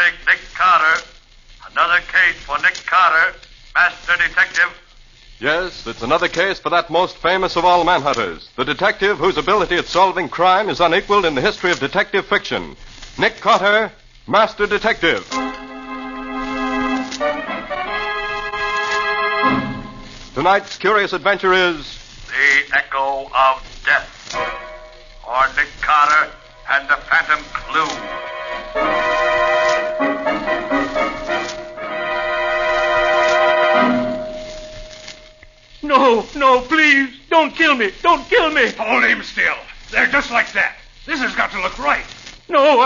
Starring Nick Carter. Another case for Nick Carter, Master Detective. Yes, it's another case for that most famous of all manhunters, the detective whose ability at solving crime is unequaled in the history of detective fiction. Nick Carter, Master Detective. Tonight's curious adventure is... The Echo of Death. Or Nick Carter and the Phantom Clue. No, please, don't kill me. Don't kill me. Hold him still. They're just like that. This has got to look right. No,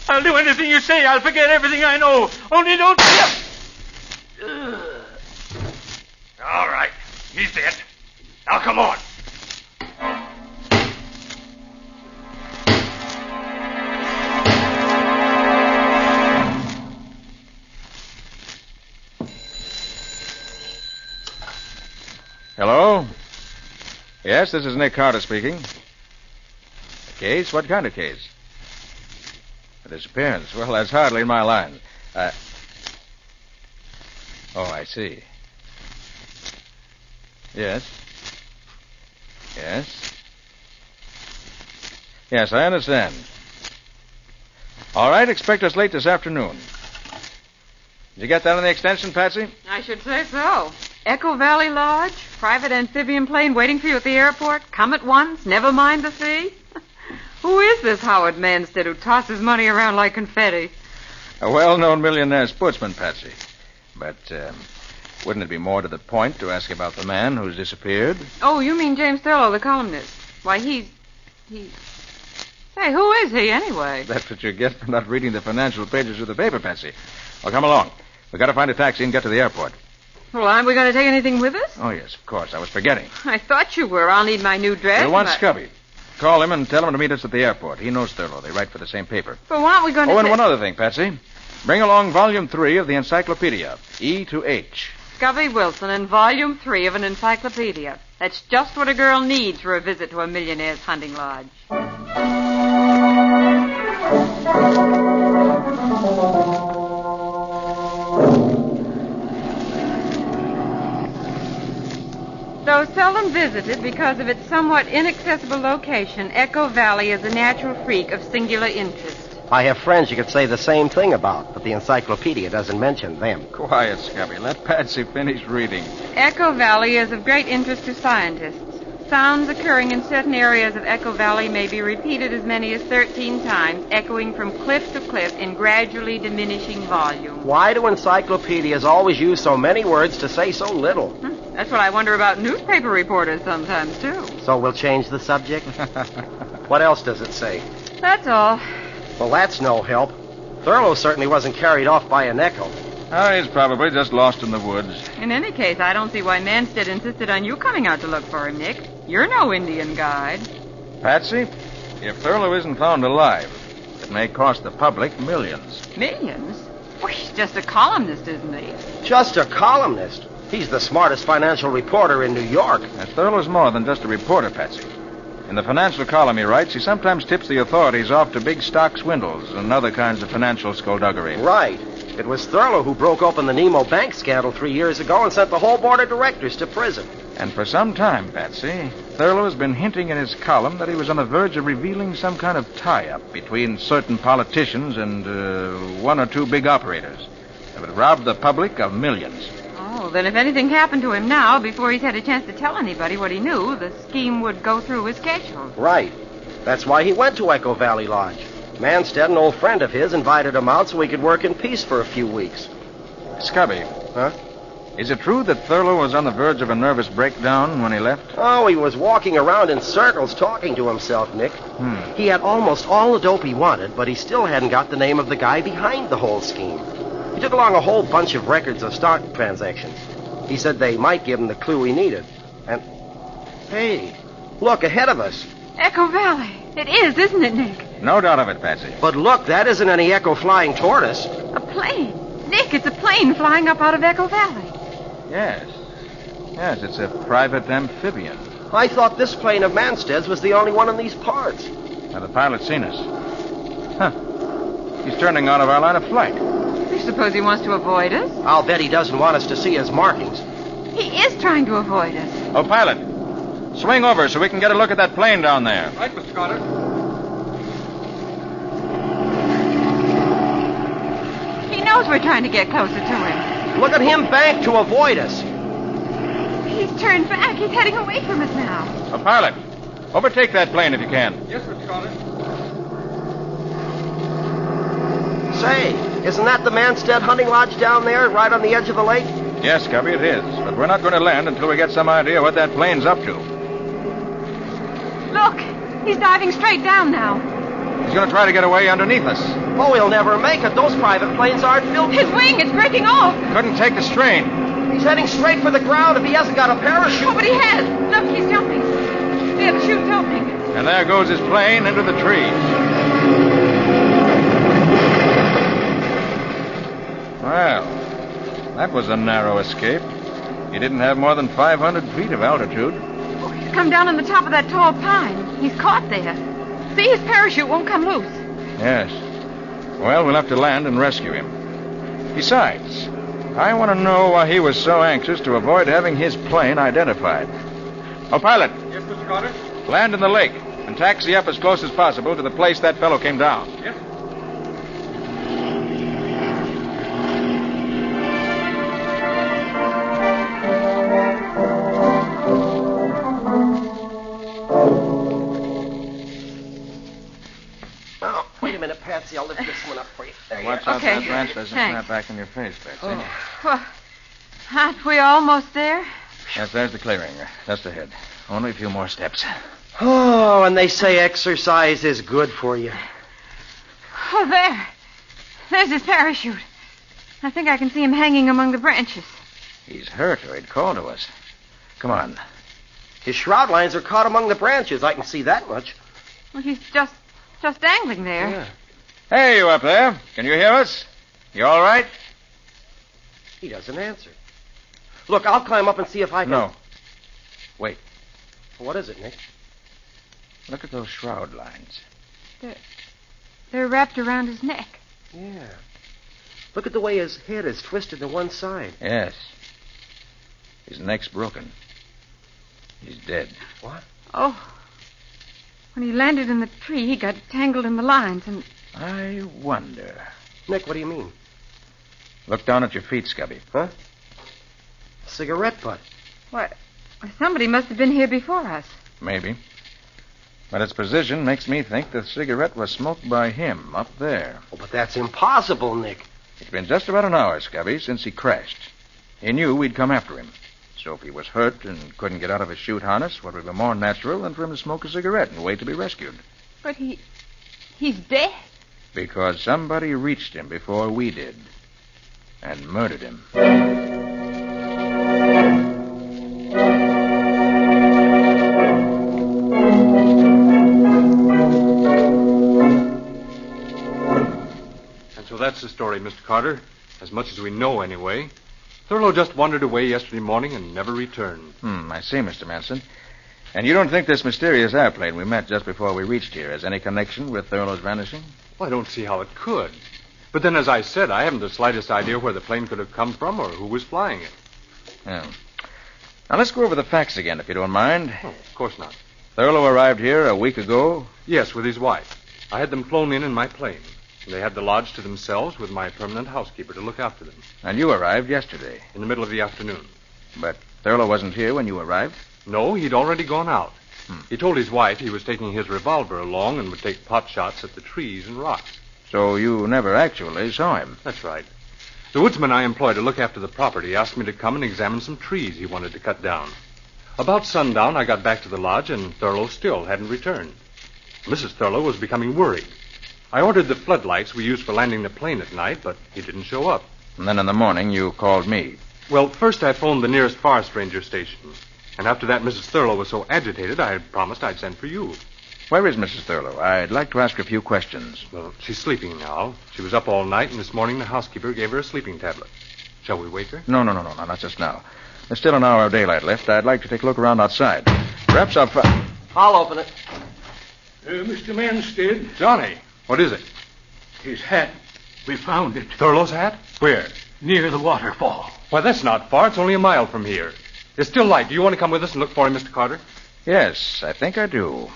I'll do anything you say. I'll forget everything I know. Only don't... All right. He's dead. Now, come on. Hello? Yes, this is Nick Carter speaking. A case? What kind of case? A disappearance. Well, that's hardly in my line. Oh, I see. Yes. Yes, I understand. All right, expect us late this afternoon. Did you get that on the extension, Patsy? I should say so. Echo Valley Lodge, private amphibian plane waiting for you at the airport. Come at once, never mind the fee. Who is this Howard Manstead who tosses money around like confetti? A well-known millionaire sportsman, Patsy. But wouldn't it be more to the point to ask about the man who's disappeared? Oh, you mean James Thurlow, the columnist. Why, he's... Hey, who is he, anyway? That's what you get for not reading the financial pages of the paper, Patsy. Well, come along. We've got to find a taxi and get to the airport. Well, aren't we going to take anything with us? Oh, yes, of course. I was forgetting. I thought you were. I'll need my new dress. We'll want Scubby. Call him and tell him to meet us at the airport. He knows Thurlow. They write for the same paper. But why aren't we going to... Oh, and one other thing, Patsy. Bring along Volume 3 of the Encyclopedia, E to H. Scubby Wilson and Volume 3 of an encyclopedia. That's just what a girl needs for a visit to a millionaire's hunting lodge. Though seldom visited because of its somewhat inaccessible location, Echo Valley is a natural freak of singular interest. I have friends you could say the same thing about, but the encyclopedia doesn't mention them. Quiet, Scubby. Let Patsy finish reading. Echo Valley is of great interest to scientists. Sounds occurring in certain areas of Echo Valley may be repeated as many as 13 times, echoing from cliff to cliff in gradually diminishing volume. Why do encyclopedias always use so many words to say so little? That's what I wonder about newspaper reporters sometimes, too. So we'll change the subject? What else does it say? That's all. Well, that's no help. Thurlow certainly wasn't carried off by an echo. Oh, he's probably just lost in the woods. In any case, I don't see why Manstead insisted on you coming out to look for him, Nick. You're no Indian guide. Patsy, if Thurlow isn't found alive, it may cost the public millions. Millions? Well, he's just a columnist, isn't he? Just a columnist? He's the smartest financial reporter in New York. Thurlow's more than just a reporter, Patsy. In the financial column he writes, he sometimes tips the authorities off to big stock swindles and other kinds of financial skullduggery. Right. It was Thurlow who broke open the Nemo Bank scandal 3 years ago and sent the whole board of directors to prison. And for some time, Patsy, Thurlow has been hinting in his column that he was on the verge of revealing some kind of tie-up between certain politicians and one or two big operators that would rob the public of millions. Oh, then if anything happened to him now, before he's had a chance to tell anybody what he knew, the scheme would go through as scheduled. Right. That's why he went to Echo Valley Lodge. Manstead, an old friend of his, invited him out so he could work in peace for a few weeks. Scubby. Huh? Is it true that Thurlow was on the verge of a nervous breakdown when he left? Oh, he was walking around in circles talking to himself, Nick. He had almost all the dope he wanted, but he still hadn't got the name of the guy behind the whole scheme. He took along a whole bunch of records of stock transactions. He said they might give him the clue he needed. And, hey, look, ahead of us. Echo Valley. It is, isn't it, Nick? No doubt of it, Patsy. But look, that isn't any Echo flying toward us. A plane. Nick, it's a plane flying up out of Echo Valley. Yes. Yes, it's a private amphibian. I thought this plane of Manstead's was the only one in these parts. Now, the pilot's seen us. Huh. He's turning out of our line of flight. I suppose he wants to avoid us. I'll bet he doesn't want us to see his markings. He is trying to avoid us. Oh, pilot, swing over so we can get a look at that plane down there. Right, Mr. Carter. He knows we're trying to get closer to him. Look at him bank to avoid us. He's turned back. He's heading away from us now. Oh, pilot, overtake that plane if you can. Yes, Mr. Carter. Say, isn't that the Manstead hunting lodge down there, right on the edge of the lake? Yes, Cubby, it is. But we're not going to land until we get some idea what that plane's up to. Look, he's diving straight down now. He's going to try to get away underneath us. Oh, he'll never make it. Those private planes aren't built. His wing, it's breaking off. Couldn't take the strain. He's heading straight for the ground if he hasn't got a parachute. Oh, but he has. Look, he's jumping. The other chute's opening. And there goes his plane into the trees. Well, that was a narrow escape. He didn't have more than 500 feet of altitude. Oh, he's come down on the top of that tall pine. He's caught there. See, his parachute won't come loose. Yes. Well, we'll have to land and rescue him. Besides, I want to know why he was so anxious to avoid having his plane identified. Oh, pilot. Yes, Mr. Carter. Land in the lake and taxi up as close as possible to the place that fellow came down. Yes. Oh, wait a minute, Patsy. I'll lift this one up for you. There you Watch are. out Okay. that branch doesn't Thanks. snap back in your face, Betsy. Well, aren't we almost there? Yes, there's the clearing. Just ahead. Only a few more steps. Oh, and they say exercise is good for you. Oh, there. There's his parachute. I think I can see him hanging among the branches. He's hurt or he'd call to us. Come on. His shroud lines are caught among the branches. I can see that much. Well, he's just dangling there. Yeah. Hey, you up there. Can you hear us? You all right? He doesn't answer. Look, I'll climb up and see if I can... No. Wait. What is it, Nick? Look at those shroud lines. They're wrapped around his neck. Yeah. Look at the way his head is twisted to one side. Yes. His neck's broken. He's dead. What? Oh. When he landed in the tree, he got tangled in the lines and... I wonder. Nick, what do you mean? Look down at your feet, Scubby. Huh? Cigarette butt. What? Somebody must have been here before us. Maybe. But its position makes me think the cigarette was smoked by him up there. Oh, but that's impossible, Nick. It's been just about an hour, Scubby, since he crashed. He knew we'd come after him. So if he was hurt and couldn't get out of his chute harness, what would be more natural than for him to smoke a cigarette and wait to be rescued? But he's dead. Because somebody reached him before we did. And murdered him. And so that's the story, Mr. Carter. As much as we know, anyway. Thurlow just wandered away yesterday morning and never returned. I see, Mr. Manson. And you don't think this mysterious airplane we met just before we reached here has any connection with Thurlow's vanishing? Well, I don't see how it could. But then, as I said, I haven't the slightest idea where the plane could have come from or who was flying it. Yeah. Now, let's go over the facts again, if you don't mind. Oh, of course not. Thurlow arrived here a week ago. Yes, with his wife. I had them flown in my plane. They had the lodge to themselves with my permanent housekeeper to look after them. And you arrived yesterday. In the middle of the afternoon. But Thurlow wasn't here when you arrived? No, he'd already gone out. He told his wife he was taking his revolver along and would take pot shots at the trees and rocks. So you never actually saw him? That's right. The woodsman I employ to look after the property asked me to come and examine some trees he wanted to cut down. About sundown, I got back to the lodge, and Thurlow still hadn't returned. Mrs. Thurlow was becoming worried. I ordered the floodlights we use for landing the plane at night, but he didn't show up. And then in the morning, you called me. Well, first I phoned the nearest forest ranger station. And after that, Mrs. Thurlow was so agitated, I had promised I'd send for you. Where is Mrs. Thurlow? I'd like to ask her a few questions. Well, she's sleeping now. She was up all night, and this morning the housekeeper gave her a sleeping tablet. Shall we wake her? No, not just now. There's still an hour of daylight left. I'd like to take a look around outside. Perhaps I'll open it. Mr. Manstead. Johnny, what is it? His hat. We found it. Thurlow's hat? Where? Near the waterfall. Why, that's not far. It's only a mile from here. It's still light. Do you want to come with us and look for him, Mr. Carter? Yes, I think I do.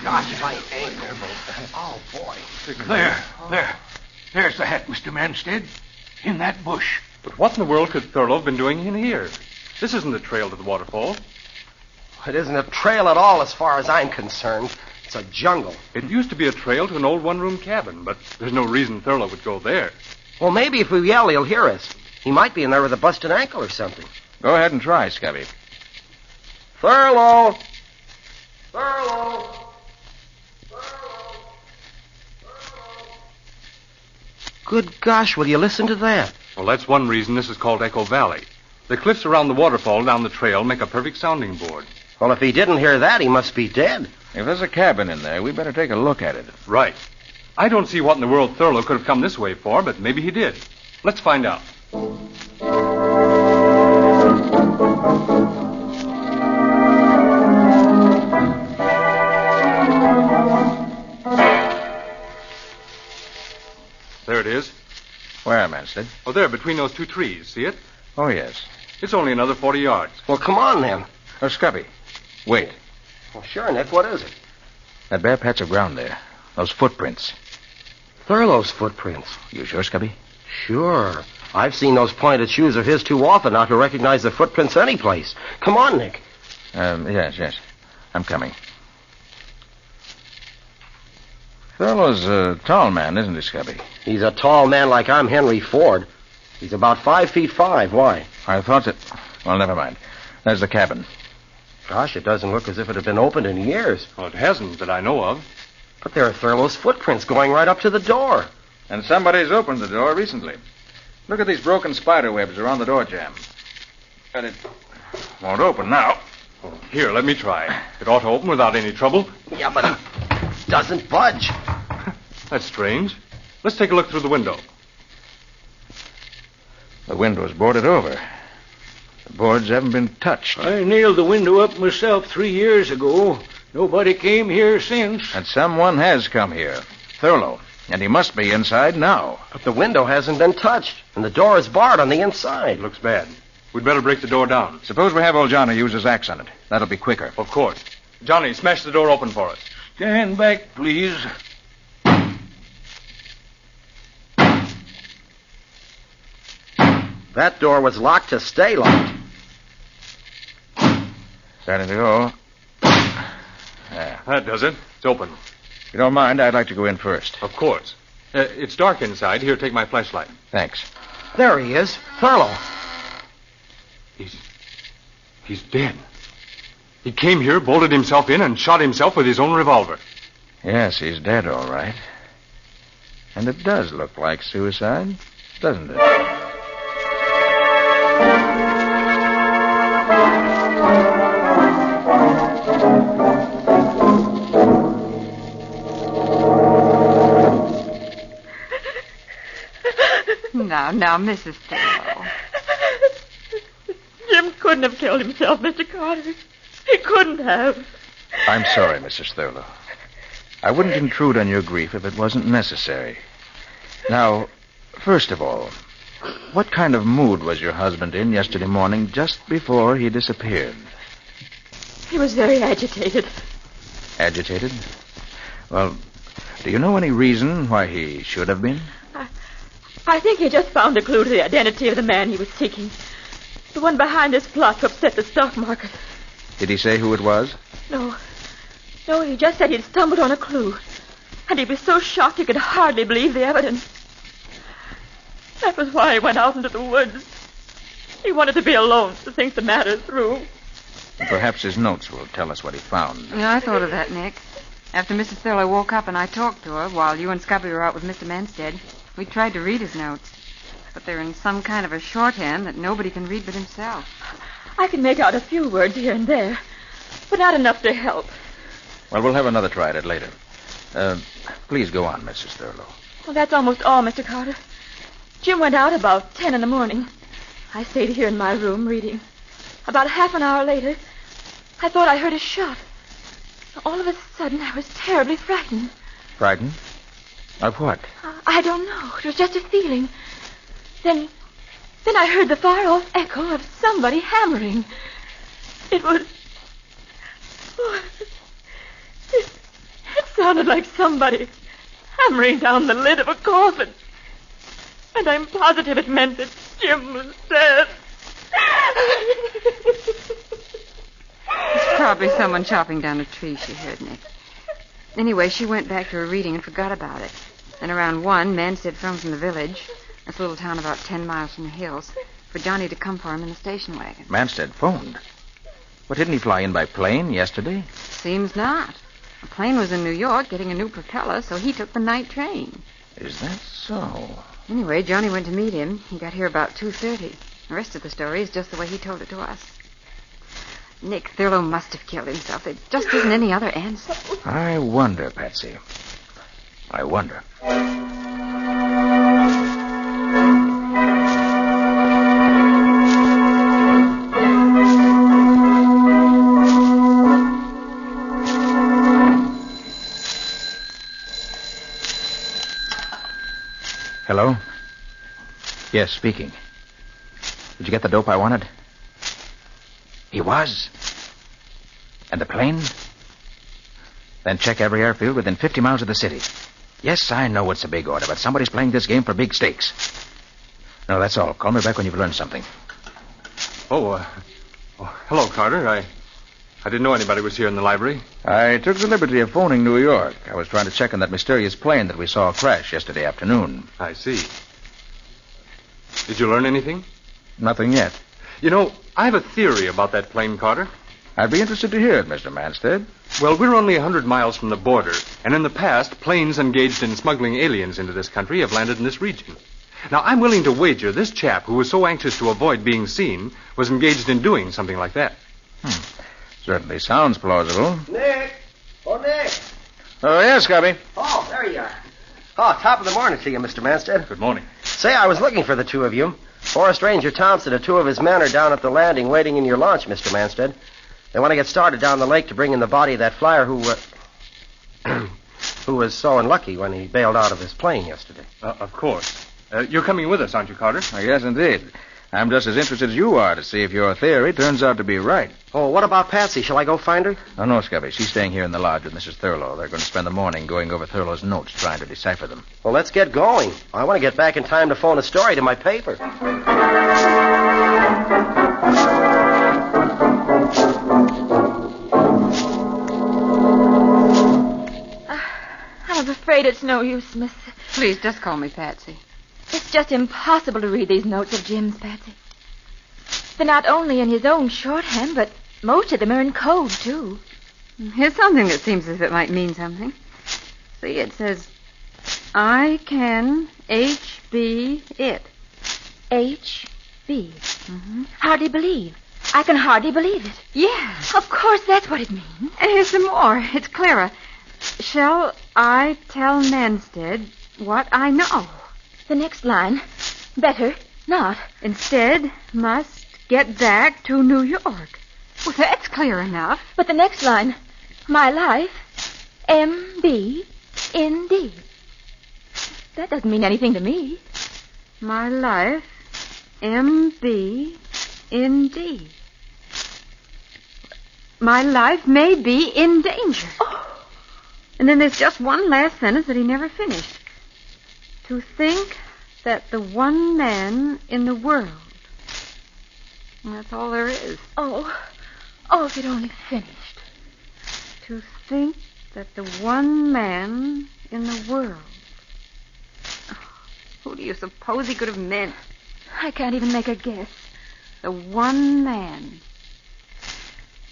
Gosh, my ankle. Oh, boy. There. There's the hat, Mr. Manstead. In that bush. But what in the world could Thurlow have been doing in here? This isn't a trail to the waterfall. It isn't a trail at all as far as I'm concerned. It's a jungle. It used to be a trail to an old one-room cabin, but there's no reason Thurlow would go there. Well, maybe if we yell, he'll hear us. He might be in there with a busted ankle or something. Go ahead and try, Scubby. Thurlow! Thurlow! Good gosh, will you listen to that? Well, that's one reason this is called Echo Valley. The cliffs around the waterfall down the trail make a perfect sounding board. Well, if he didn't hear that, he must be dead. If there's a cabin in there, we better take a look at it. Right. I don't see what in the world Thurlow could have come this way for, but maybe he did. Let's find out. There it is. Where, Manstead? Oh, there, between those two trees. See it? Oh, yes. It's only another 40 yards. Well, come on, then. Oh, Scubby. Wait. Well, sure, Nick, what is it? That bare patch of ground there. Those footprints. Thurlow's footprints. You sure, Scubby? Sure. I've seen those pointed shoes of his too often not to recognize the footprints anyplace. Come on, Nick. Yes. I'm coming. Thurlow's a tall man, isn't he, Scubby? He's a tall man like I'm Henry Ford. He's about 5'5". Why? I thought that... Well, never mind. There's the cabin. Gosh, it doesn't look as if it had been opened in years. Well, it hasn't that I know of. But there are Thurlow's footprints going right up to the door. And somebody's opened the door recently. Look at these broken spider webs around the door jamb. And it won't open now. Oh, here, let me try. It ought to open without any trouble. Yeah, but it doesn't budge. That's strange. Let's take a look through the window. The window's boarded over. The boards haven't been touched. I nailed the window up myself 3 years ago. Nobody came here since. And someone has come here. Thurlow. And he must be inside now. But the window hasn't been touched, and the door is barred on the inside. It looks bad. We'd better break the door down. Suppose we have old Johnny use his axe on it. That'll be quicker. Of course. Johnny, smash the door open for us. Stand back, please. That door was locked to stay locked. Starting to go. There. That does it. It's open. If you don't mind, I'd like to go in first. Of course. It's dark inside. Here, take my flashlight. Thanks. There he is. Thurlow. He's dead. He came here, bolted himself in, and shot himself with his own revolver. Yes, he's dead, all right. And it does look like suicide, doesn't it? Now, Mrs. Thurlow. Jim couldn't have killed himself, Mr. Carter. He couldn't have. I'm sorry, Mrs. Thurlow. I wouldn't intrude on your grief if it wasn't necessary. Now, first of all, what kind of mood was your husband in yesterday morning just before he disappeared? He was very agitated. Agitated? Well, do you know any reason why he should have been? I think he just found a clue to the identity of the man he was seeking. The one behind this plot to upset the stock market. Did he say who it was? No, he just said he'd stumbled on a clue. And he was so shocked he could hardly believe the evidence. That was why he went out into the woods. He wanted to be alone to think the matter through. Perhaps his notes will tell us what he found. Yeah, I thought of that, Nick. After Mrs. Thurlow woke up and I talked to her while you and Scubby were out with Mr. Manstead, we tried to read his notes. But they're in some kind of a shorthand that nobody can read but himself. I can make out a few words here and there, but not enough to help. Well, we'll have another try at it later. Please go on, Mrs. Thurlow. Well, that's almost all, Mr. Carter. Jim went out about 10 in the morning. I stayed here in my room reading. About half an hour later, I thought I heard a shot. All of a sudden, I was terribly frightened. Frightened? Of what? I don't know. It was just a feeling. Then I heard the far-off echo of somebody hammering. It was... Oh, it sounded like somebody hammering down the lid of a coffin. And I'm positive it meant that Jim was dead. It's probably someone chopping down a tree, she heard, Nick. Anyway, she went back to her reading and forgot about it. Then around 1, Manstead phoned from the village, that's a little town about 10 miles from the hills, for Johnny to come for him in the station wagon. Manstead phoned? But didn't he fly in by plane yesterday? Seems not. The plane was in New York getting a new propeller, so he took the night train. Is that so? Anyway, Johnny went to meet him. He got here about 2:30. The rest of the story is just the way he told it to us. Nick, Thurlow must have killed himself. There just isn't any other answer. I wonder, Patsy. I wonder. Hello? Yes, speaking. Did you get the dope I wanted? He was? And the plane? Then check every airfield within 50 miles of the city. Yes, I know it's a big order, but somebody's playing this game for big stakes. No, that's all. Call me back when you've learned something. Hello, Carter. I didn't know anybody was here in the library. I took the liberty of phoning New York. I was trying to check on that mysterious plane that we saw crash yesterday afternoon. I see. Did you learn anything? Nothing yet. You know, I have a theory about that plane, Carter. I'd be interested to hear it, Mr. Manstead. Well, we're only 100 miles from the border, and in the past, planes engaged in smuggling aliens into this country have landed in this region. Now, I'm willing to wager this chap, who was so anxious to avoid being seen, was engaged in doing something like that. Certainly sounds plausible. Nick! Oh, Nick! Oh, yes, Cubby. Oh, there you are. Oh, top of the morning to you, Mr. Manstead. Good morning. Say, I was looking for the two of you. Forest Ranger Thompson and 2 of his men are down at the landing waiting in your launch, Mr. Manstead. They want to get started down the lake to bring in the body of that flyer who was so unlucky when he bailed out of his plane yesterday. Of course. You're coming with us, aren't you, Carter? Yes, indeed. I'm just as interested as you are to see if your theory turns out to be right. Oh, what about Patsy? Shall I go find her? Oh, no, Scubby. She's staying here in the lodge with Mrs. Thurlow. They're going to spend the morning going over Thurlow's notes, trying to decipher them. Well, let's get going. I want to get back in time to phone a story to my paper. I'm afraid it's no use, Miss. Please, just call me Patsy. It's just impossible to read these notes of Jim's, Patsy. They're not only in his own shorthand, but most of them are in code, too. Here's something that seems as if it might mean something. See, it says, I can HB it. H.B. Hardly believe. I can hardly believe it. Yeah. Of course, that's what it means. And here's some more. It's clearer. Shall I tell Manstead what I know? The next line. Better not. Instead, must get back to New York. Well, that's clear enough. But the next line. My life, M.B. in D. That doesn't mean anything to me. My life, M.B. in D. My life may be in danger. Oh. And then there's just one last sentence that he never finished. To think that the one man in the world. And that's all there is. Oh, if it only finished. To think that the one man in the world. Who do you suppose he could have meant? I can't even make a guess. The one man.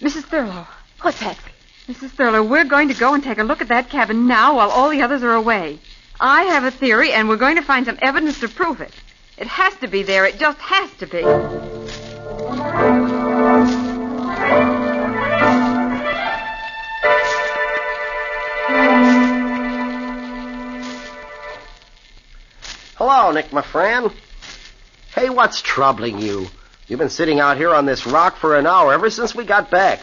Mrs. Thurlow. What's Patsy? Mrs. Thurlow, we're going to go and take a look at that cabin now while all the others are away. I have a theory, and we're going to find some evidence to prove it. It has to be there. It just has to be. Hello, Nick, my friend. Hey, what's troubling you? You've been sitting out here on this rock for an hour ever since we got back,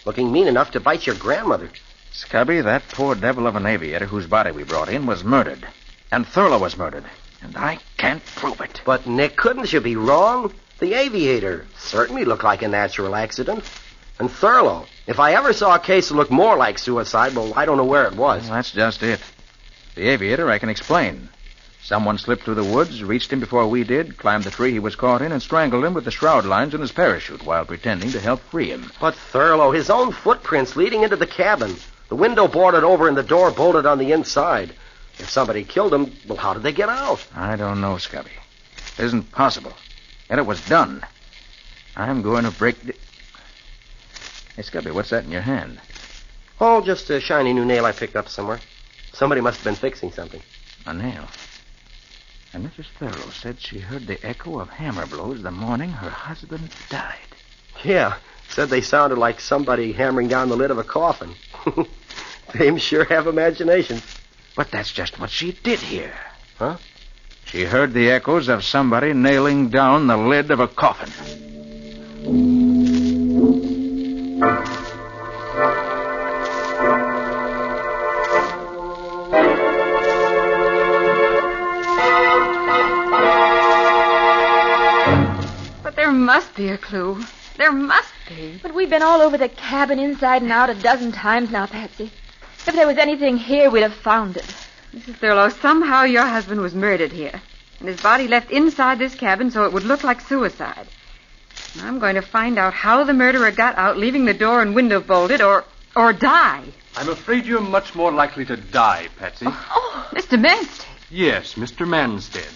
looking mean enough to bite your grandmother. Scubby, that poor devil of an aviator whose body we brought in was murdered. And Thurlow was murdered. And I can't prove it. But, Nick, couldn't you be wrong? The aviator certainly looked like a natural accident. And Thurlow, if I ever saw a case that looked more like suicide, well, I don't know where it was. Well, that's just it. The aviator I can explain. Someone slipped through the woods, reached him before we did, climbed the tree he was caught in, and strangled him with the shroud lines in his parachute while pretending to help free him. But Thurlow, his own footprints leading into the cabin. The window boarded over and the door bolted on the inside. If somebody killed him, well, how did they get out? I don't know, Scubby. It isn't possible. Yet it was done. I'm going to break the... Hey, Scubby, what's that in your hand? Oh, just a shiny new nail I picked up somewhere. Somebody must have been fixing something. A nail. And Mrs. Thurlow said she heard the echo of hammer blows the morning her husband died. Yeah, said they sounded like somebody hammering down the lid of a coffin. They sure have imaginations. But that's just what she did hear. Huh? She heard the echoes of somebody nailing down the lid of a coffin. But there must be a clue. There must be. But we've been all over the cabin inside and out a dozen times now, Patsy. If there was anything here, we'd have found it. Mrs. Thurlow, somehow your husband was murdered here, and his body left inside this cabin so it would look like suicide. I'm going to find out how the murderer got out, leaving the door and window bolted, or die. I'm afraid you're much more likely to die, Patsy. Oh, Mr. Manstead. Yes, Mr. Manstead.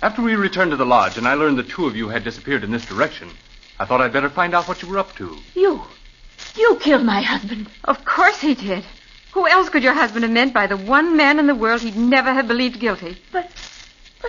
After we returned to the lodge and I learned the two of you had disappeared in this direction, I thought I'd better find out what you were up to. You killed my husband. Of course he did. Who else could your husband have meant by the one man in the world he'd never have believed guilty? But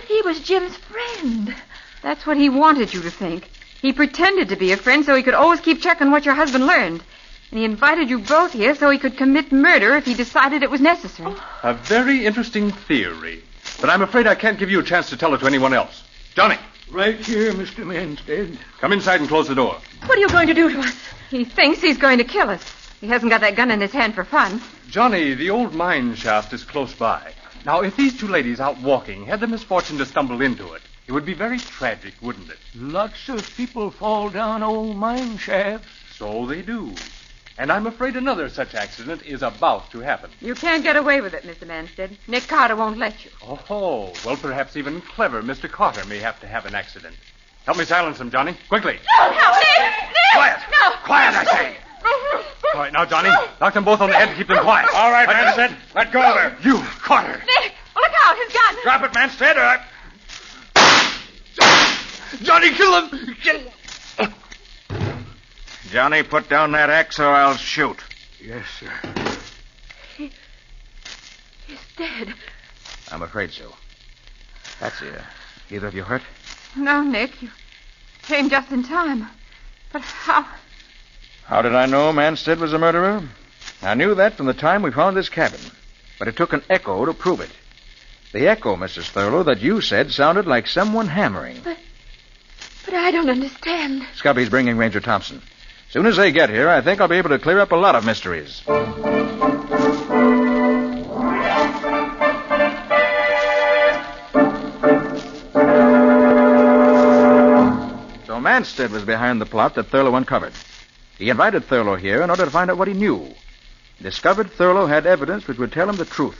he was Jim's friend. That's what he wanted you to think. He pretended to be a friend so he could always keep checking what your husband learned. And he invited you both here so he could commit murder if he decided it was necessary. A very interesting theory. But I'm afraid I can't give you a chance to tell it to anyone else. Johnny! Right here, Mr. Manstead. Come inside and close the door. What are you going to do to us? He thinks he's going to kill us. He hasn't got that gun in his hand for fun. Johnny, the old mine shaft is close by. Now, if these two ladies out walking had the misfortune to stumble into it, it would be very tragic, wouldn't it? Lots of people fall down old mine shafts. So they do. And I'm afraid another such accident is about to happen. You can't get away with it, Mr. Manstead. Nick Carter won't let you. Oh, well, perhaps even clever Mr. Carter may have to have an accident. Help me silence him, Johnny. Quickly. No, Nick! Quiet! No! Quiet, I say! All right, now, Johnny, knock them both on the head and keep them quiet. All right, Manstead. Let go of her. You, Carter. Nick, look out, his gun. Drop it, Manstead. Johnny, kill him! Kill him! Johnny, put down that axe or I'll shoot. Yes, sir. He's dead. I'm afraid so. Patsy, either of you hurt? No, Nick, you came just in time. But how? How did I know Manstead was a murderer? I knew that from the time we found this cabin. But it took an echo to prove it. The echo, Mrs. Thurlow, that you said sounded like someone hammering. But I don't understand. Scubby's bringing Ranger Thompson. Soon as they get here, I think I'll be able to clear up a lot of mysteries. So Manstead was behind the plot that Thurlow uncovered. He invited Thurlow here in order to find out what he knew. He discovered Thurlow had evidence which would tell him the truth,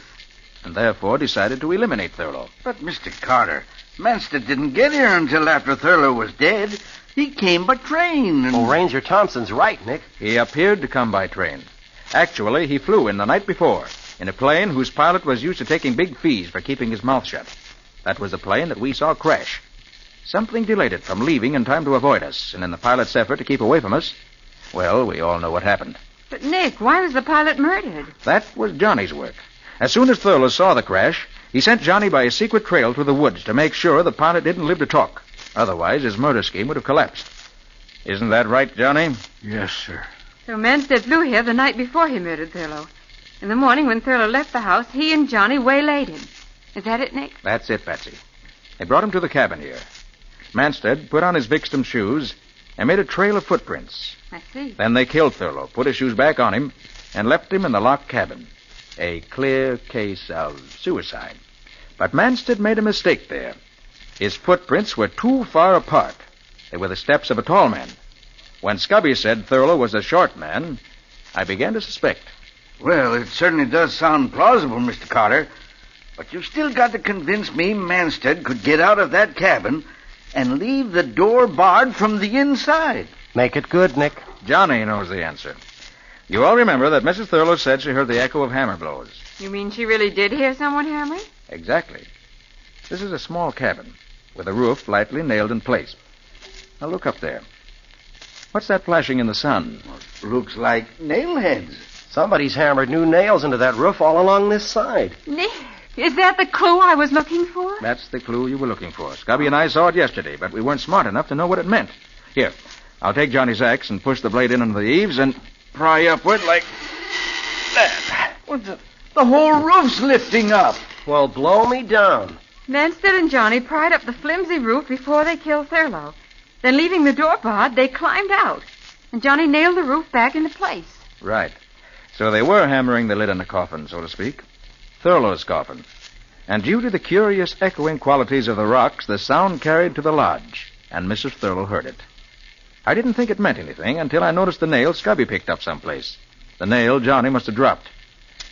and therefore decided to eliminate Thurlow. But, Mr. Carter, Manstead didn't get here until after Thurlow was dead. He came by train. And... Oh, Ranger Thompson's right, Nick. He appeared to come by train. Actually, he flew in the night before, in a plane whose pilot was used to taking big fees for keeping his mouth shut. That was the plane that we saw crash. Something delayed it from leaving in time to avoid us, and in the pilot's effort to keep away from us, well, we all know what happened. But, Nick, why was the pilot murdered? That was Johnny's work. As soon as Thurlow saw the crash, he sent Johnny by a secret trail through the woods to make sure the pilot didn't live to talk. Otherwise, his murder scheme would have collapsed. Isn't that right, Johnny? Yes, sir. So Manstead flew here the night before he murdered Thurlow. In the morning when Thurlow left the house, he and Johnny waylaid him. Is that it, Nick? That's it, Patsy. They brought him to the cabin here. Manstead put on his victim's shoes and made a trail of footprints. I see. Then they killed Thurlow, put his shoes back on him, and left him in the locked cabin. A clear case of suicide. But Manstead made a mistake there. His footprints were too far apart. They were the steps of a tall man. When Scubby said Thurlow was a short man, I began to suspect. Well, it certainly does sound plausible, Mr. Carter. But you've still got to convince me Manstead could get out of that cabin and leave the door barred from the inside. Make it good, Nick. Johnny knows the answer. You all remember that Mrs. Thurlow said she heard the echo of hammer blows. You mean she really did hear someone hammering? Exactly. This is a small cabin with a roof lightly nailed in place. Now look up there. What's that flashing in the sun? Looks like nail heads. Somebody's hammered new nails into that roof all along this side. Nick, is that the clue I was looking for? That's the clue you were looking for. Scubby and I saw it yesterday, but we weren't smart enough to know what it meant. Here, I'll take Johnny's axe and push the blade in under the eaves and pry upward like that. What the whole roof's lifting up. Well, blow me down. Manstead and Johnny pried up the flimsy roof before they killed Thurlow. Then, leaving the door barred, they climbed out. And Johnny nailed the roof back into place. Right. So they were hammering the lid on the coffin, so to speak. Thurlow's coffin. And due to the curious echoing qualities of the rocks, the sound carried to the lodge, and Mrs. Thurlow heard it. I didn't think it meant anything until I noticed the nail Scubby picked up someplace. The nail Johnny must have dropped.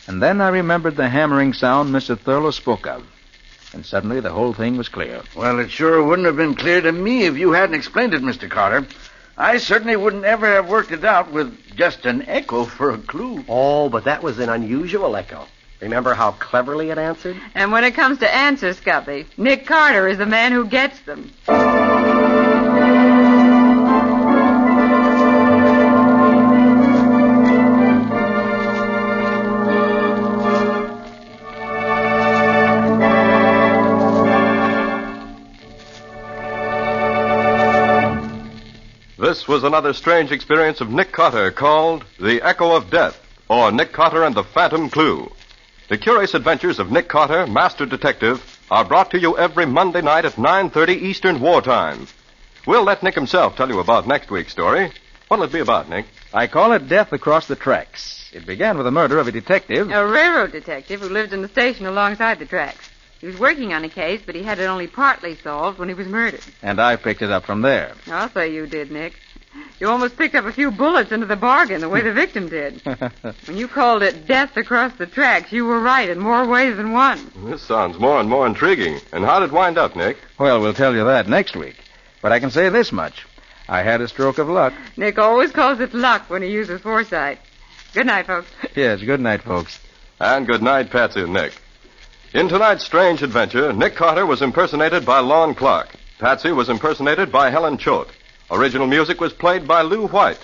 And then I remembered the hammering sound Mr. Thurlow spoke of. And suddenly the whole thing was clear. Well, it sure wouldn't have been clear to me if you hadn't explained it, Mr. Carter. I certainly wouldn't ever have worked it out with just an echo for a clue. Oh, but that was an unusual echo. Remember how cleverly it answered? And when it comes to answers, Scubby, Nick Carter is the man who gets them. This was another strange experience of Nick Carter called The Echo of Death, or Nick Carter and the Phantom Clue. The curious adventures of Nick Carter, Master Detective, are brought to you every Monday night at 9:30 Eastern Wartime. We'll let Nick himself tell you about next week's story. What'll it be about, Nick? I call it Death Across the Tracks. It began with the murder of a detective. A railroad detective who lived in the station alongside the tracks. He was working on a case, but he had it only partly solved when he was murdered. And I picked it up from there. I'll say you did, Nick. You almost picked up a few bullets into the bargain the way the victim did. When you called it Death Across the Tracks, you were right in more ways than one. This sounds more and more intriguing. And how did it wind up, Nick? Well, we'll tell you that next week. But I can say this much. I had a stroke of luck. Nick always calls it luck when he uses foresight. Good night, folks. Yes, good night, folks. And good night, Patsy and Nick. In tonight's strange adventure, Nick Carter was impersonated by Lon Clark. Patsy was impersonated by Helen Choate. Original music was played by Lou White.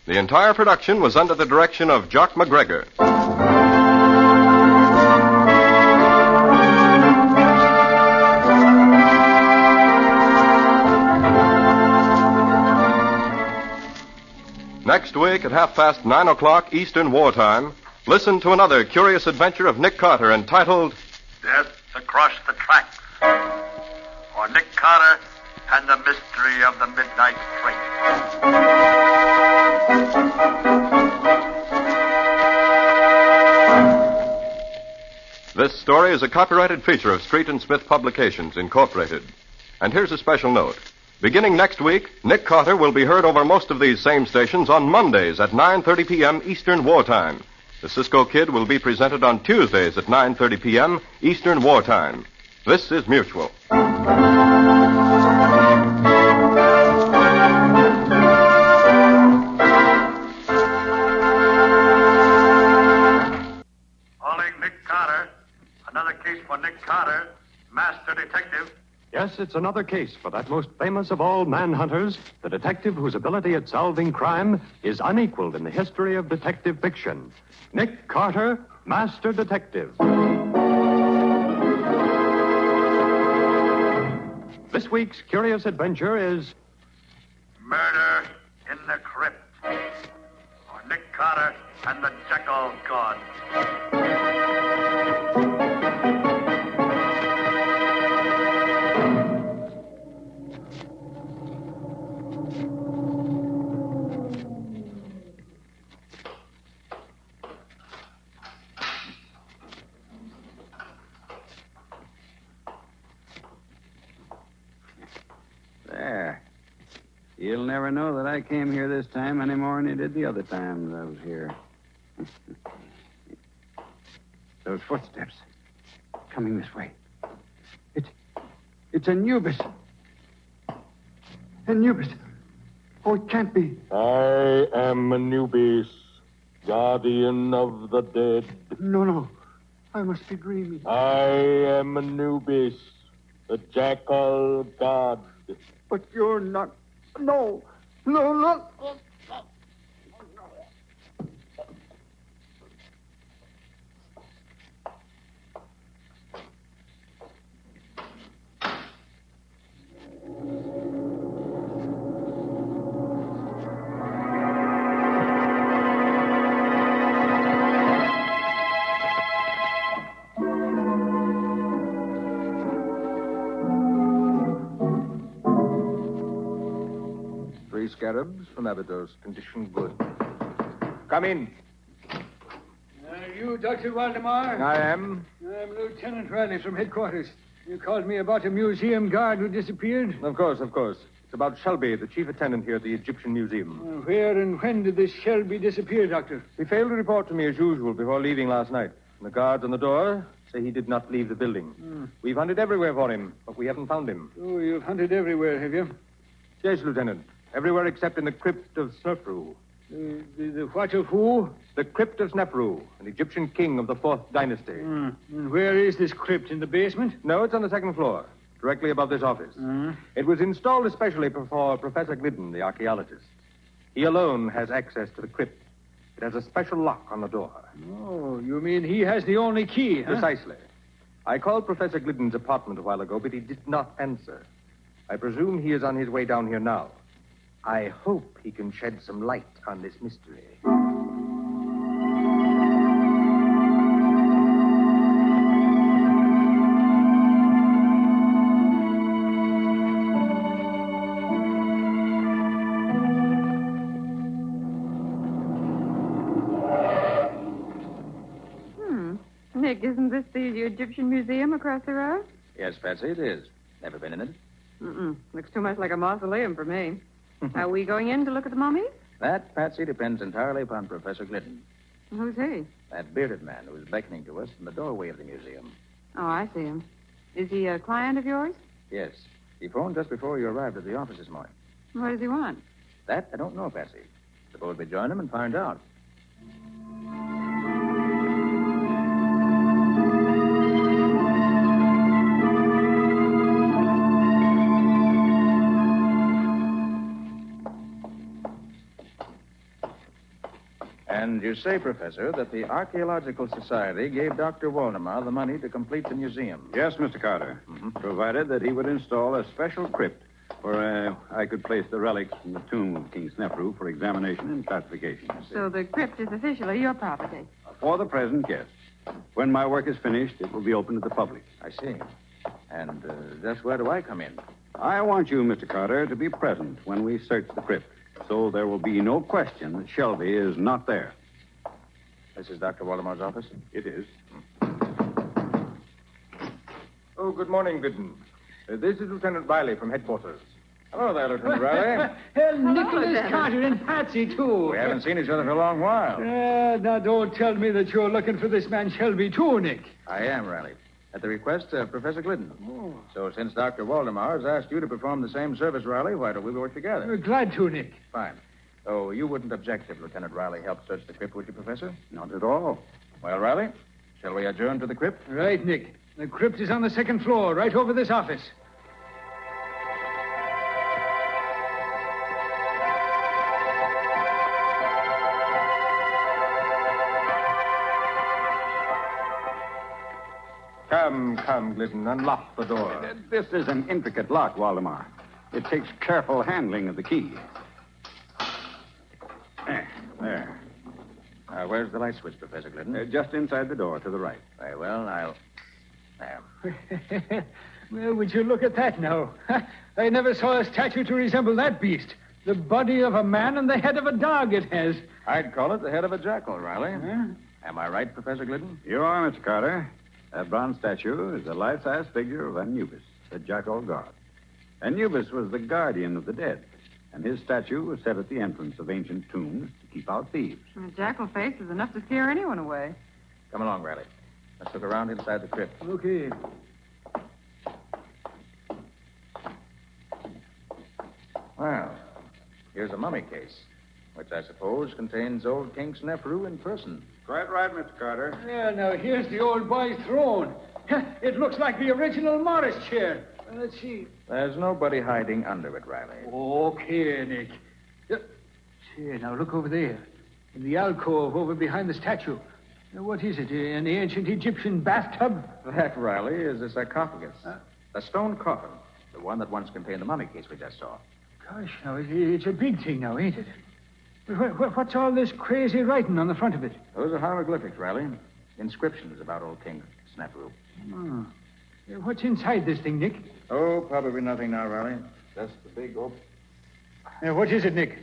The entire production was under the direction of Jock McGregor. Next week at 9:30 Eastern Wartime, listen to another curious adventure of Nick Carter entitled Death Across the Tracks, or Nick Carter and the Mystery of the Midnight Train. This story is a copyrighted feature of Street and Smith Publications, Incorporated. And here's a special note. Beginning next week, Nick Carter will be heard over most of these same stations on Mondays at 9:30 p.m. Eastern Wartime. The Cisco Kid will be presented on Tuesdays at 9:30 p.m. Eastern Wartime. This is Mutual. Calling Nick Carter. Another case for Nick Carter, Master Detective. Yes, it's another case for that most famous of all manhunters, the detective whose ability at solving crime is unequaled in the history of detective fiction. Nick Carter, Master Detective. This week's curious adventure is Murder in the Crypt, or Nick Carter and the Jackal God. He'll never know that I came here this time any more than he did the other times I was here. Those footsteps. Coming this way. It's Anubis. Anubis. Oh, it can't be. I am Anubis, guardian of the dead. No. I must be dreaming. I am Anubis, the jackal god. But you're not. No. Scarabs from Abydos. Condition good. Come in. Are you Dr. Waldemar? I am. I'm Lieutenant Riley from headquarters. You called me about a museum guard who disappeared? Of course. It's about Shelby, the chief attendant here at the Egyptian Museum. Where and when did this Shelby disappear, Doctor? He failed to report to me as usual before leaving last night. And the guards on the door say he did not leave the building. We've hunted everywhere for him, but we haven't found him. Oh, you've hunted everywhere, have you? Yes, Lieutenant. Everywhere except in the crypt of Snefru. The what of who? The crypt of Snefru, an Egyptian king of the 4th dynasty. And where is this crypt? In the basement? No, it's on the 2nd floor, directly above this office. It was installed especially for Professor Glidden, the archaeologist. He alone has access to the crypt. It has a special lock on the door. Oh, you mean he has the only key, huh? Precisely. I called Professor Glidden's apartment a while ago, but he did not answer. I presume he is on his way down here now. I hope he can shed some light on this mystery. Nick, isn't this the Egyptian Museum across the road? Yes, Patsy, it is. Never been in it? Looks too much like a mausoleum for me. Are we going in to look at the mummies? That, Patsy, depends entirely upon Professor Glidden. Who's he? That bearded man who is beckoning to us from the doorway of the museum. Oh, I see him. Is he a client of yours? Yes. He phoned just before you arrived at the office this morning. What does he want? That I don't know, Patsy. Suppose we join him and find out. And you say, Professor, that the Archaeological Society gave Dr. Waldemar the money to complete the museum. Yes, Mr. Carter. Provided that he would install a special crypt where I could place the relics from the tomb of King Snefru for examination and classification. So the crypt is officially your property. For the present, yes. When my work is finished, it will be open to the public. I see. And just where do I come in? I want you, Mr. Carter, to be present when we search the crypt, so there will be no question that Shelby is not there. This is Dr. Waldemar's office? It is. Oh, good morning, Glidden. This is Lieutenant Riley from headquarters. Hello there, Lieutenant Riley. Nicholas Carter and Patsy, too. We haven't seen each other for a long while. Now, don't tell me that you're looking for this man Shelby, too, Nick. I am, Riley. At the request of Professor Glidden. Oh. So since Dr. Waldemar has asked you to perform the same service, Riley, why don't we work together? We're glad to, Nick. Fine. Oh, you wouldn't object if Lieutenant Riley helped search the crypt, would you, Professor? Not at all. Well, Riley, shall we adjourn to the crypt? Right, Nick. The crypt is on the 2nd floor, right over this office. Come, Glidden, unlock the door. This is an intricate lock, Waldemar. It takes careful handling of the key. There. Where's the light switch, Professor Glidden? Just inside the door to the right. Very well, I'll... There. Well, would you look at that now? I never saw a statue to resemble that beast. The body of a man and the head of a dog it has. I'd call it the head of a jackal, Riley. Am I right, Professor Glidden? You are, Mr. Carter. That bronze statue is a life-size figure of Anubis, the jackal god. Anubis was the guardian of the dead. And his statue was set at the entrance of ancient tombs to keep out thieves. A jackal face is enough to scare anyone away. Come along, Riley. Let's look around inside the crypt. Okay. Well, here's a mummy case, which I suppose contains old King Snefru in person. Quite right, Mr. Carter. Yeah, now here's the old boy's throne. It looks like the original Morris chair. Let's see. There's nobody hiding under it, Riley. Okay, Nick. See, now look over there. In the alcove over behind the statue. Now, what is it? An ancient Egyptian bathtub? That, Riley, is a sarcophagus. A stone coffin. The one that once contained the mummy case we just saw. Gosh, now, it's a big thing now, ain't it? What's all this crazy writing on the front of it? Those are hieroglyphics, Riley. Inscriptions about old King Snefru. Oh. What's inside this thing, Nick? Oh, probably nothing now, Riley. Just the big open. What is it, Nick?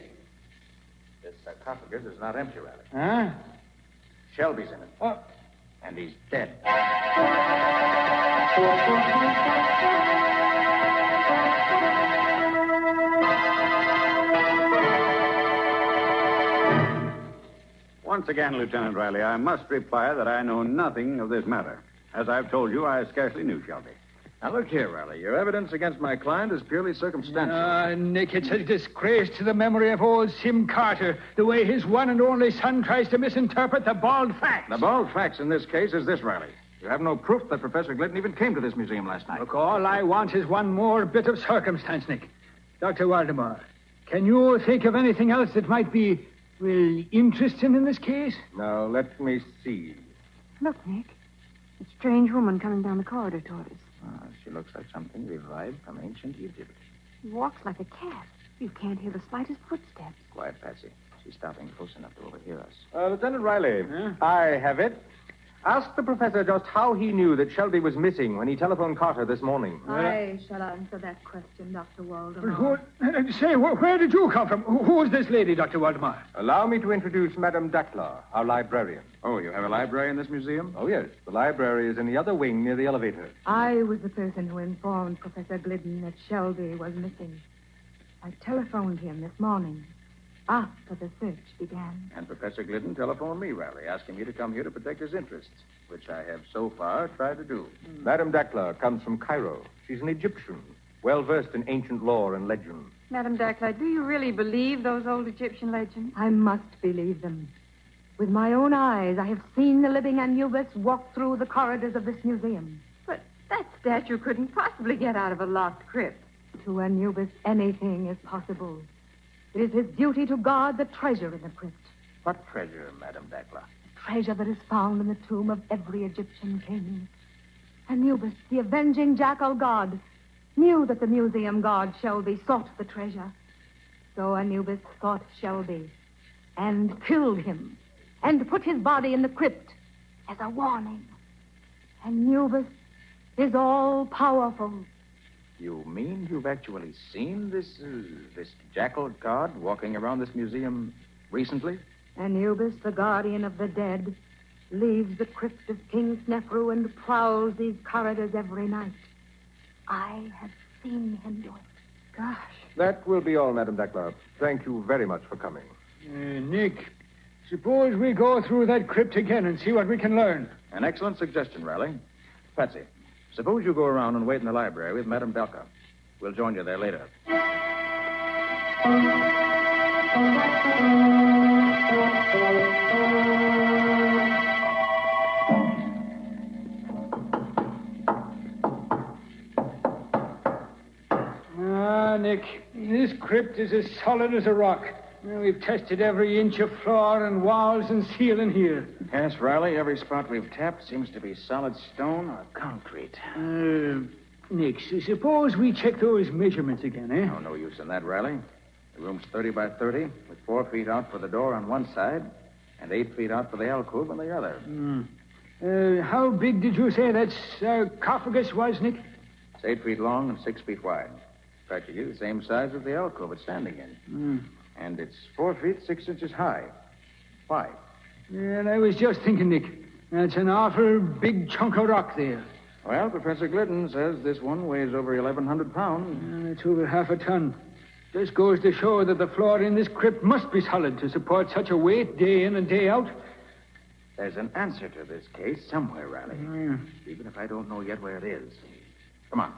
This sarcophagus is not empty, Riley. Huh? Shelby's in it. Oh. And he's dead. Once again, Lieutenant Riley, I must reply that I know nothing of this matter. As I've told you, I scarcely knew Shelby. Now, look here, Riley. Your evidence against my client is purely circumstantial. Nick, it's a disgrace to the memory of old Sim Carter, the way his one and only son tries to misinterpret the bald facts. The bald facts in this case is this, Riley. You have no proof that Professor Glidden even came to this museum last night. Look, all I want is one more bit of circumstance, Nick. Dr. Waldemar, can you think of anything else that might be, well, interesting in this case? Now, let me see. Look, Nick. A strange woman coming down the corridor toward us. She looks like something revived from ancient Egypt. She walks like a cat. You can't hear the slightest footsteps. Quiet, Patsy. She's stopping close enough to overhear us. Lieutenant Riley, I have it. Ask the professor just how he knew that Shelby was missing when he telephoned Carter this morning. I shall answer that question, Dr. Waldemar. Where did you come from? Who is this lady, Dr. Waldemar? Allow me to introduce Madame Dackler, our librarian. Oh, you have a library in this museum? Oh, yes. The library is in the other wing near the elevator. I was the person who informed Professor Glidden that Shelby was missing. I telephoned him this morning after the search began. And Professor Glidden telephoned me, Riley, asking me to come here to protect his interests, which I have so far tried to do. Madame Dackler comes from Cairo. She's an Egyptian, well versed in ancient lore and legend. Madame Dackler, do you really believe those old Egyptian legends? I must believe them. With my own eyes, I have seen the living Anubis walk through the corridors of this museum. But that statue couldn't possibly get out of a locked crypt. To Anubis, anything is possible. It is his duty to guard the treasure in the crypt. What treasure, Madame Dackler? Treasure that is found in the tomb of every Egyptian king. Anubis, the avenging jackal god, knew that the museum guard Shelby sought the treasure. So Anubis sought Shelby and killed him and put his body in the crypt as a warning. Anubis is all-powerful. You mean you've actually seen this jackal god walking around this museum recently? Anubis, the guardian of the dead, leaves the crypt of King Snefru and prowls these corridors every night. I have seen him do it. Gosh. That will be all, Madame Dackler. Thank you very much for coming. Nick, suppose we go through that crypt again and see what we can learn. An excellent suggestion, Riley. Patsy, suppose you go around and wait in the library with Madame Dackler. We'll join you there later. Nick, this crypt is as solid as a rock. We've tested every inch of floor and walls and ceiling here. Yes, Riley, every spot we've tapped seems to be solid stone or concrete. Nick, suppose we check those measurements again, eh? Oh, no use in that, Riley. The room's 30 by 30, with 4 feet out for the door on one side and 8 feet out for the alcove on the other. How big did you say that sarcophagus was, Nick? It's 8 feet long and 6 feet wide. Practically the same size as the alcove it's standing in. And it's 4 feet 6 inches high. Why? Well, I was just thinking, Nick. That's an awful big chunk of rock there. Well, Professor Glidden says this one weighs over 1,100 pounds. It's over half a ton. Just goes to show that the floor in this crypt must be solid to support such a weight day in and day out. There's an answer to this case somewhere, Riley. Even if I don't know yet where it is. Come on.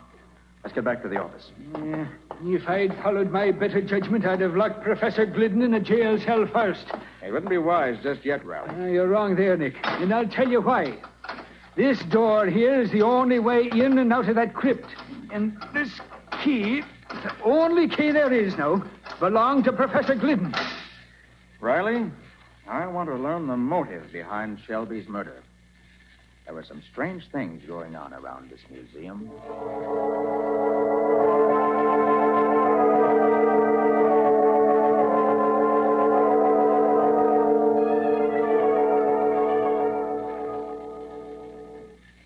Let's get back to the office. Yeah. If I'd followed my better judgment, I'd have locked Professor Glidden in a jail cell first. It wouldn't be wise just yet, Riley. You're wrong there, Nick. And I'll tell you why. This door here is the only way in and out of that crypt. And this key, the only key there is now, belonged to Professor Glidden. Riley, I want to learn the motive behind Shelby's murder. There were some strange things going on around this museum.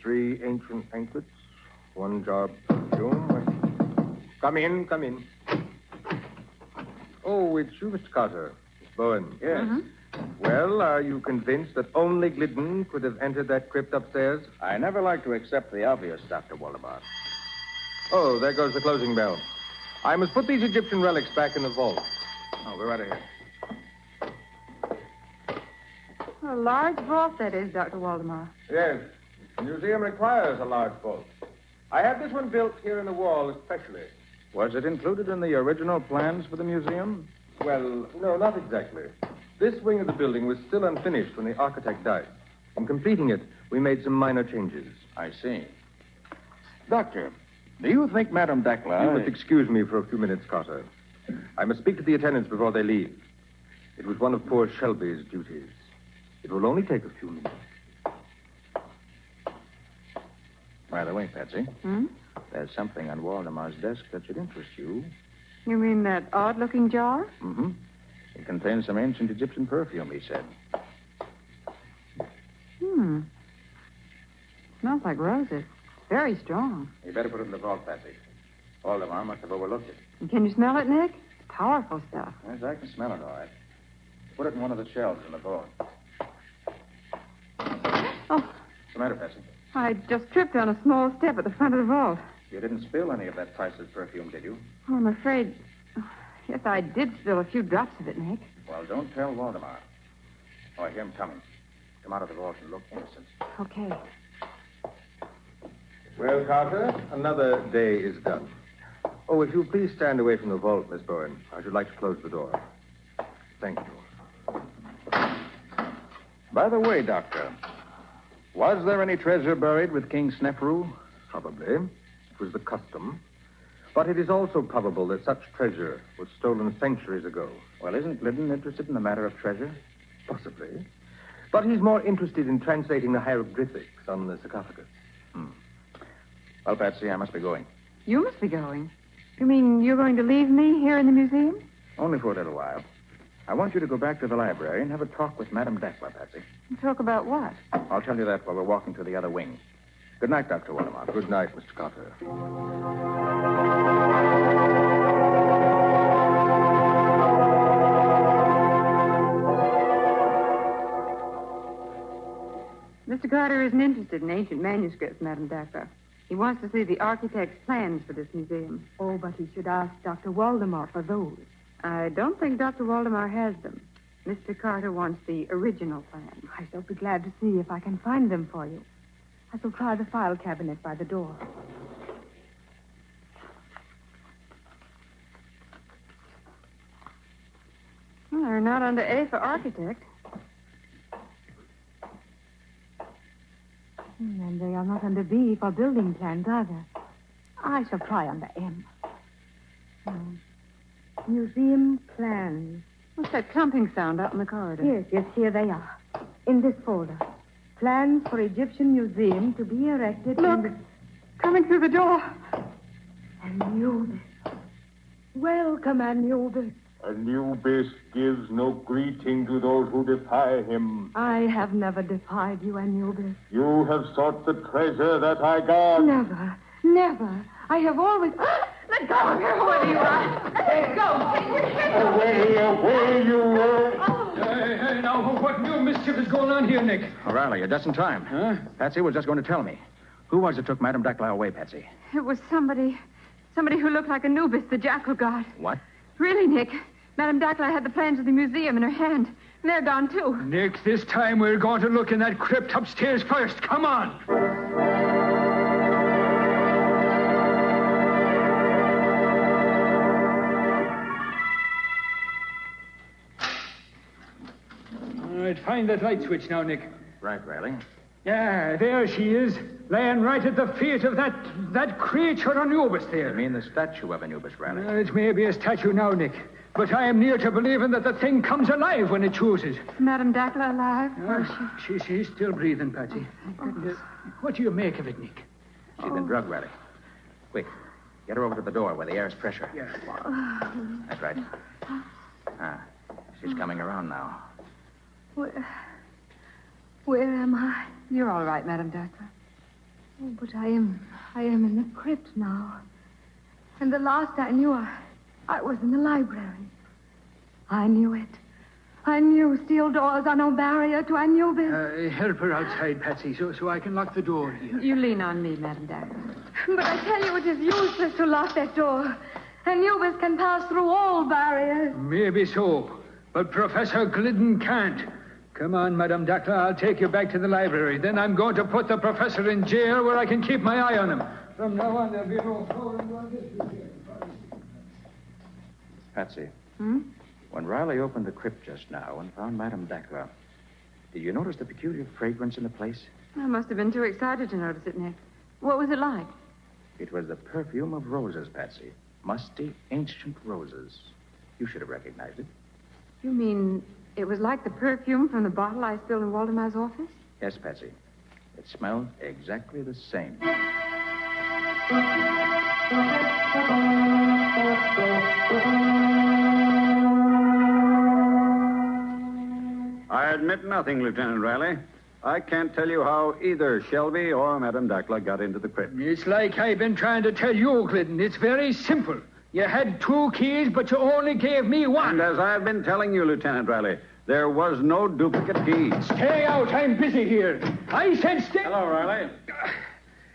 Three ancient anklets, one jar of perfume. Come in, come in. Oh, it's you, Mr. Carter. Miss Bowen. Yes. Mm-hmm. Well, are you convinced that only Glidden could have entered that crypt upstairs? I never like to accept the obvious, Dr. Waldemar. Oh, there goes the closing bell. I must put these Egyptian relics back in the vault. Oh, go right ahead. A large vault, that is, Dr. Waldemar. Yes. The museum requires a large vault. I had this one built here in the wall especially. Was it included in the original plans for the museum? Well, no, not exactly. This wing of the building was still unfinished when the architect died. In completing it, we made some minor changes. I see. Doctor, do you think Madame Dakla... You must excuse me for a few minutes, Carter. I must speak to the attendants before they leave. It was one of poor Shelby's duties. It will only take a few minutes. By the way, Patsy, Hmm? there's something on Waldemar's desk that should interest you. You mean that odd-looking jar? Mm-hmm. It contains some ancient Egyptian perfume, he said. Smells like roses. Very strong. You better put it in the vault, Patsy. Waldemar must have overlooked it. And can you smell it, Nick? It's powerful stuff. Yes, I can smell it, all right. Put it in one of the shelves in the vault. Oh, What's the matter, Patsy? I just tripped on a small step at the front of the vault. You didn't spill any of that priceless perfume, did you? Oh, I'm afraid... Yes, I did spill a few drops of it, Nick. Well, don't tell Waldemar. Oh, I hear him coming. Come out of the vault and look innocent. Okay. Well, Carter, another day is done. Oh, if you'll please stand away from the vault, Miss Bowen. I should like to close the door. Thank you. By the way, Doctor, was there any treasure buried with King Snefru? Probably. It was the custom. But it is also probable that such treasure was stolen centuries ago. Well, isn't Glidden interested in the matter of treasure? Possibly. But he's more interested in translating the hieroglyphics on the sarcophagus. Well, Patsy, I must be going. You must be going. You mean you're going to leave me here in the museum? Only for a little while. I want you to go back to the library and have a talk with Madame Dakla, Patsy. Talk about what? I'll tell you that while we're walking to the other wing. Good night, Dr. Waldemar. Good night, Mr. Carter. Mr. Carter isn't interested in ancient manuscripts, Madame Dakla. He wants to see the architect's plans for this museum. Oh, but he should ask Dr. Waldemar for those. I don't think Dr. Waldemar has them. Mr. Carter wants the original plan. I shall be glad to see if I can find them for you. I shall try the file cabinet by the door. Well, they're not under A for architect. And they are not under B for building plans either. I shall try under M. Museum plans. What's that clumping sound out in the corridor? Yes, here they are. In this folder. Plans for Egyptian museum to be erected Look, coming through the door. Anubis. Welcome, Anubis. Anubis gives no greeting to those who defy him. I have never defied you, Anubis. You have sought the treasure that I guard. Never, never. I have always... Let go of her, whoever you are. Let go. Away, you... Hey, now, what new mischief is going on here, Nick? O'Reilly, you're just in time. Huh? Patsy was just going to tell me. Who was it took Madame Dakla away, Patsy? It was somebody who looked like Anubis, the jackal god. What? Really, Nick. Madame Dackler had the plans of the museum in her hand. And they're gone, too. Nick, this time we're going to look in that crypt upstairs first. Come on. All right, find that light switch now, Nick. Right, Riley. Yeah, there she is, laying right at the feet of that creature Anubis there. You mean the statue of Anubis, Riley? It may be a statue now, Nick, but I am near to believing that the thing comes alive when it chooses. Madame Dackler alive? She's still breathing, Patsy. What do you make of it, Nick? She's been drugged, Riley. Quick, get her over to the door where the air is fresher. Yeah. That's right. She's coming around now. Where am I? You're all right, Madame Dackler. Oh, but I am in the crypt now. And the last I knew, I was in the library. I knew it. I knew steel doors are no barrier to Anubis. Help her outside, Patsy, so I can lock the door here. You lean on me, Madame Dackler. But I tell you, it is useless to lock that door. Anubis can pass through all barriers. Maybe so, but Professor Glidden can't. Come on, Madame Dackler, I'll take you back to the library. Then I'm going to put the professor in jail where I can keep my eye on him. From now on, there'll be no flooring on this. Patsy. Hmm? When Riley opened the crypt just now and found Madame Dackler, did you notice the peculiar fragrance in the place? I must have been too excited to notice it, Nick. What was it like? It was the perfume of roses, Patsy. Musty, ancient roses. You should have recognized it. You mean it was like the perfume from the bottle I spilled in Waldemar's office? Yes, Patsy. It smelled exactly the same. I admit nothing, Lieutenant Riley. I can't tell you how either Shelby or Madame Dackler got into the crypt. It's like I've been trying to tell you, Glidden. It's very simple. You had 2 keys, but you only gave me 1. And as I've been telling you, Lieutenant Riley, there was no duplicate key. Stay out. I'm busy here. I said stay. Hello, Riley.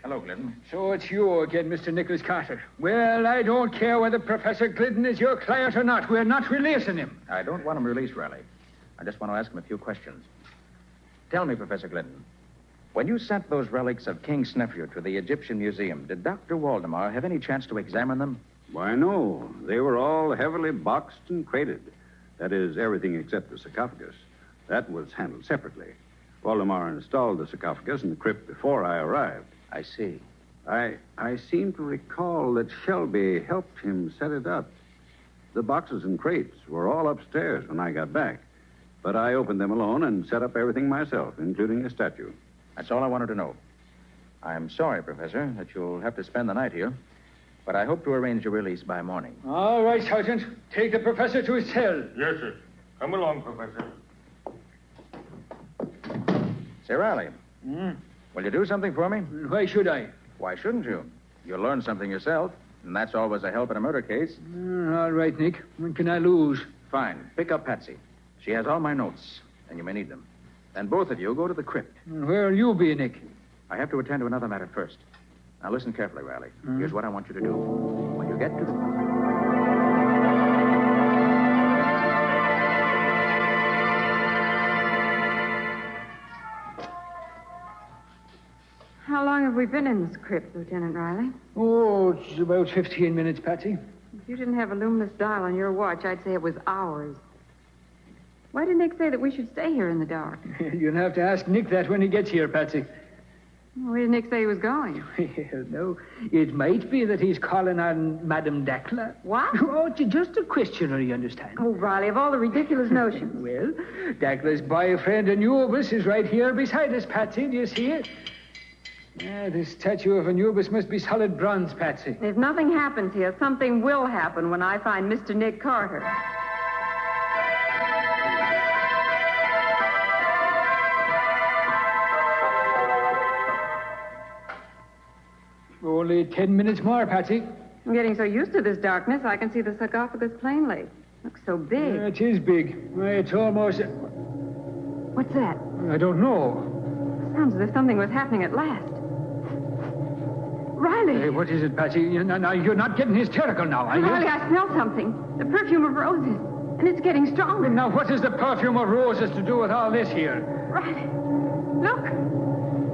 Hello, Glidden. So it's you again, Mr. Nicholas Carter. Well, I don't care whether Professor Glidden is your client or not. We're not releasing him. I don't want him released, Riley. I just want to ask him a few questions. Tell me, Professor Glidden, when you sent those relics of King Snefru to the Egyptian Museum, did Dr. Waldemar have any chance to examine them? Why, no. They were all heavily boxed and crated. That is, everything except the sarcophagus. That was handled separately. Waldemar installed the sarcophagus in the crypt before I arrived. I see. I seem to recall that Shelby helped him set it up. The boxes and crates were all upstairs when I got back. But I opened them alone and set up everything myself, including the statue. That's all I wanted to know. I'm sorry, Professor, that you'll have to spend the night here. But I hope to arrange your release by morning. All right, Sergeant. Take the professor to his cell. Yes, sir. Come along, Professor. Say, Riley. Will you do something for me? Why should I? Why shouldn't you? You'll learn something yourself, and that's always a help in a murder case. All right, Nick. When can I lose? Fine. Pick up Patsy. She has all my notes, and you may need them. Then both of you go to the crypt. Where'll you be, Nick? I have to attend to another matter first. Now listen carefully, Riley. Here's what I want you to do. When you get to the... How long have we been in this crypt, Lieutenant Riley? Oh, it's about 15 minutes, Patsy. If you didn't have a luminous dial on your watch, I'd say it was hours. Why did Nick say that we should stay here in the dark? You'll have to ask Nick that when he gets here, Patsy. Where did Nick say he was going? Well, no, it might be that he's calling on Madame Dackler. What? Oh, just a questioner, you understand. Oh, Riley, of all the ridiculous notions. Well, Dackler's boyfriend Anubis is right here beside us, Patsy. Do you see it? Yeah, this statue of Anubis must be solid bronze, Patsy. If nothing happens here, something will happen when I find Mr. Nick Carter. Only 10 minutes more, Patsy. I'm getting so used to this darkness, I can see the sarcophagus plainly. Looks so big. It is big. It's almost... What's that? I don't know. Sounds as if something was happening at last. Riley! Hey, what is it, Patsy? You're not getting hysterical now, are you? Riley, I smell something. The perfume of roses. And it's getting stronger. Now, what does the perfume of roses to do with all this here? Riley, look.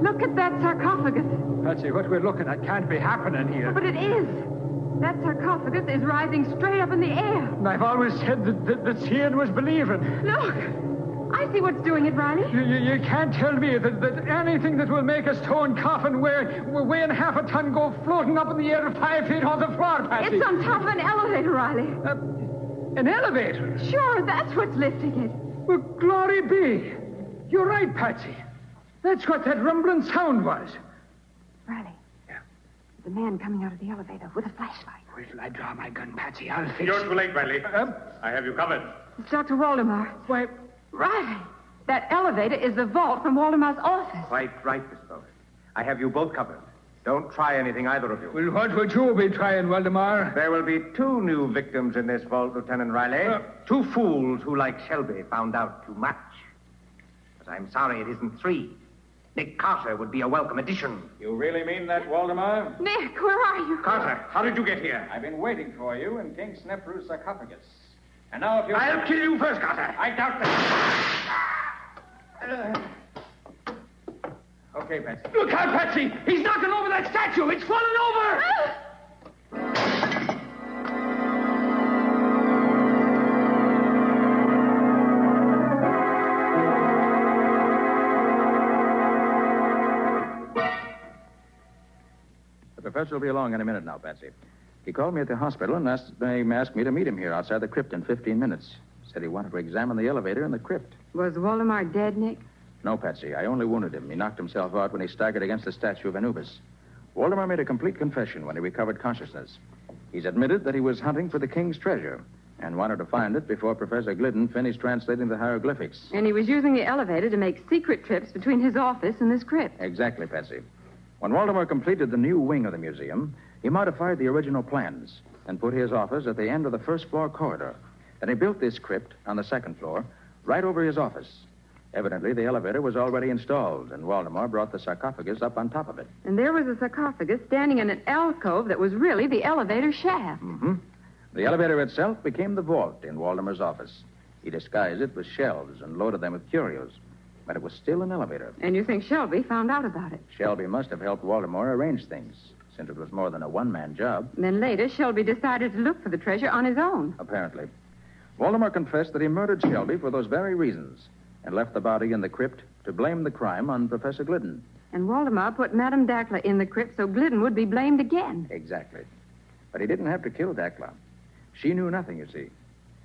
Look at that sarcophagus. Patsy, what we're looking at can't be happening here. But it is. That sarcophagus is rising straight up in the air. I've always said that seeing was believing. Look. I see what's doing it, Riley. You can't tell me that anything that will make a stone coffin weighing half a ton go floating up in the air 5 feet on the floor, Patsy. It's on top of an elevator, Riley. An elevator? Sure, that's what's lifting it. Well, glory be. You're right, Patsy. That's what that rumbling sound was. Riley. Yeah? The man coming out of the elevator with a flashlight. Wait till I draw my gun, Patsy. I'll fix You're too late, Riley. I have you covered. It's Dr. Waldemar. Why... Riley, that elevator is the vault from Waldemar's office. Quite right, Miss Bowen. I have you both covered. Don't try anything, either of you. Well, what would you be trying, Waldemar? There will be 2 new victims in this vault, Lieutenant Riley. 2 fools who, like Shelby, found out too much. But I'm sorry it isn't 3. Nick Carter would be a welcome addition. You really mean that, Waldemar? Nick, where are you? Carter, how did you get here? I've been waiting for you in King Snefru's sarcophagus. And now if you... I'll kill you first, Carter. I doubt that. Okay, Patsy. Look out, Patsy! He's knocking over that statue! It's falling over! The professor will be along in a minute now, Patsy. He called me at the hospital and asked me to meet him here outside the crypt in 15 minutes. Said he wanted to examine the elevator in the crypt. Was Waldemar dead, Nick? No, Patsy. I only wounded him. He knocked himself out when he staggered against the statue of Anubis. Waldemar made a complete confession when he recovered consciousness. He's admitted that he was hunting for the king's treasure and wanted to find it before Professor Glidden finished translating the hieroglyphics. And he was using the elevator to make secret trips between his office and this crypt. Exactly, Patsy. When Waldemar completed the new wing of the museum, he modified the original plans and put his office at the end of the first-floor corridor. Then he built this crypt on the second floor, right over his office. Evidently, the elevator was already installed, and Waldemar brought the sarcophagus up on top of it. And there was a sarcophagus standing in an alcove that was really the elevator shaft. Mm-hmm. The elevator itself became the vault in Waldemar's office. He disguised it with shelves and loaded them with curios. But it was still an elevator. And you think Shelby found out about it? Shelby must have helped Waldemar arrange things, since it was more than a one-man job. Then later, Shelby decided to look for the treasure on his own. Apparently. Waldemar confessed that he murdered Shelby for those very reasons and left the body in the crypt to blame the crime on Professor Glidden. And Waldemar put Madame Dackler in the crypt so Glidden would be blamed again. Exactly. But he didn't have to kill Dackler. She knew nothing, you see.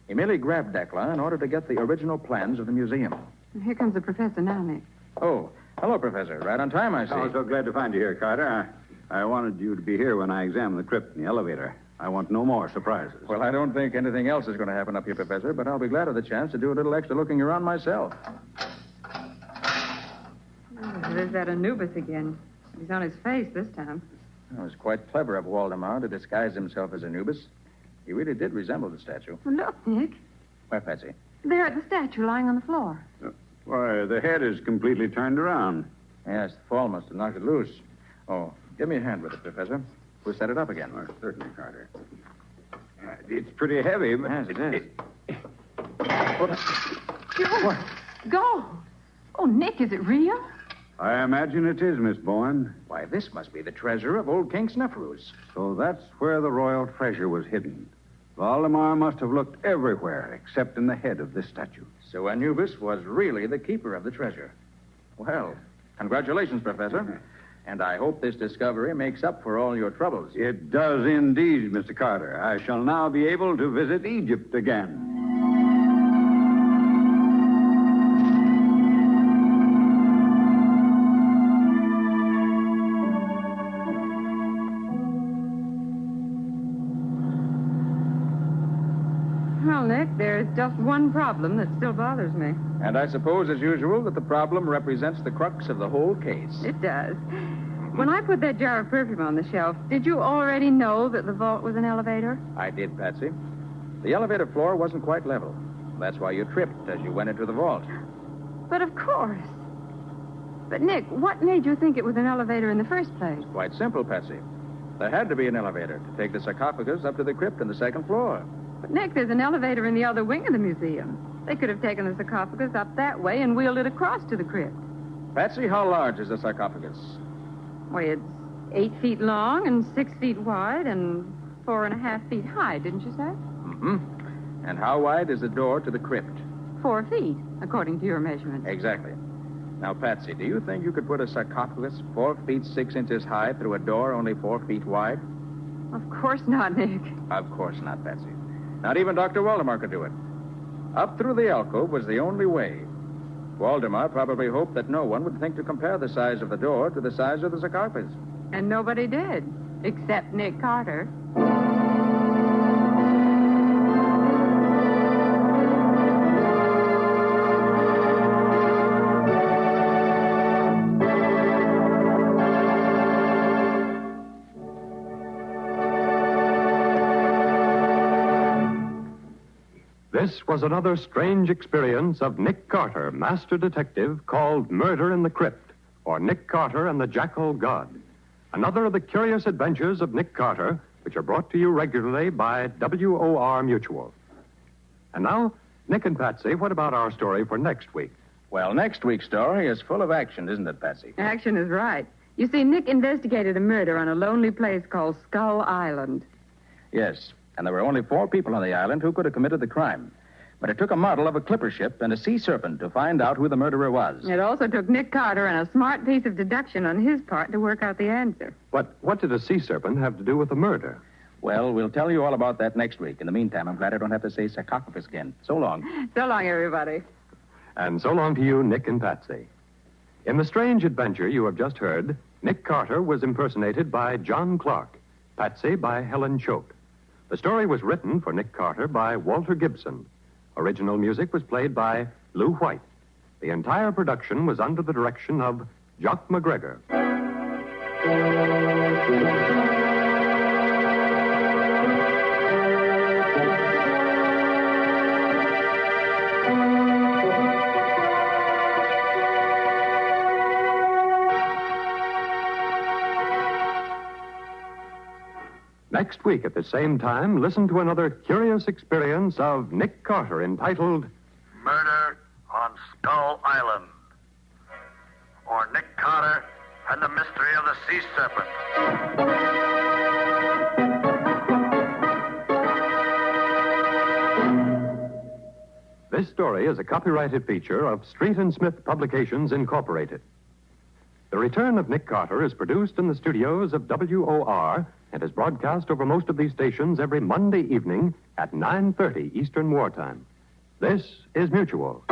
He merely grabbed Dackler in order to get the original plans of the museum. And here comes the professor now, Nick. Oh, hello, Professor. Right on time, I see. I'm so glad to find you here, Carter. I wanted you to be here when I examined the crypt in the elevator. I want no more surprises. Well, I don't think anything else is going to happen up here, Professor, but I'll be glad of the chance to do a little extra looking around myself. Oh, there's that Anubis again. He's on his face this time. It was quite clever of Waldemar to disguise himself as Anubis. He really did resemble the statue. Well, look, Nick. Where, Patsy? There at the statue lying on the floor. Why, the head is completely turned around. Yes, the fall must have knocked it loose. Oh, give me a hand with it, Professor. We'll set it up again. Oh, certainly, Carter. It's pretty heavy, but... Yes, it is. What? Gold. Oh, Nick, is it real? I imagine it is, Miss Bowen. Why, this must be the treasure of old King Snefru's. So that's where the royal treasure was hidden. Valdemar must have looked everywhere except in the head of this statue. So Anubis was really the keeper of the treasure. Well, congratulations, Professor. And I hope this discovery makes up for all your troubles. It does indeed, Mr. Carter. I shall now be able to visit Egypt again. Well, Nick, there's just one problem that still bothers me. And I suppose, as usual, that the problem represents the crux of the whole case. It does. When I put that jar of perfume on the shelf, did you already know that the vault was an elevator? I did, Patsy. The elevator floor wasn't quite level. That's why you tripped as you went into the vault. But of course. But, Nick, what made you think it was an elevator in the first place? Quite simple, Patsy. There had to be an elevator to take the sarcophagus up to the crypt on the second floor. But, Nick, there's an elevator in the other wing of the museum. They could have taken the sarcophagus up that way and wheeled it across to the crypt. Patsy, how large is the sarcophagus? Why, it's 8 feet long and 6 feet wide and 4.5 feet high, didn't you say? Mm-hmm. And how wide is the door to the crypt? 4 feet, according to your measurement. Exactly. Now, Patsy, do you think you could put a sarcophagus 4 feet 6 inches high through a door only 4 feet wide? Of course not, Nick. Of course not, Patsy. Not even Dr. Waldemar could do it. Up through the alcove was the only way. Waldemar probably hoped that no one would think to compare the size of the door to the size of the sarcophagus. And nobody did, except Nick Carter. This was another strange experience of Nick Carter, master detective, called Murder in the Crypt, or Nick Carter and the Jackal God. Another of the curious adventures of Nick Carter, which are brought to you regularly by WOR Mutual. And now, Nick and Patsy, what about our story for next week? Well, next week's story is full of action, isn't it, Patsy? Action is right. You see, Nick investigated a murder on a lonely place called Skull Island. Yes, and there were only 4 people on the island who could have committed the crime. But it took a model of a clipper ship and a sea serpent to find out who the murderer was. It also took Nick Carter and a smart piece of deduction on his part to work out the answer. What did a sea serpent have to do with the murder? Well, we'll tell you all about that next week. In the meantime, I'm glad I don't have to say sarcophagus again. So long. So long, everybody. And so long to you, Nick and Patsy. In the strange adventure you have just heard, Nick Carter was impersonated by John Clark, Patsy by Helen Choate. The story was written for Nick Carter by Walter Gibson. Original music was played by Lou White. The entire production was under the direction of Jock McGregor. Next week at the same time, listen to another curious experience of Nick Carter entitled Murder on Skull Island, or Nick Carter and the Mystery of the Sea Serpent. This story is a copyrighted feature of Street and Smith Publications, Incorporated. The Return of Nick Carter is produced in the studios of WOR and is broadcast over most of these stations every Monday evening at 9:30 Eastern Wartime. This is Mutual.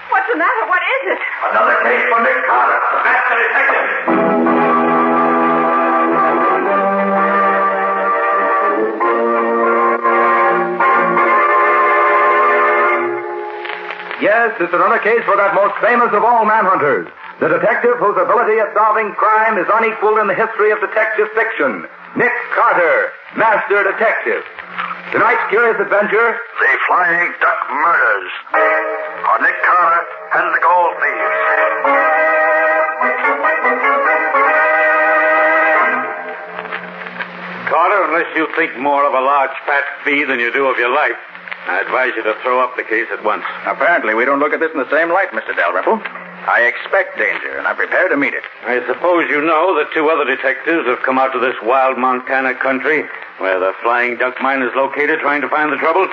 What's the matter? What is it? Another case for Nick Carter, the master detective. Yes, it's another case for that most famous of all manhunters, the detective whose ability at solving crime is unequaled in the history of detective fiction, Nick Carter, Master Detective. Tonight's curious adventure, The Flying Duck Murders, or Nick Carter and the Gold Thieves. Carter, unless you think more of a large fat fee than you do of your life, I advise you to throw up the case at once. Apparently, we don't look at this in the same light, Mr. Dalrymple. I expect danger, and I'm prepared to meet it. I suppose you know that 2 other detectives have come out to this wild Montana country where the Flying Duck Mine is located trying to find the trouble.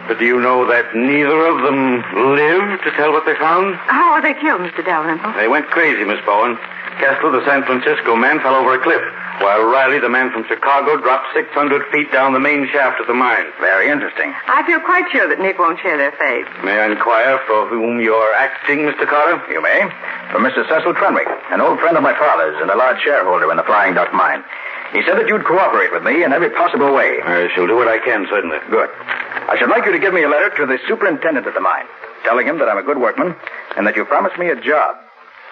But do you know that neither of them lived to tell what they found? How were they killed, Mr. Dalrymple? They went crazy, Miss Bowen. Kessler, the San Francisco man, fell over a cliff, while Riley, the man from Chicago, dropped 600 feet down the main shaft of the mine. Very interesting. I feel quite sure that Nick won't share their fate. May I inquire for whom you're acting, Mr. Carter? You may. For Mr. Cecil Trenwick, an old friend of my father's and a large shareholder in the Flying Duck Mine. He said that you'd cooperate with me in every possible way. I shall do what I can, certainly. Good. I should like you to give me a letter to the superintendent of the mine, telling him that I'm a good workman and that you promised me a job.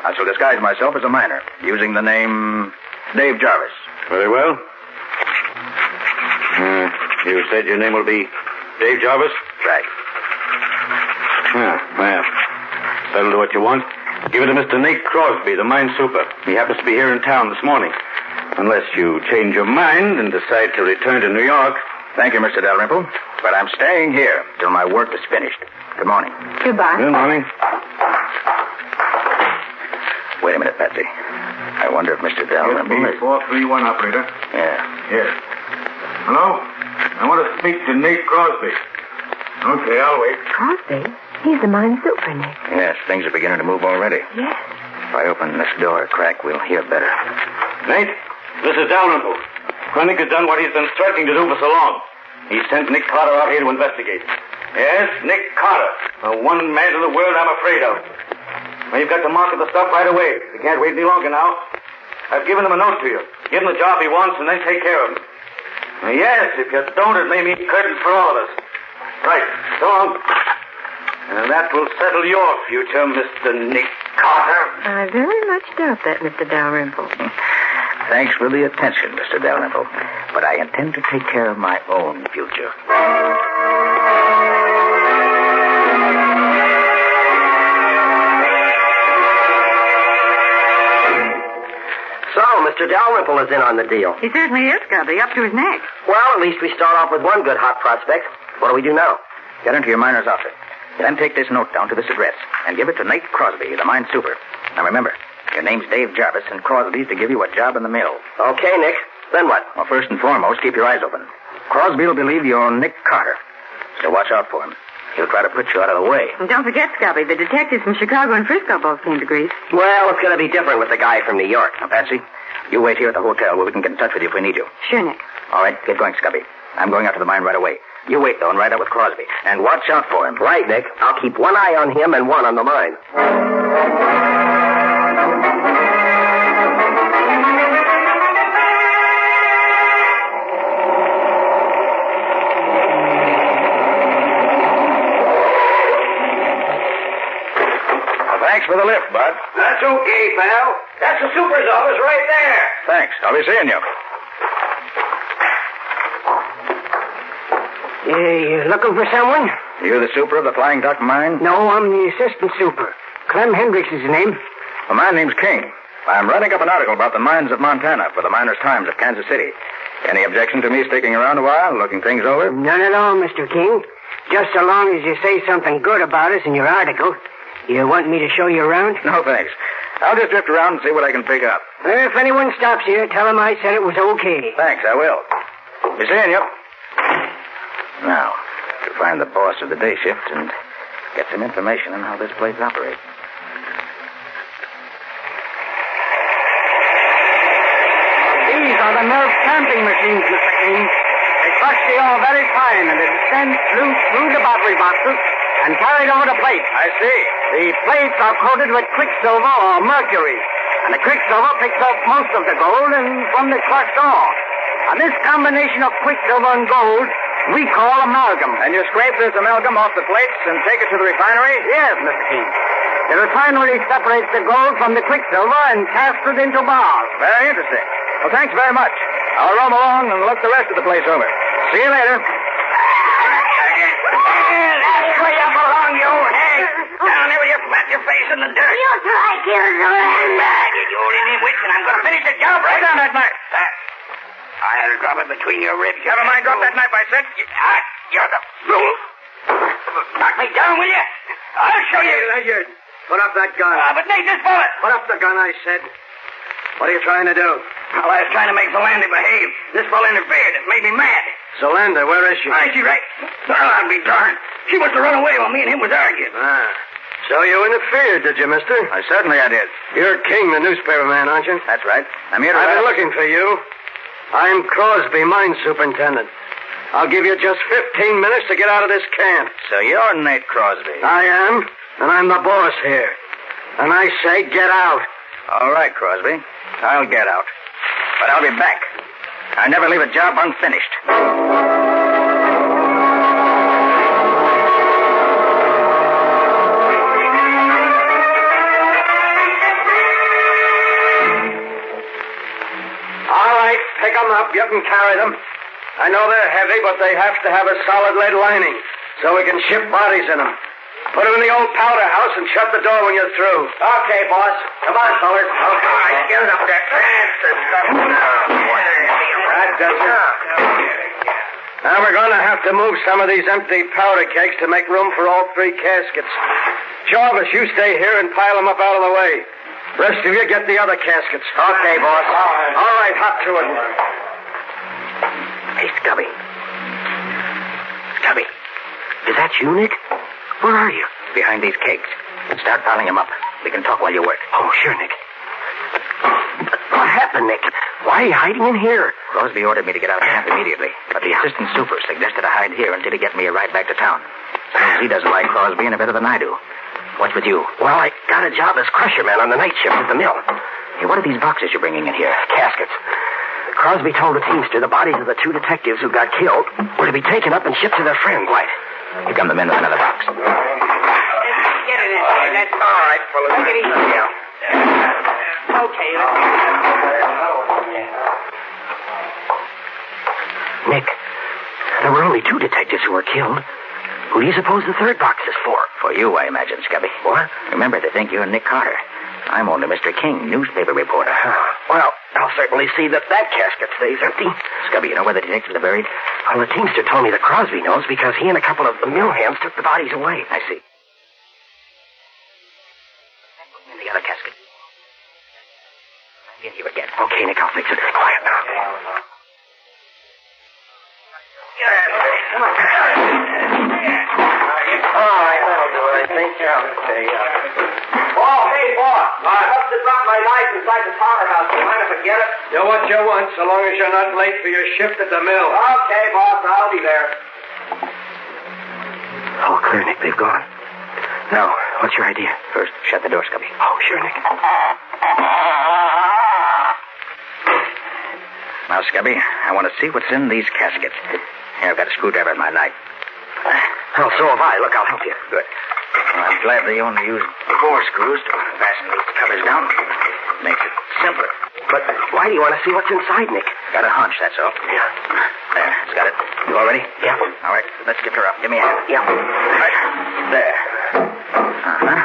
I shall disguise myself as a miner, using the name Dave Jarvis. Very well. You said your name will be Dave Jarvis? Right. Well, that'll do what you want. Give it to Mr. Nate Crosby, the mine super. He happens to be here in town this morning. Unless you change your mind and decide to return to New York. Thank you, Mr. Dalrymple. But I'm staying here till my work is finished. Good morning. Goodbye. Good morning. Wait a minute, Patsy. I wonder if Mr. Dalrymple is... 431, operator. Yeah. Here. Hello? I want to speak to Nate Crosby. Okay, I'll wait. Crosby? He's the mine super, Nick. Yes, things are beginning to move already. Yes. If I open this door a crack, we'll hear better. Nate, this is Dalrymple. Krennic has done what he's been threatening to do for so long. He sent Nick Carter out here to investigate. Yes, Nick Carter. The one man in the world I'm afraid of. Well, you've got to market the stuff right away. You can't wait any longer now. I've given him a note to you. Give him the job he wants and then take care of him. Yes, if you don't, it may mean curtains for all of us. Right, so long. And that will settle your future, Mr. Nick Carter. I very much doubt that, Mr. Dalrymple. Thanks for the attention, Mr. Dalrymple. But I intend to take care of my own future. So, Mr. Dalrymple is in on the deal. He certainly is, Scubby, up to his neck. Well, at least we start off with one good hot prospect. What do we do now? Get into your miner's outfit. Then take this note down to this address and give it to Nate Crosby, the mine super. Now remember, your name's Dave Jarvis, and Crosby's to give you a job in the mill. Okay, Nick. Then what? Well, first and foremost, keep your eyes open. Crosby will believe you're Nick Carter, so watch out for him. He'll try to put you out of the way. And don't forget, Scubby, the detectives from Chicago and Frisco both came to Greece. Well, it's going to be different with the guy from New York. Now, Patsy, you wait here at the hotel where we can get in touch with you if we need you. Sure, Nick. All right, get going, Scubby. I'm going out to the mine right away. You wait, though, and ride out with Crosby. And watch out for him. Right, Nick. I'll keep one eye on him and one on the mine. Thanks for the lift, Bud. That's okay, pal. That's the super's office right there. Thanks. I'll be seeing you. You looking for someone? You the super of the Flying Duck mine? No, I'm the assistant super. Clem Hendricks is the name. Well, my name's King. I'm writing up an article about the mines of Montana for the Miners' Times of Kansas City. Any objection to me sticking around a while, looking things over? None at all, Mr. King. Just so long as you say something good about us in your article. You want me to show you around? No, thanks. I'll just drift around and see what I can pick up. If anyone stops here, tell them I said it was okay. Thanks, I will. Be seeing you. Now, to find the boss of the day shift and get some information on how this place operates. These are the nerve stamping machines, Mr. King. They crush the ore very fine, and it descends through the battery boxes and carried over to plates. I see. The plates are coated with quicksilver or mercury, and the quicksilver picks up most of the gold from the crushed ore. And this combination of quicksilver and gold we call amalgam. And you scrape this amalgam off the plates and take it to the refinery? Yes, Mr. King. The refinery separates the gold from the quicksilver and casts it into bars. Very interesting. Well, thanks very much. I'll roam along and look the rest of the place over. See you later. That's where you belong, you hag. Down there with your flat your face in the dirt. You try to kill the You only witch, and I'm going to finish the job right down that knife. I'll drop it between your ribs. Never mind, drop that knife, I said. You're the fool. Knock me down, will you? I'll show you. Ledyard, put up that gun. But Nate, this bullet. Put up the gun, I said. What are you trying to do? Well, I was trying to make Zolander behave. This fellow interfered. It made me mad. Zolander, where is she? She right. Well, I'll be darned. She must have run away while me and him was arguing. So you interfered, did you, mister? Certainly I did. You're King, the newspaper man, aren't you? That's right. I'm here to... I've been looking for you. I'm Crosby, mine superintendent. I'll give you just 15 minutes to get out of this camp. So you're Nate Crosby. I am, and I'm the boss here. And I say get out. All right, Crosby. I'll get out. But I'll be back. I never leave a job unfinished. up, you can carry them. I know they're heavy, but they have to have a solid lead lining so we can ship bodies in them. Put them in the old powder house and shut the door when you're through. Okay, boss. Come on, fellas. Okay. All right, get it up there. That does it. Now we're going to have to move some of these empty powder kegs to make room for all three caskets. Jarvis, you stay here and pile them up out of the way. Rest of you get the other caskets. Okay, boss. All right, hop to it. Hey, Scubby. Scubby, is that you, Nick? Where are you? Behind these kegs. Start piling them up. We can talk while you work. Oh, sure, Nick. What happened, Nick? Why are you hiding in here? Crosby ordered me to get out of camp immediately, but the assistant super suggested I hide here until he gets me a ride back to town. He doesn't like Crosby any better than I do. What's with you? Well, I got a job as crusherman on the night shift at the mill. Hey, what are these boxes you're bringing in here? Caskets. Crosby told the teamster the bodies of the two detectives who got killed were to be taken up and shipped to their friends. Right. Here come the men with another box. Get it in there. That's all right, fellas. Take it easy now. Okay. Nick, there were only two detectives who were killed. Who do you suppose the third box is for? For you, I imagine, Scubby. What? Remember, they think you're Nick Carter. I'm only Mr. King, newspaper reporter. Well, I'll certainly see that casket stays empty. Scubby, you know where the detectives are buried? Well, the teamster told me that Crosby knows because he and a couple of the mill hands took the bodies away. I see. In the other casket. In here again. Okay, Nick, I'll fix it. Quiet now. All right, that'll do it, I think. Okay. Oh, hey, boss. I must have dropped my knife inside the powder house. Do you mind if I get it? Do what you want, so long as you're not late for your shift at the mill. Okay, boss. I'll be there. Oh, clear, Nick. They've gone. Now, what's your idea? First, shut the door, Scubby. Oh, sure, Nick. Now, Scubby, I want to see what's in these caskets. Here, I've got a screwdriver in my knife. Oh, so have I. Look, I'll help you. Good. Well, I'm glad they only used 4 screws to fasten these covers down. Makes it simpler. But why do you want to see what's inside, Nick? Got a hunch, that's all. Yeah. There, it's got it. You all ready? Yeah. All right, let's get her up. Give me a hand. Yeah. Right. There. Uh-huh.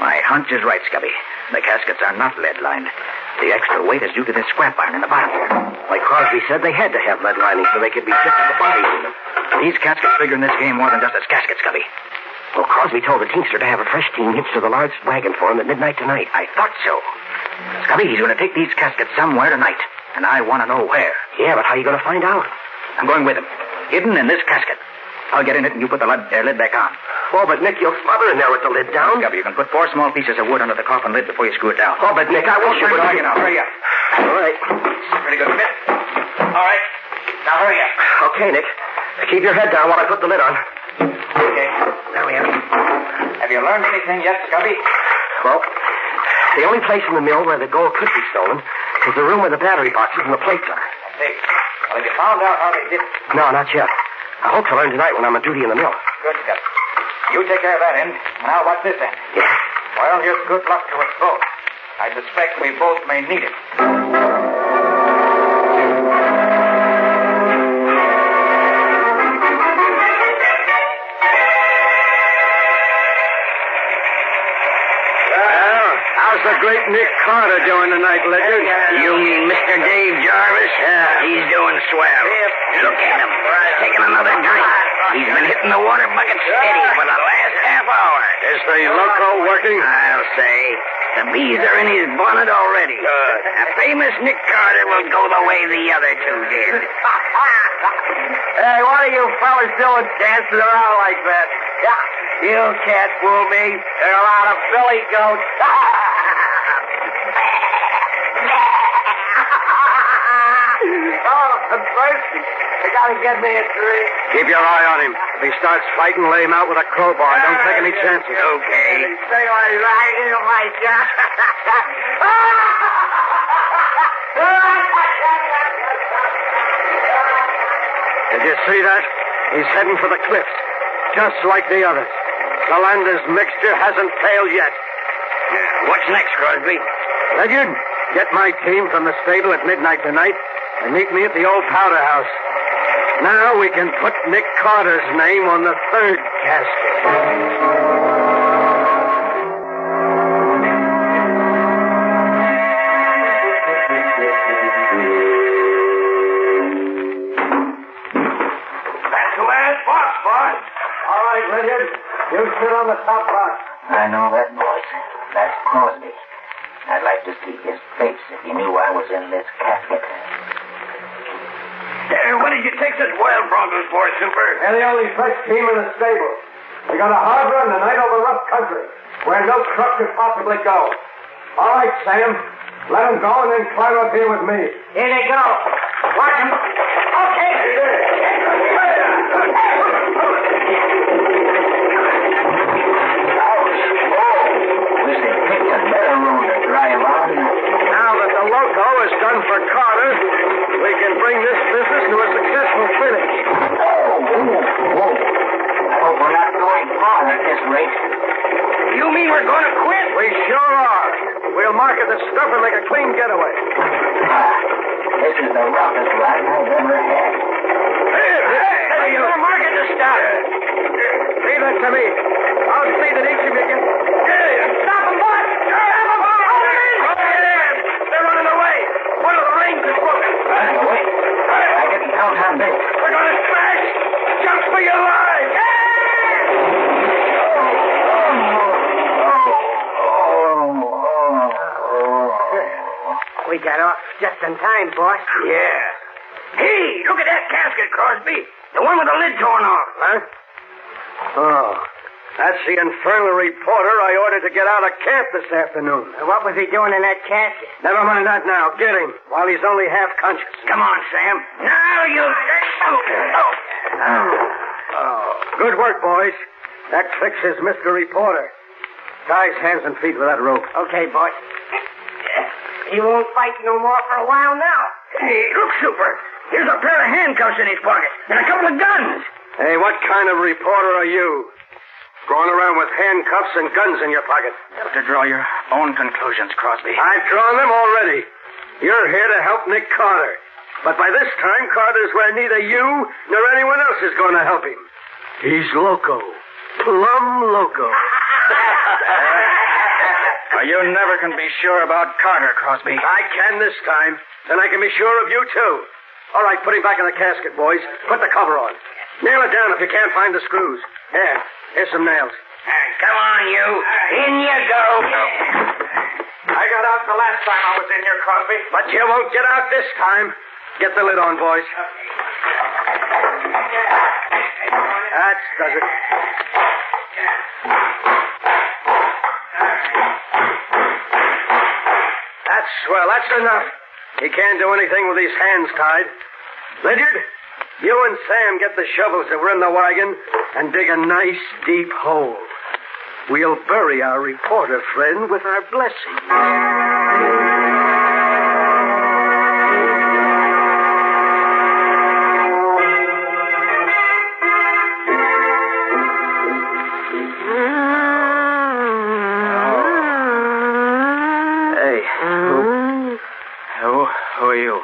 My hunch is right, Scubby. The caskets are not lead-lined. The extra weight is due to this scrap iron in the bottom there. Like Crosby said, they had to have lead lining so they could be shipped to the bodies in them. These caskets figure in this game more than just as caskets, Scubby. Well, Crosby told the teamster to have a fresh team hitched to the large wagon for him at midnight tonight. I thought so. Scubby, he's going to take these caskets somewhere tonight, and I want to know where. Yeah, but how are you going to find out? I'm going with him. Hidden in this casket. I'll get in it and you put the lid back on. Oh, but Nick, you'll smother in there with the lid down. Scubby, you can put 4 small pieces of wood under the coffin lid before you screw it down. Oh, but Nick, I wish you would... Now, hurry up. All right. Pretty good fit. All right. Now, hurry up. Okay, Nick. Keep your head down while I put the lid on. Okay. There we are. Have you learned anything yet, Scubby? Well, the only place in the mill where the gold could be stolen is the room where the battery boxes and the plates are. I see. Well, have you found out how they did it? No, not yet. I hope to learn tonight when I'm on duty in the mill. Good, Scubby. You take care of that end, and I'll watch this end. Yeah. Well, here's good luck to us both. I suspect we both may need it. How's the great Nick Carter doing tonight, Ledyard? You mean Mr. Dave Jarvis? Yeah. He's doing swell. Look at him. Taking another drink. He's been hitting the water bucket steady for the last half hour. Is the loco working? I'll say. The bees are in his bonnet already. Good. A famous Nick Carter will go the way the other two did. Hey, what are you fellas doing dancing around like that? You can't fool me. There are a lot of billy goats. Oh, I'm thirsty. You gotta get me a drink. Keep your eye on him. If he starts fighting, lay him out with a crowbar. Don't take any chances. Okay. Say what right in my God. Did you see that? He's heading for the cliffs, just like the others. The Landers mixture hasn't failed yet. What's next, Crosby? Ledyard, get my team from the stable at midnight tonight and meet me at the old powder house. Now we can put Nick Carter's name on the third casket. You sit on the top box. I know that voice. That's Crosby. I'd like to see his face if he knew I was in this casket. What did you take such wild broncos for, Super? They're the only fresh team in the stable. We got a hard run tonight over rough country, where no truck could possibly go. All right, Sam. Let them go and then climb up here with me. Here they go. Watch them. Okay. Now that the loco is done for Carter, we can bring this business to a successful finish. I hope we're not going far at this rate. You mean we're going to quit? We sure are. We'll market the stuff and make a clean getaway. This is the roughest ride I've ever had. Hey, you're going to market the stuff. Leave that to me. I'll see that each of you gets... Stop them, boys! They're running away. One of the reins is broken. Wait. I didn't count on this. We're going to smash. Jump for your lives. We got off just in time, boss. Yeah. Hey, look at that casket, Crosby. The one with the lid torn off. Huh? Oh, that's the infernal reporter I ordered to get out of camp this afternoon. What was he doing in that casket? Never mind that now. Get him while he's only half conscious. Come on, Sam. Now you... Good work, boys. That fixes Mr. Reporter. Tie his hands and feet with that rope. Okay, boy. He won't fight no more for a while now. Hey, look, Super. Here's a pair of handcuffs in his pocket and a couple of guns. Hey, what kind of reporter are you? Going around with handcuffs and guns in your pocket. You have to draw your own conclusions, Crosby. I've drawn them already. You're here to help Nick Carter. But by this time, Carter's where neither you nor anyone else is going to help him. He's loco. Plumb loco. Well, you never can be sure about Carter, Crosby. I can this time, and I can be sure of you, too. All right, put him back in the casket, boys. Put the cover on. Nail it down if you can't find the screws. Here's some nails. Come on, you. In you go. I got out the last time I was in here, Crosby. But you won't get out this time. Get the lid on, boys. That does it. That's swell. That's enough. He can't do anything with his hands tied. Ledyard, you and Sam get the shovels that were in the wagon and dig a nice, deep hole. We'll bury our reporter friend with our blessing. Who are you?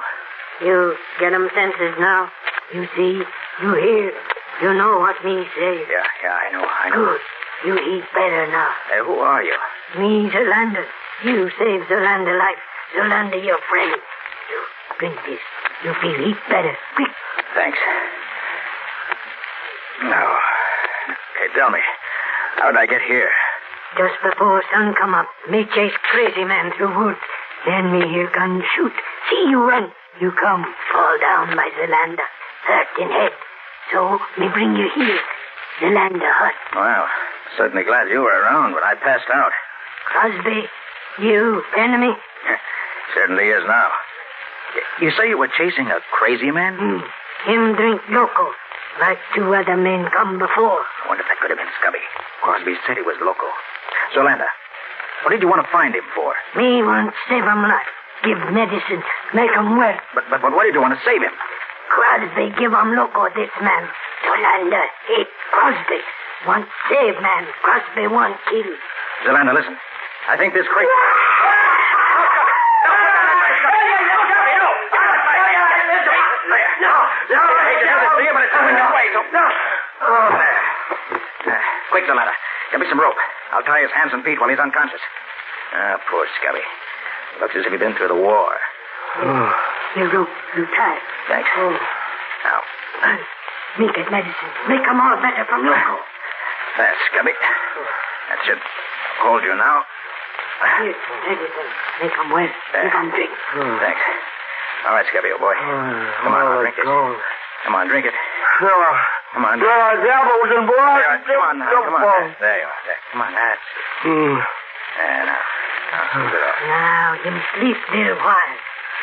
You get 'em senses now. You see, you hear, you know what me say. Yeah, I know. Good. You eat better now. Hey, who are you? Me, Zolander. You save Zolander life. Zolander, your friend. You drink this. You feel eat better. Quick. Thanks. Now, hey, tell me, how did I get here? Just before sun come up, me chase crazy man through woods. Then me hear gun shoot. See you run. You come, fall down by Zolander. Hurt in head. So me bring you here. Zolander hut. Well, certainly glad you were around when I passed out. Crosby, you enemy? Certainly is now. You say you were chasing a crazy man? Him drink loco, like 2 other men come before. I wonder if that could have been Scubby. Crosby said he was loco. Zolander, what did you want to find him for? Me want save him life. Give medicine, make him well. But what did you want to save him? Crosby give him loco this man. Zolander hate Crosby. Want save man. Crosby want kill. Zolander, listen. I think this crazy... I hate to do this to you, but it's coming your way, so... Oh, there. Quick, Zaletta. Get me some rope. I'll tie his hands and feet while he's unconscious. Poor Scubby. Looks as if he'd been through the war. The rope, you tie. Thanks. Now. Make it medicine. Make 'em all better from local. There, Scubby. That should hold you now. Here, medicine. Make 'em well. Give 'em drink. Thanks. All right, Scubby, old boy. Come on, I'll drink this. Come on, drink it. Come on. There are devils and blood. Come on now. Come on. There you are. There. Come on, that's... There, now. Keep it off. Now, him sleep little while.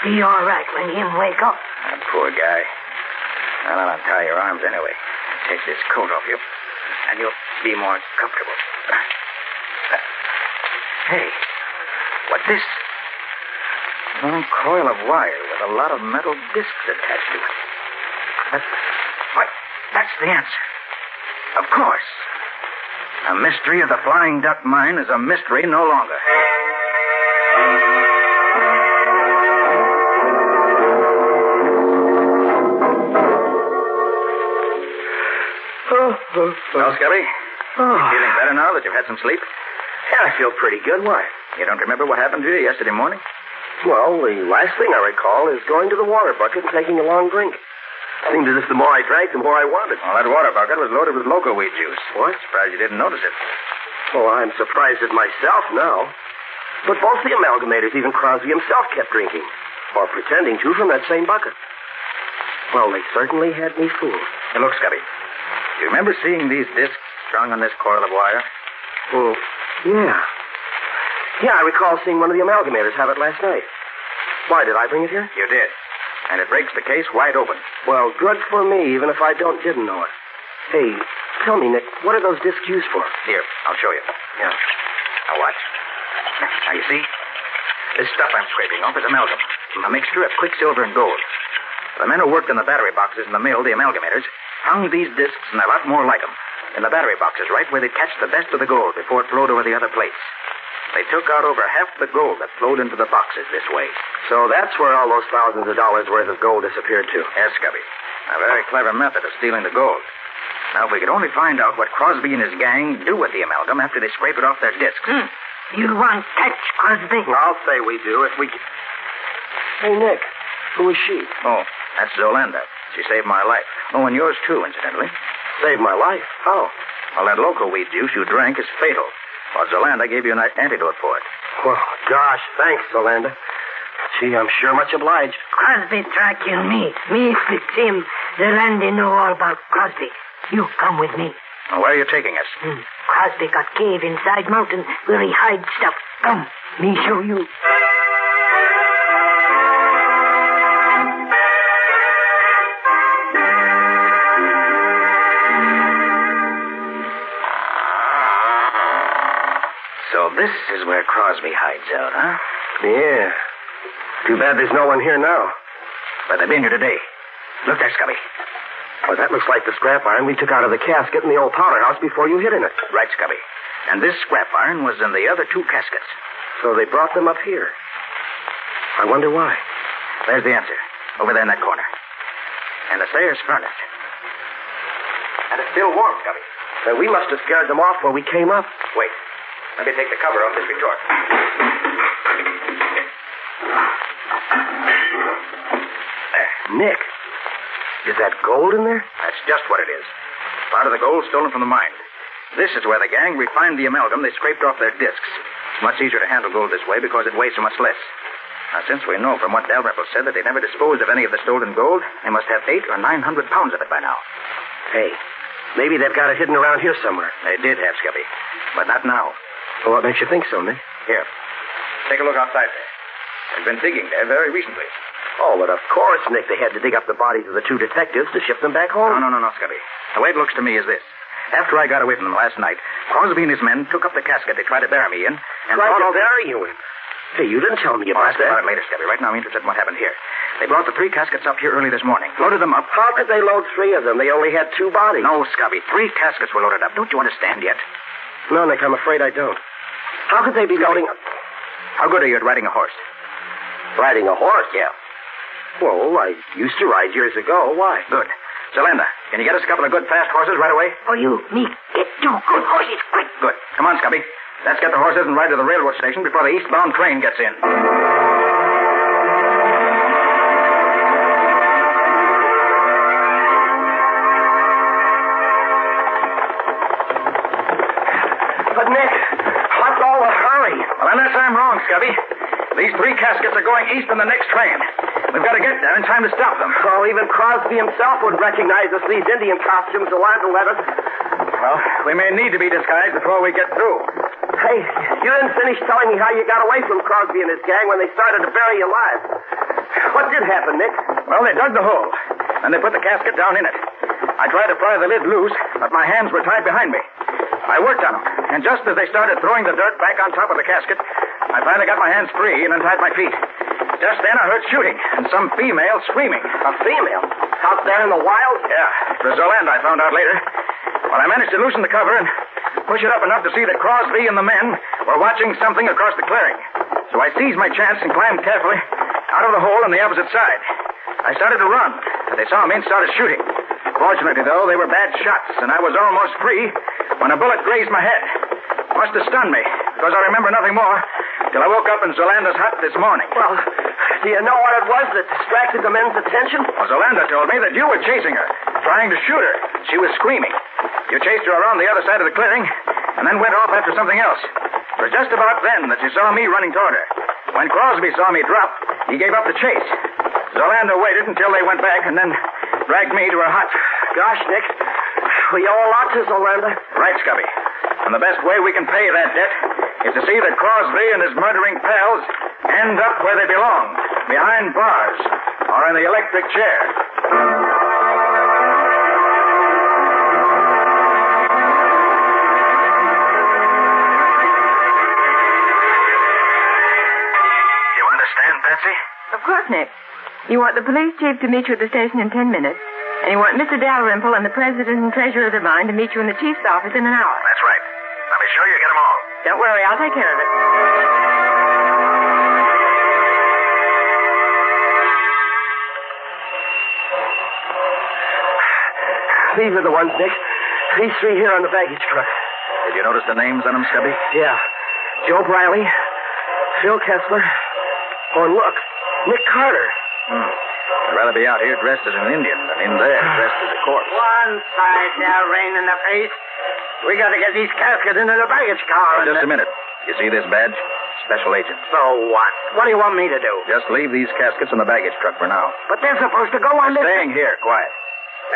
Be all right when him wake up. That poor guy. Well, I'll untie your arms anyway. Take this coat off you, and you'll be more comfortable. Hey, what's this? A long coil of wire with a lot of metal discs attached to it. That's the answer. Of course. The mystery of the Flying Duck Mine is a mystery no longer. Well, Scubby, you feeling better now that you've had some sleep? Yeah, I feel pretty good. Why? You don't remember what happened to you yesterday morning? Well, the last thing I recall is going to the water bucket and taking a long drink. Seemed as if the more I drank, the more I wanted. Well, that water bucket was loaded with loco weed juice. What? Surprised you didn't notice it. Well, I'm surprised at myself now. But both the amalgamators, even Crosby himself, kept drinking. Or pretending to from that same bucket. Well, they certainly had me fooled. Hey, look, Scubby. Do you remember seeing these discs strung on this coil of wire? Oh, yeah. Yeah, I recall seeing one of the amalgamators have it last night. Why, did I bring it here? You did. And it breaks the case wide open. Well, good for me, even if I didn't know it. Hey, tell me, Nick, what are those discs used for? Here, I'll show you. Yeah. Now watch. Now you see? This stuff I'm scraping off is amalgam. A mixture of quicksilver and gold. The men who worked in the battery boxes in the mill, the amalgamators, found these discs and a lot more like them in the battery boxes, right where they'd catch the best of the gold before it flowed over the other plates. They took out over half the gold that flowed into the boxes this way. So that's where all those thousands of dollars worth of gold disappeared to. Yes, Scubby. A very clever method of stealing the gold. Now, if we could only find out what Crosby and his gang do with the amalgam after they scrape it off their discs. You want catch, Crosby? I'll say we do if we can. Hey, Nick, who is she? Oh, that's Zolanda. She saved my life. Oh, and yours, too, incidentally. Saved my life? How? Well, that loco weed juice you drank is fatal. Well, Zolanda gave you an antidote for it. Well, gosh, thanks, Zolanda. Gee, I'm sure much obliged. Crosby try kill me. Me fix him. Zolanda know all about Crosby. You come with me. Well, where are you taking us? Crosby got cave inside mountain where he hide stuff. Come, me show you. So this is where Crosby hides out, huh? Yeah. Too bad there's no one here now. But they've been here today. Look there, Scubby. Well, that looks like the scrap iron we took out of the casket in the old powder house before you hid in it. Right, Scubby. And this scrap iron was in the other two caskets. So they brought them up here. I wonder why. There's the answer. Over there in that corner. And the stairs furnished. And it's still warm, Scubby. Then we must have scared them off when we came up. Wait. Let me take the cover off this retort. There. Nick, is that gold in there? That's just what it is. Part of the gold stolen from the mine. This is where the gang refined the amalgam they scraped off their discs. It's much easier to handle gold this way because it weighs so much less. Now, since we know from what Dalrymple said that they never disposed of any of the stolen gold, they must have 800 or 900 pounds of it by now. Hey, maybe they've got it hidden around here somewhere. They did have, Scubby. But not now. Well, what makes you think so, Nick? Here. Take a look outside there. They've been digging there very recently. Oh, but of course, Nick, they had to dig up the bodies of the two detectives to ship them back home. No, Scubby. The way it looks to me is this. After I got away from them last night, Crosby and his men took up the casket they tried to bury me in and tried to bury you in? Hey, you didn't tell me about that. I'll about it later, Scubby. Right now I'm interested in what happened here. They brought the 3 caskets up here early this morning. Loaded them up. How could they load 3 of them? They only had 2 bodies. No, Scubby. 3 caskets were loaded up. Don't you understand yet? No, Nick, I'm afraid I don't. How could they be loading up? How good are you at riding a horse? Riding a horse? Yeah. Well, I used to ride years ago. Why? Good. Zalanda, can you get us a couple of good fast horses right away? Oh, you, me, get 2 good horses, quick. Good. Come on, Scubby. Let's get the horses and ride to the railroad station before the eastbound train gets in. But, Nick, what's all the hurry? Well, unless I'm wrong, Scubby. These 3 caskets are going east in the next train. We've got to get there in time to stop them. Oh, even Crosby himself would recognize us, these Indian costumes Yolanda let us. Well, we may need to be disguised before we get through. Hey, you didn't finish telling me how you got away from Crosby and his gang when they started to bury you alive. What did happen, Nick? Well, they dug the hole, and they put the casket down in it. I tried to pry the lid loose, but my hands were tied behind me. I worked on them, and just as they started throwing the dirt back on top of the casket, I finally got my hands free and untied my feet. Just then I heard shooting and some female screaming. A female? Out there in the wild? Yeah, it was Zolanda, I found out later. Well, I managed to loosen the cover and push it up enough to see that Crosby and the men were watching something across the clearing. So I seized my chance and climbed carefully out of the hole on the opposite side. I started to run, but they saw me and started shooting. Fortunately, though, they were bad shots, and I was almost free when a bullet grazed my head. Must have stunned me, because I remember nothing more till I woke up in Zolanda's hut this morning. Well, do you know what it was that distracted the men's attention? Well, Zolanda told me that you were chasing her, trying to shoot her. She was screaming. You chased her around the other side of the clearing, and then went off after something else. It was just about then that you saw me running toward her. When Crosby saw me drop, he gave up the chase. Zolanda waited until they went back and then dragged me to her hut. Gosh, Nick, we owe a lot to Zolanda. Right, Scubby. And the best way we can pay that debt is to see that Crosby and his murdering pals end up where they belong, behind bars or in the electric chair. You understand, Patsy? Of course, Nick. You want the police chief to meet you at the station in 10 minutes, and you want Mr. Dalrymple and the president and treasurer of the mine to meet you in the chief's office in an hour. That's right. Now be sure you get them all. Don't worry, I'll take care of it. These are the ones, Nick. These 3 here on the baggage truck. Did you notice the names on them, Scubby? Yeah. Joe Briley, Phil Kessler. Oh, and look, Nick Carter. I'd rather be out here dressed as an Indian than in there dressed as a corpse. One side now, rain in the face. We got to get these caskets into the baggage car. Just a minute. You see this badge? Special agent. So what? What do you want me to do? Just leave these caskets in the baggage truck for now. But they're supposed to go on this... Staying here, quiet.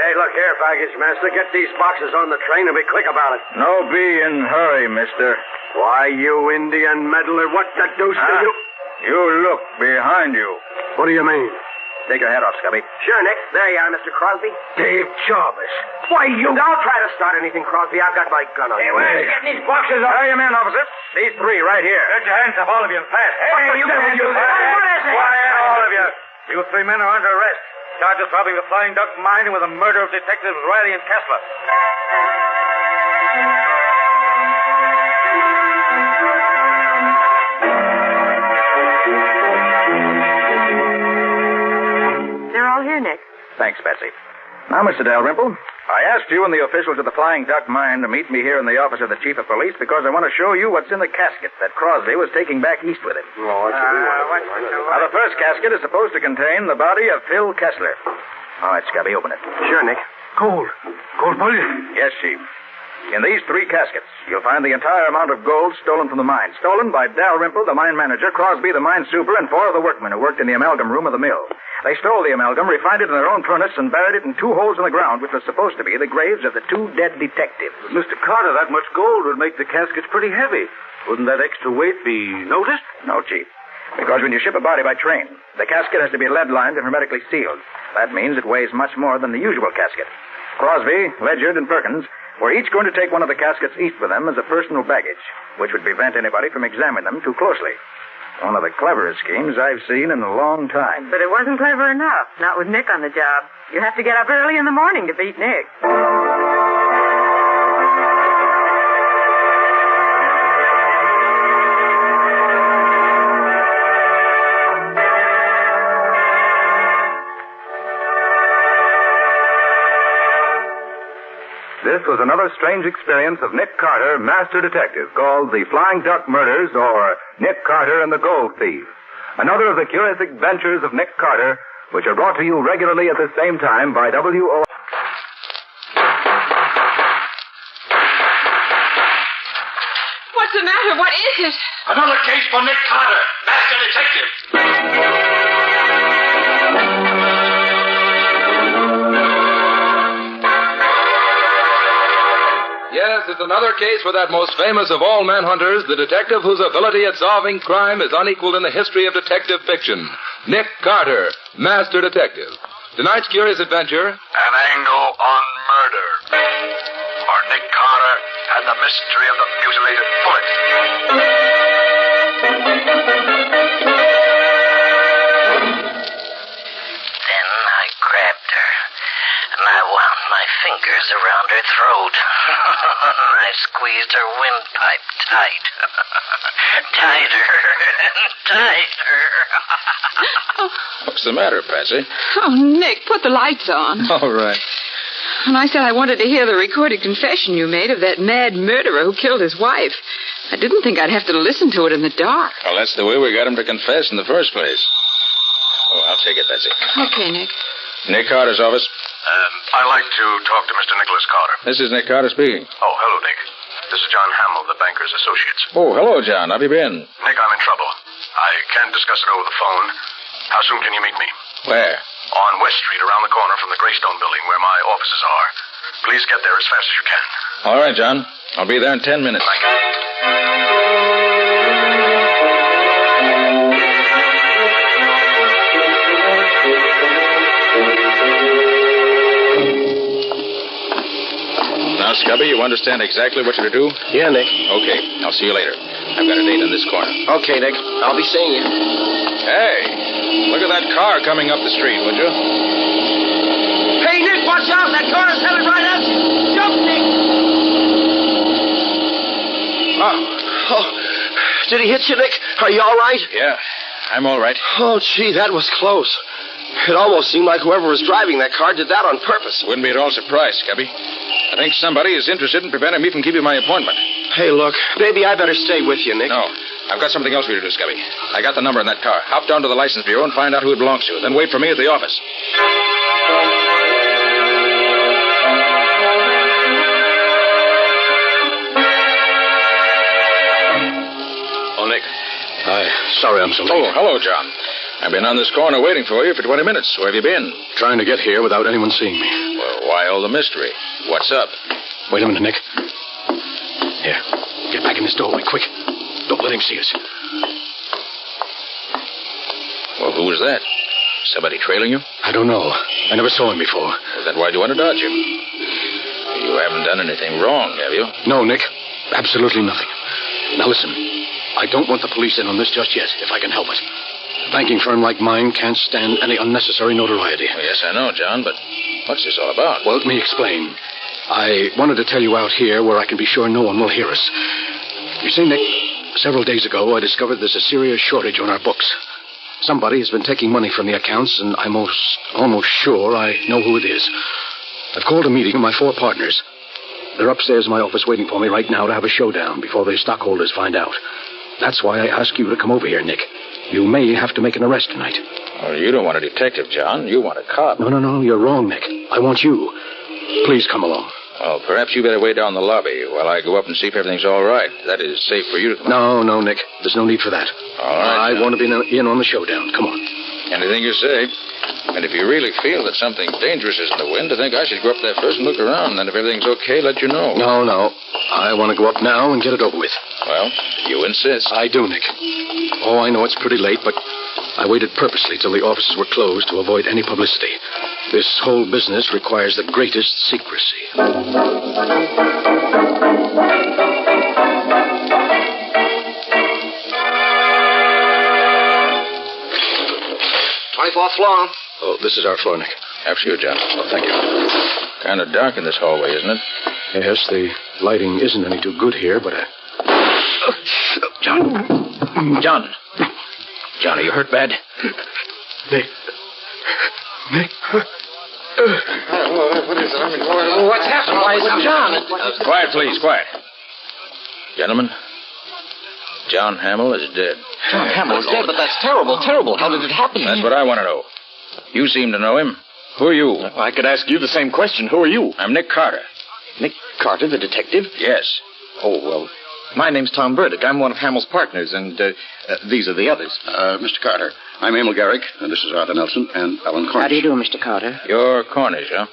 Hey, look here, baggage master. Get these boxes on the train and be quick about it. No be in hurry, mister. Why, you Indian meddler, what the deuce do you... You look behind you. What do you mean? Take your hat off, Scubby. Sure, Nick. There you are, Mr. Crosby. Dave Jarvis. Why, you... Don't try to start anything, Crosby. I've got my gun on you. Where's getting these boxes off? Hurry your men, officer. These 3 right here. Get your hands up, all of you, fast. Hey, you What is it? Quiet, all of you. You 3 men are under arrest. Charged with robbing the Flying Duck mine with the murder of Detectives Riley and Kessler. They're all here, Nick. Thanks, Betsy. Now, Mr. Dalrymple, I asked you and the officials of the Flying Duck mine to meet me here in the office of the chief of police because I want to show you what's in the casket that Crosby was taking back east with him. Now, the first casket is supposed to contain the body of Phil Kessler. All right, Scubby, open it. Sure, Nick. Gold. Gold bullion? Yes, Chief. In these 3 caskets, you'll find the entire amount of gold stolen from the mine. Stolen by Dalrymple, the mine manager, Crosby, the mine super, and 4 of the workmen who worked in the amalgam room of the mill. They stole the amalgam, refined it in their own furnace, and buried it in 2 holes in the ground, which were supposed to be the graves of the 2 dead detectives. Mr. Carter, that much gold would make the caskets pretty heavy. Wouldn't that extra weight be noticed? No, Chief. Because when you ship a body by train, the casket has to be lead-lined and hermetically sealed. That means it weighs much more than the usual casket. Crosby, Ledyard, and Perkins were each going to take one of the caskets east with them as a personal baggage, which would prevent anybody from examining them too closely. One of the cleverest schemes I've seen in a long time. But it wasn't clever enough, not with Nick on the job. You have to get up early in the morning to beat Nick. This was another strange experience of Nick Carter, Master Detective, called The Flying Duck Murders or Nick Carter and the Gold Thief. Another of the curious adventures of Nick Carter, which are brought to you regularly at the same time by W.O. What's the matter? What is it? Another case for Nick Carter, Master Detective. Yes, it's another case for that most famous of all manhunters, the detective whose ability at solving crime is unequaled in the history of detective fiction. Nick Carter, Master Detective. Tonight's curious adventure... An angle on murder. Or Nick Carter and the mystery of the mutilated foot. Then I grabbed her, and I wound my fingers around her throat. I squeezed her windpipe tight. Tighter and tighter. What's the matter, Patsy? Oh, Nick, put the lights on. All right. And I said I wanted to hear the recorded confession you made of that mad murderer who killed his wife. I didn't think I'd have to listen to it in the dark. Well, that's the way we got him to confess in the first place. Oh, I'll take it, Patsy. Okay, Nick. Nick Carter's office. I'd like to talk to Mr. Nicholas Carter. This is Nick Carter speaking. Oh, hello, Nick. This is John Hamill, the banker's associates. Oh, hello, John. How have you been? Nick, I'm in trouble. I can't discuss it over the phone. How soon can you meet me? Where? On West Street, around the corner from the Greystone building where my offices are. Please get there as fast as you can. All right, John. I'll be there in 10 minutes. Thank you. Now, Scubby, you understand exactly what you're to do? Yeah, Nick. Okay. I'll see you later. I've got a date in this corner. Okay, Nick. I'll be seeing you. Hey, look at that car coming up the street, would you? Hey, Nick, watch out. That car is headed right at you. Jump, Nick. Oh, did he hit you, Nick? Are you all right? Yeah, I'm all right. Oh, gee, that was close. It almost seemed like whoever was driving that car did that on purpose. Wouldn't be at all surprised, Scubby. I think somebody is interested in preventing me from keeping my appointment. Hey, look, maybe I better stay with you, Nick. No, I've got something else for you to do, Scubby. I got the number in that car. Hop down to the license bureau and find out who it belongs to. Then wait for me at the office. Oh, Nick. Sorry I'm so late. Oh, hello, John. I've been on this corner waiting for you for 20 minutes. Where have you been? Trying to get here without anyone seeing me. Well, why all the mystery? What's up? Wait a minute, Nick. Here, get back in this doorway, quick. Don't let him see us. Well, who was that? Somebody trailing you? I don't know. I never saw him before. Well, then why'd you want to dodge him? You haven't done anything wrong, have you? No, Nick. Absolutely nothing. Now listen, I don't want the police in on this just yet, if I can help it. A banking firm like mine can't stand any unnecessary notoriety. Well, yes, I know, John, but what's this all about? Well, let me explain. I wanted to tell you out here where I can be sure no one will hear us. You see, Nick, several days ago I discovered there's a serious shortage on our books. Somebody has been taking money from the accounts, and I'm almost sure I know who it is. I've called a meeting of my 4 partners. They're upstairs in my office waiting for me right now to have a showdown before the stockholders find out. That's why I ask you to come over here, Nick. You may have to make an arrest tonight. Well, you don't want a detective, John. You want a cop. No, you're wrong, Nick. I want you. Please come along. Well, perhaps you better wait down the lobby while I go up and see if everything's all right. That is safe for you to come No, Nick. There's no need for that. All right. I want to be in on the showdown. Come on. Anything you say. And if you really feel that something dangerous is in the wind, I think I should go up there first and look around. Then if everything's okay, let you know. No. I want to go up now and get it over with. Well, you insist. I do, Nick. Oh, I know it's pretty late, but I waited purposely till the offices were closed to avoid any publicity. This whole business requires the greatest secrecy. 24th floor. Oh, this is our floor, Nick. After you, John. Oh, thank you. Kind of dark in this hallway, isn't it? Yes, the lighting isn't any too good here, but... John. John, are you hurt bad? Nick. What is it? I mean, what's happened? Why is it John? Quiet, please, quiet. Gentlemen, John Hamill is dead. John Hamill is dead, but that's terrible, terrible. How did it happen? That's what I want to know. You seem to know him. Who are you? I could ask you the same question. Who are you? I'm Nick Carter. Nick Carter, the detective? Yes. Oh, well, my name's Tom Burdick. I'm one of Hamill's partners, and these are the others. Mr. Carter, I'm Emil Garrick, and this is Arthur Nelson and Alan Cornish. How do you do, Mr. Carter? You're Cornish, huh?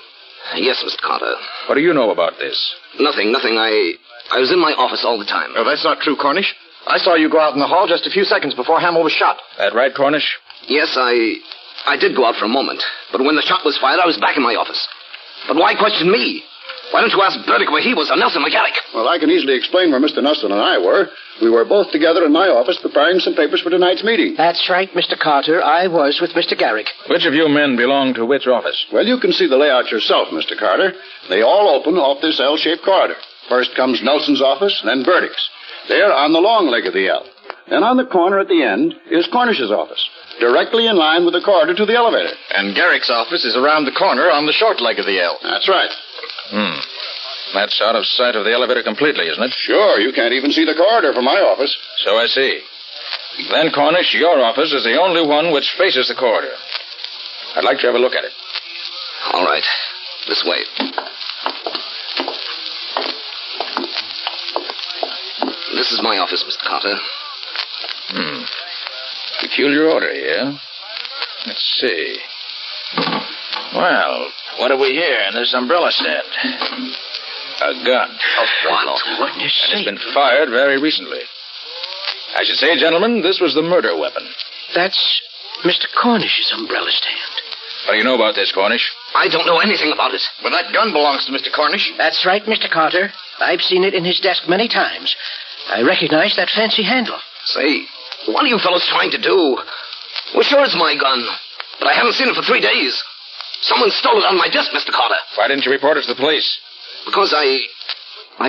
Yes, Mr. Carter. What do you know about this? Nothing. I was in my office all the time. Oh, that's not true, Cornish. I saw you go out in the hall just a few seconds before Hamill was shot. That right, Cornish? Yes, I did go out for a moment. But when the shot was fired, I was back in my office. But why question me? Why don't you ask Burdick where he was or Nelson McGarrick? Well, I can easily explain where Mr. Nelson and I were. We were both together in my office preparing some papers for tonight's meeting. That's right, Mr. Carter. I was with Mr. Garrick. Which of you men belong to which office? Well, you can see the layout yourself, Mr. Carter. They all open off this L-shaped corridor. First comes Nelson's office, then Burdick's. They're on the long leg of the L. Then on the corner at the end is Cornish's office, directly in line with the corridor to the elevator. And Garrick's office is around the corner on the short leg of the L. That's right. That's out of sight of the elevator completely, isn't it? Sure, you can't even see the corridor from my office. So I see. Then, Cornish, your office is the only one which faces the corridor. I'd like to have a look at it. All right. This way. This is my office, Mr. Carter. Peculiar order here. Let's see. Well, what have we here in this umbrella stand? A gun. What? And it's been fired very recently. I should say, gentlemen, this was the murder weapon. That's Mr. Cornish's umbrella stand. What do you know about this, Cornish? I don't know anything about it. Well, that gun belongs to Mr. Cornish. That's right, Mr. Carter. I've seen it in his desk many times. I recognize that fancy handle. Say, what are you fellows trying to do? Well, sure it's my gun, but I haven't seen it for 3 days. Someone stole it on my desk, Mr. Carter. Why didn't you report it to the police? Because I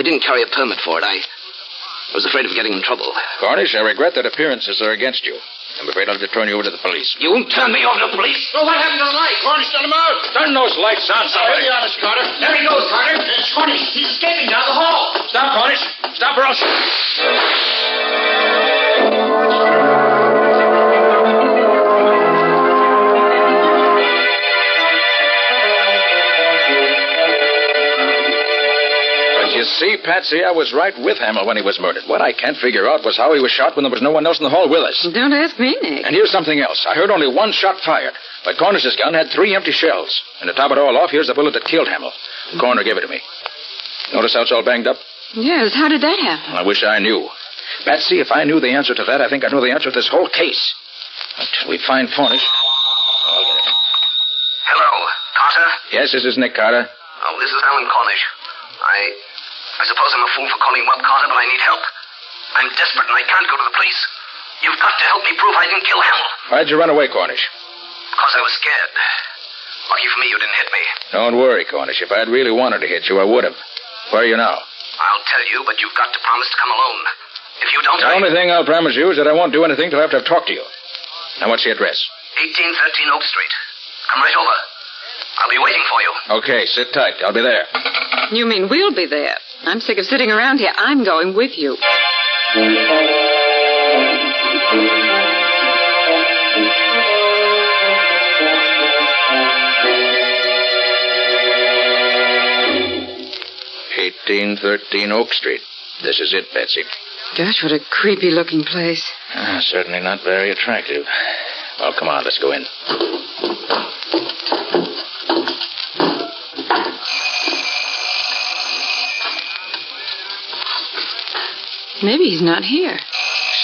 didn't carry a permit for it. I was afraid of getting in trouble. Cornish, I regret that appearances are against you. I'm afraid I'll have to turn you over to the police. You won't turn me over to the police? Well, what happened to the light? Cornish, turn them out. Turn those lights on, somebody. Be honest, Carter. There he goes, Carter. It's Cornish. He's escaping down the hall. Stop, Cornish. Stop or else... 'You see, Patsy, I was right with Hamill when he was murdered. What I can't figure out was how he was shot when there was no one else in the hall with us. Don't ask me, Nick. And here's something else. I heard only one shot fired, but Cornish's gun had 3 empty shells. And to top it all off, here's the bullet that killed Hamill. Corner gave it to me. Notice how it's all banged up? Yes, how did that happen? I wish I knew. Patsy, if I knew the answer to that, I think I know the answer to this whole case. Until we find Cornish. Hello, Carter? Yes, this is Nick Carter. Oh, this is Alan Cornish. I suppose I'm a fool for calling you up, Carter, but I need help. I'm desperate and I can't go to the police. You've got to help me prove I didn't kill Hamill. Why'd you run away, Cornish? Because I was scared. Lucky for me you didn't hit me. Don't worry, Cornish. If I'd really wanted to hit you, I would have. Where are you now? I'll tell you, but you've got to promise to come alone. If you don't... The only thing I'll promise you is that I won't do anything till after I've talked to you. Now, what's the address? 1813 Oak Street. Come right over. I'll be waiting for you. Okay, sit tight. I'll be there. You mean we'll be there? I'm sick of sitting around here. I'm going with you. "1813 Oak Street. This is it, Betsy." Gosh, what a creepy-looking place. Certainly not very attractive. Well, come on, let's go in. Maybe he's not here.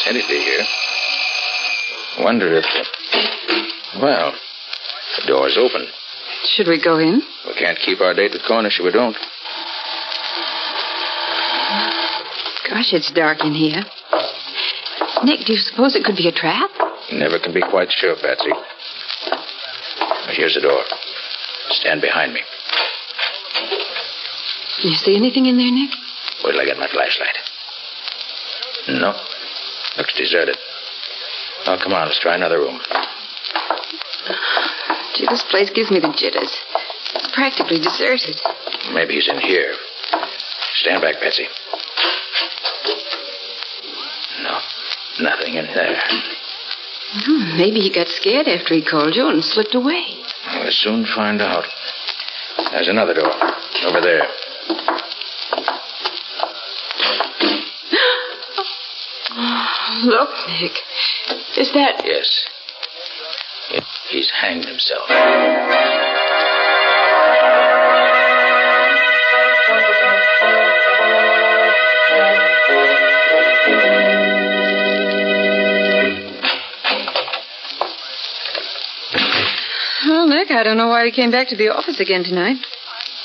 Said he'd be here. Wonder if... Well, the door's open. Should we go in? We can't keep our date with Cornish if we don't. Gosh, it's dark in here. Nick, do you suppose it could be a trap? Never can be quite sure, Patsy. Here's the door. Stand behind me. Can you see anything in there, Nick? Wait till I get my flashlight. No. Looks deserted. Oh, come on, let's try another room. Gee, this place gives me the jitters. practically deserted. Maybe he's in here. Stand back, Patsy. No, nothing in there. Maybe he got scared after he called you and slipped away. We'll soon find out. There's another door. Over there. Look, Nick. Is that... Yes. He's hanged himself. Well, Nick, I don't know why he came back to the office again tonight.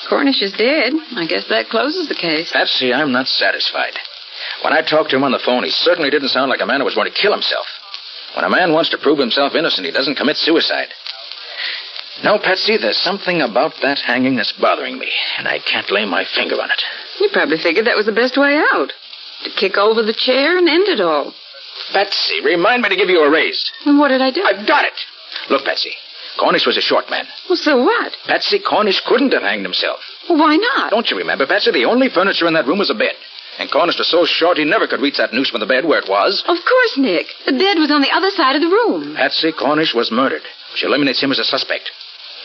Cornish is dead. I guess that closes the case. Patsy, I'm not satisfied. When I talked to him on the phone, he certainly didn't sound like a man who was going to kill himself. When a man wants to prove himself innocent, he doesn't commit suicide. No, Patsy, there's something about that hanging that's bothering me, and I can't lay my finger on it. You probably figured that was the best way out. To kick over the chair and end it all. Patsy, remind me to give you a raise. And what did I do? I've got it. Look, Patsy, Cornish was a short man. Well, so what? Patsy, Cornish couldn't have hanged himself. Well, why not? Don't you remember, Patsy? The only furniture in that room was a bed. And Cornish was so short he never could reach that noose from the bed where it was. Of course, Nick. The bed was on the other side of the room. Patsy, Cornish was murdered, which eliminates him as a suspect.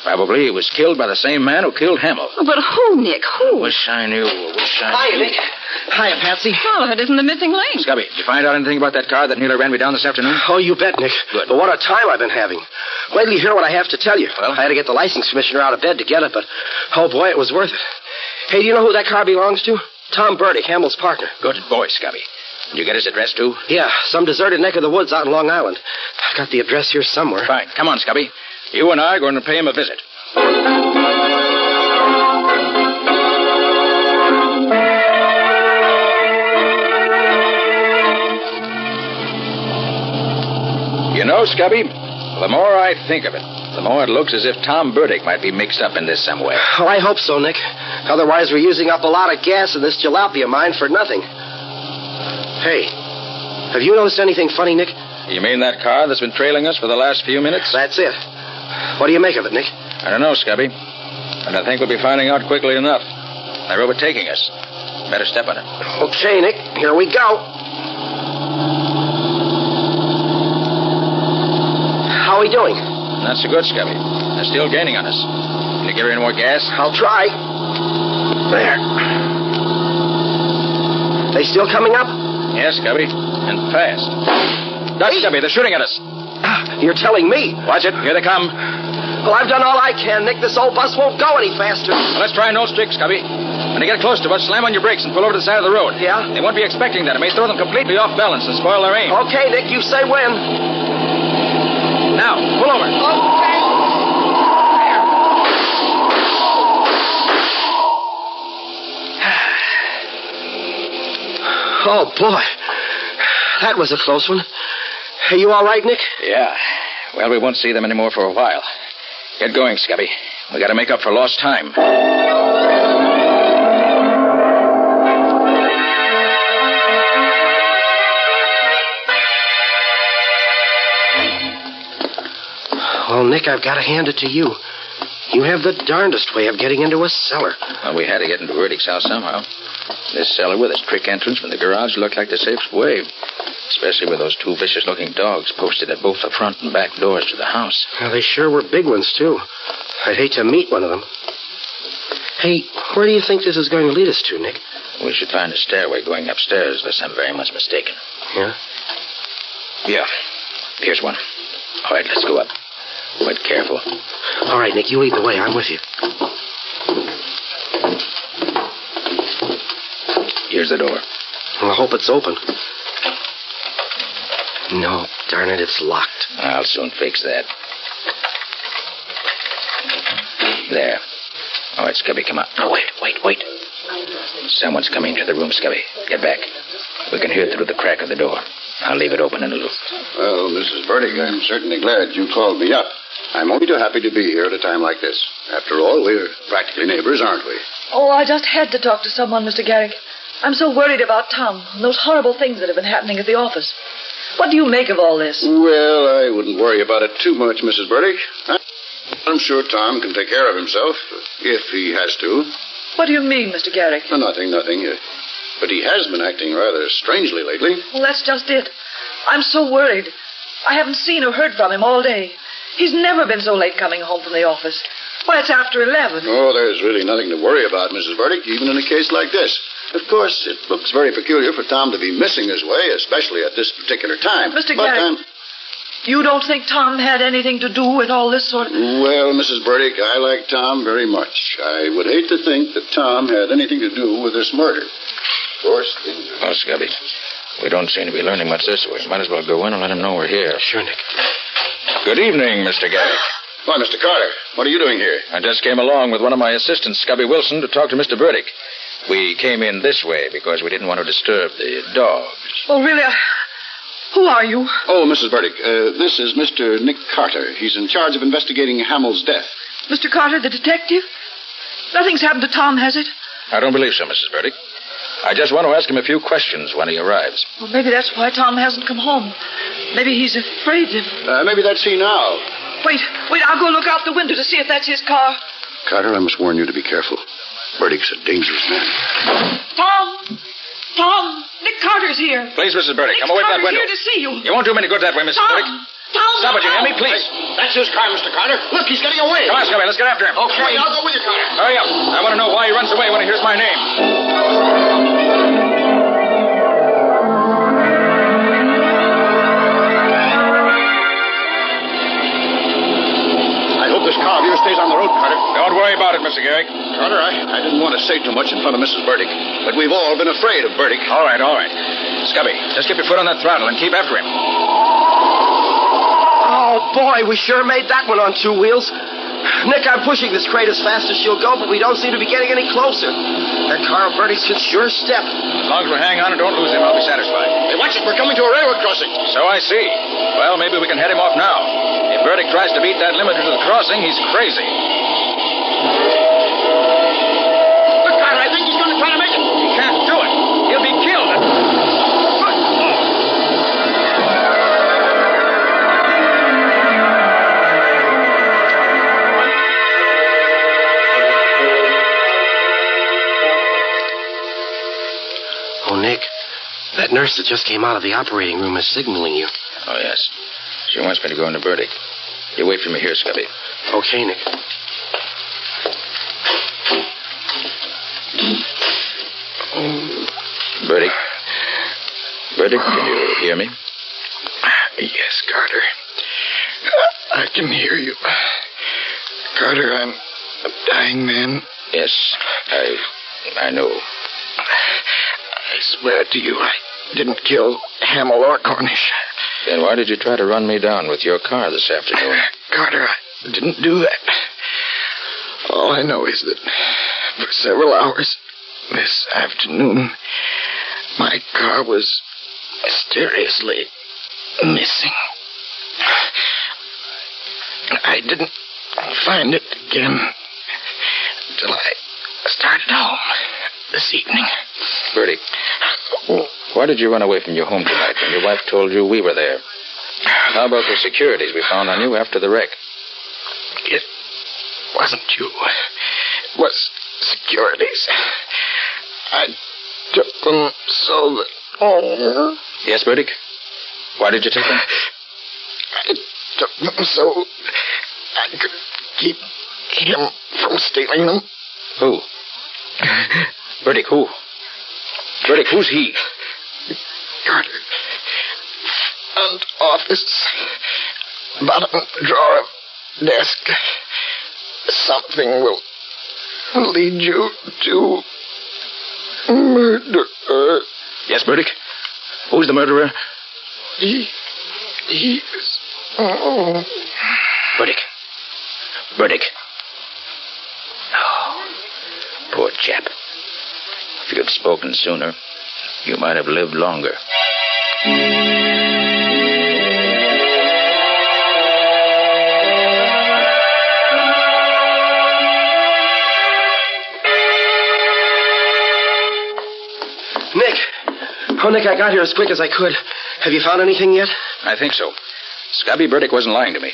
Probably he was killed by the same man who killed Hamill. Oh, but who, Nick? Who? Wish I knew. Hiya, Nick. Hiya, Patsy. Well, it isn't the missing link. Scubby, did you find out anything about that car that nearly ran me down this afternoon? Oh, you bet, Nick. Good. But what a time I've been having. Wait till you hear what I have to tell you. Well? I had to get the license commissioner out of bed to get it, but, oh, boy, it was worth it. Hey, do you know who that car belongs to? Tom Burdick, Hamill's partner. Good boy, Scubby. Did you get his address, too? Yeah, some deserted neck of the woods out in Long Island. I've got the address here somewhere. Fine. Come on, Scubby. You and I are going to pay him a visit. You know, Scubby, the more I think of it, the more it looks as if Tom Burdick might be mixed up in this some way. Oh, I hope so, Nick. Otherwise, we're using up a lot of gas in this jalopy of mine for nothing. Hey, have you noticed anything funny, Nick? You mean that car that's been trailing us for the last few minutes? That's it. What do you make of it, Nick? I don't know, Scubby. And I think we'll be finding out quickly enough. They're overtaking us. Better step on it. Okay, Nick. Here we go. How are we doing? Not so good, Scubby. They're still gaining on us. Can you give her any more gas? I'll try. There. They still coming up? Yes, Scubby. And fast. Dutch, Scubby, they're shooting at us. You're telling me? Watch it. Here they come. Well, I've done all I can, Nick. This old bus won't go any faster. Well, let's try no stick, Scubby. When they get close to us, slam on your brakes and pull over to the side of the road. Yeah? They won't be expecting that. It may throw them completely off balance and spoil their aim. Okay, Nick. You say when. Now, pull over. Okay. Oh, boy. That was a close one. Are you all right, Nick? Yeah. Well, we won't see them anymore for a while. Get going, Scubby. We got to make up for lost time. Well, Nick, I've got to hand it to you. You have the darndest way of getting into a cellar. Well, we had to get into Burdick's house somehow. This cellar with its trick entrance from the garage looked like the safest way. Especially with those two vicious-looking dogs posted at both the front and back doors to the house. Well, they sure were big ones, too. I'd hate to meet one of them. Hey, where do you think this is going to lead us to, Nick? We should find a stairway going upstairs, unless I'm very much mistaken. Yeah? Yeah. Here's one. All right, let's go up. But careful. All right, Nick, you lead the way. I'm with you. Here's the door. Well, I hope it's open. No, darn it, it's locked. I'll soon fix that. There. All right, Scubby, come on. Oh, wait. Someone's coming into the room, Scubby. Get back. We can hear through the crack of the door. I'll leave it open in a little. Well, Mrs. Burdick, I'm certainly glad you called me up. I'm only too happy to be here at a time like this. After all, we're practically neighbors, aren't we? Oh, I just had to talk to someone, Mr. Garrick. I'm so worried about Tom and those horrible things that have been happening at the office. What do you make of all this? Well, I wouldn't worry about it too much, Mrs. Burdick. I'm sure Tom can take care of himself, if he has to. What do you mean, Mr. Garrick? Nothing. But he has been acting rather strangely lately. Well, that's just it. I'm so worried. I haven't seen or heard from him all day. He's never been so late coming home from the office. Why, it's after 11. Oh, there's really nothing to worry about, Mrs. Burdick, even in a case like this. Of course, it looks very peculiar for Tom to be missing his way, especially at this particular time. Mr. Garrick, you don't think Tom had anything to do with all this sort of... Well, Mrs. Burdick, I like Tom very much. I would hate to think that Tom had anything to do with this murder. Of course, things are... Oh, Scubby, we don't seem to be learning much this way. Might as well go in and let him know we're here. Sure, Nick. Good evening, Mr. Garrick. Why, Mr. Carter, what are you doing here? I just came along with one of my assistants, Scubby Wilson, to talk to Mr. Burdick. We came in this way because we didn't want to disturb the dogs. Oh, really? Who are you? Oh, Mrs. Burdick, this is Mr. Nick Carter. He's in charge of investigating Hamill's death. Mr. Carter, the detective? Nothing's happened to Tom, has it? I don't believe so, Mrs. Burdick. I just want to ask him a few questions when he arrives. Well, maybe that's why Tom hasn't come home. Maybe he's afraid of... maybe that's he now. Wait, I'll go look out the window to see if that's his car. Carter, I must warn you to be careful. Burdick's a dangerous man. Tom, Nick Carter's here. Please, Mrs. Burdick, Nick come away from that Carter's window. here to see you. You won't do me any good that way, Mrs. Burdick. Tom, stop it, you hear me, please. That's his car, Mr. Carter. Look, he's getting away. Come on, Scubby, let's get after him. Okay, I'll go with you, Carter. Hurry up. I want to know why he runs away when he hears my name. This car of yours stays on the road, Carter. Don't worry about it, Mr. Garrick. Carter, I didn't want to say too much in front of Mrs. Burdick, but we've all been afraid of Burdick. All right. Scubby, just keep your foot on that throttle and keep after him. Oh, boy, we sure made that one on two wheels. Nick, I'm pushing this crate as fast as she'll go, but we don't seem to be getting any closer. That car of Burdick's can sure step. As long as we hang on and don't lose him, I'll be satisfied. Hey, watch it. We're coming to a railroad crossing. So I see. Well, maybe we can head him off now. If Burdick tries to beat that limiter to the crossing, he's crazy. Look, Carter, I think he's going to try to make it. He can't do it. He'll be killed. Oh, Nick, that nurse that just came out of the operating room is signaling you. Oh, yes. She wants me to go into Burdick. You wait for me here, Scubby. Okay, Nick. Burdick? Burdick, can you hear me? Yes, Carter. I can hear you. Carter, I'm a dying man. Yes, I know. I swear to you, I didn't kill Hamill or Cornish. Then why did you try to run me down with your car this afternoon? Carter, I didn't do that. All I know is that for several hours this afternoon, my car was mysteriously missing. I didn't find it again until I started home this evening. Bertie, why did you run away from your home tonight when your wife told you we were there? How about the securities we found on you after the wreck? It wasn't you. It was securities. I took them so that... Oh. Yes, Burdick? Why did you take them? I took them so I could keep him from stealing them. Who? Burdick, who? Burdick, who's he? Carter. Front office. Bottom drawer of desk. Something will lead you to murder. Yes, Burdick? Who's the murderer? He's... Oh. Burdick. Burdick. Oh, poor chap. If you'd spoken sooner, you might have lived longer. Nick! Oh, Nick, I got here as quick as I could. Have you found anything yet? I think so. Scubby Burdick wasn't lying to me.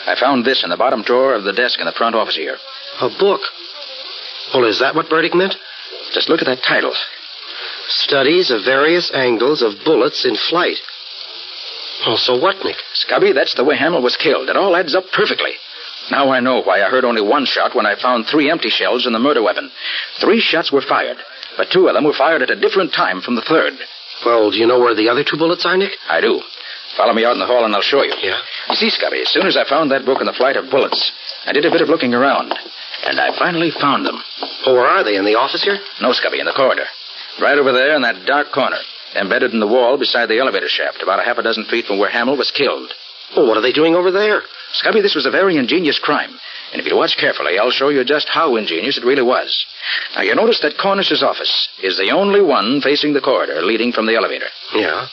I found this in the bottom drawer of the desk in the front office here. A book. Well, is that what Burdick meant? Just look at that title. Studies of various angles of bullets in flight. Well, so what, Nick? Scubby, that's the way Hamill was killed. It all adds up perfectly. Now I know why I heard only one shot when I found 3 empty shells in the murder weapon. 3 shots were fired, but 2 of them were fired at a different time from the third. Well, do you know where the other 2 bullets are, Nick? I do. Follow me out in the hall and I'll show you. Yeah? You see, Scubby, as soon as I found that book in the flight of bullets, I did a bit of looking around, and I finally found them. Oh, where are they? In the office here? No, Scubby, in the corridor. Right over there in that dark corner, embedded in the wall beside the elevator shaft, about a half a dozen feet from where Hamill was killed. Well, what are they doing over there? Scubby, this was a very ingenious crime. And if you watch carefully, I'll show you just how ingenious it really was. Now, you notice that Cornish's office is the only one facing the corridor leading from the elevator. Yeah.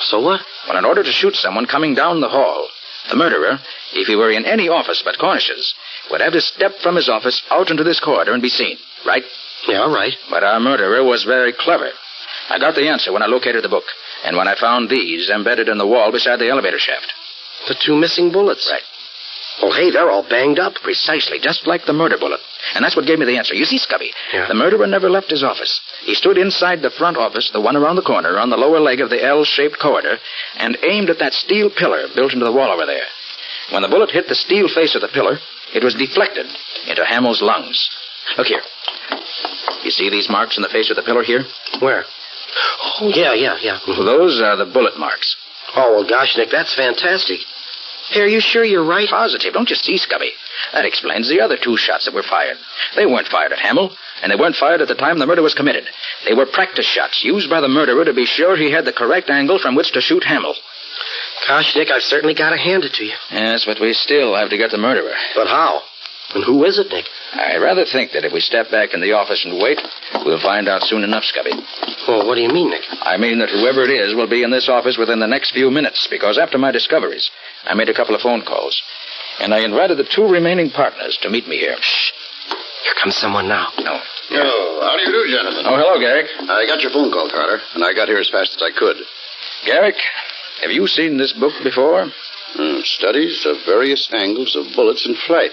So what? Well, in order to shoot someone coming down the hall, the murderer, if he were in any office but Cornish's, would have to step from his office out into this corridor and be seen, right? Yeah, right. But our murderer was very clever. I got the answer when I located the book, and when I found these embedded in the wall beside the elevator shaft. The 2 missing bullets? Right. Oh, hey, they're all banged up. Precisely, just like the murder bullet. And that's what gave me the answer. You see, Scubby, Yeah. The murderer never left his office. He stood inside the front office, the one around the corner, on the lower leg of the L-shaped corridor, and aimed at that steel pillar built into the wall over there. When the bullet hit the steel face of the pillar, it was deflected into Hamill's lungs. Look here. You see these marks in the face of the pillar here? Where? Oh, yeah. Well, those are the bullet marks. Oh, well, gosh, Nick, that's fantastic. Hey, are you sure you're right? Positive. Don't you see, Scubby? That explains the other 2 shots that were fired. They weren't fired at Hamill, and they weren't fired at the time the murder was committed. They were practice shots used by the murderer to be sure he had the correct angle from which to shoot Hamill. Gosh, Nick, I've certainly got to hand it to you. Yes, but we still have to get the murderer. But how? And who is it, Nick? I rather think that if we step back in the office and wait, we'll find out soon enough, Scubby. Well, what do you mean, Nick? I mean that whoever it is will be in this office within the next few minutes, because after my discoveries, I made a couple of phone calls, and I invited the 2 remaining partners to meet me here. Shh. Here comes someone now. No. Oh, how do you do, gentlemen? Oh, hello, Garrick. I got your phone call, Carter, and I got here as fast as I could. Garrick, have you seen this book before? Studies of various angles of bullets in flight.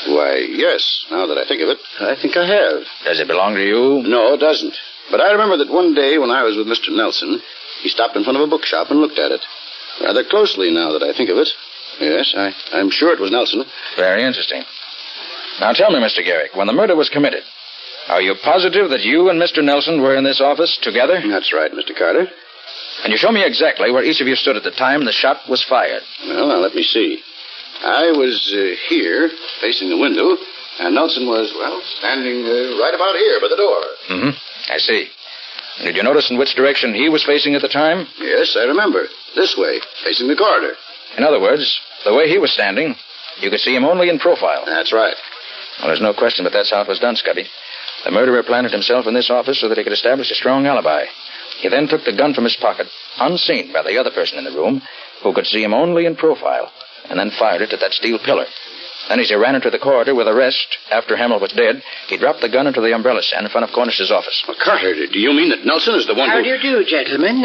Why, yes, now that I think of it, I think I have. Does it belong to you? No, it doesn't. But I remember that one day when I was with Mr. Nelson, he stopped in front of a bookshop and looked at it. Rather closely now that I think of it. Yes, I'm sure it was Nelson. Very interesting. Now tell me, Mr. Garrick, when the murder was committed, are you positive that you and Mr. Nelson were in this office together? That's right, Mr. Carter. Can you show me exactly where each of you stood at the time the shot was fired? Well, now let me see. I was here, facing the window, and Nelson was, standing right about here by the door. Mm-hmm. I see. Did you notice in which direction he was facing at the time? Yes, I remember. This way, facing the corridor. In other words, the way he was standing, you could see him only in profile. That's right. Well, there's no question but that's how it was done, Scubby. The murderer planted himself in this office so that he could establish a strong alibi. He then took the gun from his pocket, unseen by the other person in the room, who could see him only in profile, and then fired it at that steel pillar. Then as he ran into the corridor with the rest, after Hamill was dead, he dropped the gun into the umbrella stand in front of Cornish's office. Well, Carter, do you mean that Nelson is the one How who... do you do, gentlemen?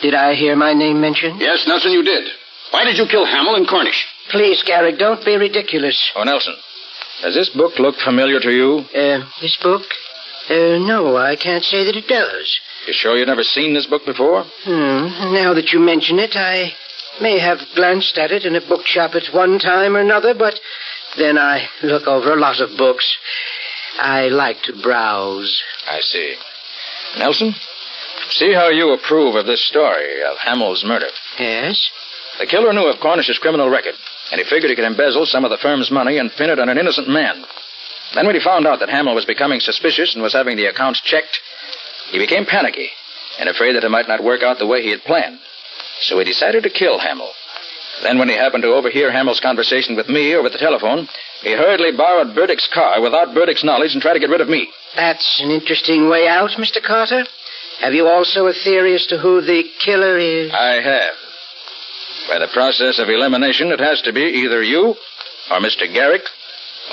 Did I hear my name mentioned? Yes, Nelson, you did. Why did you kill Hamill and Cornish? Please, Garrick, don't be ridiculous. Oh, Nelson, does this book look familiar to you? This book? No, I can't say that it does. You sure you've never seen this book before? Now that you mention it, I may have glanced at it in a bookshop at one time or another, but then I look over a lot of books. I like to browse. I see. Nelson, see how you approve of this story of Hamill's murder. Yes? The killer knew of Cornish's criminal record, and he figured he could embezzle some of the firm's money and pin it on an innocent man. Then when he found out that Hamill was becoming suspicious and was having the accounts checked, he became panicky and afraid that it might not work out the way he had planned. So he decided to kill Hamill. Then when he happened to overhear Hamill's conversation with me over the telephone, he hurriedly borrowed Burdick's car without Burdick's knowledge and tried to get rid of me. That's an interesting way out, Mr. Carter. Have you also a theory as to who the killer is? I have. By the process of elimination, it has to be either you or Mr. Garrick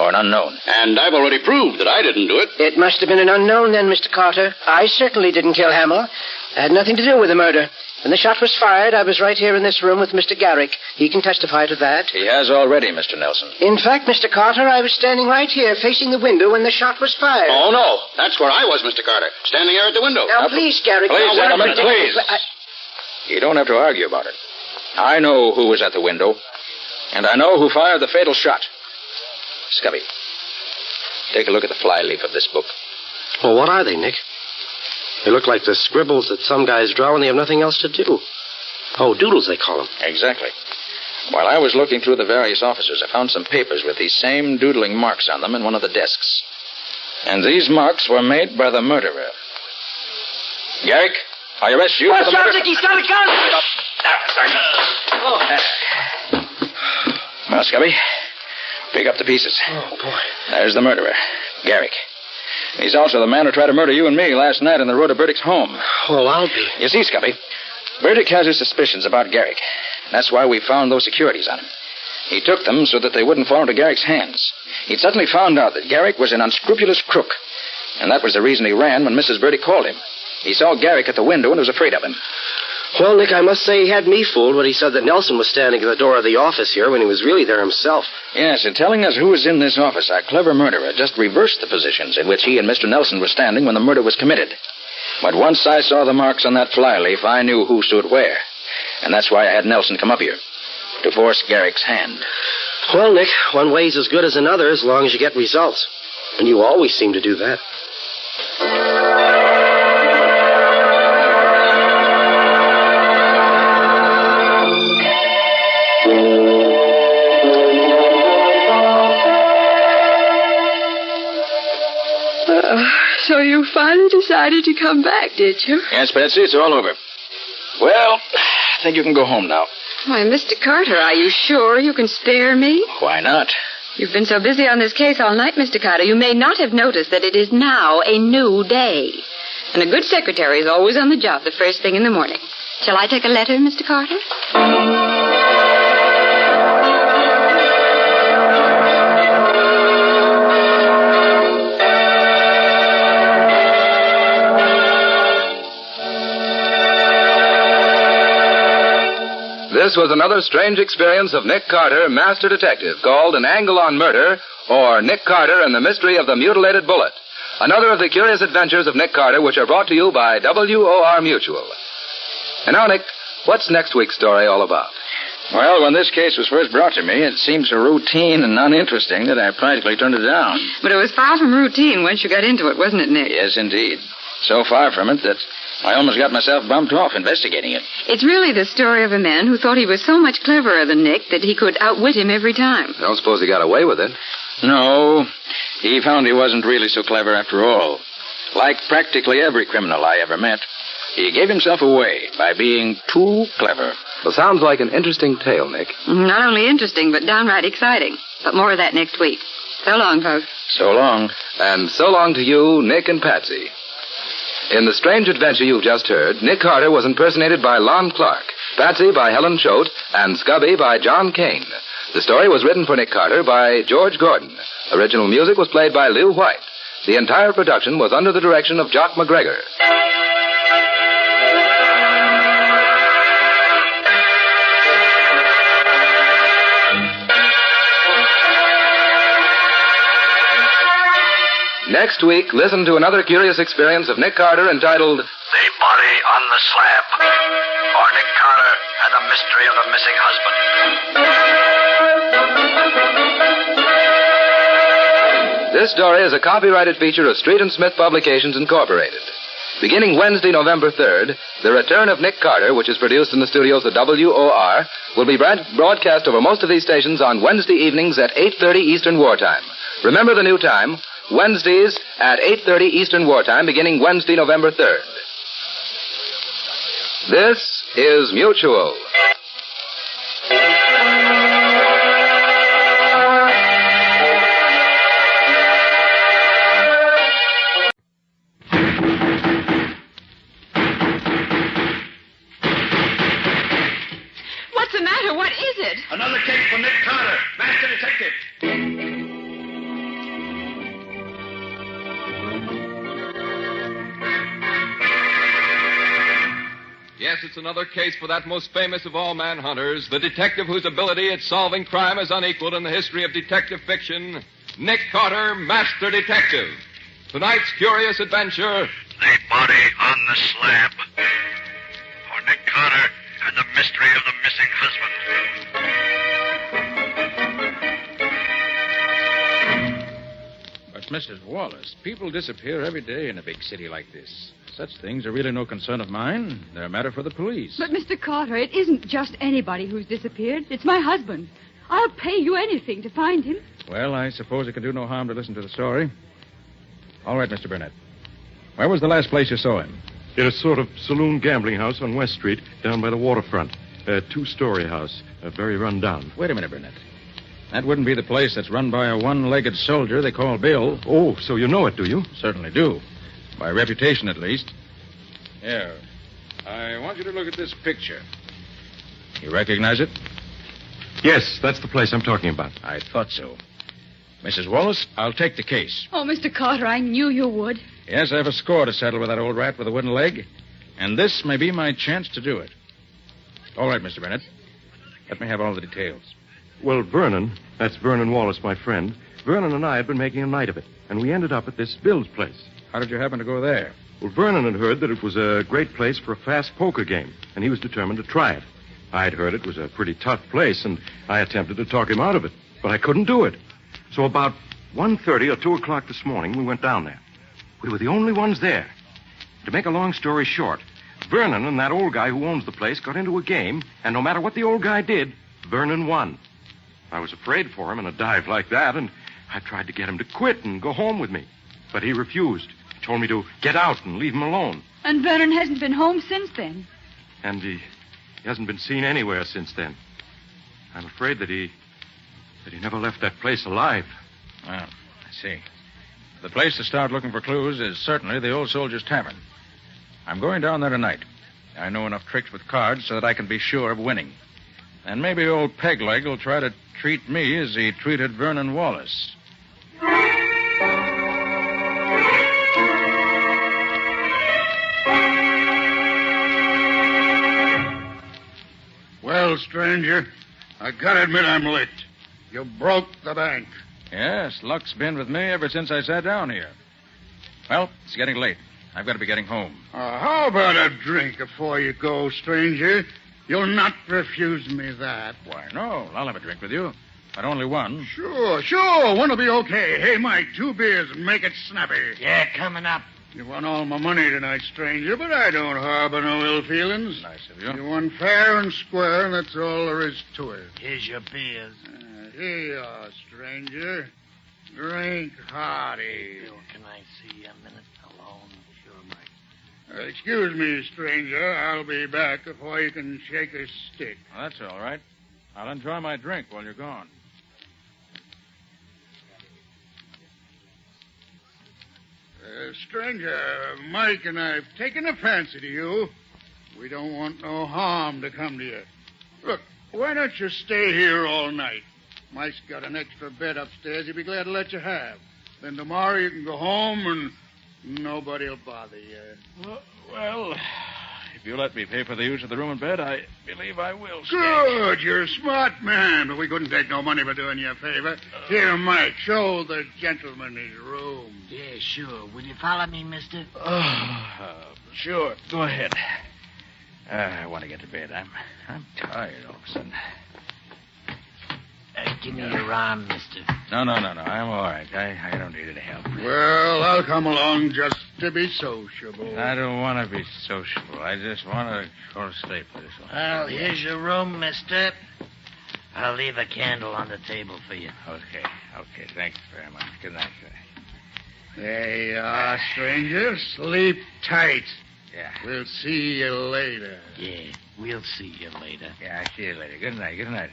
or an unknown. And I've already proved that I didn't do it. It must have been an unknown then, Mr. Carter. I certainly didn't kill Hamill. I had nothing to do with the murder. When the shot was fired, I was right here in this room with Mr. Garrick. He can testify to that. He has already, Mr. Nelson. In fact, Mr. Carter, I was standing right here facing the window when the shot was fired. Oh, no. That's where I was, Mr. Carter. Standing there at the window. Now, please, Garrick. Please, now, gentlemen, please. You don't have to argue about it. I know who was at the window, and I know who fired the fatal shot. Scubby, take a look at the flyleaf of this book. Well, what are they, Nick? They look like the scribbles that some guys draw when they have nothing else to do. Oh, doodles, they call them. Exactly. While I was looking through the various offices, I found some papers with these same doodling marks on them in one of the desks. And these marks were made by the murderer. Garrick, I arrest you for the murder. He's got a gun! Well, Scubby, pick up the pieces. Oh, boy. There's the murderer, Garrick. He's also the man who tried to murder you and me last night on the road to Burdick's home. Oh, I'll be. You see, Scubby, Burdick has his suspicions about Garrick. That's why we found those securities on him. He took them so that they wouldn't fall into Garrick's hands. He'd suddenly found out that Garrick was an unscrupulous crook. And that was the reason he ran when Mrs. Burdick called him. He saw Garrick at the window and was afraid of him. Well, Nick, I must say he had me fooled when he said that Nelson was standing at the door of the office here when he was really there himself. Yes, in telling us who was in this office, our clever murderer just reversed the positions in which he and Mr. Nelson were standing when the murder was committed. But once I saw the marks on that flyleaf, I knew who stood where. And that's why I had Nelson come up here, to force Garrick's hand. Well, Nick, one way's as good as another as long as you get results. And you always seem to do that. So you finally decided to come back, did you? Yes, Patsy, it's all over. Well, I think you can go home now. Why, Mr. Carter, are you sure you can spare me? Why not? You've been so busy on this case all night, Mr. Carter, you may not have noticed that it is now a new day. And a good secretary is always on the job the first thing in the morning. Shall I take a letter, Mr. Carter? This was another strange experience of Nick Carter, Master Detective, called An Angle on Murder, or Nick Carter and the Mystery of the Mutilated Bullet. Another of the curious adventures of Nick Carter, which are brought to you by WOR Mutual. And now, Nick, what's next week's story all about? Well, when this case was first brought to me, it seemed so routine and uninteresting that I practically turned it down. But it was far from routine once you got into it, wasn't it, Nick? Yes, indeed. So far from it that I almost got myself bumped off investigating it. It's really the story of a man who thought he was so much cleverer than Nick that he could outwit him every time. Don't suppose he got away with it? No. He found he wasn't really so clever after all. Like practically every criminal I ever met, he gave himself away by being too clever. Well, sounds like an interesting tale, Nick. Not only interesting, but downright exciting. But more of that next week. So long, folks. So long. And so long to you, Nick and Patsy. In the strange adventure you've just heard, Nick Carter was impersonated by Lon Clark, Patsy by Helen Choate, and Scubby by John Kane. The story was written for Nick Carter by George Gordon. Original music was played by Lew White. The entire production was under the direction of Jock McGregor. Next week, listen to another curious experience of Nick Carter entitled The Body on the Slab, or Nick Carter and the Mystery of the Missing Husband. This story is a copyrighted feature of Street and Smith Publications, Incorporated. Beginning Wednesday, November 3rd, The Return of Nick Carter, which is produced in the studios of WOR, will be broadcast over most of these stations on Wednesday evenings at 8:30 Eastern Wartime. Remember the new time, Wednesdays at 8:30 Eastern Wartime, beginning Wednesday, November 3rd. This is Mutual. What's the matter? What is it? Another case for Nick Carter, Master Detective. yes, it's another case for that most famous of all manhunters, the detective whose ability at solving crime is unequaled in the history of detective fiction, Nick Carter, Master Detective. Tonight's curious adventure... The body on the slab. For Nick Carter and the mystery of the missing husband. But, Mrs. Wallace, people disappear every day in a big city like this. Such things are really no concern of mine. They're a matter for the police. But, Mr. Carter, it isn't just anybody who's disappeared. It's my husband. I'll pay you anything to find him. Well, I suppose it can do no harm to listen to the story. All right, Mr. Burnett. Where was the last place you saw him? In a sort of saloon gambling house on West Street, down by the waterfront. A two-story house, very run down. Wait a minute, Burnett. That wouldn't be the place that's run by a one-legged soldier they call Bill. Oh, so you know it, do you? Certainly do. By reputation, at least. Here. I want you to look at this picture. You recognize it? Yes, that's the place I'm talking about. I thought so. Mrs. Wallace, I'll take the case. Oh, Mr. Carter, I knew you would. Yes, I have a score to settle with that old rat with a wooden leg, and this may be my chance to do it. All right, Mr. Bennett. Let me have all the details. Well, Vernon, that's Vernon Wallace, my friend, Vernon and I had been making a night of it, and we ended up at this Bill's place. How did you happen to go there? Well, Vernon had heard that it was a great place for a fast poker game, and he was determined to try it. I'd heard it was a pretty tough place, and I attempted to talk him out of it, but I couldn't do it. So about 1:30 or 2 o'clock this morning, we went down there. We were the only ones there. To make a long story short, Vernon and that old guy who owns the place got into a game, and no matter what the old guy did, Vernon won. I was afraid for him in a dive like that, and I tried to get him to quit and go home with me. But he refused. He told me to get out and leave him alone. And Vernon hasn't been home since then. And he hasn't been seen anywhere since then. I'm afraid that he never left that place alive. Well, I see. The place to start looking for clues is certainly the Old Soldier's Tavern. I'm going down there tonight. I know enough tricks with cards so that I can be sure of winning. And maybe old Pegleg will try to treat me as he treated Vernon Wallace. Well, stranger, I gotta admit I'm licked. You broke the bank. Yes, luck's been with me ever since I sat down here. Well, it's getting late. I've got to be getting home. How about a drink before you go, stranger? You'll not refuse me that. Why, no. I'll have a drink with you. But only one. Sure. One will be okay. Hey, Mike, 2 beers and make it snappy. Yeah, coming up. You won all my money tonight, stranger, but I don't harbor no ill feelings. Nice of you. You won fair and square, and that's all there is to it. Here's your beers. Here you are, stranger. Drink hearty. Bill, can I see you a minute alone? Sure, Mike. Excuse me, stranger. I'll be back before you can shake a stick. Well, that's all right. I'll enjoy my drink while you're gone. Stranger, Mike and I've taken a fancy to you. We don't want no harm to come to you. Look, why don't you stay here all night? Mike's got an extra bed upstairs he'd be glad to let you have. Then tomorrow you can go home and nobody'll bother you. Well, if you let me pay for the use of the room and bed, I believe I will. Good, you're a smart man, but we couldn't take no money for doing you a favor. Here, Mike, show the gentleman his room. Yeah, sure. Will you follow me, mister? Sure. Go ahead. I want to get to bed. I'm tired all of a sudden. Give me your arm, mister. No. I'm all right. I don't need any help. Well, I'll come along just to be sociable. I don't want to be sociable. I just want to go to sleep for this one. Well, here's your room, mister. I'll leave a candle on the table for you. Okay. Thanks very much. Good night, sir. There you are, stranger. Sleep tight. Yeah. We'll see you later. Yeah, we'll see you later. Yeah, I'll see you later. Good night.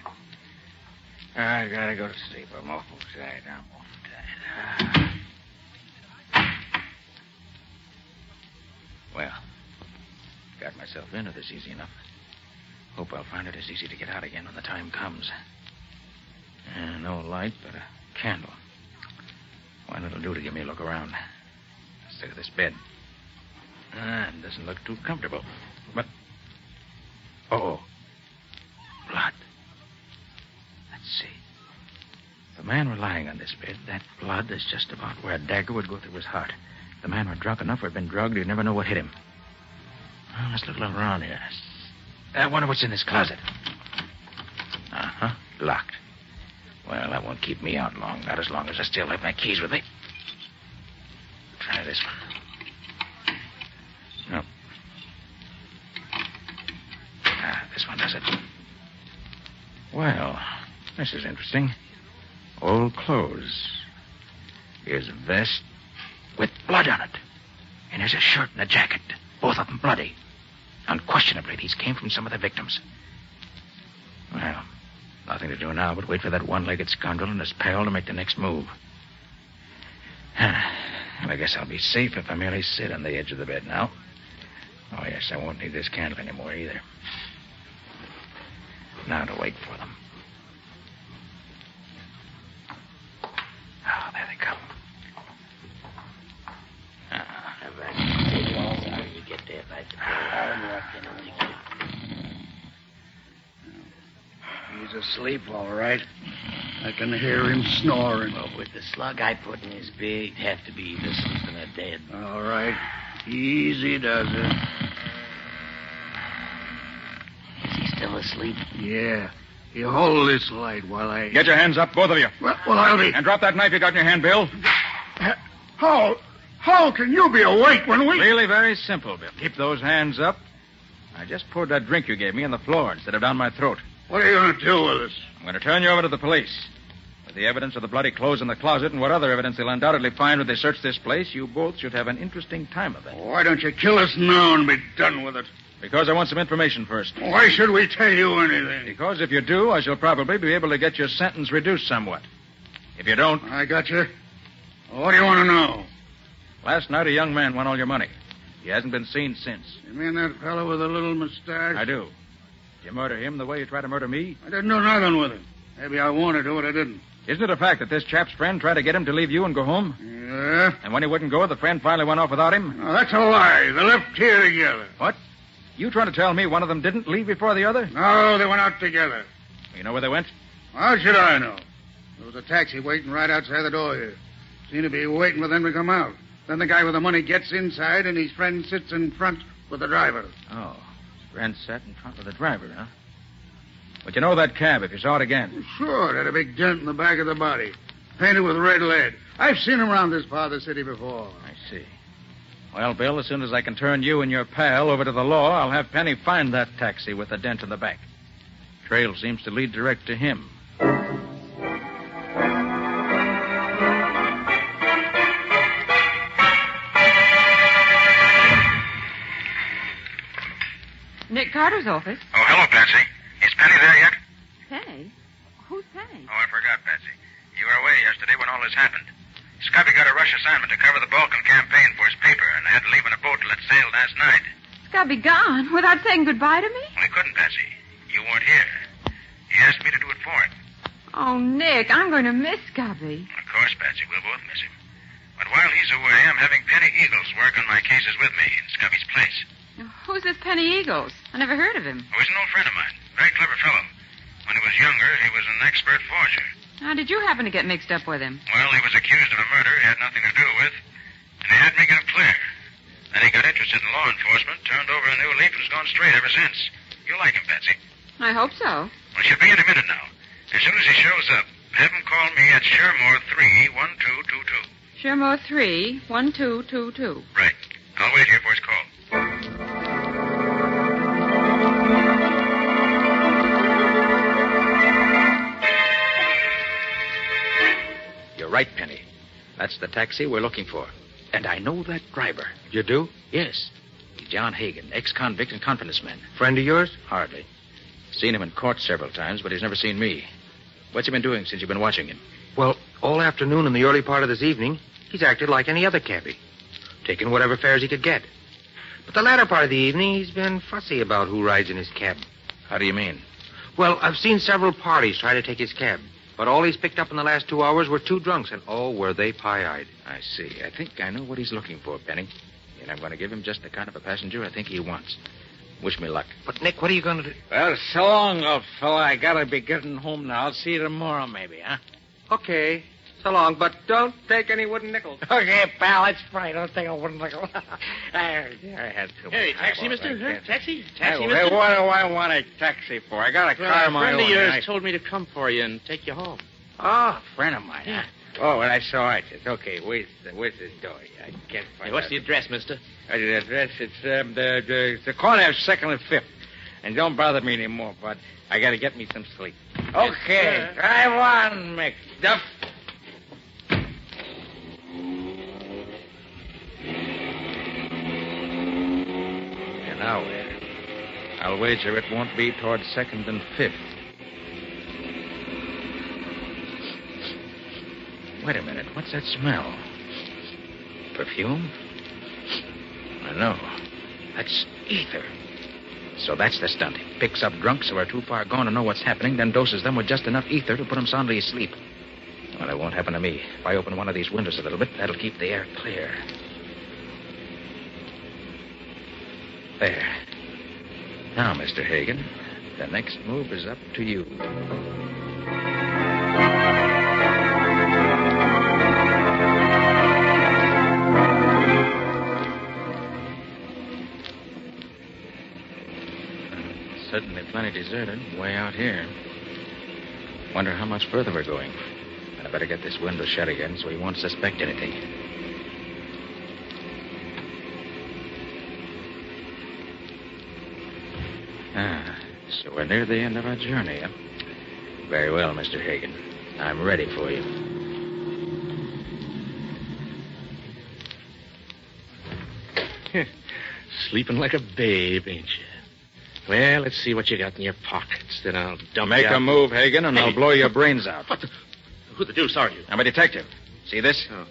I gotta go to sleep. I'm awful tired. Well, got myself into this easy enough. Hope I'll find it as easy to get out again when the time comes. No light, but a candle. One it'll do to give me a look around. Instead of this bed. It doesn't look too comfortable. But Oh. Blood. Let's see. If the man were lying on this bed, that blood is just about where a dagger would go through his heart. If the man were drunk enough or had been drugged, you'd never know what hit him. Well, let's look a little around here. I wonder what's in this closet. Uh-huh. Locked. Well, that won't keep me out long. Not as long as I still have my keys with me. Try this one. No. This one does it. Well, this is interesting. Old clothes. Here's a vest with blood on it. And here's a shirt and a jacket. Both of them bloody. Unquestionably, these came from some of the victims. Well, nothing to do now but wait for that one-legged scoundrel and his pal to make the next move. Well, I guess I'll be safe if I merely sit on the edge of the bed now. Oh, yes, I won't need this candle anymore either. Now to wait for them. Oh, there they come. He's asleep, all right. I can hear him snoring. Well, with the slug I put in his beer, he'd have to be either sleeping or dead. All right. Easy does it. Is he still asleep? Yeah. You hold this light while I... Get your hands up, both of you. Well, I'll be... And drop that knife you got in your hand, Bill. How can you be awake when we... Really very simple, Bill. Keep those hands up. I just poured that drink you gave me on the floor instead of down my throat. What are you going to do with us? I'm going to turn you over to the police. With the evidence of the bloody clothes in the closet and what other evidence they'll undoubtedly find when they search this place, you both should have an interesting time of it. Why don't you kill us now and be done with it? Because I want some information first. Why should we tell you anything? Because if you do, I shall probably be able to get your sentence reduced somewhat. If you don't... I got you. What do you want to know? Last night, a young man won all your money. He hasn't been seen since. You mean that fellow with the little mustache? I do. Did you murder him the way you tried to murder me? I didn't do nothing with him. Maybe I wanted to, but I didn't. Isn't it a fact that this chap's friend tried to get him to leave you and go home? Yeah. And when he wouldn't go, the friend finally went off without him? No, that's a lie. They left here together. What? You trying to tell me one of them didn't leave before the other? No, they went out together. You know where they went? How should I know? There was a taxi waiting right outside the door here. Seemed to be waiting for them to come out. Then the guy with the money gets inside, and his friend sits in front with the driver. Oh, his friend sat in front with the driver, huh? But you know that cab if you saw it again? Sure, it had a big dent in the back of the body. Painted with red lead. I've seen them around this part of the city before. I see. Well, Bill, as soon as I can turn you and your pal over to the law, I'll have Penny find that taxi with the dent in the back. Trail seems to lead direct to him. Nick Carter's office. Oh, hello, Patsy. Is Penny there yet? Penny? Who's Penny? Oh, I forgot, Patsy. You were away yesterday when all this happened. Scubby got a rush assignment to cover the Balkan campaign for his paper and had to leave in a boat till it sailed last night. Scubby gone without saying goodbye to me? Well, he couldn't, Patsy. You weren't here. He asked me to do it for him. Oh, Nick, I'm going to miss Scubby. Of course, Patsy, we'll both miss him. But while he's away, I'm having Penny Eagles work on my cases with me in Scubby's place. Who's this Penny Eagles? I never heard of him. Oh, he's an old friend of mine. Very clever fellow. When he was younger, he was an expert forger. How did you happen to get mixed up with him? Well, he was accused of a murder he had nothing to do with, and he had me get him clear. Then he got interested in law enforcement, turned over a new leaf, and has gone straight ever since. You'll like him, Patsy. I hope so. Well, she'll be in a minute now. As soon as he shows up, have him call me at Shermore 3-1222. Shermore 3-1222. Right. I'll wait here for his call. You're right, Penny. That's the taxi we're looking for. And I know that driver. You do? Yes. He's John Hagan, ex-convict and confidence man. Friend of yours? Hardly. Seen him in court several times, but he's never seen me. What's he been doing since you've been watching him? Well, all afternoon and the early part of this evening, he's acted like any other cabbie. Taking whatever fares he could get. But the latter part of the evening, he's been fussy about who rides in his cab. How do you mean? Well, I've seen several parties try to take his cab. But all he's picked up in the last 2 hours were 2 drunks, and oh, were they pie-eyed. I see. I think I know what he's looking for, Penny. And I'm going to give him just the kind of a passenger I think he wants. Wish me luck. But, Nick, what are you going to do? Well, so long, old fella. I gotta be getting home now. I'll see you tomorrow, maybe, huh? Okay. So long, but don't take any wooden nickels. Okay, pal, that's fine. Don't take a wooden nickel. I had too much. Hey, taxi, eyeballs. mister? I Huh? can't- Taxi? Hey, Taxi, what mister? do I want a taxi for? I got a car of my A friend own. of yours I- told me to come for you and take you home. Oh, a friend of mine, huh? Oh, well, that's all right. It's okay. Where's the door? I can't find Hey, what's out. the address, mister? The address, it's the corner of 2nd and 5th. And don't bother me anymore, but I gotta get me some sleep. Okay, sir. drive on, McDuff. And now where? I'll wager it won't be towards 2nd and 5th. Wait a minute. What's that smell? Perfume? I know. That's ether. So that's the stunt. Picks up drunks who are too far gone to know what's happening, then doses them with just enough ether to put them soundly asleep. Well, it won't happen to me. If I open one of these windows a little bit, that'll keep the air clear. There. Now, Mr. Hagen, the next move is up to you. Certainly plenty deserted, way out here. Wonder how much further we're going. I better get this window shut again so he won't suspect anything. So we're near the end of our journey, huh? Very well, Mr. Hagen. I'm ready for you. Sleeping like a babe, ain't you? Well, let's see what you got in your pockets. Then I'll dump Make you out. a move, Hagen, and I'll blow your brains out. Who the deuce are you? I'm a detective. See this? Oh.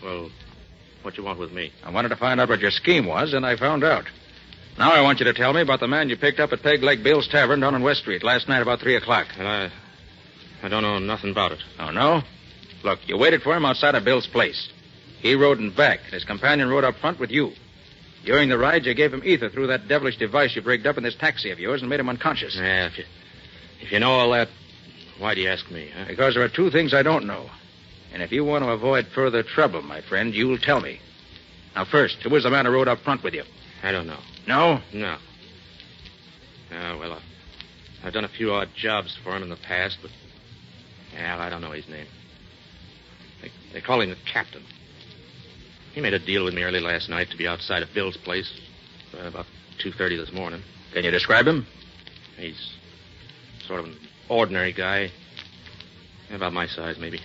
Well, what you want with me? I wanted to find out what your scheme was, and I found out. Now I want you to tell me about the man you picked up at Peg Leg Bill's Tavern down on West Street last night about 3 o'clock. And I don't know nothing about it. Oh, no? Look, you waited for him outside of Bill's place. He rode in back, and his companion rode up front with you. During the ride, you gave him ether through that devilish device you rigged up in this taxi of yours and made him unconscious. Yeah, if you know all that, why do you ask me, huh? Because there are 2 things I don't know. And if you want to avoid further trouble, my friend, you'll tell me. Now, first, who was the man who rode up front with you? I don't know. No? No. Well, I've done a few odd jobs for him in the past, but... Yeah, I don't know his name. They call him the captain. He made a deal with me early last night to be outside of Bill's place about 2:30 this morning. Can you describe him? He's sort of an ordinary guy. About my size, maybe.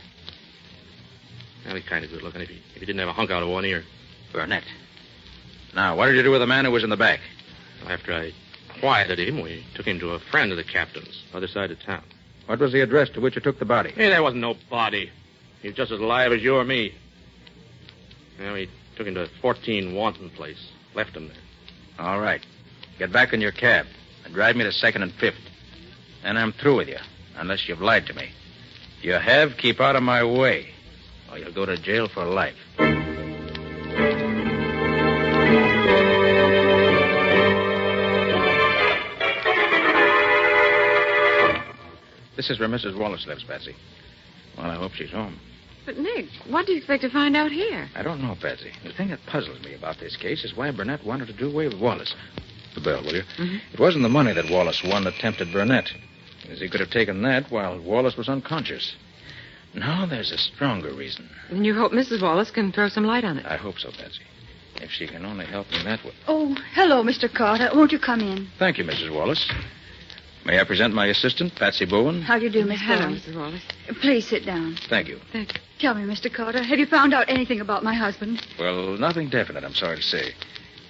Well, he's kind of good looking if he didn't have a hunk out of one ear. Burnett. Now, what did you do with the man who was in the back? Well, after I quieted him, we took him to a friend of the captain's, other side of town. What was the address to which you took the body? Hey, there wasn't no body. He was just as alive as you or me. Well, we took him to 14 Wanton Place. Left him there. All right. Get back in your cab and drive me to 2nd and 5th. Then I'm through with you, unless you've lied to me. If you have, keep out of my way, or you'll go to jail for life. This is where Mrs. Wallace lives, Patsy. Well, I hope she's home. But, Nick, what do you expect to find out here? I don't know, Patsy. The thing that puzzles me about this case is why Burnett wanted to do away with Wallace. The bell, will you? Mm-hmm. It wasn't the money that Wallace won that tempted Burnett, as he could have taken that while Wallace was unconscious. No, there's a stronger reason. And you hope Mrs. Wallace can throw some light on it. I hope so, Patsy. If she can only help me that way. Oh, hello, Mr. Carter. Won't you come in? Thank you, Mrs. Wallace. May I present my assistant, Patsy Bowen? How do you do, Miss Hello, Bowen? Mrs. Wallace. Please sit down. Thank you. Thank you. Tell me, Mr. Carter, have you found out anything about my husband? Well, nothing definite, I'm sorry to say.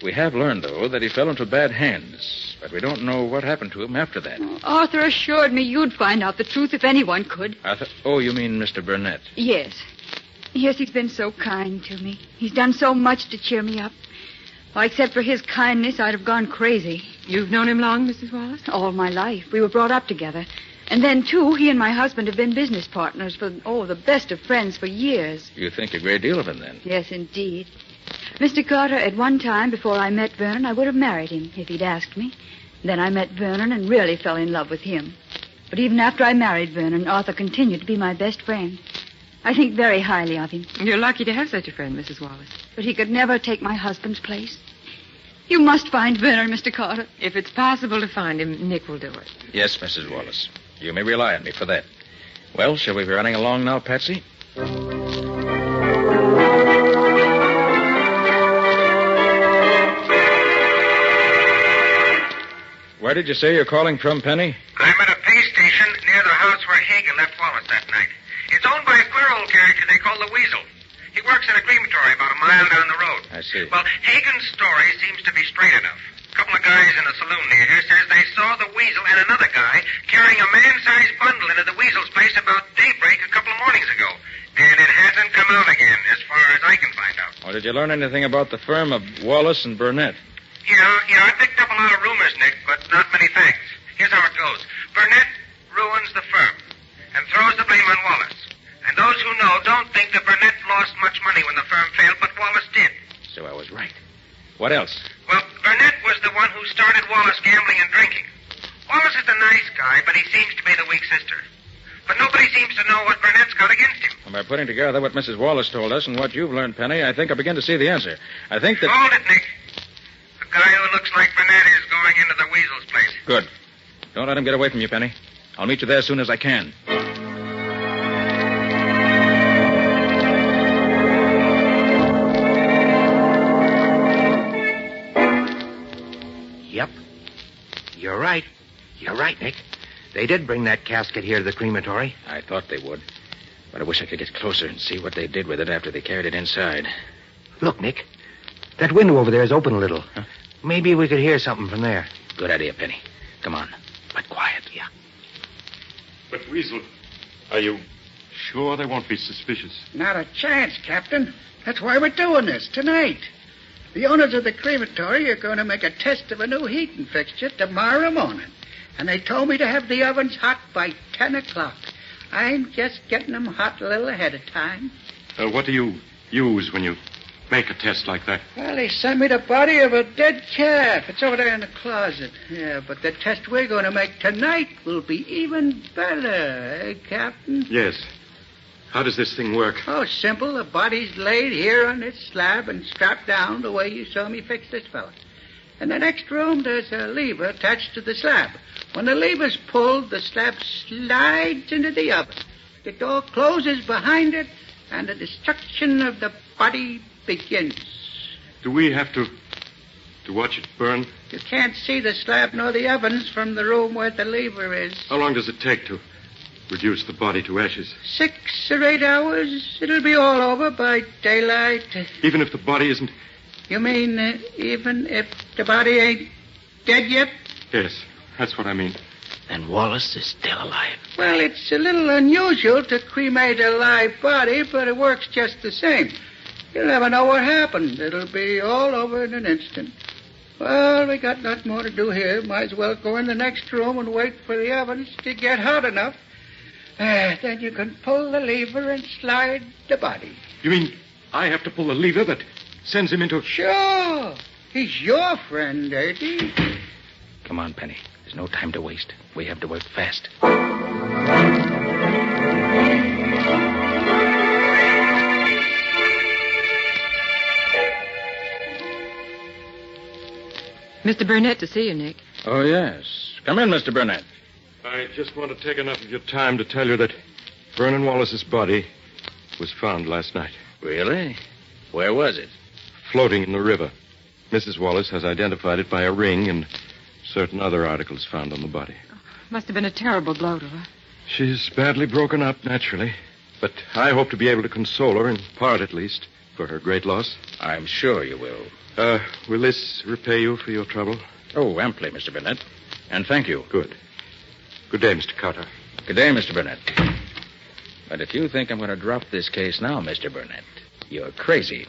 We have learned, though, that he fell into bad hands, but we don't know what happened to him after that. Arthur assured me you'd find out the truth if anyone could. Arthur? Oh, you mean Mr. Burnett? Yes. Yes, he's been so kind to me. He's done so much to cheer me up. Well, except for his kindness, I'd have gone crazy. You've known him long, Mrs. Wallace? All my life. We were brought up together. And then, too, he and my husband have been business partners for, the best of friends for years. You think a great deal of him, then? Yes, indeed. Mr. Carter, at one time before I met Vernon, I would have married him if he'd asked me. Then I met Vernon and really fell in love with him. But even after I married Vernon, Arthur continued to be my best friend. I think very highly of him. You're lucky to have such a friend, Mrs. Wallace. But he could never take my husband's place. You must find Vernon, Mr. Carter. If it's possible to find him, Nick will do it. Yes, Mrs. Wallace. You may rely on me for that. Well, shall we be running along now, Patsy? Where did you say you're calling from, Penny? I'm at a pay station near the house where Hagen left Wallace that night. It's owned by a queer old character they call the Weasel. He works in a crematory about a mile down the road. I see. Well, Hagen's story seems to be straight enough. A couple of guys in a saloon near here says they saw the Weasel and another guy carrying a man-sized bundle into the Weasel's place about daybreak a couple of mornings ago. And it hasn't come out again, as far as I can find out. Well, did you learn anything about the firm of Wallace and Burnett? Yeah, I picked up a lot of rumors, Nick, but not many facts. Here's how it goes. Burnett ruins the firm and throws the blame on Wallace. And those who know don't think that Burnett lost much money when the firm failed, but Wallace did. So I was right. What else? Well, Burnett was the one who started Wallace gambling and drinking. Wallace is the nice guy, but he seems to be the weak sister. But nobody seems to know what Burnett's got against him. Well, by putting together what Mrs. Wallace told us and what you've learned, Penny, I think I begin to see the answer. I think that... Hold it, Nick. The guy who looks like Burnett is going into the Weasel's place. Good. Don't let him get away from you, Penny. I'll meet you there as soon as I can. Yep. You're right. You're right, Nick. They did bring that casket here to the crematory. I thought they would. But I wish I could get closer and see what they did with it after they carried it inside. Look, Nick. That window over there is open a little. Huh? Maybe we could hear something from there. Good idea, Penny. Come on. But quiet. Yeah. But, Weasel, are you sure they won't be suspicious? Not a chance, Captain. That's why we're doing this tonight. The owners of the crematory are going to make a test of a new heating fixture tomorrow morning. And they told me to have the ovens hot by 10 o'clock. I'm just getting them hot a little ahead of time. What do you use when you make a test like that? Well, they sent me the body of a dead calf. It's over there in the closet. Yeah, but the test we're going to make tonight will be even better, eh, Captain? Yes. How does this thing work? Oh, simple. The body's laid here on this slab and strapped down the way you saw me fix this fella. In the next room, there's a lever attached to the slab. When the lever's pulled, the slab slides into the oven. The door closes behind it, and the destruction of the body begins. Do we have to watch it burn? You can't see the slab nor the ovens from the room where the lever is. How long does it take to reduce the body to ashes? 6 or 8 hours. It'll be all over by daylight. Even if the body isn't... You mean even if the body ain't dead yet? Yes, that's what I mean. And Wallace is still alive. Well, it's a little unusual to cremate a live body, but it works just the same. You'll never know what happened. It'll be all over in an instant. Well, we got nothing more to do here. Might as well go in the next room and wait for the ovens to get hot enough. Then you can pull the lever and slide the body. You mean I have to pull the lever that sends him into... Sure. He's your friend, ain't he? Come on, Penny. There's no time to waste. We have to work fast. Mr. Burnett to see you, Nick. Oh, yes. Come in, Mr. Burnett. I just want to take enough of your time to tell you that Vernon Wallace's body was found last night. Really? Where was it? Floating in the river. Mrs. Wallace has identified it by a ring and certain other articles found on the body. Must have been a terrible blow to her. She's badly broken up, naturally. But I hope to be able to console her, in part at least, for her great loss. I'm sure you will. Will this repay you for your trouble? Oh, amply, Mr. Burnett. And thank you. Good. Good day, Mr. Carter. Good day, Mr. Burnett. But if you think I'm going to drop this case now, Mr. Burnett, you're crazy.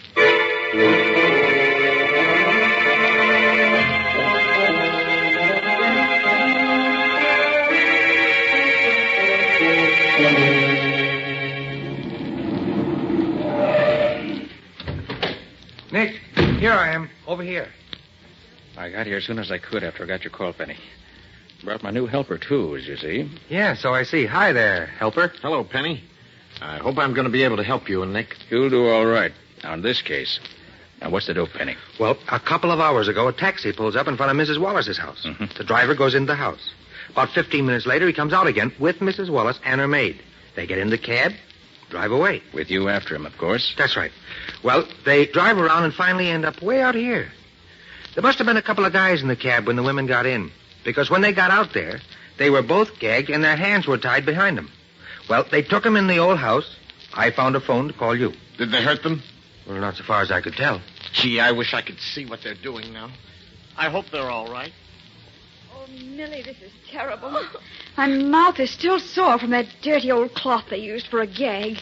Nick, here I am. Over here. I got here as soon as I could after I got your call, Penny. Brought my new helper, too, as you see. Yeah, so I see. Hi there, helper. Hello, Penny. I hope I'm going to be able to help you and Nick. You'll do all right. Now, in this case. Now, what's the dope, Penny? Well, a couple of hours ago, a taxi pulls up in front of Mrs. Wallace's house. Mm-hmm. The driver goes into the house. About 15 minutes later, he comes out again with Mrs. Wallace and her maid. They get in the cab, drive away. With you after him, of course. That's right. Well, they drive around and finally end up way out here. There must have been a couple of guys in the cab when the women got in. Because when they got out there, they were both gagged and their hands were tied behind them. Well, they took them in the old house. I found a phone to call you. Did they hurt them? Well, not so far as I could tell. Gee, I wish I could see what they're doing now. I hope they're all right. Oh, Millie, this is terrible. My mouth is still sore from that dirty old cloth they used for a gag.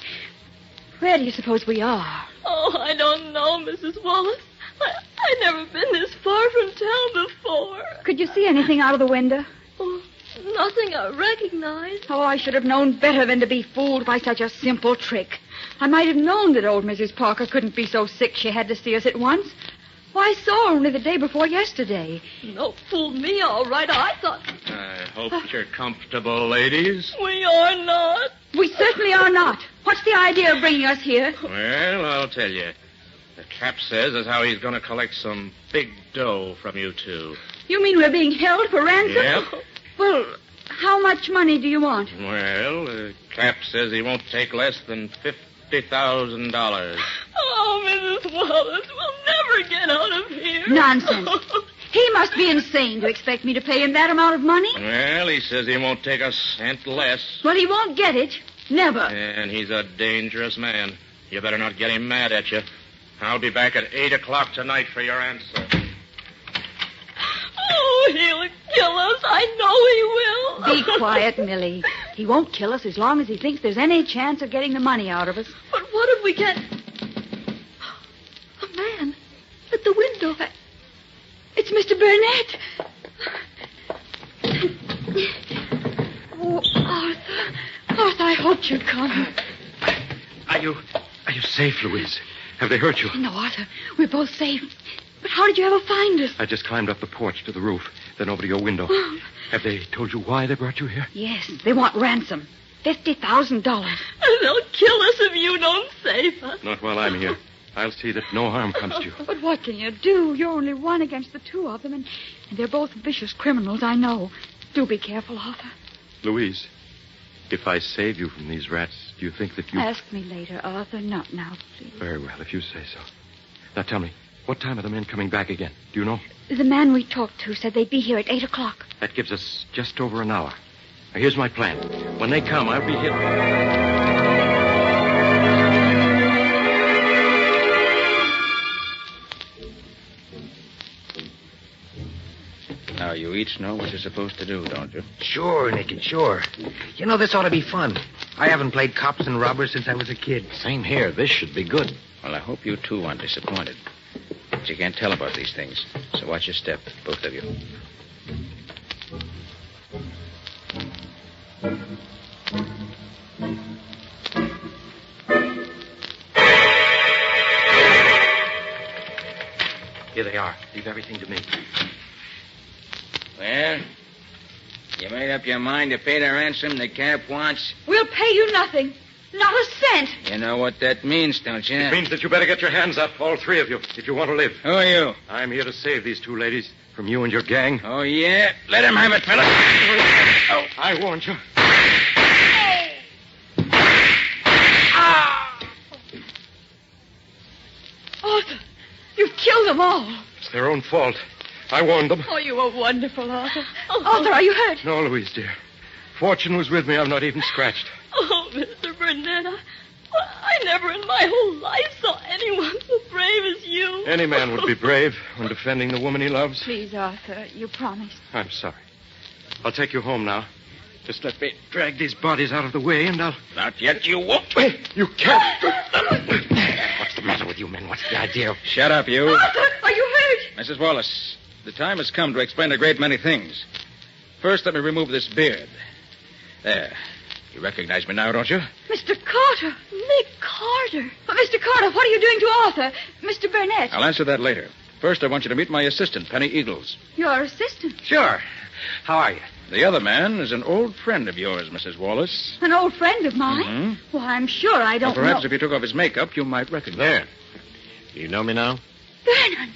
Where do you suppose we are? Oh, I don't know, Mrs. Wallace. I've never been this far from town before. Could you see anything out of the window? Oh, nothing I recognize. Oh, I should have known better than to be fooled by such a simple trick. I might have known that old Mrs. Parker couldn't be so sick she had to see us at once. Why, I saw her only the day before yesterday. No, fooled me all right. I thought... I hope you're comfortable, ladies. We are not. We certainly are not. What's the idea of bringing us here? Well, I'll tell you. The cap says as how he's going to collect some big dough from you two. You mean we're being held for ransom? Yep. Well, how much money do you want? Well, the cap says he won't take less than $50,000. Oh, Mrs. Wallace, we'll never get out of here. Nonsense. He must be insane to expect me to pay him that amount of money. Well, he says he won't take a cent less. Well, he won't get it. Never. And he's a dangerous man. You better not get him mad at you. I'll be back at 8 o'clock tonight for your answer. Oh, he'll kill us. I know he will. Be quiet, Millie. He won't kill us as long as he thinks there's any chance of getting the money out of us. But what if we get... A man at the window. It's Mr. Burnett. Oh, Arthur. Arthur, I hoped you'd come. Are you safe, Louise? Have they hurt you? No, Arthur. We're both safe. But how did you ever find us? I just climbed up the porch to the roof, then over to your window. Have they told you why they brought you here? Yes, they want ransom. $50,000. And they'll kill us if you don't save us. Not while I'm here. I'll see that no harm comes to you. But what can you do? You're only one against the two of them, and they're both vicious criminals, I know. Do be careful, Arthur. Louise, if I save you from these rats, do you think that you... Ask me later, Arthur. Not now, please. Very well, if you say so. Now tell me, what time are the men coming back again? Do you know? The man we talked to said they'd be here at 8 o'clock. That gives us just over an hour. Now, here's my plan. When they come, I'll be here... Now, you each know what you're supposed to do, don't you? Sure, Nicky, sure. You know, this ought to be fun. I haven't played cops and robbers since I was a kid. Same here. This should be good. Well, I hope you two aren't disappointed. But you can't tell about these things. So watch your step, both of you. Here they are. Leave everything to me. Well, you made up your mind to pay the ransom the cap wants? We'll pay you nothing. Not a cent. You know what that means, don't you? It means that you better get your hands up, all three of you, if you want to live. Who are you? I'm here to save these two ladies from you and your gang. Oh, yeah? Let him have it, fella. Oh, I warned you. Arthur, you've killed them all. It's their own fault. I warned them. Oh, you were wonderful, Arthur. Arthur, are you hurt? No, Louise, dear. Fortune was with me. I'm not even scratched. Oh, Mr. Burnett, I never in my whole life saw anyone so brave as you. Any man would be brave when defending the woman he loves. Please, Arthur, you promised. I'm sorry. I'll take you home now. Just let me drag these bodies out of the way, and I'll... Not yet, you won't. You can't. What's the matter with you men? What's the idea? Shut up, you. Arthur, are you hurt? Mrs. Wallace, the time has come to explain a great many things. First, let me remove this beard. There. You recognize me now, don't you? Mr. Carter. Nick Carter. Mr. Carter, what are you doing to Arthur? Mr. Burnett. I'll answer that later. First, I want you to meet my assistant, Penny Eagles. Your assistant? Sure. How are you? The other man is an old friend of yours, Mrs. Wallace. An old friend of mine? Mm-hmm. Well, I'm sure I don't Well, perhaps know. if you took off his makeup, you might recognize him. There. You know me now? Vernon.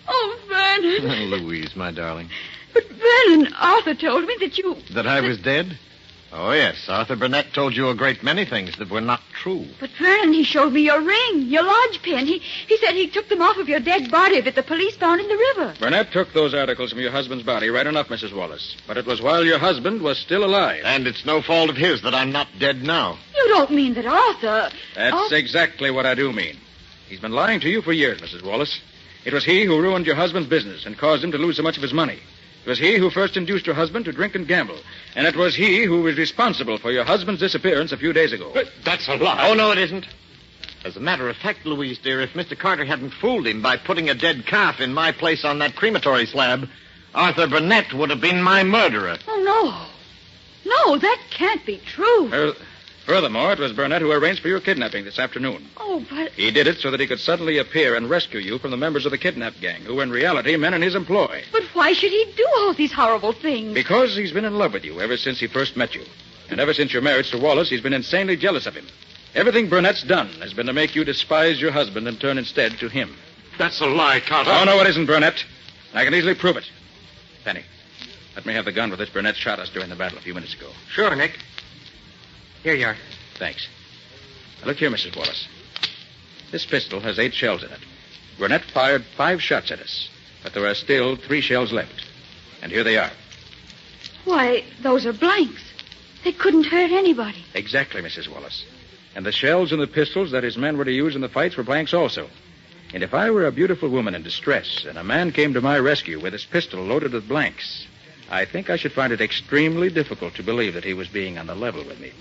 Oh, Vernon. Louise, my darling. But, Vernon, Arthur told me that you... That I was dead? Oh, yes. Arthur Burnett told you a great many things that were not true. But, Vernon, he showed me your ring, your lodge pin. He said he took them off of your dead body that the police found in the river. Burnett took those articles from your husband's body, right enough, Mrs. Wallace. But it was while your husband was still alive. And it's no fault of his that I'm not dead now. You don't mean that Arthur... That's exactly what I do mean. He's been lying to you for years, Mrs. Wallace. It was he who ruined your husband's business and caused him to lose so much of his money. It was he who first induced your husband to drink and gamble. And it was he who was responsible for your husband's disappearance a few days ago. But that's a lie. Oh, no, it isn't. As a matter of fact, Louise, dear, if Mr. Carter hadn't fooled him by putting a dead calf in my place on that crematory slab, Arthur Burnett would have been my murderer. Oh, no. No, that can't be true. Furthermore, it was Burnett who arranged for your kidnapping this afternoon. Oh, but... He did it so that he could suddenly appear and rescue you from the members of the kidnap gang, who were in reality men in his employ. But why should he do all these horrible things? Because he's been in love with you ever since he first met you. And ever since your marriage to Wallace, he's been insanely jealous of him. Everything Burnett's done has been to make you despise your husband and turn instead to him. That's a lie, Carter. Oh, no, it isn't, Burnett. I can easily prove it. Penny, let me have the gun with which Burnett shot us during the battle a few minutes ago. Sure, Nick. Here you are. Thanks. Now, look here, Mrs. Wallace. This pistol has 8 shells in it. Burnett fired 5 shots at us, but there are still 3 shells left. And here they are. Why, those are blanks. They couldn't hurt anybody. Exactly, Mrs. Wallace. And the shells in the pistols that his men were to use in the fights were blanks also. And if I were a beautiful woman in distress and a man came to my rescue with his pistol loaded with blanks, I think I should find it extremely difficult to believe that he was being on the level with me.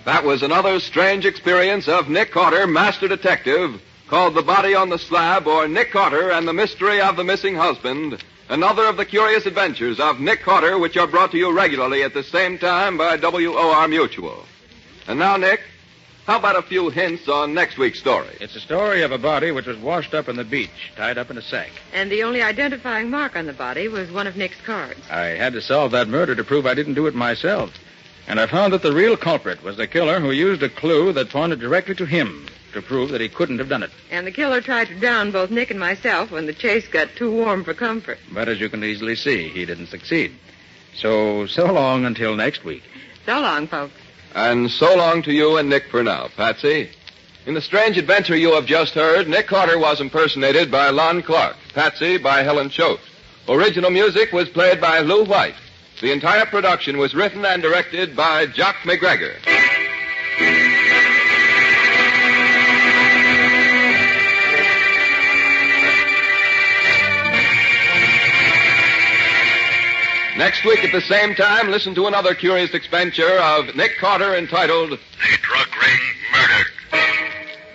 That was another strange experience of Nick Carter, Master Detective, called The Body on the Slab, or Nick Carter and the Mystery of the Missing Husband. Another of the curious adventures of Nick Carter, which are brought to you regularly at the same time by WOR Mutual. And now, Nick, how about a few hints on next week's story? It's a story of a body which was washed up on the beach, tied up in a sack. And the only identifying mark on the body was one of Nick's cards. I had to solve that murder to prove I didn't do it myself. And I found that the real culprit was the killer who used a clue that pointed directly to him to prove that he couldn't have done it. And the killer tried to drown both Nick and myself when the chase got too warm for comfort. But as you can easily see, he didn't succeed. So long until next week. So long, folks. And so long to you and Nick for now, Patsy. In the strange adventure you have just heard, Nick Carter was impersonated by Lon Clark, Patsy by Helen Choate. Original music was played by Lou White. The entire production was written and directed by Jock McGregor. Next week at the same time, listen to another curious adventure of Nick Carter entitled The Drug Ring Murdered.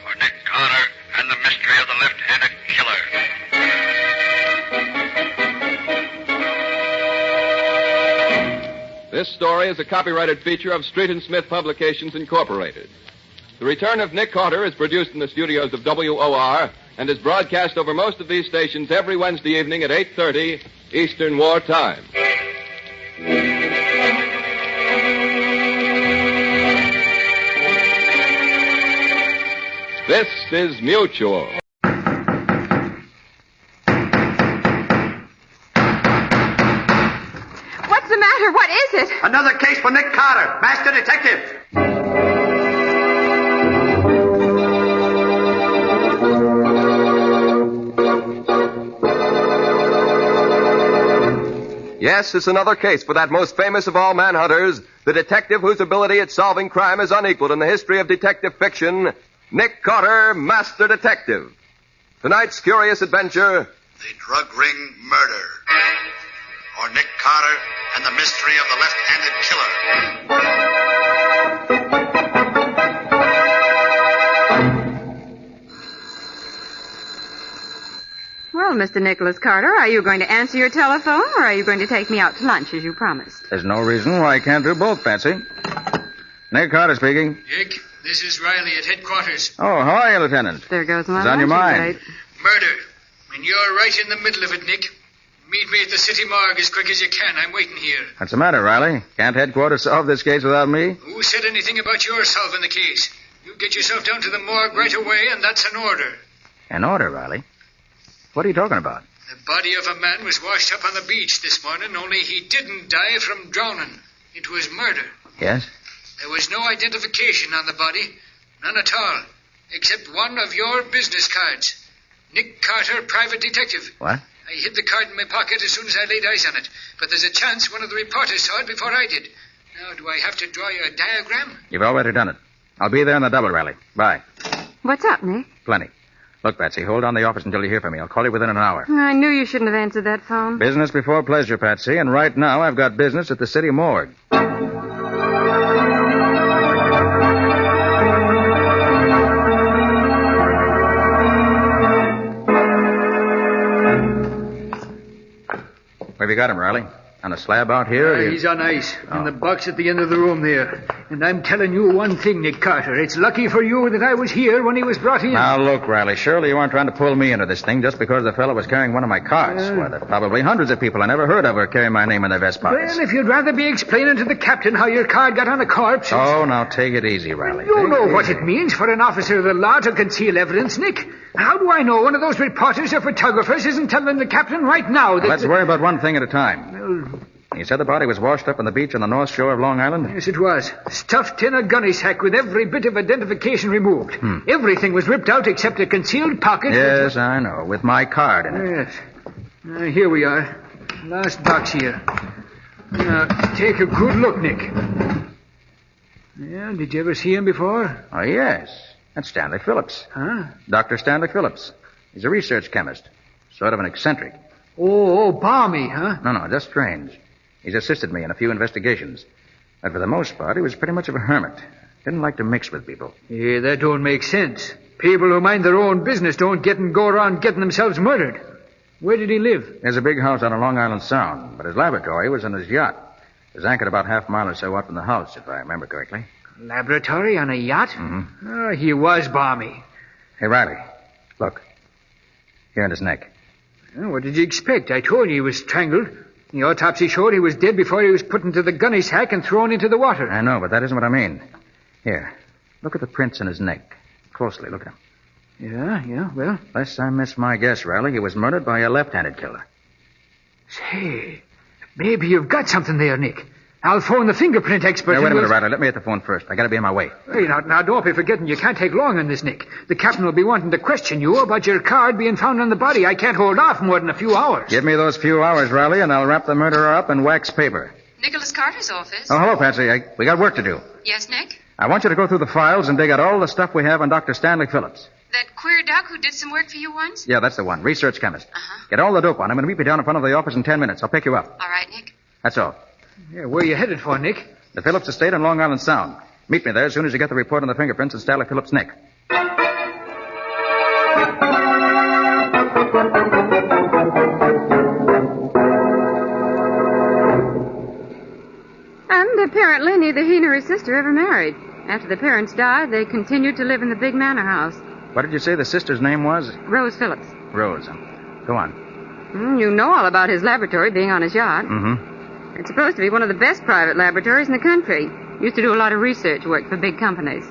For Nick Carter and the Mystery of the Left-Handed Killer. This story is a copyrighted feature of Street and Smith Publications, Incorporated. The Return of Nick Carter is produced in the studios of WOR and is broadcast over most of these stations every Wednesday evening at 8:30 Eastern War Time. This is Mutual. What's the matter? What is it? Another case for Nick Carter, Master Detective. Yes, it's another case for that most famous of all manhunters, the detective whose ability at solving crime is unequaled in the history of detective fiction, Nick Carter, Master Detective. Tonight's curious adventure, The Drug Ring Murder. or Nick Carter and the mystery of the left-handed killer. Well, Mr. Nicholas Carter, are you going to answer your telephone, or are you going to take me out to lunch as you promised? There's no reason why I can't do both, Patsy. Nick Carter speaking. Nick, this is Riley at headquarters. Oh, how are you, Lieutenant? There goes my What's on your mind? Murder. And you're right in the middle of it, Nick. Meet me at the city morgue as quick as you can. I'm waiting here. What's the matter, Riley? Can't headquarters solve this case without me? Who said anything about your solving the case? You get yourself down to the morgue right away, and that's an order. An order, Riley? What are you talking about? The body of a man was washed up on the beach this morning, only he didn't die from drowning. It was murder. Yes? There was no identification on the body. None at all. Except one of your business cards. Nick Carter, private detective. What? I hid the card in my pocket as soon as I laid eyes on it. But there's a chance one of the reporters saw it before I did. Now, do I have to draw you a diagram? You've already done it. I'll be there in the double, Riley. Bye. What's up, Nick? Plenty. Look, Patsy, hold on the office until you hear from me. I'll call you within an hour. I knew you shouldn't have answered that phone. Business before pleasure, Patsy, and right now I've got business at the city morgue. Where have you got him, Riley? On a slab out here? or you- He's on ice, in the box at the end of the room there. And I'm telling you one thing, Nick Carter. It's lucky for you that I was here when he was brought in. Now, look, Riley, surely you aren't trying to pull me into this thing just because the fellow was carrying one of my cards. Why, there are probably hundreds of people I never heard of who carry my name in their vest pockets. Well, if you'd rather be explaining to the captain how your card got on a corpse... Oh, now take it easy, Riley. You know what it means for an officer of the law to conceal evidence, Nick. How do I know one of those reporters or photographers isn't telling the captain right now that... Let's worry about one thing at a time. You said the body was washed up on the beach on the north shore of Long Island? Yes, it was. Stuffed in a gunny sack with every bit of identification removed. Everything was ripped out except a concealed pocket. Yes, I know, with my card in it. Yes. Here we are. Last box here. Now, take a good look, Nick. Yeah, did you ever see him before? Oh, yes. That's Stanley Phillips. Huh? Dr. Stanley Phillips. He's a research chemist. Sort of an eccentric. Oh, balmy, huh? No, just strange. He's assisted me in a few investigations. But for the most part, he was pretty much of a hermit. Didn't like to mix with people. Yeah, that don't make sense. People who mind their own business don't go around getting themselves murdered. Where did he live? There's a big house on a Long Island Sound, but his laboratory was in his yacht. It was anchored about half a mile or so out from the house, if I remember correctly. Laboratory on a yacht? Mm-hmm. Oh, he was balmy. Hey, Riley, look. Here in his neck. Well, what did you expect? I told you he was strangled. The autopsy showed he was dead before he was put into the gunny sack and thrown into the water. I know, but that isn't what I mean. Here, look at the prints in his neck. Closely, look at them. Yeah, well... Unless I miss my guess, Riley, he was murdered by a left-handed killer. Say, maybe you've got something there, Nick. I'll phone the fingerprint expert. Now, wait a minute, Riley. Let me hit the phone first. I gotta be on my way. Hey, now, don't be forgetting you can't take long on this, Nick. The captain will be wanting to question you about your card being found on the body. I can't hold off more than a few hours. Give me those few hours, Riley, and I'll wrap the murderer up in wax paper. Nicholas Carter's office. Oh, hello, Patsy. We got work to do. Yes, Nick? I want you to go through the files and dig out all the stuff we have on Dr. Stanley Phillips. That queer duck who did some work for you once? Yeah, that's the one. Research chemist. Get all the dope on him and meet me down in front of the office in 10 minutes. I'll pick you up. All right, Nick. That's all. Yeah, where are you headed for, Nick? The Phillips estate on Long Island Sound. Meet me there as soon as you get the report on the fingerprints in Stanley Phillips' neck. And apparently neither he nor his sister ever married. After the parents died, they continued to live in the big manor house. What did you say the sister's name was? Rose Phillips. Rose. Go on. You know all about his laboratory being on his yacht. Mm-hmm. It's supposed to be one of the best private laboratories in the country. Used to do a lot of research work for big companies.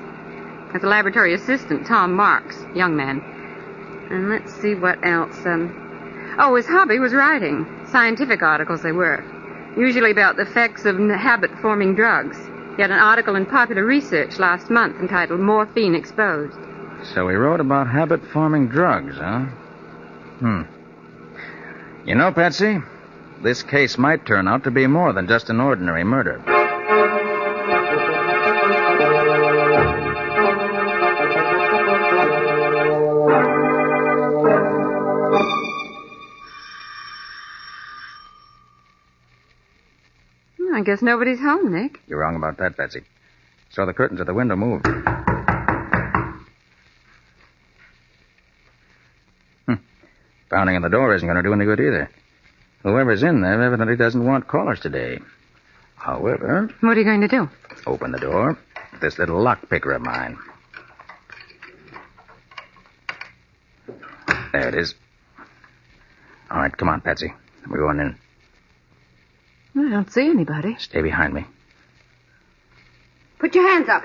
As a laboratory assistant, Tom Marks, young man. And let's see what else. His hobby was writing. Scientific articles they were. Usually about the effects of habit-forming drugs. He had an article in Popular Research last month entitled Morphine Exposed. So he wrote about habit-forming drugs, huh? You know, Patsy, this case might turn out to be more than just an ordinary murder. I guess nobody's home, Nick. You're wrong about that, Betsy. Saw the curtains at the window move. Pounding on the door isn't going to do any good either. Whoever's in there evidently doesn't want callers today. However... What are you going to do? Open the door with this little lock picker of mine. There it is. All right, come on, Patsy. We're going in. I don't see anybody. Stay behind me. Put your hands up.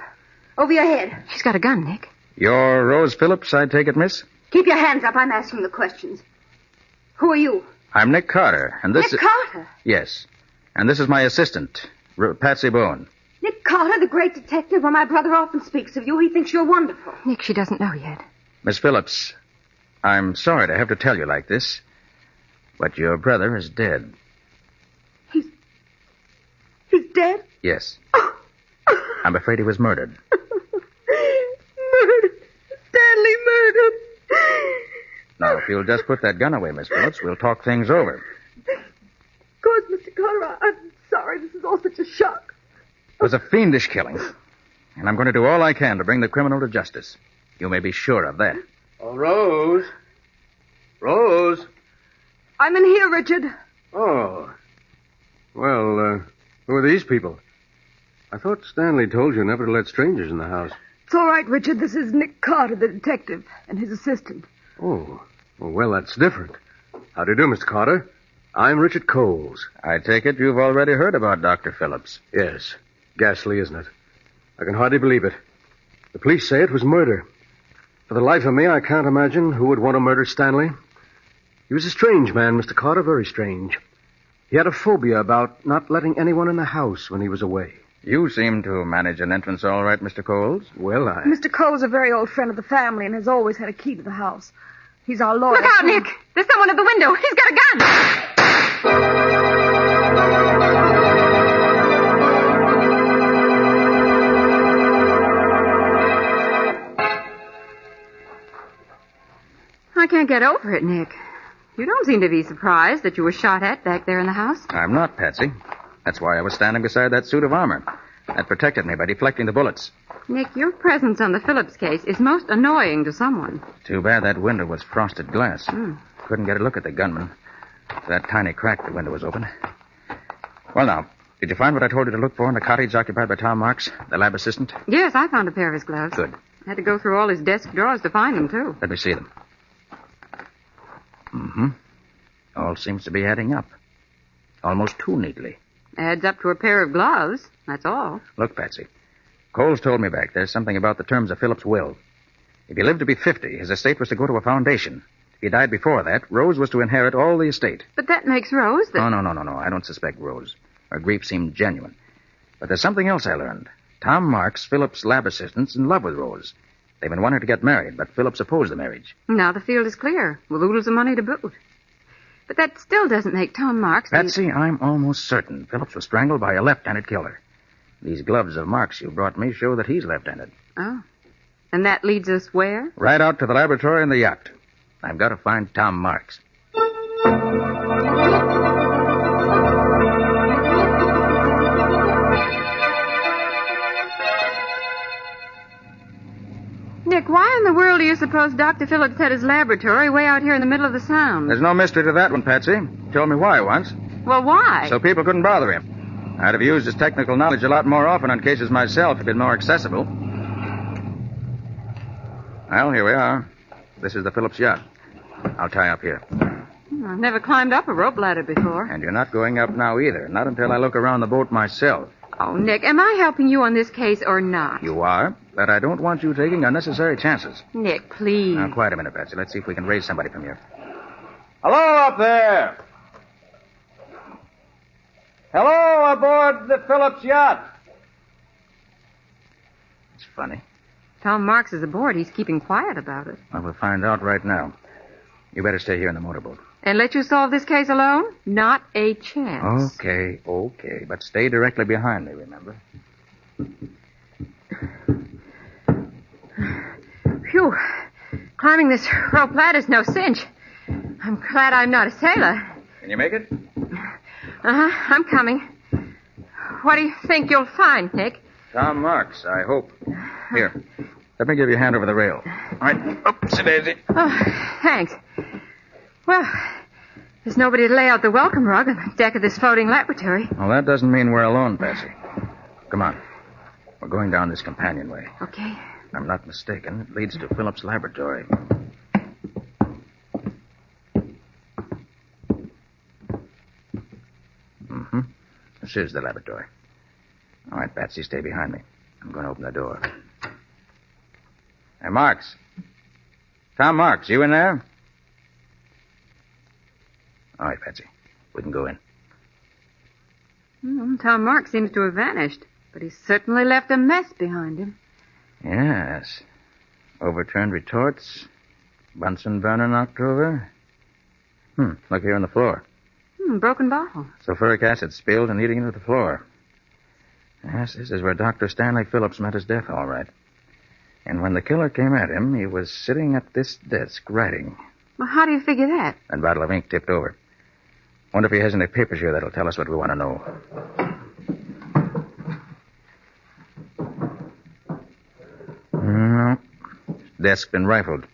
Over your head. She's got a gun, Nick. You're Rose Phillips, I take it, miss? Keep your hands up. I'm asking the questions. Who are you? I'm Nick Carter, and this Nick Carter? Yes. And this is my assistant, Patsy Bowen. Nick Carter, the great detective. Well, my brother often speaks of you. He thinks you're wonderful. Nick, she doesn't know yet. Miss Phillips, I'm sorry to have to tell you like this, but your brother is dead. He's dead? Yes. I'm afraid he was murdered. Murdered. Stanley murdered. Now, if you'll just put that gun away, Miss Phillips, we'll talk things over. Of course, Mr. Carter, I'm sorry. This is all such a shock. It was a fiendish killing, and I'm going to do all I can to bring the criminal to justice. You may be sure of that. Oh, Rose. Rose. I'm in here, Richard. Oh. Well, who are these people? I thought Stanley told you never to let strangers in the house. It's all right, Richard. This is Nick Carter, the detective, and his assistant. Oh. Well, that's different. How do you do, Mr. Carter? I'm Richard Coles. I take it you've already heard about Dr. Phillips. Yes. Ghastly, isn't it? I can hardly believe it. The police say it was murder. For the life of me, I can't imagine who would want to murder Stanley. He was a strange man, Mr. Carter, very strange. He had a phobia about not letting anyone in the house when he was away. You seem to manage an entrance all right, Mr. Coles. Well, Mr. Cole's a very old friend of the family and has always had a key to the house. He's our lawyer. Look out, Nick! There's someone at the window. He's got a gun! I can't get over it, Nick. You don't seem to be surprised that you were shot at back there in the house. I'm not, Patsy. That's why I was standing beside that suit of armor. That protected me by deflecting the bullets. Nick, your presence on the Phillips case is most annoying to someone. Too bad that window was frosted glass. Couldn't get a look at the gunman. That tiny crack the window was open. Well, now, did you find what I told you to look for in the cottage occupied by Tom Marks, the lab assistant? Yes, I found a pair of his gloves. Good. I had to go through all his desk drawers to find them, too. Let me see them. All seems to be adding up. Almost too neatly. Adds up to a pair of gloves, that's all. Look, Patsy. Coles told me back there's something about the terms of Phillips' will. If he lived to be 50, his estate was to go to a foundation. If he died before that, Rose was to inherit all the estate. But that makes Rose the... No. I don't suspect Rose. Her grief seemed genuine. But there's something else I learned. Tom Marks, Phillips' lab assistant's in love with Rose. They've been wanting to get married, but Phillips opposed the marriage. Now the field is clear, with oodles of money to boot. But that still doesn't make Tom Marks... Patsy, I'm almost certain Phillips was strangled by a left-handed killer. These gloves of Marks you brought me show that he's left-handed. Oh. And that leads us where? Right out to the laboratory and the yacht. I've got to find Tom Marks. Nick, why in the world do you suppose Dr. Phillips had his laboratory way out here in the middle of the Sound? There's no mystery to that one, Patsy. Told me why once. Well, why? So people couldn't bother him. I'd have used his technical knowledge a lot more often on cases myself if it'd been more accessible. Well, here we are. This is the Phillips yacht. I'll tie up here. I've never climbed up a rope ladder before. And you're not going up now either. Not until I look around the boat myself. Oh, Nick, am I helping you on this case or not? You are, but I don't want you taking unnecessary chances. Nick, please. Now, quiet a minute, Patsy. Let's see if we can raise somebody from here. Hello up there. Hello aboard the Phillips yacht. It's funny. Tom Marks is aboard. He's keeping quiet about it. Well, we'll find out right now. You better stay here in the motorboat. And let you solve this case alone? Not a chance. Okay. But stay directly behind me, remember? Phew. Climbing this rope ladder's no cinch. I'm glad I'm not a sailor. Can you make it? I'm coming. what do you think you'll find, Nick? Tom Marks, I hope. Here. Let me give you a hand over the rail. All right. Up, sit, Daisy. Oh, thanks. Well, there's nobody to lay out the welcome rug on the deck of this floating laboratory. Well, that doesn't mean we're alone, Patsy. Come on. We're going down this companionway. Okay. If I'm not mistaken, it leads to Phillips' laboratory. Mm-hmm. This is the laboratory. All right, Patsy, stay behind me. I'm going to open the door. Hey, Marks. Tom Marks, you in there? All right, Patsy. We can go in. Tom Marks seems to have vanished, but he's certainly left a mess behind him. Yes. Overturned retorts. Bunsen burner knocked over. Look here on the floor. Broken bottle. Sulfuric acid spilled and eating into the floor. Yes, this is where Dr. Stanley Phillips met his death, all right. And when the killer came at him, he was sitting at this desk writing. Well, how do you figure that? That bottle of ink tipped over. Wonder if he has any papers here that'll tell us what we want to know. No. Desk's been rifled.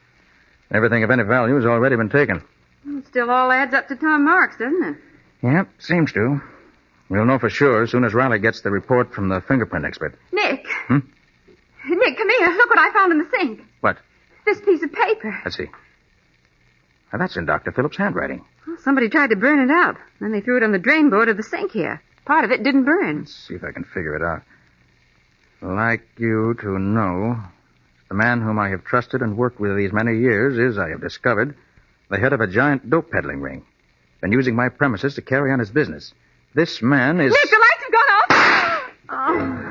Everything of any value has already been taken. It still all adds up to Tom Marks, doesn't it? Yep, seems to. We'll know for sure as soon as Riley gets the report from the fingerprint expert. Nick. Nick, come here. Look what I found in the sink. What? This piece of paper. Let's see. Now, that's in Dr. Phillips' handwriting. Well, somebody tried to burn it out. Then they threw it on the drain board of the sink here. Part of it didn't burn. Let's see if I can figure it out. Like you to know, the man whom I have trusted and worked with these many years is, I have discovered, the head of a giant dope peddling ring. Been using my premises to carry on his business. This man is... Nick, the lights have gone off! Oh.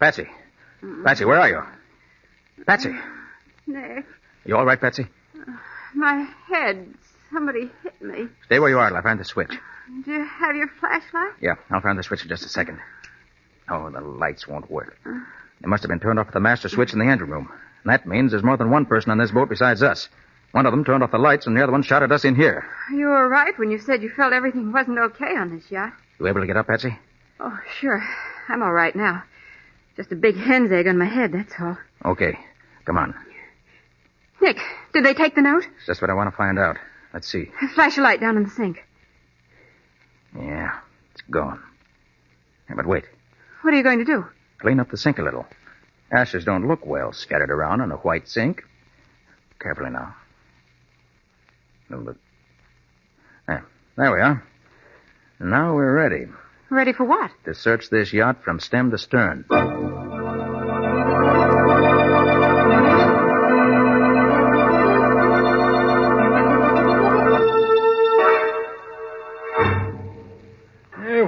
Patsy. Patsy, where are you? Patsy. Nick. You all right, Patsy? My head. Somebody hit me. Stay where you are till I find the switch. Do you have your flashlight? Yeah, I'll find the switch in just a second. Oh, the lights won't work. They must have been turned off at the master switch in the engine room. And that means there's more than one person on this boat besides us. One of them turned off the lights, and the other one shot at us in here. You were right when you said you felt everything wasn't okay on this yacht. You able to get up, Patsy? Oh, sure. I'm all right now. Just a big hen's egg on my head, that's all. Okay. Come on. Nick, did they take the note? It's just what I want to find out. Let's see. Flash a light down in the sink. Yeah, it's gone. Yeah, but wait. What are you going to do? Clean up the sink a little. Ashes don't look well scattered around in a white sink. Carefully now. A little bit. There we are. And now we're ready. Ready for what? To search this yacht from stem to stern.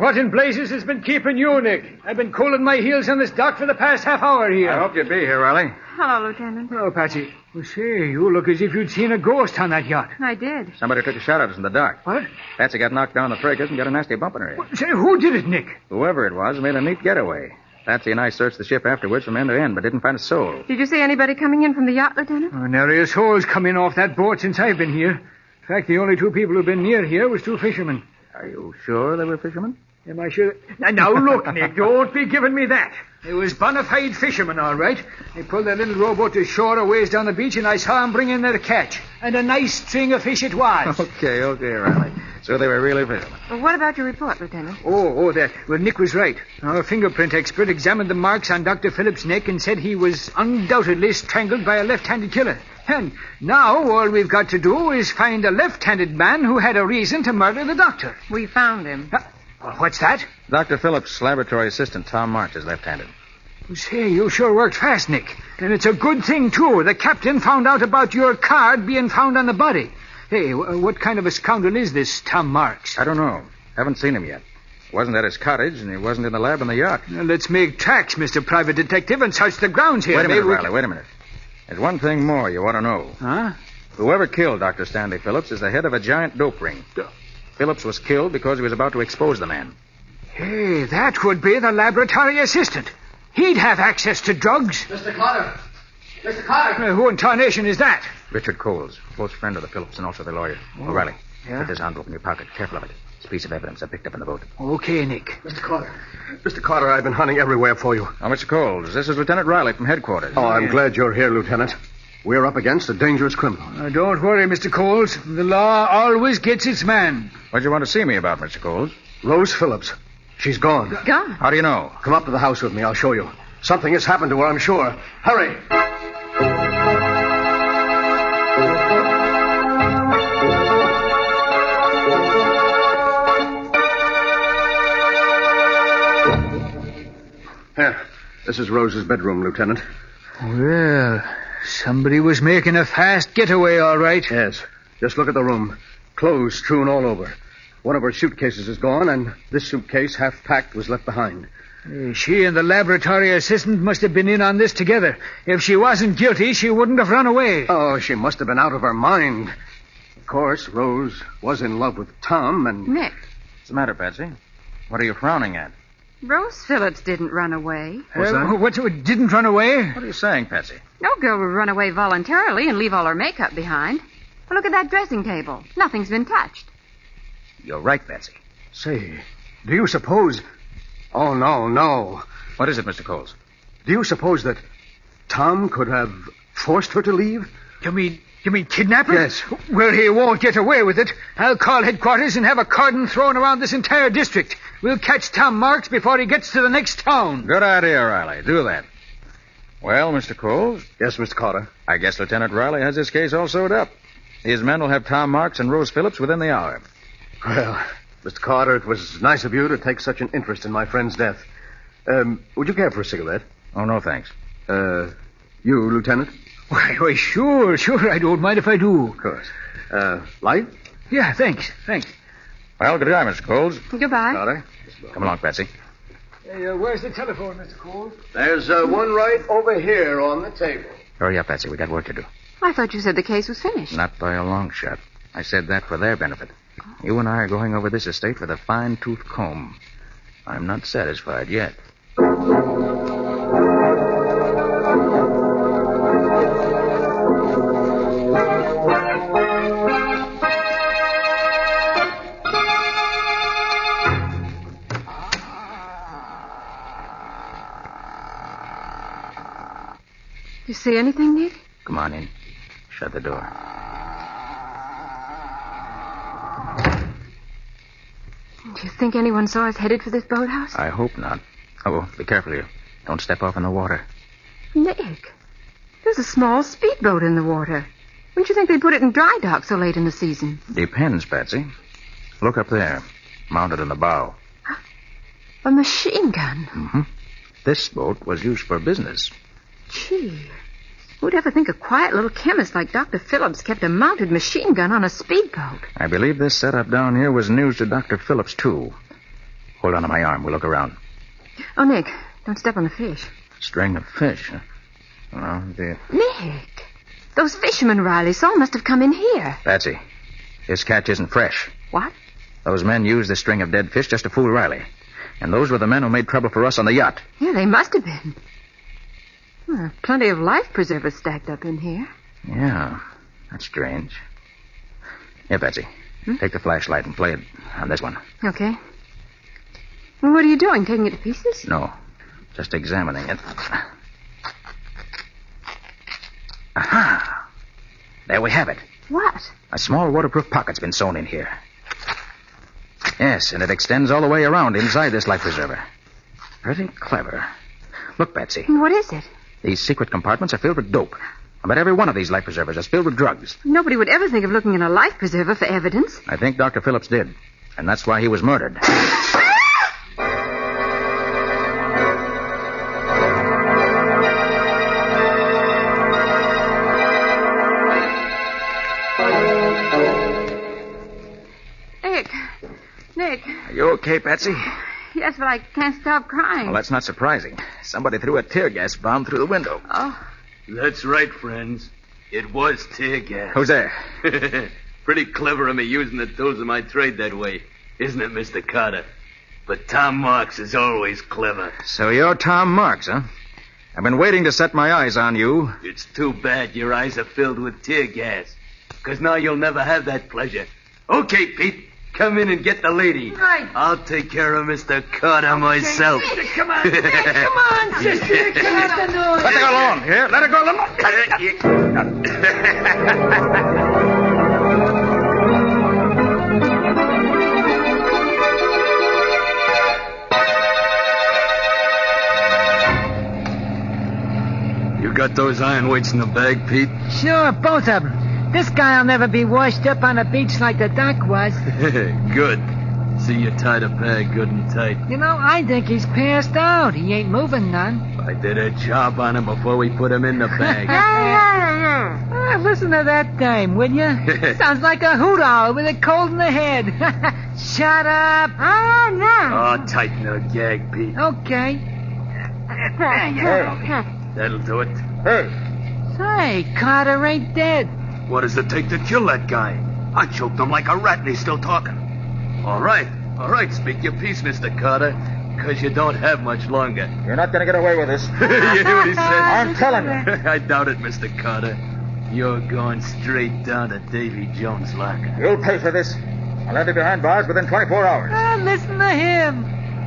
What in blazes has been keeping you, Nick? I've been cooling my heels on this dock for the past half hour here. I hoped you'd be here, Riley. Hello, Lieutenant. Oh, Patsy. Well, say, you look as if you'd seen a ghost on that yacht. I did. Somebody took a shot at us in the dock. What? Patsy got knocked down the fracas and got a nasty bump in her head. Say, who did it, Nick? Whoever it was made a neat getaway. Patsy and I searched the ship afterwards from end to end, but didn't find a soul. Did you see anybody coming in from the yacht, Lieutenant? Oh, nary a soul's come in off that boat since I've been here. In fact, the only two people who've been near here was two fishermen. Are you sure they were fishermen? Am I sure? Now, look, Nick, don't be giving me that. It was bona fide fishermen, all right. They pulled their little rowboat to shore a ways down the beach, and I saw them bring in their catch. And a nice string of fish it was. Okay, Riley. So they were really fishermen. Well, what about your report, Lieutenant? That. Well, Nick was right. Our fingerprint expert examined the marks on Dr. Phillips' neck and said he was undoubtedly strangled by a left-handed killer. And now all we've got to do is find a left-handed man who had a reason to murder the doctor. We found him. What's that? Dr. Phillips' laboratory assistant, Tom March, is left-handed. Say, you sure worked fast, Nick. And it's a good thing, too. The captain found out about your card being found on the body. Hey, what kind of a scoundrel is this Tom Marks? I don't know. Haven't seen him yet. Wasn't at his cottage, and he wasn't in the lab on the yacht. Now, let's make tracks, Mr. Private Detective, and search the grounds here. Wait a minute, Riley, wait a minute. There's one thing more you ought to know. Huh? Whoever killed Dr. Stanley Phillips is the head of a giant dope ring. Phillips was killed because he was about to expose the man. Hey, that would be the laboratory assistant. He'd have access to drugs. Mr. Carter. Mr. Carter! Who in tarnation is that? Richard Coles, close friend of the Phillips and also the lawyer. Oh. O'Reilly, Yeah? put this envelope in your pocket. Careful of it. It's a piece of evidence I picked up in the boat. Okay, Nick. Mr. Carter, I've been hunting everywhere for you. Oh, Mr. Coles, this is Lieutenant Riley from headquarters. Oh, I'm glad you're here, Lieutenant. We're up against a dangerous criminal. Don't worry, Mr. Coles. The law always gets its man. What'd you want to see me about, Mr. Coles? Rose Phillips. She's gone. Gone? How do you know? Come up to the house with me. I'll show you. Something has happened to her, I'm sure. Hurry. Here. This is Rose's bedroom, Lieutenant. Well, somebody was making a fast getaway, all right. Yes. Just look at the room. Clothes strewn all over. One of her suitcases is gone, and this suitcase, half packed, was left behind. She and the laboratory assistant must have been in on this together. If she wasn't guilty, she wouldn't have run away. Oh, she must have been out of her mind. Of course, Rose was in love with Tom, and... Nick, What's the matter, Patsy? What are you frowning at? Rose Phillips didn't run away. What, didn't run away? What are you saying, Patsy? No girl would run away voluntarily and leave all her makeup behind. Well, look at that dressing table. Nothing's been touched. You're right, Patsy. Say, do you suppose... Oh, no. What is it, Mr. Coles? Do you suppose that Tom could have forced her to leave? You mean kidnap her? Yes. Well, he won't get away with it. I'll call headquarters and have a cordon thrown around this entire district. We'll catch Tom Marks before he gets to the next town. Good idea, Riley. Do that. Well, Mr. Coles? Yes, Mr. Carter. I guess Lieutenant Riley has this case all sewed up. His men will have Tom Marks and Rose Phillips within the hour. Well, Mr. Carter, it was nice of you to take such an interest in my friend's death. Would you care for a cigarette? Oh, no, thanks. You, Lieutenant? Why, sure. I don't mind if I do. Of course. Light? Yeah, thanks. Well, good day, Mr. Coles. Goodbye. Carter? Come along, Patsy. Hey, where's the telephone, Mr. Cole? There's one right over here on the table. Hurry up, Patsy. We got work to do. I thought you said the case was finished. Not by a long shot. I said that for their benefit. You and I are going over this estate with a fine-tooth comb. I'm not satisfied yet. You see anything, Nick? Come on in. Shut the door. Do you think anyone saw us headed for this boathouse? I hope not. Oh, be careful here. Don't step off in the water. Nick, there's a small speedboat in the water. Wouldn't you think they'd put it in dry dock so late in the season? Depends, Patsy. Look up there, mounted in the bow. A machine gun. Mm-hmm. This boat was used for business. Gee, who'd ever think a quiet little chemist like Dr. Phillips kept a mounted machine gun on a speedboat? I believe this setup down here was news to Dr. Phillips, too. Hold on to my arm. We'll look around. Oh, Nick, don't step on the fish. String of fish, huh? Oh, dear. Nick, those fishermen Riley saw must have come in here. Patsy, this catch isn't fresh. What? Those men used this string of dead fish just to fool Riley. And those were the men who made trouble for us on the yacht. Yeah, they must have been. Well, plenty of life preservers stacked up in here. Yeah, that's strange. Here, Patsy, take the flashlight and play it on this one. Okay. Well, what are you doing, taking it to pieces? No, just examining it. Aha! There we have it. What? A small waterproof pocket's been sewn in here. Yes, and it extends all the way around inside this life preserver. Pretty clever. Look, Patsy. What is it? These secret compartments are filled with dope. I bet every one of these life preservers is filled with drugs. Nobody would ever think of looking in a life preserver for evidence. I think Dr. Phillips did. And that's why he was murdered. Nick. Are you okay, Patsy? Yes, but I can't stop crying. Well, that's not surprising. Somebody threw a tear gas bomb through the window. Oh. That's right, friends. It was tear gas. Who's there? Pretty clever of me using the tools of my trade that way, isn't it, Mr. Carter? But Tom Marks is always clever. So you're Tom Marks, huh? I've been waiting to set my eyes on you. It's too bad your eyes are filled with tear gas. Because now you'll never have that pleasure. Okay, Pete. Come in and get the lady. Right. I'll take care of Mr. Carter myself. Come on, come on, sister. Come on. Let her go alone. Here, let her go alone. You got those iron weights in the bag, Pete? Sure, both of them. This guy'll never be washed up on a beach like the doc was. Good. See you tied a bag good and tight. You know, I think he's passed out. He ain't moving none. I did a job on him before we put him in the bag. Listen to that dame, will you? Sounds like a hoot owl with a cold in the head. Shut up. Oh, no. Oh, tighten the gag, Pete. Okay. That'll do it. Hey. Say, Carter ain't dead. What does it take to kill that guy? I choked him like a rat and he's still talking. All right. Speak your piece, Mr. Carter. Because you don't have much longer. You're not going to get away with this. You hear what he said? I'm telling you. I doubt it, Mr. Carter. You're going straight down to Davy Jones' locker. You'll pay for this. I'll have you behind bars within 24 hours. Listen to him.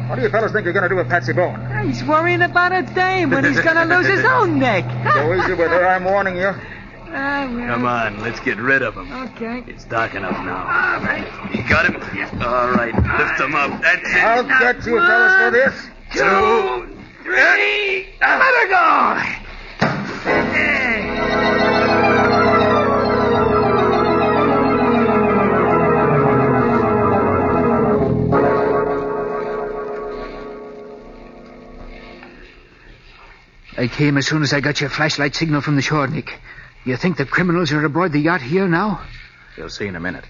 What do you fellas think you're going to do with Patsy Bowen? He's worrying about a dame when he's going to lose his own neck. Go easy with her, I'm warning you. Come on, let's get rid of him. Okay. It's dark enough now. All right. You got him? All right, lift him up. That's it. I'll get you fellas for this. 2, 3. Let her go. I came as soon as I got your flashlight signal from the shore, Nick. You think the criminals are aboard the yacht here now? You'll see in a minute.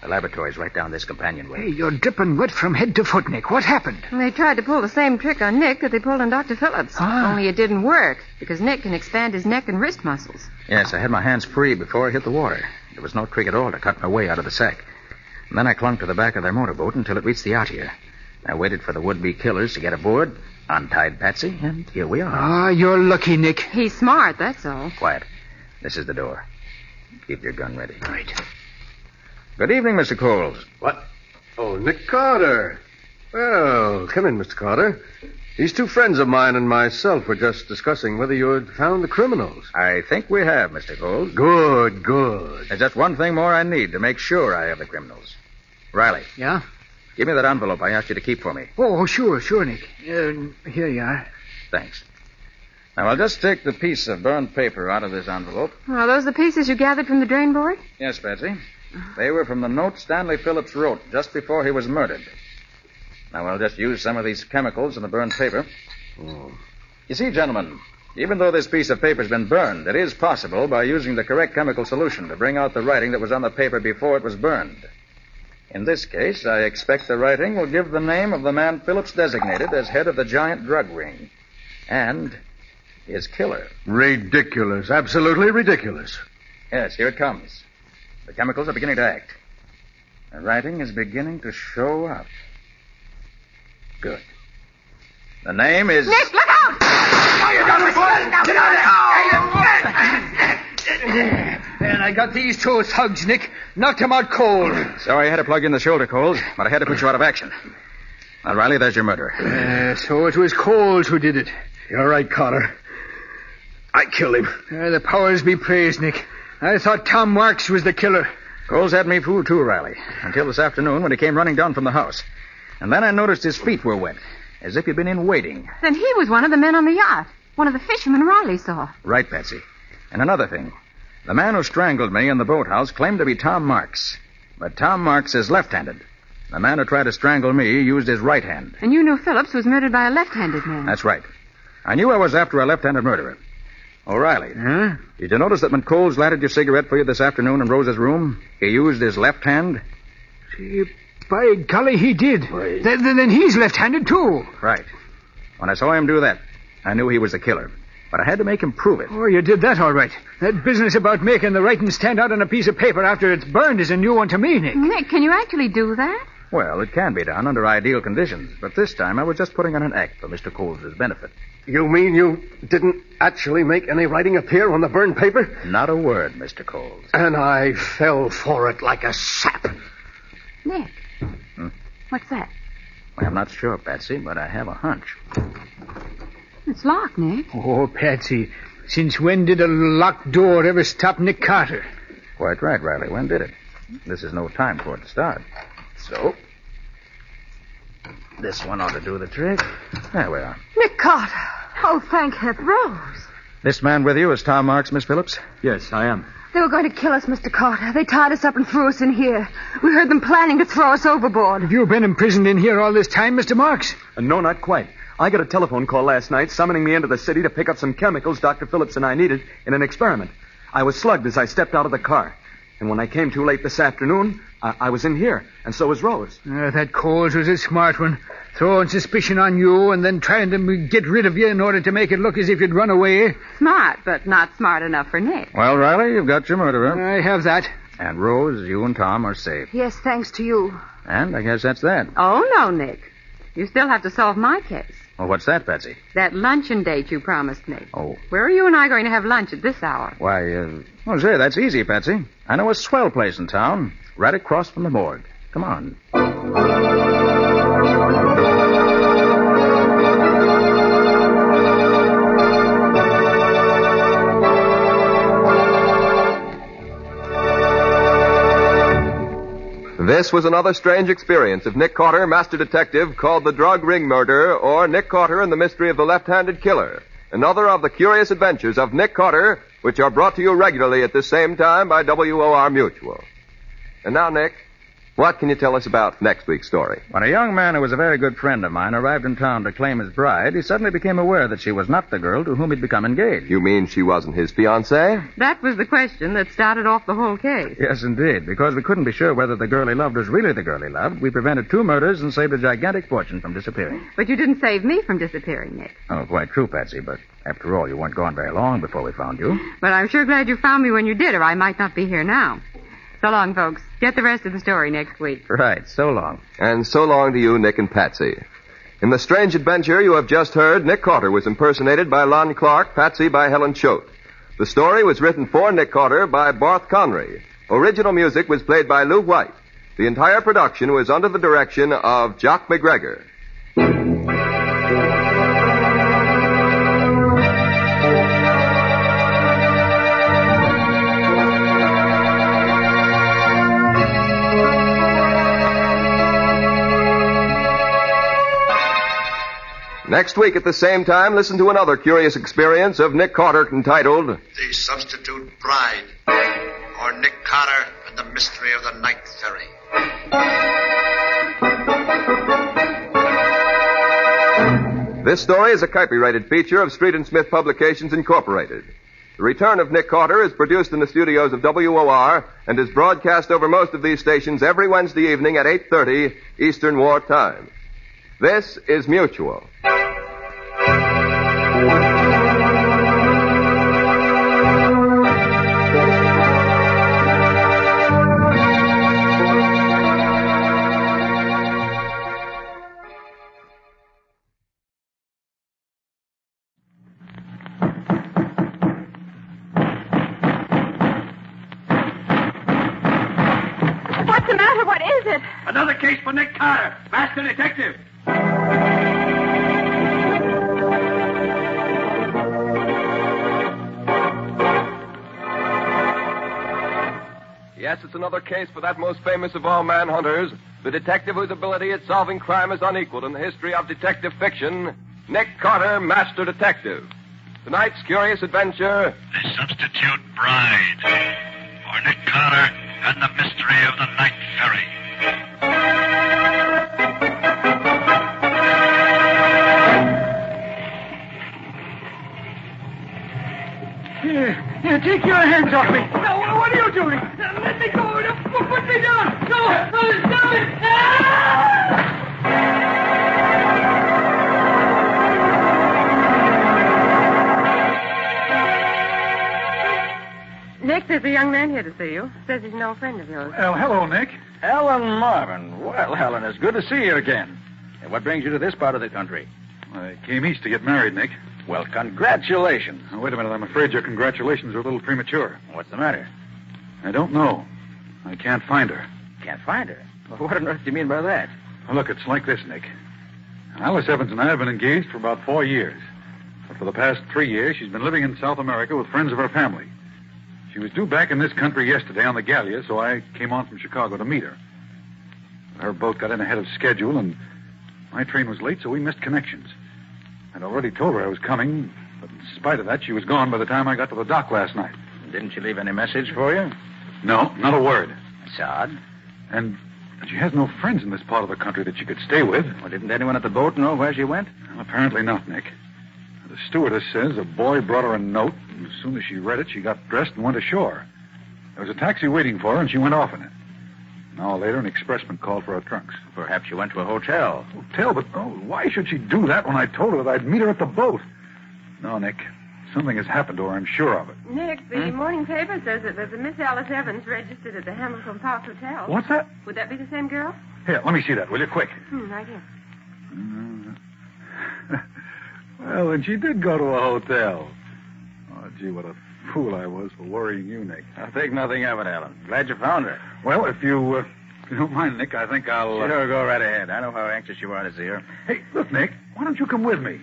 The laboratory's right down this companionway. Hey, you're dripping wet from head to foot, Nick. What happened? They tried to pull the same trick on Nick that they pulled on Dr. Phillips. Only it didn't work, because Nick can expand his neck and wrist muscles. Yes, I had my hands free before I hit the water. There was no trick at all to cut my way out of the sack. And then I clung to the back of their motorboat until it reached the yacht here. I waited for the would-be killers to get aboard, untied Patsy, and here we are. You're lucky, Nick. He's smart, that's all. Quiet. This is the door. Keep your gun ready. Right. Good evening, Mr. Coles. What? Oh, Nick Carter. Well, come in, Mr. Carter. These two friends of mine and myself were just discussing whether you had found the criminals. I think we have, Mr. Coles. Good. There's just one thing more I need to make sure I have the criminals. Riley. Yeah? Give me that envelope I asked you to keep for me. Oh, sure, Nick. Here you are. Thanks. Now, I'll just take the piece of burned paper out of this envelope. Are those the pieces you gathered from the drain board? Yes, Patsy. They were from the note Stanley Phillips wrote just before he was murdered. Now, I'll just use some of these chemicals in the burned paper. You see, gentlemen, even though this piece of paper's been burned, it is possible, by using the correct chemical solution, to bring out the writing that was on the paper before it was burned. In this case, I expect the writing will give the name of the man Phillips designated as head of the giant drug ring. And his killer. Ridiculous. Absolutely ridiculous. Yes, here it comes. The chemicals are beginning to act. The writing is beginning to show up. Good. The name is... Nick, look out! Oh, you got me, boy! Get out! And I got these two thugs, Nick. Knocked them out cold. Sorry I had to plug you in the shoulder, Coles, but I had to put you out of action. Now, Riley, there's your murderer. So it was Coles who did it. You're right, Carter. I killed him. The powers be praised, Nick. I thought Tom Marks was the killer. Coles had me fooled too, Riley, until this afternoon when he came running down from the house. And then I noticed his feet were wet, as if he'd been in waiting. Then he was one of the men on the yacht. One of the fishermen Riley saw. Right, Patsy. And another thing. The man who strangled me in the boathouse claimed to be Tom Marks. But Tom Marks is left-handed. The man who tried to strangle me used his right hand. And you knew Phillips was murdered by a left-handed man. That's right. I knew I was after a left-handed murderer. O'Reilly. Huh? Did you notice that when Coles lighted your cigarette for you this afternoon in Rose's room, he used his left hand? By golly, he did. Then he's left-handed, too. Right. When I saw him do that, I knew he was the killer. But I had to make him prove it. Oh, you did that all right. That business about making the writing stand out on a piece of paper after it's burned is a new one to me, Nick. Nick, can you actually do that? Well, it can be done under ideal conditions, but this time I was just putting on an act for Mr. Coles' benefit. You mean you didn't actually make any writing appear on the burned paper? Not a word, Mr. Coles. And I fell for it like a sap. Nick. What's that? Well, I'm not sure, Patsy, but I have a hunch. It's locked, Nick. Oh, Patsy, since when did a locked door ever stop Nick Carter? Quite right, Riley. When did it? This is no time for it to start. So, this one ought to do the trick. There we are. Nick Carter. Oh, thank heaven. Rose. This man with you is Tom Marks, Miss Phillips? Yes, I am. They were going to kill us, Mr. Carter. They tied us up and threw us in here. We heard them planning to throw us overboard. Have you been imprisoned in here all this time, Mr. Marks? No, not quite. I got a telephone call last night summoning me into the city to pick up some chemicals Dr. Phillips and I needed in an experiment. I was slugged as I stepped out of the car. And when I came too late this afternoon, I was in here, and so was Rose. That Coles was a smart one. Throwing suspicion on you and then trying to get rid of you in order to make it look as if you'd run away. Smart, but not smart enough for Nick. Well, Riley, you've got your murderer. I have that. And Rose, you and Tom are safe. Yes, thanks to you. And I guess that's that. Oh, no, Nick. You still have to solve my case. Well, what's that, Patsy? That luncheon date you promised me. Oh. Where are you and I going to have lunch at this hour? Why, well, say, that's easy, Patsy. I know a swell place in town, right across from the morgue. Come on. This was another strange experience of Nick Carter, Master Detective, called The Drug Ring Murder, or Nick Carter and the Mystery of the Left-Handed Killer. Another of the curious adventures of Nick Carter, which are brought to you regularly at this same time by WOR Mutual. And now, Nick, what can you tell us about next week's story? When a young man who was a very good friend of mine arrived in town to claim his bride, he suddenly became aware that she was not the girl to whom he'd become engaged. You mean she wasn't his fiancée? That was the question that started off the whole case. Yes, indeed. Because we couldn't be sure whether the girl he loved was really the girl he loved, we prevented 2 murders and saved a gigantic fortune from disappearing. But you didn't save me from disappearing, Nick. Oh, quite true, Patsy, but after all, you weren't gone very long before we found you. But I'm sure glad you found me when you did, or I might not be here now. So long, folks. Get the rest of the story next week. Right. So long. And so long to you, Nick and Patsy. In the strange adventure you have just heard, Nick Carter was impersonated by Lon Clark, Patsy by Helen Choate. The story was written for Nick Carter by Barth Conry. Original music was played by Lou White. The entire production was under the direction of Jock McGregor. Next week at the same time, listen to another curious experience of Nick Carter entitled The Substitute Bride, or Nick Carter and the Mystery of the Night Ferry. This story is a copyrighted feature of Street and Smith Publications, Incorporated. The Return of Nick Carter is produced in the studios of WOR and is broadcast over most of these stations every Wednesday evening at 8:30 Eastern War Time. This is Mutual. What's the matter? What is it? Another case for Nick Carter, Master Detective. Yes, it's another case for that most famous of all manhunters, the detective whose ability at solving crime is unequaled in the history of detective fiction, Nick Carter, Master Detective. Tonight's curious adventure, The Substitute Bride, or Nick Carter and the Mystery of the Night Ferry. Here, take your hands off me. No, what are you doing? Let me go. Put me down. No, stop it. Nick, there's a young man here to see you. Says he's no friend of yours. Oh, hello, Nick. Helen Marvin. Well, Helen, it's good to see you again. And what brings you to this part of the country? I came east to get married, Nick. Well, congratulations. Now, wait a minute. I'm afraid your congratulations are a little premature. What's the matter? I don't know. I can't find her. Can't find her? Well, what on earth do you mean by that? Well, look, it's like this, Nick. Alice Evans and I have been engaged for about 4 years. But for the past 3 years, she's been living in South America with friends of her family. She was due back in this country yesterday on the Gallia, so I came on from Chicago to meet her. Her boat got in ahead of schedule, and my train was late, so we missed connections. I'd already told her I was coming, but in spite of that, she was gone by the time I got to the dock last night. Didn't she leave any message for you? No, not a word. That's odd. And she has no friends in this part of the country that she could stay with. Well, didn't anyone at the boat know where she went? Well, apparently not, Nick. The stewardess says a boy brought her a note, and as soon as she read it, she got dressed and went ashore. There was a taxi waiting for her, and she went off in it. An hour later, an expressman called for her trunks. Perhaps she went to a hotel. Hotel? But why should she do that when I told her that I'd meet her at the boat? No, Nick. Something has happened to her, I'm sure of it. Nick, the morning paper says that there's a Miss Alice Evans registered at the Hamilton Park Hotel. What's that? Would that be the same girl? Here, let me see that, will you? Quick. Right here. Well, then she did go to a hotel. Oh, gee, what a fool I was for worrying you, Nick. I'll think nothing of it, Alan. Glad you found her. Well, if you don't mind, Nick, I think I'll... Sure, go right ahead. I know how anxious you are to see her. Hey, look, Nick, why don't you come with me?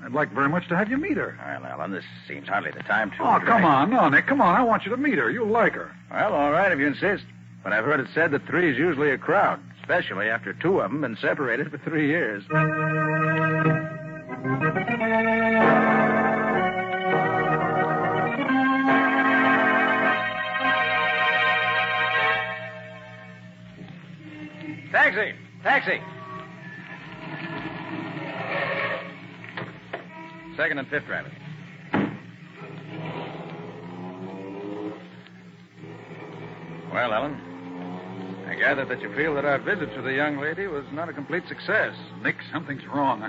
I'd like very much to have you meet her. Well, Alan, this seems hardly the time to... Oh, come on. No, Nick, come on. I want you to meet her. You'll like her. Well, all right, if you insist. But I've heard it said that 3 is usually a crowd, especially after 2 of them been separated for 3 years. Taxi! Taxi! 2nd and 5th driver. Well, Ellen, I gather that you feel that our visit to the young lady was not a complete success. Nick, something's wrong.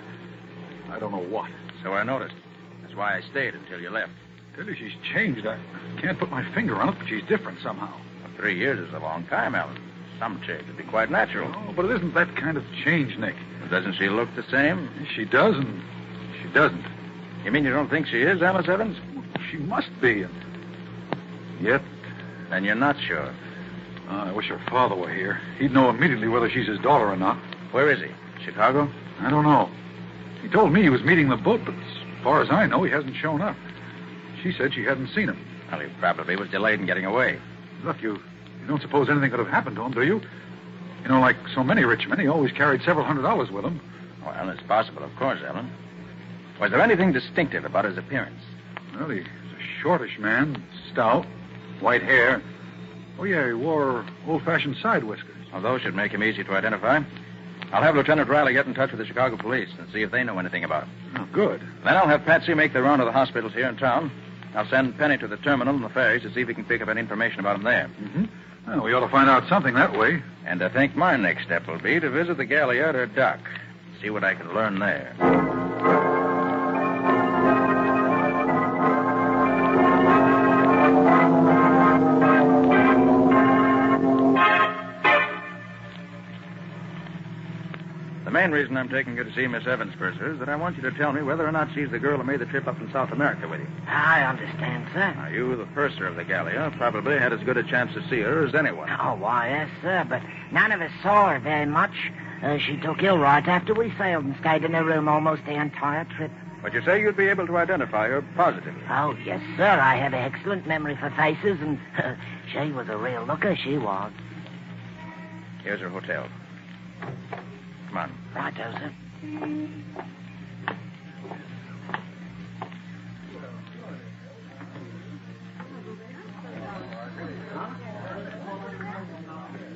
I don't know what. So I noticed. That's why I stayed until you left. Tell you, she's changed. I can't put my finger on it, but she's different somehow. Well, 3 years is a long time, Ellen. Some change would be quite natural. Oh, but it isn't that kind of change, Nick. Well, doesn't she look the same? She does, and she doesn't. You mean you don't think she is Alice Evans? She must be, and yet... Then you're not sure. I wish her father were here. He'd know immediately whether she's his daughter or not. Where is he? Chicago? I don't know. He told me he was meeting the boat, but as far as I know, he hasn't shown up. She said she hadn't seen him. Well, he probably was delayed in getting away. Look, you don't suppose anything could have happened to him, do you? You know, like so many rich men, he always carried several $100s with him. Well, it's possible, of course, Ellen. Was there anything distinctive about his appearance? Well, he was a shortish man, stout, white hair. Oh, yeah, he wore old-fashioned side whiskers. Well, those should make him easy to identify. I'll have Lieutenant Riley get in touch with the Chicago police and see if they know anything about him. Oh, good. Then I'll have Patsy make the round of the hospitals here in town. I'll send Penny to the terminal and the ferries to see if we can pick up any information about him there. Mm-hmm. Well, we ought to find out something that way. And I think my next step will be to visit the Gallia at her dock. See what I can learn there. The main reason I'm taking you to see Miss Evans, Purser, is that I want you to tell me whether or not she's the girl who made the trip up from South America with you. I understand, sir. Now, you, the purser of the Gallia, probably had as good a chance to see her as anyone. Oh, why, yes, sir, but none of us saw her very much. She took ill right after we sailed and stayed in her room almost the entire trip. But you say you'd be able to identify her positively. Oh, yes, sir. I have an excellent memory for faces, and she was a real looker, she was. Here's her hotel. Come on. Righto, sir.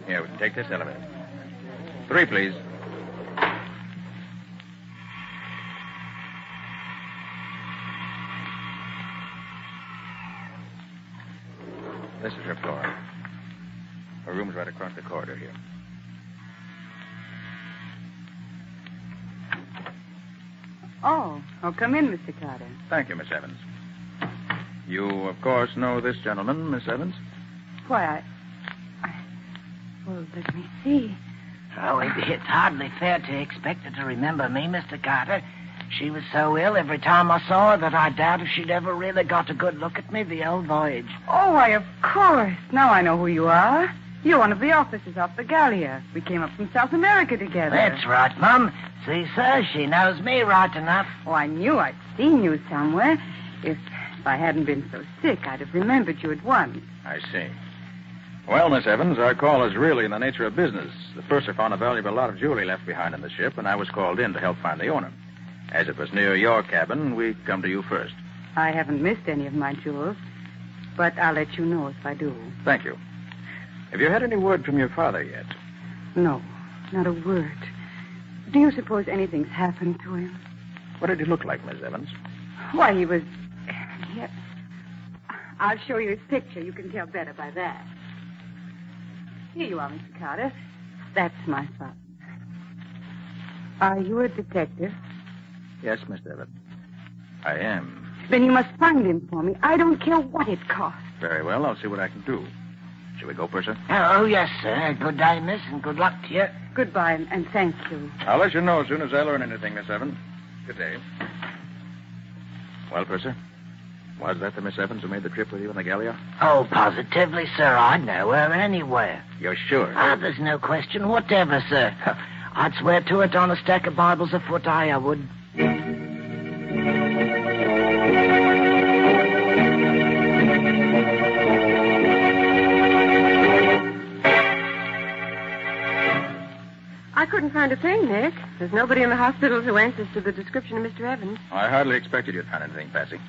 Here, we can take this elevator. 3, please. This is her floor. Her room's right across the corridor here. Oh, come in, Mr. Carter. Thank you, Miss Evans. You, of course, know this gentleman, Miss Evans? Why, Well, let me see. Oh, it's hardly fair to expect her to remember me, Mr. Carter. She was so ill every time I saw her that I doubt if she'd ever really got a good look at me the old voyage. Oh, why, of course. Now I know who you are. You're one of the officers off the Gallia. We came up from South America together. That's right, Mum. See, sir, she knows me right enough. Oh, I knew I'd seen you somewhere. If I hadn't been so sick, I'd have remembered you at once. I see. Well, Miss Evans, our call is really in the nature of business. The purser found a valuable lot of jewelry left behind in the ship, and I was called in to help find the owner. As it was near your cabin, we come to you first. I haven't missed any of my jewels, but I'll let you know if I do. Thank you. Have you had any word from your father yet? No, not a word. Do you suppose anything's happened to him? What did he look like, Miss Evans? Why, he was... Here. I'll show you his picture. You can tell better by that. Here you are, Mr. Carter. That's my son. Are you a detective? Yes, Miss Evans. I am. Then you must find him for me. I don't care what it costs. Very well, I'll see what I can do. Shall we go, Purser? Oh, yes, sir. Good day, miss, and good luck to you. Goodbye, and thank you. I'll let you know as soon as I learn anything, Miss Evans. Good day. Well, Purser, was that the Miss Evans who made the trip with you in the Gallia? Oh, positively, sir. I'd know her anywhere. You're sure? There's no question whatever, sir. I'd swear to it on a stack of Bibles a foot high, I would. I couldn't find a thing, Nick. There's nobody in the hospital who answers to the description of Mr. Evans. I hardly expected you'd find anything, Patsy.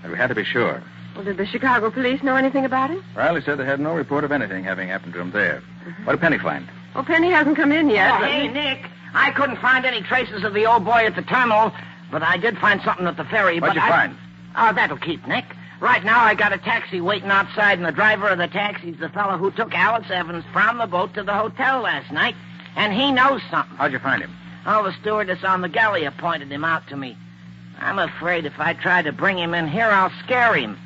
But we had to be sure. Well, did the Chicago police know anything about it? Riley said they had no report of anything having happened to him there. What did Penny find? Well, Penny hasn't come in yet. Oh, hey, Nick. I couldn't find any traces of the old boy at the terminal, but I did find something at the ferry. What'd you find? Oh, that'll keep, Nick. Right now, I got a taxi waiting outside, and the driver of the taxi's the fellow who took Alice Evans from the boat to the hotel last night, and he knows something. How'd you find him? Oh, the stewardess on the Gallia pointed him out to me. I'm afraid if I try to bring him in here, I'll scare him.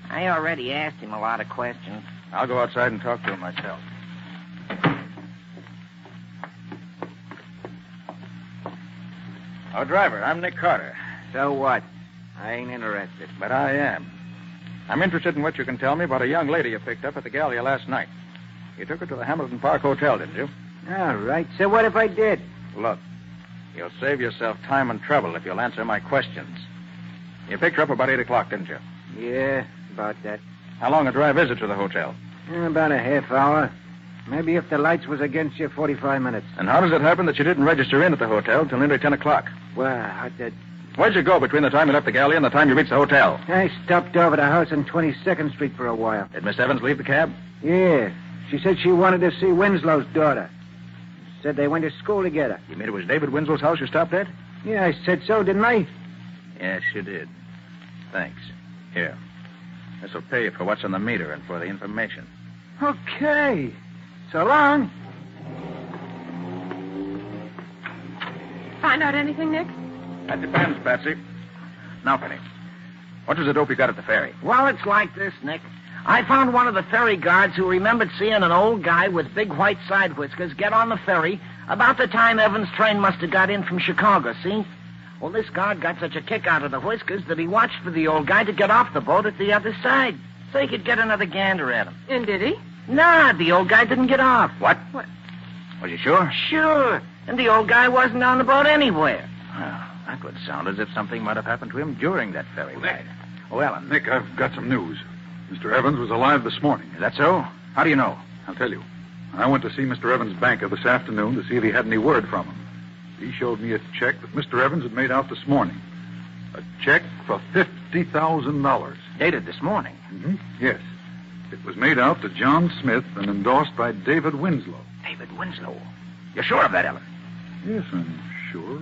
I already asked him a lot of questions. I'll go outside and talk to him myself. Oh, driver, I'm Nick Carter. So what? I ain't interested. But I am. I'm interested in what you can tell me about a young lady you picked up at the Gallia last night. You took her to the Hamilton Park Hotel, didn't you? All right. So what if I did? Look, you'll save yourself time and trouble if you'll answer my questions. You picked her up about 8 o'clock, didn't you? Yeah, about that. How long a drive is it to the hotel? About a half hour. Maybe if the lights was against you, 45 minutes. And how does it happen that you didn't register in at the hotel till nearly 10 o'clock? Well, Where'd you go between the time you left the Gallia and the time you reached the hotel? I stopped over the house on 22nd Street for a while. Did Miss Evans leave the cab? Yeah. She said she wanted to see Winslow's daughter. Said they went to school together. You mean it was David Winslow's house you stopped at? Yeah, I said so, didn't I? Yes, you did. Thanks. Here. This'll pay you for what's on the meter and for the information. Okay. So long. Find out anything, Nick? That depends, Patsy. Now, Penny, what was the dope you got at the ferry? Well, it's like this, Nick. I found one of the ferry guards who remembered seeing an old guy with big white side whiskers get on the ferry about the time Evans' train must have got in from Chicago, see? Well, this guard got such a kick out of the whiskers that he watched for the old guy to get off the boat at the other side so he could get another gander at him. And did he? Nah, the old guy didn't get off. What? What? Was you sure? Sure. And the old guy wasn't on the boat anywhere. Well, that would sound as if something might have happened to him during that ferry ride. Oh, Alan. Nick, I've got some news. Mr. Evans was alive this morning. Is that so? How do you know? I'll tell you. I went to see Mr. Evans' banker this afternoon to see if he had any word from him. He showed me a check that Mr. Evans had made out this morning. A check for $50,000. Dated this morning? Mm-hmm. Yes. It was made out to John Smith and endorsed by David Winslow. David Winslow? You're sure of that, Ellen? Yes, I'm sure.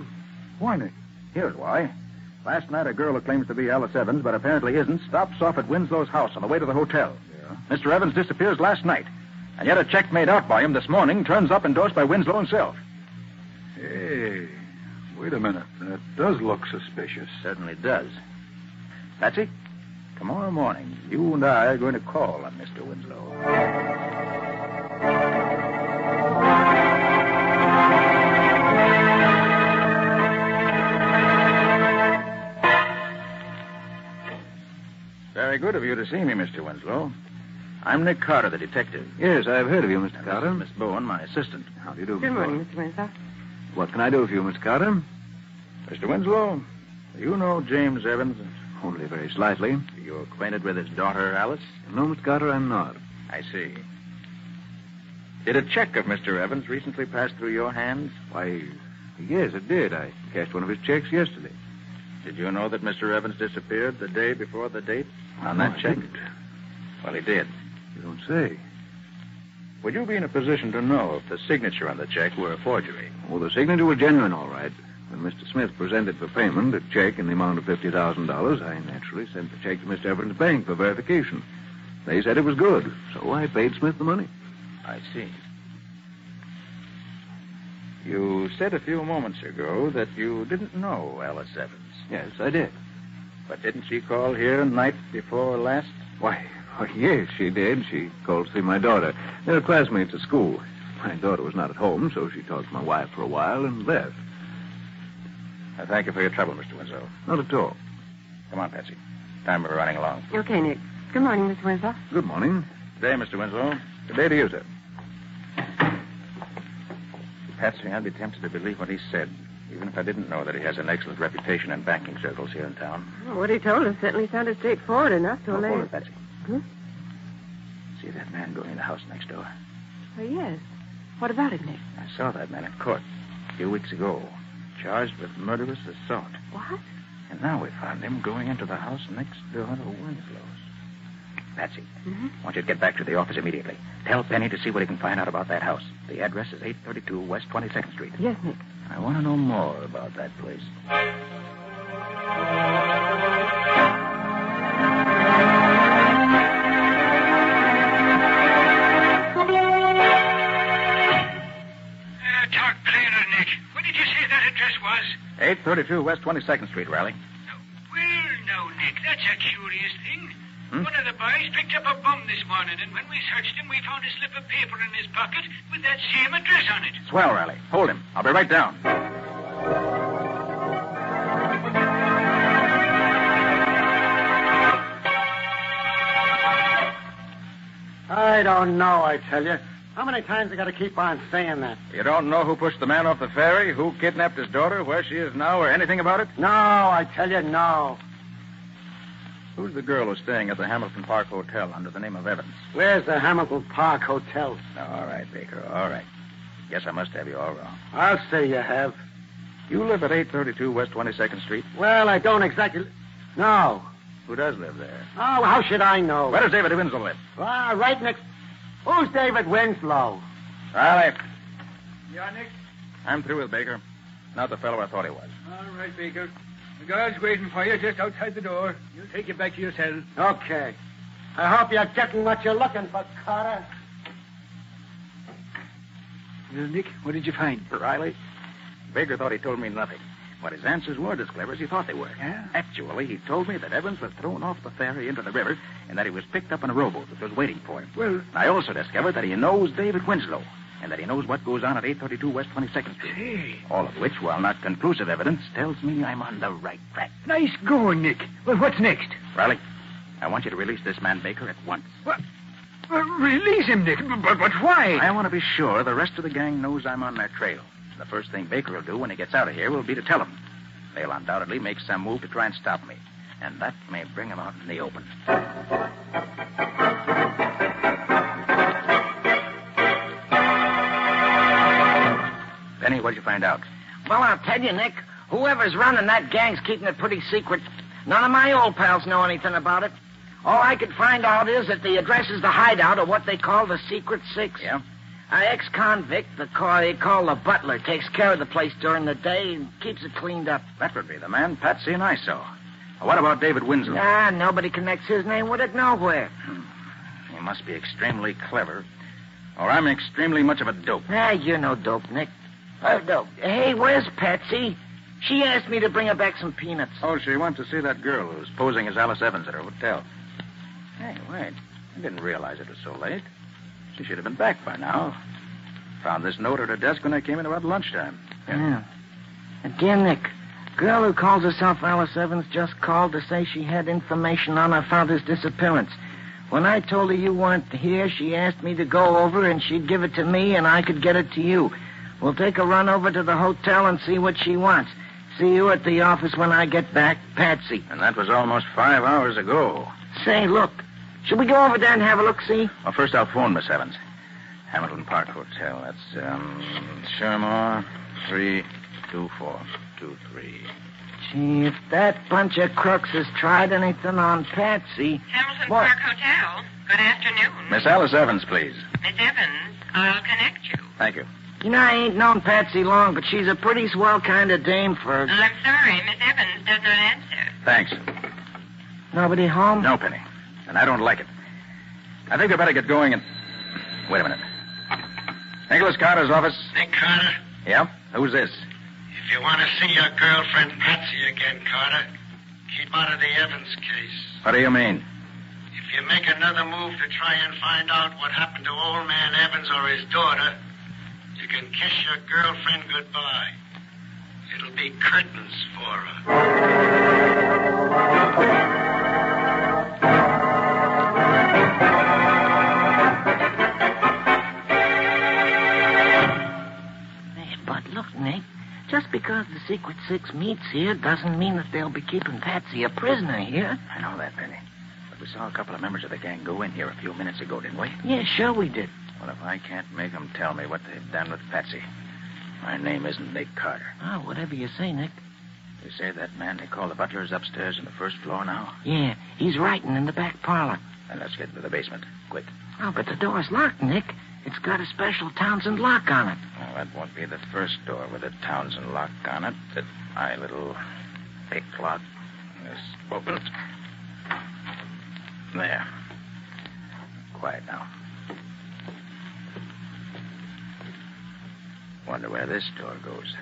Why, Nick? Here's why. Last night, a girl who claims to be Alice Evans, but apparently isn't, stops off at Winslow's house on the way to the hotel. Yeah? Mr. Evans disappears last night. And yet a check made out by him this morning turns up endorsed by Winslow himself. Hey, wait a minute. That does look suspicious. Certainly does. Patsy, tomorrow morning, you and I are going to call on Mr. Winslow. Very good of you to see me, Mr. Winslow. I'm Nick Carter, the detective. Yes, I've heard of you, Mr. Carter. Miss Bowen, my assistant. How do you do, Good Miss morning, Bowen? Mr. Winslow. What can I do for you, Mr. Carter? Mr. Winslow, do you know James Evans? Only very slightly. Are you acquainted with his daughter, Alice? No, Mr. Carter, I'm not. I see. Did a check of Mr. Evans recently pass through your hands? Why, yes, it did. I cashed one of his checks yesterday. Did you know that Mr. Evans disappeared the day before the date on No, that I check? didn't. Well, he did. You don't say. Would you be in a position to know if the signature on the check were a forgery? Well, the signature was genuine, all right. When Mr. Smith presented for payment a check in the amount of $50,000, I naturally sent the check to Mr. Evans' bank for verification. They said it was good, so I paid Smith the money. I see. You said a few moments ago that you didn't know Alice Evans. Yes, I did. But didn't she call here night before last? Why, yes, she did. She called to see my daughter. They're classmates at school. My daughter was not at home, so she talked to my wife for a while and left. I thank you for your trouble, Mr. Winslow. Not at all. Come on, Patsy. Time we're running along. Okay, Nick. Good morning, Miss Winslow. Good morning. Good day, Mr. Winslow. Good day to you, sir. Patsy, I'd be tempted to believe what he said, even if I didn't know that he has an excellent reputation in banking circles here in town. Well, what he told us certainly sounded straightforward enough to Hold allay... it, Patsy. See that man going in the house next door? Oh, yes. What about it, Nick? I saw that man in court a few weeks ago, charged with murderous assault. What? And now we found him going into the house next door to Winslow's. Patsy, I want you to get back to the office immediately. Tell Penny to see what he can find out about that house. The address is 832 West 22nd Street. Yes, Nick. I want to know more about that place. Talk plainer, Nick. What did you say that address was? 832 West 22nd Street, Riley. Well, now, Nick, that's a curious thing. One of the boys picked up a bum this morning, and when we searched him, we found a slip of paper in his pocket with that same address on it. Swell, Riley. Hold him. I'll be right down. I don't know, I tell you. How many times I got to keep on saying that? You don't know who pushed the man off the ferry, who kidnapped his daughter, where she is now, or anything about it? No, I tell you, no. Who's the girl who's staying at the Hamilton Park Hotel under the name of Evans? Where's the Hamilton Park Hotel? All right, Baker, all right. Guess I must have you all wrong. I'll say you have. You live at 832 West 22nd Street? Well, I don't exactly... No. Who does live there? Oh, how should I know? Where does David Winslow live? Ah, right next... Who's David Winslow? Riley. Yeah, Nick? I'm through with Baker. Not the fellow I thought he was. All right, Baker. The guard's waiting for you just outside the door. He'll take you back to your cell. Okay. I hope you're getting what you're looking for, Carter. Well, Nick, what did you find? Riley, Baker thought he told me nothing. But his answers weren't as clever as he thought they were. Yeah? Actually, he told me that Evans was thrown off the ferry into the river and that he was picked up in a rowboat that was waiting for him. Well... I also discovered that he knows David Winslow and that he knows what goes on at 832 West 22nd Street. Hey. All of which, while not conclusive evidence, tells me I'm on the right track. Nice going, Nick. Well, what's next? Riley, I want you to release this man Baker at once. What? Release him, Nick. But why? I want to be sure the rest of the gang knows I'm on their trail. The first thing Baker will do when he gets out of here will be to tell them. They'll undoubtedly make some move to try and stop me. And that may bring him out in the open. Penny, what'd you find out? Well, I'll tell you, Nick. Whoever's running that gang's keeping it pretty secret. None of my old pals know anything about it. All I could find out is that the address is the hideout of what they call the Secret Six. Yeah? An ex-convict, they call the butler, takes care of the place during the day and keeps it cleaned up. That would be the man Patsy and I saw. Well, what about David Winslow? Nobody connects his name with it nowhere. He must be extremely clever, or I'm extremely much of a dope. You're no dope, Nick. Dope. Hey, where's Patsy? She asked me to bring her back some peanuts. Oh, she went to see that girl who's posing as Alice Evans at her hotel. Hey, wait. I didn't realize it was so late. She should have been back by now. Found this note at her desk when I came in about lunchtime. Yeah. Again, Nick, Girl who calls herself Alice Evans just called to say she had information on her father's disappearance. When I told her you weren't here, she asked me to go over and she'd give it to me and I could get it to you. We'll take a run over to the hotel and see what she wants. See you at the office when I get back, Patsy. And that was almost 5 hours ago. Say, look, should we go over there and have a look-see? Well, first I'll phone Miss Evans. Hamilton Park Hotel. That's, Shermore, 32423. Gee, if that bunch of crooks has tried anything on Patsy... Hamilton What? Park Hotel. Good afternoon. Miss Alice Evans, please. Miss Evans, I'll connect you. Thank you. You know, I ain't known Patsy long, but she's a pretty swell kind of dame for... I'm sorry, Miss Evans does not answer. Thanks. Nobody home? No, Penny. And I don't like it. I think I better get going and... Wait a minute. Nicholas Carter's office. Nick Carter, Yeah? Who's this? if you want to see your girlfriend Patsy again, Carter, keep out of the Evans case. What do you mean? If you make another move to try and find out what happened to old man Evans or his daughter, you can kiss your girlfriend goodbye. It'll be curtains for her. But look, Nick, just because the Secret Six meets here doesn't mean that they'll be keeping Patsy a prisoner here. I know that, Penny. But we saw a couple of members of the gang go in here a few minutes ago, didn't we? Yeah, sure we did. Well, if I can't make them tell me what they've done with Patsy, my name isn't Nick Carter. Oh, whatever you say, Nick. You say that man they call the butler is upstairs on the first floor now? Yeah, he's writing in the back parlor. Then let's get into the basement, quick. Oh, but the door's locked, Nick. It's got a special Townsend lock on it. Well, that won't be the first door with a Townsend lock on it that my little pick lock is opened. There. Quiet now. Wonder where this door goes.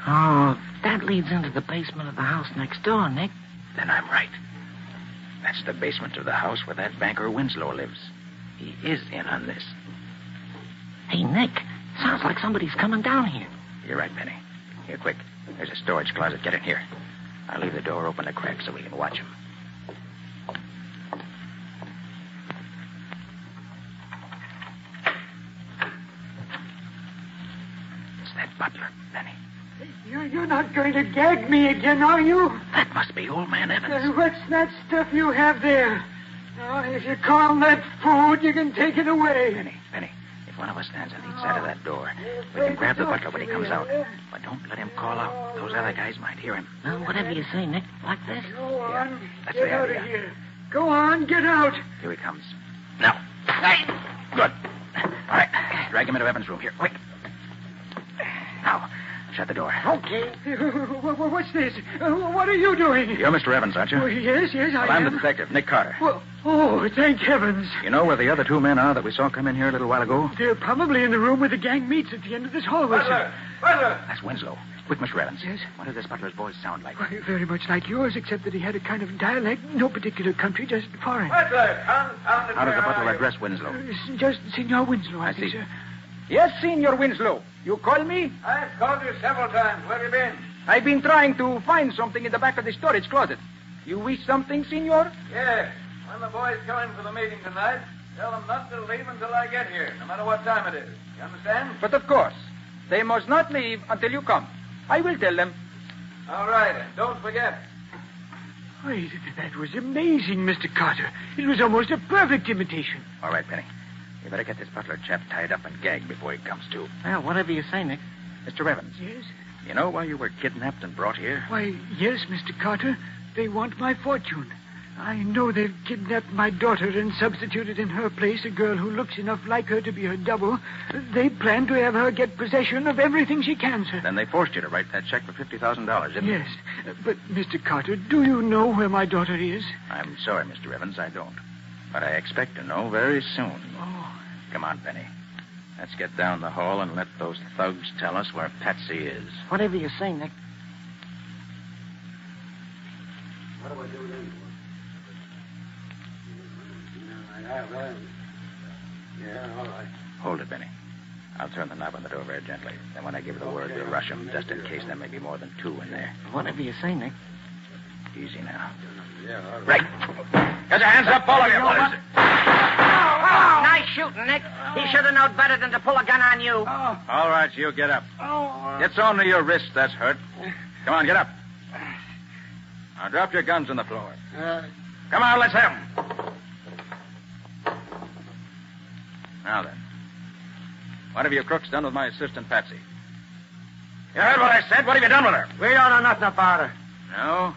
Oh, that leads into the basement of the house next door, Nick. Then I'm right. That's the basement of the house where that banker Winslow lives. He is in on this. Hey, Nick, sounds like somebody's coming down here. You're right, Penny. Here, quick. There's a storage closet. Get in here. I'll leave the door open a crack so we can watch him. It's that butler, Penny. You're not going to gag me again, are you? That must be old man Evans. What's that stuff you have there? Now, if you call that food, you can take it away. Penny, if one of us stands on each side of that door, we can grab the butler when he comes out. But don't let him call out. Those other guys might hear him. Well, whatever you say, Nick. Like this? Go on. That's Get the out idea. of here. Go on, get out. Here he comes. Now. Hey! Good. All right. Drag him into Evans' room. Here, quick. Now, shut the door. Okay. What's this? What are you doing? You're Mr. Evans, aren't you? Oh, yes, Well, I I'm am. the detective, Nick Carter. Well, oh, thank heavens. You know where the other two men are that we saw come in here a little while ago? They're probably in the room where the gang meets at the end of this hallway. sir. Butler! That's Winslow. Quick, Mr. Evans. Yes? What does this butler's voice sound like? Why, very much like yours, except that he had a kind of dialect, no particular country, just foreign. Butler, How does the butler address Winslow? Just Senor Winslow, I I think, see. sir. Yes, Senor Winslow. You call me? I've called you several times. Where have you been? I've been trying to find something in the back of the storage closet. You wish something, Senor? Yes. When the boys come in for the meeting tonight, tell them not to leave until I get here, no matter what time it is. You understand? But of course. They must not leave until you come. I will tell them. All right, and don't forget. Wait, that was amazing, Mr. Carter. It was almost a perfect imitation. All right, Penny. You better get this butler chap tied up and gagged before he comes to. Well, whatever you say, Nick. Mr. Evans, Yes? you know why you were kidnapped and brought here? Why, yes, Mr. Carter. They want my fortune. I know they've kidnapped my daughter and substituted in her place a girl who looks enough like her to be her double. They plan to have her get possession of everything she can, sir. Then they forced you to write that check for $50,000, didn't they? Yes, but, Mr. Carter, do you know where my daughter is? I'm sorry, Mr. Evans, I don't. But I expect to know very soon. Oh. Come on, Penny. Let's get down the hall and let those thugs tell us where Patsy is. Whatever you say, Nick. What do I do then? Yeah, all right. Hold it, Benny. I'll turn the knob on the door very gently. Then when I give the word, we'll rush them, just in case there may be more than two in there. Whatever you say, Nick. Easy now. Yeah, all Right. Get your hands up, all of you. Nice shooting, Nick. He should have known better than to pull a gun on you. All right, you get up. It's only your wrist that's hurt. Come on, get up. Now drop your guns on the floor. Come on, let's have 'em. Now then. What have you crooks done with my assistant, Patsy? You heard what I said. What have you done with her? We don't know nothing about her. No?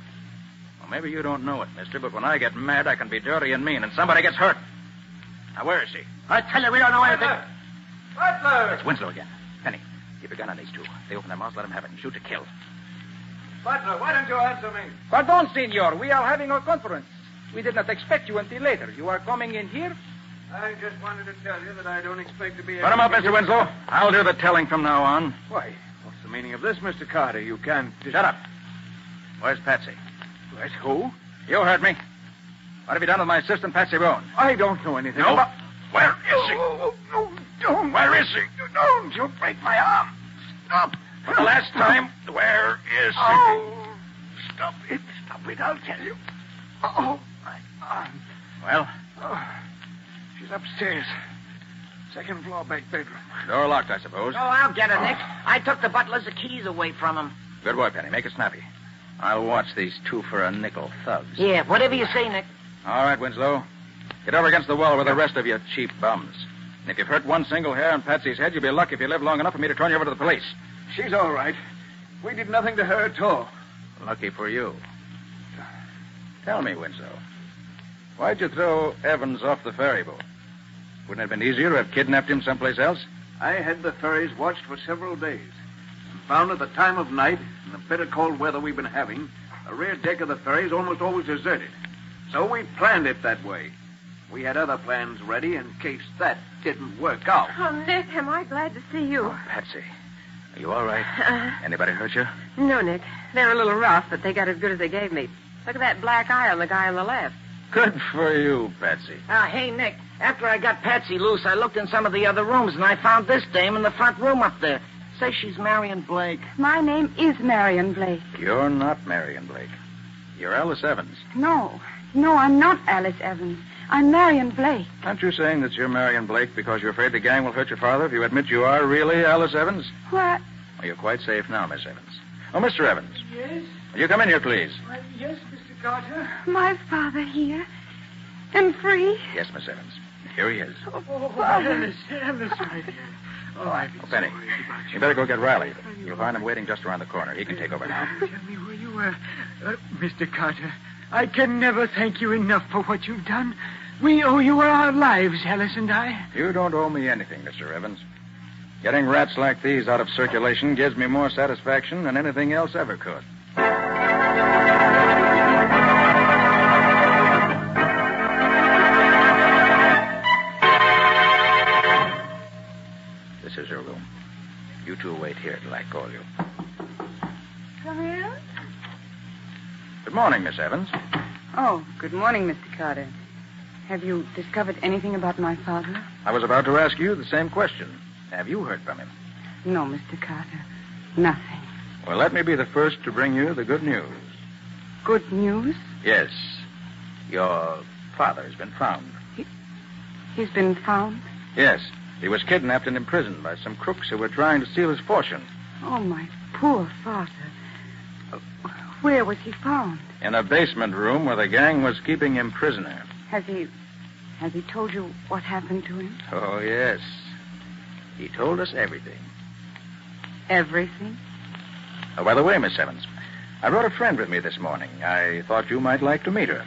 Well, maybe you don't know it, mister, but when I get mad, I can be dirty and mean, and somebody gets hurt. Now, where is she? I tell you, we don't know anything. Butler! It's Winslow again. Penny, keep a gun on these two. They open their mouths, let them have it, and shoot to kill. Butler, why don't you answer me? Pardon, senor. We are having a conference. We did not expect you until later. You are coming in here? I just wanted to tell you that I don't expect to be... Put him up, Mr. Winslow. I'll do the telling from now on. Why, what's the meaning of this, Mr. Carter? You can't... Shut up. Where's Patsy? Where's who? You heard me. What have you done with my assistant, Patsy Bone? I don't know anything No, about... Where is she? No, don't. Where is she? Don't. You'll break my arm. Stop. For the last time, where is she? Oh, stop it. Stop it, I'll tell you. Oh, my arm. Well? Oh, she's upstairs. Second floor, back bedroom. Door locked, I suppose. Oh, I'll get her, Nick. I took the butler's keys away from him. Good boy, Penny. Make it snappy. I'll watch these two for a nickel thugs. Yeah, whatever you say, Nick. All right, Winslow. Get over against the wall with the rest of you cheap bums. And if you've hurt one single hair on Patsy's head, you'll be lucky if you live long enough for me to turn you over to the police. She's all right. We did nothing to her at all. Lucky for you. Tell me, Winslow, why'd you throw Evans off the ferry boat? Wouldn't it have been easier to have kidnapped him someplace else? I had the ferries watched for several days and found at the time of night, in the bitter cold weather we've been having, the rear deck of the ferry is almost always deserted. So we planned it that way. We had other plans ready in case that didn't work out. Oh, Nick, am I glad to see you. Patsy, are you all right? Anybody hurt you? No, Nick. They're a little rough, but they got as good as they gave me. Look at that black eye on the guy on the left. Good for you, Patsy. Hey, Nick, after I got Patsy loose, I looked in some of the other rooms, and I found this dame in the front room up there. Say she's Marion Blake. My name is Marion Blake. You're not Marion Blake. You're Alice Evans. No, I'm not Alice Evans. I'm Marion Blake. Aren't you saying that you're Marion Blake because you're afraid the gang will hurt your father if you admit you are really Alice Evans? What? Well, you're quite safe now, Miss Evans. Oh, Mr. Evans. Yes? Will you come in here, please? Yes, Mr. Carter. My father here. And free. Yes, Miss Evans. Here he is. Alice, my dear. Penny, you better go get Riley. You'll find him waiting just around the corner. He can take over now. Tell me where you were. Mr. Carter, I can never thank you enough for what you've done. We owe you our lives, Alice and I. You don't owe me anything, Mr. Evans. Getting rats like these out of circulation gives me more satisfaction than anything else ever could. This is your room. You two wait here till I call you. Come in. Good morning, Miss Evans. Oh, good morning, Mr. Carter. Have you discovered anything about my father? I was about to ask you the same question. Have you heard from him? No, Mr. Carter. Nothing. Well, let me be the first to bring you the good news. Good news? Yes. Your father has been found. He's been found? Yes. He was kidnapped and imprisoned by some crooks who were trying to steal his fortune. Oh, my poor father. Where was he found? In a basement room where the gang was keeping him prisoner. Has he told you what happened to him? Oh, yes. He told us everything. Everything? Oh, by the way, Miss Evans, I brought a friend with me this morning. I thought you might like to meet her.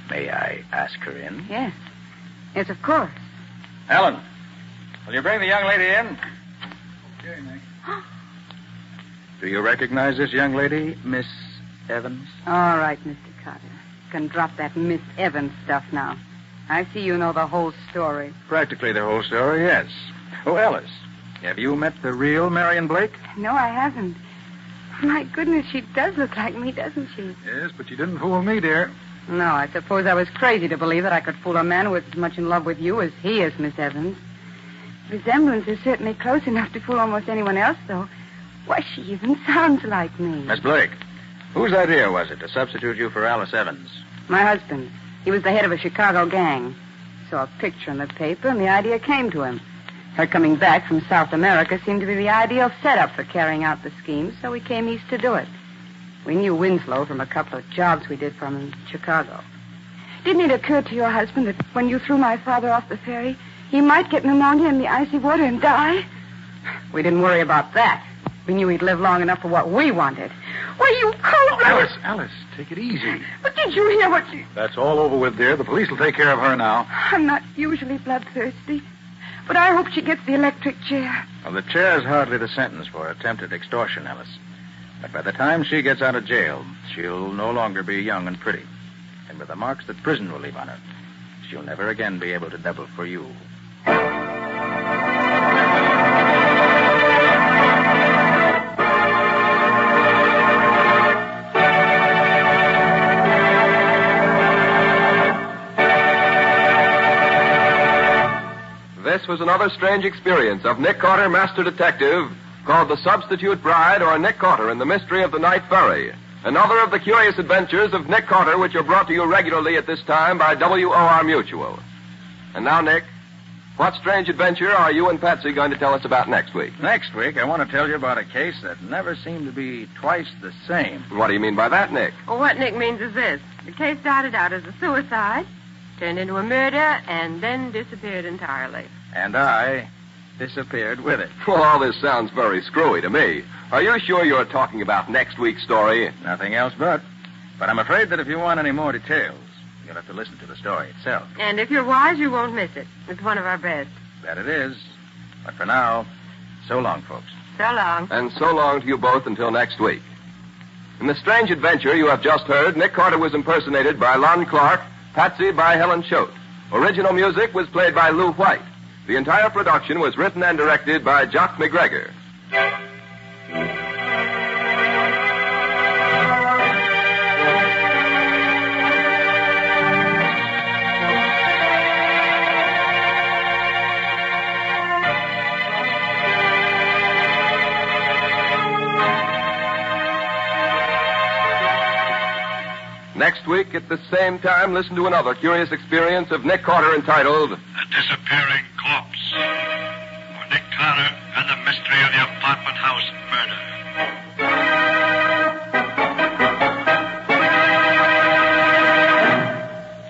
May I ask her in? Yes. Yes, of course. Helen, will you bring the young lady in? Okay, Nick. Do you recognize this young lady, Miss Evans? All right, Mr. Carter. You can drop that Miss Evans stuff now. I see you know the whole story. Practically the whole story, yes. Oh, Alice, have you met the real Marion Blake? No, I haven't. My goodness, she does look like me, doesn't she? Yes, but you didn't fool me, dear. No, I suppose I was crazy to believe that I could fool a man who was as much in love with you as he is, Miss Evans. resemblance is certainly close enough to fool almost anyone else, though. Why, she even sounds like me. Miss Blake, whose idea was it to substitute you for Alice Evans? My husband. He was the head of a Chicago gang. Saw a picture in the paper, and the idea came to him. Her coming back from South America seemed to be the ideal setup for carrying out the scheme, so we came east to do it. We knew Winslow from a couple of jobs we did for him in Chicago. Didn't it occur to your husband that when you threw my father off the ferry, he might get pneumonia in the icy water and die? We didn't worry about that. We knew he'd live long enough for what we wanted. Why, you cold-blooded... Alice, take it easy. But did you hear what she... That's all over with, dear. The police will take care of her now. I'm not usually bloodthirsty, but I hope she gets the electric chair. Well, the chair's hardly the sentence for attempted extortion, Alice. But by the time she gets out of jail, she'll no longer be young and pretty. And with the marks that prison will leave on her, she'll never again be able to double for you. This was another strange experience of Nick Carter, Master Detective, called The Substitute Bride, or Nick Carter and the Mystery of the Night Ferry. Another of the curious adventures of Nick Carter, which are brought to you regularly at this time by WOR Mutual. And now, Nick, what strange adventure are you and Patsy going to tell us about next week? Next week, I want to tell you about a case that never seemed to be twice the same. What do you mean by that, Nick? Well, what Nick means is this. The case started out as a suicide, turned into a murder, and then disappeared entirely. And I disappeared with it. Well, all this sounds very screwy to me. Are you sure you're talking about next week's story? Nothing else but. But I'm afraid that if you want any more details, you'll have to listen to the story itself. And if you're wise, you won't miss it. It's one of our best. That it is. But for now, so long, folks. So long. And so long to you both until next week. In the strange adventure you have just heard, Nick Carter was impersonated by Lon Clark, Patsy by Helen Choate. Original music was played by Lou White. The entire production was written and directed by Jock McGregor. Next week, at the same time, listen to another curious experience of Nick Carter entitled... The Disappearing Corpse. For Nick Carter and the Mystery of the Apartment House Murder.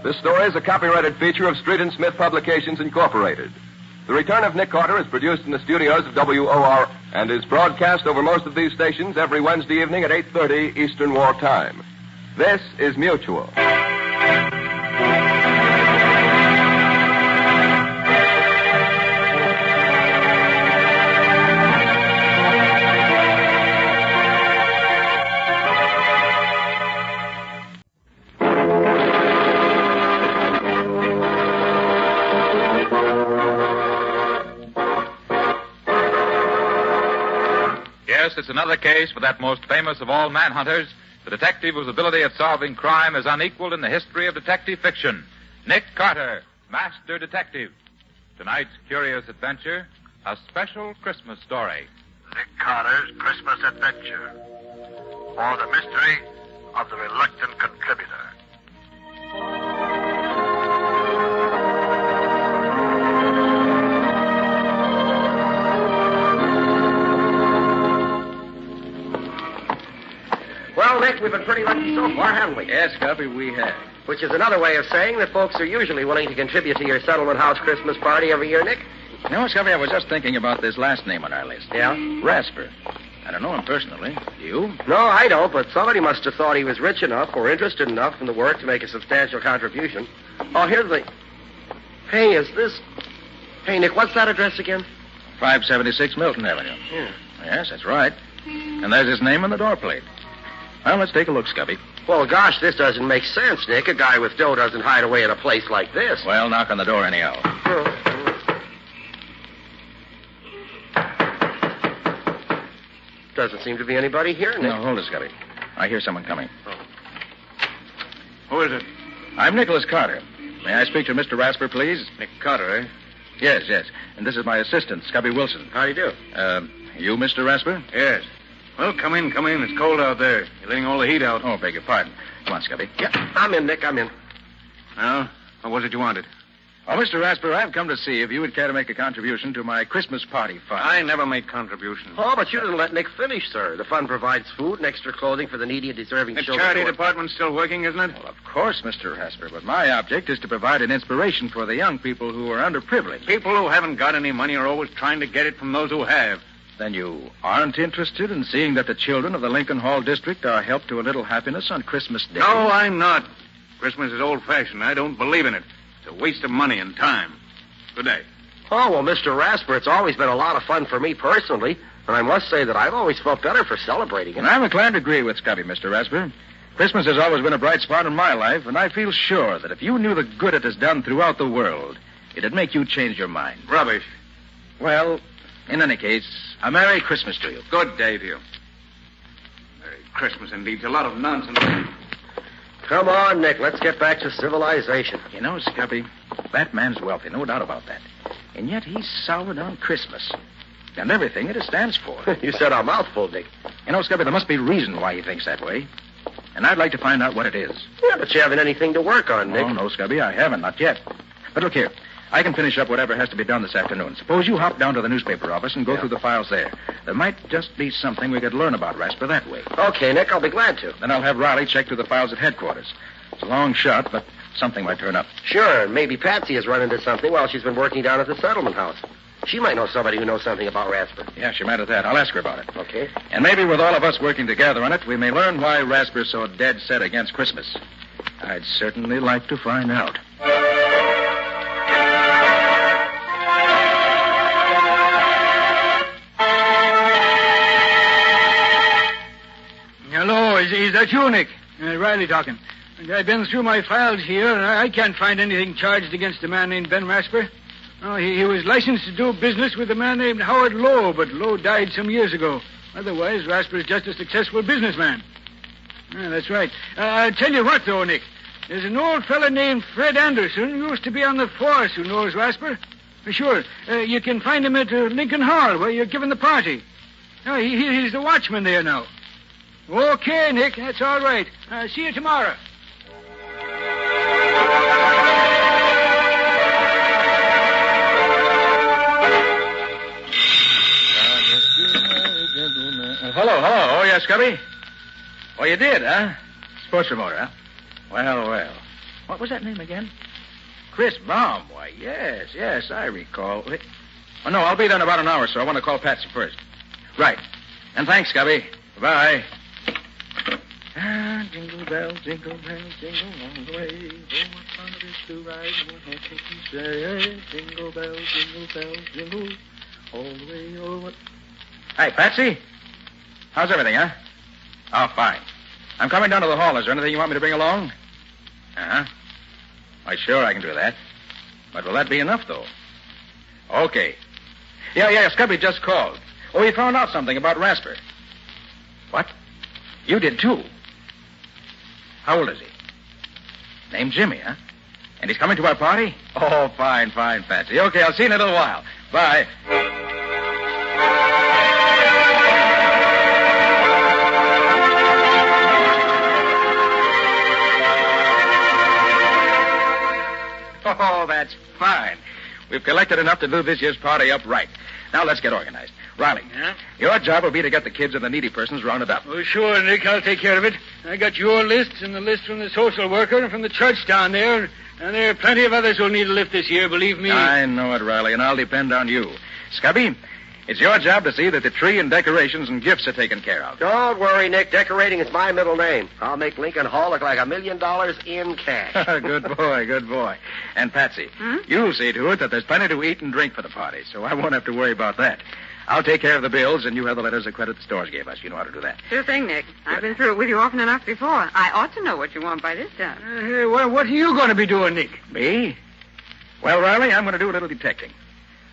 This story is a copyrighted feature of Street and Smith Publications, Incorporated. The Return of Nick Carter is produced in the studios of WOR and is broadcast over most of these stations every Wednesday evening at 8:30 Eastern War Time. This is Mutual. Yes, it's another case for that most famous of all manhunters, the detective whose ability at solving crime is unequaled in the history of detective fiction, Nick Carter, Master Detective. Tonight's curious adventure, a special Christmas story. Nick Carter's Christmas Adventure. Or the Mystery of the Reluctant Contributor. Well, Nick, we've been pretty lucky so far, haven't we? Yes, Guppy, we have. Which is another way of saying that folks are usually willing to contribute to your settlement house Christmas party every year, Nick. You know, Scubby, I was just thinking about this last name on our list. Yeah? Rasper. I don't know him personally. Do you? No, I don't, but somebody must have thought he was rich enough or interested enough in the work to make a substantial contribution. Oh, here's the... Hey, is this... Hey, Nick, what's that address again? 576 Milton Avenue. Yeah. Yes, that's right. And there's his name on the door plate. Well, let's take a look, Scubby. Well, gosh, this doesn't make sense, Nick. A guy with dough doesn't hide away in a place like this. Well, knock on the door anyhow. Doesn't seem to be anybody here, Nick. No, hold it, Scubby. I hear someone coming. Oh. Who is it? I'm Nicholas Carter. May I speak to Mr. Rasper, please? Nick Carter, eh? Yes, yes. And this is my assistant, Scubby Wilson. How do you do? You, Mr. Rasper? Yes. Well, come in. It's cold out there. You're letting all the heat out. Oh, beg your pardon. Come on, Scubby. Yeah, I'm in, Nick. I'm in. Well, what was it you wanted? Oh, Mr. Rasper, I've come to see if you would care to make a contribution to my Christmas party fund. I never make contributions. Oh, but you didn't let Nick finish, sir. The fund provides food and extra clothing for the needy and deserving The children. charity department's still working, isn't it? Well, of course, Mr. Rasper, but my object is to provide an inspiration for the young people who are underprivileged. People who haven't got any money are always trying to get it from those who have. Then you aren't interested in seeing that the children of the Lincoln Hall district are helped to a little happiness on Christmas Day? No, I'm not. Christmas is old-fashioned. I don't believe in it. It's a waste of money and time. Good day. Oh, well, Mr. Rasper, it's always been a lot of fun for me personally, and I must say that I've always felt better for celebrating it. And I'm inclined to agree with Scubby, Mr. Rasper. Christmas has always been a bright spot in my life, and I feel sure that if you knew the good it has done throughout the world, it'd make you change your mind. Rubbish. Well, in any case, a Merry Christmas to you. Good day to you. Merry Christmas, indeed. It's a lot of nonsense. Come on, Nick. Let's get back to civilization. You know, Scubby, that man's wealthy, no doubt about that. And yet he's soured on Christmas and everything it stands for. You said a mouthful, Nick. You know, Scubby, there must be reason why he thinks that way. And I'd like to find out what it is. Yeah, but you haven't anything to work on, Nick. Oh, no, Scubby, I haven't, not yet. But look here. I can finish up whatever has to be done this afternoon. Suppose you hop down to the newspaper office and go through the files there. There might just be something we could learn about Rasper that way. Okay, Nick, I'll be glad to. Then I'll have Riley check through the files at headquarters. It's a long shot, but something might turn up. Sure, and maybe Patsy has run into something while she's been working down at the settlement house. She might know somebody who knows something about Rasper. Yeah, she might at that. I'll ask her about it. Okay. And maybe with all of us working together on it, we may learn why Rasper's so dead set against Christmas. I'd certainly like to find out. Hello, is that you, Nick? Riley talking. I've been through my files here, and I can't find anything charged against a man named Ben Rasper. Oh, he was licensed to do business with a man named Howard Lowe, but Lowe died some years ago. Otherwise, Rasper's just a successful businessman. Yeah, that's right. I'll tell you what, though, Nick. There's an old fella named Fred Anderson who used to be on the force who knows Rasper. Sure, you can find him at Lincoln Hall, where you're giving the party. Oh, he's the watchman there now. Okay, Nick, that's all right. See you tomorrow. Hello. Oh, yes, Scubby? Oh, you did, huh? Sports remoter, huh? Well. What was that name again? Chris Baum. Why, yes, I recall. Oh, no, I'll be there in about an hour, so I want to call Patsy first. Right. And thanks, Scubby. Bye. Jingle bells, jingle all the way. Oh, what fun it is to ride in a open sleigh. Jingle bells, jingle all the way. Oh, what... Hey, Patsy. How's everything, huh? Oh, fine. I'm coming down to the hall. Is there anything you want me to bring along? Uh-huh. Why, sure, I can do that. But will that be enough, though? Okay. Yeah, Scubby just called. Oh, he found out something about Rasper. What? You did, too? How old is he? Named Jimmy, huh? And he's coming to our party? Oh, fine, Patsy. Okay, I'll see you in a little while. Bye. Oh, that's fine. We've collected enough to do this year's party up right. Now let's get organized. Riley, your job will be to get the kids and the needy persons rounded up. Oh, sure, Nick. I'll take care of it. I got your list and the list from the social worker and from the church down there. And there are plenty of others who'll need a lift this year, believe me. I know it, Riley, and I'll depend on you. Scubby, it's your job to see that the tree and decorations and gifts are taken care of. Don't worry, Nick. Decorating is my middle name. I'll make Lincoln Hall look like $1 million in cash. Good boy. And Patsy, you'll see to it that there's plenty to eat and drink for the party, so I won't have to worry about that. I'll take care of the bills, and you have the letters of credit the stores gave us. You know how to do that. Sure thing, Nick. I've been through it with you often enough before. I ought to know what you want by this time. What are you going to be doing, Nick? Me? Well, Riley, I'm going to do a little detecting.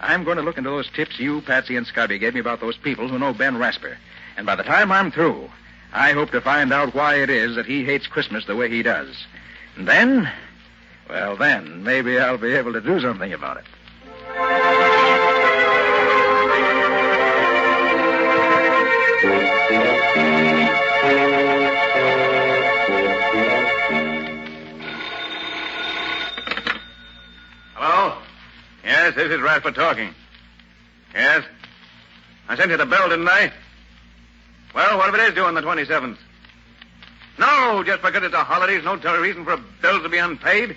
I'm going to look into those tips you, Patsy, and Scubby gave me about those people who know Ben Rasper. And by the time I'm through, I hope to find out why it is that he hates Christmas the way he does. And then, maybe I'll be able to do something about it. Hello? Yes, this is Rasper talking. Yes? I sent you the bill, didn't I? Well, what if it is due on the 27th? No, just because it's a holiday is no reason for bills to be unpaid.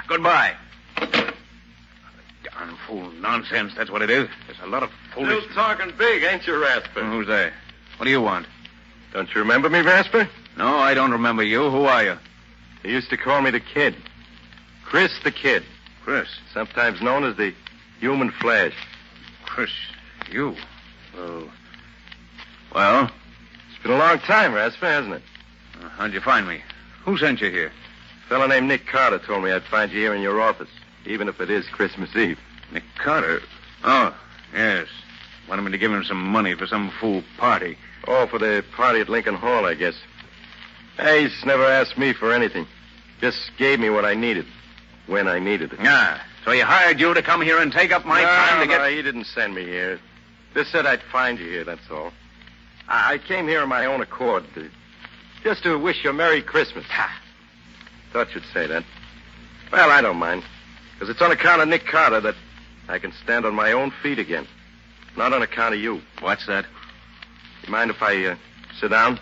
Goodbye. Darn fool nonsense, that's what it is. There's a lot of foolish... Still talking big, ain't you, Rasper? Who's there? What do you want? Don't you remember me, Rasper? No, I don't remember you. Who are you? They used to call me the Kid. Chris the Kid. Chris. Sometimes known as the Human Flash. Chris, you? Well? It's been a long time, Rasper, hasn't it? How'd you find me? Who sent you here? A fellow named Nick Carter told me I'd find you here in your office, even if it is Christmas Eve. Nick Carter? Oh, yes. Wanted me to give him some money for some fool party. Oh, for the party at Lincoln Hall, I guess. He's never asked me for anything. Just gave me what I needed, when I needed it. So he hired you to come here and take up my time to get... No, he didn't send me here. Just said I'd find you here, that's all. I came here on my own accord, just to wish you a Merry Christmas. Thought you'd say that. Well, I don't mind, because it's on account of Nick Carter that I can stand on my own feet again. Not on account of you. What's that? You mind if I sit down?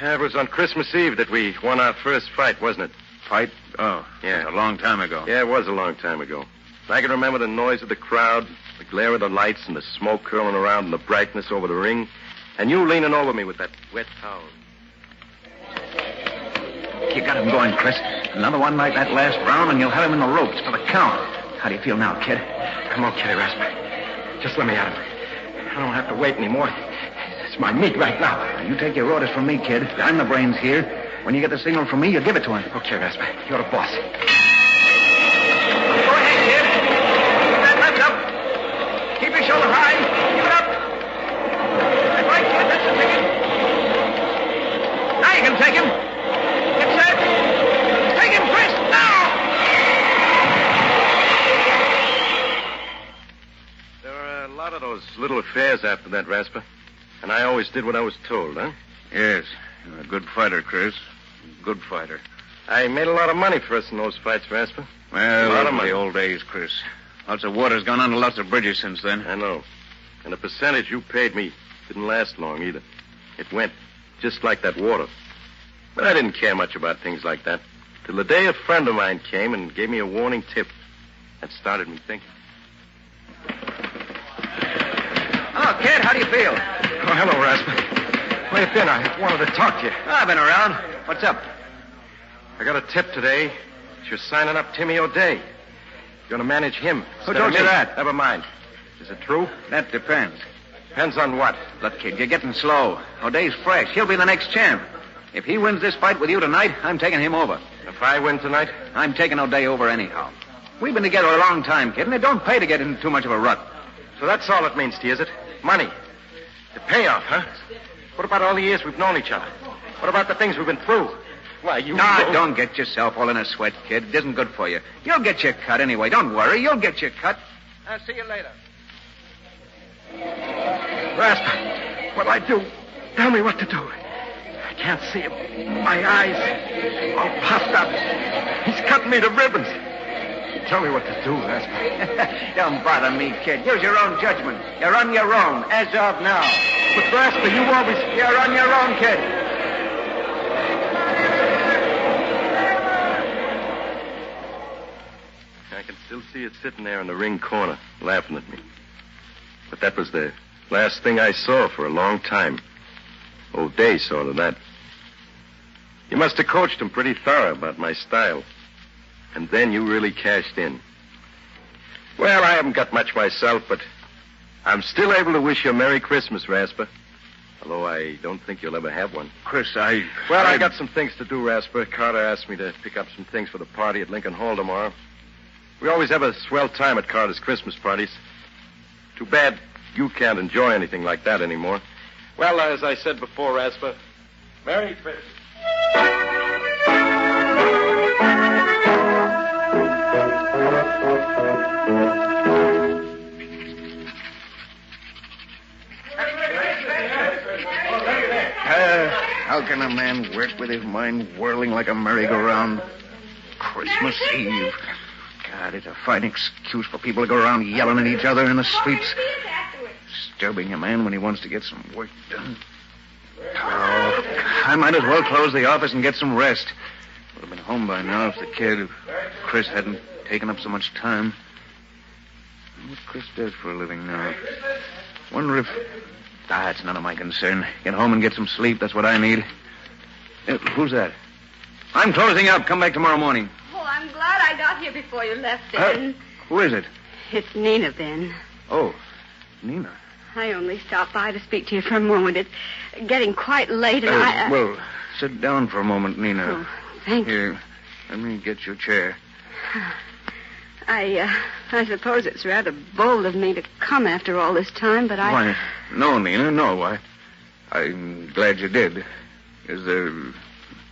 It was on Christmas Eve that we won our first fight, wasn't it? Fight? Oh, yeah. A long time ago. Yeah, it was a long time ago. I can remember the noise of the crowd, the glare of the lights, and the smoke curling around and the brightness over the ring, and you leaning over me with that wet towel. You got him going, Chris. Another one like that last round, and you'll have him in the ropes for the count. How do you feel now, kid? I'm okay, Rasper. Just let me at him. I don't have to wait anymore. It's my meat right now. You take your orders from me, kid. I'm the brains here. When you get the signal from me, you give it to him. Okay, Rasper. You're the boss. Go ahead, kid. Keep that left up. Keep your shoulder high. Keep it up. That's right, kid. That's the ticket. Now you can take him. Get set. Take him, Chris. Now! There were a lot of those little affairs after that, Rasper. And I always did what I was told, huh? Yes. You're a good fighter, Chris. Good fighter. I made a lot of money for us in those fights, Rasper. Well, a lot of money. The old days, Chris. Lots of water's gone under lots of bridges since then. I know. And the percentage you paid me didn't last long either. It went just like that water. But I didn't care much about things like that. Till the day a friend of mine came and gave me a warning tip. That started me thinking. Hello, kid. How do you feel? Oh, hello, Rasper. Where you been? I wanted to talk to you. I've been around. What's up? I got a tip today that you're signing up Timmy O'Day. You're going to manage him. Who told you that? Never mind. Is it true? That depends. Depends on what? Look, kid, you're getting slow. O'Day's fresh. He'll be the next champ. If he wins this fight with you tonight, I'm taking him over. If I win tonight? I'm taking O'Day over anyhow. We've been together a long time, kid, and it don't pay to get into too much of a rut. So that's all it means to you, is it? Money. The payoff, huh? What about all the years we've known each other? What about the things we've been through? Why, you... Don't get yourself all in a sweat, kid. It isn't good for you. You'll get your cut anyway. Don't worry. You'll get your cut. I'll see you later. Rasper, what'll I do? Tell me what to do. I can't see him. My eyes all puffed up. He's cutting me to ribbons. Tell me what to do, Rasper. Don't bother me, kid. Use your own judgment. You're on your own, as of now. But, Rasper, you always... You're on your own, kid. I can still see it sitting there in the ring corner, laughing at me. But that was the last thing I saw for a long time. O'Day saw to that. You must have coached him pretty thorough about my style. And then you really cashed in. Well, I haven't got much myself, but I'm still able to wish you a Merry Christmas, Rasper. Although I don't think you'll ever have one. Chris, I got some things to do, Rasper. Carter asked me to pick up some things for the party at Lincoln Hall tomorrow. We always have a swell time at Carter's Christmas parties. Too bad you can't enjoy anything like that anymore. Well, as I said before, Rasper, Merry Christmas. How can a man work with his mind whirling like a merry-go-round? Christmas Eve. God, it's a fine excuse for people to go around yelling at each other in the streets. Disturbing a man when he wants to get some work done. Oh, I might as well close the office and get some rest. Would have been home by now if the kid, Chris, hadn't taken up so much time. What Chris does for a living now. Wonder if... it's none of my concern. Get home and get some sleep. That's what I need. Who's that? I'm closing up. Come back tomorrow morning. Oh, I'm glad I got here before you left, Ben. Who is it? It's Nina, Ben. Oh, Nina. I only stopped by to speak to you for a moment. It's getting quite late, and Well, sit down for a moment, Nina. Oh, thank you. Here, let me get your chair. I suppose it's rather bold of me to come after all this time, but Why, no, Nina, no. I'm glad you did. Is there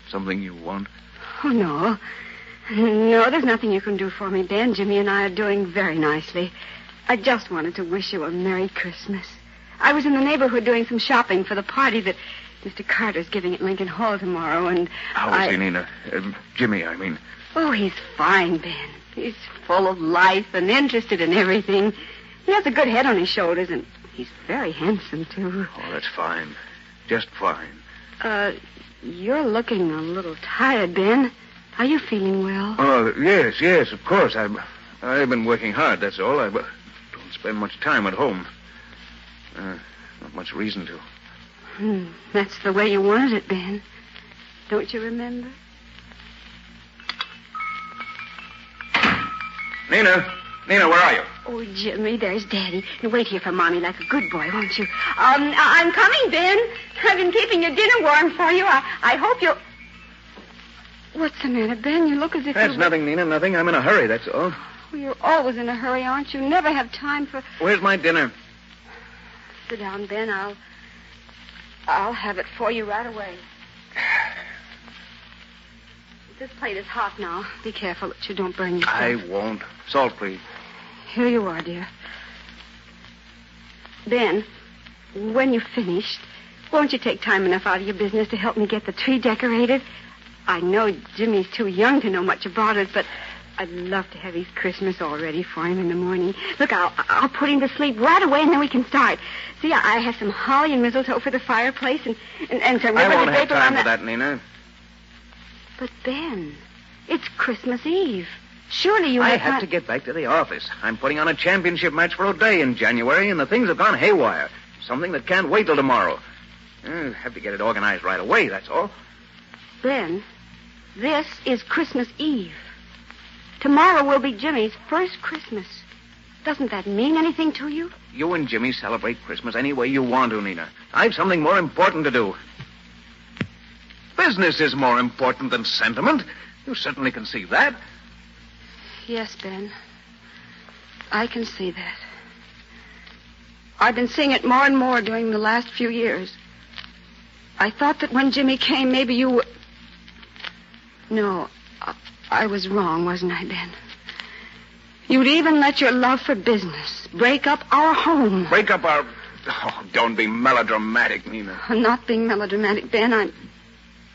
something you want? Oh, no. No, there's nothing you can do for me, Ben. Jimmy and I are doing very nicely. I just wanted to wish you a Merry Christmas. I was in the neighborhood doing some shopping for the party that Mr. Carter's giving at Lincoln Hall tomorrow, and How is he, Nina? Jimmy, I mean. Oh, he's fine, Ben. He's full of life and interested in everything. He has a good head on his shoulders, and he's very handsome, too. Oh, that's fine. Just fine. You're looking a little tired, Ben. Are you feeling well? Oh, yes, of course. I've been working hard, that's all. I don't spend much time at home. Not much reason to. That's the way you wanted it, Ben. Don't you remember? Nina, where are you? Oh, Jimmy, there's Daddy. Now, wait here for Mommy like a good boy, won't you? I'm coming, Ben. I've been keeping your dinner warm for you. I hope you'll... What's the matter, Ben? You look as if That's nothing, Nina, nothing. I'm in a hurry, that's all. Well, you're always in a hurry, aren't you? Never have time for... Where's my dinner? Sit down, Ben. I'll have it for you right away. This plate is hot now. Be careful that you don't burn yourself. I won't. Salt, please. Here you are, dear. Ben, when you've finished, won't you take time enough out of your business to help me get the tree decorated? I know Jimmy's too young to know much about it, but I'd love to have his Christmas all ready for him in the morning. Look, I'll put him to sleep right away, and then we can start. See, I have some holly and mistletoe for the fireplace, and some ribbon I won't and have paper time on for that, Nina. But, Ben, it's Christmas Eve. Surely you I have have not... to get back to the office. I'm putting on a championship match for O'Day in January, and the things have gone haywire. Something that can't wait till tomorrow. I have to get it organized right away, that's all. Ben, this is Christmas Eve. Tomorrow will be Jimmy's first Christmas. Doesn't that mean anything to you? You and Jimmy celebrate Christmas any way you want to, Nina. I've something more important to do. Business is more important than sentiment. You certainly can see that. Yes, Ben. I can see that. I've been seeing it more and more during the last few years. I thought that when Jimmy came, maybe you were... No, I was wrong, wasn't I, Ben? You'd even let your love for business break up our home. Break up our... Oh, don't be melodramatic, Nina. I'm not being melodramatic, Ben.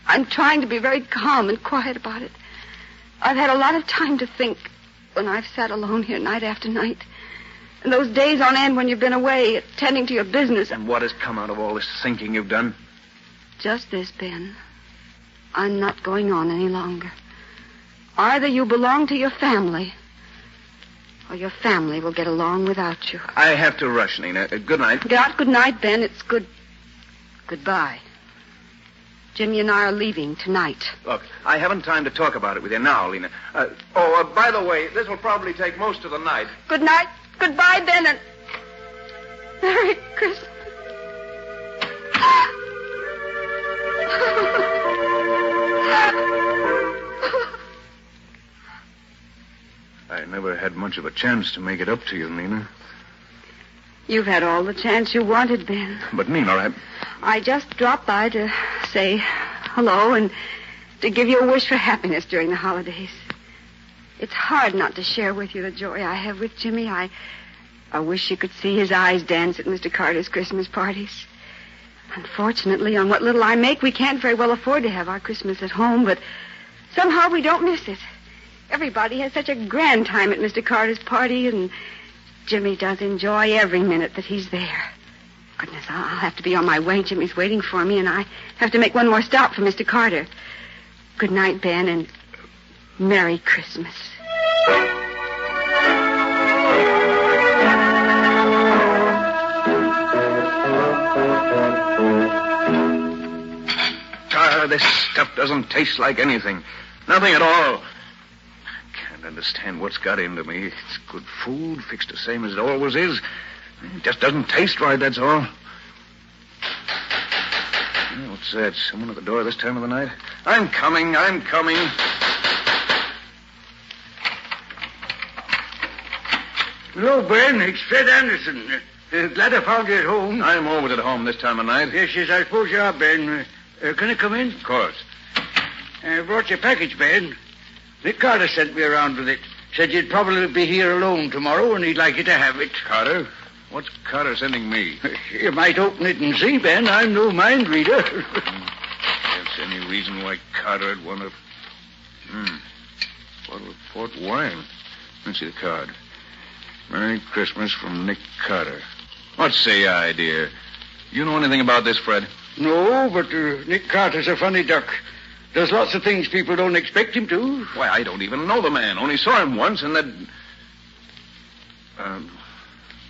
I'm trying to be very calm and quiet about it. I've had a lot of time to think when I've sat alone here night after night. And those days on end when you've been away, attending to your business. And what has come out of all this thinking you've done? Just this, Ben. I'm not going on any longer. Either you belong to your family, or your family will get along without you. I have to rush, Nina. Good night. Good night, Ben. It's goodbye. Jimmy and I are leaving tonight. Look, I haven't time to talk about it with you now, Lena. By the way, this will probably take most of the night. Good night. Goodbye, Ben, and Merry Christmas. I never had much of a chance to make it up to you, Nina. You've had all the chance you wanted, Ben. But, Nina, I just dropped by to say hello and to give you a wish for happiness during the holidays. It's hard not to share with you the joy I have with Jimmy. I wish you could see his eyes dance at Mr. Carter's Christmas parties. Unfortunately, on what little I make, we can't very well afford to have our Christmas at home, but somehow we don't miss it. Everybody has such a grand time at Mr. Carter's party, and Jimmy does enjoy every minute that he's there. Goodness, I'll have to be on my way. Jimmy's waiting for me, and I have to make one more stop for Mr. Carter. Good night, Ben, and Merry Christmas. This stuff doesn't taste like anything. Nothing at all. I can't understand what's got into me. It's good food, fixed the same as it always is. It just doesn't taste right, that's all. What's that? Someone at the door this time of the night? I'm coming. Hello, Ben. It's Fred Anderson. Glad I found you at home. I'm always at home this time of night. Yes, I suppose you are, Ben. Can I come in? Of course. I brought your package, Ben. Nick Carter sent me around with it. Said you'd probably be here alone tomorrow, and he'd like you to have it. Carter? What's Carter sending me? You might open it and see, Ben. I'm no mind reader. That's any reason why Carter would want to... Bottle of port wine. Let's see the card. Merry Christmas from Nick Carter. What say I, dear? You know anything about this, Fred? No, but Nick Carter's a funny duck. Does lots of things people don't expect him to. Why, I don't even know the man. Only saw him once, and that...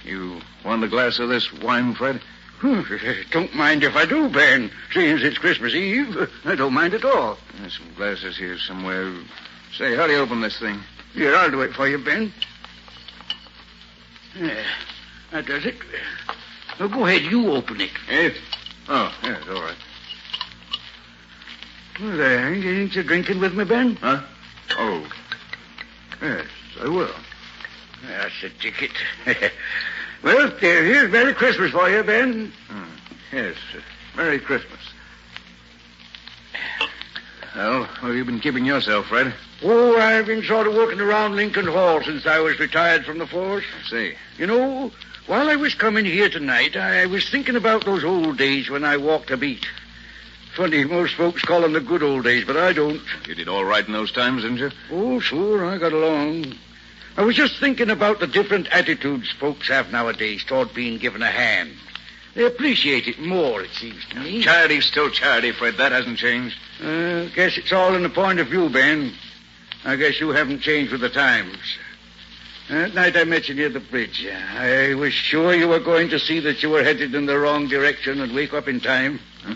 You want a glass of this wine, Fred? Don't mind if I do, Ben. Seeing as it's Christmas Eve, I don't mind at all. There's some glasses here somewhere. Say, how do you open this thing? Here, I'll do it for you, Ben. Yeah, that does it. Now, go ahead, you open it. It? Oh, yes, all right. Well, ain't you drinking with me, Ben? Huh? Oh. Yes, I will. That's a ticket. Well, here's Merry Christmas for you, Ben. Yes, Merry Christmas. Well, how have you been keeping yourself, Fred? Oh, I've been sort of working around Lincoln Hall since I was retired from the force. I see. You know, while I was coming here tonight, I was thinking about those old days when I walked a beat. Funny, most folks call them the good old days, but I don't. You did all right in those times, didn't you? Oh, sure, I got along. I was just thinking about the different attitudes folks have nowadays toward being given a hand. They appreciate it more, it seems to me. Charity's still charity, Fred. That hasn't changed. Guess it's all in the point of view, Ben. I guess you haven't changed with the times. That night I met you near the bridge. I was sure you were going to see that you were headed in the wrong direction and wake up in time. Huh?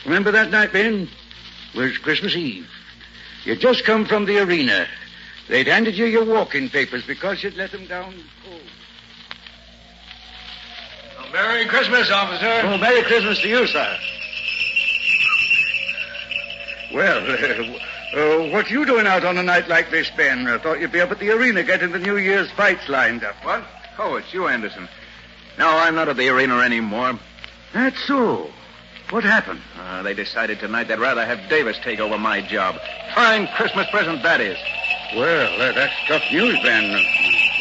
Remember that night, Ben? It was Christmas Eve. You'd just come from the arena. They'd handed you your walking papers because you'd let them down cold. Well, Merry Christmas, officer. Oh, Merry Christmas to you, sir. Well, what you doing out on a night like this, Ben? I thought you'd be up at the arena getting the New Year's fights lined up. What? Oh, it's you, Anderson. No, I'm not at the arena anymore. That's so. What happened? They decided tonight they'd rather have Davis take over my job. Fine Christmas present that is. Well, that's tough news, Ben.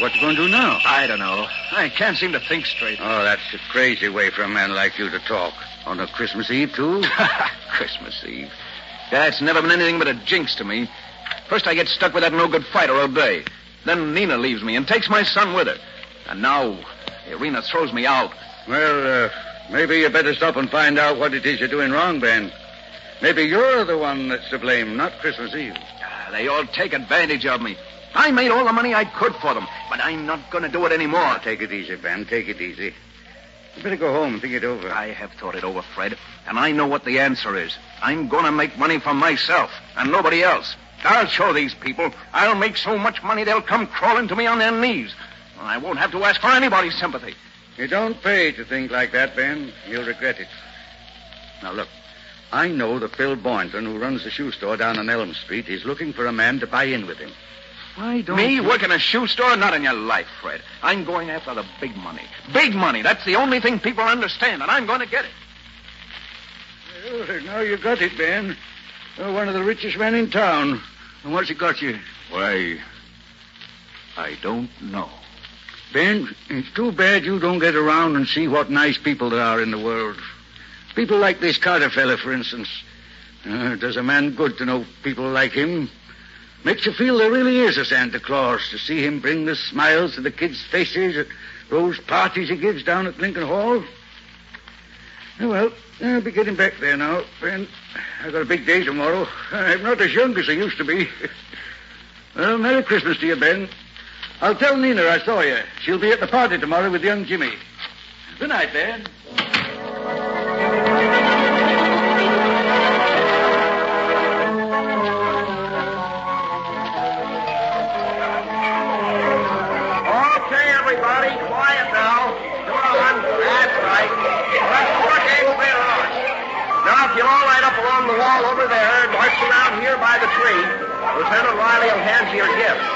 What you going to do now? I don't know. I can't seem to think straight. Oh, that's a crazy way for a man like you to talk. On a Christmas Eve, too? Christmas Eve. That's never been anything but a jinx to me. First I get stuck with that no-good fighter all day. Then Nina leaves me and takes my son with her. And now the arena throws me out. Well, maybe you better stop and find out what it is you're doing wrong, Ben. Maybe you're the one that's to blame, not Christmas Eve. They all take advantage of me. I made all the money I could for them, but I'm not going to do it anymore. Now, take it easy, Ben. Take it easy. You better go home and think it over. I have thought it over, Fred, and I know what the answer is. I'm going to make money for myself and nobody else. I'll show these people. I'll make so much money they'll come crawling to me on their knees. I won't have to ask for anybody's sympathy. You don't pay to think like that, Ben. You'll regret it. Now, look. I know that Phil Boynton, who runs the shoe store down on Elm Street, is looking for a man to buy in with him. Why don't Me you... work in a shoe store? Not in your life, Fred. I'm going after the big money. Big money. That's the only thing people understand, and I'm going to get it. Well, now you got it, Ben. You're one of the richest men in town. And what's it got you? Why, I don't know. Ben, it's too bad you don't get around and see what nice people there are in the world. People like this Carter fella, for instance. It does a man good to know people like him. Makes you feel there really is a Santa Claus, to see him bring the smiles to the kids' faces at those parties he gives down at Lincoln Hall. Well, I'll be getting back there now, Ben. I've got a big day tomorrow. I'm not as young as I used to be. Well, Merry Christmas to you, Ben. I'll tell Nina I saw you. She'll be at the party tomorrow with young Jimmy. Good night, Ben. Okay, everybody, quiet now. Come on. That's right. Let's work angle later on. Now, if you'll all line up along the wall over there and march around here by the tree, Lieutenant Riley will hand you your gifts.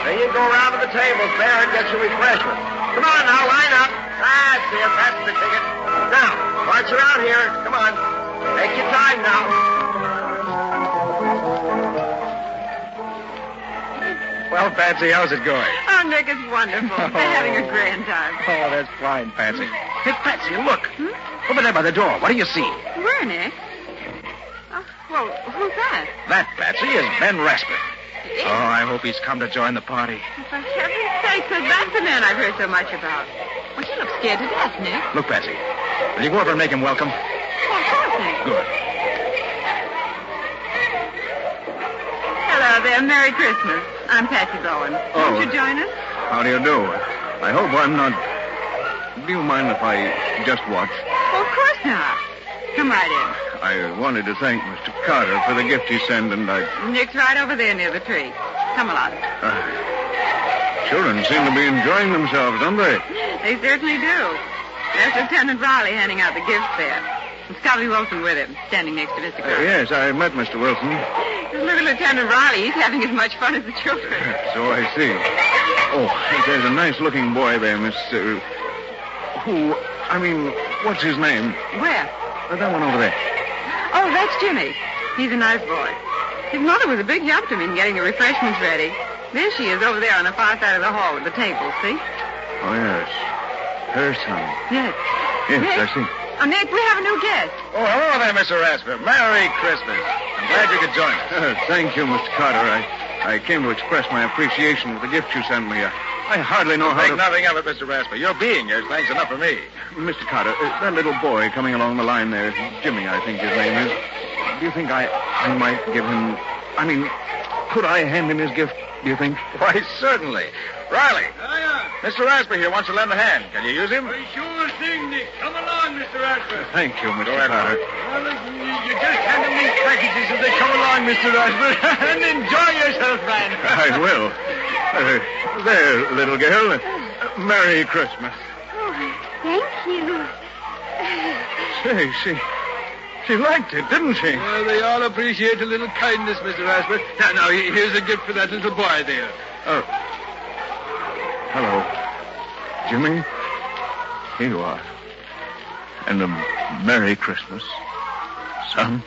Then you go around to the tables there and get your refreshment. Come on now, line up. That's it. That's the ticket. Now, march around here. Come on. Take your time now. Well, Patsy, how's it going? Oh, Nick, it's wonderful. We're having a grand time. Oh, that's fine, Patsy. Hey, Patsy, look. Over there by the door. What do you see? Where, Nick? Oh, well, who's that? That, Patsy, is Ben Rasper. Oh, I hope he's come to join the party. For heaven's sake, that's the man I've heard so much about. Well, he looks scared to death, Nick. Look, Patsy, will you go over and make him welcome? Well, of course, Nick. Good. Hello there. Merry Christmas. I'm Patsy Bowen. Won't you join us? How do you do? I hope I'm not... Do you mind if I just watch? Well, of course not. Come right in. I wanted to thank Mr. Carter for the gift he sent, and I... Nick's right over there near the tree. Come along. Children seem to be enjoying themselves, don't they? They certainly do. There's Lieutenant Riley handing out the gifts there. And Scotty Wilson with him, standing next to Mr. Carter. Yes, I met Mr. Wilson. Just look at Lieutenant Riley. He's having as much fun as the children. So I see. Oh, there's a nice-looking boy there, Miss... what's his name? Where? That one over there. Oh, that's Jimmy. He's a nice boy. His mother was a big help to me in getting the refreshments ready. There she is over there on the far side of the hall with the table, see? Oh, yes. Her son. Yes. Yes, Nick? I see. Oh, Nick, we have a new guest. Oh, hello there, Mr. Rasper. Merry Christmas. I'm glad you could join us. Thank you, Mr. Carter. I came to express my appreciation for the gift you sent me. I hardly know how Make to... nothing of it, Mr. Rasper. Your being here is thanks enough for me. Mr. Carter, that little boy coming along the line there, Jimmy, I think his name is. Do you think I might give him... could I hand him his gift, do you think? Why, certainly. Riley. Mr. Rasper here wants to lend a hand. Can you use him? Sure thing, Nick. Come along, Mr. Rasper. Thank you, Mr. ahead, Carter. Well, you just hand them these packages as they come along, Mr. Rasper, and enjoy yourself, man. I will. There, little girl. Merry Christmas. Oh, thank you. Say, she liked it, didn't she? Well, they all appreciate a little kindness, Mr. Rasper. Now, here's a gift for that little boy there. Oh. Hello. Jimmy, here you are. And a Merry Christmas, son.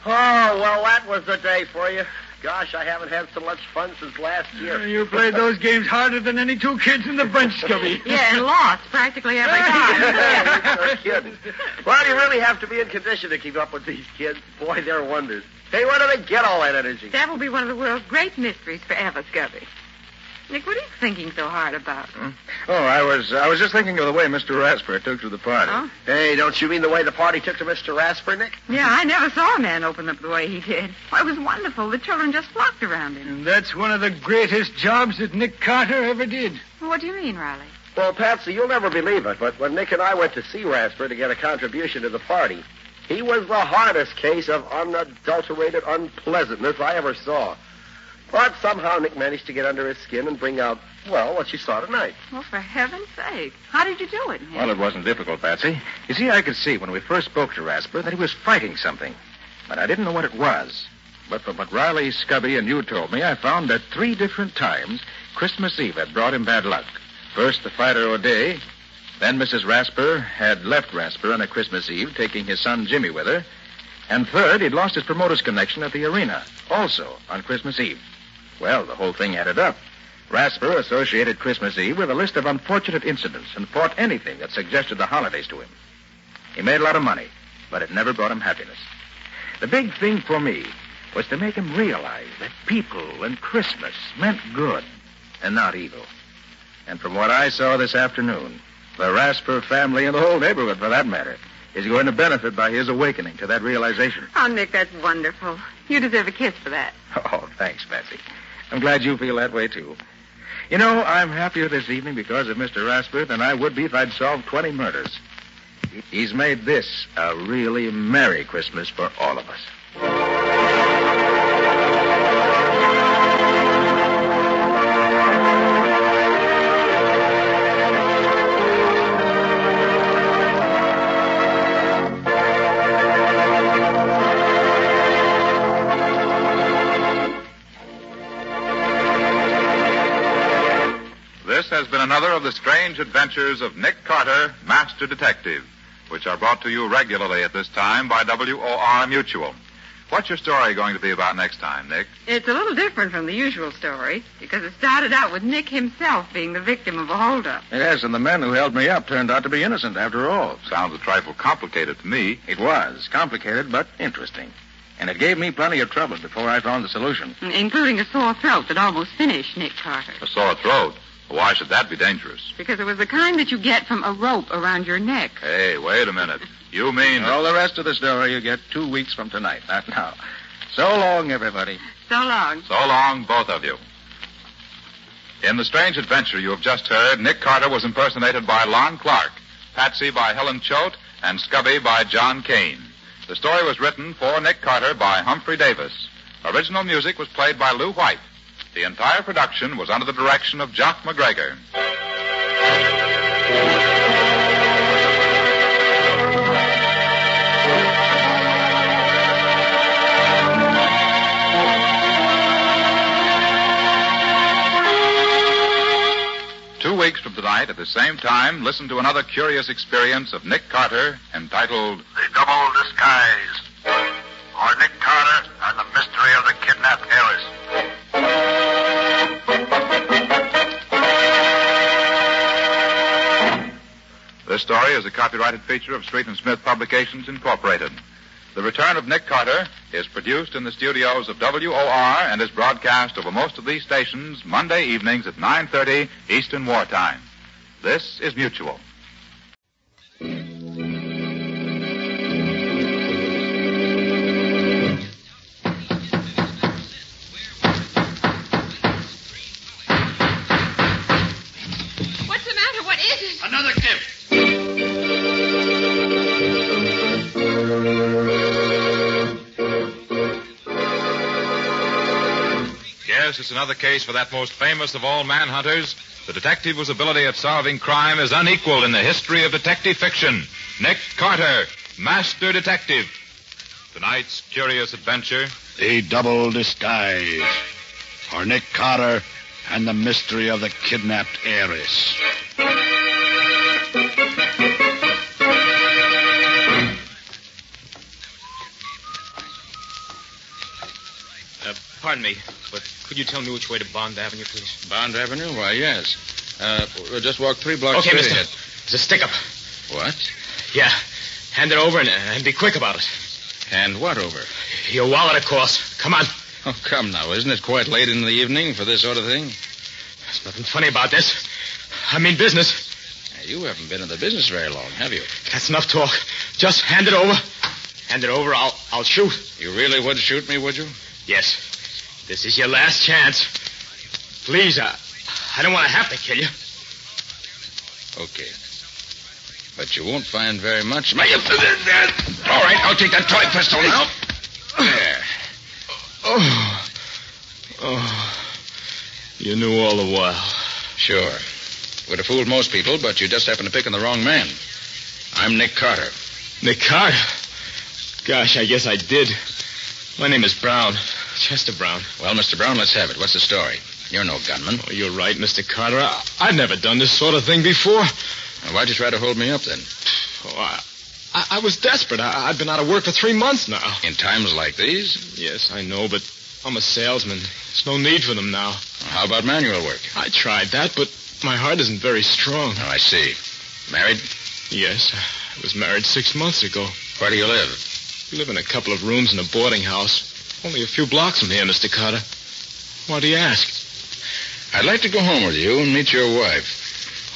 Oh, well, that was the day for you. Gosh, I haven't had so much fun since last year. You played those games harder than any two kids in the bunch, Scubby. Yeah, and lost practically every time. You're kidding. Well, you really have to be in condition to keep up with these kids. Boy, they're wonders. Hey, where do they get all that energy? That will be one of the world's great mysteries forever, Scubby. Nick, what are you thinking so hard about? Oh, I was just thinking of the way Mr. Rasper took to the party. Oh? Hey, don't you mean the way the party took to Mr. Rasper, Nick? Yeah, I never saw a man open up the way he did. Why, it was wonderful. The children just flocked around him. And that's one of the greatest jobs that Nick Carter ever did. Well, what do you mean, Riley? Well, Patsy, you'll never believe it, but when Nick and I went to see Rasper to get a contribution to the party, he was the hardest case of unadulterated unpleasantness I ever saw. But somehow Nick managed to get under his skin and bring out, well, what you saw tonight. Well, for heaven's sake. How did you do it, Nick? Well, it wasn't difficult, Patsy. You see, I could see when we first spoke to Rasper that he was fighting something. But I didn't know what it was. But from what Riley, Scubby, and you told me, I found that 3 different times Christmas Eve had brought him bad luck. First, the fighter O'Day. Then Mrs. Rasper had left Rasper on a Christmas Eve, taking his son Jimmy with her. And third, he'd lost his promoter's connection at the arena, also on Christmas Eve. Well, the whole thing added up. Rasper associated Christmas Eve with a list of unfortunate incidents and fought anything that suggested the holidays to him. He made a lot of money, but it never brought him happiness. The big thing for me was to make him realize that people and Christmas meant good and not evil. And from what I saw this afternoon, the Rasper family and the whole neighborhood, for that matter, is going to benefit by his awakening to that realization. Oh, Nick, that's wonderful. You deserve a kiss for that. Oh, thanks, Patsy. I'm glad you feel that way, too. You know, I'm happier this evening because of Mr. Rasper than I would be if I'd solved 20 murders. He's made this a really merry Christmas for all of us. This has been another of the strange adventures of Nick Carter, Master Detective, which are brought to you regularly at this time by WOR Mutual. What's your story going to be about next time, Nick? It's a little different from the usual story because it started out with Nick himself being the victim of a holdup. Yes, and the men who held me up turned out to be innocent after all. Sounds a trifle complicated to me. It was. Complicated, but interesting. And it gave me plenty of trouble before I found the solution. Including a sore throat that almost finished Nick Carter. A sore throat? Why should that be dangerous? Because it was the kind that you get from a rope around your neck. Hey, wait a minute. You mean... All the rest of the story you get 2 weeks from tonight, not now. So long, everybody. So long. So long, both of you. In the strange adventure you have just heard, Nick Carter was impersonated by Lon Clark, Patsy by Helen Choate, and Scubby by John Kane. The story was written for Nick Carter by Humphrey Davis. Original music was played by Lou White. The entire production was under the direction of Jock McGregor. 2 weeks from tonight, at the same time, listen to another curious experience of Nick Carter entitled The Double Disguise, or Nick Carter and the Mystery of the Kidnapped Heiress. This story is a copyrighted feature of Street and Smith Publications, Incorporated. The Return of Nick Carter is produced in the studios of WOR and is broadcast over most of these stations Monday evenings at 9:30 Eastern Wartime. This is Mutual. What's the matter? What is it? Another gift. Yes, it's another case for that most famous of all manhunters, the detective whose ability at solving crime is unequaled in the history of detective fiction, Nick Carter, Master Detective. Tonight's curious adventure, The Double Disguise, for Nick Carter and the Mystery of the Kidnapped Heiress. Pardon me, but could you tell me which way to Bond Avenue, please? Bond Avenue? Why, yes. We'll just walk 3 blocks Okay, straight mister. ahead. It's a stick-up. What? Yeah. Hand it over and be quick about it. Hand what over? Your wallet, of course. Come on. Oh, come now. Isn't it quite late in the evening for this sort of thing? There's nothing funny about this. I mean business. Now, you haven't been in the business very long, have you? That's enough talk. Just hand it over. Hand it over, I'll shoot. You really would shoot me, would you? Yes. This is your last chance. Please, I don't want to have to kill you. Okay. But you won't find very much. All right, I'll take that toy pistol now. There. Oh. You knew all the while. Sure. Would have fooled most people, but you just happened to pick on the wrong man. I'm Nick Carter. Nick Carter? Gosh, I guess I did. My name is Brown. Chester Brown. Well, Mr. Brown, let's have it. What's the story? You're no gunman. Oh, you're right, Mr. Carter. I've never done this sort of thing before. Now, why'd you try to hold me up, then? Oh, I was desperate. I've been out of work for 3 months now. In times like these? Yes, I know, but I'm a salesman. There's no need for them now. How about manual work? I tried that, but my heart isn't very strong. Oh, I see. Married? Yes, I was married 6 months ago. Where do you live? We live in a couple of rooms in a boarding house. Only a few blocks from here, Mr. Carter. Why do you ask? I'd like to go home with you and meet your wife.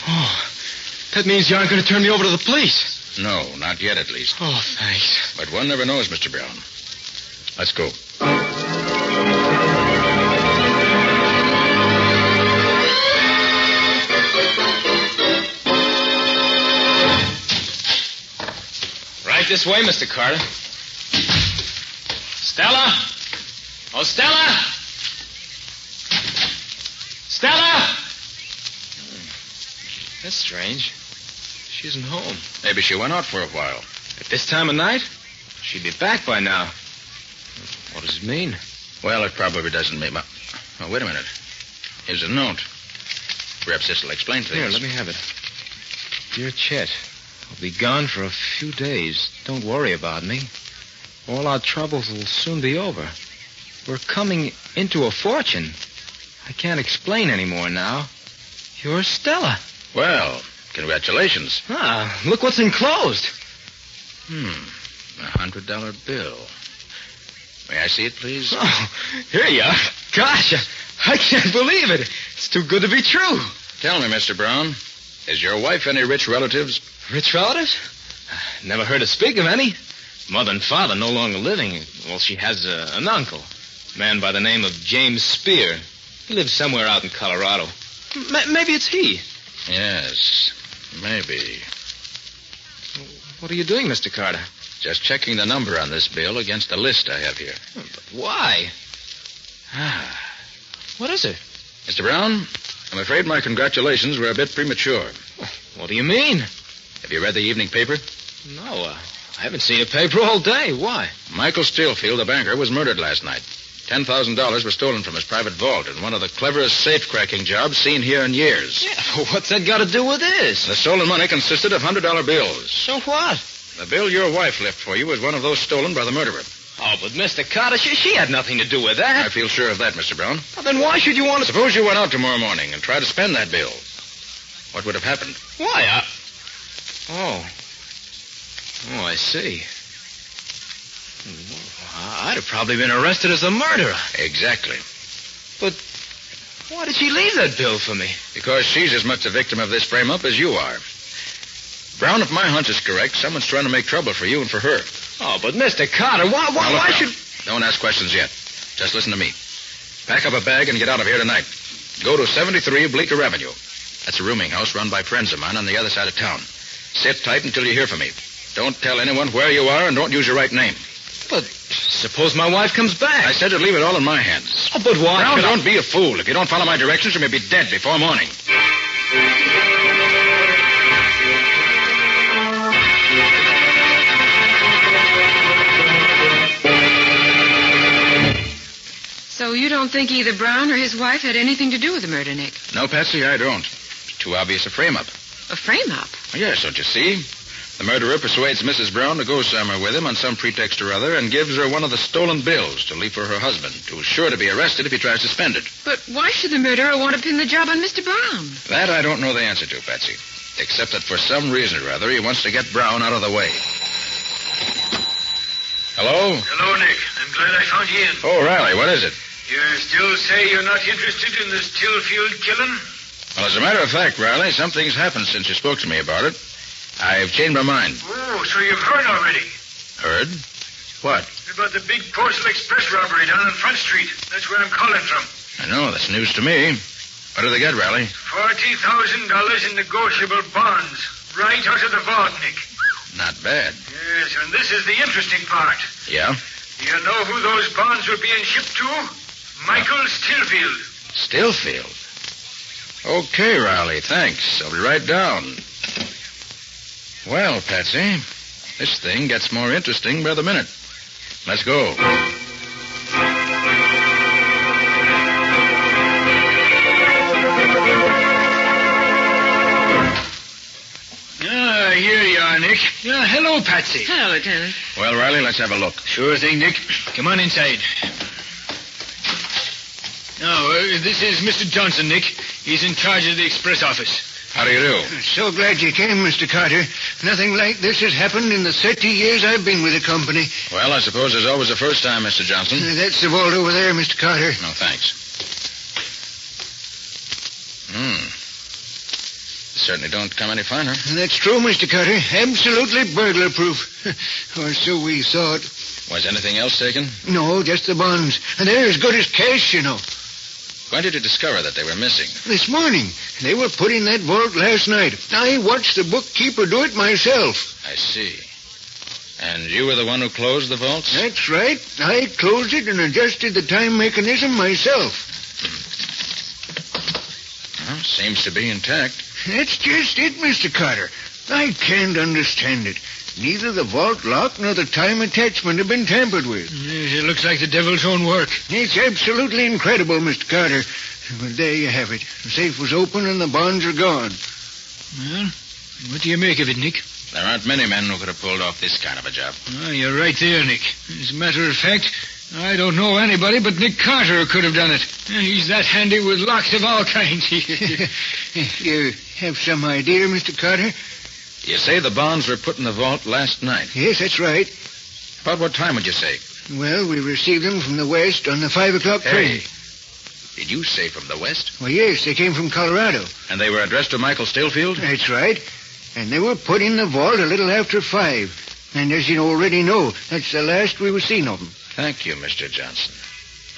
Oh, that means you aren't going to turn me over to the police. No, not yet, at least. Oh, thanks. But one never knows, Mr. Brown. Let's go. Right this way, Mr. Carter. Stella? Oh, Stella! Stella! That's strange. She isn't home. Maybe she went out for a while. At this time of night? She'd be back by now. What does it mean? Well, it probably doesn't mean much. Oh, wait a minute. Here's a note. Perhaps this will explain things. Here, let me have it. Dear Chet, I'll be gone for a few days. Don't worry about me. All our troubles will soon be over. We're coming into a fortune. I can't explain any more now. You're Stella. Well, congratulations. Ah, look what's enclosed. $100 bill. May I see it, please? Oh, here you are. Gosh, I can't believe it. It's too good to be true. Tell me, Mr. Brown, is your wife any rich relatives? Rich relatives? Never heard her speak of any. Mother and father no longer living. Well, she has an uncle, a man by the name of James Spear. He lives somewhere out in Colorado. Maybe it's he. Yes, maybe. What are you doing, Mr. Carter? Just checking the number on this bill against a list I have here. But why? What is it? Mr. Brown, I'm afraid my congratulations were a bit premature. What do you mean? Have you read the evening paper? No, I haven't seen a paper all day. Why? Michael Stillfield, the banker, was murdered last night. $10,000 was stolen from his private vault in one of the cleverest safe-cracking jobs seen here in years. Yeah, what's that got to do with this? The stolen money consisted of $100 bills. So what? The bill your wife left for you was one of those stolen by the murderer. Oh, but Mr. Carter, she had nothing to do with that. I feel sure of that, Mr. Brown. Well, then why should you want to... Suppose you went out tomorrow morning and tried to spend that bill. What would have happened? Why, Oh, I see. I'd have probably been arrested as a murderer. Exactly. But why did she leave that bill for me? Because she's as much a victim of this frame-up as you are. Brown, if my hunch is correct, someone's trying to make trouble for you and for her. Oh, but Mr. Carter, why should... Don't ask questions yet. Just listen to me. Pack up a bag and get out of here tonight. Go to 73 Bleecker Avenue. That's a rooming house run by friends of mine on the other side of town. Sit tight until you hear from me. Don't tell anyone where you are and don't use your right name. But suppose my wife comes back. I said to leave it all in my hands. Oh, but why? Brown, don't be a fool. If you don't follow my directions, you may be dead before morning. So you don't think either Brown or his wife had anything to do with the murder, Nick? No, Patsy, I don't. It's too obvious a frame-up. A frame-up? Yes, don't you see? The murderer persuades Mrs. Brown to go somewhere with him on some pretext or other and gives her one of the stolen bills to leave for her husband, who's sure to be arrested if he tries to spend it. But why should the murderer want to pin the job on Mr. Brown? That I don't know the answer to, Patsy. Except that for some reason or other, he wants to get Brown out of the way. Hello? Hello, Nick. I'm glad I found you in. Oh, Riley, what is it? You still say you're not interested in the Stillfield killing? Well, as a matter of fact, Riley, something's happened since you spoke to me about it. I've changed my mind. Oh, so you've heard already? Heard? What? About the big Postal Express robbery down on Front Street. That's where I'm calling from. I know, that's news to me. What do they get, Riley? $40,000 in negotiable bonds. Right out of the vault, Nick. Not bad. Yes, and this is the interesting part. Yeah? You know who those bonds were being shipped to? Michael Stillfield. Stillfield? Okay, Riley, thanks. I'll be right down. Well, Patsy, this thing gets more interesting by the minute. Let's go. hello, Patsy. Hello, Lieutenant. Well, Riley, let's have a look. Sure thing, Nick. Come on inside. Now, this is Mr. Johnson, Nick. He's in charge of the express office. How do you do? So glad you came, Mr. Carter. Nothing like this has happened in the 30 years I've been with the company. Well, I suppose there's always a first time, Mr. Johnson. That's the vault over there, Mr. Carter. No, thanks. Certainly don't come any finer. That's true, Mr. Carter. Absolutely burglar-proof. Or so we thought. Was anything else taken? No, just the bonds. And they're as good as cash, you know. When did you discover that they were missing? This morning. They were put in that vault last night. I watched the bookkeeper do it myself. I see. And you were the one who closed the vaults? That's right. I closed it and adjusted the time mechanism myself. Well, seems to be intact. That's just it, Mr. Carter. I can't understand it. Neither the vault lock nor the time attachment have been tampered with. Yes, it looks like the devil's own work. It's absolutely incredible, Mr. Carter. But there you have it. The safe was open and the bonds are gone. Well, what do you make of it, Nick? There aren't many men who could have pulled off this kind of a job. Oh, you're right there, Nick. As a matter of fact, I don't know anybody but Nick Carter who could have done it. He's that handy with locks of all kinds. You have some idea, Mr. Carter? You say the bonds were put in the vault last night? Yes, that's right. About what time would you say? Well, we received them from the west on the 5 o'clock train. Did you say from the west? Well, yes, they came from Colorado. And they were addressed to Michael Stillfield? That's right. And they were put in the vault a little after 5. And as you already know, that's the last we were seen of them. Thank you, Mr. Johnson.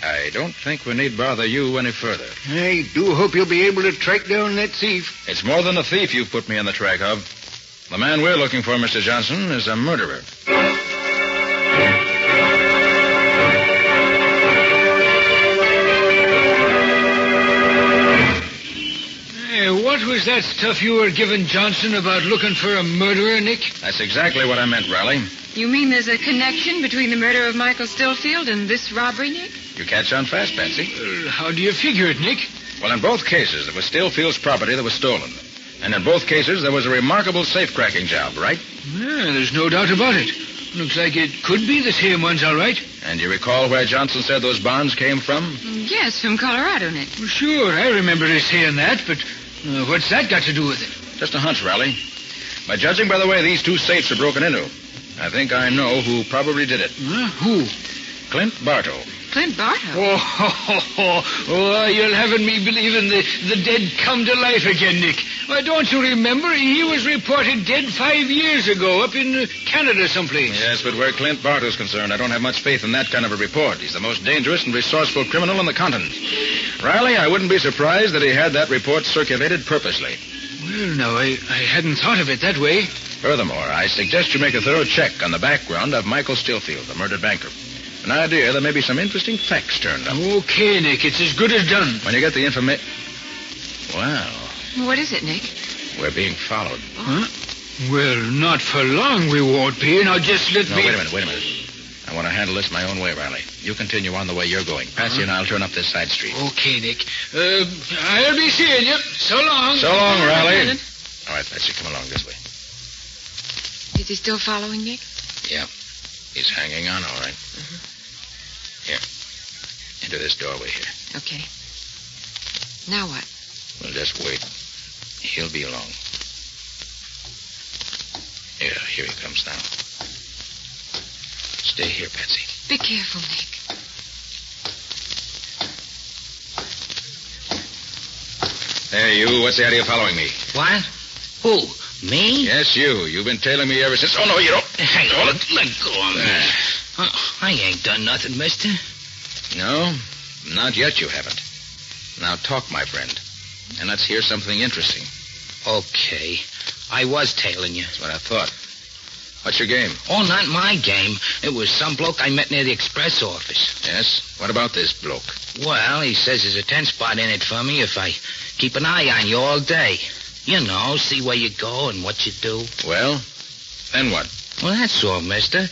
I don't think we need bother you any further. I do hope you'll be able to track down that thief. It's more than a thief you've put me on the track of. The man we're looking for, Mr. Johnson, is a murderer. Hey, what was that stuff you were giving Johnson about looking for a murderer, Nick? That's exactly what I meant, Riley. You mean there's a connection between the murder of Michael Stillfield and this robbery, Nick? You catch on fast, Patsy. How do you figure it, Nick? Well, in both cases, it was Stillfield's property that was stolen. And in both cases, there was a remarkable safe-cracking job, right? Yeah, there's no doubt about it. Looks like it could be the same ones, all right. And you recall where Johnson said those bonds came from? Yes, from Colorado, Nick. Well, sure, I remember his saying that, but what's that got to do with it? Just a hunch, Riley. By judging by the way these two safes are broken into, I think I know who probably did it. Who? Clint Bartow. Clint Bartow? Oh, you're having me believing the dead come to life again, Nick. Why, don't you remember? He was reported dead 5 years ago up in Canada someplace. Yes, but where Clint Bartow's concerned, I don't have much faith in that kind of a report. He's the most dangerous and resourceful criminal on the continent. Riley, I wouldn't be surprised that he had that report circulated purposely. Well, no, I hadn't thought of it that way. Furthermore, I suggest you make a thorough check on the background of Michael Stillfield, the murdered banker. An idea there may be some interesting facts turned up. Okay, Nick, it's as good as done. When you get the information... Well... What is it, Nick? We're being followed. Huh? Well, not for long we won't be. Now just let me... Wait a minute. I want to handle this my own way, Riley. You continue on the way you're going. Patsy and I'll turn up this side street. Okay, Nick. I'll be seeing you. So long. So long, Riley. All right, Patsy, come along this way. Is he still following, Nick? Yeah. He's hanging on, all right. Here. Into this doorway here. Okay. Now what? We'll just wait. He'll be along. Yeah, here he comes now. Stay here, Patsy. Be careful, Nick. Hey, you. What's the idea of following me? What? Who? Me? Yes, you. You've been tailing me ever since... Oh, no, you don't. Hey, let go of me. I ain't done nothing, mister. No, not yet you haven't. Now talk, my friend. And let's hear something interesting. Okay. I was tailing you. That's what I thought. What's your game? Oh, not my game. It was some bloke I met near the express office. Yes? What about this bloke? Well, he says there's a 10 spot in it for me if I keep an eye on you all day. You know, see where you go and what you do. Well, then what? Well, that's all, mister.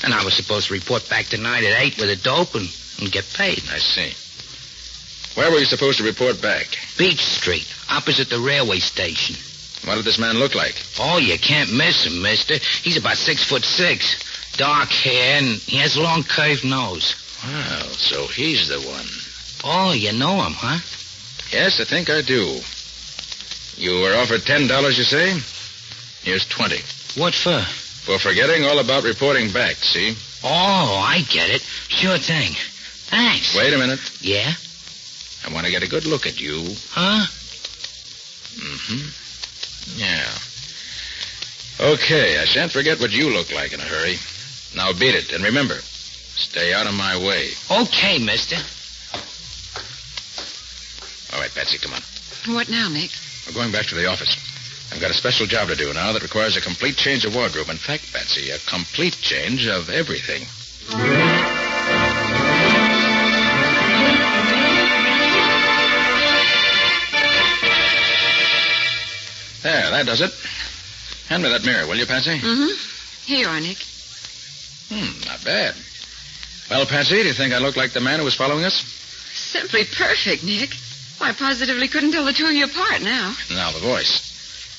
And I was supposed to report back tonight at 8 with a dope and get paid. I see. Where were you supposed to report back? Beach Street, opposite the railway station. What did this man look like? Oh, you can't miss him, mister. He's about 6'6". Dark hair, and he has a long curved nose. Well, so he's the one. Oh, you know him, huh? Yes, I think I do. You were offered $10, you say? Here's 20. What for? For forgetting all about reporting back, see? Oh, I get it. Sure thing. Thanks. Wait a minute. Yeah? I want to get a good look at you. Huh? Mm-hmm. Yeah. Okay, I shan't forget what you look like in a hurry. Now beat it, and remember, stay out of my way. Okay, mister. All right, Patsy, come on. What now, Nick? We're going back to the office. I've got a special job to do now that requires a complete change of wardrobe. In fact, Patsy, a complete change of everything. There, that does it. Hand me that mirror, will you, Patsy? Mm-hmm. Here you are, Nick. Not bad. Well, Patsy, do you think I look like the man who was following us? Simply perfect, Nick. Why, I positively couldn't tell the two of you apart now. Now, the voice.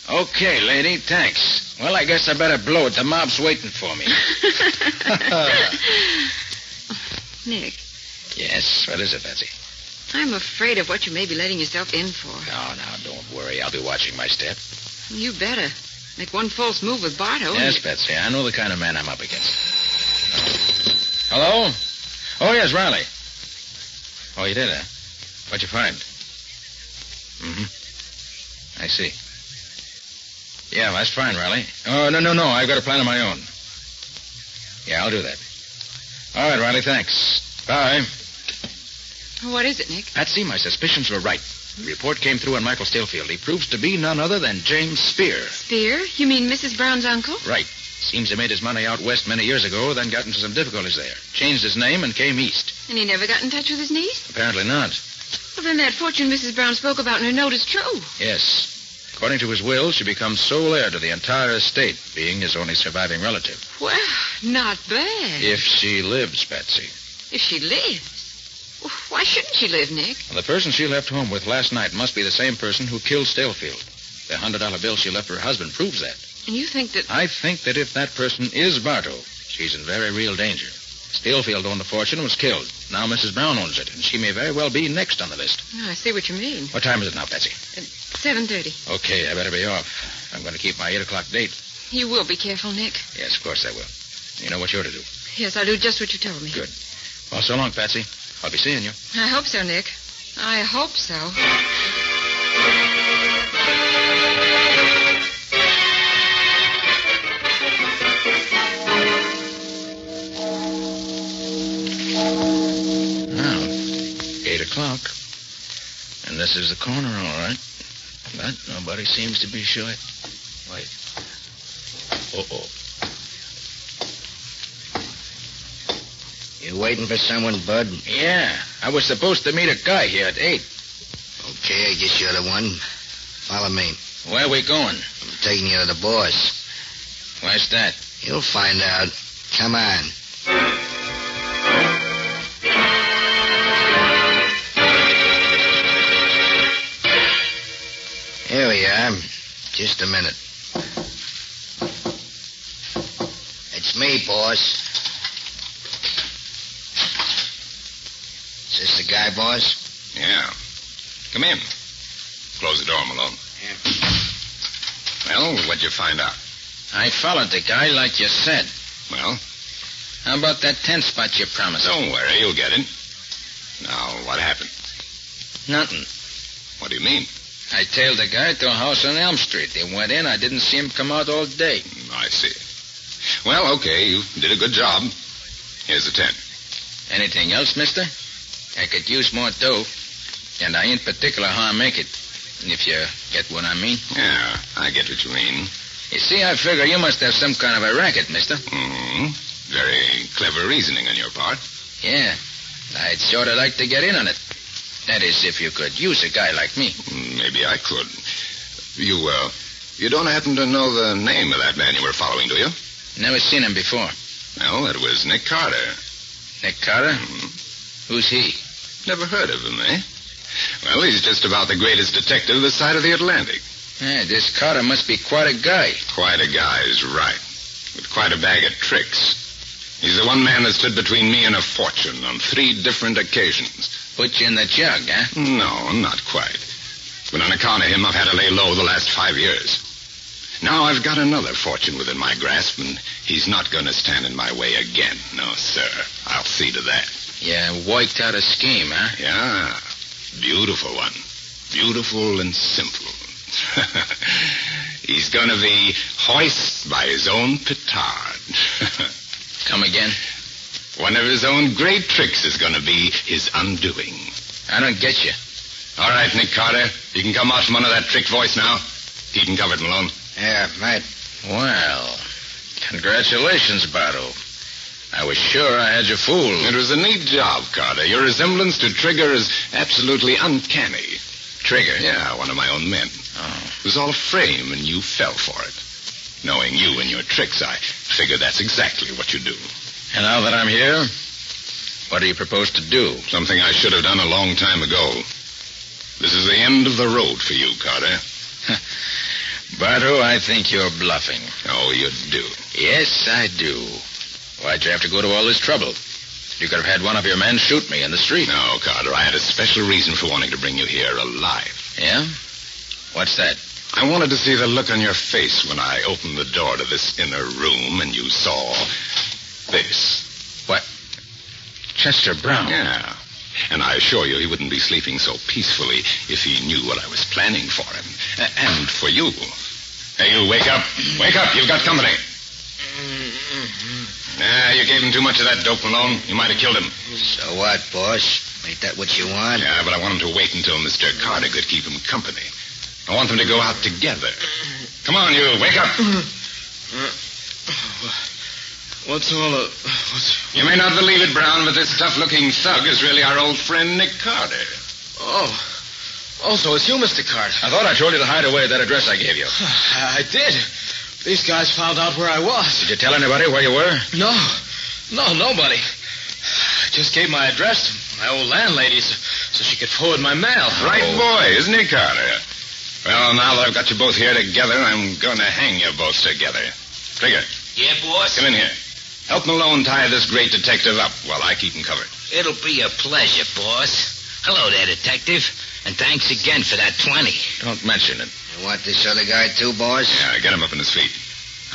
Okay, lady, thanks. Well, I guess I better blow it. The mob's waiting for me. Nick. Yes, what is it, Patsy? I'm afraid of what you may be letting yourself in for. No, don't worry. I'll be watching my step. You better. Make one false move with Bartow. Yes, Patsy, I know the kind of man I'm up against. Hello? Oh, yes, Riley. Oh, you did, huh? What'd you find? Mm-hmm. I see. Yeah, that's fine, Riley. Oh, no. I've got a plan of my own. Yeah, I'll do that. All right, Riley, thanks. Bye. What is it, Nick? Patsy, my suspicions were right. The report came through on Michael Stillfield. He proves to be none other than James Spear. Spear? You mean Mrs. Brown's uncle? Right. Seems he made his money out west many years ago, then got into some difficulties there. Changed his name and came east. And he never got in touch with his niece? Apparently not. Well, then that fortune Mrs. Brown spoke about in her note is true. Yes. According to his will, she becomes sole heir to the entire estate, being his only surviving relative. Well, not bad. If she lives, Patsy. If she lives? Well, why shouldn't she live, Nick? Well, the person she left home with last night must be the same person who killed Stillfield. The $100 bill she left for her husband proves that. And you think that... I think that if that person is Bartow, she's in very real danger. Stillfield owned the fortune and was killed. Now Mrs. Brown owns it, and she may very well be next on the list. Oh, I see what you mean. What time is it now, Patsy? 7:30. Okay, I better be off. I'm going to keep my 8 o'clock date. You will be careful, Nick. Yes, of course I will. You know what you're to do. Yes, I'll do just what you told me. Good. Well, so long, Patsy. I'll be seeing you. I hope so, Nick. I hope so. Now, 8 o'clock. And this is the corner, all right. But nobody seems to be sure. Wait. Uh-oh. You waiting for someone, Bud? Yeah. I was supposed to meet a guy here at 8. Okay, I guess you're the one. Follow me. Where are we going? I'm taking you to the boss. Where's that? You'll find out. Come on. Here we are. Just a minute. It's me, boss. Is this the guy, boss? Yeah. Come in. Close the door, Malone. Yeah. Well, what'd you find out? I followed the guy like you said. Well? How about that tent spot you promised? Don't worry, you'll get it. Now, what happened? Nothing. What do you mean? I tailed the guy to a house on Elm Street. They went in. I didn't see him come out all day. I see. Well, okay, you did a good job. Here's the tent. Anything else, mister? I could use more dough. And I ain't particular how I make it. If you get what I mean. Yeah, I get what you mean. You see, I figure you must have some kind of a racket, mister. Mm-hmm. Very clever reasoning on your part. Yeah. I'd sort of like to get in on it. That is, if you could use a guy like me. Maybe I could. You don't happen to know the name of that man you were following, do you? Never seen him before. Well, it was Nick Carter. Nick Carter? Mm-hmm. Who's he? Never heard of him, eh? Well, he's just about the greatest detective this side of the Atlantic. Hey, this Carter must be quite a guy. Quite a guy is right. With quite a bag of tricks. He's the one man that stood between me and a fortune on 3 different occasions. Put you in the jug, huh? No, not quite. But on account of him, I've had to lay low the last 5 years. Now I've got another fortune within my grasp, and he's not going to stand in my way again. No, sir. I'll see to that. Yeah, worked out a scheme, huh? Yeah. Beautiful one. Beautiful and simple. He's going to be hoisted by his own petard. Come again? One of his own great tricks is going to be his undoing. I don't get you. All right, Nick Carter. You can come out from under that trick voice now. Keep him covered, Malone. Yeah, mate. Well, congratulations, Bardo. I was sure I had you fooled. It was a neat job, Carter. Your resemblance to Trigger is absolutely uncanny. Trigger? Yeah, one of my own men. Oh. It was all a frame, and you fell for it. Knowing you and your tricks, I figure that's exactly what you do. And now that I'm here, what do you propose to do? Something I should have done a long time ago. This is the end of the road for you, Carter. Bardo, I think you're bluffing. Oh, you do? Yes, I do. Why'd you have to go to all this trouble? You could have had one of your men shoot me in the street. No, Carter, I had a special reason for wanting to bring you here alive. Yeah? What's that? I wanted to see the look on your face when I opened the door to this inner room and you saw this. What? Chester Brown? Yeah. And I assure you he wouldn't be sleeping so peacefully if he knew what I was planning for him. And for you. Hey, you, wake up. Wake up. You've got company. You gave him too much of that dope, Malone. You might have killed him. So what, boss? Ain't that what you want? Yeah, but I want him to wait until Mr. Carter could keep him company. I want them to go out together. Come on, you. Wake up. What's all the... You may not believe it, Brown, but this tough-looking thug is really our old friend Nick Carter. Oh, so it's you, Mr. Carter. I thought I told you to hide away at that address I gave you. I did. These guys found out where I was. Did you tell anybody where you were? No, nobody. I just gave my address to my old landlady so she could forward my mail. Right boy, isn't he, Carter? Well, now that I've got you both here together, I'm going to hang you both together. Trigger. Yeah, boss? Come in here. Help Malone tie this great detective up while I keep him covered. It'll be a pleasure, boss. Hello there, detective. And thanks again for that 20. Don't mention it. You want this other guy too, boss? Yeah, get him up on his feet.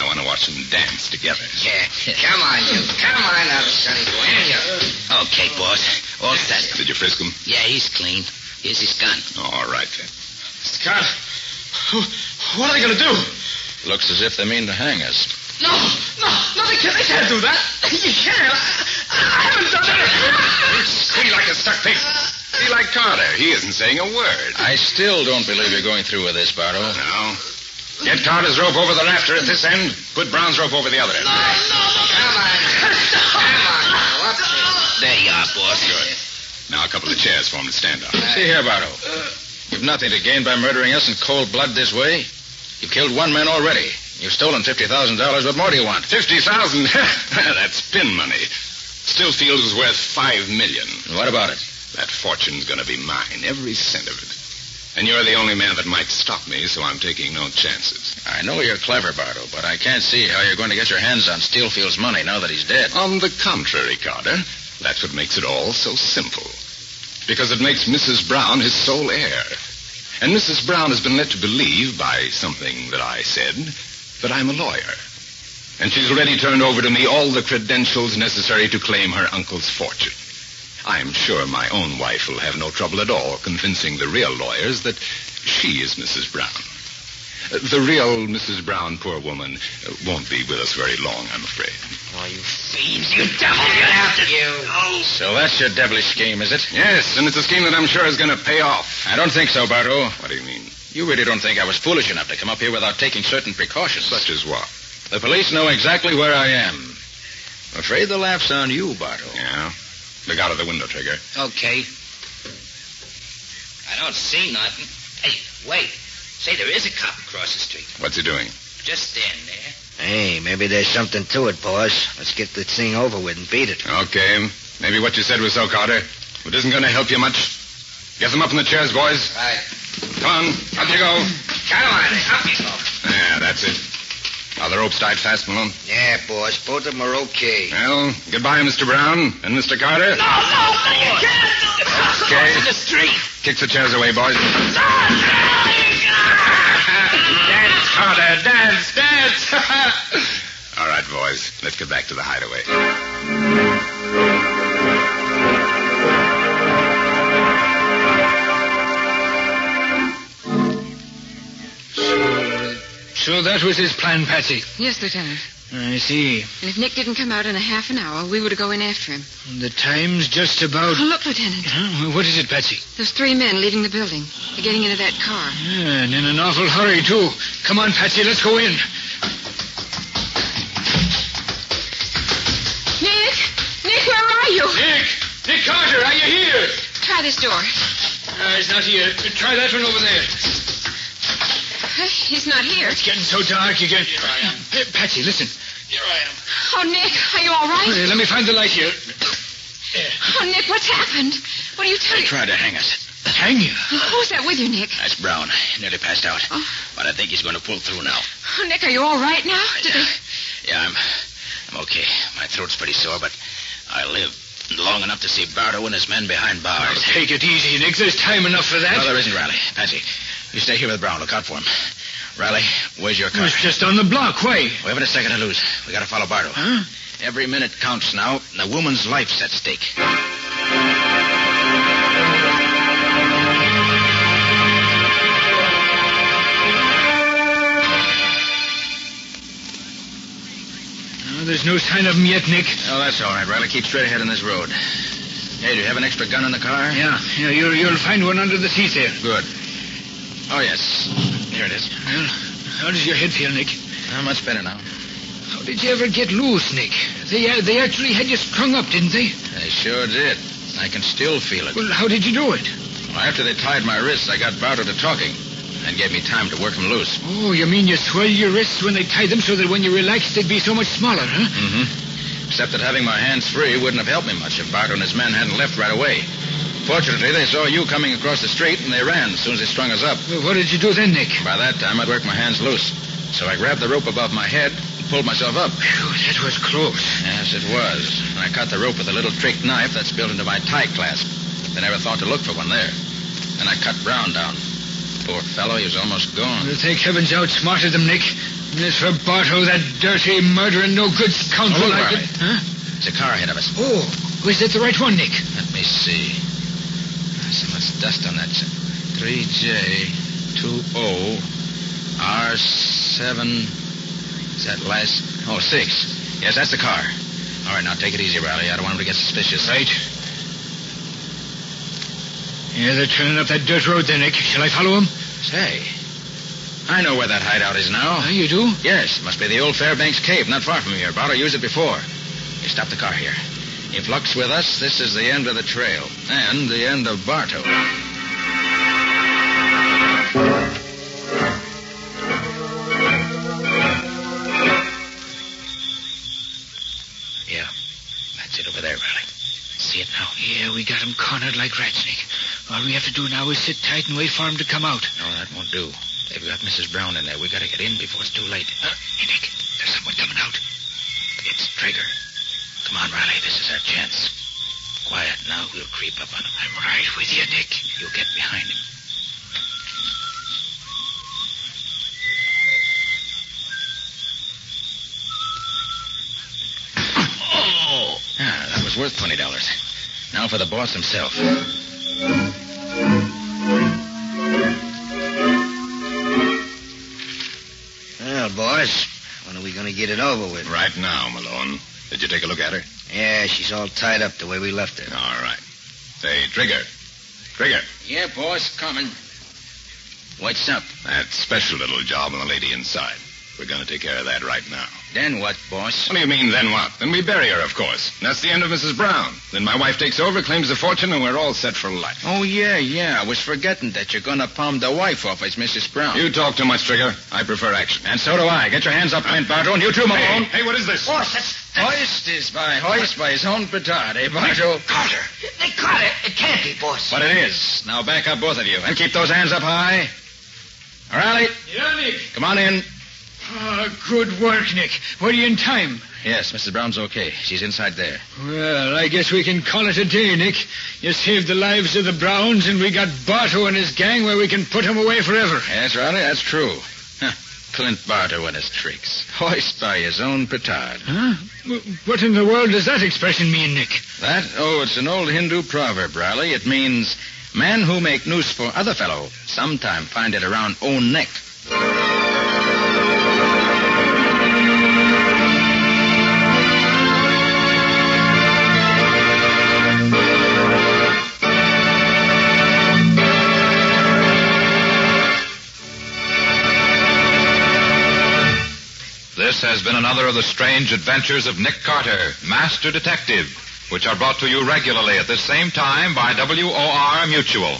I want to watch them dance together. Yeah. Come on, you. Come on up, sonny boy. Okay, boss. All set. Did you frisk him? Yeah, he's clean. Here's his gun. All right, then. Mr. Carter, what are they going to do? Looks as if they mean to hang us. No, they can't do that. You can't. I haven't done that. Squeal like a stuck pig. Be like Carter. He isn't saying a word. I still don't believe you're going through with this, Bardo. No. Get Carter's rope over the rafter at this end. Put Brown's rope over the other end. No. Come on. There you are, boss. Good. Now a couple of chairs for him to stand on. See here, Bardo. You've nothing to gain by murdering us in cold blood this way. You've killed one man already. You've stolen $50,000. What more do you want? $50,000? That's pin money. Stillfield was worth $5 million. What about it? That fortune's going to be mine, every cent of it. And you're the only man that might stop me, so I'm taking no chances. I know you're clever, Bardo, but I can't see how you're going to get your hands on Stillfield's money now that he's dead. On the contrary, Carter, that's what makes it all so simple. Because it makes Mrs. Brown his sole heir. And Mrs. Brown has been led to believe, by something that I said, that I'm a lawyer. And she's already turned over to me all the credentials necessary to claim her uncle's fortune. I'm sure my own wife will have no trouble at all convincing the real lawyers that she is Mrs. Brown. The real Mrs. Brown, poor woman, won't be with us very long, I'm afraid. Oh, you fiends, you devil, get after you. Oh. So that's your devilish scheme, is it? Yes, and it's a scheme that I'm sure is going to pay off. I don't think so, Bardo. What do you mean? You really don't think I was foolish enough to come up here without taking certain precautions. Such as what? The police know exactly where I am. I'm afraid the laugh's on you, Bardo. Yeah? Look out of the window, Trigger. Okay. I don't see nothing. Hey, wait. Say, there is a cop across the street. What's he doing? Just standing there. Hey, maybe there's something to it, boss. Let's get this thing over with and beat it. Okay. Maybe what you said was so, Carter. It isn't going to help you much. Get them up in the chairs, boys. Right. Come on. Up you go. Come on, up you go. Yeah, that's it. Are the ropes tied fast, Malone? Yeah, boss. Both of them are okay. Well, goodbye, Mr. Brown and Mr. Carter. No, you can't. Okay. In the street. Kick the chairs away, boys. Dance, Carter, dance, dance. All right, boys. Let's get back to the hideaway. So that was his plan, Patsy. Yes, Lieutenant. I see. And if Nick didn't come out in a half an hour, we were to go in after him. The time's just about... Oh, look, Lieutenant. Huh? What is it, Patsy? There's 3 men leaving the building. They're getting into that car. Yeah, and in an awful hurry, too. Come on, Patsy, let's go in. Nick! Nick, where are you? Nick Carter, are you here? Try this door. He's not here. Try that one over there. He's not here. It's getting so dark again. Here I am. Patsy, listen. Here I am. Oh, Nick, are you all right? Let me find the light here. Oh, Nick, what's happened? What are you They telling? tried to hang us. Hang you? Who's that with you, Nick? That's Brown. Nearly passed out. Oh. But I think he's going to pull through now. Oh, Nick, are you all right now? Did they... Yeah, I'm okay. My throat's pretty sore, but I live long enough to see Bartow and his men behind bars. Oh, take it easy, Nick. There's time enough for that. No, there isn't, Riley. Patsy, you stay here with Brown. Look out for him. Riley, where's your car? It's just on the block. Why? We haven't a second to lose. We got to follow Bartow. Huh? Every minute counts now. And the woman's life's at stake. There's no sign of him yet, Nick. Oh, that's all right, Riley. Keep straight ahead on this road. Hey, do you have an extra gun in the car? Yeah, you'll find one under the seat there. Good. Oh, yes. Here it is. Well, how does your head feel, Nick? Much better now. How did you ever get loose, Nick? They actually had you strung up, didn't they? They sure did. I can still feel it. Well, how did you do it? Well, after they tied my wrists, I got Bartow to talking and gave me time to work him loose. Oh, you mean you swelled your wrists when they tied them so that when you relaxed, they'd be so much smaller, huh? Mm-hmm. Except that having my hands free wouldn't have helped me much if Bartow and his men hadn't left right away. Fortunately, they saw you coming across the street, and they ran as soon as they strung us up. Well, what did you do then, Nick? By that time, I'd worked my hands loose. So I grabbed the rope above my head and pulled myself up. Phew, that was close. Yes, it was. And I cut the rope with a little trick knife that's built into my tie clasp. They never thought to look for one there. Then I cut Brown down. Poor fellow, he was almost gone. Well, thank heavens you outsmarted them, Nick. And as for Bartow, that dirty, murdering, no-good scoundrel... Oh, look, I Riley. could... Huh? There's a car ahead of us. Oh, was that the right one, Nick? Let me see. So much dust on that. 3J20R7... Is that last... Oh, 6. Yes, that's the car. All right, now take it easy, Riley. I don't want him to get suspicious. Right. Yeah, they're turning up that dirt road there, Nick. Shall I follow them? Say, I know where that hideout is now. Oh, you do? Yes, it must be the old Fairbanks Cave, not far from here. Bartow used it before. You stop the car here. If luck's with us, this is the end of the trail. And the end of Bartow. Yeah, that's it over there, Riley. See it now? Yeah, we got him cornered like rats, Nick. All we have to do now is sit tight and wait for him to come out. No, that won't do. They've got Mrs. Brown in there. We got to get in before it's too late. Hey, Nick, there's someone coming out. It's Trigger. Come on, Riley. This is our chance. Quiet now. We'll creep up on him. I'm right with you, Nick. You'll get behind him. Oh! Ah, that was worth $20. Now for the boss himself. Well, boss, when are we going to get it over with? Right now, Malone. Did you take a look at her? Yeah, she's all tied up the way we left her. All right. Say, Trigger. Trigger. Yeah, boss, coming. What's up? That special little job on the lady inside. We're going to take care of that right now. Then what, boss? What do you mean, then what? Then we bury her, of course. That's the end of Mrs. Brown. Then my wife takes over, claims the fortune, and we're all set for life. Oh, yeah. I was forgetting that you're going to palm the wife off as Mrs. Brown. You talk too much, Trigger. I prefer action. And so do I. Get your hands up, Clint Bartow, and you too, Malone. Hey, what is this? Boss, that's... Hoist by his own petard, eh, Bartow? Carter. They caught it. It can't be, boss. But it is. Now back up, both of you, and keep those hands up high. Riley, Yeah, Nick. come on in. Good work, Nick. Were you in time? Yes, Mrs. Brown's okay. She's inside there. Well, I guess we can call it a day, Nick. You saved the lives of the Browns, and we got Bartow and his gang where we can put him away forever. Yes, Riley, that's true. Huh. Clint Bartow and his tricks. Hoist by his own petard. Huh? What in the world does that expression mean, Nick? That? Oh, it's an old Hindu proverb, Riley. It means, men who make noose for other fellow sometime find it around own neck. This has been another of the strange adventures of Nick Carter, Master Detective, which are brought to you regularly at this same time by WOR Mutual.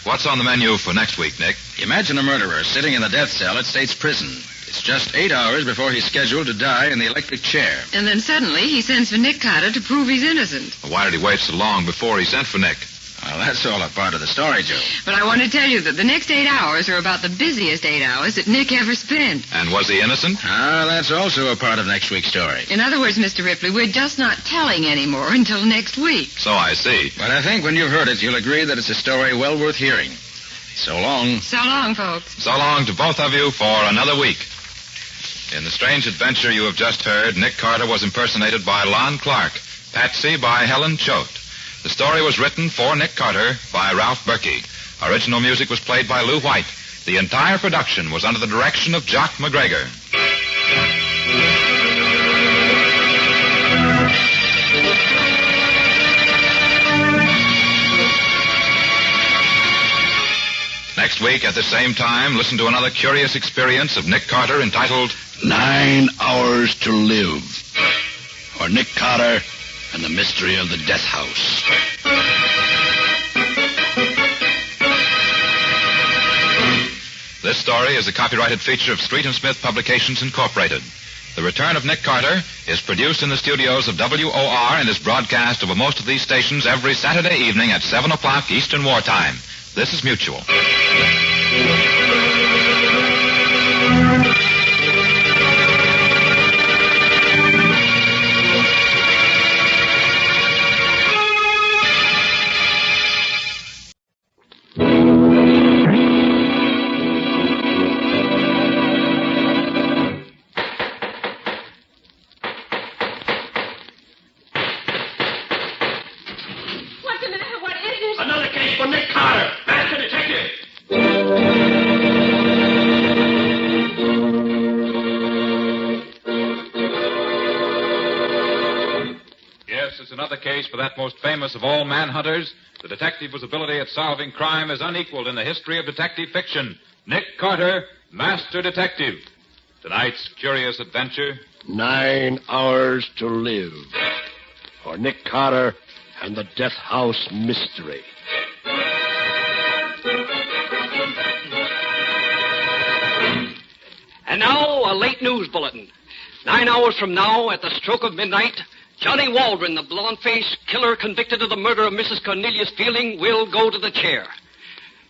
What's on the menu for next week, Nick? Imagine a murderer sitting in the death cell at State's Prison. It's just 8 hours before he's scheduled to die in the electric chair. And then suddenly he sends for Nick Carter to prove he's innocent. Why did he wait so long before he sent for Nick? Well, that's all a part of the story, Joe. But I want to tell you that the next 8 hours are about the busiest 8 hours that Nick ever spent. And was he innocent? That's also a part of next week's story. In other words, Mr. Ripley, we're just not telling anymore until next week. So I see. But I think when you've heard it, you'll agree that it's a story well worth hearing. So long. So long, folks. So long to both of you for another week. In the strange adventure you have just heard, Nick Carter was impersonated by Lon Clark, Patsy by Helen Choate. The story was written for Nick Carter by Ralph Berkey. Original music was played by Lou White. The entire production was under the direction of Jock McGregor. Next week at the same time, listen to another curious experience of Nick Carter entitled 9 Hours to Live, or Nick Carter and the Mystery of the Death House. This story is a copyrighted feature of Street & Smith Publications, Incorporated. The Return of Nick Carter is produced in the studios of WOR and is broadcast over most of these stations every Saturday evening at 7 o'clock Eastern Wartime. This is Mutual. Another case for Nick Carter, Master Detective. Yes, it's another case for that most famous of all manhunters, the detective whose ability at solving crime is unequaled in the history of detective fiction, Nick Carter, Master Detective. Tonight's curious adventure, 9 Hours to Live, or Nick Carter and the Death House Mystery. And now, a late news bulletin. 9 hours from now, at the stroke of midnight, Johnny Waldron, the blonde-faced killer convicted of the murder of Mrs. Cornelius Fielding, will go to the chair.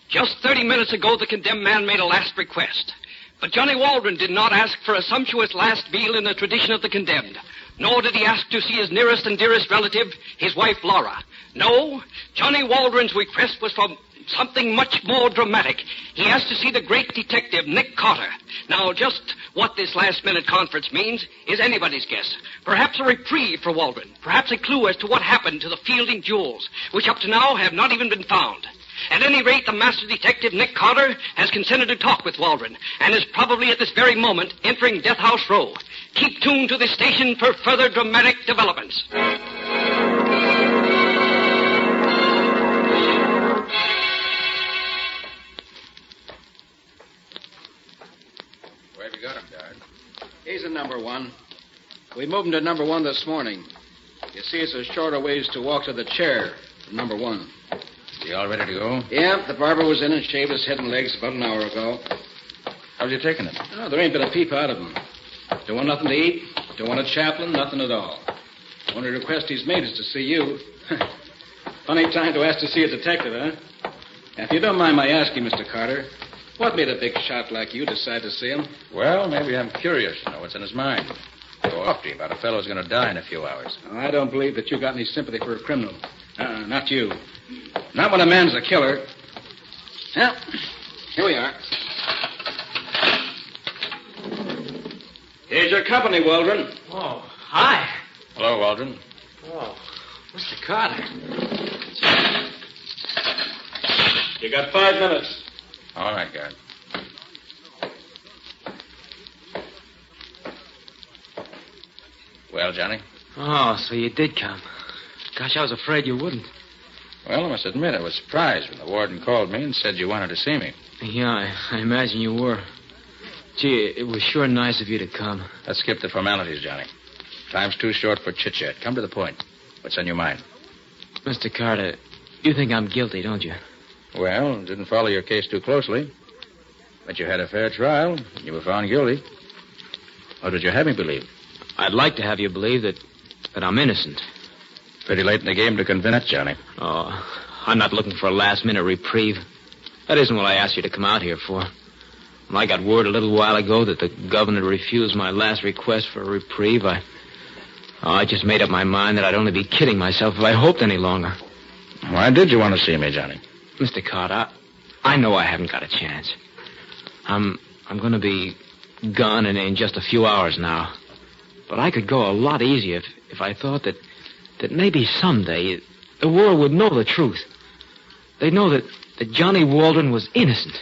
Just 30 minutes ago, the condemned man made a last request. But Johnny Waldron did not ask for a sumptuous last meal in the tradition of the condemned. Nor did he ask to see his nearest and dearest relative, his wife, Laura. No, Johnny Waldron's request was for something much more dramatic. He asked to see the great detective, Nick Carter. Now, just what this last-minute conference means is anybody's guess. Perhaps a reprieve for Waldron. Perhaps a clue as to what happened to the Fielding jewels, which up to now have not even been found. At any rate, the master detective, Nick Carter, has consented to talk with Waldron, and is probably at this very moment entering Death House Row. Keep tuned to this station for further dramatic developments. Where have you got him, Guard? He's in number 1. We moved him to number 1 this morning. You see, it's a shorter ways to walk to the chair from number 1. You all ready to go? Yeah, the barber was in and shaved his head and legs about an hour ago. How's you taking it? Oh, there ain't been a peep out of him. Don't want nothing to eat. Don't want a chaplain. Nothing at all. The only request he's made is to see you. Funny time to ask to see a detective, huh? Now, if you don't mind my asking, Mr. Carter, What made a big shot like you decide to see him? Well, maybe I'm curious to know what's in his mind. Go off to you about a fellow who's going to die in a few hours. I don't believe that you got any sympathy for a criminal. Not you. Not when a man's a killer. Well, here we are. Here's your company, Waldron. Oh, hi. Hello, Waldron. Oh, Mr. Carter. You got 5 minutes. All right, guard. Well, Johnny? Oh, so you did come. Gosh, I was afraid you wouldn't. Well, I must admit I was surprised when the warden called me and said you wanted to see me. Yeah, I imagine you were. Gee, it was sure nice of you to come. Let's skip the formalities, Johnny. Time's too short for chit-chat. Come to the point. What's on your mind? Mr. Carter, you think I'm guilty, don't you? Well, didn't follow your case too closely. But you had a fair trial, and you were found guilty. What would you have me believe? I'd like to have you believe that I'm innocent. Pretty late in the game to convince Johnny. Oh, I'm not looking for a last-minute reprieve. That isn't what I asked you to come out here for. When I got word a little while ago that the governor refused my last request for a reprieve, I just made up my mind that I'd only be kidding myself if I hoped any longer. Why did you want to see me, Johnny? Mr. Carter, I know I haven't got a chance. I'm going to be gone in just a few hours now. But I could go a lot easier if I thought that maybe someday the world would know the truth. They'd know that Johnny Waldron was innocent.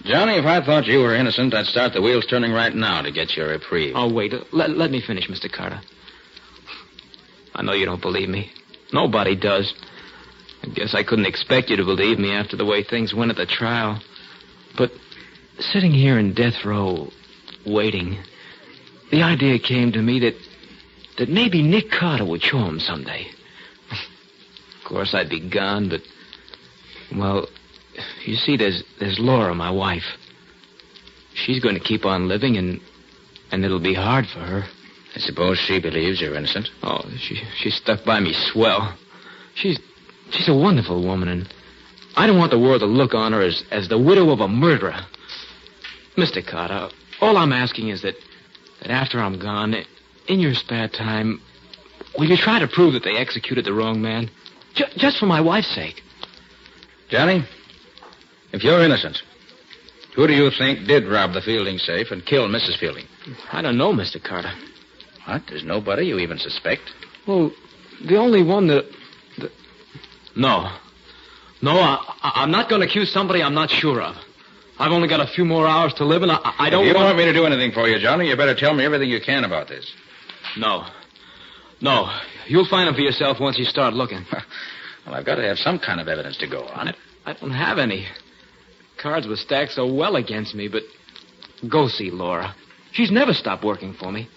Johnny, if I thought you were innocent, I'd start the wheels turning right now to get your reprieve. Oh, wait. Let me finish, Mr. Carter. I know you don't believe me. Nobody does. I guess I couldn't expect you to believe me after the way things went at the trial. But sitting here in death row, waiting, the idea came to me that maybe Nick Carter would show him someday. Of course, I'd be gone, but, well, you see, there's Laura, my wife. She's going to keep on living, and it'll be hard for her. I suppose she believes you're innocent. Oh, she stuck by me swell. She's a wonderful woman, and I don't want the world to look on her as the widow of a murderer. Mr. Carter, all I'm asking is that after I'm gone, in your spare time, will you try to prove that they executed the wrong man? Just for my wife's sake. Johnny, if you're innocent, who do you think did rob the Fielding safe and kill Mrs. Fielding? I don't know, Mr. Carter. What? There's nobody you even suspect? Well, the only one that... No, I'm not going to accuse somebody I'm not sure of. I've only got a few more hours to live, and I don't If you don't want me to do anything for you, Johnny, you better tell me everything you can about this. No. You'll find them for yourself once you start looking. Well, I've got to have some kind of evidence to go on. I don't have any. Cards were stacked so well against me, but go see Laura. She's never stopped working for me.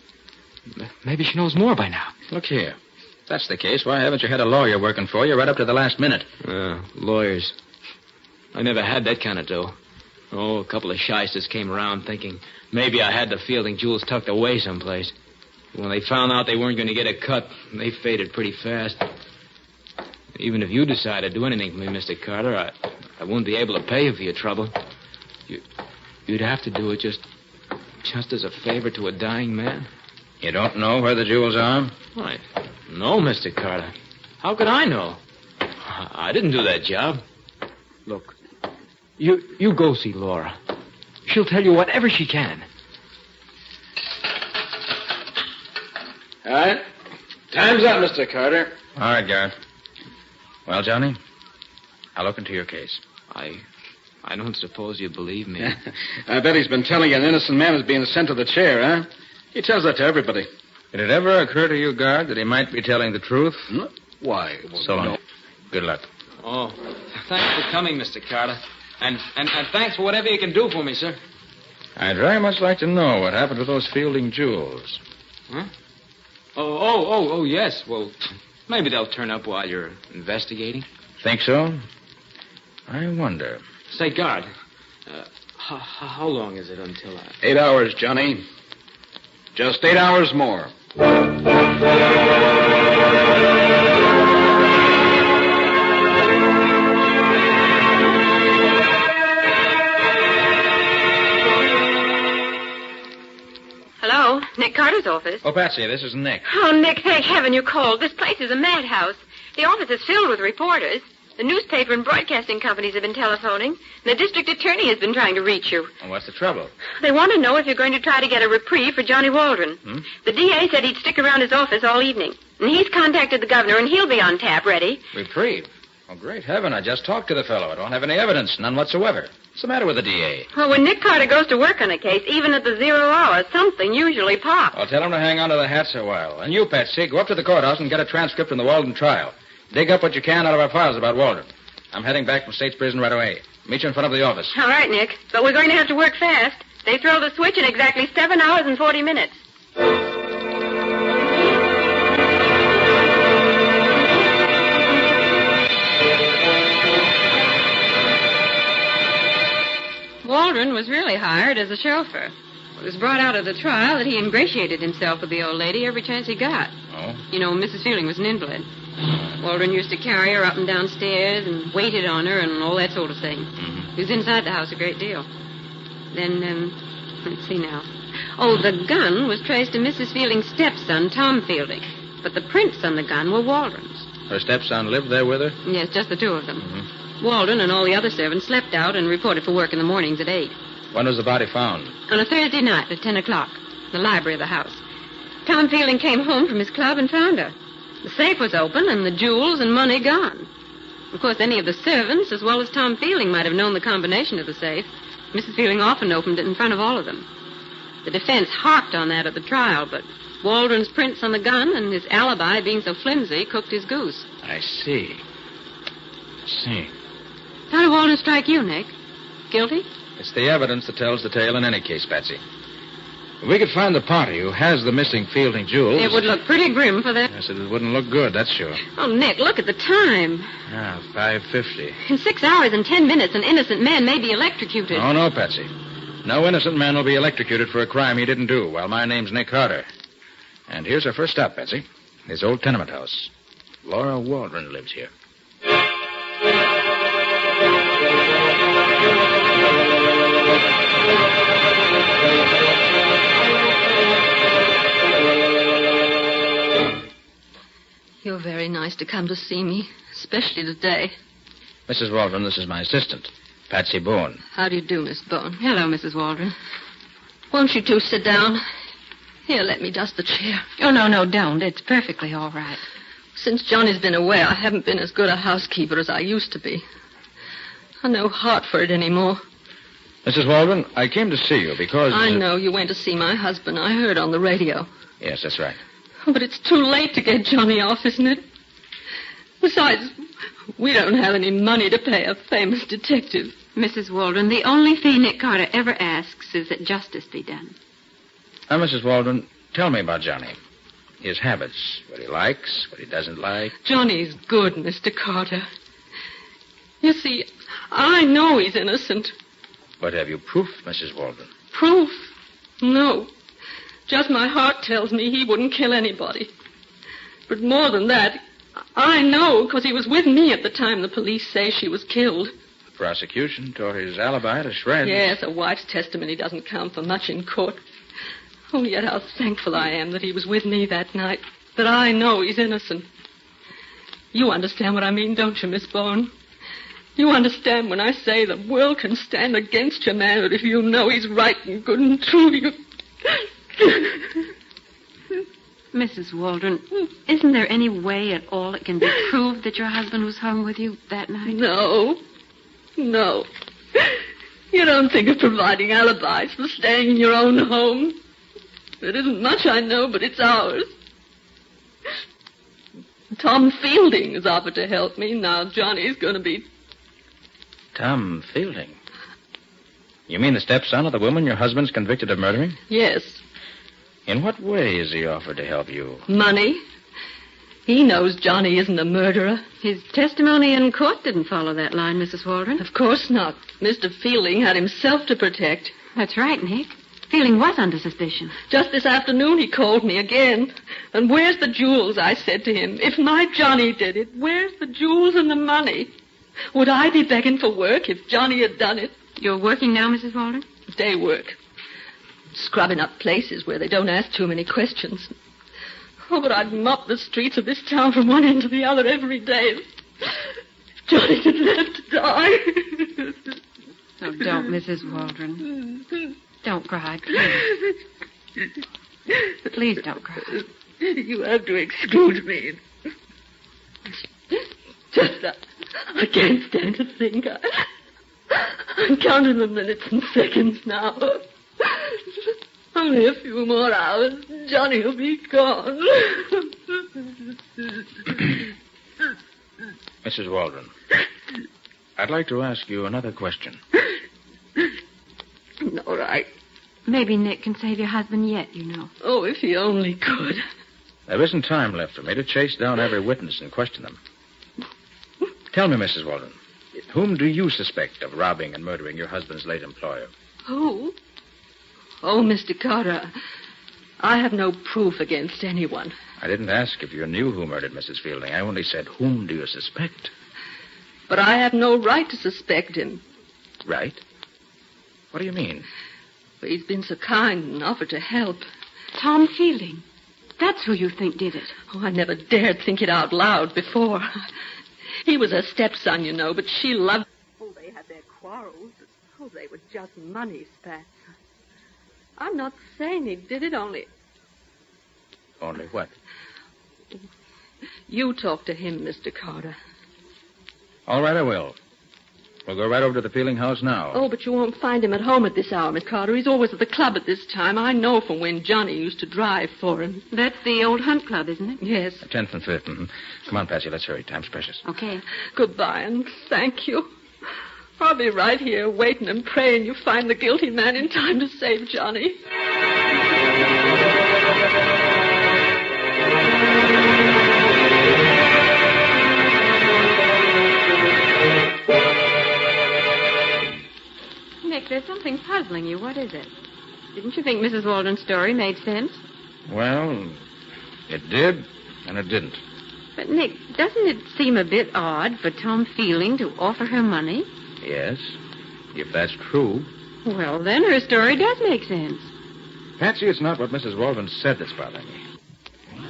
Maybe she knows more by now. Look here. If that's the case, why haven't you had a lawyer working for you right up to the last minute? Lawyers. I never had that kind of dough. Oh, a couple of shysters came around thinking maybe I had the Fielding jewels tucked away someplace. When they found out they weren't going to get a cut, they faded pretty fast. Even if you decide to do anything for me, Mr. Carter, I wouldn't be able to pay you for your trouble. You'd have to do it just as a favor to a dying man. You don't know where the jewels are? Why, no, Mr. Carter. How could I know? I didn't do that job. Look, you go see Laura. She'll tell you whatever she can. All right. Time's up, Mr. Carter. All right, Garrett. Well, Johnny, I'll look into your case. I don't suppose you believe me. I bet he's been telling you an innocent man is being sent to the chair, huh? He tells that to everybody. Did it ever occur to you, guard, that he might be telling the truth? No. Why? Well, so long. No. Good luck. Oh, thanks for coming, Mr. Carter. And thanks for whatever you can do for me, sir. I'd very much like to know what happened to those Fielding jewels. Huh? Oh, yes. Well, maybe they'll turn up while you're investigating. Think so? I wonder. Say, guard, how long is it until 8 hours, Johnny. Just 8 hours more. Carter's office. Oh, Patsy, this is Nick. Oh, Nick, thank heaven you called. This place is a madhouse. The office is filled with reporters. The newspaper and broadcasting companies have been telephoning. And the district attorney has been trying to reach you. Well, what's the trouble? They want to know if you're going to try to get a reprieve for Johnny Waldron. Hmm? The DA said he'd stick around his office all evening. And he's contacted the governor, and he'll be on tap ready. Reprieve? Oh, great heaven. I just talked to the fellow. I don't have any evidence. None whatsoever. What's the matter with the DA? Well, when Nick Carter goes to work on a case, even at the 0 hour, something usually pops. I'll tell him to hang on to the hats a while. And you, Patsy, go up to the courthouse and get a transcript from the Walden trial. Dig up what you can out of our files about Waldron. I'm heading back from State's prison right away. Meet you in front of the office. All right, Nick. But we're going to have to work fast. They throw the switch in exactly 7 hours and 40 minutes. Waldron was really hired as a chauffeur. It was brought out of the trial that he ingratiated himself with the old lady every chance he got. Oh? You know, Mrs. Fielding was an invalid. Waldron used to carry her up and down stairs and waited on her and all that sort of thing. Mm-hmm. He was inside the house a great deal. Then, let's see now. Oh, the gun was traced to Mrs. Fielding's stepson, Tom Fielding. But the prints on the gun were Waldron's. Her stepson lived there with her? Yes, just the two of them. Mm-hmm. Waldron and all the other servants slept out and reported for work in the mornings at 8. When was the body found? On a Thursday night at 10 o'clock, in the library of the house. Tom Fielding came home from his club and found her. The safe was open and the jewels and money gone. Of course, any of the servants, as well as Tom Fielding, might have known the combination of the safe. Mrs. Fielding often opened it in front of all of them. The defense harped on that at the trial, but Waldron's prints on the gun and his alibi being so flimsy cooked his goose. I see. How did Waldron strike you, Nick? Guilty? It's the evidence that tells the tale in any case, Patsy. If we could find the party who has the missing Fielding jewels... It would look pretty grim for them. Yes, it wouldn't look good, that's sure. Oh, Nick, look at the time. 5:50. In 6 hours and 10 minutes, an innocent man may be electrocuted. Oh, no, Patsy. No innocent man will be electrocuted for a crime he didn't do. Well, my name's Nick Carter. And here's our first stop, Patsy. This old tenement house. Laura Waldron lives here. You're very nice to come to see me, especially today. Mrs. Waldron, this is my assistant, Patsy Boone. How do you do, Miss Boone? Hello, Mrs. Waldron. Won't you two sit down? Here, let me dust the chair. Oh, no, don't. It's perfectly all right. Since Johnny's been away, I haven't been as good a housekeeper as I used to be. I've no heart for it anymore. Mrs. Waldron, I came to see you because... I know you went to see my husband. I heard on the radio. Yes, that's right. But it's too late to get Johnny off, isn't it? Besides, we don't have any money to pay a famous detective. Mrs. Waldron, the only fee Nick Carter ever asks is that justice be done. Now, Mrs. Waldron, tell me about Johnny. His habits, what he likes, what he doesn't like. Johnny's good, Mr. Carter. You see, I know he's innocent. But have you proof, Mrs. Waldron? Proof? No. Just my heart tells me he wouldn't kill anybody. But more than that, I know because he was with me at the time the police say she was killed. The prosecution tore his alibi to shreds. Yes, a wife's testimony doesn't count for much in court. Oh, yet how thankful I am that he was with me that night, that I know he's innocent. You understand what I mean, don't you, Miss Bourne? You understand when I say the world can stand against your man, but if you know he's right and good and true, you... Mrs. Waldron, isn't there any way at all it can be proved that your husband was home with you that night? No. You don't think of providing alibis for staying in your own home. It isn't much, I know, but it's ours. Tom Fielding has offered to help me. Now Johnny's going to be... Tom Fielding? You mean the stepson of the woman your husband's convicted of murdering? Yes. In what way has he offered to help you? Money. He knows Johnny isn't a murderer. His testimony in court didn't follow that line, Mrs. Waldron. Of course not. Mr. Fielding had himself to protect. That's right, Nick. Fielding was under suspicion. Just this afternoon he called me again. And where's the jewels, I said to him. If my Johnny did it, where's the jewels and the money? Would I be begging for work if Johnny had done it? You're working now, Mrs. Waldron? Day work. scrubbing up places where they don't ask too many questions. Oh, but I'd mop the streets of this town from one end to the other every day. If Johnny had left to die. No, don't, Mrs. Waldron. Don't cry, please. Please don't cry. You have to excuse me. Just that I can't stand to think. I'm counting the minutes and seconds now. Only a few more hours. Johnny will be gone. Mrs. Waldron, I'd like to ask you another question. All right. Maybe Nick can save your husband yet, you know. Oh, if he only could. There isn't time left for me to chase down every witness and question them. Tell me, Mrs. Waldron, whom do you suspect of robbing and murdering your husband's late employer? Who? Oh, Mr. Carter, I have no proof against anyone. I didn't ask if you knew who murdered Mrs. Fielding. I only said, whom do you suspect? But I have no right to suspect him. Right? What do you mean? But he's been so kind and offered to help. Tom Fielding. That's who you think did it. Oh, I never dared think it out loud before. He was her stepson, you know, but she loved... Oh, they had their quarrels. Oh, they were just money spats. I'm not saying he did it, only... Only what? You talk to him, Mr. Carter. All right, I will. We'll go right over to the Fielding house now. Oh, but you won't find him at home at this hour, Miss Carter. He's always at the club at this time. I know from when Johnny used to drive for him. That's the old Hunt Club, isn't it? Yes. 10th and 5th. Mm-hmm. Come on, Patsy, let's hurry. Time's precious. Okay. Goodbye, and thank you. I'll be right here waiting and praying you find the guilty man in time to save Johnny. Nick, there's something puzzling you. What is it? Didn't you think Mrs. Waldron's story made sense? Well, it did, and it didn't. But, Nick, doesn't it seem a bit odd for Tom Fielding to offer her money? Yes, if that's true. Well, then her story does make sense. Patsy, it's not what Mrs. Waldron said that's bothering me.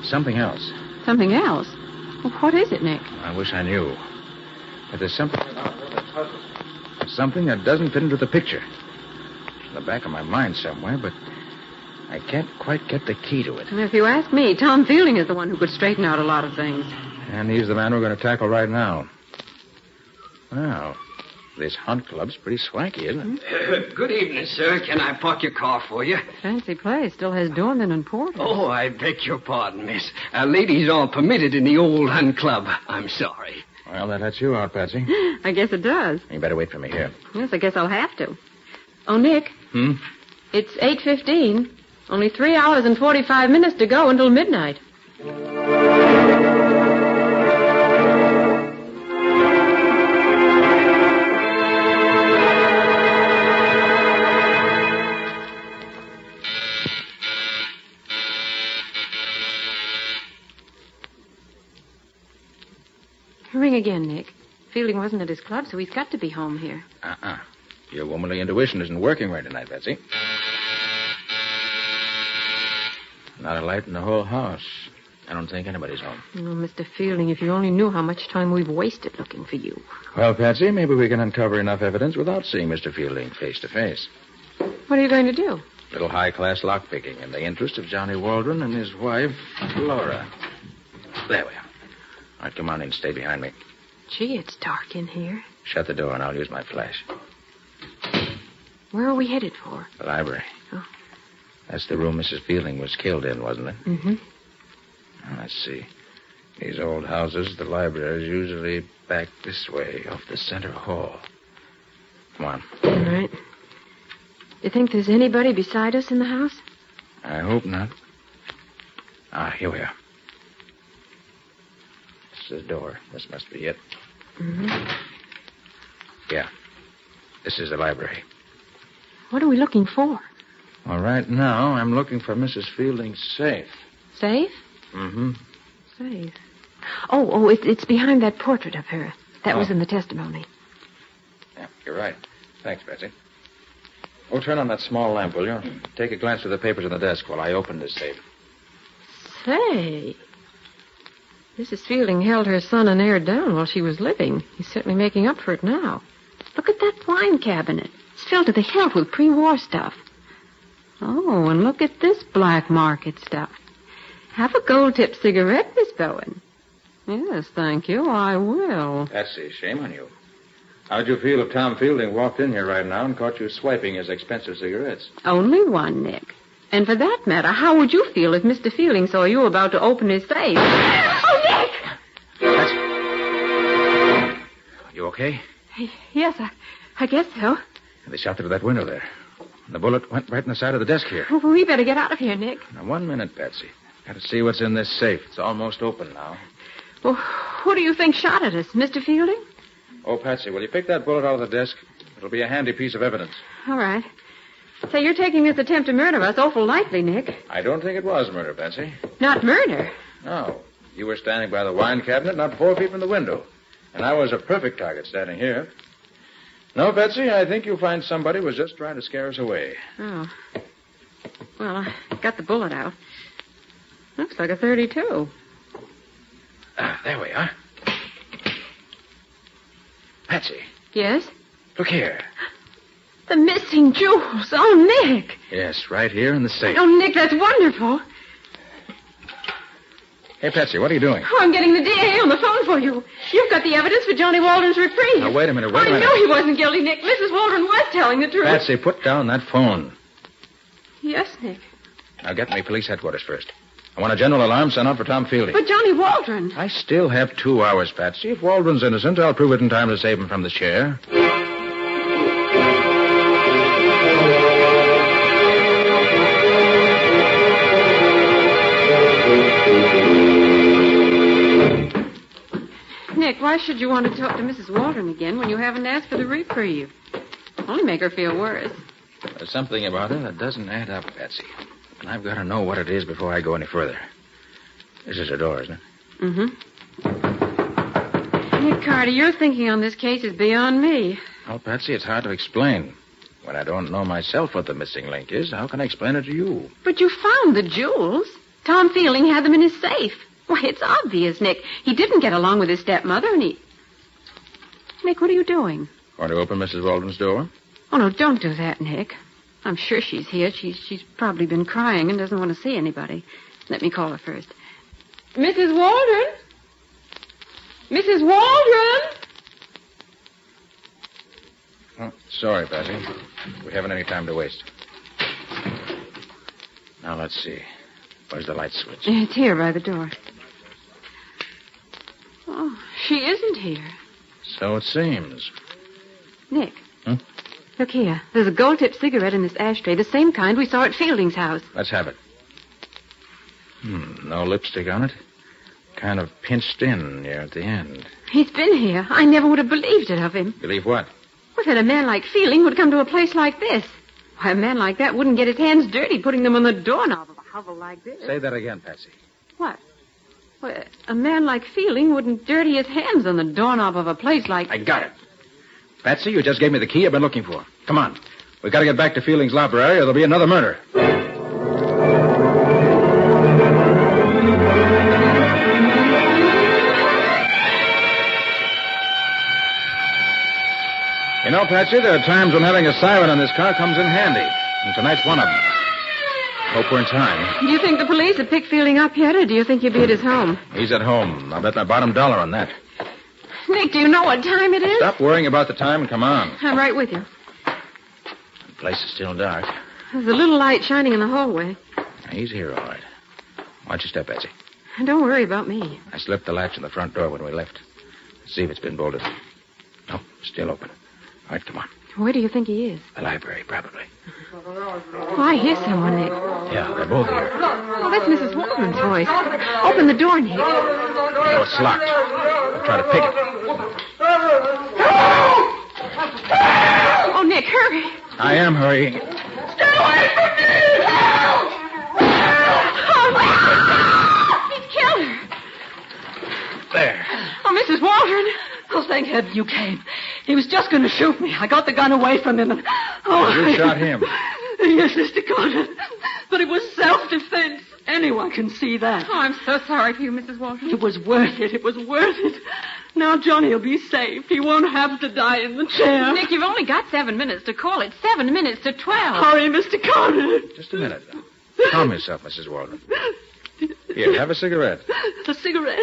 Something else. Something else? Well, what is it, Nick? I wish I knew. But there's something about her that puzzles me. Something that doesn't fit into the picture. It's in the back of my mind somewhere, but I can't quite get the key to it. And if you ask me, Tom Fielding is the one who could straighten out a lot of things. And he's the man we're going to tackle right now. Well, this Hunt Club's pretty swanky, isn't it? Good evening, sir. Can I park your car for you? Fancy place. Still has doorman and porter. Oh, I beg your pardon, miss. Ladies are permitted in the old Hunt Club. I'm sorry. Well, that lets you out, Patsy. I guess it does. You better wait for me here. Yes, I guess I'll have to. Oh, Nick. It's 8:15. Only 3 hours and 45 minutes to go until midnight. Ring again, Nick. Fielding wasn't at his club, so he's got to be home here. Your womanly intuition isn't working right tonight, Patsy. Not a light in the whole house. I don't think anybody's home. Oh, Mr. Fielding, if you only knew how much time we've wasted looking for you. Well, Patsy, maybe we can uncover enough evidence without seeing Mr. Fielding face to face. What are you going to do? Little high-class lockpicking in the interest of Johnny Waldron and his wife, Laura. There we are. All right, come on in. Stay behind me. Gee, it's dark in here. Shut the door, and I'll use my flash. Where are we headed for? The library. Oh. That's the room Mrs. Fielding was killed in, wasn't it? Mm-hmm. Now, let's see. These old houses, the library is usually back this way, off the center hall. Come on. All right. You think there's anybody beside us in the house? I hope not. Here we are. This is the door. This must be it. Mm-hmm. Yeah. This is the library. What are we looking for? Well, right now, I'm looking for Mrs. Fielding's safe. Safe? Mm-hmm. Safe. Oh, it's behind that portrait of her. That was in the testimony. Yeah, you're right. Thanks, Betsy. Oh, turn on that small lamp, will you? Take a glance through the papers on the desk while I open this safe. Say, Mrs. Fielding held her son and heir down while she was living. He's certainly making up for it now. Look at that wine cabinet. It's filled to the hilt with pre-war stuff. Oh, and look at this black market stuff. Have a gold-tip cigarette, Miss Bowen. Yes, thank you, I will. Patsy, shame on you. How'd you feel if Tom Fielding walked in here right now and caught you swiping his expensive cigarettes? Only one, Nick. And for that matter, how would you feel if Mr. Fielding saw you about to open his safe? Oh, Nick! Patsy. You okay? Yes, I guess so. They shot through that window there. The bullet went right in the side of the desk here. Well, we better get out of here, Nick. Now, 1 minute, Patsy. Got to see what's in this safe. It's almost open now. Well, who do you think shot at us, Mr. Fielding? Oh, Patsy, will you pick that bullet out of the desk? It'll be a handy piece of evidence. All right. Say, you're taking this attempt to murder us awful lightly, Nick. I don't think it was murder, Patsy. Not murder? No. You were standing by the wine cabinet, not 4 feet from the window. And I was a perfect target standing here. No, Patsy, I think you'll find somebody was just trying to scare us away. Oh. Well, I got the bullet out. Looks like a .32. There we are. Patsy. Yes? Look here. The missing jewels. Oh, Nick. Yes, right here in the safe. Oh, Nick, that's wonderful. Hey, Patsy, what are you doing? Oh, I'm getting the DA on the phone for you. You've got the evidence for Johnny Waldron's reprieve. Now, wait a minute, I know he wasn't guilty, Nick. Mrs. Waldron was telling the truth. Patsy, put down that phone. Yes, Nick. Now, get me police headquarters first. I want a general alarm sent out for Tom Fielding. But Johnny Waldron. I still have 2 hours, Patsy. If Waldron's innocent, I'll prove it in time to save him from the chair. Nick, why should you want to talk to Mrs. Waldron again when you haven't asked for the reprieve? Only make her feel worse. There's something about it that doesn't add up, Patsy. And I've got to know what it is before I go any further. This is the door, isn't it? Mm-hmm. Nick Carter, your thinking on this case is beyond me. Well, Patsy, it's hard to explain. When I don't know myself what the missing link is, how can I explain it to you? But you found the jewels. Tom Fielding had them in his safe. Why, it's obvious, Nick. He didn't get along with his stepmother, and he... Nick, what are you doing? Want to open Mrs. Waldron's door? Oh, no, don't do that, Nick. I'm sure she's here. She's probably been crying and doesn't want to see anybody. Let me call her first. Mrs. Waldron? Mrs. Waldron? Oh, sorry, Patsy. We haven't any time to waste. Now, let's see. Where's the light switch? It's here by the door. Oh, she isn't here. So it seems. Nick. Look here. There's a gold-tip cigarette in this ashtray, the same kind we saw at Fielding's house. Let's have it. No lipstick on it. Kind of pinched in near at the end. He's been here. I never would have believed it of him. Believe what? Well, that a man like Fielding would come to a place like this. Why, a man like that wouldn't get his hands dirty putting them on the doorknob of a hovel like this. Say that again, Patsy. What? Well, a man like Fielding wouldn't dirty his hands on the doorknob of a place like... I got it. Patsy, you just gave me the key I've been looking for. Come on. We've got to get back to Fielding's library or there'll be another murder. You know, Patsy, there are times when having a siren in this car comes in handy. And tonight's one of them. Hope we're in time. Do you think the police have picked Fielding up yet, or do you think he'll be at his home? He's at home. I'll bet my bottom dollar on that. Nick, do you know what time it is? Stop worrying about the time and come on. I'm right with you. The place is still dark. There's a little light shining in the hallway. He's here, all right. Watch your step, Patsy. Don't worry about me. I slipped the latch on the front door when we left. Let's see if it's been bolted. No, still open. All right, come on. Where do you think he is? The library, probably. Oh, I hear someone, Nick. Yeah, they're both here. Oh, that's Mrs. Waldron's voice. Open the door, Nick. No, it's locked. I'll try to pick it. Oh, Nick, hurry. I am hurrying. Stay away from me! Help! Oh, he's killed her. There. Oh, Mrs. Waldron. Oh, thank heaven you came. He was just going to shoot me. I got the gun away from him and... You shot him. Yes, Mr. Carter. But it was self-defense. Anyone can see that. Oh, I'm so sorry for you, Mrs. Walton. It was worth it. It was worth it. Now Johnny will be safe. He won't have to die in the chair. Nick, you've only got 7 minutes to call it. 7 minutes to 12. Hurry, Mr. Carter. Just a minute. Calm yourself, Mrs. Walton. Here, have a cigarette. A cigarette?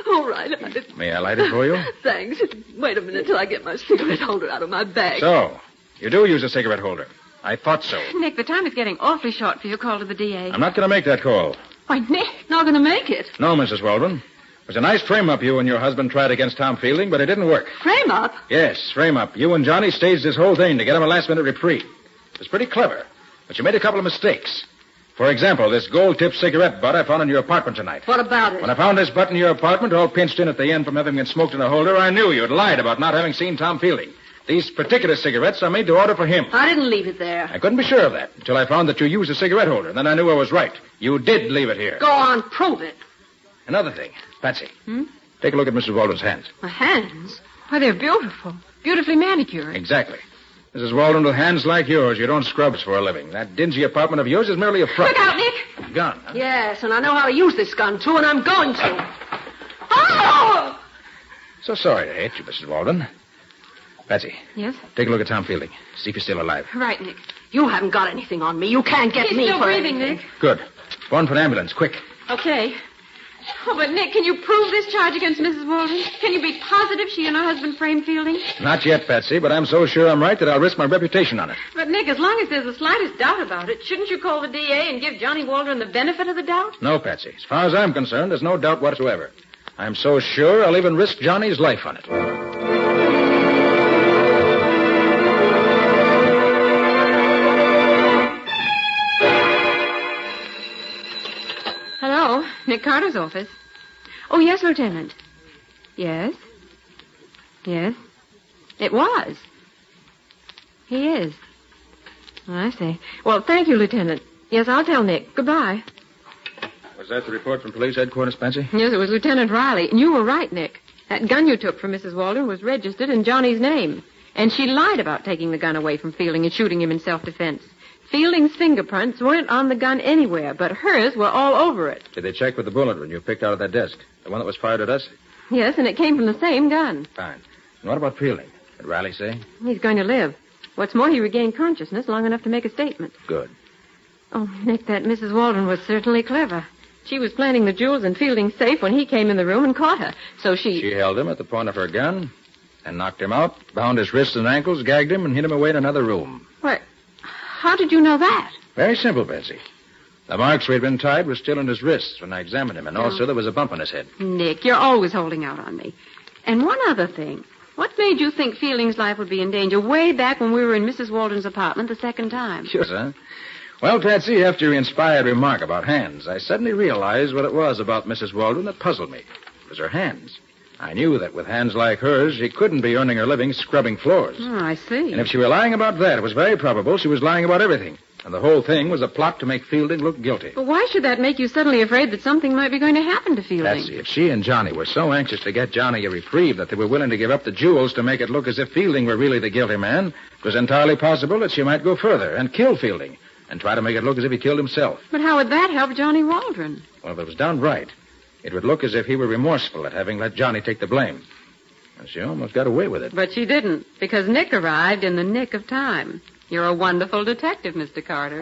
All right. May I light it for you? Thanks. Wait a minute till I get my cigarette holder out of my bag. So, you do use a cigarette holder. I thought so. Nick, the time is getting awfully short for your call to the DA. I'm not going to make that call. Why, Nick. Not going to make it. No, Mrs. Waldron. It was a nice frame-up you and your husband tried against Tom Fielding, but it didn't work. Frame up? Yes, frame-up. You and Johnny staged this whole thing to get him a last-minute reprieve. It was pretty clever, but you made a couple of mistakes. For example, this gold-tipped cigarette butt I found in your apartment tonight. What about it? When I found this butt in your apartment, all pinched in at the end from having been smoked in a holder, I knew you had lied about not having seen Tom Fielding. These particular cigarettes are made to order for him. I didn't leave it there. I couldn't be sure of that until I found that you used a cigarette holder. Then I knew I was right. You did leave it here. Go on, prove it. Another thing. Patsy. Take a look at Mrs. Waldron's hands. My hands? Why, they're beautiful. Beautifully manicured. Exactly. Mrs. Waldron, with hands like yours, you don't scrubs for a living. That dingy apartment of yours is merely a front. Look out, Nick! Gun, huh? Yes, and I know how to use this gun, too, and I'm going to. Oh! So sorry to hate you, Mrs. Waldron. Patsy. Yes? Take a look at Tom Fielding. See if he's still alive. Right, Nick. You haven't got anything on me. You can't get He's me still for breathing, anything. Nick. Good. Go on for an ambulance, quick. Okay. Oh, but Nick, can you prove this charge against Mrs. Walton? Can you be positive she and her husband framed Fielding? Not yet, Patsy, but I'm so sure I'm right that I'll risk my reputation on it. But, Nick, as long as there's the slightest doubt about it, shouldn't you call the DA and give Johnny Waldron the benefit of the doubt? No, Patsy. As far as I'm concerned, there's no doubt whatsoever. I'm so sure I'll even risk Johnny's life on it. Hello, Nick Carter's office. Oh, yes, Lieutenant. Yes? Yes? It was. He is. Oh, I see. Well, thank you, Lieutenant. Yes, I'll tell Nick. Goodbye. Was that the report from police headquarters, Patsy? Yes, it was Lieutenant Riley. And you were right, Nick. That gun you took from Mrs. Waldron was registered in Johnny's name. And she lied about taking the gun away from Fielding and shooting him in self-defense. Fielding's fingerprints weren't on the gun anywhere, but hers were all over it. Did they check with the bullet when you picked out of that desk? The one that was fired at us? Yes, and it came from the same gun. Fine. And what about Fielding? Did Riley say? He's going to live. What's more, he regained consciousness long enough to make a statement. Good. Oh, Nick, that Mrs. Waldron was certainly clever. She was planting the jewels in Fielding's safe when he came in the room and caught her. So She held him at the point of her gun and knocked him out, bound his wrists and ankles, gagged him, and hid him away in another room. What? How did you know that? Very simple, Patsy. The marks where he'd been tied were still on his wrists when I examined him, and also there was a bump on his head. Nick, you're always holding out on me. And one other thing. What made you think Fielding's life would be in danger way back when we were in Mrs. Waldron's apartment the second time? Sure, sir. Well, Patsy, after your inspired remark about hands, I suddenly realized what it was about Mrs. Waldron that puzzled me. It was her hands. I knew that with hands like hers, she couldn't be earning her living scrubbing floors. Oh, I see. And if she were lying about that, it was very probable she was lying about everything. And the whole thing was a plot to make Fielding look guilty. But why should that make you suddenly afraid that something might be going to happen to Fielding? Patsy, if she and Johnny were so anxious to get Johnny a reprieve that they were willing to give up the jewels to make it look as if Fielding were really the guilty man, it was entirely possible that she might go further and kill Fielding and try to make it look as if he killed himself. But how would that help Johnny Waldron? Well, if it was done right, it would look as if he were remorseful at having let Johnny take the blame. And she almost got away with it. But she didn't, because Nick arrived in the nick of time. You're a wonderful detective, Mr. Carter.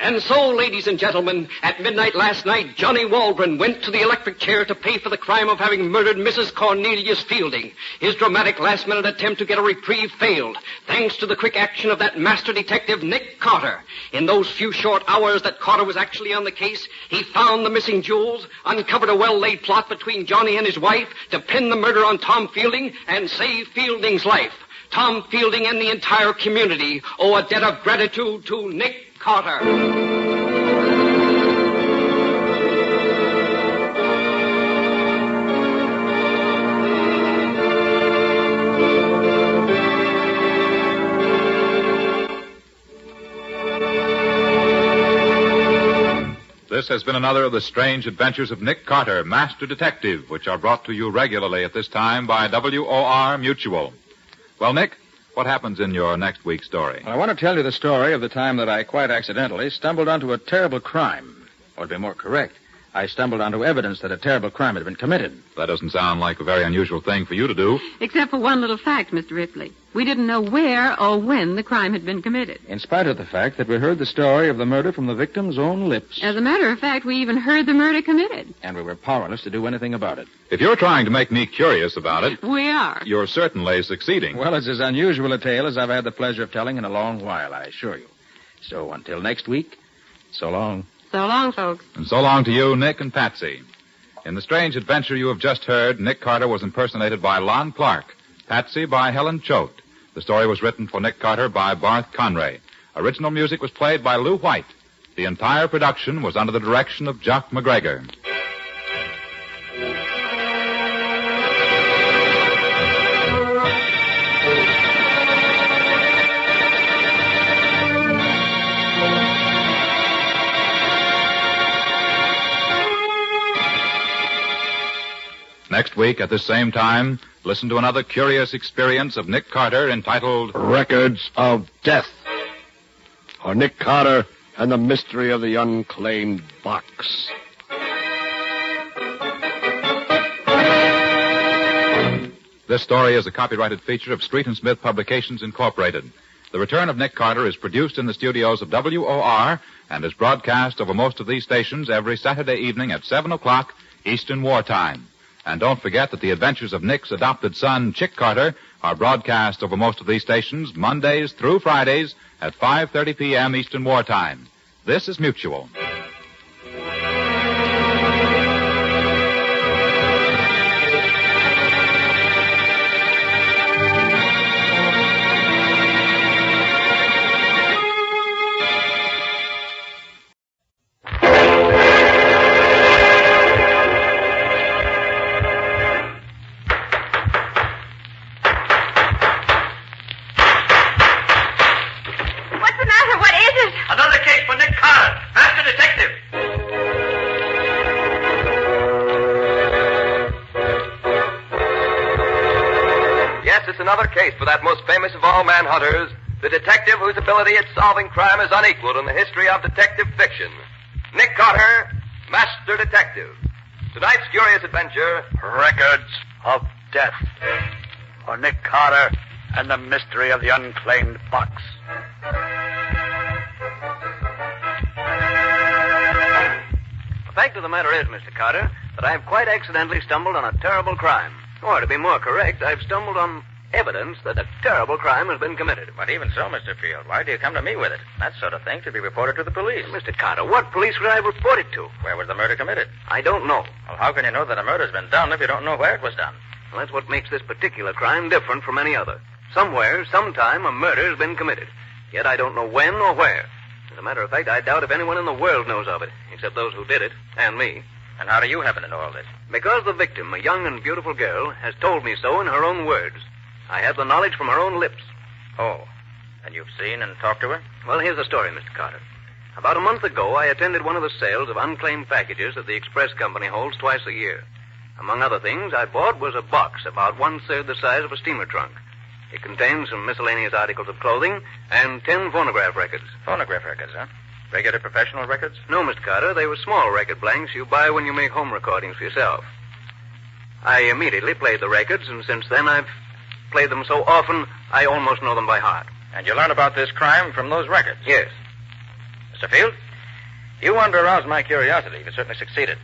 And so, ladies and gentlemen, at midnight last night, Johnny Waldron went to the electric chair to pay for the crime of having murdered Mrs. Cornelius Fielding. His dramatic last-minute attempt to get a reprieve failed, thanks to the quick action of that master detective, Nick Carter. In those few short hours that Carter was actually on the case, he found the missing jewels, uncovered a well-laid plot between Johnny and his wife to pin the murder on Tom Fielding and save Fielding's life. Tom Fielding and the entire community owe a debt of gratitude to Nick Carter. This has been another of the strange adventures of Nick Carter, Master Detective, which are brought to you regularly at this time by WOR Mutual. Well, Nick, what happens in your next week's story? Well, I want to tell you the story of the time that I quite accidentally stumbled onto a terrible crime. Or to be more correct, I stumbled onto evidence that a terrible crime had been committed. That doesn't sound like a very unusual thing for you to do. Except for one little fact, Mr. Ripley. We didn't know where or when the crime had been committed. In spite of the fact that we heard the story of the murder from the victim's own lips. As a matter of fact, we even heard the murder committed. And we were powerless to do anything about it. If you're trying to make me curious about it... We are. You're certainly succeeding. Well, it's as unusual a tale as I've had the pleasure of telling in a long while, I assure you. So until next week, so long. So long, folks. And so long to you, Nick and Patsy. In the strange adventure you have just heard, Nick Carter was impersonated by Lon Clark, Patsy by Helen Choate. The story was written for Nick Carter by Barth Conray. Original music was played by Lou White. The entire production was under the direction of Jock McGregor. Next week, at this same time, listen to another curious experience of Nick Carter entitled Records of Death. Or Nick Carter and the Mystery of the Unclaimed Box. This story is a copyrighted feature of Street and Smith Publications, Incorporated. The Return of Nick Carter is produced in the studios of WOR and is broadcast over most of these stations every Saturday evening at 7 o'clock Eastern Wartime. And don't forget that the adventures of Nick's adopted son, Chick Carter, are broadcast over most of these stations Mondays through Fridays at 5:30 p.m. Eastern Wartime. This is Mutual. Another case for that most famous of all manhunters, the detective whose ability at solving crime is unequaled in the history of detective fiction. Nick Carter, Master Detective. Tonight's curious adventure, Records of Death. Or Nick Carter and the Mystery of the Unclaimed Box. The fact of the matter is, Mr. Carter, that I've quite accidentally stumbled on a terrible crime. Or, to be more correct, I've stumbled on evidence that a terrible crime has been committed. But even so, Mr. Field, why do you come to me with it? That sort of thing should be reported to the police. Mr. Carter, what police would I report it to? Where was the murder committed? I don't know. Well, how can you know that a murder's been done if you don't know where it was done? Well, that's what makes this particular crime different from any other. Somewhere, sometime, a murder's been committed. Yet I don't know when or where. As a matter of fact, I doubt if anyone in the world knows of it, except those who did it, and me. And how do you happen to know all this? Because the victim, a young and beautiful girl, has told me so in her own words. I have the knowledge from her own lips. Oh, and you've seen and talked to her? Well, here's the story, Mr. Carter. About a month ago, I attended one of the sales of unclaimed packages that the express company holds twice a year. Among other things, I bought was a box about 1/3 the size of a steamer trunk. It contained some miscellaneous articles of clothing and 10 phonograph records. Phonograph records, huh? Regular professional records? No, Mr. Carter. They were small record blanks you buy when you make home recordings for yourself. I immediately played the records, and since then I've played them so often, I almost know them by heart. And you learn about this crime from those records? Yes. Mr. Field, you wanted to arouse my curiosity. You've certainly succeeded.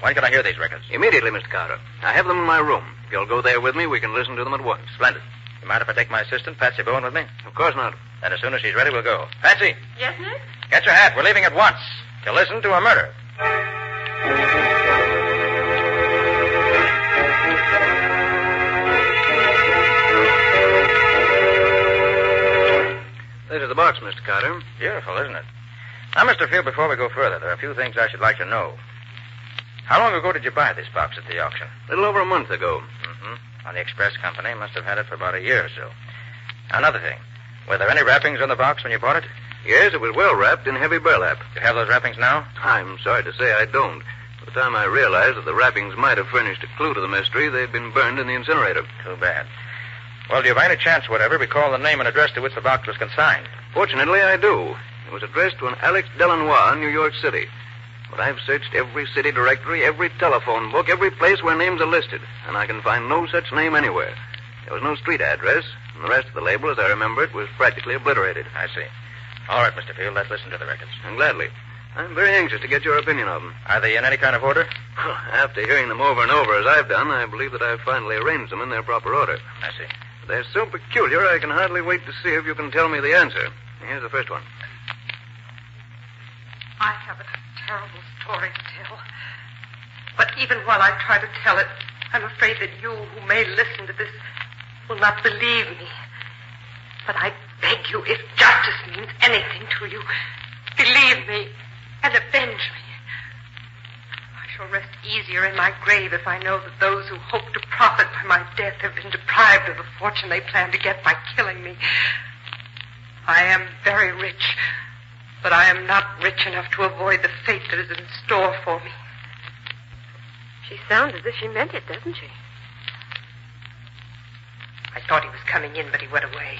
When can I hear these records? Immediately, Mr. Carter. I have them in my room. If you'll go there with me, we can listen to them at once. Splendid. You mind if I take my assistant, Patsy Bowen, with me? Of course not. Then as soon as she's ready, we'll go. Patsy! Yes, Nick? Get your hat. We're leaving at once to listen to a murder. This is the box, Mr. Carter. Beautiful, isn't it? Now, Mr. Field, before we go further, there are a few things I should like to know. How long ago did you buy this box at the auction? A little over a month ago. Mm-hmm. On the express company, must have had it for about a year or so. Now, another thing. Were there any wrappings on the box when you bought it? Yes, it was well wrapped in heavy burlap. You have those wrappings now? I'm sorry to say I don't. By the time I realized that the wrappings might have furnished a clue to the mystery, they'd been burned in the incinerator. Too bad. Well, do you by any chance, whatever, recall the name and address to which the box was consigned? Fortunately, I do. It was addressed to an Alex Delanois in New York City. But I've searched every city directory, every telephone book, every place where names are listed, and I can find no such name anywhere. There was no street address, and the rest of the label, as I remember it, was practically obliterated. I see. All right, Mr. Field, let's listen to the records. And gladly. I'm very anxious to get your opinion of them. Are they in any kind of order? Well, after hearing them over and over as I've done, I believe that I've finally arranged them in their proper order. I see. They're so peculiar, I can hardly wait to see if you can tell me the answer. Here's the first one. I have a terrible story to tell. But even while I try to tell it, I'm afraid that you, who may listen to this, will not believe me. But I beg you, if justice means anything to you, believe me and avenge me. I shall rest easier in my grave if I know that those who hope to profit by my death have been deprived of the fortune they plan to get by killing me. I am very rich, but I am not rich enough to avoid the fate that is in store for me. She sounds as if she meant it, doesn't she? I thought he was coming in, but he went away.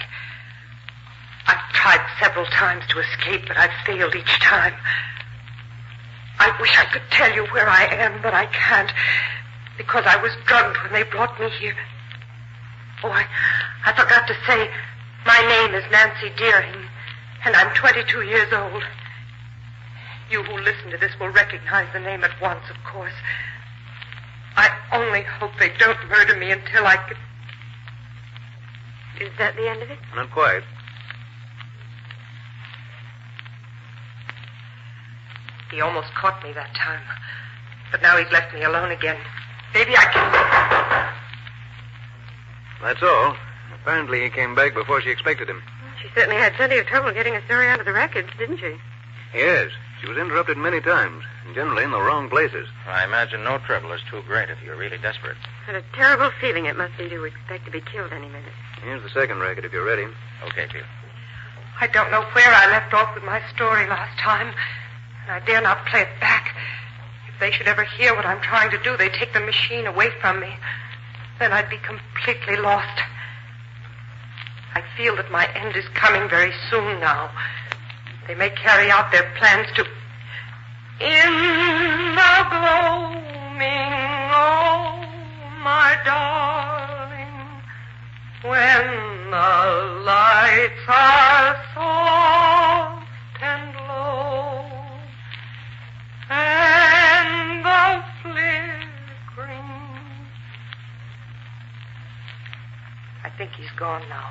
I've tried several times to escape, but I've failed each time. I wish I could tell you where I am, but I can't, because I was drugged when they brought me here. Oh, I forgot to say, my name is Nancy Deering, and I'm 22 years old. You who listen to this will recognize the name at once, of course. I only hope they don't murder me until I can... Is that the end of it? Not quite. He almost caught me that time. But now he's left me alone again. Maybe I can... That's all. Apparently he came back before she expected him. She certainly had plenty of trouble getting a story out of the records, didn't she? Yes. She was interrupted many times, and generally in the wrong places. I imagine no trouble is too great if you're really desperate. What a terrible feeling it must be to expect to be killed any minute. Here's the second record, if you're ready. Okay, Field. I don't know where I left off with my story last time, and I dare not play it back. If they should ever hear what I'm trying to do, they'd take the machine away from me. Then I'd be completely lost. I feel that my end is coming very soon now. They may carry out their plans to... In the gloaming, oh, my darling, when the lights are soft and low, and the flickering... I think he's gone now.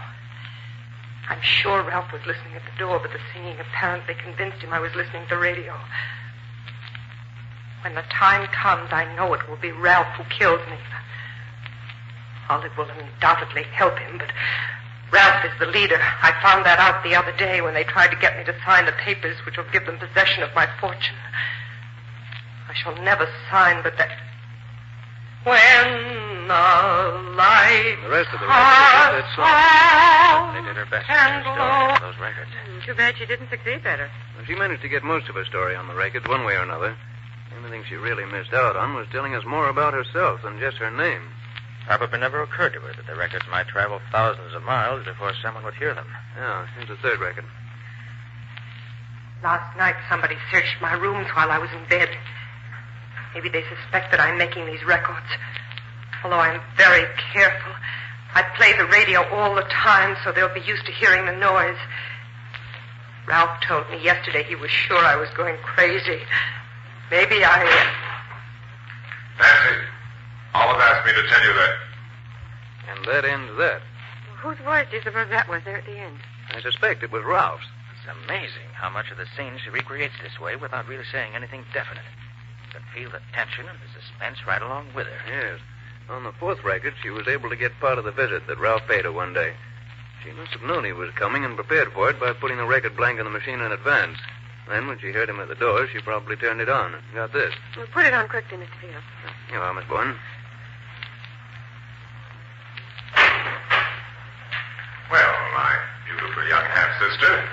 I'm sure Ralph was listening at the door, but the singing apparently convinced him I was listening to the radio. When the time comes, I know it will be Ralph who kills me. Olive will undoubtedly help him, but Ralph is the leader. I found that out the other day when they tried to get me to sign the papers which will give them possession of my fortune. I shall never sign, but that... When the lights The rest of the record is that song. They did her best to get a story out of those records. Too bad she didn't succeed better. She managed to get most of her story on the records, one way or another. The only thing she really missed out on was telling us more about herself than just her name. Probably never occurred to her that the records might travel thousands of miles before someone would hear them. Yeah, here's the third record. Last night somebody searched my rooms while I was in bed. Maybe they suspect that I'm making these records. Although I'm very careful. I play the radio all the time, so they'll be used to hearing the noise. Ralph told me yesterday he was sure I was going crazy. Maybe I... Nancy, Olive asked me to tell you that. And that ends that. Whose voice do you suppose that was there at the end? I suspect it was Ralph's. It's amazing how much of the scene she recreates this way without really saying anything definite. You can feel the tension and the suspense right along with her. Yes. On the fourth record, she was able to get part of the visit that Ralph paid her one day. She must have known he was coming and prepared for it by putting the record blank on the machine in advance. Then, when she heard him at the door, she probably turned it on and got this. Well, put it on quickly, Mr. Field. Here you are, Miss Bourne. Well, my beautiful young half-sister.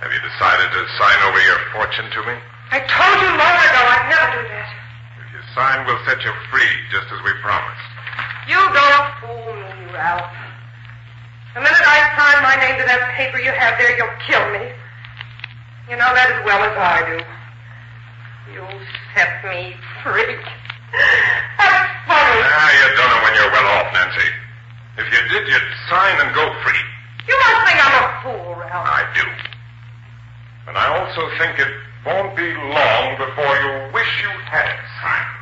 Have decided to sign over your fortune to me? I told you long ago I'd never do that. If you sign, we'll set you free, just as we promised. You don't fool me, Ralph. The minute I sign my name to that paper you have there, you'll kill me. You know that as well as I do. You'll set me free. That's funny. You don't know when you're well off, Nancy. If you did, you'd sign and go free. You must think I'm a fool, Ralph. I do. And I also think it won't be long before you wish you had signed.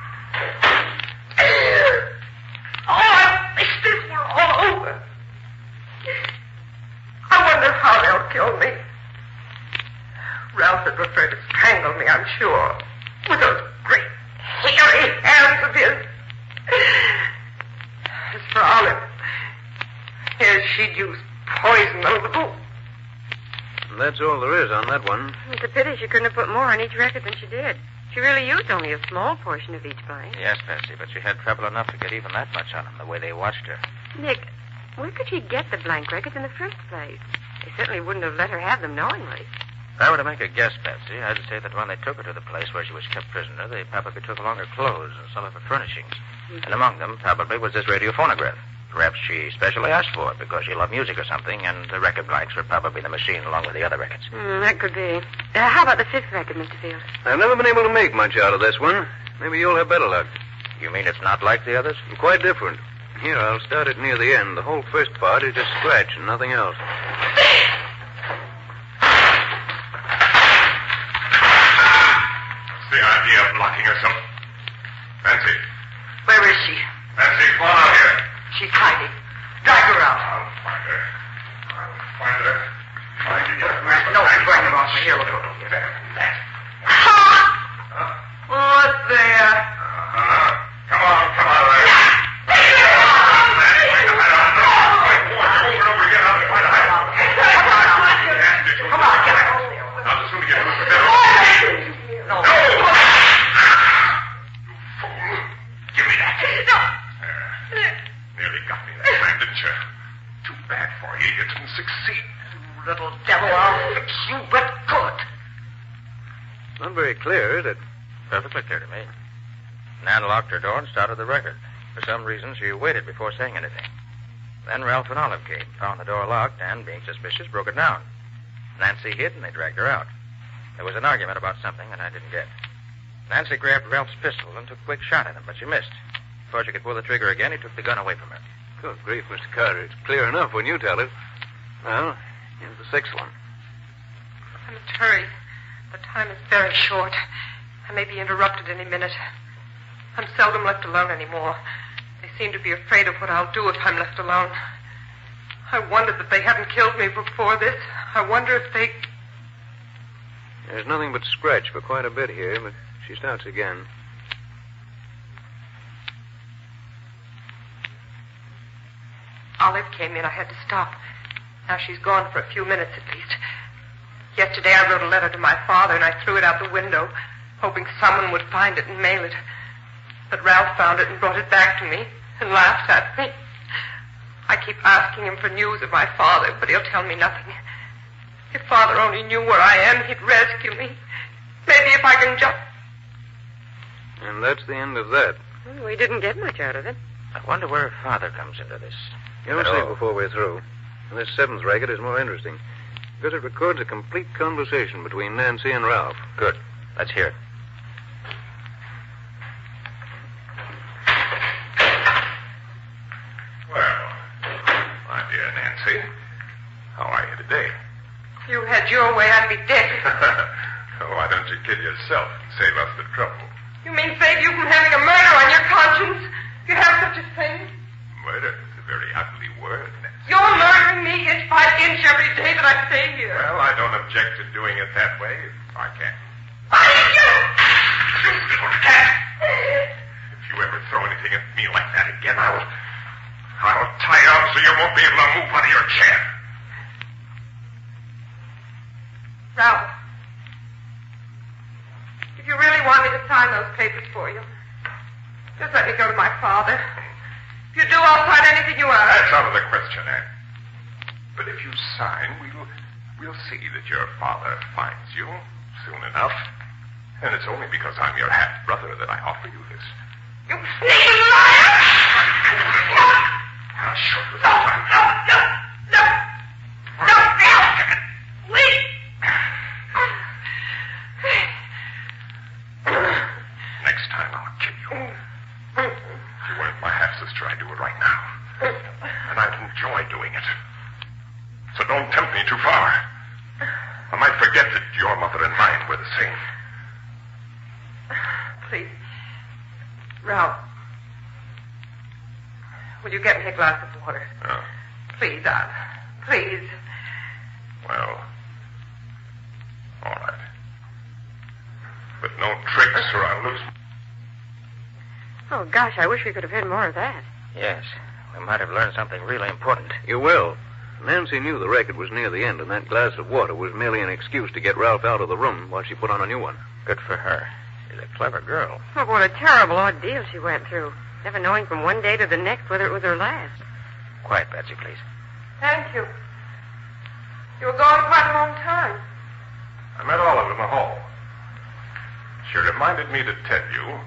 Oh, I wish this were all over. I wonder how they'll kill me. Ralph would prefer to strangle me, I'm sure. With those great, hairy hands of his. As for Olive, yes, she'd use poison a little. That's all there is on that one. It's a pity she couldn't have put more on each record than she did. She really used only a small portion of each blank. Yes, Patsy, but she had trouble enough to get even that much on them, the way they watched her. Nick, where could she get the blank records in the first place? They certainly wouldn't have let her have them knowingly. If I were to make a guess, Patsy, I'd say that when they took her to the place where she was kept prisoner, they probably took along her clothes and some of her furnishings. Mm-hmm. And among them probably was this radiophonograph. Perhaps she specially asked for it because she loved music or something, and the record blanks were probably the machine along with the other records. That could be. How about the fifth record, Mr. Field? I've never been able to make much out of this one. Maybe you'll have better luck. You mean it's not like the others? Quite different. Here, I'll start it near the end. The whole first part is just scratch and nothing else. What's the idea of locking us up? Nancy. Where is she? Nancy, come on out here. She's hiding. Drag her out. I'll find her. Find her. Find her. No, bring her off. Here, look over here. What's there? Come on there. Come on, get her. Now, the sooner you get her, the better. No. Give me that. Nearly got me that time, didn't you? Too bad for you. You didn't succeed. You little devil, I'll fix you but good. Not very clear, is it? Perfectly clear to me. Nan locked her door and started the record. For some reason, she waited before saying anything. Then Ralph and Olive came, found the door locked, and, being suspicious, broke it down. Nancy hid, and they dragged her out. There was an argument about something that I didn't get. Nancy grabbed Ralph's pistol and took a quick shot at him, but she missed. Before she could pull the trigger again, he took the gun away from her. Good grief, Mr. Carter. It's clear enough when you tell it. Well, here's the sixth one. I must hurry. The time is very short. I may be interrupted any minute. I'm seldom left alone anymore. They seem to be afraid of what I'll do if I'm left alone. I wonder that they haven't killed me before this. I wonder if they... There's nothing but scratch for quite a bit here, but she starts again. Olive came in. I had to stop. Now she's gone for a few minutes at least. Yesterday I wrote a letter to my father and I threw it out the window, hoping someone would find it and mail it. But Ralph found it and brought it back to me and laughed at me. I keep asking him for news of my father, but he'll tell me nothing. If Father only knew where I am, he'd rescue me. Maybe if I can just... And that's the end of that. Well, we didn't get much out of it. I wonder where Father comes into this. You'll see before we're through. And this seventh record is more interesting because it records a complete conversation between Nancy and Ralph. Good. Let's hear it. Well, my dear Nancy, how are you today? If you had your way, I'd be dead. Why don't you kill yourself and save us the trouble? You mean save you from having a murder on your conscience? You have such a thing? Murder is a very ugly word, Nancy. You're murdering me inch by inch every day that I stay here. Well, I don't object to doing it that way if I can. You little cat! If you ever throw anything at me like that again, I'll tie you up so you won't be able to move out of your chair. Ralph, if you really want me to sign those papers for you, just let me go to my father. If you do, I'll sign anything you ask. That's out of the question, Anne. But if you sign, We'll see that your father finds you soon enough. And it's only because I'm your half-brother that I offer you this. You sneaking liar! I'll show you. No! Please! Next time I'll kill you. If you weren't my half-sister, I'd do it right now. And I'd enjoy doing it. So don't tempt me too far. I might forget that your mother and mine were the same. Please. Ralph. Will you get me a glass of water? Oh. Please, Al. Please. Well, all right. But no tricks or I'll lose. Oh, gosh, I wish we could have heard more of that. Yes. We might have learned something really important. You will. Nancy knew the record was near the end, and that glass of water was merely an excuse to get Ralph out of the room while she put on a new one. Good for her. She's a clever girl. Oh, what a terrible ordeal she went through. Never knowing from one day to the next whether it was her last. Quiet, Betsy, please. Thank you. You were gone quite a long time. I met Olive in the hall. She reminded me to tell you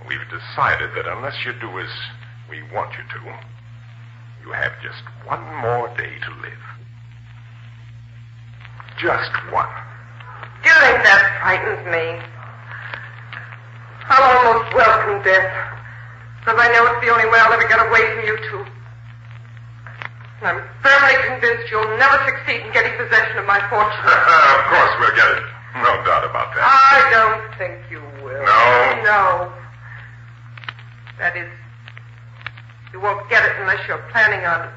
we've decided that unless you do as we want you to, you have just one more day to live. Just one. Do you think that frightens me? I'll almost welcome death, because I know it's the only way I'll ever get away from you two. And I'm firmly convinced you'll never succeed in getting possession of my fortune. Of course we'll get it. No doubt about that. I don't think you will. No? No. That is, you won't get it unless you're planning on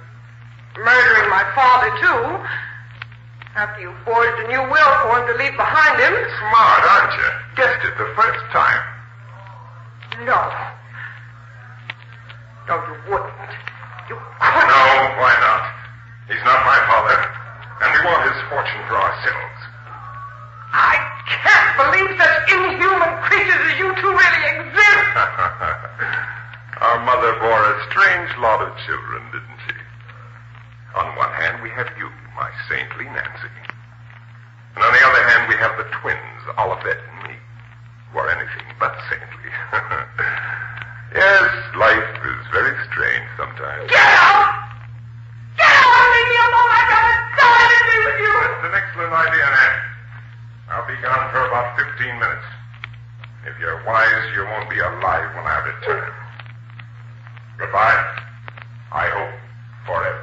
murdering my father, too. After you forged a new will for him to leave behind him. Smart, aren't you? Guessed it the first time. No. No, you wouldn't. You couldn't. No, why not? He's not my father, and we want his fortune for ourselves. I can't believe such inhuman creatures as you two really exist. Our mother bore a strange lot of children, didn't she? On one hand, we have you, my saintly Nancy. And on the other hand, we have the twins, Olivet and me, who are anything but saintly. Yes, life is very strange sometimes. Get out! Get out! Leave me alone! I've got to die to be with you! That's an excellent idea, Nancy. I'll be gone for about 15 minutes. If you're wise, you won't be alive when I return. Goodbye. I hope forever.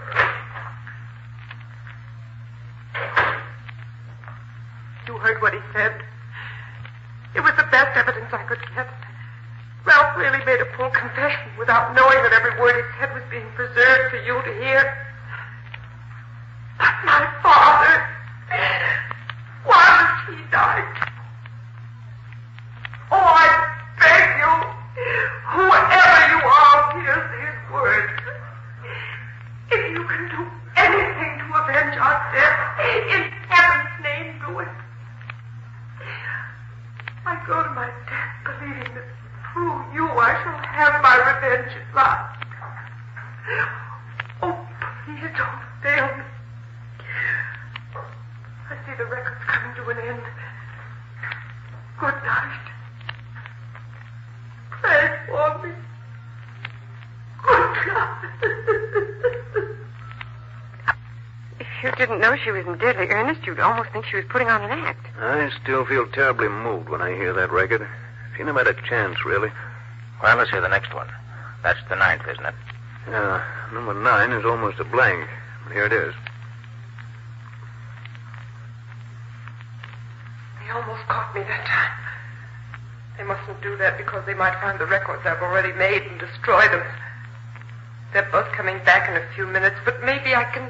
You heard what he said. It was the best evidence I could get. Ralph really made a full confession without knowing that every word he said was being preserved for you to hear. But my father, why was he died? Oh, I beg you, whoever you are, hears these words. If you can do anything to avenge our death, in heaven's name, do it. I go to my death believing that through you I shall have my revenge at last. Oh, please don't fail me. I see the record's coming to an end. Good night. Pray for me. Good God. If you didn't know she was in deadly earnest, you'd almost think she was putting on an act. I still feel terribly moved when I hear that record. She never had a chance, really. Well, let's hear the next one. That's the 9th, isn't it? Yeah, number 9 is almost a blank. But here it is. They almost caught me that time. They mustn't do that because they might find the records I've already made and destroy them. They're both coming back in a few minutes, but maybe I can...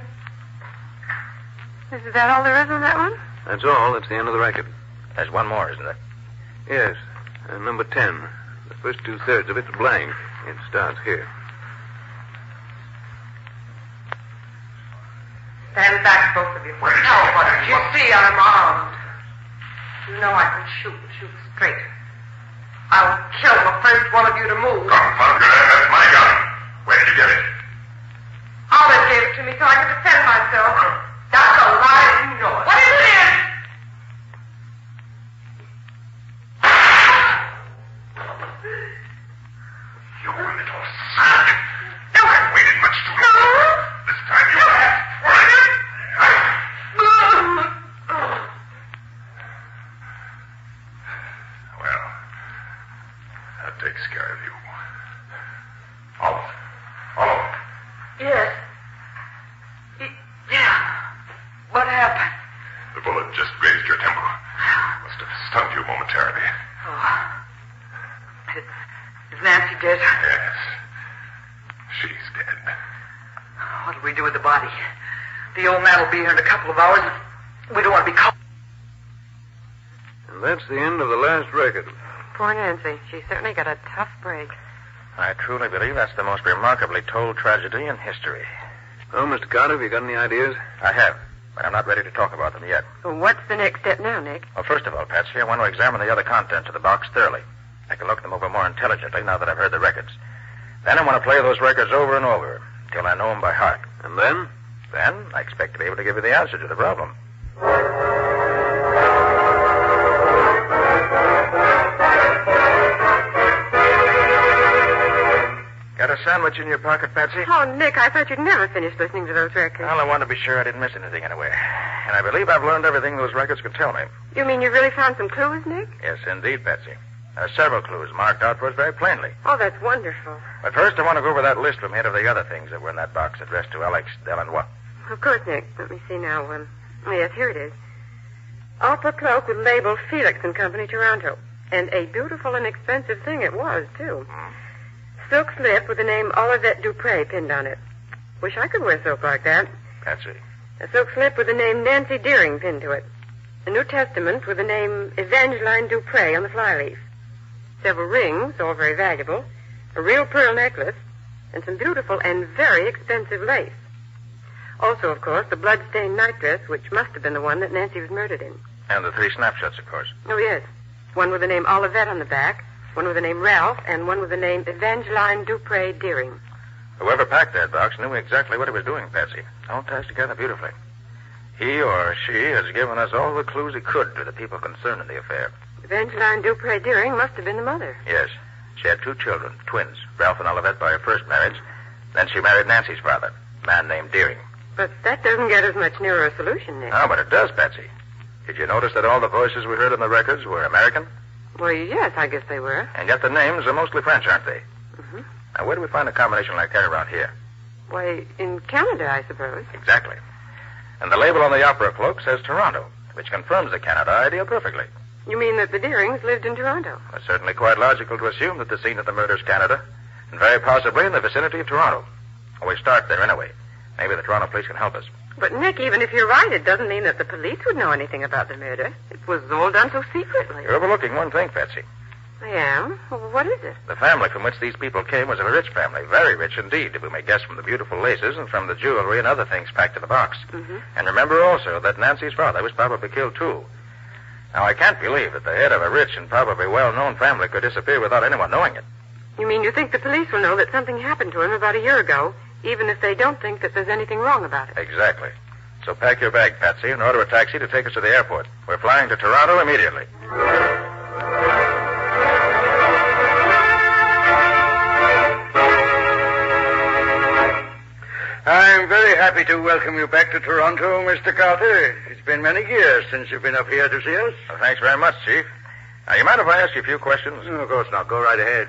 Is that all there is on that one? That's all. That's the end of the record. There's one more, isn't it? Yes, number 10. The first 2/3 of it's blank. It starts here. Stand back, both of you. No, but you see I'm armed. You know I can shoot and shoot straight. I'll kill the first one of you to move. Confound it, that's my gun. Where did you get it? Olive gave it to me so I could defend myself. That's a lie, you know. You haven't waited much too long. This time you have. Well, that takes care of you. Olive. Olive. Yes. Yeah. What happened? The bullet just grazed your temple. Must have stunned you momentarily. Oh. Is Nancy dead? Yes. She's dead. What'll we do with the body? The old man will be here in a couple of hours. We don't want to be caught. And that's the end of the last record. Poor Nancy. She certainly got a tough break. I truly believe that's the most remarkably told tragedy in history. Oh, Mr. Carter, have you got any ideas? I have, but I'm not ready to talk about them yet. Well, what's the next step now, Nick? Well, first of all, Patsy, I want to examine the other contents of the box thoroughly. I can look them over more intelligently now that I've heard the records. Then I want to play those records over and over till I know them by heart. And then? Then I expect to be able to give you the answer to the problem. Got a sandwich in your pocket, Patsy? Oh, Nick, I thought you'd never finish listening to those records. Well, I wanted to be sure I didn't miss anything anyway. And I believe I've learned everything those records could tell me. You mean you really found some clues, Nick? Yes, indeed, Patsy. There are several clues marked out for us very plainly. Oh, that's wonderful. But first, I want to go over that list from here to the other things that were in that box addressed to Alex Delanois. Of course, Nick. Let me see now. Yes, here it is. Opera cloak with label Felix and Company, Toronto. And a beautiful and expensive thing it was, too. Silk slip with the name Olivette Dupre pinned on it. Wish I could wear silk like that. Patsy. A silk slip with the name Nancy Deering pinned to it. A New Testament with the name Evangeline Dupre on the flyleaf. Several rings, all very valuable. A real pearl necklace. And some beautiful and very expensive lace. Also, of course, the blood-stained nightdress, which must have been the one that Nancy was murdered in. And the 3 snapshots, of course. Oh, yes. One with the name Olivette on the back, one with the name Ralph, and one with the name Evangeline Dupre Deering. Whoever packed that box knew exactly what he was doing, Patsy. All ties together beautifully. He or she has given us all the clues he could to the people concerned in the affair. Evangeline Dupre Deering must have been the mother. Yes. She had 2 children, twins, Ralph and Olivette by her first marriage. Then she married Nancy's father, a man named Deering. But that doesn't get us much nearer a solution, Nick. Oh, but it does, Patsy. Did you notice that all the voices we heard in the records were American? Well, yes, I guess they were. And yet the names are mostly French, aren't they? Mm-hmm. Now, where do we find a combination like that around here? Why, in Canada, I suppose. Exactly. And the label on the opera cloak says Toronto, which confirms the Canada idea perfectly. You mean that the Deerings lived in Toronto? It's certainly quite logical to assume that the scene of the murder is Canada, and very possibly in the vicinity of Toronto. Well, we start there anyway. Maybe the Toronto police can help us. But, Nick, even if you're right, it doesn't mean that the police would know anything about the murder. It was all done so secretly. You're overlooking one thing, Patsy. I am? Well, what is it? The family from which these people came was a rich family, very rich indeed, if we may guess from the beautiful laces and from the jewelry and other things packed in the box. Mm-hmm. And remember also that Nancy's father was probably killed, too. Now, I can't believe that the head of a rich and probably well-known family could disappear without anyone knowing it. You mean you think the police will know that something happened to him about a year ago, even if they don't think that there's anything wrong about it? Exactly. So pack your bag, Patsy, and order a taxi to take us to the airport. We're flying to Toronto immediately. I'm very happy to welcome you back to Toronto, Mr. Carter. It's been many years since you've been up here to see us. Well, thanks very much, Chief. Now, you mind if I ask you a few questions? No, of course not. Go right ahead.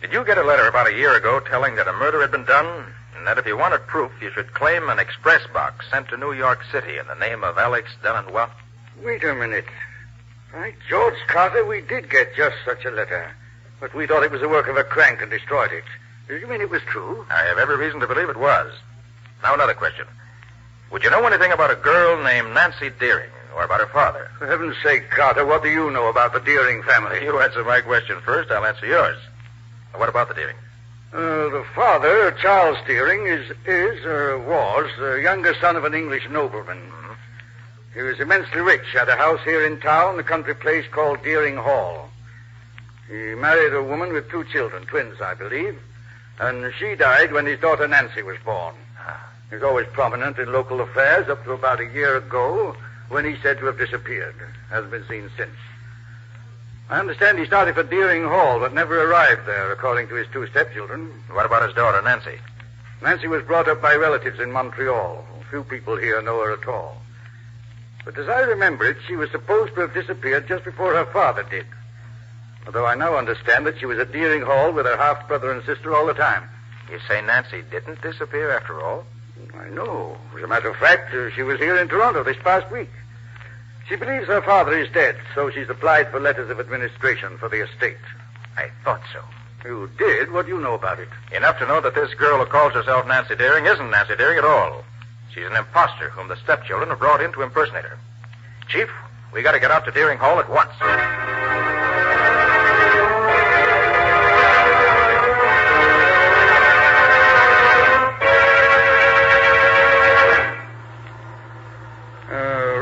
Did you get a letter about a year ago telling that a murder had been done, and that if you wanted proof, you should claim an express box sent to New York City in the name of Alex Delanois? Wait a minute. By George Carter, we did get just such a letter. But we thought it was the work of a crank and destroyed it. Do you mean it was true? I have every reason to believe it was. Now, another question. Would you know anything about a girl named Nancy Deering, or about her father? For heaven's sake, Carter, what do you know about the Deering family? You answer my question first, I'll answer yours. What about the Deering? The father, Charles Deering, was the younger son of an English nobleman. Mm-hmm. He was immensely rich, had a house here in town, a country place called Deering Hall. He married a woman with 2 children, twins, I believe, and she died when his daughter Nancy was born. He was always prominent in local affairs up to about a year ago, when he's said to have disappeared. Hasn't been seen since. I understand he started for Deering Hall, but never arrived there, according to his two stepchildren. What about his daughter, Nancy? Nancy was brought up by relatives in Montreal. Few people here know her at all. But as I remember it, she was supposed to have disappeared just before her father did. Although I now understand that she was at Deering Hall with her half-brother and sister all the time. You say Nancy didn't disappear after all? I know. As a matter of fact, she was here in Toronto this past week. She believes her father is dead, so she's applied for letters of administration for the estate. I thought so. You did? What do you know about it? Enough to know that this girl who calls herself Nancy Deering isn't Nancy Deering at all. She's an imposter whom the stepchildren have brought in to impersonate her. Chief, we got to get out to Deering Hall at once.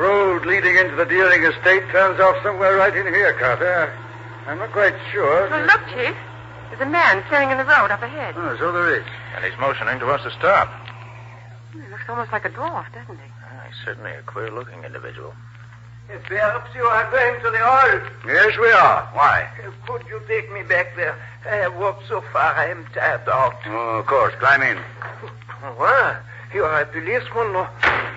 Road leading into the Deering estate turns off somewhere right in here, Carter. I'm not quite sure. Well, look, Chief. There's a man standing in the road up ahead. Oh, so there is. And he's motioning to us to stop. He looks almost like a dwarf, doesn't he? He's certainly a queer-looking individual. Perhaps you are going to the hall. Yes, we are. Why? Could you take me back there? I have walked so far, I am tired out. Oh, of course. Climb in. What? You are a policeman, no?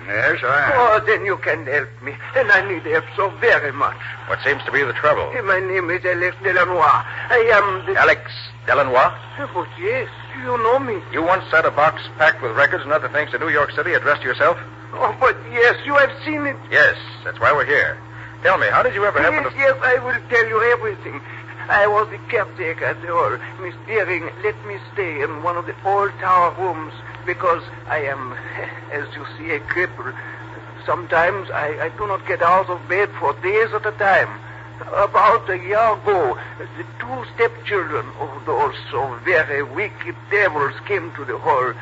Yes, I am. Oh, then you can help me. And I need help so very much. What seems to be the trouble? My name is Alex Delanois. I am the... Alex Delanois? But yes, you know me. You once sent a box packed with records and other things to New York City addressed to yourself? Oh, but yes, you have seen it. Yes, that's why we're here. Tell me, how did you ever happen to... Yes, I will tell you everything. I was the caretaker at the hall. Miss Deering let me stay in one of the old tower rooms because I am, as you see, a cripple. Sometimes I do not get out of bed for days at a time. About a year ago, the two stepchildren of those so very wicked devils came to the hall.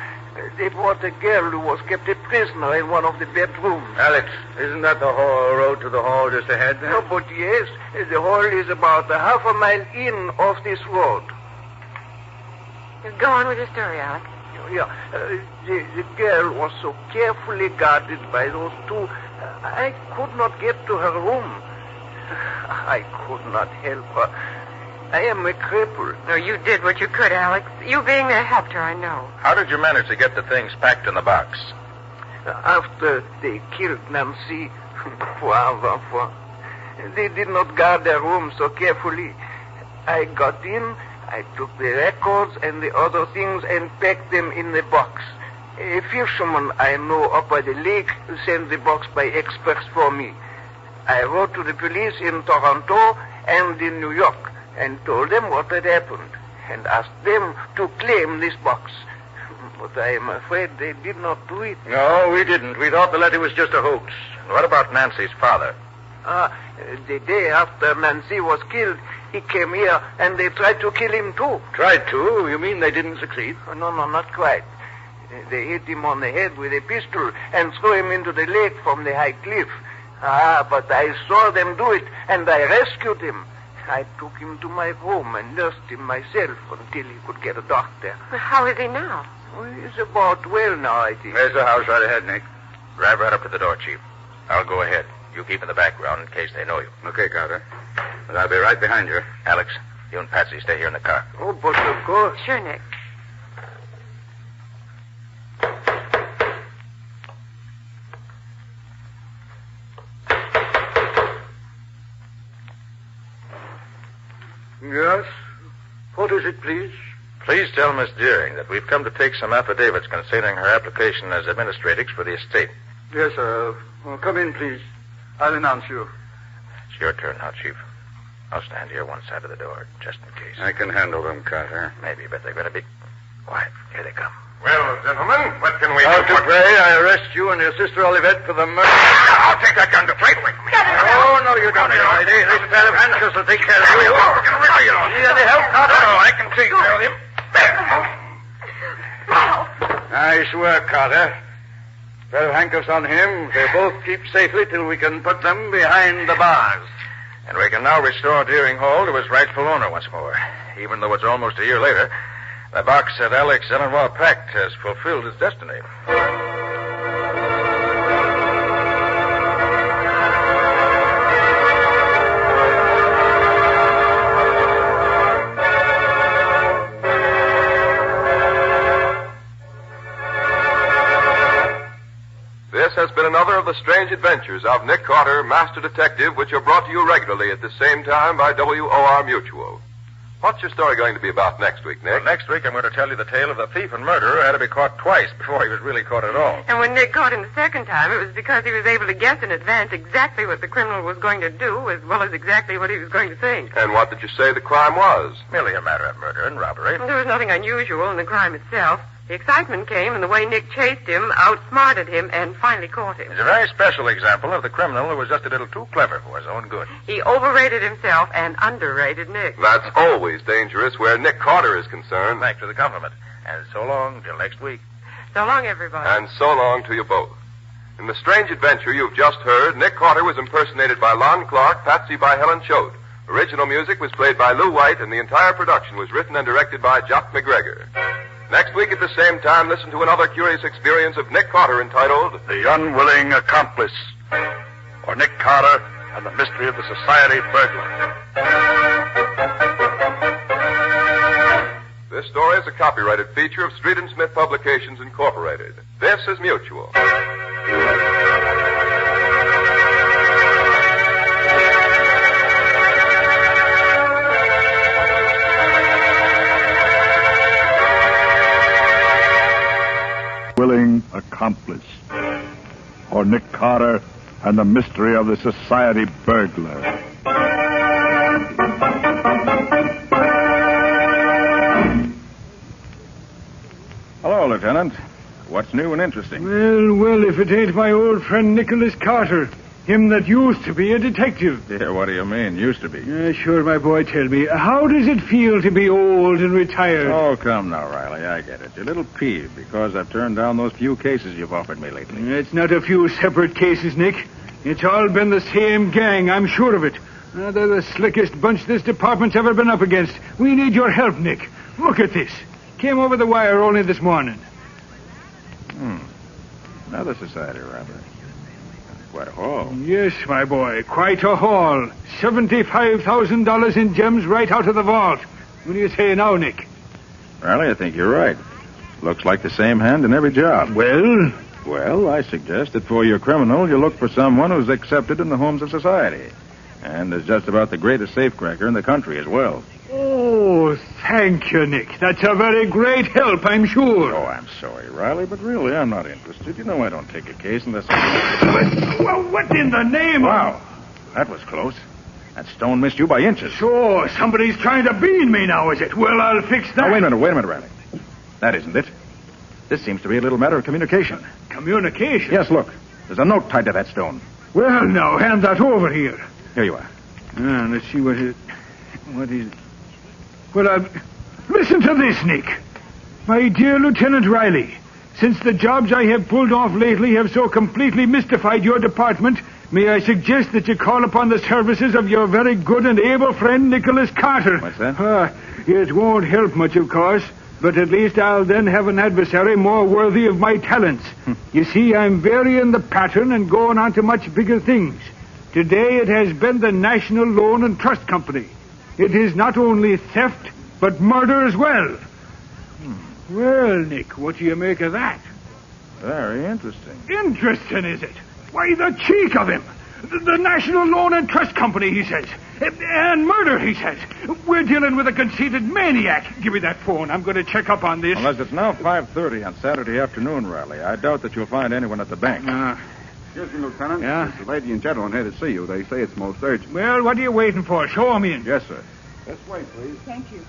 They brought a girl who was kept a prisoner in one of the bedrooms. Alex, isn't that the road to the hall just ahead there? No, but yes, the hall is about a half a mile in off this road. Go on with your story, Alex. Yeah, the girl was so carefully guarded by those two, I could not get to her room. I could not help her. I am a cripple. No, you did what you could, Alex. You being there helped her, I know. How did you manage to get the things packed in the box? After they killed Nancy, they did not guard their room so carefully. I got in, I took the records and the other things and packed them in the box. A fisherman I know up by the lake sent the box by express for me. I wrote to the police in Toronto and in New York and told them what had happened and asked them to claim this box. But I am afraid they did not do it. No, we didn't. We thought the letter was just a hoax. What about Nancy's father? The day after Nancy was killed, he came here and they tried to kill him too. Tried to? You mean they didn't succeed? No, not quite. They hit him on the head with a pistol and threw him into the lake from the high cliff. But I saw them do it and I rescued him. I took him to my room and nursed him myself until he could get a doctor. Well, how is he now? Well, he's about well now, I think. There's the house right ahead, Nick. Drive right up to the door, Chief. I'll go ahead. You keep in the background in case they know you. Okay, Carter. But I'll be right behind you. Alex, you and Patsy stay here in the car. Oh, but of course. Sure, Nick. Yes? What is it, please? Please tell Miss Deering that we've come to take some affidavits concerning her application as administratrix for the estate. Yes, sir. Well, come in, please. I'll announce you. It's your turn now, Chief. I'll stand here one side of the door, just in case. I can handle them, Carter. Maybe, but they're going to be quiet. Here they come. Well, gentlemen, what can we Out do? to pray, I arrest you and your sister Olivette for the murder. I'll take that gun to fight with me. Oh, no, you don't, lady. This pair of handcuffs will take care of you. Need any help, Carter? No, I can take care of him. Nice work, Carter. Pair of handcuffs on him. They'll both keep safely till we can put them behind the bars. And we can now restore Deering Hall to its rightful owner once more. Even though it's almost a year later, the box that Alex Delanois packed has fulfilled its destiny. This has been another of the strange adventures of Nick Carter, Master Detective, which are brought to you regularly at the same time by WOR Mutual. What's your story going to be about next week, Nick? Well, next week I'm going to tell you the tale of the thief and murderer who had to be caught twice before he was really caught at all. And when Nick caught him the second time, it was because he was able to guess in advance exactly what the criminal was going to do, as well as exactly what he was going to think. And what did you say the crime was? Merely a matter of murder and robbery. There was nothing unusual in the crime itself. The excitement came in the way Nick chased him, outsmarted him, and finally caught him. It's a very special example of the criminal who was just a little too clever for his own good. He overrated himself and underrated Nick. That's always dangerous where Nick Carter is concerned. Thanks for the compliment. And so long till next week. So long, everybody. And so long to you both. In the strange adventure you've just heard, Nick Carter was impersonated by Lon Clark, Patsy by Helen Choate. Original music was played by Lou White, and the entire production was written and directed by Jock McGregor. Next week at the same time, listen to another curious experience of Nick Carter entitled The Unwilling Accomplice, or Nick Carter and the Mystery of the Society Burglar. This story is a copyrighted feature of Street and Smith Publications, Incorporated. This is Mutual. Willing Accomplice, or Nick Carter and the Mystery of the Society Burglar. Hello, Lieutenant. What's new and interesting? Well, if it ain't my old friend Nicholas Carter. Him that used to be a detective. Yeah, what do you mean, used to be? Sure, my boy, tell me. How does it feel to be old and retired? Oh, come now, Riley, I get it. You're a little peeved because I've turned down those few cases you've offered me lately. It's not a few separate cases, Nick. It's all been the same gang, I'm sure of it. They're the slickest bunch this department's ever been up against. We need your help, Nick. Look at this. Came over the wire only this morning. Another society robbery. Quite a haul. Yes, my boy, quite a haul. $75,000 in gems right out of the vault. What do you say now, Nick? Riley, I think you're right. Looks like the same hand in every job. Well, I suggest that for your criminal, you look for someone who's accepted in the homes of society. And is just about the greatest safecracker in the country as well. Oh, thank you, Nick. That's a very great help, I'm sure. Oh, I'm sorry, Riley, but really, I'm not interested. You know I don't take a case unless... Well, what in the name of... Wow, that was close. That stone missed you by inches. So, somebody's trying to bean me now, is it? Well, I'll fix that. Now, wait a minute, Riley. That isn't it. This seems to be a little matter of communication. Communication? Yes, look. There's a note tied to that stone. Well, now, hand that over here. Here you are. Let's see what is... Well, listen to this, Nick. My dear Lieutenant Riley, since the jobs I have pulled off lately have so completely mystified your department, may I suggest that you call upon the services of your very good and able friend, Nicholas Carter. What's that? It won't help much, of course, but at least I'll then have an adversary more worthy of my talents. You see, I'm varying the pattern and going on to much bigger things. Today it has been the National Loan and Trust Company. It is not only theft, but murder as well. Well, Nick, what do you make of that? Very interesting. Interesting, is it? Why, the cheek of him. The National Loan and Trust Company, he says. And murder, he says. We're dealing with a conceited maniac. Give me that phone. I'm going to check up on this. Well, as it's now 5:30 on Saturday afternoon, Riley, I doubt that you'll find anyone at the bank. Excuse me, Lieutenant. Yeah? There's a lady and gentleman here to see you. They say it's most urgent. Well, what are you waiting for? Show 'em in. Yes, sir. This way, please. Thank you.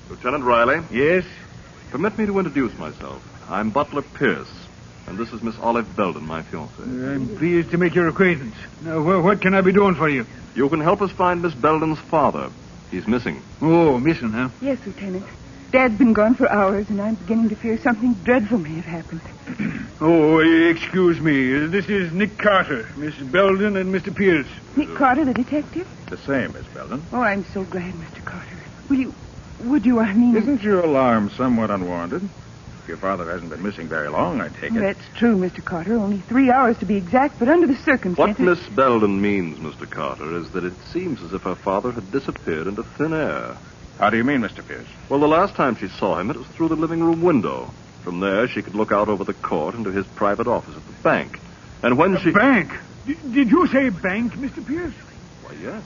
Lieutenant Riley? Yes? Permit me to introduce myself. I'm Butler Pierce, and this is Miss Olive Belden, my fiancée. I'm pleased to make your acquaintance. Now, what can I be doing for you? You can help us find Miss Belden's father. He's missing. Oh, missing, huh? Yes, Lieutenant. Dad's been gone for hours, and I'm beginning to fear something dreadful may have happened. Oh, excuse me. This is Nick Carter, Miss Belden, and Mr. Pierce. Nick Carter, the detective? The same, Miss Belden. Oh, I'm so glad, Mr. Carter. Would you, I mean... Isn't your alarm somewhat unwarranted? If your father hasn't been missing very long, I take it. That's true, Mr. Carter. Only 3 hours to be exact, but under the circumstances... What Miss Belden means, Mr. Carter, is that it seems as if her father had disappeared into thin air. How do you mean, Mr. Pierce? Well, the last time she saw him, it was through the living room window. From there, she could look out over the court into his private office at the bank. And when she... Bank? Did you say bank, Mr. Pierce? Why, yes.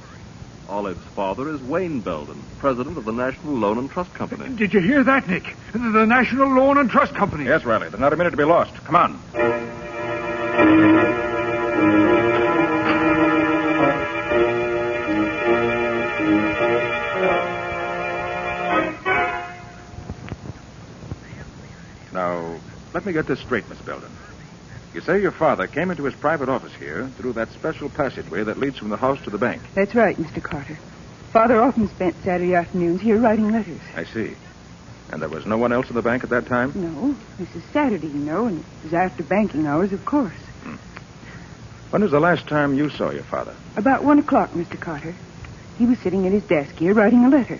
Olive's father is Wayne Belden, president of the National Loan and Trust Company. Did you hear that, Nick? The National Loan and Trust Company. Yes, Riley. There's not a minute to be lost. Come on. Now, let me get this straight, Miss Belden. You say your father came into his private office here through that special passageway that leads from the house to the bank. That's right, Mr. Carter. Father often spent Saturday afternoons here writing letters. I see. And there was no one else in the bank at that time? No. This is Saturday, you know, and it was after banking hours, of course. When was the last time you saw your father? About 1 o'clock, Mr. Carter. He was sitting at his desk here writing a letter.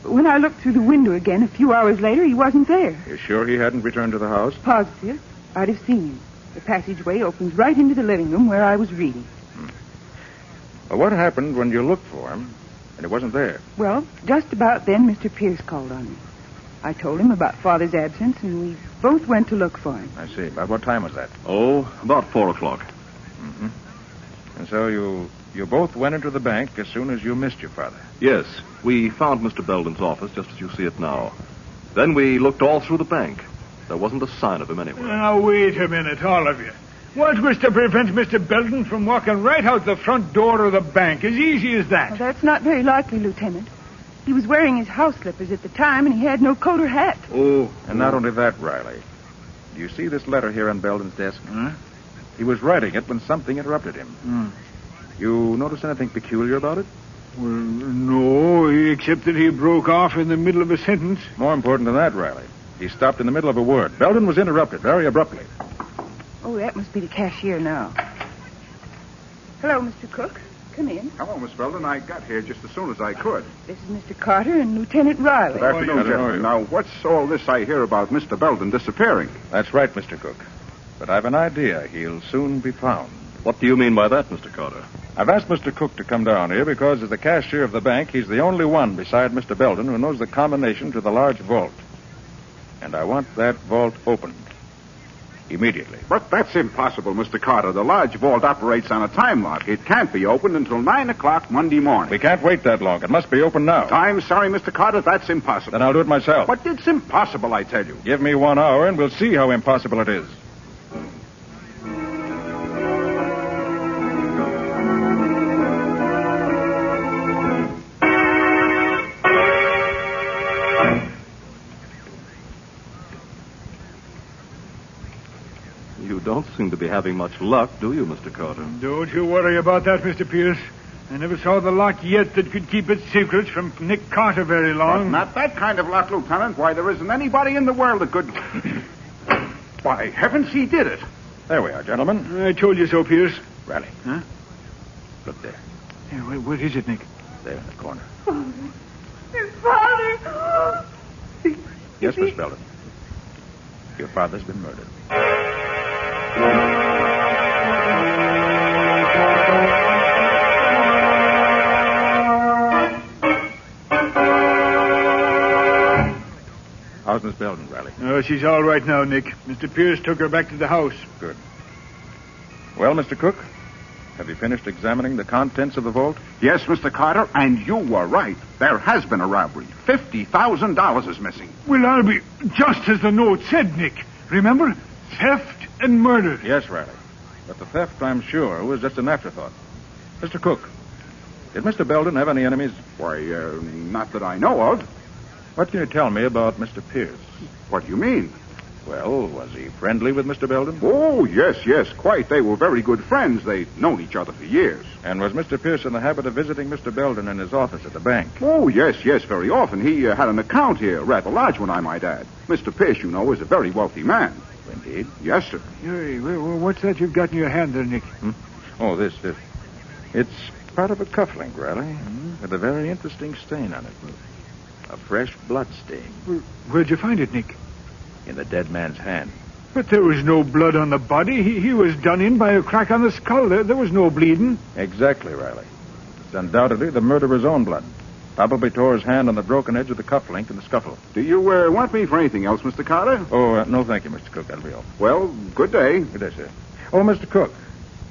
But when I looked through the window again a few hours later, he wasn't there. You're sure he hadn't returned to the house? Positive. I'd have seen him. The passageway opens right into the living room where I was reading. Well, what happened when you looked for him and he wasn't there? Well, just about then, Mr. Pierce called on me. I told him about Father's absence, and we both went to look for him. I see. About what time was that? Oh, about 4 o'clock. Mm-hmm. And so you both went into the bank as soon as you missed your father? Yes. We found Mr. Belden's office just as you see it now. Then we looked all through the bank. There wasn't a sign of him anywhere. Now, wait a minute, all of you. What was to prevent Mr. Belden from walking right out the front door of the bank? As easy as that. Well, that's not very likely, Lieutenant. He was wearing his house slippers at the time, and he had no coat or hat. Oh. And not only that, Riley. Do you see this letter here on Belden's desk? Huh? He was writing it when something interrupted him. You notice anything peculiar about it? Well, no, except that he broke off in the middle of a sentence. More important than that, Riley. He stopped in the middle of a word. Belden was interrupted very abruptly. Oh, that must be the cashier now. Hello, Mr. Cook. Come in. Hello, Miss Belden. I got here just as soon as I could. This is Mr. Carter and Lieutenant Riley. Good afternoon, gentlemen. Now, what's all this I hear about Mr. Belden disappearing? That's right, Mr. Cook. But I've an idea he'll soon be found. What do you mean by that, Mr. Carter? I've asked Mr. Cook to come down here because as the cashier of the bank, he's the only one beside Mr. Belden who knows the combination to the large vault. And I want that vault opened. Immediately. But that's impossible, Mr. Carter. The large vault operates on a time lock. It can't be opened until 9 o'clock Monday morning. We can't wait that long. It must be open now. I'm sorry, Mr. Carter. That's impossible. Then I'll do it myself. But it's impossible, I tell you. Give me 1 hour and we'll see how impossible it is. You don't seem to be having much luck, do you, Mr. Carter? Don't you worry about that, Mr. Pierce. I never saw the lock yet that could keep its secrets from Nick Carter very long. But not that kind of lock, Lieutenant. Why, there isn't anybody in the world that could... By heavens, he did it. There we are, gentlemen. I told you so, Pierce. Riley. Huh? Look there. Yeah, what is it, Nick? There in the corner. His father! Yes, Miss Belden. Your father's been murdered. How's Miss Belden, Riley? Oh, she's all right now, Nick. Mr. Pierce took her back to the house. Good. Well, Mr. Cook, have you finished examining the contents of the vault? Yes, Mr. Carter, and you were right. There has been a robbery. $50,000 is missing. Well, I'll be just as the note said, Nick. Remember? Theft and murder. Yes, Riley. But the theft, I'm sure, was just an afterthought. Mr. Cook, did Mr. Belden have any enemies? Why, not that I know of. What can you tell me about Mr. Pierce? What do you mean? Well, was he friendly with Mr. Belden? Oh, yes, quite. They were very good friends. They'd known each other for years. And was Mr. Pierce in the habit of visiting Mr. Belden in his office at the bank? Oh, yes, very often. He had an account here, rather large one, I might add. Mr. Pierce, you know, is a very wealthy man. Indeed. Yes, sir. Hey, what's that you've got in your hand there, Nick? Oh, this. It's part of a cufflink, Riley, with a very interesting stain on it. A fresh blood stain. Where'd you find it, Nick? In the dead man's hand. But there was no blood on the body. He was done in by a crack on the skull. There was no bleeding. Exactly, Riley. It's undoubtedly the murderer's own blood. Probably tore his hand on the broken edge of the cuff link in the scuffle. Do you want me for anything else, Mr. Carter? Oh, no, thank you, Mr. Cook. That'll be all. Well, good day. Good day, sir. Oh, Mr. Cook,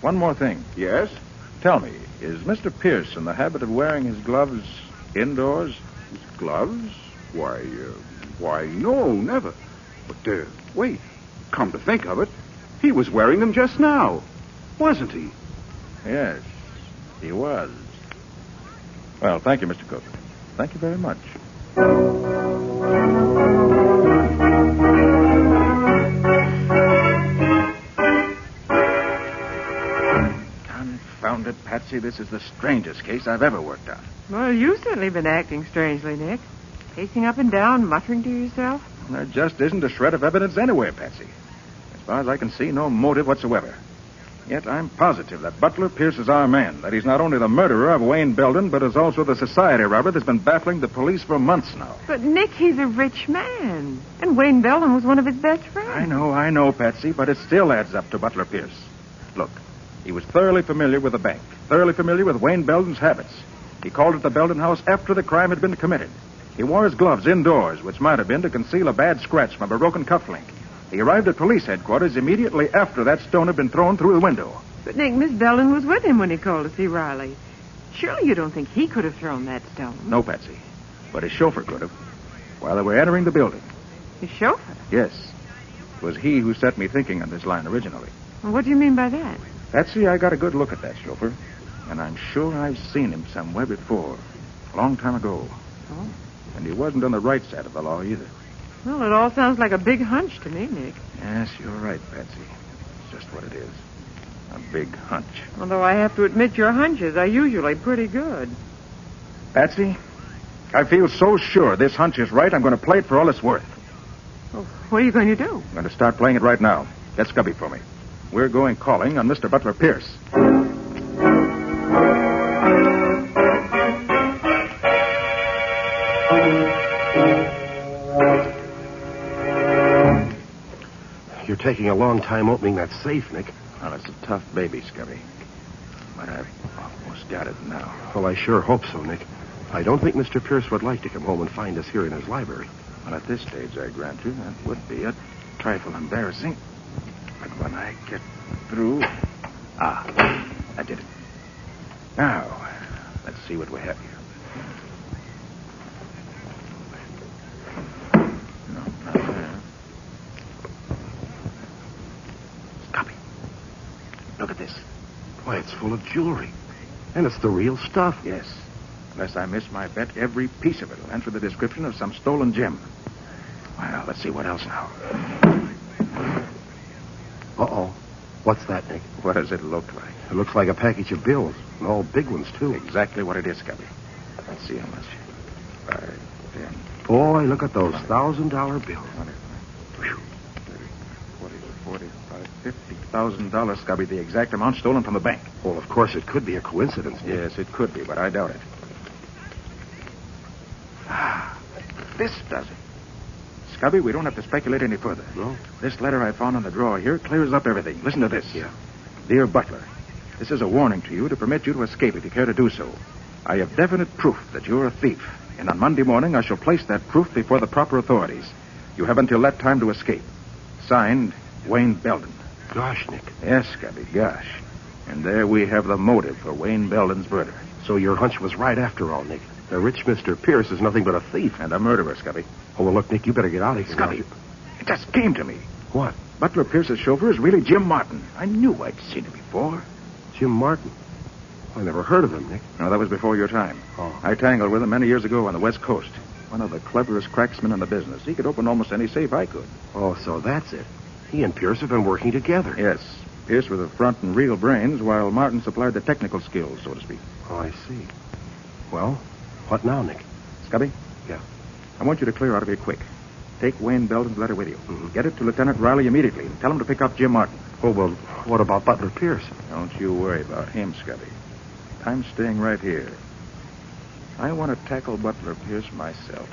one more thing. Yes? Tell me, is Mr. Pierce in the habit of wearing his gloves indoors? His gloves? Why, no, never. But, wait. Come to think of it, he was wearing them just now. Wasn't he? Yes, he was. Well, thank you, Mr. Cook. Thank you very much. Confound it, Patsy. This is the strangest case I've ever worked on. Well, you've certainly been acting strangely, Nick. Pacing up and down, muttering to yourself. There just isn't a shred of evidence anywhere, Patsy. As far as I can see, no motive whatsoever. Yet I'm positive that Butler Pierce is our man, that he's not only the murderer of Wayne Belden, but is also the society robber that's been baffling the police for months now. But, Nick, he's a rich man. And Wayne Belden was one of his best friends. I know, Patsy, but it still adds up to Butler Pierce. Look, he was thoroughly familiar with the bank, thoroughly familiar with Wayne Belden's habits. He called at the Belden house after the crime had been committed. He wore his gloves indoors, which might have been to conceal a bad scratch from a broken cuff link. He arrived at police headquarters immediately after that stone had been thrown through the window. But, Nick, Miss Belden was with him when he called to see Riley. Surely you don't think he could have thrown that stone? No, Patsy. But his chauffeur could have. While they were entering the building. His chauffeur? Yes. It was he who set me thinking on this line originally. Well, what do you mean by that? Patsy, I got a good look at that chauffeur. And I'm sure I've seen him somewhere before. A long time ago. Oh. And he wasn't on the right side of the law either. Well, it all sounds like a big hunch to me, Nick. Yes, you're right, Patsy. It's just what it is. A big hunch. Although I have to admit your hunches are usually pretty good. Patsy, I feel so sure this hunch is right, I'm going to play it for all it's worth. Oh, what are you going to do? I'm going to start playing it right now. Get Scubby for me. We're going calling on Mr. Butler Pierce. You're taking a long time opening that safe, Nick. Well, it's a tough baby, Scubby. But I've almost got it now. Well, I sure hope so, Nick. I don't think Mr. Pierce would like to come home and find us here in his library. Well, at this stage, I grant you, that would be a trifle embarrassing. But when I get through... I did it. Now, let's see what we have here. No, not there. Scubby, look at this. Why, it's full of jewelry. And it's the real stuff. Yes. Unless I miss my bet, every piece of it will answer the description of some stolen gem. Well, let's see what else now. Uh-oh. What's that, Nick? What does it look like? It looks like a package of bills, and all big ones, too. Exactly what it is, Scubby. Let's see how much. 5, 10. Boy, look at those $1,000 bills. 20, 30, 40, 45, $50,000, Scubby, the exact amount stolen from the bank. Well, of course, it could be a coincidence, Nick. Yes, it could be, but I doubt it. This does it. Scubby, we don't have to speculate any further. No? This letter I found on the drawer here clears up everything. Listen to this. Yeah. Dear Butler, this is a warning to you to permit you to escape if you care to do so. I have definite proof that you're a thief, and on Monday morning I shall place that proof before the proper authorities. You have until that time to escape. Signed, Wayne Belden. Gosh, Nick. Yes, Scubby, gosh. And there we have the motive for Wayne Belden's murder. So your hunch was right after all, Nick. The rich Mr. Pierce is nothing but a thief. And a murderer, Scubby. Oh, well, look, Nick, you better get out of here. Scubby, it just came to me. What? Butler Pierce's chauffeur is really Jim Martin. I knew I'd seen him before. Jim Martin? I never heard of him, Nick. No, that was before your time. Oh. I tangled with him many years ago on the West Coast. One of the cleverest cracksmen in the business. He could open almost any safe I could. Oh, so that's it. He and Pierce have been working together. Yes. Pierce with the front and real brains, while Martin supplied the technical skills, so to speak. Oh, I see. Well, what now, Nick? Scubby? Yeah. I want you to clear out of here quick. Take Wayne Belden's letter with you. Mm-hmm. Get it to Lieutenant Riley immediately and tell him to pick up Jim Martin. Oh, well, what about Butler Pierce? Don't you worry about him, Scubby. I'm staying right here. I want to tackle Butler Pierce myself.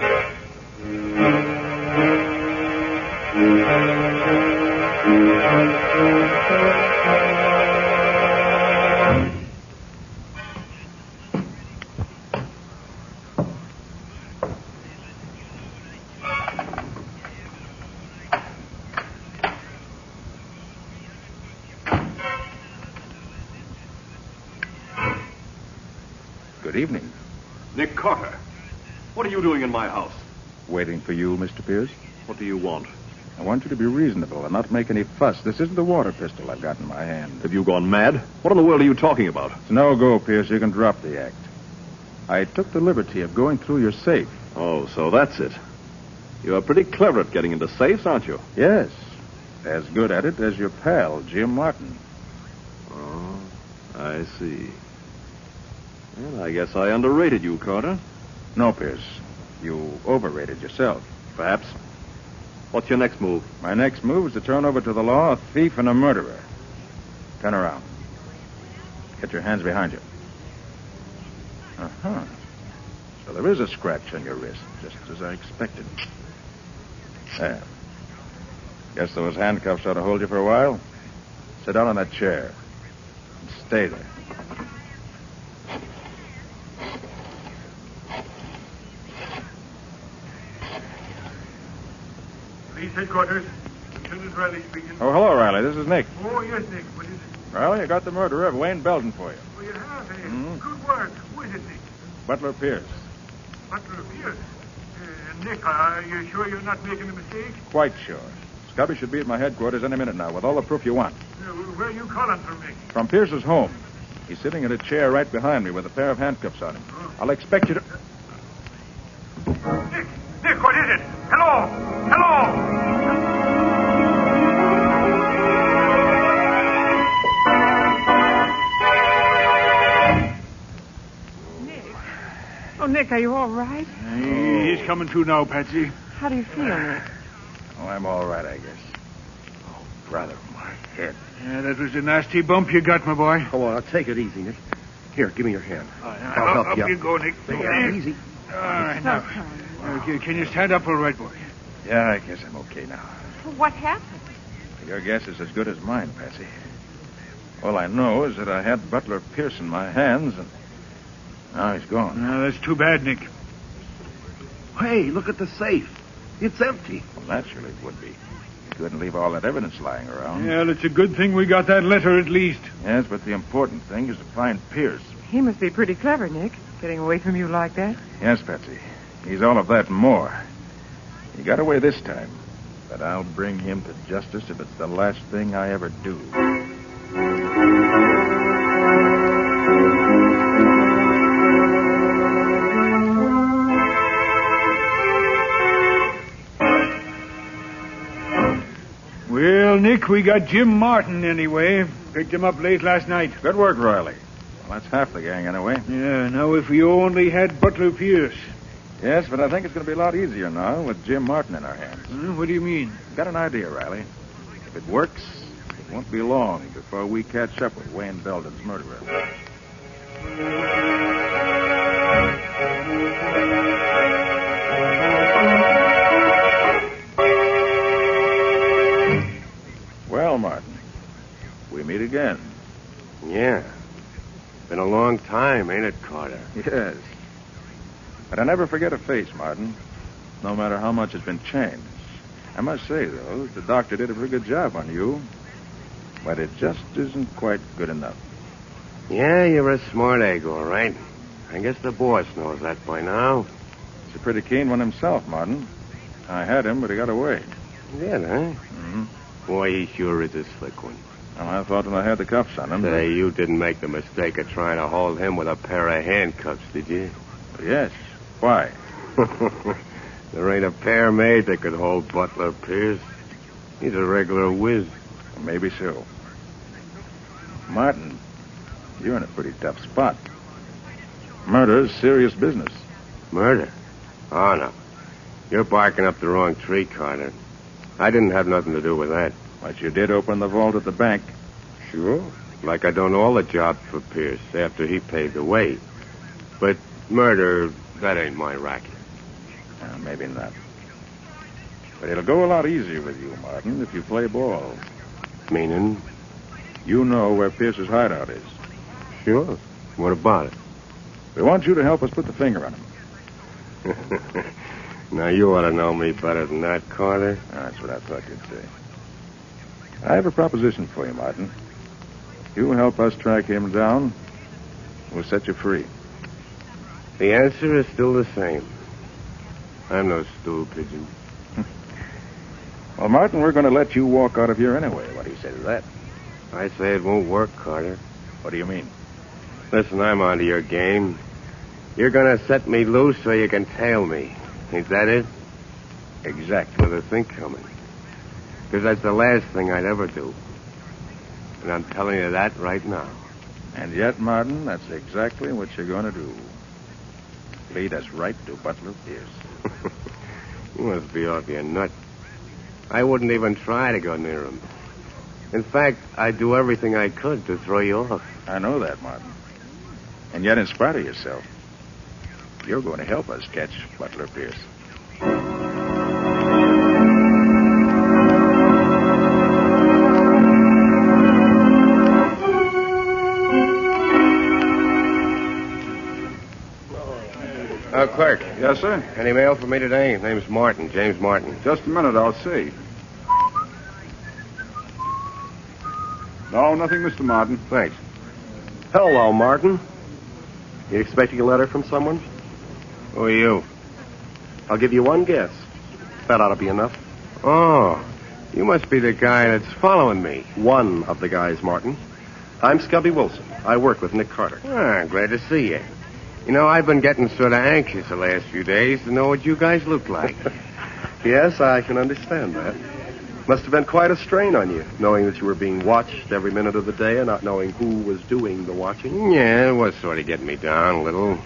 evening. Nick Carter, what are you doing in my house? Waiting for you, Mr. Pierce. What do you want? I want you to be reasonable and not make any fuss. This isn't the water pistol I've got in my hand. Have you gone mad? What in the world are you talking about? It's no go, Pierce. You can drop the act. I took the liberty of going through your safe. Oh, so that's it. You're pretty clever at getting into safes, aren't you? Yes. As good at it as your pal, Jim Martin. Oh, I see. Well, I guess I underrated you, Carter. No, Pierce. You overrated yourself. Perhaps. What's your next move? My next move is to turn over to the law a thief and a murderer. Turn around. Get your hands behind you. Uh-huh. So there is a scratch on your wrist, just as I expected. There. Guess those handcuffs ought to hold you for a while. Sit down on that chair. And stay there. Police headquarters. Lieutenant Riley speaking. Oh, hello, Riley. This is Nick. Oh, yes, Nick. What is it? Riley, I got the murderer of Wayne Belden for you. Oh, you have, eh? Mhm. Good work. Who is it, Nick? Butler Pierce. Butler Pierce. Nick, are you sure you're not making a mistake? Quite sure. Scubby should be at my headquarters any minute now with all the proof you want. Where are you calling from, Nick? From Pierce's home. He's sitting in a chair right behind me with a pair of handcuffs on him. I'll expect you to... Nick, what is it? Hello! Hello! Oh, Nick, are you all right? He's coming to now, Patsy. How do you feel, Nick? Oh, I'm all right, I guess. Oh, brother, my head. Yeah, that was a nasty bump you got, my boy. Come on, take it easy, Nick. Here, give me your hand. I'll help you. Up you go, Nick. Easy. All right, now. Okay, can you stand up all right, boy? Yeah, I guess I'm okay now. What happened? Your guess is as good as mine, Patsy. All I know is that I had Butler Pierce in my hands, and now he's gone. No, that's too bad, Nick. Hey, look at the safe. It's empty. Well, naturally it would be. You couldn't leave all that evidence lying around. Yeah, it's a good thing we got that letter at least. Yes, but the important thing is to find Pierce. He must be pretty clever, Nick, getting away from you like that. Yes, Patsy. He's all of that and more. He got away this time, but I'll bring him to justice if it's the last thing I ever do. Well, Nick, we got Jim Martin anyway. Picked him up late last night. Good work, Riley. Well, that's half the gang anyway. Yeah, now if we only had Butler Pierce. Yes, but I think it's going to be a lot easier now with Jim Martin in our hands. What do you mean? Got an idea, Riley. If it works, it won't be long before we catch up with Wayne Belden's murderer. Well, Martin, we meet again. Yeah. Been a long time, ain't it, Carter? Yes. But I never forget a face, Martin, no matter how much has been changed. I must say, though, the doctor did a pretty good job on you, but it just isn't quite good enough. Yeah, you're a smart egg, all right. I guess the boss knows that by now. He's a pretty keen one himself, Martin. I had him, but he got away. Did, huh? Mm-hmm. Boy, he sure is a slick one. Well, I thought when I had the cuffs on him... Say, you didn't make the mistake of trying to hold him with a pair of handcuffs, did you? Yes. Why? There ain't a pair made that could hold Butler Pierce. He's a regular whiz. Maybe so. Martin, you're in a pretty tough spot. Murder's serious business. Murder? Oh, no. You're barking up the wrong tree, Carter. I didn't have nothing to do with that. But you did open the vault at the bank. Sure. Like I done all the jobs for Pierce after he paved the way. But murder, that ain't my racket. Maybe not. But it'll go a lot easier with you, Martin, if you play ball. Meaning? You know where Pierce's hideout is. Sure. What about it? We want you to help us put the finger on him. Now, you ought to know me better than that, Carter. That's what I thought you'd say. I have a proposition for you, Martin. You help us track him down, we'll set you free. The answer is still the same. I'm no stool pigeon. Well, Martin, we're going to let you walk out of here anyway. What do you say to that? I say it won't work, Carter. What do you mean? Listen, I'm onto your game. You're going to set me loose so you can tail me. Ain't that it? Exactly. With a think coming. Because that's the last thing I'd ever do. And I'm telling you that right now. And yet, Martin, that's exactly what you're going to do. Lead us right to Butler Pierce. You must be off your nut. I wouldn't even try to go near him. In fact, I'd do everything I could to throw you off. I know that, Martin. And yet, in spite of yourself, you're going to help us catch Butler Pierce. Clerk. Yes, sir? Any mail for me today? His name's Martin, James Martin. Just a minute, I'll see. No, nothing, Mr. Martin. Thanks. Hello, Martin. You expecting a letter from someone? Who are you? I'll give you one guess. That ought to be enough. Oh, you must be the guy that's following me. One of the guys, Martin. I'm Scubby Wilson. I work with Nick Carter. Glad to see you. You know, I've been getting sort of anxious the last few days to know what you guys look like. Yes, I can understand that. Must have been quite a strain on you, knowing that you were being watched every minute of the day and not knowing who was doing the watching. Yeah, it was sort of getting me down a little.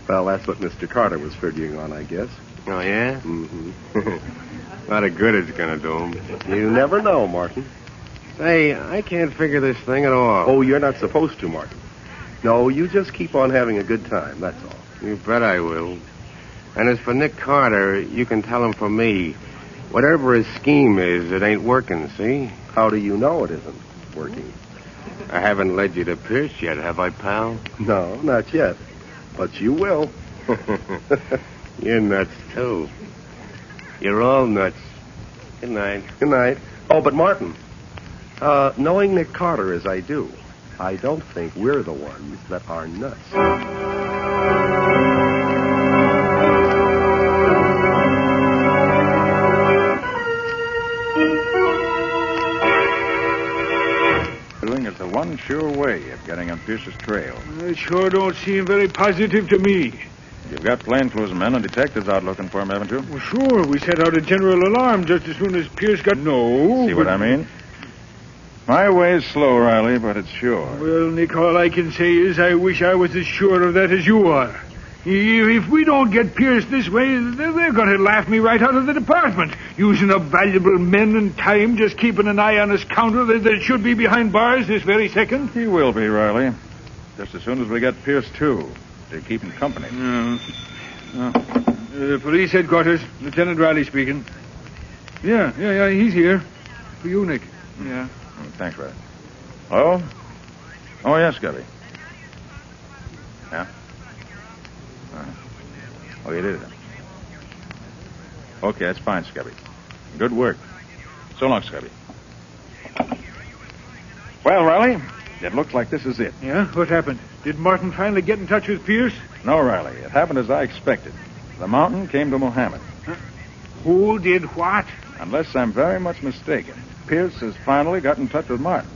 Well, that's what Mr. Carter was figuring on, I guess. Oh, yeah? Mm-hmm. A lot of good it's going to do him. You never know, Martin. Say, I can't figure this thing at all. Oh, you're not supposed to, Martin. No, you just keep on having a good time, that's all. You bet I will. And as for Nick Carter, you can tell him from me, whatever his scheme is, it ain't working, see? How do you know it isn't working? I haven't led you to Pierce yet, have I, pal? No, not yet. But you will. You're nuts, too. You're all nuts. Good night. Good night. Oh, but Martin, knowing Nick Carter as I do, I don't think we're the ones that are nuts. Doing is the one sure way of getting on Pierce's trail. It sure don't seem very positive to me. You've got plainclothes men and detectives out looking for him, haven't you? Well, sure. We set out a general alarm just as soon as Pierce got... No. See what I mean? My way's slow, Riley, but it's sure. Well, Nick, all I can say is I wish I was as sure of that as you are. If we don't get Pierce this way, they're going to laugh me right out of the department. Using up valuable men and time, just keeping an eye on his counter that should be behind bars this very second. He will be, Riley. Just as soon as we get Pierce, too, to keep him company. Police headquarters, Lieutenant Riley speaking. Yeah, he's here. For you, Nick. Yeah. Thanks, Riley. Oh? Oh, yes, Scubby. Yeah? Oh, you did it. Okay, that's fine, Scubby. Good work. So long, Scubby. Well, Riley, it looks like this is it. Yeah? What happened? Did Martin finally get in touch with Pierce? No, Riley. It happened as I expected. The mountain came to Mohammed. Huh? Who did what? Unless I'm very much mistaken, Pierce has finally got in touch with Martin.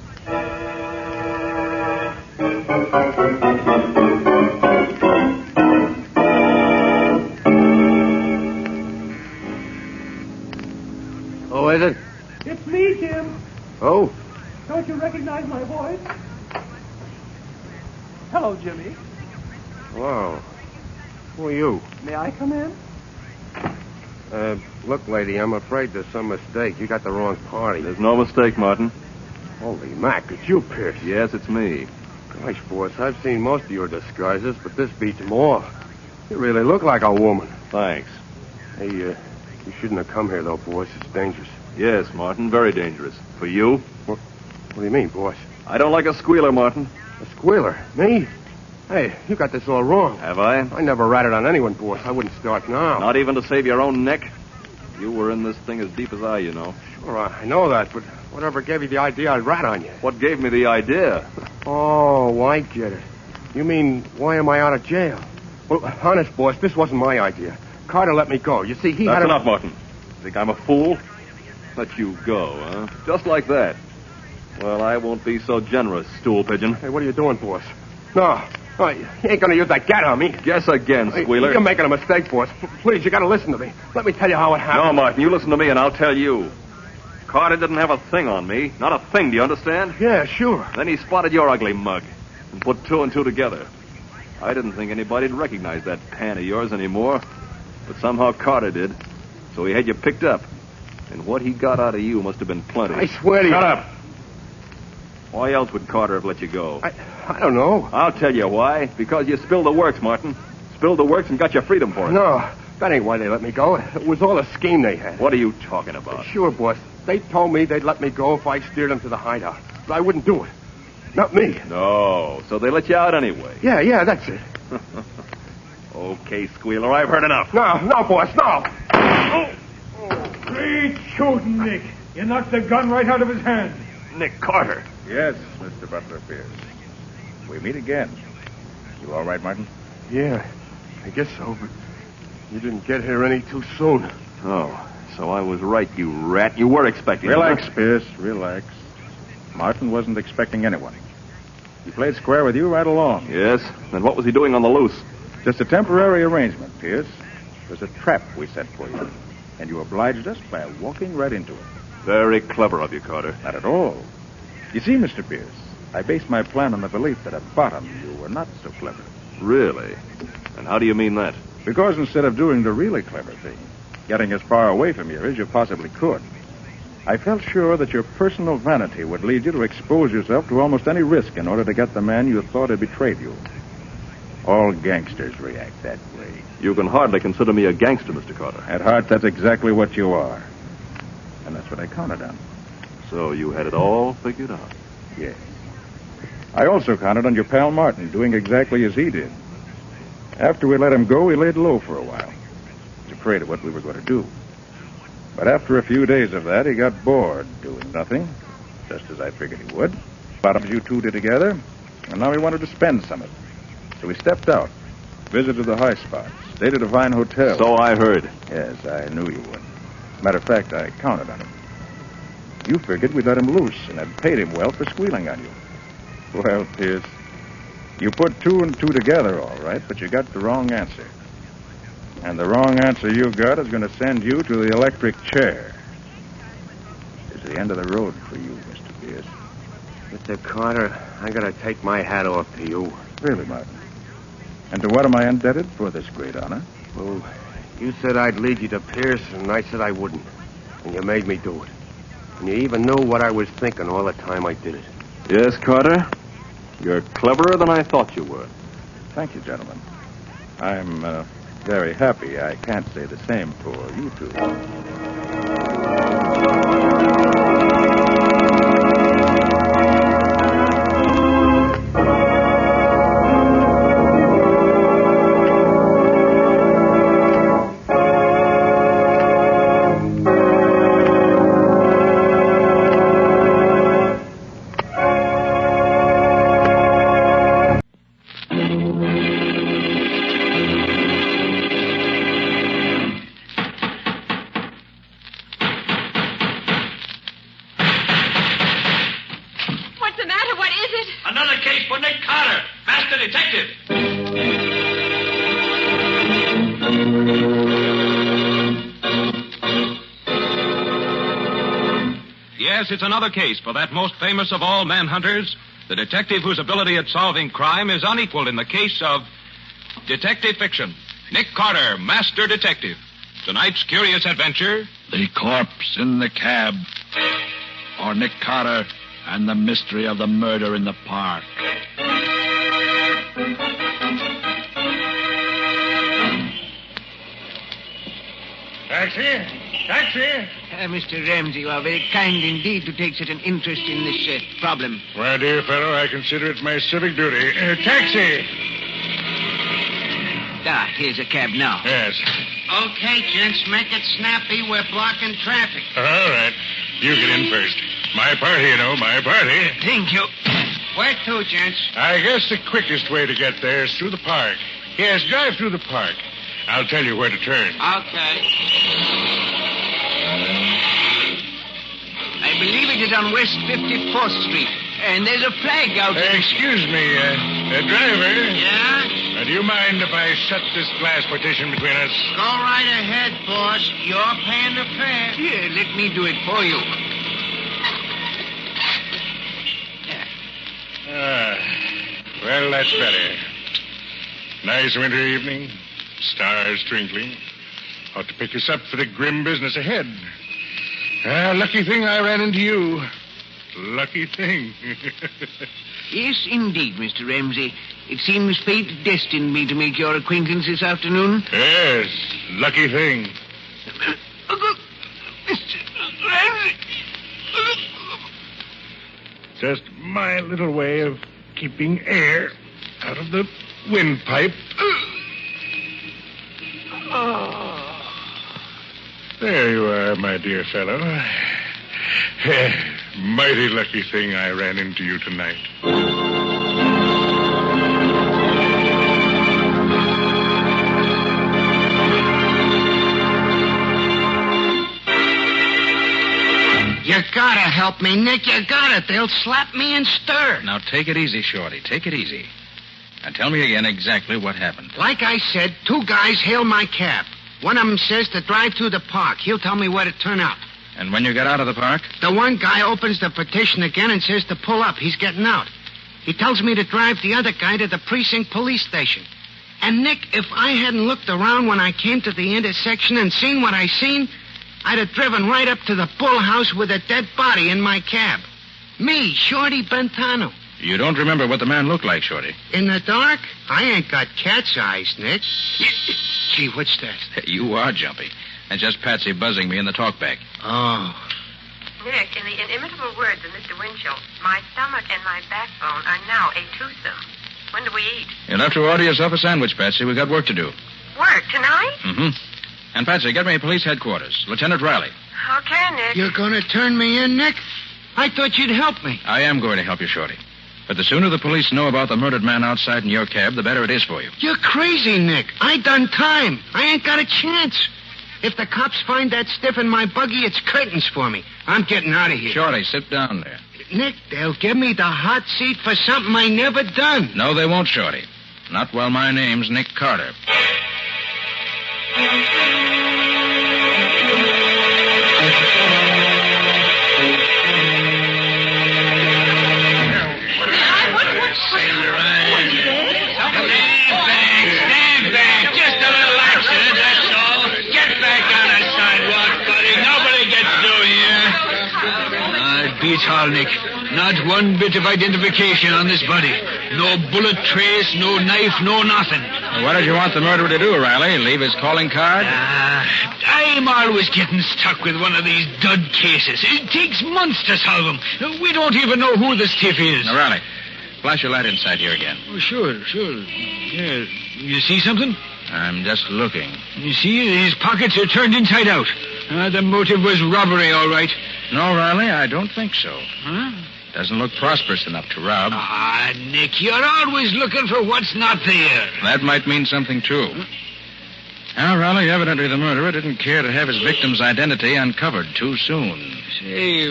Who is it? It's me, Jim. Oh? Don't you recognize my voice? Hello, Jimmy. Whoa. Who are you? May I come in? Look, lady, I'm afraid there's some mistake. You got the wrong party. There's no mistake, Martin. Holy Mac, it's you, Pierce. Yes, it's me. Gosh, boss, I've seen most of your disguises, but this beats them all. You really look like a woman. Thanks. Hey, you shouldn't have come here, though, boss. It's dangerous. Yes, Martin, very dangerous. For you? What do you mean, boss? I don't like a squealer, Martin. A squealer? Me? Hey, you got this all wrong. Have I? I never ratted on anyone, boss. I wouldn't start now. Not even to save your own neck? You were in this thing as deep as I, you know. Sure, I know that, but whatever gave you the idea I'd rat on you? What gave me the idea? Oh, I get it. You mean, why am I out of jail? Well, honest, boss, this wasn't my idea. Carter let me go. You see, he That's had... enough, Martin. Think I'm a fool? Let you go, huh? Just like that. Well, I won't be so generous, stool pigeon. Hey, what are you doing, boss? No, you ain't gonna use that gat on me. Guess again, squealer. You're making a mistake, boss. Please, you gotta listen to me. Let me tell you how it happened. No, Martin, you listen to me and I'll tell you. Carter didn't have a thing on me. Not a thing, do you understand? Yeah, sure. Then he spotted your ugly mug and put two and two together. I didn't think anybody'd recognize that pan of yours anymore, but somehow Carter did. So he had you picked up. And what he got out of you must have been plenty. I swear to you. Shut up. Why else would Carter have let you go? I don't know. I'll tell you why. Because you spilled the works, Martin. Spilled the works and got your freedom for it. No, that ain't why they let me go. It was all a scheme they had. What are you talking about? Sure, boss. They told me they'd let me go if I steered them to the hideout. But I wouldn't do it. Not me. No, so they let you out anyway. Yeah, that's it. Okay, squealer, I've heard enough. No, boss, no. Great shooting, Nick. You knocked the gun right out of his hand. Nick Carter. Yes, Mr. Butler Pierce. We meet again. You all right, Martin? Yeah, I guess so, but you didn't get here any too soon. Oh, so I was right, you rat. You were expecting me. Relax, Pierce, relax. Martin wasn't expecting anyone. He played square with you right along. Yes? Then what was he doing on the loose? Just a temporary arrangement, Pierce. It was a trap we set for you. And you obliged us by walking right into it. Very clever of you, Carter. Not at all. You see, Mr. Pierce, I based my plan on the belief that at bottom you were not so clever. Really? And how do you mean that? Because instead of doing the really clever thing, getting as far away from here as you possibly could, I felt sure that your personal vanity would lead you to expose yourself to almost any risk in order to get the man you thought had betrayed you. All gangsters react that way. You can hardly consider me a gangster, Mr. Carter. At heart, that's exactly what you are. And that's what I counted on. So you had it all figured out? Yes. I also counted on your pal Martin doing exactly as he did. After we let him go, he laid low for a while. He was afraid of what we were going to do. But after a few days of that, he got bored doing nothing, just as I figured he would. Bottoms you two did together, and now he wanted to spend some of it. So he stepped out, visited the high spots, stayed at a fine hotel. So I heard. Yes, I knew you would. Matter of fact, I counted on him. You figured we'd let him loose and had paid him well for squealing on you. Well, Pierce, you put two and two together all right, but you got the wrong answer. And the wrong answer you got is going to send you to the electric chair. It's the end of the road for you, Mr. Pierce. Mr. Carter, I gotta take my hat off to you. Really, Martin? And to what am I indebted for this great honor? Well, you said I'd lead you to Pierce, and I said I wouldn't. And you made me do it. And you even knew what I was thinking all the time I did it. Yes, Carter. You're cleverer than I thought you were. Thank you, gentlemen. I'm very happy I can't say the same for you two. It's another case for that most famous of all manhunters, the detective whose ability at solving crime is unequaled in the case of detective fiction. Nick Carter, Master Detective. Tonight's curious adventure... The Corpse in the Cab. Or Nick Carter and the Mystery of the Murder in the Park. Taxi! Taxi! Mr. Ramsey, you are very kind indeed to take such an interest in this problem. Well, dear fellow, I consider it my civic duty. Taxi! Here's a cab now. Yes. Okay, gents, make it snappy. We're blocking traffic. All right. You get in first. My party, you know, my party. Thank you. Where to, gents? I guess the quickest way to get there is through the park. Yes, drive through the park. I'll tell you where to turn. Okay. I believe it is on West 54th Street. And there's a flag out there. Excuse me, driver. Yeah? Do you mind if I shut this glass partition between us? Go right ahead, boss. You're paying the fare. Here, let me do it for you. Well, that's better. Nice winter evening. Stars twinkling. Ought to pick us up for the grim business ahead. Lucky thing I ran into you. Lucky thing. Yes, indeed, Mr. Ramsey. It seems fate destined me to make your acquaintance this afternoon. Yes, lucky thing. Mr. Ramsey. Just my little way of keeping air out of the windpipe. There you are, my dear fellow. Mighty lucky thing I ran into you tonight. You gotta help me, Nick. You gotta. They'll slap me and stir. Now, take it easy, Shorty. Take it easy. And tell me again exactly what happened. Like I said, two guys hail my cab. One of them says to drive through the park. He'll tell me where to turn out. And when you got out of the park? The one guy opens the partition again and says to pull up. He's getting out. He tells me to drive the other guy to the precinct police station. And, Nick, if I hadn't looked around when I came to the intersection and seen what I seen, I'd have driven right up to the bull house with a dead body in my cab. Me, Shorty Bentano. You don't remember what the man looked like, Shorty? In the dark? I ain't got cat's eyes, Nick. Gee, what's that? You are jumpy. And just Patsy buzzing me in the talkback. Oh. Nick, in the inimitable words of Mr. Winchell, my stomach and my backbone are now a twosome. When do we eat? You'll have to order yourself a sandwich, Patsy. We've got work to do. Work tonight? Mm-hmm. And, Patsy, get me police headquarters. Lieutenant Riley. Okay, Nick. You're going to turn me in, Nick? I thought you'd help me. I am going to help you, Shorty. But the sooner the police know about the murdered man outside in your cab, the better it is for you. You're crazy, Nick. I done time. I ain't got a chance. If the cops find that stiff in my buggy, it's curtains for me. I'm getting out of here. Shorty, sit down there. Nick, they'll give me the hot seat for something I never done. No, they won't, Shorty. Not while my name's Nick Carter. Stand back. Just a little accident, that's all. Get back on the sidewalk, buddy. Nobody gets through here. It beats all, Nick. Not one bit of identification on this body. No bullet trace, no knife, no nothing. What did you want the murderer to do, Riley? Leave his calling card? I'm always getting stuck with one of these dud cases. It takes months to solve them. We don't even know who the stiff is. Now, Riley, flash your light inside here again. Oh, sure. Yeah. You see something? I'm just looking. You see, his pockets are turned inside out. The motive was robbery, all right. No, Riley, I don't think so. Huh? Doesn't look prosperous enough to rob. Nick, you're always looking for what's not there. That might mean something, too. Now, Riley, evidently the murderer didn't care to have his victim's identity uncovered too soon. Say,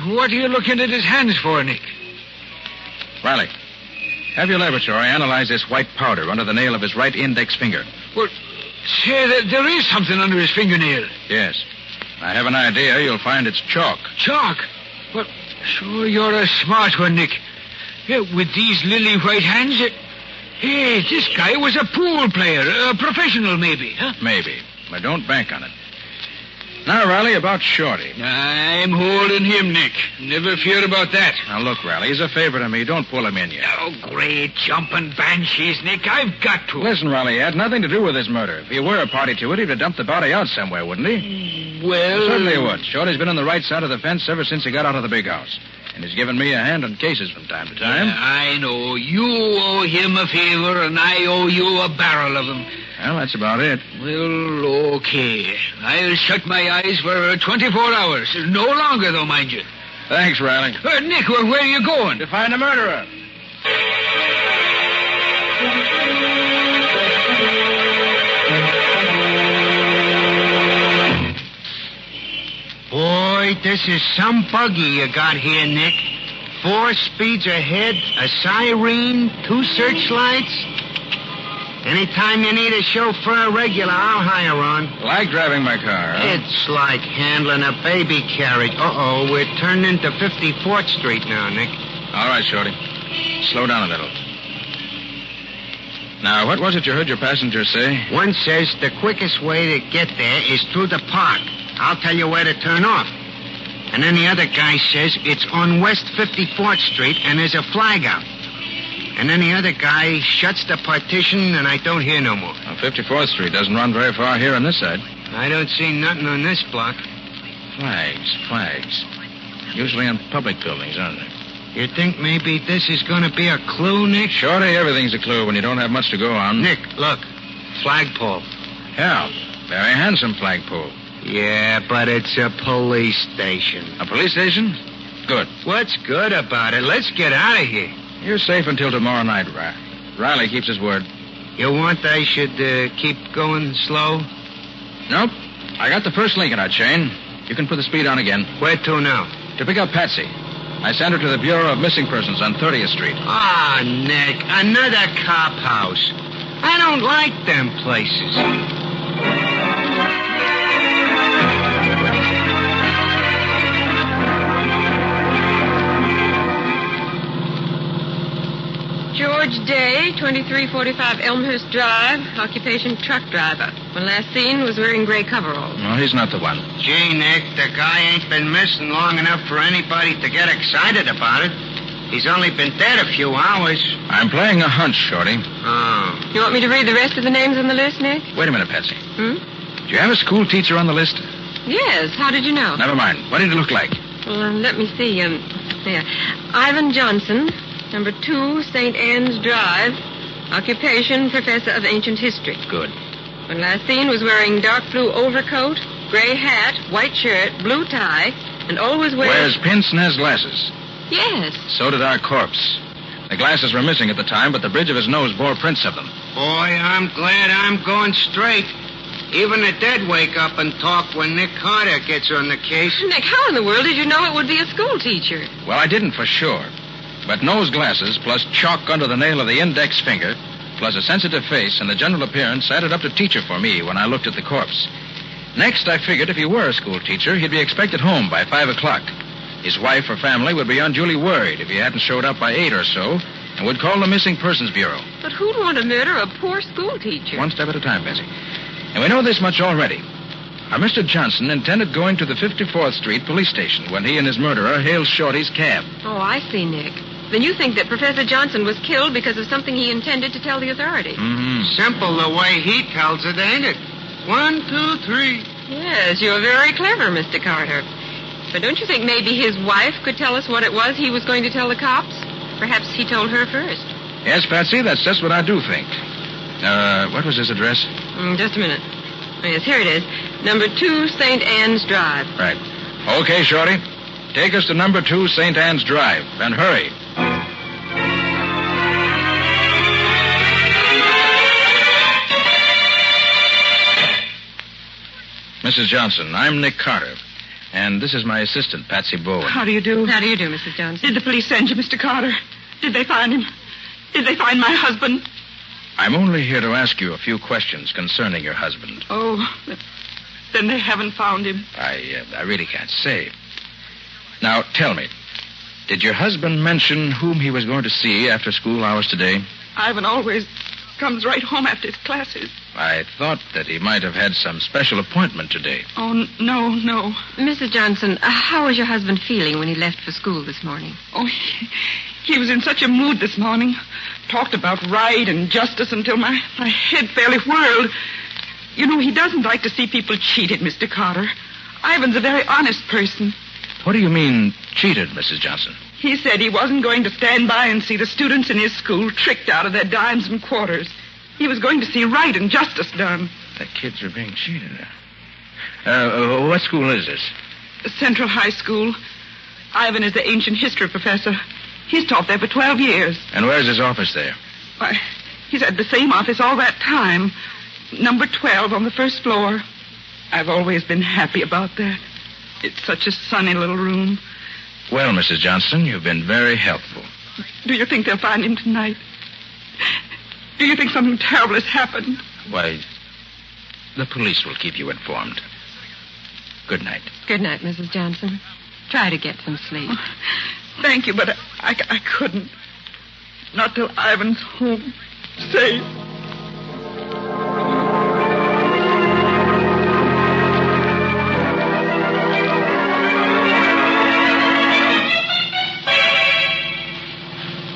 what are you looking at his hands for, Nick? Riley, have your laboratory analyze this white powder under the nail of his right index finger. Well, say, there is something under his fingernail. Yes. I have an idea you'll find it's chalk. Chalk? Well, sure, you're a smart one, Nick. Yeah, with these lily white hands, hey, this guy was a pool player, a professional maybe, huh? Maybe, but don't bank on it. Now, Riley, about Shorty. I'm holding him, Nick. Never fear about that. Now, look, Riley, he's a favor to me. Don't pull him in yet. Oh, great jumping banshees, Nick. I've got to. Listen, Riley, he had nothing to do with this murder. If he were a party to it, he'd have dumped the body out somewhere, wouldn't he? Well... Certainly he would. Shorty's been on the right side of the fence ever since he got out of the big house. And he's given me a hand on cases from time to time. Yeah, I know. You owe him a favor, and I owe you a barrel of them. Well, that's about it. Well, okay. I'll shut my eyes for 24 hours. No longer, though, mind you. Thanks, Riley. Nick, where are you going? To find the murderer. Boy, this is some buggy you got here, Nick. 4 speeds ahead, a siren, 2 searchlights. Anytime you need a chauffeur regular, I'll hire on. Like driving my car, huh? It's like handling a baby carriage. Uh-oh, we're turning into 54th Street now, Nick. All right, Shorty. Slow down a little. Now, what was it you heard your passenger say? One says the quickest way to get there is through the park. I'll tell you where to turn off. And then the other guy says it's on West 54th Street and there's a flag out. And then the other guy shuts the partition and I don't hear no more. Well, 54th Street doesn't run very far here on this side. I don't see nothing on this block. Flags. Usually on public buildings, aren't they? You think maybe this is going to be a clue, Nick? Shorty, everything's a clue when you don't have much to go on. Nick, look. Flagpole. Yeah, very handsome flagpole. Yeah, but it's a police station. A police station? Good. What's good about it? Let's get out of here. You're safe until tomorrow night, Riley keeps his word. You want I should keep going slow? Nope. I got the first link in our chain. You can put the speed on again. Where to now? To pick up Patsy. I sent her to the Bureau of Missing Persons on 30th Street. Ah, Nick, another cop house. I don't like them places. George Day, 2345 Elmhurst Drive, occupation truck driver. When last seen, was wearing gray coveralls. No, he's not the one. Gee, Nick, the guy ain't been missing long enough for anybody to get excited about it. He's only been dead a few hours. I'm playing a hunch, Shorty. Oh. You want me to read the rest of the names on the list, Nick? Wait a minute, Patsy. Do you have a school teacher on the list? Yes. How did you know? Never mind. What did he look like? Well, let me see. There. Ivan Johnson, number 2, St. Anne's Drive. Occupation, professor of ancient history. Good. When last seen, was wearing dark blue overcoat, gray hat, white shirt, blue tie, and always wears pince-nez glasses. Yes. So did our corpse. The glasses were missing at the time, but the bridge of his nose bore prints of them. Boy, I'm glad I'm going straight. Even the dead wake up and talk when Nick Carter gets on the case. Nick, how in the world did you know it would be a school teacher? Well, I didn't for sure. But nose glasses, plus chalk under the nail of the index finger, plus a sensitive face and the general appearance added up to teacher for me when I looked at the corpse. Next, I figured if he were a school teacher, he'd be expected home by 5 o'clock. His wife or family would be unduly worried if he hadn't showed up by 8 or so and would call the Missing Persons Bureau. But who'd want to murder a poor school teacher? One step at a time, Bessie. And we know this much already. Our Mr. Johnson intended going to the 54th Street police station when he and his murderer hailed Shorty's cab. Oh, I see, Nick. Then you think that Professor Johnson was killed because of something he intended to tell the authorities. Mm-hmm. Simple the way he tells it, ain't it? 1, 2, 3. Yes, you're very clever, Mr. Carter. But don't you think maybe his wife could tell us what it was he was going to tell the cops? Perhaps he told her first. Yes, Patsy, that's just what I do think. What was his address? Just a minute. Oh, yes, here it is. Number 2, St. Anne's Drive. Right. Okay, Shorty. Take us to number 2, St. Anne's Drive. And hurry. Mrs. Johnson, I'm Nick Carter. And this is my assistant, Patsy Bowen. How do you do? How do you do, Mrs. Johnson? Did the police send you, Mr. Carter? Did they find him? Did they find my husband? I'm only here to ask you a few questions concerning your husband. Oh, then they haven't found him. I really can't say. Now, tell me, did your husband mention whom he was going to see after school hours today? Ivan always comes right home after his classes. I thought that he might have had some special appointment today. Oh, no. Mrs. Johnson, how was your husband feeling when he left for school this morning? Oh, he was in such a mood this morning. Talked about right and justice until my head fairly whirled. You know, he doesn't like to see people cheated, Mr. Carter. Ivan's a very honest person. What do you mean, cheated, Mrs. Johnson? He said he wasn't going to stand by and see the students in his school tricked out of their dimes and quarters. He was going to see right and justice done. The kids are being cheated. What school is this? Central High School. Ivan is the ancient history professor. He's taught there for 12 years. And where's his office there? Why, He's had the same office all that time. Number 12 on the first floor. I've always been happy about that. It's such a sunny little room. Well, Mrs. Johnston, you've been very helpful. Do you think they'll find him tonight? Do you think something terrible has happened? Why, the police will keep you informed. Good night. Good night, Mrs. Johnson. Try to get some sleep. Thank you, but I couldn't. Not till Ivan's home. Safe.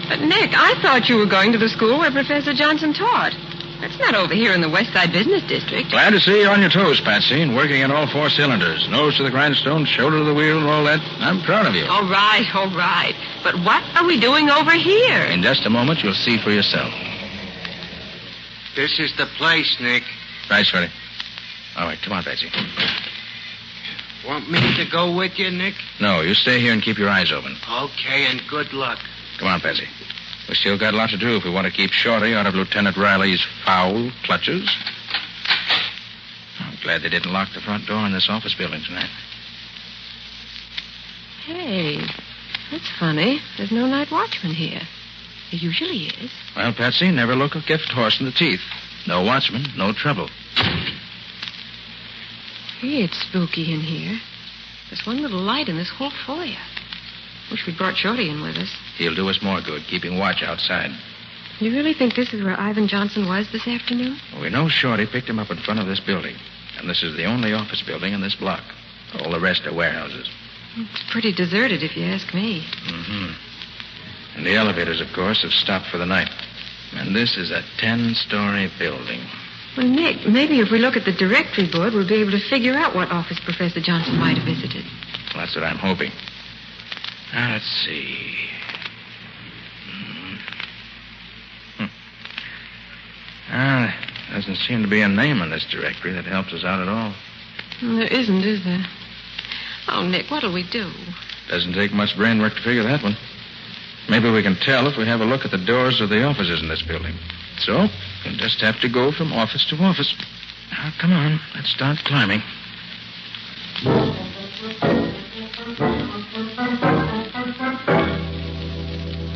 But, Nick, I thought you were going to the school where Professor Johnson taught. That's not over here in the West Side Business District. Glad to see you on your toes, Patsy, and working in all 4 cylinders. Nose to the grindstone, shoulder to the wheel, and all that. I'm proud of you. All right. But what are we doing over here? In just a moment, you'll see for yourself. This is the place, Nick. Right, Shorty. All right, come on, Patsy. Want me to go with you, Nick? No, you stay here and keep your eyes open. Okay, and good luck. Come on, Patsy. We still got a lot to do if we want to keep Shorty out of Lieutenant Riley's foul clutches. I'm glad they didn't lock the front door in this office building tonight. Hey, that's funny. There's no night watchman here. There usually is. Well, Patsy, never look a gift horse in the teeth. No watchman, no trouble. Hey, it's spooky in here. There's one little light in this whole foyer. Wish we'd brought Shorty in with us. He'll do us more good, keeping watch outside. You really think this is where Ivan Johnson was this afternoon? Well, we know Shorty picked him up in front of this building. And this is the only office building in this block. All the rest are warehouses. It's pretty deserted, if you ask me. Mm-hmm. And the elevators, of course, have stopped for the night. And this is a 10-story building. Well, Nick, maybe if we look at the directory board, we'll be able to figure out what office Professor Johnson might have visited. Well, that's what I'm hoping. Now, let's see. Doesn't seem to be a name on this directory that helps us out at all. Well, there isn't, is there? Oh, Nick, what'll we do? Doesn't take much brain work to figure that one. Maybe we can tell if we have a look at the doors of the offices in this building. So, we'll just have to go from office to office. Now, come on. Let's start climbing.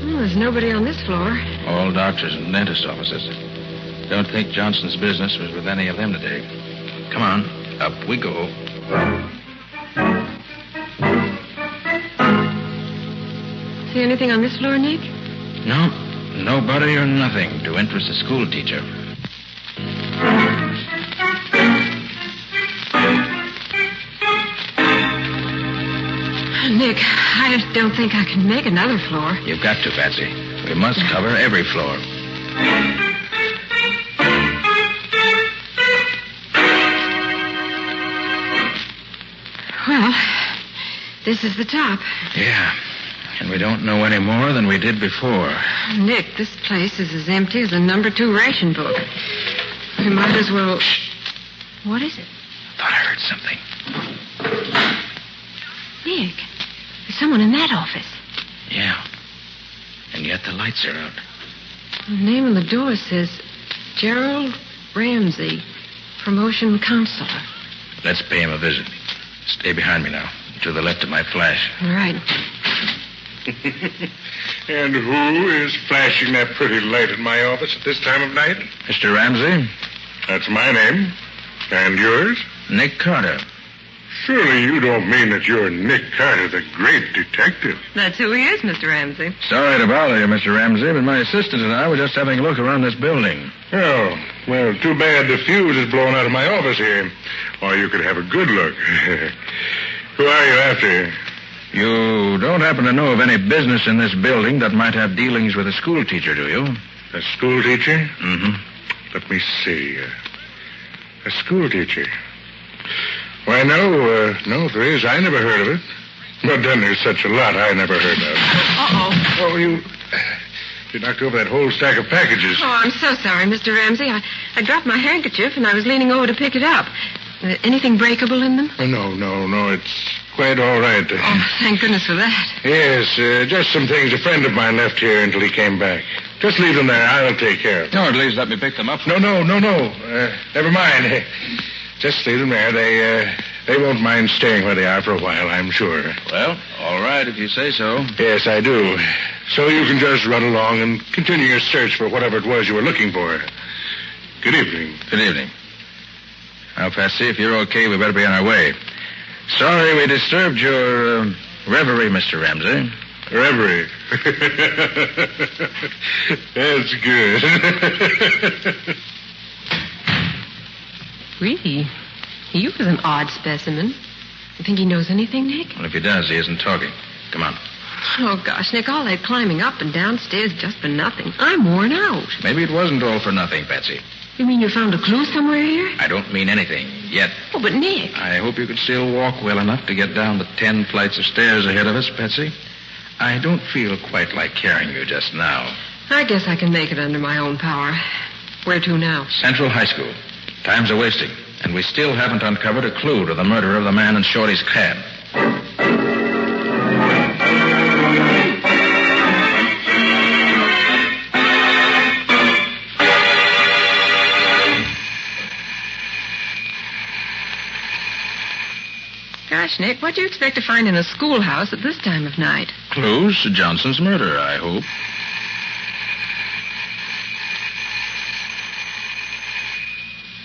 There's nobody on this floor. All doctors and dentist offices. Don't think Johnson's business was with any of them today. Come on. Up we go. See anything on this floor, Nick? No. Nobody or nothing to interest a school teacher. Nick, I just don't think I can make another floor. You've got to, Patsy. We must cover every floor. Well, this is the top. Yeah. And we don't know any more than we did before. Nick, this place is as empty as a number 2 ration book. We might as well... What is it? Thought I heard something. Nick, there's someone in that office. Yeah. And yet the lights are out. The name on the door says Gerald Ramsey, promotion counselor. Let's pay him a visit. Stay behind me now, to the left of my flash. All right. And who is flashing that pretty light in my office at this time of night? Mr. Ramsey? That's my name. And yours? Nick Carter. Surely you don't mean that you're Nick Carter, the great detective. That's who he is, Mr. Ramsey. Sorry to bother you, Mr. Ramsey, but my assistant and I were just having a look around this building. Oh, well, too bad the fuse is blown out of my office here. Or you could have a good look. Who are you after? You don't happen to know of any business in this building that might have dealings with a school teacher, do you? A school teacher? Mm-hmm. Let me see. A school teacher. Why, no, if there is, I never heard of it. But then there's such a lot I never heard of. Uh-oh. Oh, you knocked over that whole stack of packages. Oh, I'm so sorry, Mr. Ramsey. I dropped my handkerchief and I was leaning over to pick it up. Anything breakable in them? Oh, no, it's quite all right. Oh, thank goodness for that. Yes, just some things a friend of mine left here until he came back. Just leave them there. I'll take care of them. No, at least let me pick them up. No. Never mind. Just leave them there. They won't mind staying where they are for a while, I'm sure. Well, all right, if you say so. Yes, I do. So you can just run along and continue your search for whatever it was you were looking for. Good evening. Good evening. Now, Patsy, if you're okay, we better be on our way. Sorry we disturbed your reverie, Mr. Ramsey. Reverie. That's good. Really? He was an odd specimen. You think he knows anything, Nick? Well, if he does, he isn't talking. Come on. Oh, gosh, Nick, all that climbing up and downstairs just for nothing. I'm worn out. Maybe it wasn't all for nothing, Patsy. You mean you found a clue somewhere here? I don't mean anything, yet. Oh, but Nick. I hope you could still walk well enough to get down the 10 flights of stairs ahead of us, Patsy. I don't feel quite like carrying you just now. I guess I can make it under my own power. Where to now? Central High School. Time's a-wasting, and we still haven't uncovered a clue to the murder of the man in Shorty's cab. Gosh, Nick, what do you expect to find in a schoolhouse at this time of night? Clues to Johnson's murder, I hope.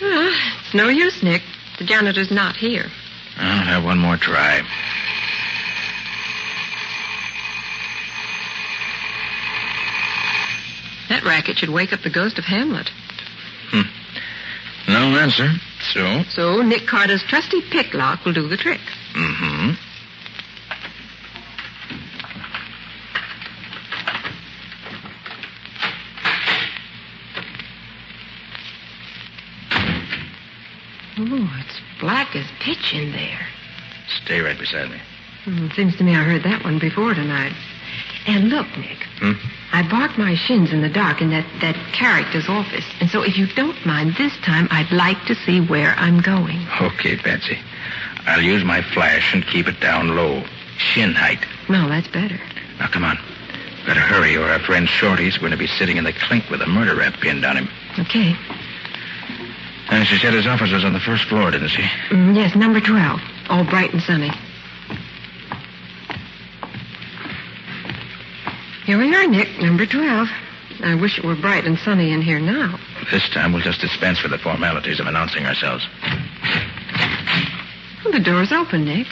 It's no use, Nick. The janitor's not here. I'll have one more try. That racket should wake up the ghost of Hamlet. No answer. So Nick Carter's trusty pick lock will do the trick. Mm-hmm. Oh, it's black as pitch in there. Stay right beside me. Seems to me I heard that one before tonight. And look, Nick. I barked my shins in the dark in that character's office. And so if you don't mind, this time I'd like to see where I'm going. Okay, Patsy. I'll use my flash and keep it down low. Shin height. No, that's better. Now, come on. Better hurry, or our friend Shorty's going to be sitting in the clink with a murder rap pinned on him. Okay. And she said his office was on the first floor, didn't she? Yes, number 12. All bright and sunny. Here we are, Nick, number 12. I wish it were bright and sunny in here now. This time we'll just dispense with the formalities of announcing ourselves. Well, the door's open, Nick.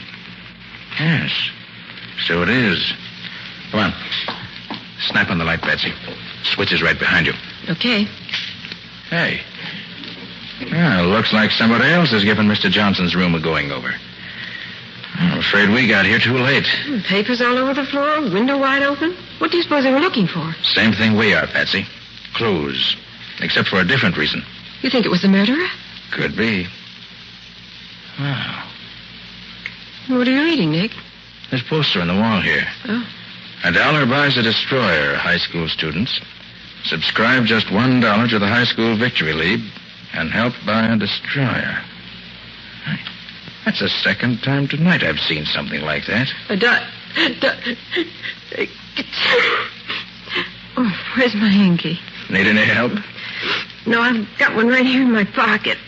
Yes, so it is. Come on. Snap on the light, Betsy. Switch is right behind you. Okay. Hey. Well, looks like somebody else has given Mr. Johnson's room a going over. I'm afraid we got here too late. Papers all over the floor, window wide open. What do you suppose they were looking for? Same thing we are, Patsy. Clues. Except for a different reason. You think it was the murderer? Could be. Wow. What are you reading, Nick? This poster on the wall here. Oh. $1 buys a destroyer, high school students. Subscribe just $1 to the High School Victory League and help buy a destroyer. That's the second time tonight I've seen something like that. Oh, where's my hanky? Need any help? No, I've got one right here in my pocket.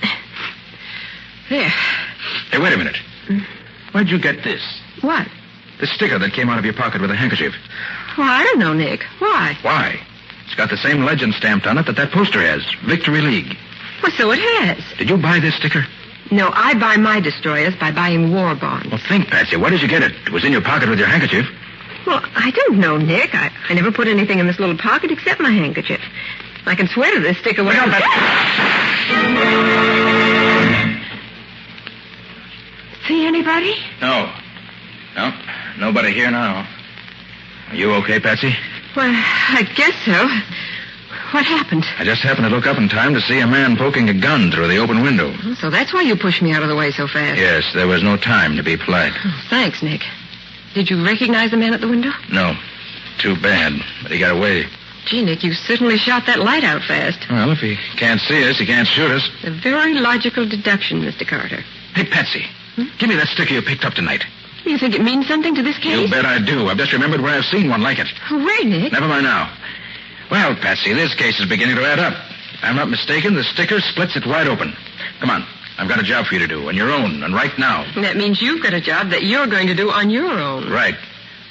There. Hey, wait a minute. Where'd you get this? What? The sticker that came out of your pocket with a handkerchief. Well, I don't know, Nick. Why? Why? It's got the same legend stamped on it that poster has. Victory League. Well, so it has. Did you buy this sticker? No, I buy my destroyers by buying war bonds. Well, think, Patsy. Where did you get it? It was in your pocket with your handkerchief. Well, I don't know, Nick. I never put anything in this little pocket except my handkerchief. I can swear to this sticker. Look out, Patsy. See anybody? No. Nobody here now. Are you okay, Patsy? Well, I guess so. What happened? I just happened to look up in time to see a man poking a gun through the open window. So that's why you pushed me out of the way so fast. Yes, there was no time to be polite. Oh, thanks, Nick. Did you recognize the man at the window? No. Too bad, but he got away. Gee, Nick, you certainly shot that light out fast. Well, if he can't see us, he can't shoot us. A very logical deduction, Mr. Carter. Hey, Patsy, give me that sticker you picked up tonight. You think it means something to this case? You bet I do. I've just remembered where I've seen one like it. Where, Nick? Never mind now. Well, Patsy, this case is beginning to add up. If I'm not mistaken, the sticker splits it wide open. Come on. I've got a job for you to do, on your own, and right now. That means you've got a job that you're going to do on your own. Right.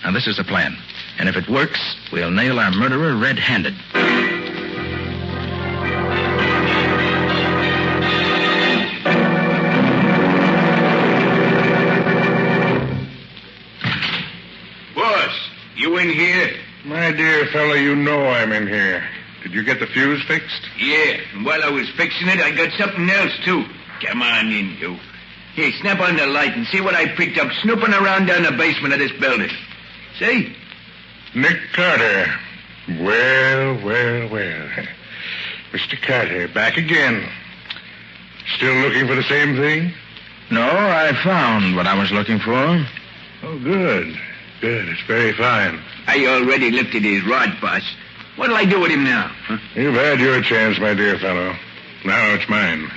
Now, this is the plan. And if it works, we'll nail our murderer red-handed. Boss, you in here? My dear fellow, you know I'm in here. Did you get the fuse fixed? Yeah, and while I was fixing it, I got something else, too. Come on in, you. Here, snap on the light and see what I picked up snooping around down the basement of this building. See? Nick Carter. Well. Mr. Carter, back again. Still looking for the same thing? No, I found what I was looking for. Oh, good. Good. It's very fine. I already lifted his rod, boss. What'll I do with him now? Huh? You've had your chance, my dear fellow. Now it's mine.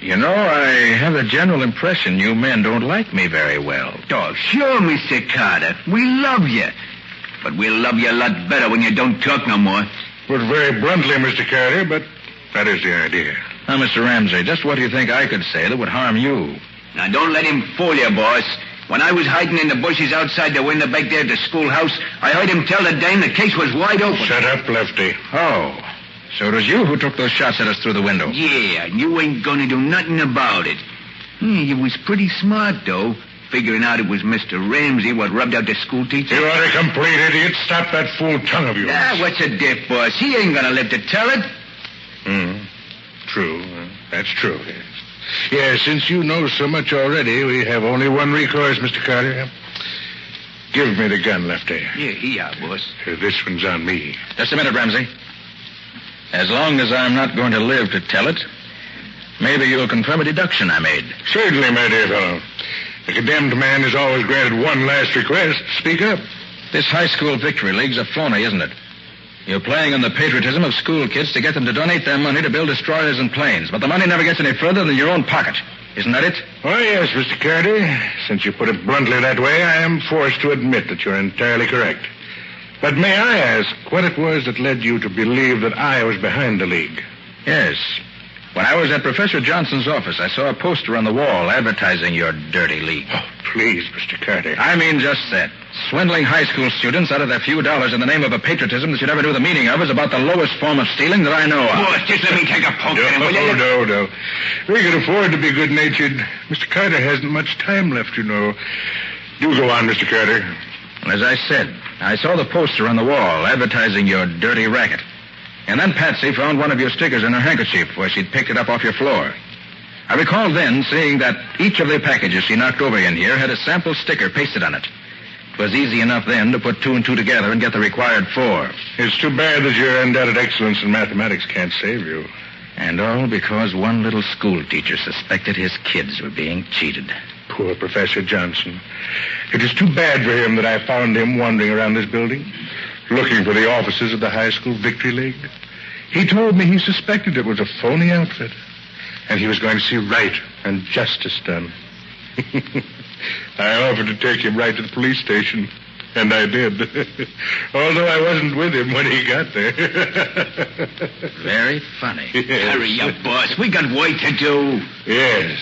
You know, I have the general impression you men don't like me very well. Oh, sure, Mr. Carter. We love you. But we'll love you a lot better when you don't talk no more. Put very bluntly, Mr. Carter, but that is the idea. Now, Mr. Ramsey, just what do you think I could say that would harm you? Now, don't let him fool you, boss. When I was hiding in the bushes outside the window back there at the schoolhouse, I heard him tell the dame the case was wide open. Shut up, Lefty. Oh, so it was you who took those shots at us through the window? Yeah, and you ain't gonna do nothing about it. You was pretty smart, though, figuring out it was Mr. Ramsey what rubbed out the school teacher. You are a complete idiot. Stop that fool tongue of yours. Ah, what's the diff, boss? He ain't gonna live to tell it. True. That's true. Yes, since you know so much already, we have only one recourse, Mr. Carter. Give me the gun, Lefty. Yeah, boss. This one's on me. Just a minute, Ramsey. As long as I'm not going to live to tell it, maybe you'll confirm a deduction I made. Certainly, my dear fellow. The condemned man is always granted one last request. Speak up. This high school victory league's a phony, isn't it? You're playing on the patriotism of school kids to get them to donate their money to build destroyers and planes, but the money never gets any further than your own pocket. Isn't that it? Oh, yes, Mr. Carter. Since you put it bluntly that way, I am forced to admit that you're entirely correct. But may I ask what it was that led you to believe that I was behind the league? Yes. When I was at Professor Johnson's office, I saw a poster on the wall advertising your dirty league. Oh, please, Mr. Carter. I mean just that. Swindling high school students out of their few dollars in the name of a patriotism that you never knew the meaning of is about the lowest form of stealing that I know of. Boss, just let me take a poke at him, will you? No. We can afford to be good-natured. Mr. Carter hasn't much time left, you know. Do go on, Mr. Carter. As I said, I saw the poster on the wall advertising your dirty racket. And then Patsy found one of your stickers in her handkerchief where she'd picked it up off your floor. I recall then seeing that each of the packages she knocked over in here had a sample sticker pasted on it. It was easy enough then to put two and two together and get the required 4. It's too bad that your undoubted excellence in mathematics can't save you. And all because one little school teacher suspected his kids were being cheated. Poor Professor Johnson. It is too bad for him that I found him wandering around this building, looking for the offices of the High School Victory League. He told me he suspected it was a phony outfit, and he was going to see right and justice done. I offered to take him right to the police station, and I did. Although I wasn't with him when he got there. Very funny. Yes. Hurry up, boss. We got work to do. Yes.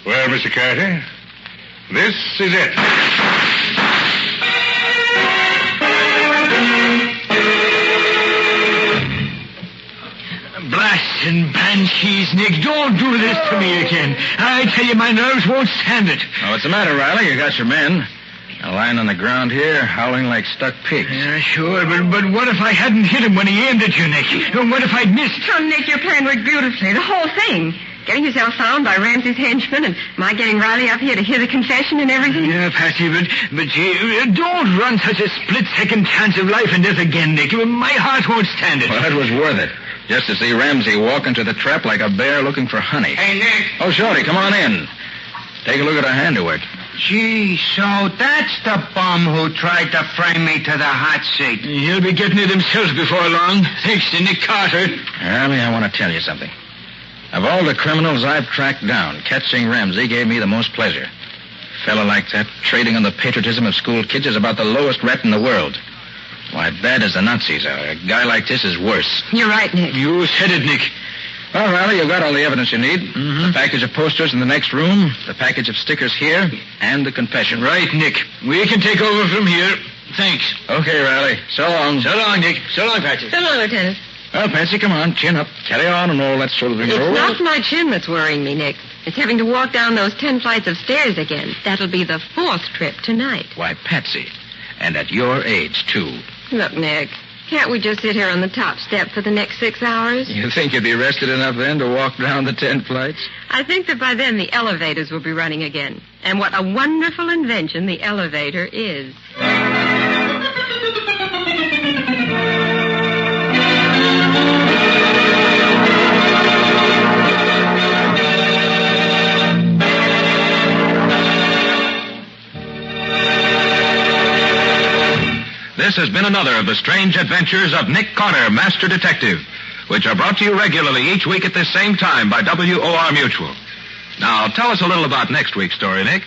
Well, Mr. Carter, this is it. Blast and banshees, Nick. Don't do this to me again. I tell you, my nerves won't stand it. Oh, what's the matter, Riley? You got your men lying on the ground here, howling like stuck pigs. Yeah, sure, but what if I hadn't hit him when he aimed at you, Nick? What if I'd missed? Oh, Nick, your plan worked beautifully. The whole thing. Getting yourself found by Ramsey's henchmen and my getting Riley up here to hear the confession and everything. Yeah, Patsy, but don't run such a split-second chance of life and death again, Nick. My heart won't stand it. Well, that was worth it. Just to see Ramsey walk into the trap like a bear looking for honey. Hey, Nick. Oh, Shorty, come on in. Take a look at her handiwork. Gee, so that's the bum who tried to frame me to the hot seat. He'll be getting it himself before long, thanks to Nick Carter. Riley, I want to tell you something. Of all the criminals I've tracked down, catching Ramsey gave me the most pleasure. A fellow like that, trading on the patriotism of school kids, is about the lowest rat in the world. Why, bad as the Nazis are, a guy like this is worse. You're right, Nick. You said it, Nick. Well, Riley, you've got all the evidence you need. Mm-hmm. The package of posters in the next room, the package of stickers here, and the confession. Right, Nick. We can take over from here. Thanks. Okay, Riley. So long. So long, Nick. So long, Patsy. So long, Lieutenant. Well, Patsy, come on. Chin up. Carry on and all that sort of thing. It's not my chin that's worrying me, Nick. It's having to walk down those 10 flights of stairs again. That'll be the 4th trip tonight. Why, Patsy. And at your age, too. Look, Nick, can't we just sit here on the top step for the next 6 hours? You think you'd be rested enough then to walk down the 10 flights? I think that by then the elevators will be running again. And what a wonderful invention the elevator is. This has been another of the strange adventures of Nick Carter, Master Detective, which are brought to you regularly each week at this same time by WOR Mutual. Now, tell us a little about next week's story, Nick.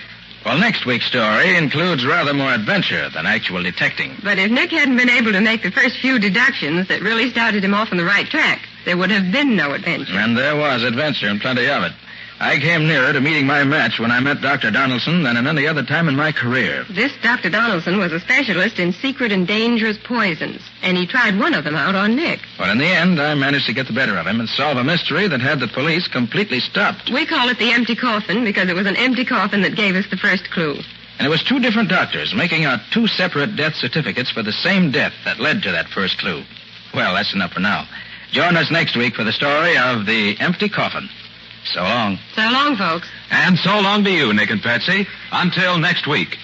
Well, next week's story includes rather more adventure than actual detecting. But if Nick hadn't been able to make the first few deductions that really started him off on the right track, there would have been no adventure. And there was adventure, and plenty of it. I came nearer to meeting my match when I met Dr. Donaldson than at any other time in my career. This Dr. Donaldson was a specialist in secret and dangerous poisons, and he tried one of them out on Nick. But in the end, I managed to get the better of him and solve a mystery that had the police completely stumped. We call it the empty coffin because it was an empty coffin that gave us the first clue. And it was 2 different doctors making out 2 separate death certificates for the same death that led to that first clue. Well, that's enough for now. Join us next week for the story of the empty coffin. So long. So long, folks. And so long to you, Nick and Patsy. Until next week.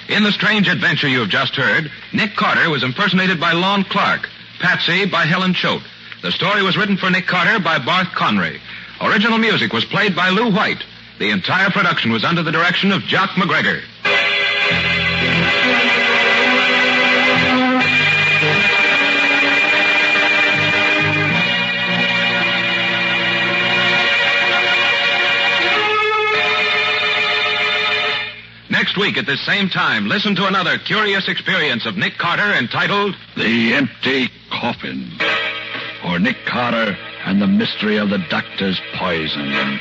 In the strange adventure you have just heard, Nick Carter was impersonated by Lon Clark, Patsy by Helen Choate. The story was written for Nick Carter by Barth Conray. Original music was played by Lou White. The entire production was under the direction of Jock McGregor. Next week at this same time, listen to another curious experience of Nick Carter entitled The Empty Coffin, or Nick Carter and the Mystery of the Doctor's Poison.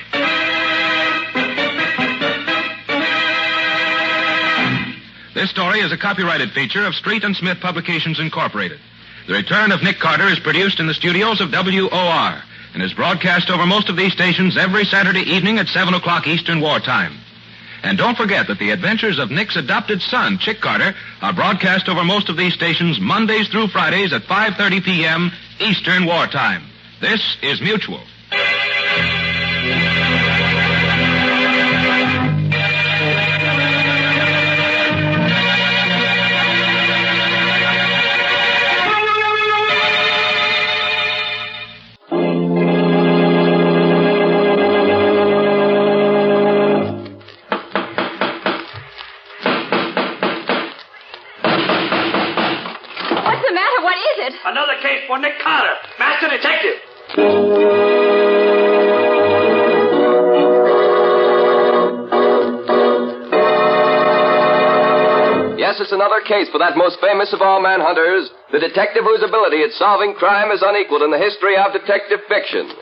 This story is a copyrighted feature of Street and Smith Publications, Incorporated. The Return of Nick Carter is produced in the studios of WOR and is broadcast over most of these stations every Saturday evening at 7 o'clock Eastern Wartime. And don't forget that the adventures of Nick's adopted son, Chick Carter, are broadcast over most of these stations Mondays through Fridays at 5:30 p.m. Eastern Wartime. This is Mutual. Another case for Nick Carter, Master Detective. Yes, it's another case for that most famous of all manhunters, the detective whose ability at solving crime is unequaled in the history of detective fiction.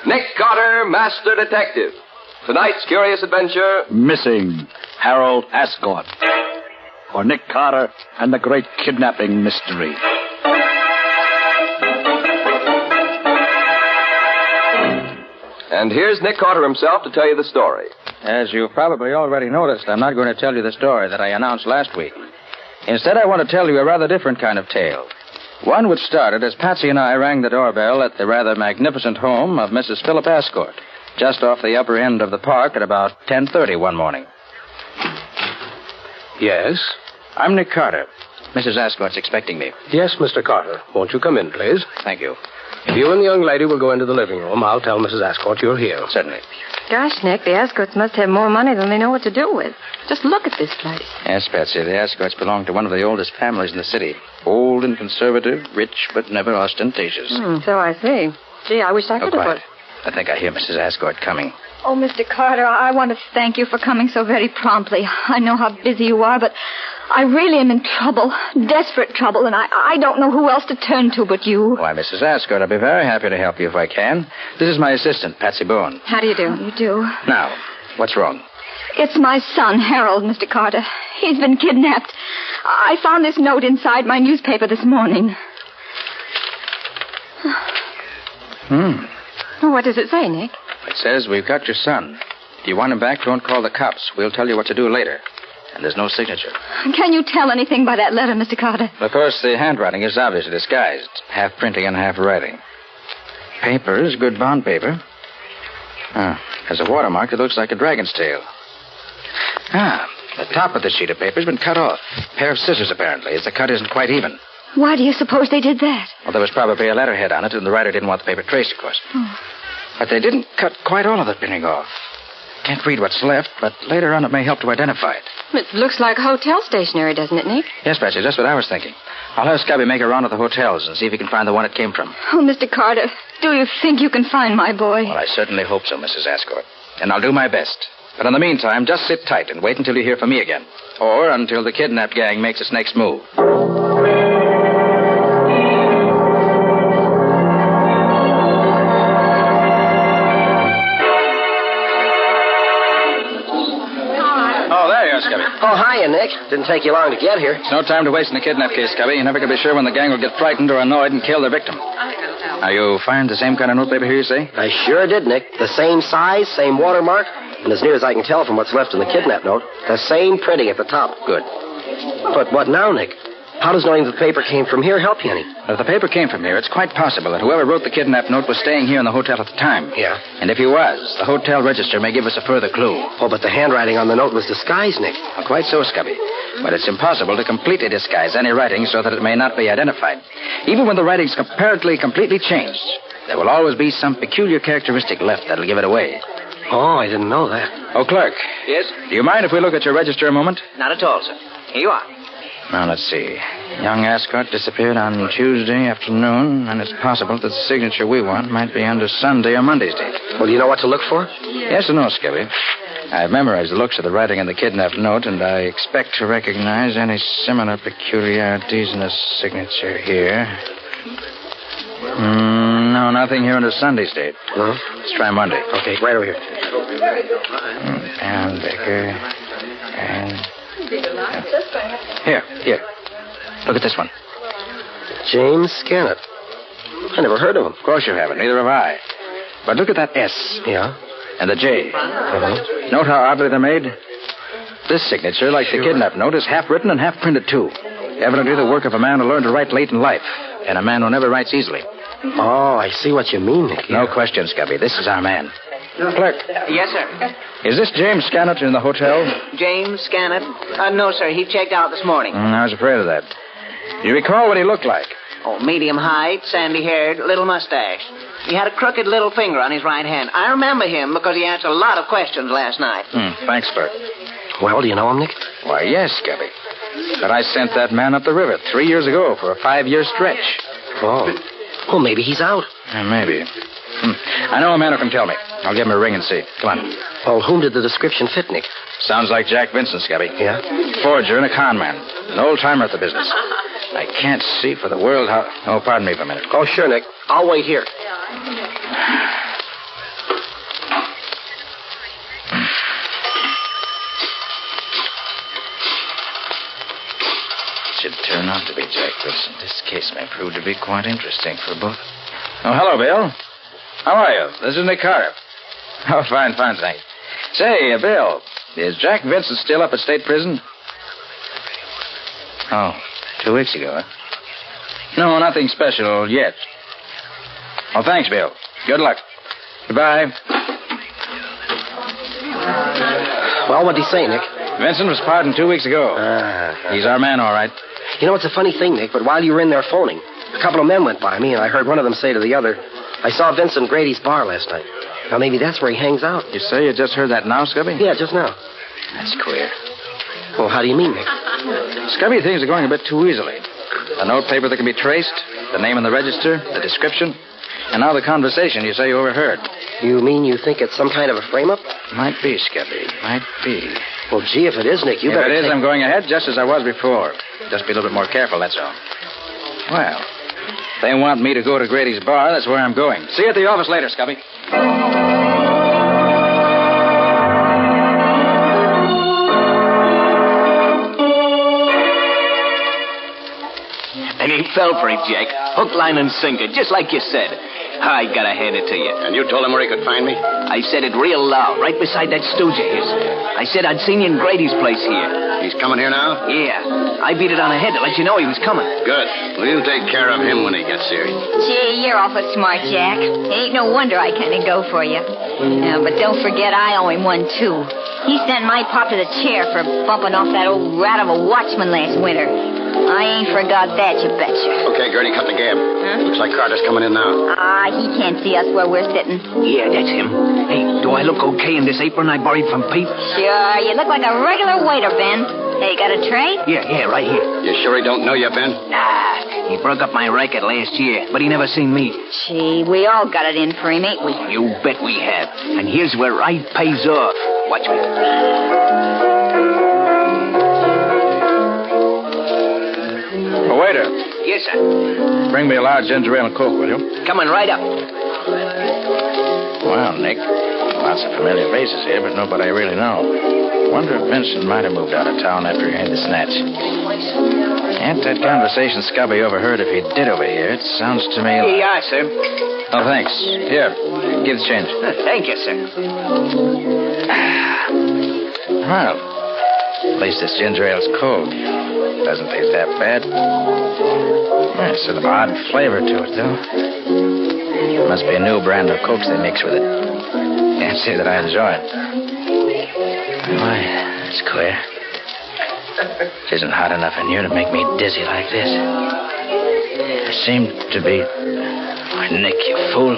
Nick Carter, Master Detective. Tonight's curious adventure... Missing Harold Ascot, or Nick Carter and the Great Kidnapping Mystery. And here's Nick Carter himself to tell you the story. As you've probably already noticed, I'm not going to tell you the story that I announced last week. Instead, I want to tell you a rather different kind of tale. One which started as Patsy and I rang the doorbell at the rather magnificent home of Mrs. Philip Ascot, just off the upper end of the park at about 10:30 one morning. Yes? I'm Nick Carter. Mrs. Ascot's expecting me. Yes, Mr. Carter. Won't you come in, please? Thank you. If you and the young lady will go into the living room, I'll tell Mrs. Ascot you're here. Certainly. Gosh, Nick, the Ascots must have more money than they know what to do with. Just look at this place. Yes, Patsy, the Ascots belong to one of the oldest families in the city. Old and conservative, rich but never ostentatious. So I see. Gee, I wish I could quiet. afford... I think I hear Mrs. Ascot coming. Oh, Mr. Carter, I want to thank you for coming so very promptly. I know how busy you are, but I really am in trouble, desperate trouble, and I don't know who else to turn to but you. Why, Mrs. Ascot, I'll be very happy to help you if I can. This is my assistant, Patsy Boone. How do you do? You do. Now, what's wrong? It's my son, Harold, Mr. Carter. He's been kidnapped. I found this note inside my newspaper this morning. What does it say, Nick? It says, we've got your son. If you want him back, don't call the cops. We'll tell you what to do later. And there's no signature. Can you tell anything by that letter, Mr. Carter? Of course, the handwriting is obviously disguised. Half printing and half writing. Paper is good bond paper. There's a watermark that looks like a dragon's tail. The top of the sheet of paper has been cut off. A pair of scissors, apparently, as the cut isn't quite even. Why do you suppose they did that? Well, there was probably a letterhead on it, and the writer didn't want the paper traced, of course. But they didn't cut quite all of the printing off. Can't read what's left, but later on it may help to identify it. It looks like hotel stationery, doesn't it, Nick? Yes, Patsy, that's what I was thinking. I'll have Scubby make a round of the hotels and see if he can find the one it came from. Oh, Mr. Carter, do you think you can find my boy? Well, I certainly hope so, Mrs. Ascot. And I'll do my best. But in the meantime, just sit tight and wait until you hear from me again. Or until the kidnapped gang makes its next move. Oh, hiya, Nick. Didn't take you long to get here. It's no time to waste in a kidnap case, Scubby. You never can be sure when the gang will get frightened or annoyed and kill their victim. Now, you find the same kind of notepaper here, you say? I sure did, Nick. The same size, same watermark, and as near as I can tell from what's left in the kidnap note, the same printing at the top. Good. But what now, Nick? How does knowing the paper came from here help you any? If the paper came from here, it's quite possible that whoever wrote the kidnap note was staying here in the hotel at the time. Yeah. And if he was, the hotel register may give us a further clue. Oh, but the handwriting on the note was disguised, Nick. Well, quite so, Scubby. But it's impossible to completely disguise any writing so that it may not be identified. Even when the writing's apparently completely changed, there will always be some peculiar characteristic left that'll give it away. Oh, I didn't know that. Oh, clerk. Yes? Do you mind if we look at your register a moment? Not at all, sir. Here you are. Now, let's see. Young Ascot disappeared on Tuesday afternoon, and it's possible that the signature we want might be under Sunday or Monday's date. Well, do you know what to look for? Yes or no, Scubby? I've memorized the looks of the writing in the kidnapped note, and I expect to recognize any similar peculiarities in the signature here. No, nothing here under Sunday's date. No? Let's try Monday. Okay, right over here. And Baker. And... Here. Look at this one. James Scannett. I never heard of him. Of course you haven't. Neither have I. But look at that S. Yeah? And the J. Uh-huh. Note how oddly they're made? This signature, like the kidnap note, is half written and half printed, too. Evidently the work of a man who learned to write late in life, and a man who never writes easily. Oh, I see what you mean, Nick. No question, Scubby. This is our man. Clerk. Yes, sir. Is this James Scannett in the hotel? James Scannett? No, sir. He checked out this morning. I was afraid of that. Do you recall what he looked like? Oh, medium height, sandy-haired, little mustache. He had a crooked little finger on his right hand. I remember him because he answered a lot of questions last night. Thanks, Bert. Well, do you know him, Nick? Why, yes, Scubby. But I sent that man up the river 3 years ago for a 5-year stretch. Oh. Well, maybe he's out. Maybe. I know a man who can tell me. I'll give him a ring and see. Come on. Well, whom did the description fit, Nick? Sounds like Jack Vincent, Scubby. Yeah? Forger and a con man. An old-timer at the business. I can't see for the world how... Oh, pardon me for a minute. Oh, sure, Nick. I'll wait here. Should turn out to be Jack Vincent. This case may prove to be quite interesting for both. Oh, hello, Bill. How are you? This is Nick Carter. Oh, fine, thanks. Say, Bill, is Jack Vincent still up at state prison? Oh, 2 weeks ago, huh? No, nothing special yet. Oh, thanks, Bill. Good luck. Goodbye. Well, what'd he say, Nick? Vincent was pardoned 2 weeks ago. He's our man, all right. You know, it's a funny thing, Nick, but while you were in there phoning, a couple of men went by me, and I heard one of them say to the other, I saw Vincent Grady's bar last night. Now, maybe that's where he hangs out. You say you just heard that now, Scubby? Yeah, just now. That's queer. Well, how do you mean, Nick? Scubby, things are going a bit too easily. A notepaper that can be traced, the name in the register, the description, and now the conversation you say you overheard. You mean you think it's some kind of a frame-up? Might be, Scubby. Might be. Well, gee, if it is, Nick, you if better it is, take... I'm going ahead just as I was before. Just be a little bit more careful, that's all. Well, if they want me to go to Grady's bar, that's where I'm going. See you at the office later, Scubby. And he fell for it, Jack. Hook, line, and sinker, just like you said. I gotta hand it to you. And you told him where he could find me? I said it real loud, right beside that stooge of his. I said I'd seen you in Grady's place here. He's coming here now? Yeah. I beat it on the head to let you know he was coming. Good. We'll take care of him when he gets here. Gee, you're awful smart, Jack. Ain't no wonder I kind of go for you. But don't forget I owe him one, too. He sent my pop to the chair for bumping off that old rat of a watchman last winter. I ain't forgot that, you betcha. Okay, Gertie, cut the gab. Huh? Looks like Carter's coming in now. He can't see us where we're sitting. Yeah, that's him. Hey, do I look okay in this apron I borrowed from Pete? Sure, you look like a regular waiter, Ben. Hey, got a tray? Yeah, right here. You sure he don't know you, Ben? Nah, he broke up my racket last year, but he never seen me. Gee, we all got it in for him, ain't we? You bet we have. And here's where right pays off. Watch me. Oh, waiter. Yes, sir. Bring me a large ginger ale and Coke, will you? Coming right up. Well, Nick, lots of familiar faces here, but nobody I really know. Wonder if Vincent might have moved out of town after he had the snatch. And that conversation Scubby overheard, if he did overhear, it sounds to me like... Yeah, sir. Oh, thanks. Here, give the change. Thank you, sir. Well, at least this ginger ale's cold. Doesn't taste that bad. There's an odd flavor to it, though. Must be a new brand of Cokes they mix with it. Can't say that I enjoy it. Why, that's queer. It isn't hot enough in here to make me dizzy like this. I seem to be... Why, Nick, you fool.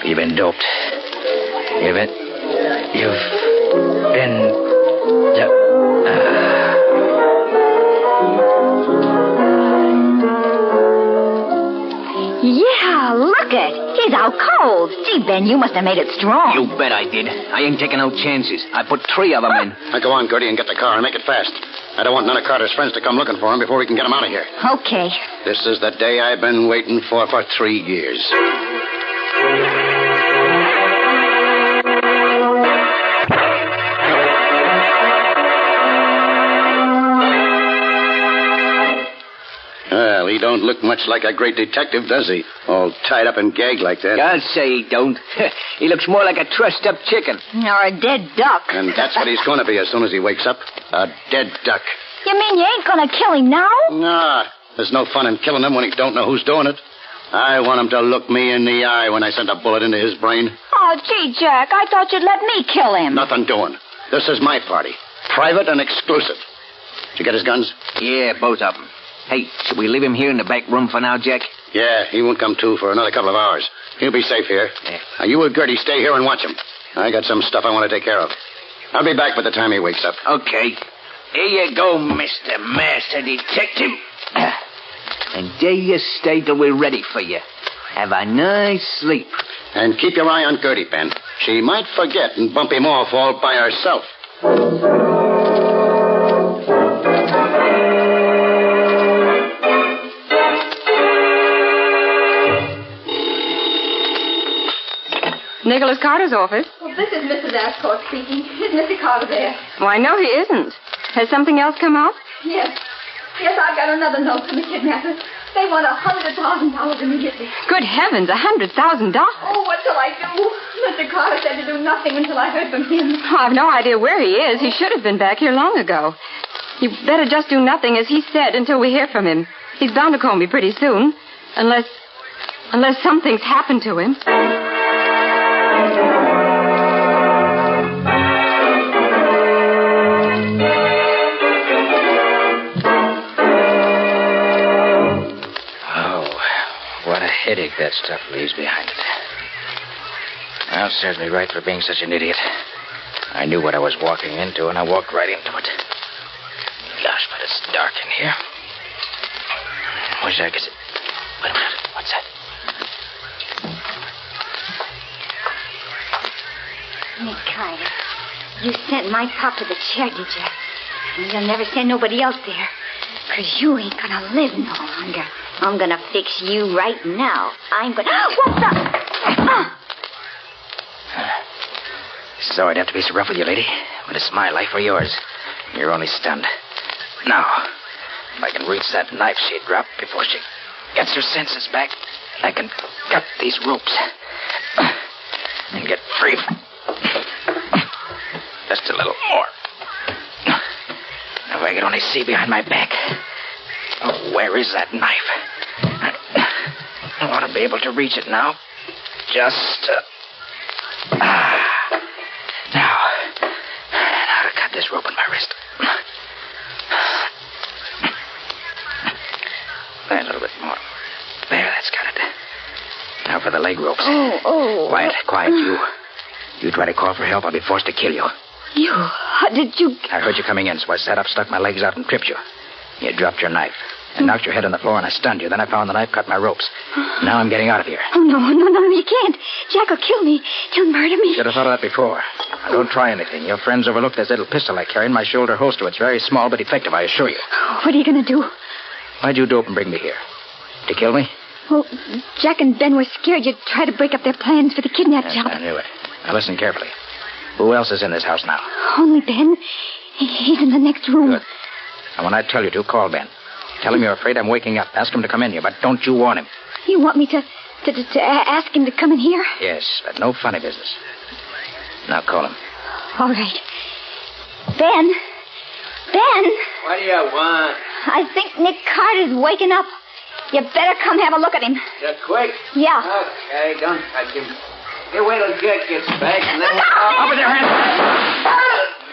You've been doped. You've been... Yeah, look it. He's out cold. Gee, Ben, you must have made it strong. You bet I did. I ain't taking no chances. I put 3 of them in. Now go on, Gertie, and get the car and make it fast. I don't want none of Carter's friends to come looking for him before we can get him out of here. Okay. This is the day I've been waiting for 3 years. Well, he don't look much like a great detective, does he? All tied up and gagged like that. I'll say he don't. He looks more like a trussed-up chicken. Or a dead duck. And that's what he's going to be as soon as he wakes up. A dead duck. You mean you ain't gonna kill him now? Nah, there's no fun in killing him when he don't know who's doing it. I want him to look me in the eye when I send a bullet into his brain. Oh, gee, Jack, I thought you'd let me kill him. Nothing doing. This is my party. Private and exclusive. Did you get his guns? Yeah, both of them. Hey, should we leave him here in the back room for now, Jack? Yeah, he won't come to for another couple of hours. He'll be safe here. Yeah. Now, you and Gertie stay here and watch him. I got some stuff I want to take care of. I'll be back by the time he wakes up. Okay. Here you go, Mr. Master Detective. And there you stay till we're ready for you. Have a nice sleep. And keep your eye on Gertie, Ben. She might forget and bump him off all by herself. Nicholas Carter's office. Well, this is Mrs. Ascot speaking. Is Mr. Carter there? Why, no, he isn't. Has something else come out? Yes. Yes, I've got another note from the kidnappers. They want $100,000 immediately. Good heavens, $100,000. Oh, what shall I do? Mr. Carter said to do nothing until I heard from him. Oh, I've no idea where he is. He should have been back here long ago. You better just do nothing, as he said, until we hear from him. He's bound to call me pretty soon. Unless something's happened to him. What a headache that stuff leaves behind it. Well, serves me right for being such an idiot. I knew what I was walking into, and I walked right into it. Gosh, but it's dark in here. Wish I could... Wait a minute. What's that? Nick Carter. You sent my pop to the chair, did you? And you'll never send nobody else there. 'Cause you ain't gonna live no longer. I'm gonna fix you right now. I'm gonna... What the... Sorry to have to be so rough with you, lady, but it's my life or yours. You're only stunned. Now, if I can reach that knife she dropped before she gets her senses back, I can cut these ropes and get free. Just a little more. If I could only see behind my back. Oh, where is that knife? I want to be able to reach it now. Just... Now to cut this rope in my wrist. There, a little bit more. There, that's got it. Now for the leg ropes. Oh. Quiet, you. You try to call for help, I'll be forced to kill you. You? How did you... I heard you coming in, so I sat up, stuck my legs out, and tripped you. You dropped your knife. And knocked your head on the floor, and I stunned you. Then I found the knife, cut my ropes. Now I'm getting out of here. Oh, no, you can't. Jack will kill me. He'll murder me. Should have thought of that before. Now, don't try anything. Your friends overlooked this little pistol I carry in my shoulder holster. It's very small, but effective, I assure you. What are you going to do? Why'd you dope and bring me here? To kill me? Well, Jack and Ben were scared you'd try to break up their plans for the kidnap job. I knew it. Now, listen carefully. Who else is in this house now? Only Ben. He's in the next room. Good. And when I tell you to, call Ben. Tell him you're afraid I'm waking up. Ask him to come in here, but don't you warn him. You want me to ask him to come in here? Yes, but no funny business. Now call him. All right. Ben? What do you want? I think Nick Carter's waking up. You better come have a look at him. Just quick? Yeah. Okay, don't touch him. You wait till Jack gets back and then... Up with your hands.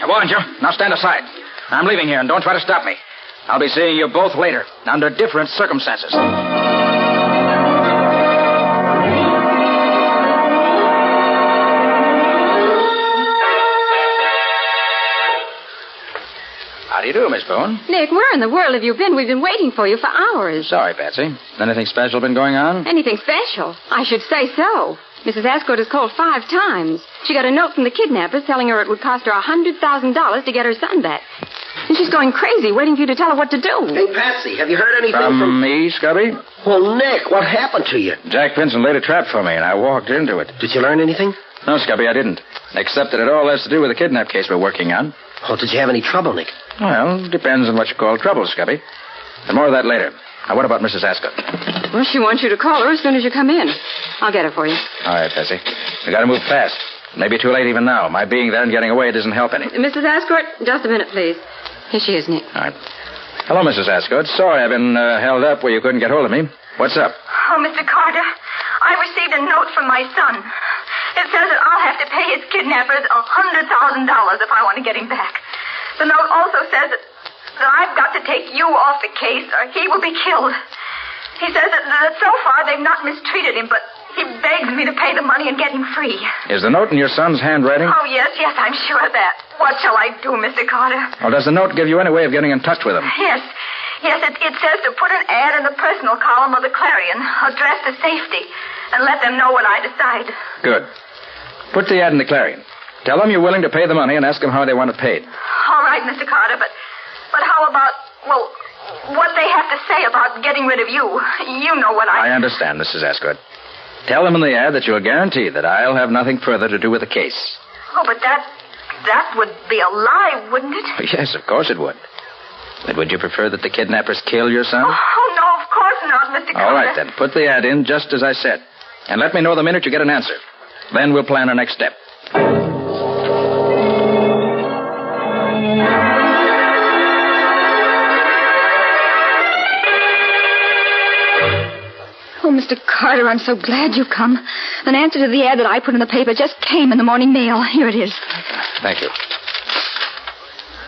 I warned you. Now stand aside. I'm leaving here, and don't try to stop me. I'll be seeing you both later, under different circumstances. How do you do, Miss Boone? Nick, where in the world have you been? We've been waiting for you for hours. Sorry, Patsy. Anything special been going on? Anything special? I should say so. Mrs. Ascot has called 5 times. She got a note from the kidnappers telling her it would cost her $100,000 to get her son back. And she's going crazy, waiting for you to tell her what to do. Hey, Patsy, have you heard anything from me, Scubby? Well, Nick, what happened to you? Jack Vincent laid a trap for me, and I walked into it. Did you learn anything? No, Scubby, I didn't. Except that it all has to do with the kidnap case we're working on. Oh, did you have any trouble, Nick? Well, depends on what you call trouble, Scubby. And more of that later. Now, what about Mrs. Ascot? Well, she wants you to call her as soon as you come in. I'll get her for you. All right, Patsy. We got to move fast. Maybe too late even now. My being there and getting away doesn't help any. Mrs. Ascot, just a minute, please. Here she is, Nick. All right. Hello, Mrs. Ascot. Sorry I've been held up where you couldn't get hold of me. What's up? Oh, Mr. Carter, I received a note from my son. It says that I'll have to pay his kidnappers $100,000 if I want to get him back. The note also says that I've got to take you off the case or he will be killed. He says that so far they've not mistreated him, but he begs me to pay the money and get him free. Is the note in your son's handwriting? Oh, yes, I'm sure of that. What shall I do, Mr. Carter? Well, does the note give you any way of getting in touch with him? Yes, it says to put an ad in the personal column of the Clarion, addressed to safety, and let them know what I decide. Good. Put the ad in the Clarion. Tell them you're willing to pay the money and ask them how they want it paid. All right, Mr. Carter, but how about, what they have to say about getting rid of you? You know what I understand, Mrs. Ascot. Tell them in the ad that you'll guarantee that I'll have nothing further to do with the case. Oh, but that would be a lie, wouldn't it? Yes, of course it would. But would you prefer that the kidnappers kill your son? Oh, no, of course not, Mr. Carter. All right, then. Put the ad in just as I said. And let me know the minute you get an answer. Then we'll plan our next step. Oh, Mr. Carter, I'm so glad you've come. An answer to the ad that I put in the paper just came in the morning mail. Here it is. Thank you.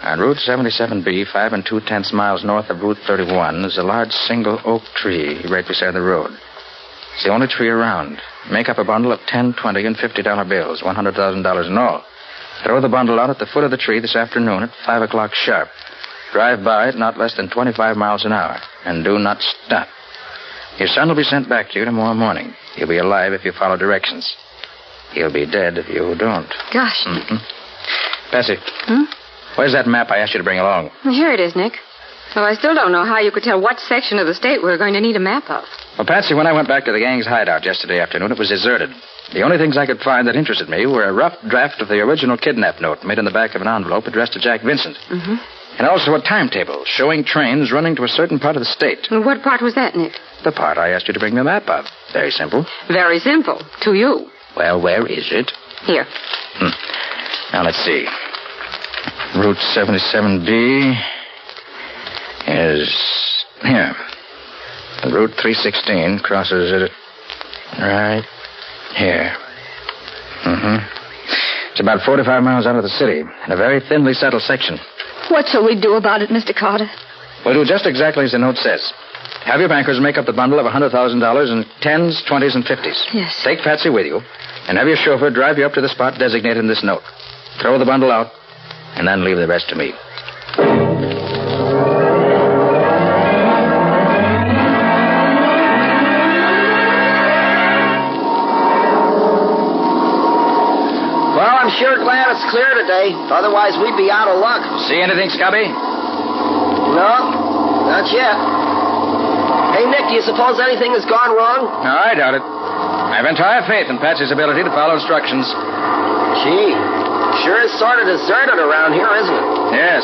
On Route 77B, 5 2/10 miles north of Route 31, is a large single oak tree right beside the road. It's the only tree around. Make up a bundle of $10, $20, and $50 bills, $100,000 in all. Throw the bundle out at the foot of the tree this afternoon at 5 o'clock sharp. Drive by at not less than 25 miles an hour, and do not stop. Your son will be sent back to you tomorrow morning. He'll be alive if you follow directions. He'll be dead if you don't. Gosh. Mm-hmm. Patsy. Hmm? Where's that map I asked you to bring along? Well, here it is, Nick. Well, I still don't know how you could tell what section of the state we're going to need a map of. Well, Patsy, when I went back to the gang's hideout yesterday afternoon, it was deserted. The only things I could find that interested me were a rough draft of the original kidnap note made in the back of an envelope addressed to Jack Vincent. Mm-hmm. And also a timetable showing trains running to a certain part of the state. And what part was that, Nick? The part I asked you to bring me a map of. Very simple. Very simple. To you. Well, where is it? Here. Now, let's see. Route 77B is here. Route 316 crosses it right here. It's about 45 miles out of the city, in a very thinly settled section. What shall we do about it, Mr. Carter? We'll do just exactly as the note says. Have your bankers make up the bundle of $100,000 in 10s, 20s, and 50s. Yes. Take Patsy with you, and have your chauffeur drive you up to the spot designated in this note. Throw the bundle out, and then leave the rest to me. Well, I'm sure glad it's clear today. Otherwise, we'd be out of luck. See anything, Scubby? No, not yet. Hey, Nick, do you suppose anything has gone wrong? No, I doubt it. I have entire faith in Patsy's ability to follow instructions. Gee, sure is sort of deserted around here, isn't it? Yes.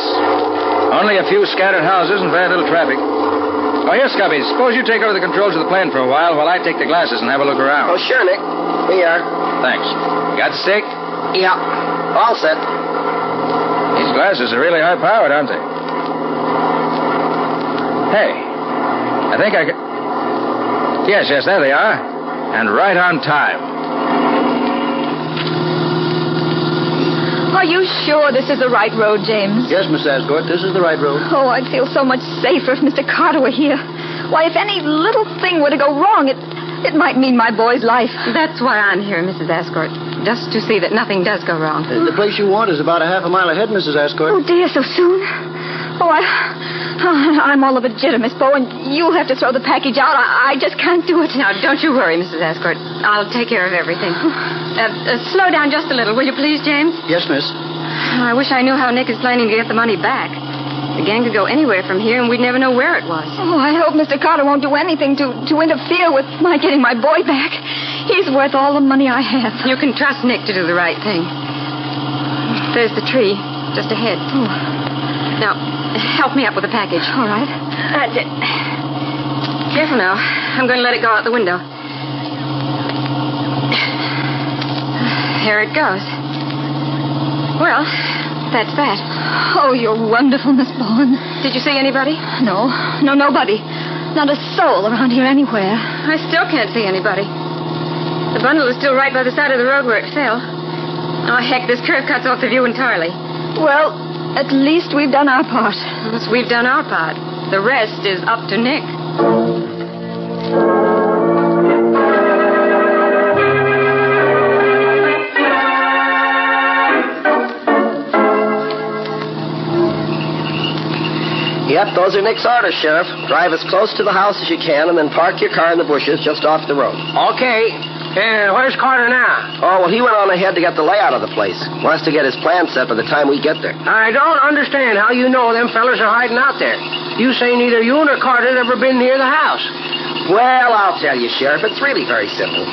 Only a few scattered houses and very little traffic. Oh, here, Scubby, suppose you take over the controls of the plane for a while I take the glasses and have a look around. Oh, sure, Nick. Here you are. Thanks. You got the stick? Yeah. All set. These glasses are really high-powered, aren't they? Hey, I think I can... Yes, there they are. And right on time. Are you sure this is the right road, James? Yes, Miss Asgore, this is the right road. Oh, I'd feel so much safer if Mr. Carter were here. Why, if any little thing were to go wrong, it might mean my boy's life. That's why I'm here, Mrs. Ascort. Just to see that nothing does go wrong. The place you want is about a half a mile ahead, Mrs. Asgore. Oh, dear, so soon? Oh, I'm all of a jitter, Miss Bow, and you'll have to throw the package out. I just can't do it. Now, don't you worry, Mrs. Ascort. I'll take care of everything. Slow down just a little, will you please, James? Yes, miss. I wish I knew how Nick is planning to get the money back. The gang could go anywhere from here, and we'd never know where it was. Oh, I hope Mr. Carter won't do anything to interfere with my getting my boy back. He's worth all the money I have. You can trust Nick to do the right thing. There's the tree, just ahead. Oh. Now, help me up with the package. All right. Careful now. I'm going to let it go out the window. Here it goes. Well, that's that. Oh, you're wonderful, Miss Bowen. Did you see anybody? No, nobody. Not a soul around here anywhere. I still can't see anybody. The bundle is still right by the side of the road where it fell. Oh, heck, this curve cuts off the view entirely. Well, at least we've done our part. Yes, we've done our part. The rest is up to Nick. Yep, those are Nick's orders, Sheriff. Drive as close to the house as you can and then park your car in the bushes just off the road. Okay. Where's Carter now? Oh, well, he went on ahead to get the layout of the place. Wants to get his plan set by the time we get there. I don't understand how you know them fellas are hiding out there. You say neither you nor Carter's ever been near the house. Well, I'll tell you, Sheriff. It's really very simple.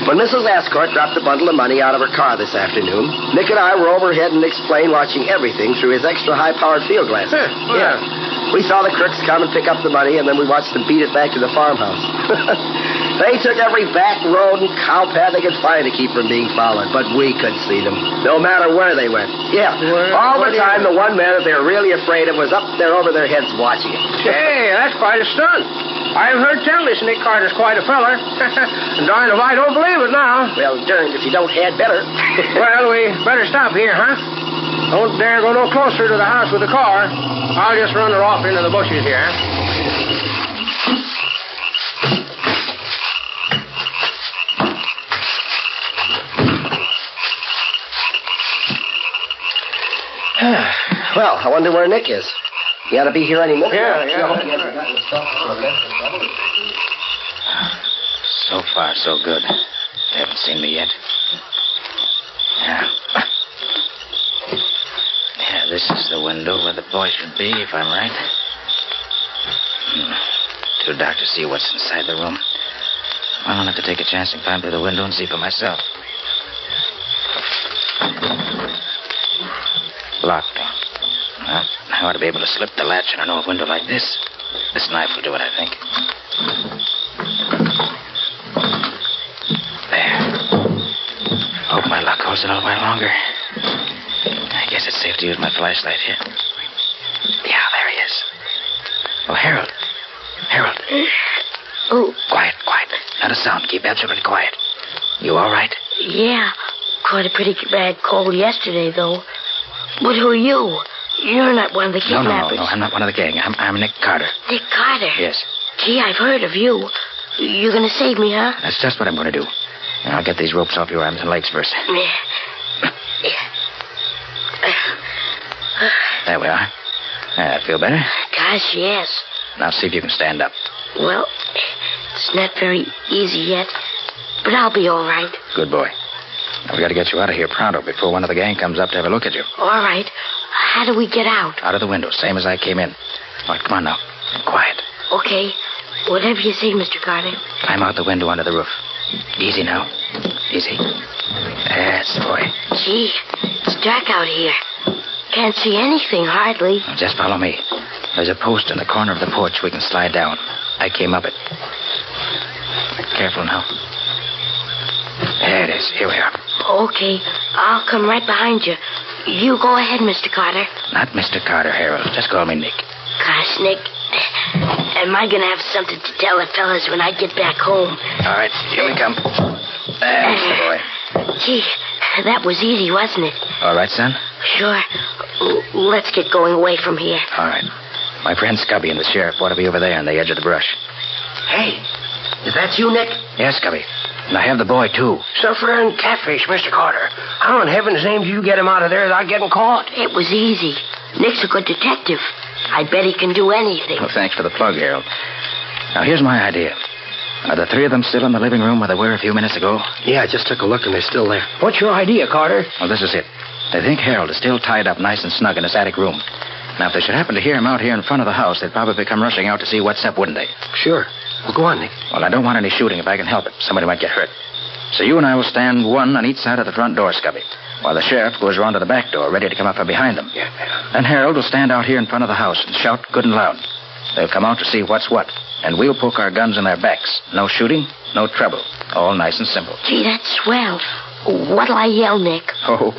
When Mrs. Ascort dropped a bundle of money out of her car this afternoon, Nick and I were overhead in Nick's plane watching everything through his extra high-powered field glasses. Yeah. We saw the crooks come and pick up the money, and then we watched them beat it back to the farmhouse. They took every back road and cow path they could find to keep from being followed, but we could see them, no matter where they went. Yeah, all the time the one man that they were really afraid of was up there over their heads watching it. Hey, that's quite a stunt. I've heard tell this Nick Carter's quite a feller. Darn if I don't believe it now. Well, darn, if you don't, had better. Well, we better stop here, huh? Don't dare go no closer to the house with the car. I'll just run her off into the bushes here. Well, I wonder where Nick is. He ought to be here any minute. Yeah. So far, so good. They haven't seen me yet. Yeah. this is the window where the boy should be, if I'm right. Too dark to see what's inside the room. Well, I'll have to take a chance and climb through the window and see for myself. Locked. Well, I ought to be able to slip the latch on a window like this. This knife will do it, I think. There. Hope my luck holds a little while longer. I guess it's safe to use my flashlight here. Yeah, there he is. Oh, Harold. Harold. Oh. Quiet. Not a sound. Keep absolutely quiet. You all right? Yeah. Caught a pretty bad cold yesterday, though. But who are you? You're not one of the kidnappers. No, I'm not one of the gang. I'm Nick Carter. Nick Carter? Yes. Gee, I've heard of you. You're going to save me, huh? That's just what I'm going to do. Now, I'll get these ropes off your arms and legs first. There we are. Feel better? Gosh, yes. Now see if you can stand up. Well, it's not very easy yet, but I'll be all right. Good boy. Now, we got to get you out of here pronto before one of the gang comes up to have a look at you. All right. How do we get out? Out of the window, same as I came in. All right, come on now. Quiet. Okay. Whatever you say, Mr. Carter. Climb out the window under the roof. Easy now. Easy. Yes, boy. Gee, it's dark out here. Can't see anything, hardly. Just follow me. There's a post in the corner of the porch we can slide down. I came up it. Careful now. There it is. Here we are. Okay. I'll come right behind you. You go ahead, Mr. Carter. Not Mr. Carter, Harold. Just call me Nick. Gosh, Nick. Am I going to have something to tell the fellas when I get back home? All right. Here we come. There's the boy. Gee, that was easy, wasn't it? All right, son? Sure. Let's get going away from here. All right. My friend Scubby and the sheriff ought to be over there on the edge of the brush. Hey, is that you, Nick? Yes, Scubby. And I have the boy, too. Suffer and catfish, Mr. Carter. How in heaven's name do you get him out of there without getting caught? It was easy. Nick's a good detective. I bet he can do anything. Well, thanks for the plug, Harold. Now, here's my idea. Are the three of them still in the living room where they were a few minutes ago? Yeah, I just took a look, and they're still there. What's your idea, Carter? Well, this is it. They think Harold is still tied up nice and snug in his attic room. Now, if they should happen to hear him out here in front of the house, they'd probably come rushing out to see what's up, wouldn't they? Sure. Well, go on, Nick. Well, I don't want any shooting if I can help it. Somebody might get hurt. So you and I will stand one on each side of the front door, Scubby, while the sheriff goes around to the back door, ready to come up from behind them. Yeah. Then Harold will stand out here in front of the house and shout good and loud. They'll come out to see what's what, and we'll poke our guns in their backs. No shooting, no trouble. All nice and simple. Gee, that's swell. What'll I yell, Nick? Oh,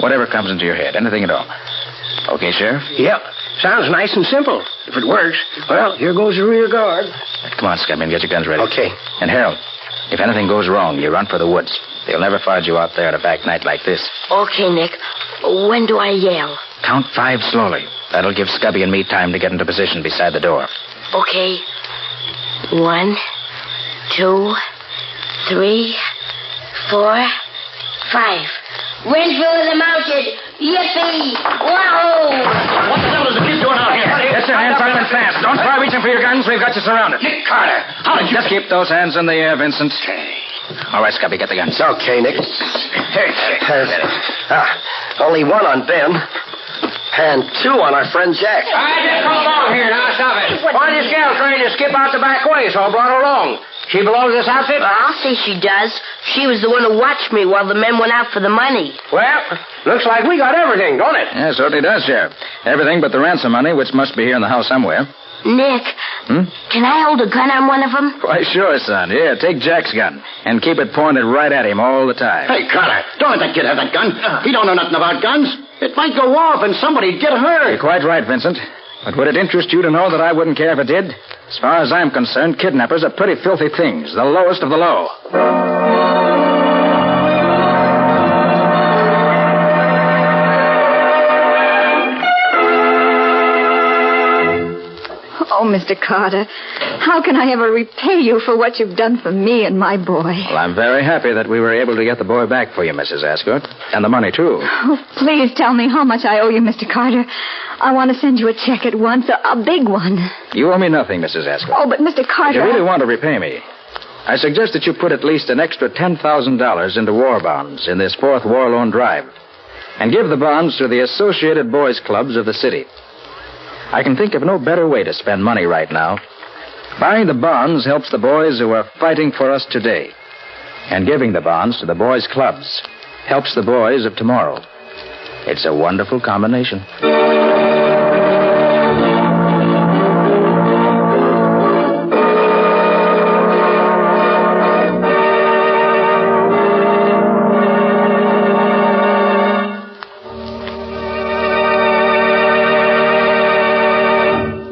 whatever comes into your head. Anything at all. Okay, Sheriff? Yep. Sounds nice and simple. If it works, well, here goes the rear guard. Come on, Scubby, and get your guns ready. Okay. And Harold, if anything goes wrong, you run for the woods. They'll never find you out there at a back night like this. Okay, Nick. When do I yell? Count 5 slowly. That'll give Scubby and me time to get into position beside the door. Okay. 1, 2, 3, 4, 5. Renfield of the Mounted. Yippee! Wahoo! What the hell is the kid doing out here? Get your hands up and fast. Don't try reaching for your guns. We've got you surrounded. Nick Carter, how did you... Just keep those hands in the air, Vincent. All right, Scubby, get the guns. Okay, Nick. Only one on Ben. And 2 on our friend Jack. I just called over here. Now, stop it. Why this gal trying to skip out the back way, so I brought her along? She belongs to this outfit? I'll say she does. She was the one who watched me while the men went out for the money. Well, looks like we got everything, don't it? Yeah, it certainly does, Sheriff. Everything but the ransom money, which must be here in the house somewhere. Nick, can I hold a gun on one of them? Why, sure, son. Here, take Jack's gun and keep it pointed right at him all the time. Hey, Carter, don't let that kid have that gun. He don't know nothing about guns. It might go off and somebody'd get hurt. You're quite right, Vincent. But would it interest you to know that I wouldn't care if it did? As far as I'm concerned, kidnappers are pretty filthy things, the lowest of the low. Oh, Mr. Carter, how can I ever repay you for what you've done for me and my boy? Well, I'm very happy that we were able to get the boy back for you, Mrs. Ascot. And the money, too. Oh, please tell me how much I owe you, Mr. Carter. I want to send you a check at once, a big one. You owe me nothing, Mrs. Ascot. Oh, but Mr. Carter... If you really want to repay me, I suggest that you put at least an extra $10,000 into war bonds in this 4th war loan drive. and give the bonds to the Associated Boys Clubs of the city. I can think of no better way to spend money right now. Buying the bonds helps the boys who are fighting for us today. And giving the bonds to the boys' clubs helps the boys of tomorrow. It's a wonderful combination.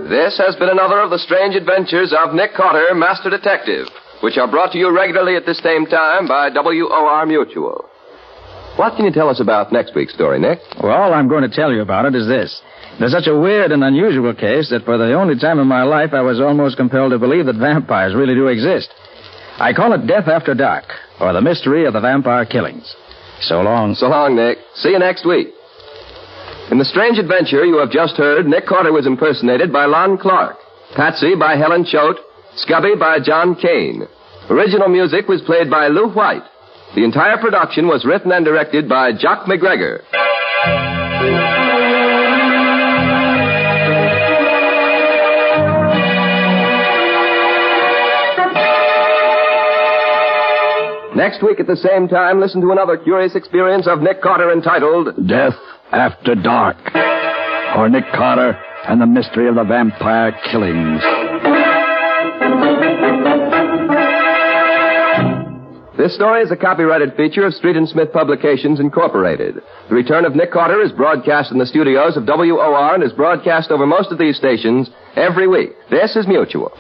This has been another of the strange adventures of Nick Carter, Master Detective, which are brought to you regularly at this same time by WOR Mutual. What can you tell us about next week's story, Nick? Well, all I'm going to tell you about it is this. There's such a weird and unusual case that for the only time in my life I was almost compelled to believe that vampires really do exist. I call it Death After Dark, or the mystery of the vampire killings. So long. So long, Nick. See you next week. In the strange adventure you have just heard, Nick Carter was impersonated by Lon Clark, Patsy by Helen Choate, Scubby by John Kane. Original music was played by Lou White. The entire production was written and directed by Jock McGregor. Next week at the same time, listen to another curious experience of Nick Carter entitled Death After Dark, or Nick Carter and the Mystery of the Vampire Killings. This story is a copyrighted feature of Street & Smith Publications, Incorporated. The return of Nick Carter is broadcast in the studios of WOR and is broadcast over most of these stations every week. This is Mutual.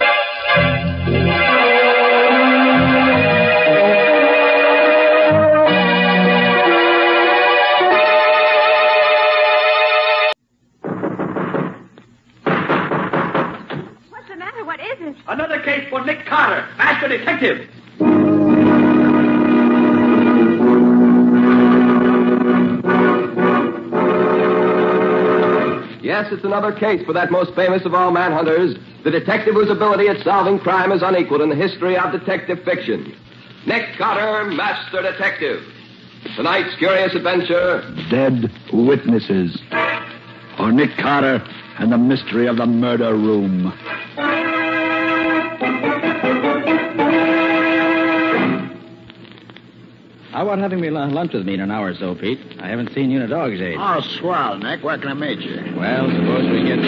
What's the matter? What is it? Another case for Nick Carter, Master Detective. Yes, it's another case for that most famous of all manhunters, the detective whose ability at solving crime is unequaled in the history of detective fiction. Nick Carter, Master Detective. Tonight's curious adventure, Dead Witnesses, or Nick Carter and the Mystery of the Murder Room. How about having me lunch with me in an hour or so, Pete? I haven't seen you in a dog's age. Oh, swell, Nick. Where can I meet you? Well, suppose we get...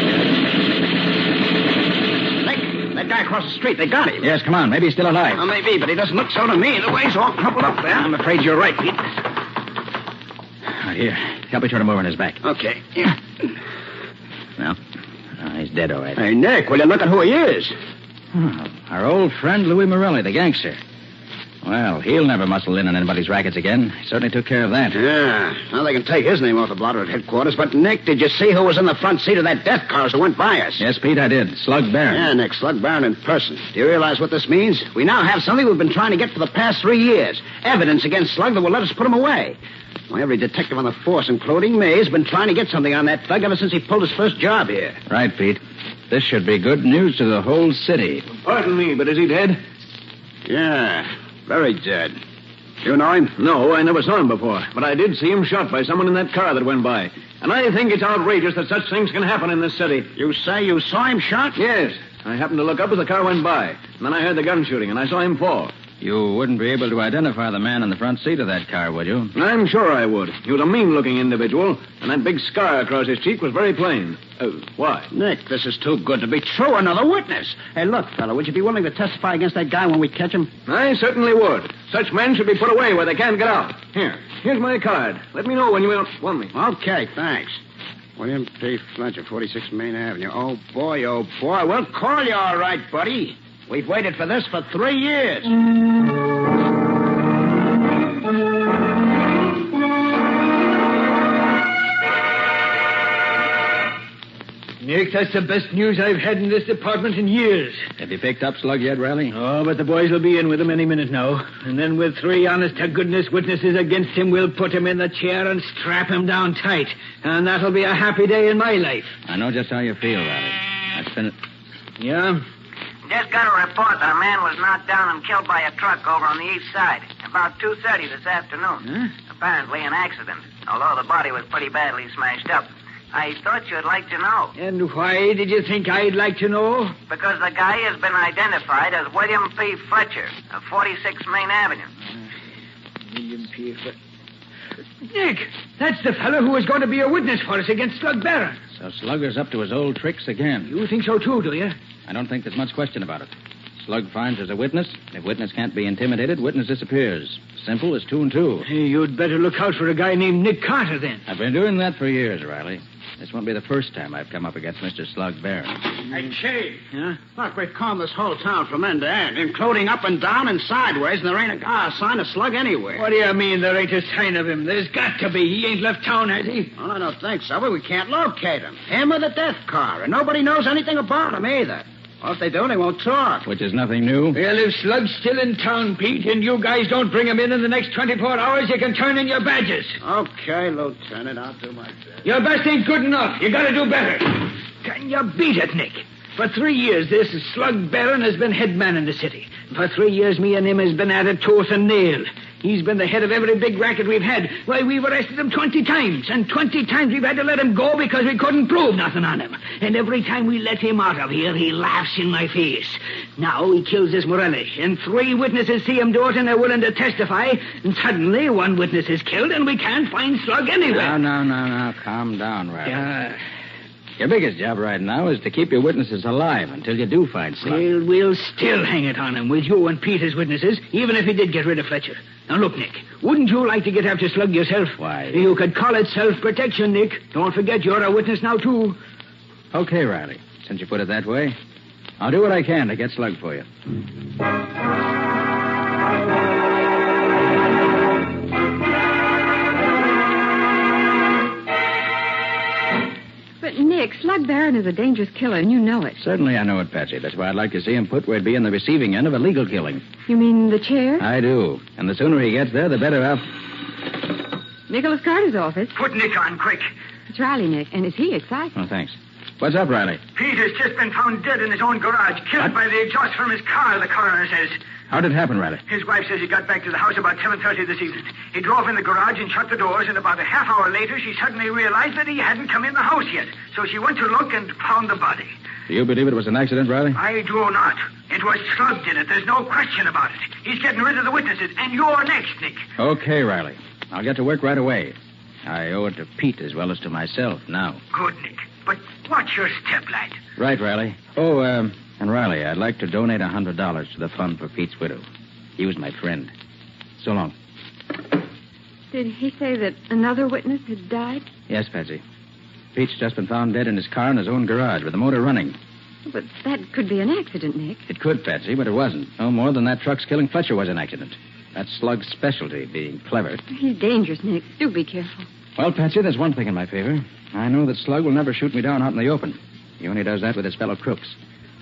Nick, that guy across the street, they got him. Yes, come on. Maybe he's still alive. Well, maybe, but he doesn't look so to me. The way he's all crumpled up there. I'm afraid you're right, Pete. Right here. Help me turn him over on his back. Okay. Yeah. Well, he's dead, all right. Hey, Nick, will you look at who he is? Oh, our old friend Louis Morelli, the gangster. Well, he'll never muscle in on anybody's rackets again. He certainly took care of that. Yeah. Well, they can take his name off the blotter at headquarters. But, Nick, did you see who was in the front seat of that death car that went by us? Yes, Pete, I did. Slug Barron. Yeah, Nick, Slug Barron in person. Do you realize what this means? We now have something we've been trying to get for the past 3 years. Evidence against Slug that will let us put him away. Well, every detective on the force, including me, has been trying to get something on that thug ever since he pulled his first job here. Right, Pete. This should be good news to the whole city. Pardon me, but is he dead? Yeah, very dead. You know him? No, I never saw him before. But I did see him shot by someone in that car that went by. And I think it's outrageous that such things can happen in this city. You say you saw him shot? Yes. I happened to look up as the car went by. And then I heard the gun shooting, and I saw him fall. You wouldn't be able to identify the man in the front seat of that car, would you? I'm sure I would. He was a mean-looking individual, and that big scar across his cheek was very plain. Why? Nick, this is too good to be true. Another witness. Hey, look, fella, would you be willing to testify against that guy when we catch him? I certainly would. Such men should be put away where they can't get out. Here's my card. Let me know when you want me. Okay, thanks. William P. Fletcher, 46 Main Avenue. Oh, boy, oh, boy. We'll call you all right, buddy. We've waited for this for 3 years. Nick, that's the best news I've had in this department in years. Have you picked up Slug yet, Riley? Oh, but the boys will be in with him any minute now. And then with 3 honest-to-goodness witnesses against him, we'll put him in the chair and strap him down tight. And that'll be a happy day in my life. I know just how you feel, Riley. That's been... Yeah? Just got a report that a man was knocked down and killed by a truck over on the east side. about 2:30 this afternoon. Huh? Apparently an accident, although the body was pretty badly smashed up. I thought you'd like to know. And why did you think I'd like to know? Because the guy has been identified as William P. Fletcher of 46 Main Avenue. William P. Nick, that's the fellow who was going to be a witness for us against Slug Barron. So Slugger's up to his old tricks again. You think so, too, do you? I don't think there's much question about it. Slug finds there's a witness. If witness can't be intimidated, witness disappears. Simple as 2 and 2. Hey, you'd better look out for a guy named Nick Carter, then. I've been doing that for years, Riley. This won't be the first time I've come up against Mr. Slug Barron. Hey, Chief. Yeah? Look, we've combed this whole town from end to end, including up and down and sideways, and there ain't a sign of Slug anywhere. What do you mean there ain't a sign of him? There's got to be. He ain't left town, has he? Well, I don't think so, but we can't locate him. Him or the death car, and nobody knows anything about him either. Well, if they do, they won't talk. Which is nothing new. Well, if Slug's still in town, Pete, and you guys don't bring him in the next 24 hours, you can turn in your badges. Okay, Lieutenant, I'll do my best. Your best ain't good enough. You gotta do better. Can you beat it, Nick? For 3 years, this Slug Barron has been head man in the city. For 3 years, me and him has been at it tooth and nail. He's been the head of every big racket we've had. Why, we've arrested him 20 times, and 20 times we've had to let him go because we couldn't prove nothing on him. And every time we let him out of here, he laughs in my face. Now he kills this Morelli, and 3 witnesses see him do it, and they're willing to testify. And suddenly, 1 witness is killed, and we can't find Slug anywhere. No. Calm down, Riley. Your biggest job right now is to keep your witnesses alive until you do find Slug. We'll still hang it on him with you and Pete as witnesses, even if he did get rid of Fletcher. Now, look, Nick, wouldn't you like to get after Slug yourself? Why? You could call it self-protection, Nick. Don't forget you're a witness now, too. Okay, Riley. Since you put it that way, I'll do what I can to get Slug for you. But, Nick, Slug Barron is a dangerous killer, and you know it. Certainly I know it, Patsy. That's why I'd like to see him put where he'd be in the receiving end of a legal killing. You mean the chair? I do. And the sooner he gets there, the better off. Nicholas Carter's office. Put Nick on, quick. It's Riley, Nick, and is he excited? Oh, thanks. What's up, Riley? Pete has just been found dead in his own garage, killed by the exhaust from his car, the coroner says. How did it happen, Riley? His wife says he got back to the house about 7:30 this evening. He drove in the garage and shut the doors, and about a half hour later, she suddenly realized that he hadn't come in the house yet. So she went to look and found the body. Do you believe it was an accident, Riley? I do not. It was Slug did it. There's no question about it. He's getting rid of the witnesses, and you're next, Nick. Okay, Riley. I'll get to work right away. I owe it to Pete as well as to myself now. Good, Nick. But watch your step, lad. Right, Riley. Oh, and Riley, I'd like to donate $100 to the fund for Pete's widow. He was my friend. So long. Did he say that another witness had died? Yes, Patsy. Pete's just been found dead in his car in his own garage with the motor running. But that could be an accident, Nick. It could, Patsy, but it wasn't. No more than that truck's killing Fletcher was an accident. That's Slug's specialty, being clever. He's dangerous, Nick. Do be careful. Well, Patsy, there's one thing in my favor. I know that Slug will never shoot me down out in the open. He only does that with his fellow crooks.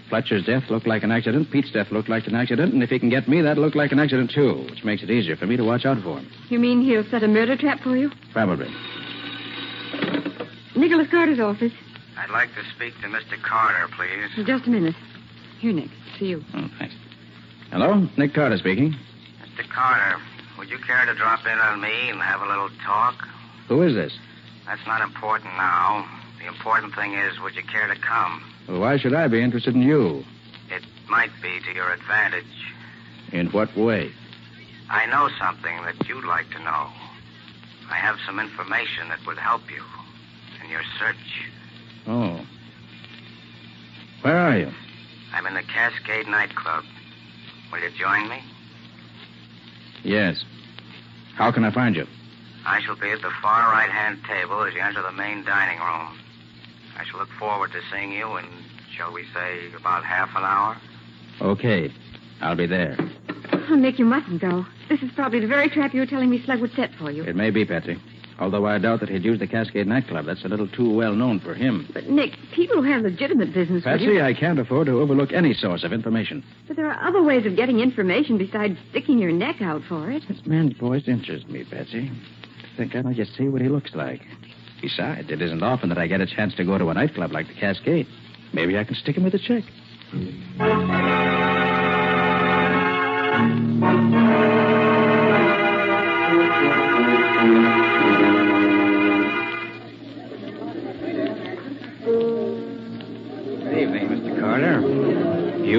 Fletcher's death looked like an accident. Pete's death looked like an accident. And if he can get me, that'll look like an accident, too, which makes it easier for me to watch out for him. You mean he'll set a murder trap for you? Probably. Nicholas Carter's office. I'd like to speak to Mr. Carter, please. Just a minute. Here, Nick. See you. Oh, thanks. Hello? Nick Carter speaking. Mr. Carter, would you care to drop in on me and have a little talk? Who is this? That's not important now. The important thing is, would you care to come? Well, why should I be interested in you? It might be to your advantage. In what way? I know something that you'd like to know. I have some information that would help you in your search. Oh. Where are you? I'm in the Cascade nightclub. Will you join me? Yes. How can I find you? I shall be at the far right-hand table as you enter the main dining room. I shall look forward to seeing you in, shall we say, about half an hour. Okay. I'll be there. Oh, Nick, you mustn't go. This is probably the very trap you were telling me Slug would set for you. It may be, Patsy. Although I doubt that he'd use the Cascade nightclub. That's a little too well known for him. But, Nick, people who have legitimate business with you... Patsy, I can't afford to overlook any source of information. But there are other ways of getting information besides sticking your neck out for it. This man's voice interests me, Patsy. I think I might just see what he looks like. Besides, it isn't often that I get a chance to go to a nightclub like the Cascade. Maybe I can stick him with a check.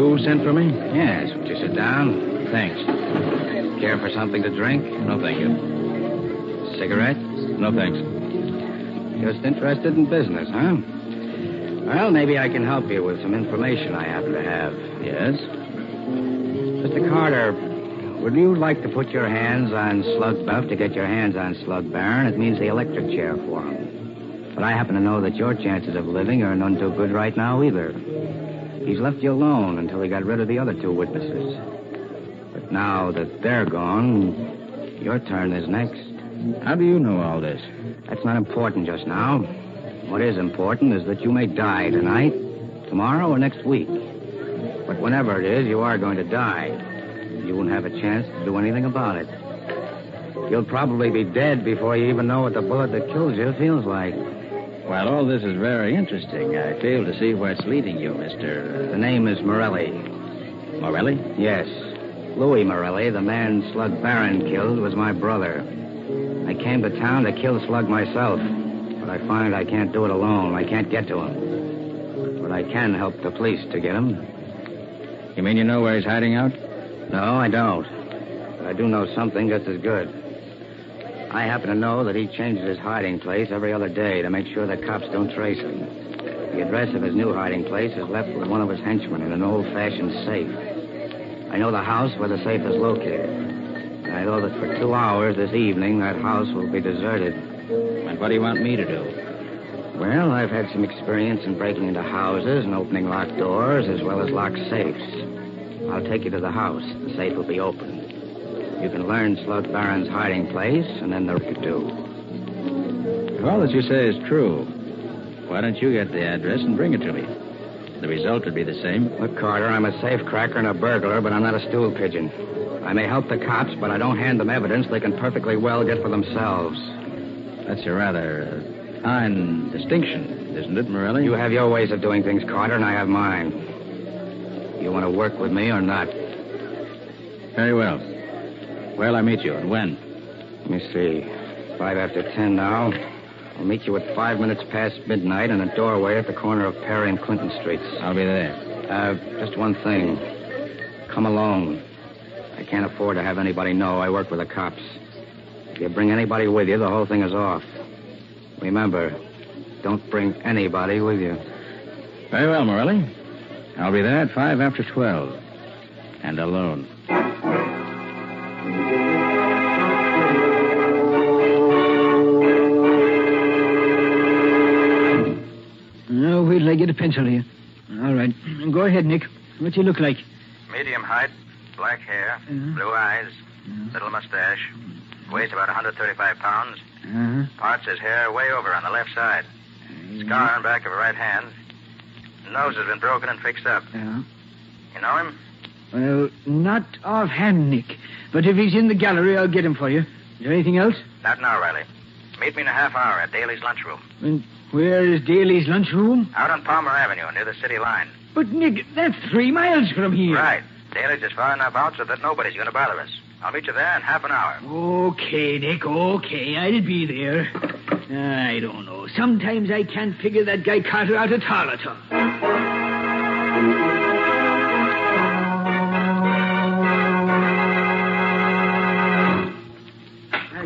You sent for me? Yes. Would you sit down? Thanks. Care for something to drink? No, thank you. Cigarette? No, thanks. Just interested in business, huh? Well, maybe I can help you with some information I happen to have. Yes? Mr. Carter, would you like to put your hands on Slug Buff to get your hands on Slug Barron? It means the electric chair for him. But I happen to know that your chances of living are none too good right now either. He's left you alone until he got rid of the other two witnesses. But now that they're gone, your turn is next. How do you know all this? That's not important just now. What is important is that you may die tonight, tomorrow, or next week. But whenever it is, you are going to die. You won't have a chance to do anything about it. You'll probably be dead before you even know what the bullet that kills you feels like. Well, all this is very interesting. I fail to see where it's leading you, Mr. The name is Morelli. Morelli? Yes. Louis Morelli, the man Slug Barron killed, was my brother. I came to town to kill Slug myself, but I find I can't do it alone. I can't get to him. But I can help the police to get him. You mean you know where he's hiding out? No, I don't. But I do know something just as good. I happen to know that he changes his hiding place every other day to make sure the cops don't trace him. The address of his new hiding place is left with one of his henchmen in an old-fashioned safe. I know the house where the safe is located. And I know that for 2 hours this evening, that house will be deserted. And what do you want me to do? Well, I've had some experience in breaking into houses and opening locked doors as well as locked safes. I'll take you to the house. The safe will be open. You can learn Slug Barron's hiding place, and then the rest to do. If all that you say is true, why don't you get the address and bring it to me? The result would be the same. Look, Carter, I'm a safe cracker and a burglar, but I'm not a stool pigeon. I may help the cops, but I don't hand them evidence they can perfectly well get for themselves. That's a rather fine distinction, isn't it, Morelli? You have your ways of doing things, Carter, and I have mine. You want to work with me or not? Very well. Where'll I meet you, and when? Let me see. 5 after 10 now. I'll meet you at 5 minutes past midnight in a doorway at the corner of Perry and Clinton Streets. I'll be there. Just one thing. Come alone. I can't afford to have anybody know I work with the cops. If you bring anybody with you, the whole thing is off. Remember, don't bring anybody with you. Very well, Morelli. I'll be there at 5 after 12. And alone. Oh, wait till I get a pencil here. All right. Go ahead, Nick. What you look like? Medium height, black hair, blue eyes, little mustache. Weighs about 135 pounds. Parts his hair way over on the left side. Scar on back of her right hand. Nose has been broken and fixed up. Yeah. You know him? Well, not offhand, Nick. But if he's in the gallery, I'll get him for you. Is there anything else? Not now, Riley. Meet me in a half hour at Daly's lunchroom. And where is Daly's lunchroom? Out on Palmer Avenue, near the city line. But, Nick, that's 3 miles from here. Right. Daly's is far enough out so that nobody's going to bother us. I'll meet you there in half an hour. Okay, Nick, okay. I'll be there. I don't know. Sometimes I can't figure that guy Carter out at all.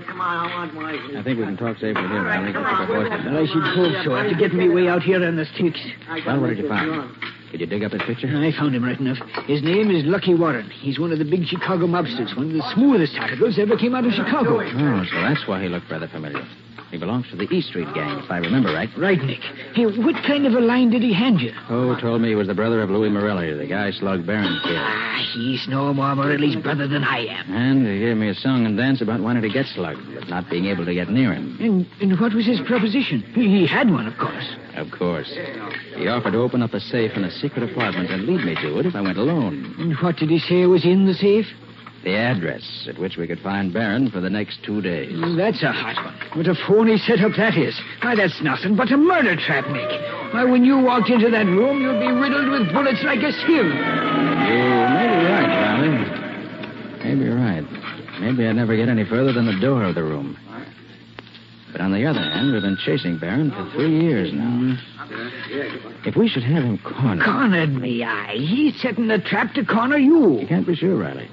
Come on, I want my... I think we can talk safely here, Riley. Well, I should hope so, after getting me way out here on the sticks. Well, what did you find? Did you dig up his picture? I found him right enough. His name is Lucky Warren. He's one of the big Chicago mobsters, one of the smoothest articles ever came out of Chicago. Oh, so that's why he looked rather familiar. He belongs to the E Street gang, if I remember right. Right, Nick. Hey, what kind of a line did he hand you? Oh, told me he was the brother of Louis Morelli, the guy Slug Barron killed. He's no more Morelli's brother than I am. And he gave me a song and dance about wanting to get Slug, but not being able to get near him. And what was his proposition? He had one, of course. Of course. He offered to open up a safe in a secret apartment and lead me to it if I went alone. And what did he say was in the safe? The address at which we could find Barron for the next 2 days. That's a hot one. What a phony setup that is. Why, that's nothing but a murder trap, Nick. Why, when you walked into that room, you'd be riddled with bullets like a sieve. You may be right, Riley. Maybe you're right. Maybe I'd never get any further than the door of the room. But on the other hand, we've been chasing Barron for 3 years now. If we should have him cornered... Cornered me, aye. He's setting a trap to corner you. You can't be sure, Riley.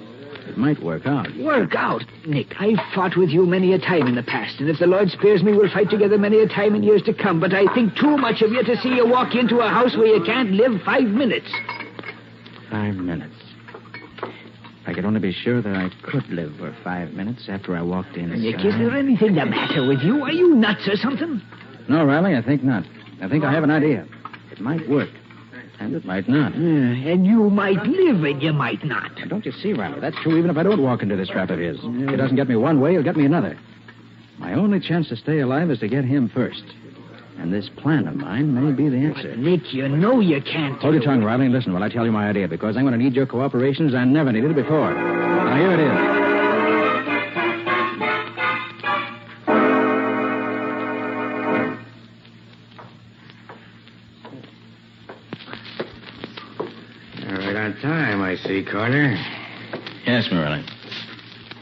It might work out. Work out? Nick, I've fought with you many a time in the past, and if the Lord spares me, we'll fight together many a time in years to come. But I think too much of you to see you walk into a house where you can't live 5 minutes. 5 minutes. I could only be sure that I could live for 5 minutes after I walked in. Nick, is there anything the matter with you? Are you nuts or something? No, Riley, I think not. I think I have an idea. It might work. And it might not. And you might live and you might not. Now, don't you see, Riley? That's true even if I don't walk into this trap of his. If it doesn't get me one way, it'll get me another. My only chance to stay alive is to get him first. And this plan of mine may be the answer. Nick, you know you can't... Hold your tongue, Riley, and listen while I tell you my idea, because I'm going to need your cooperation as I never needed it before. Now, here it is. On time, I see, Carter. Yes, Morelli.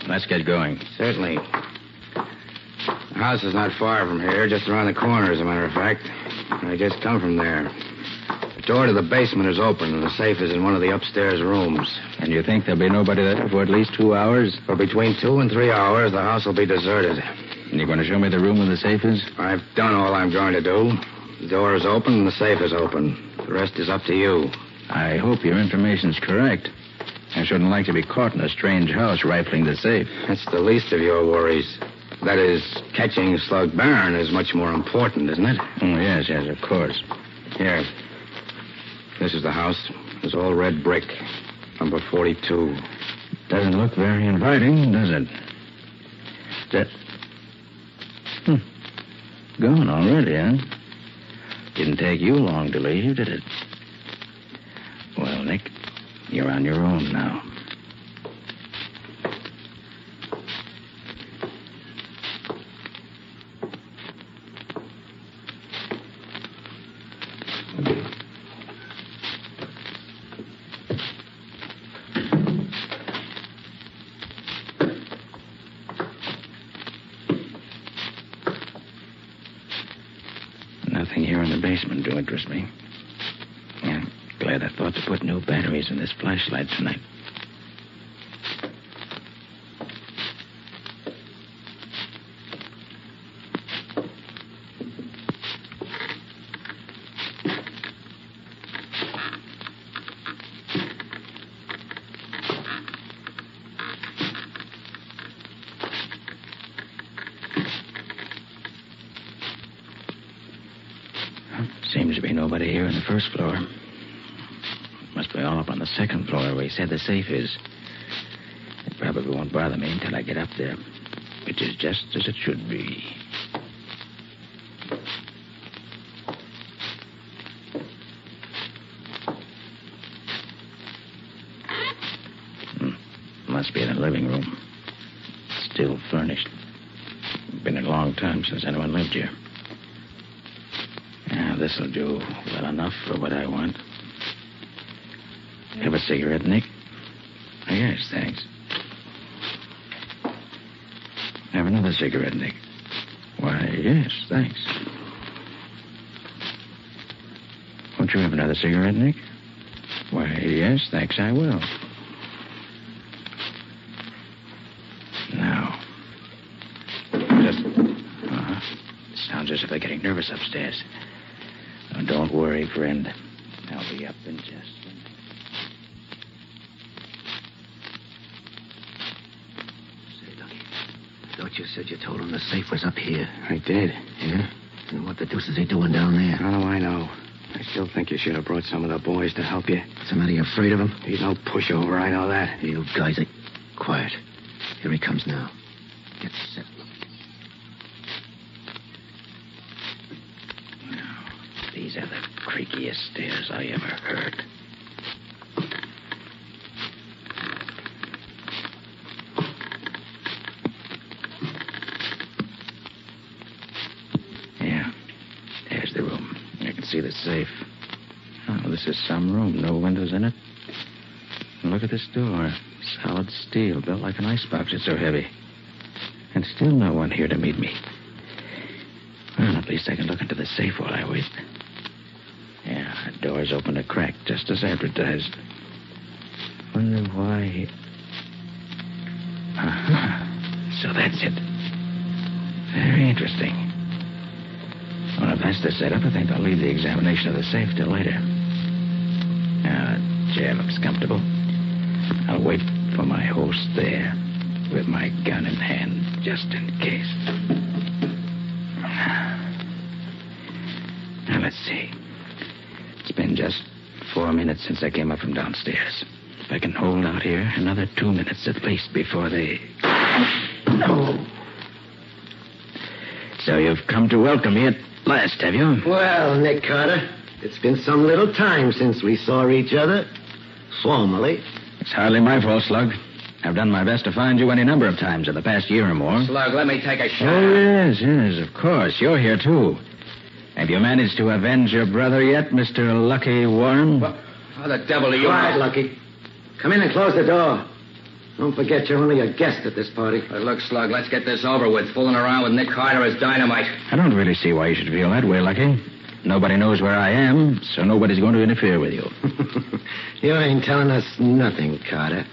Let's get going. Certainly. The house is not far from here, just around the corner, as a matter of fact. I just come from there. The door to the basement is open, and the safe is in one of the upstairs rooms. And you think there'll be nobody there for at least 2 hours? For between 2 and 3 hours, the house will be deserted. And you're going to show me the room where the safe is? I've done all I'm going to do. The door is open, and the safe is open. The rest is up to you. I hope your information's correct. I shouldn't like to be caught in a strange house rifling the safe. That's the least of your worries. That is, catching Slug Barron is much more important, isn't it? Oh, yes, of course. Here. This is the house. It's all red brick. Number 42. Doesn't look very inviting, does it? Gone already, huh? Didn't take you long to leave, did it? Well, Nick, you're on your own now. Nothing here in the basement to interest me. Yeah, glad I thought to put new batteries in this flashlight tonight. Seems to be nobody here on the first floor. Must be all up on the second floor where he said the safe is. It probably won't bother me until I get up there, which is just as it should be. Must be in the living room. Still furnished. Been a long time since anyone lived here. This'll do well enough for what I want. Have a cigarette, Nick? Oh, yes, thanks. Have another cigarette, Nick? Why, yes, thanks. Won't you have another cigarette, Nick? Why, yes, thanks, I will. Now. Sounds as if they're getting nervous upstairs. Oh, don't worry, friend. I'll be up in just a minute. Say, Lucky, I thought you said you told him the safe was up here. I did. Yeah? And what the deuce is he doing down there? How do I know? I still think you should have brought some of the boys to help you. What's the matter? You afraid of him? He's no pushover, I know that. You guys are quiet. Here he comes now. Get set. These are the creakiest stairs I ever heard. Yeah, there's the room. I can see the safe. Oh, this is some room. No windows in it. And look at this door. Solid steel, built like an icebox. It's so heavy. And still no one here to meet me. least I can look into the safe while I wait. Yeah, the door's open a crack, just as advertised. Wonder why... So that's it. Very interesting. Well, if that's the setup, I think I'll leave the examination of the safe till later. Now, the chair looks comfortable. I'll wait for my host there with my gun in hand, just in case. Now, let's see. It's been just 4 minutes since I came up from downstairs. If I can hold out here another 2 minutes at least before they... No. So you've come to welcome me at last, have you? Well, Nick Carter, it's been some little time since we saw each other. Formally. It's hardly my fault, Slug. I've done my best to find you any number of times in the past year or more. Slug, let me take a shot. Oh, yes, of course. You're here, too. Have you managed to avenge your brother yet, Mr. Lucky Warren? How the devil are you? Quiet, Lucky. Come in and close the door. Don't forget you're only a guest at this party. Look, Slug, let's get this over with. Fooling around with Nick Carter is dynamite. I don't really see why you should feel that way, Lucky. Nobody knows where I am, so nobody's going to interfere with you. You ain't telling us nothing, Carter.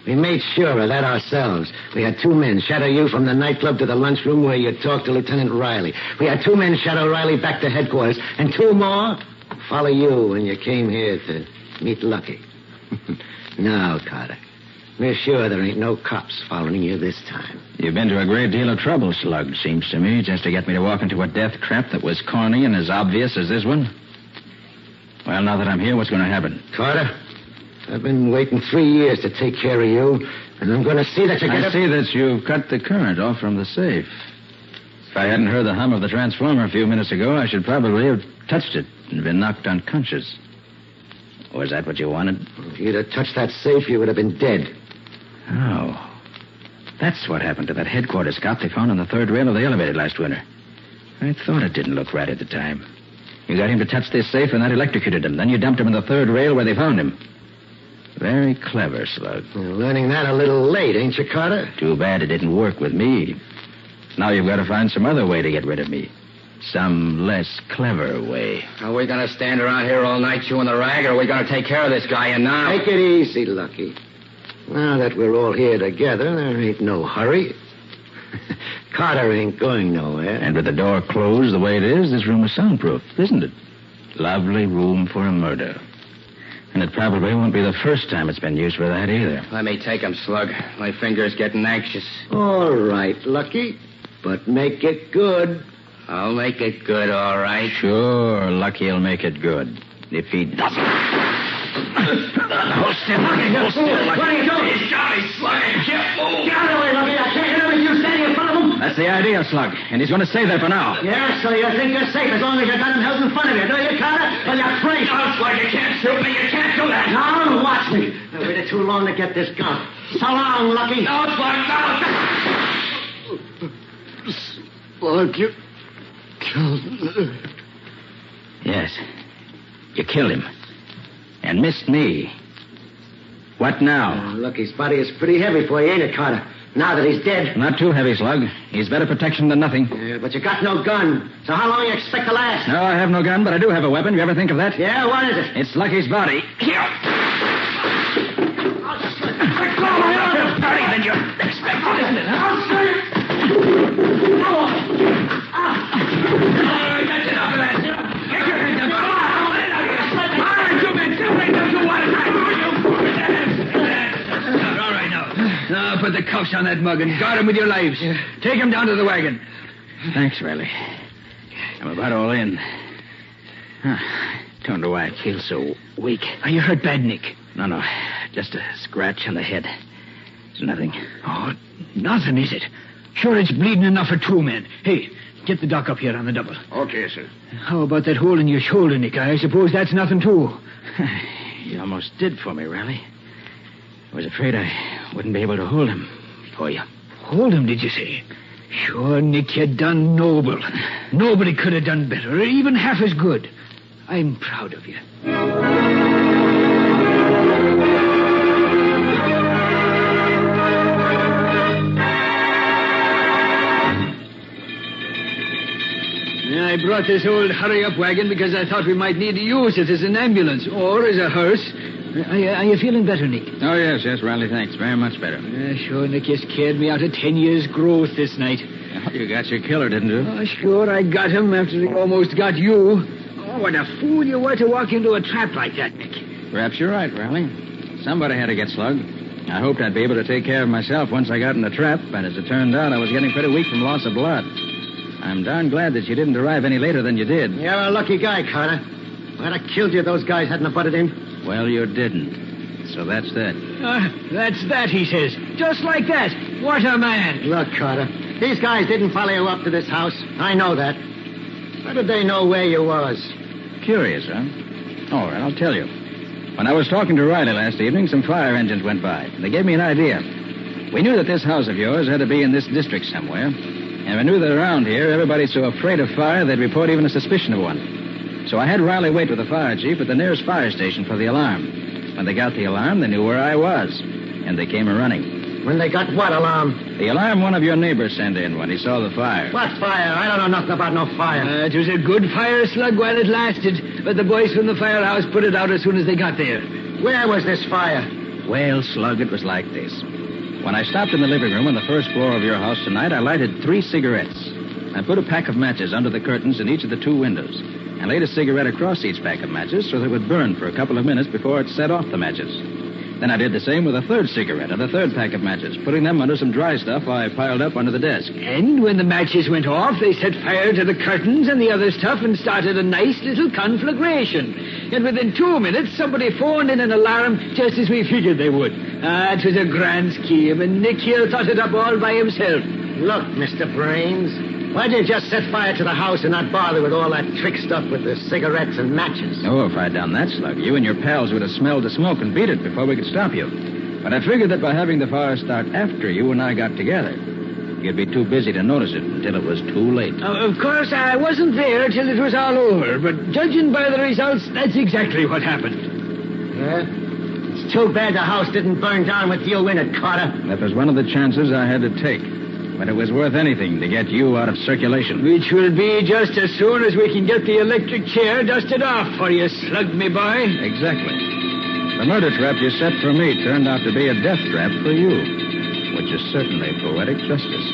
We made sure of that ourselves. We had 2 men shadow you from the nightclub to the lunchroom where you talked to Lieutenant Riley. We had 2 men shadow Riley back to headquarters, and 2 more follow you when you came here to meet Lucky. Now, Carter, we're sure there ain't no cops following you this time. You've been to a great deal of trouble, Slug, seems to me, just to get me to walk into a death trap that was corny and as obvious as this one. Well, now that I'm here, what's going to happen? Carter, I've been waiting 3 years to take care of you, and I'm going to see that you get I see that you've cut the current off from the safe. If I hadn't heard the hum of the transformer a few minutes ago, I should probably have touched it and been knocked unconscious. Was that what you wanted? If you'd have touched that safe, you would have been dead. Oh. That's what happened to that headquarters cop they found on the 3rd rail of the elevator last winter. I thought it didn't look right at the time. You got him to touch this safe, and that electrocuted him. Then you dumped him in the 3rd rail where they found him. Very clever, Slug. You're learning that a little late, ain't you, Carter? Too bad it didn't work with me. Now you've got to find some other way to get rid of me. Some less clever way. Are we going to stand around here all night chewing the rag, or are we going to take care of this guy and now? Take it easy, Lucky. Now that we're all here together, there ain't no hurry. Carter ain't going nowhere. And with the door closed the way it is, this room is soundproof, isn't it? Lovely room for a murder. And it probably won't be the first time it's been used for that either. Let me take him, Slug. My finger's getting anxious. All right, Lucky. But make it good. I'll make it good, all right. Sure, Lucky'll make it good. If he doesn't... Hold still, Lucky. Hold still, Lucky. What are you doing? He's got me, Slug. Can't move. Get out of the way, Lucky. I can't hear him. You standing in front of him. That's the idea, Slug. And he's going to stay there for now. Yeah, so you think you're safe as long as you got him held in front of you, do you, Carter? Well, you're afraid. No, Slug, you can't shoot me. You can't do that. Now, watch me. I waited too long to get this gun. So long, Lucky. No, Slug, no. Slug, you killed me. Yes. You killed him. And missed me. What now? Lucky's body is pretty heavy for you, ain't it, Carter? Now that he's dead. Not too heavy, Slug. He's better protection than nothing. Yeah, but you got no gun. So how long you expect to last? No, I have no gun, but I do have a weapon. You ever think of that? Yeah, what is it? It's Lucky's body. Here. Dirty than you expected, isn't it, huh? All right, that's enough of that. Get your hands up. All right, now put the cuffs on that mug and guard him with your lives. Take him down to the wagon. Thanks, Riley. I'm about all in. Don't know why I feel so weak. Are you hurt bad, Nick? No. Just a scratch on the head. It's nothing. Oh, nothing, is it? Sure, it's bleeding enough for 2 men. Hey, get the doc up here on the double. Okay, sir. How about that hole in your shoulder, Nick? I suppose that's nothing, too. You almost did for me, Riley. I was afraid I wouldn't be able to hold him for you. Hold him, did you say? Sure, Nick, you done noble. Nobody could have done better, or even half as good. I'm proud of you. I brought this old hurry-up wagon because I thought we might need to use it as an ambulance or as a hearse. Are you feeling better, Nick? Oh, yes, Riley, thanks. Very much better. Sure, Nick, you scared me out of 10 years' growth this night. Oh, you got your killer, didn't you? Oh, sure, I got him after he almost got you. Oh, what a fool you were to walk into a trap like that, Nick. Perhaps you're right, Riley. Somebody had to get slugged. I hoped I'd be able to take care of myself once I got in the trap, but as it turned out, I was getting pretty weak from loss of blood. I'm darn glad that you didn't arrive any later than you did. You're a lucky guy, Carter. I'd have killed you if those guys hadn't butted in. Well, you didn't. So that's that. That's that, he says. Just like that. What a man. Look, Carter, these guys didn't follow you up to this house. I know that. How did they know where you was? Curious, huh? All right, I'll tell you. When I was talking to Riley last evening, some fire engines went by. They gave me an idea. We knew that this house of yours had to be in this district somewhere. And we knew that around here, everybody's so afraid of fire, they'd report even a suspicion of one. So I had Riley wait with the fire chief at the nearest fire station for the alarm. When they got the alarm, they knew where I was. And they came a-running. When they got what alarm? The alarm one of your neighbors sent in when he saw the fire. What fire? I don't know nothing about no fire. It was a good fire, Slug, while it lasted. But the boys from the firehouse put it out as soon as they got there. Where was this fire? Well, Slug, it was like this. When I stopped in the living room on the first floor of your house tonight, I lighted 3 cigarettes. I put a pack of matches under the curtains in each of the 2 windows and laid a cigarette across each pack of matches so that it would burn for a couple of minutes before it set off the matches. Then I did the same with a 3rd cigarette and a 3rd pack of matches, putting them under some dry stuff I piled up under the desk. And when the matches went off, they set fire to the curtains and the other stuff and started a nice little conflagration. And within 2 minutes, somebody phoned in an alarm just as we figured they would. It was a grand scheme, and Nick here thought it up all by himself. Look, Mr. Brains, why didn't you just set fire to the house and not bother with all that trick stuff with the cigarettes and matches? Oh, if I'd done that, Slug, you and your pals would have smelled the smoke and beat it before we could stop you. But I figured that by having the fire start after you and I got together, you'd be too busy to notice it until it was too late. Of course, I wasn't there till it was all over, but judging by the results, that's exactly what happened. Yeah? It's too bad the house didn't burn down with you in it, Carter. That was one of the chances I had to take. But it was worth anything to get you out of circulation. Which will be just as soon as we can get the electric chair dusted off for you, Slug, me boy. Exactly. The murder trap you set for me turned out to be a death trap for you, which is certainly poetic justice.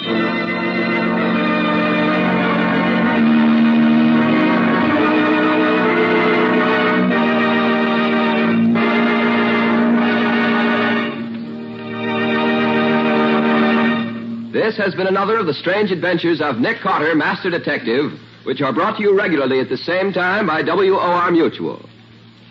This has been another of the strange adventures of Nick Carter, Master Detective, which are brought to you regularly at the same time by WOR Mutual.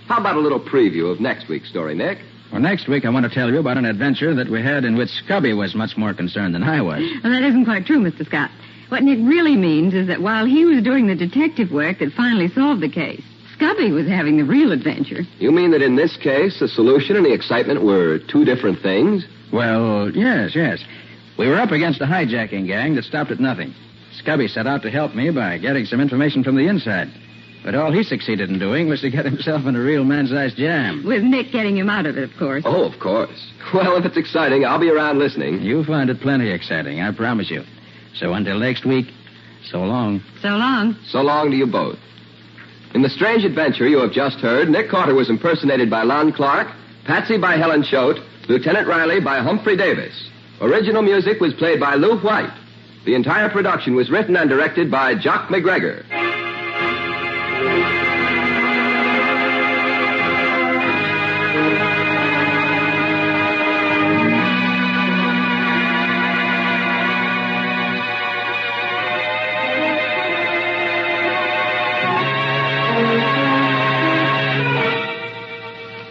How about a little preview of next week's story, Nick? Well, next week I want to tell you about an adventure that we had in which Scubby was much more concerned than I was. Well, that isn't quite true, Mr. Scott. What Nick really means is that while he was doing the detective work that finally solved the case, Scubby was having the real adventure. You mean that in this case, the solution and the excitement were 2 different things? Well, yes. We were up against a hijacking gang that stopped at nothing. Scubby set out to help me by getting some information from the inside. But all he succeeded in doing was to get himself in a real man-sized jam. With Nick getting him out of it, of course. Oh, of course. Well, if it's exciting, I'll be around listening. You'll find it plenty exciting, I promise you. So until next week, so long. So long. So long to you both. In the strange adventure you have just heard, Nick Carter was impersonated by Lon Clark, Patsy by Helen Choate, Lieutenant Riley by Humphrey Davis. Original music was played by Lou White. The entire production was written and directed by Jock McGregor.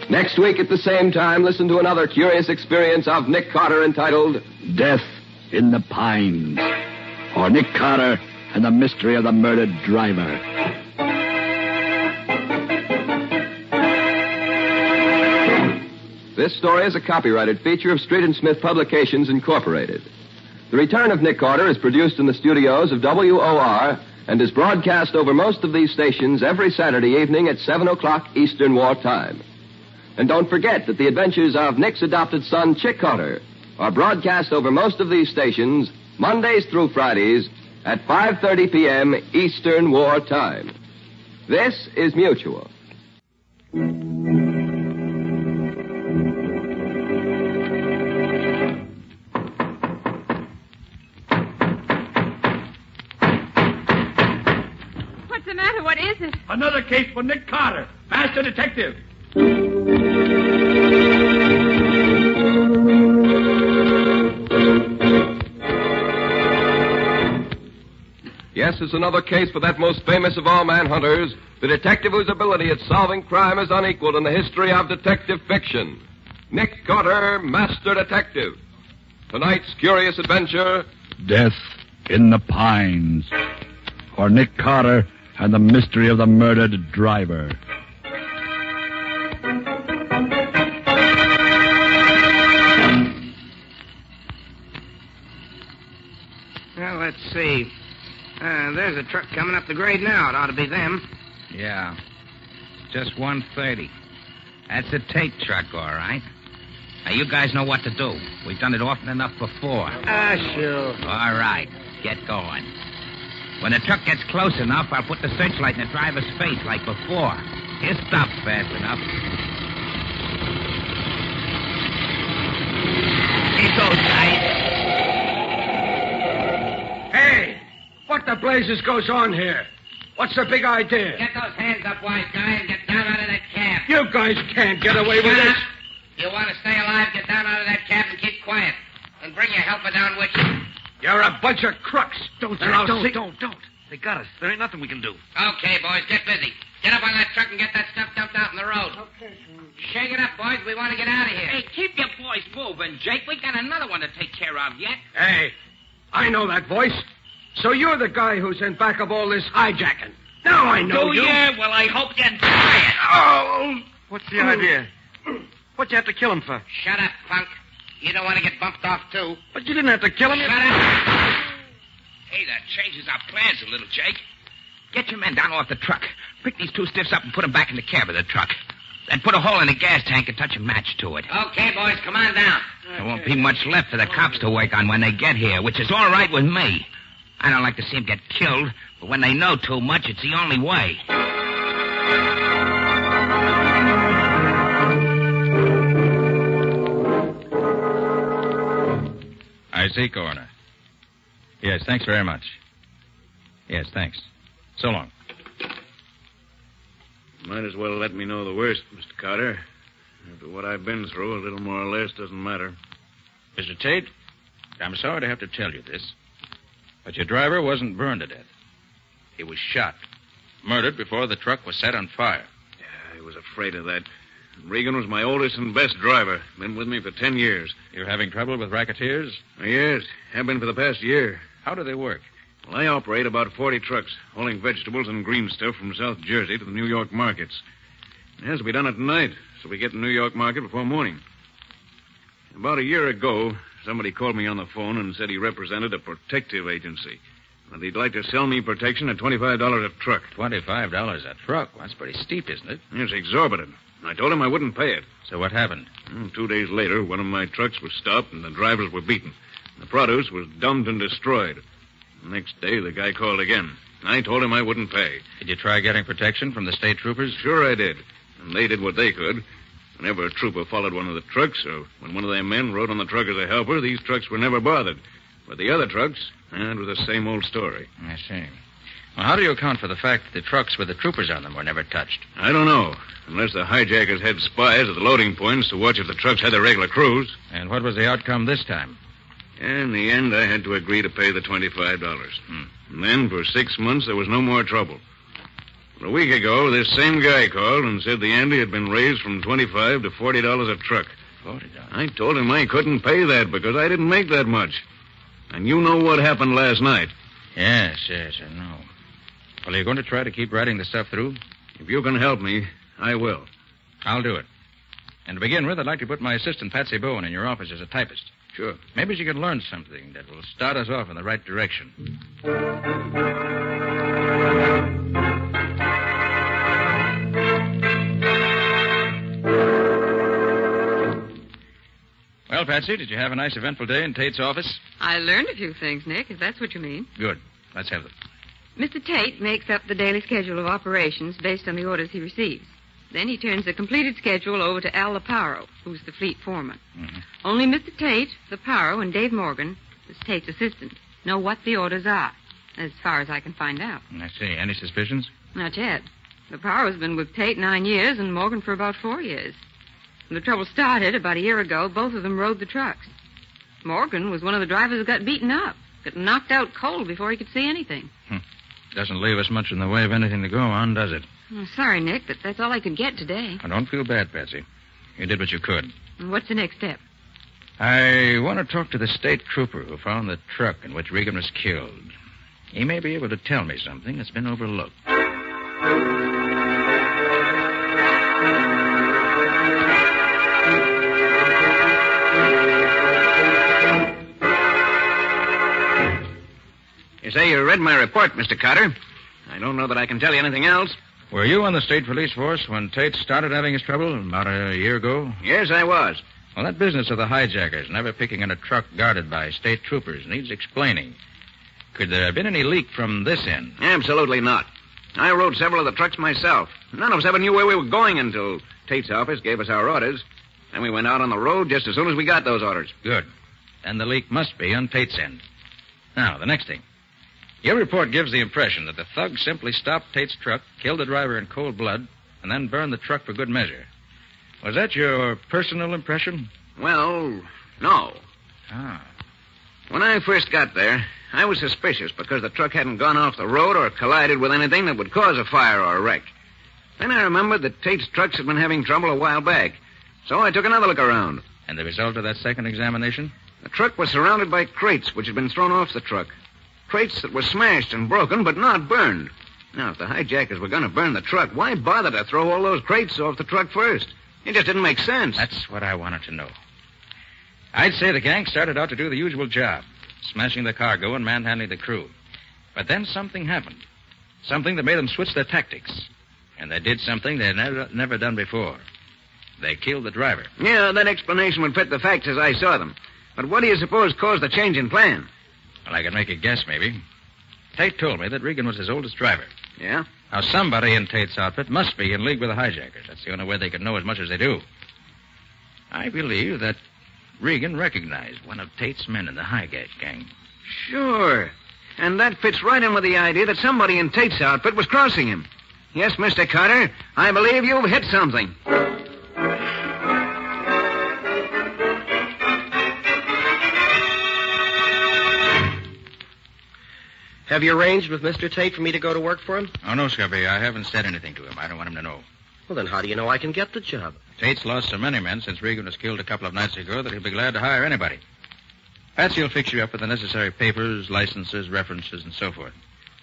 Next week at the same time, listen to another curious experience of Nick Carter entitled Death in the Pines, or Nick Carter and the Mystery of the Murdered Driver. This story is a copyrighted feature of Street & Smith Publications, Incorporated. The Return of Nick Carter is produced in the studios of WOR and is broadcast over most of these stations every Saturday evening at 7 o'clock Eastern War Time. And don't forget that the adventures of Nick's adopted son, Chick Carter, are broadcast over most of these stations Mondays through Fridays at 5:30 p.m. Eastern War Time. This is Mutual. What's the matter? What is it? Another case for Nick Carter, master detective. Yes, it's another case for that most famous of all manhunters, the detective whose ability at solving crime is unequaled in the history of detective fiction. Nick Carter, Master Detective. Tonight's curious adventure, Death in the Pines. For Nick Carter and the mystery of the murdered driver. Well, let's see. There's a truck coming up the grade now. It ought to be them. Yeah. Just 1:30. That's a Tate truck, all right. Now, you guys know what to do. We've done it often enough before. Sure. All right. Get going. When the truck gets close enough, I'll put the searchlight in the driver's face like before. He'll stop fast enough. He goes, guys. Hey! What the blazes goes on here? What's the big idea? Get those hands up, wise guy, and get down out of that cab. You guys can't get away with this. You want to stay alive, get down out of that cab and keep quiet. And bring your helper down with you. You're a bunch of crooks. Don't. They got us. There ain't nothing we can do. Okay, boys, get busy. Get up on that truck and get that stuff dumped out in the road. Okay, sir. Shake it up, boys. We want to get out of here. Hey, keep your boys moving, Jake. We got another one to take care of yet. Hey, I know that voice. So you're the guy who's in back of all this hijacking. Now I know you. Yeah? Well, I hope you're tired. Oh! What's the idea? What'd you have to kill him for? Shut up, punk. You don't want to get bumped off, too. But you didn't have to kill him. Shut up. Hey, that changes our plans a little, Jake. Get your men down off the truck. Pick these two stiffs up and put them back in the cab of the truck. Then put a hole in the gas tank and touch a match to it. Okay, boys, come on down. There won't be much left for the cops to work on when they get here, which is all right with me. I don't like to see them get killed, but when they know too much, it's the only way. I see, Coroner. Yes, thanks very much. Yes, thanks. So long. Might as well let me know the worst, Mr. Carter. After what I've been through, a little more or less doesn't matter. Mr. Tate, I'm sorry to have to tell you this, but your driver wasn't burned to death. He was shot. Murdered before the truck was set on fire. Yeah, I was afraid of that. Regan was my oldest and best driver. Been with me for 10 years. You're having trouble with racketeers? Yes, have been for the past year. How do they work? Well, I operate about 40 trucks, hauling vegetables and green stuff from South Jersey to the New York markets. It has to be done at night, so we get to the New York market before morning. About a year ago, somebody called me on the phone and said he represented a protective agency. And he'd like to sell me protection at $25 a truck. $25 a truck? Well, that's pretty steep, isn't it? It's exorbitant. I told him I wouldn't pay it. So what happened? 2 days later, one of my trucks was stopped and the drivers were beaten. The produce was dumped and destroyed. The next day, the guy called again. I told him I wouldn't pay. Did you try getting protection from the state troopers? Sure I did. And they did what they could. Whenever a trooper followed one of the trucks, or when one of their men rode on the truck as a helper, these trucks were never bothered. But the other trucks, it was the same old story. I see. Well, how do you account for the fact that the trucks with the troopers on them were never touched? I don't know. Unless the hijackers had spies at the loading points to watch if the trucks had their regular crews. And what was the outcome this time? In the end, I had to agree to pay the $25. And then, for 6 months, there was no more trouble. But a week ago, this same guy called and said the ante had been raised from $25 to $40 a truck. $40? I told him I couldn't pay that because I didn't make that much. And you know what happened last night. Yes, I know. Well, are you going to try to keep writing the stuff through? If you can help me, I will. I'll do it. And to begin with, I'd like to put my assistant, Patsy Bowen, in your office as a typist. Sure. Maybe she can learn something that will start us off in the right direction. Well, Patsy, did you have a nice eventful day in Tate's office? I learned a few things, Nick, if that's what you mean. Good. Let's have them. Mr. Tate makes up the daily schedule of operations based on the orders he receives. Then he turns the completed schedule over to Al Leparo, who's the fleet foreman. Mm-hmm. Only Mr. Tate, Leparo, and Dave Morgan, who's Tate's assistant, know what the orders are, as far as I can find out. I see. Any suspicions? Not yet. Leparo's been with Tate 9 years and Morgan for about 4 years. When the trouble started about a year ago, both of them rode the trucks. Morgan was one of the drivers who got beaten up, got knocked out cold before he could see anything. Doesn't leave us much in the way of anything to go on, does it? Sorry, Nick, but that's all I could get today. I don't feel bad, Patsy. You did what you could. And what's the next step? I want to talk to the state trooper who found the truck in which Regan was killed. He may be able to tell me something that's been overlooked. You say you read my report, Mr. Carter. I don't know that I can tell you anything else. Were you on the state police force when Tate started having his trouble about a year ago? Yes, I was. Well, that business of the hijackers never picking on a truck guarded by state troopers needs explaining. Could there have been any leak from this end? Absolutely not. I rode several of the trucks myself. None of us ever knew where we were going until Tate's office gave us our orders. And we went out on the road just as soon as we got those orders. Good. Then the leak must be on Tate's end. Now, the next thing. Your report gives the impression that the thug simply stopped Tate's truck, killed the driver in cold blood, and then burned the truck for good measure. Was that your personal impression? Well, no. Ah. When I first got there, I was suspicious because the truck hadn't gone off the road or collided with anything that would cause a fire or a wreck. Then I remembered that Tate's trucks had been having trouble a while back, so I took another look around. And the result of that second examination? The truck was surrounded by crates which had been thrown off the truck. Crates that were smashed and broken, but not burned. Now, if the hijackers were going to burn the truck, why bother to throw all those crates off the truck first? It just didn't make sense. That's what I wanted to know. I'd say the gang started out to do the usual job, smashing the cargo and manhandling the crew. But then something happened. Something that made them switch their tactics. And they did something they had never done before. They killed the driver. Yeah, that explanation would fit the facts as I saw them. But what do you suppose caused the change in plan? Well, I could make a guess, maybe. Tate told me that Regan was his oldest driver. Yeah? Now, somebody in Tate's outfit must be in league with the hijackers. That's the only way they could know as much as they do. I believe that Regan recognized one of Tate's men in the hijack gang. Sure. And that fits right in with the idea that somebody in Tate's outfit was crossing him. Yes, Mr. Carter, I believe you've hit something. Have you arranged with Mr. Tate for me to go to work for him? Oh, no, Scubby. I haven't said anything to him. I don't want him to know. Well, then how do you know I can get the job? Tate's lost so many men since Regan was killed a couple of nights ago that he'll be glad to hire anybody. Patsy will fix you up with the necessary papers, licenses, references, and so forth.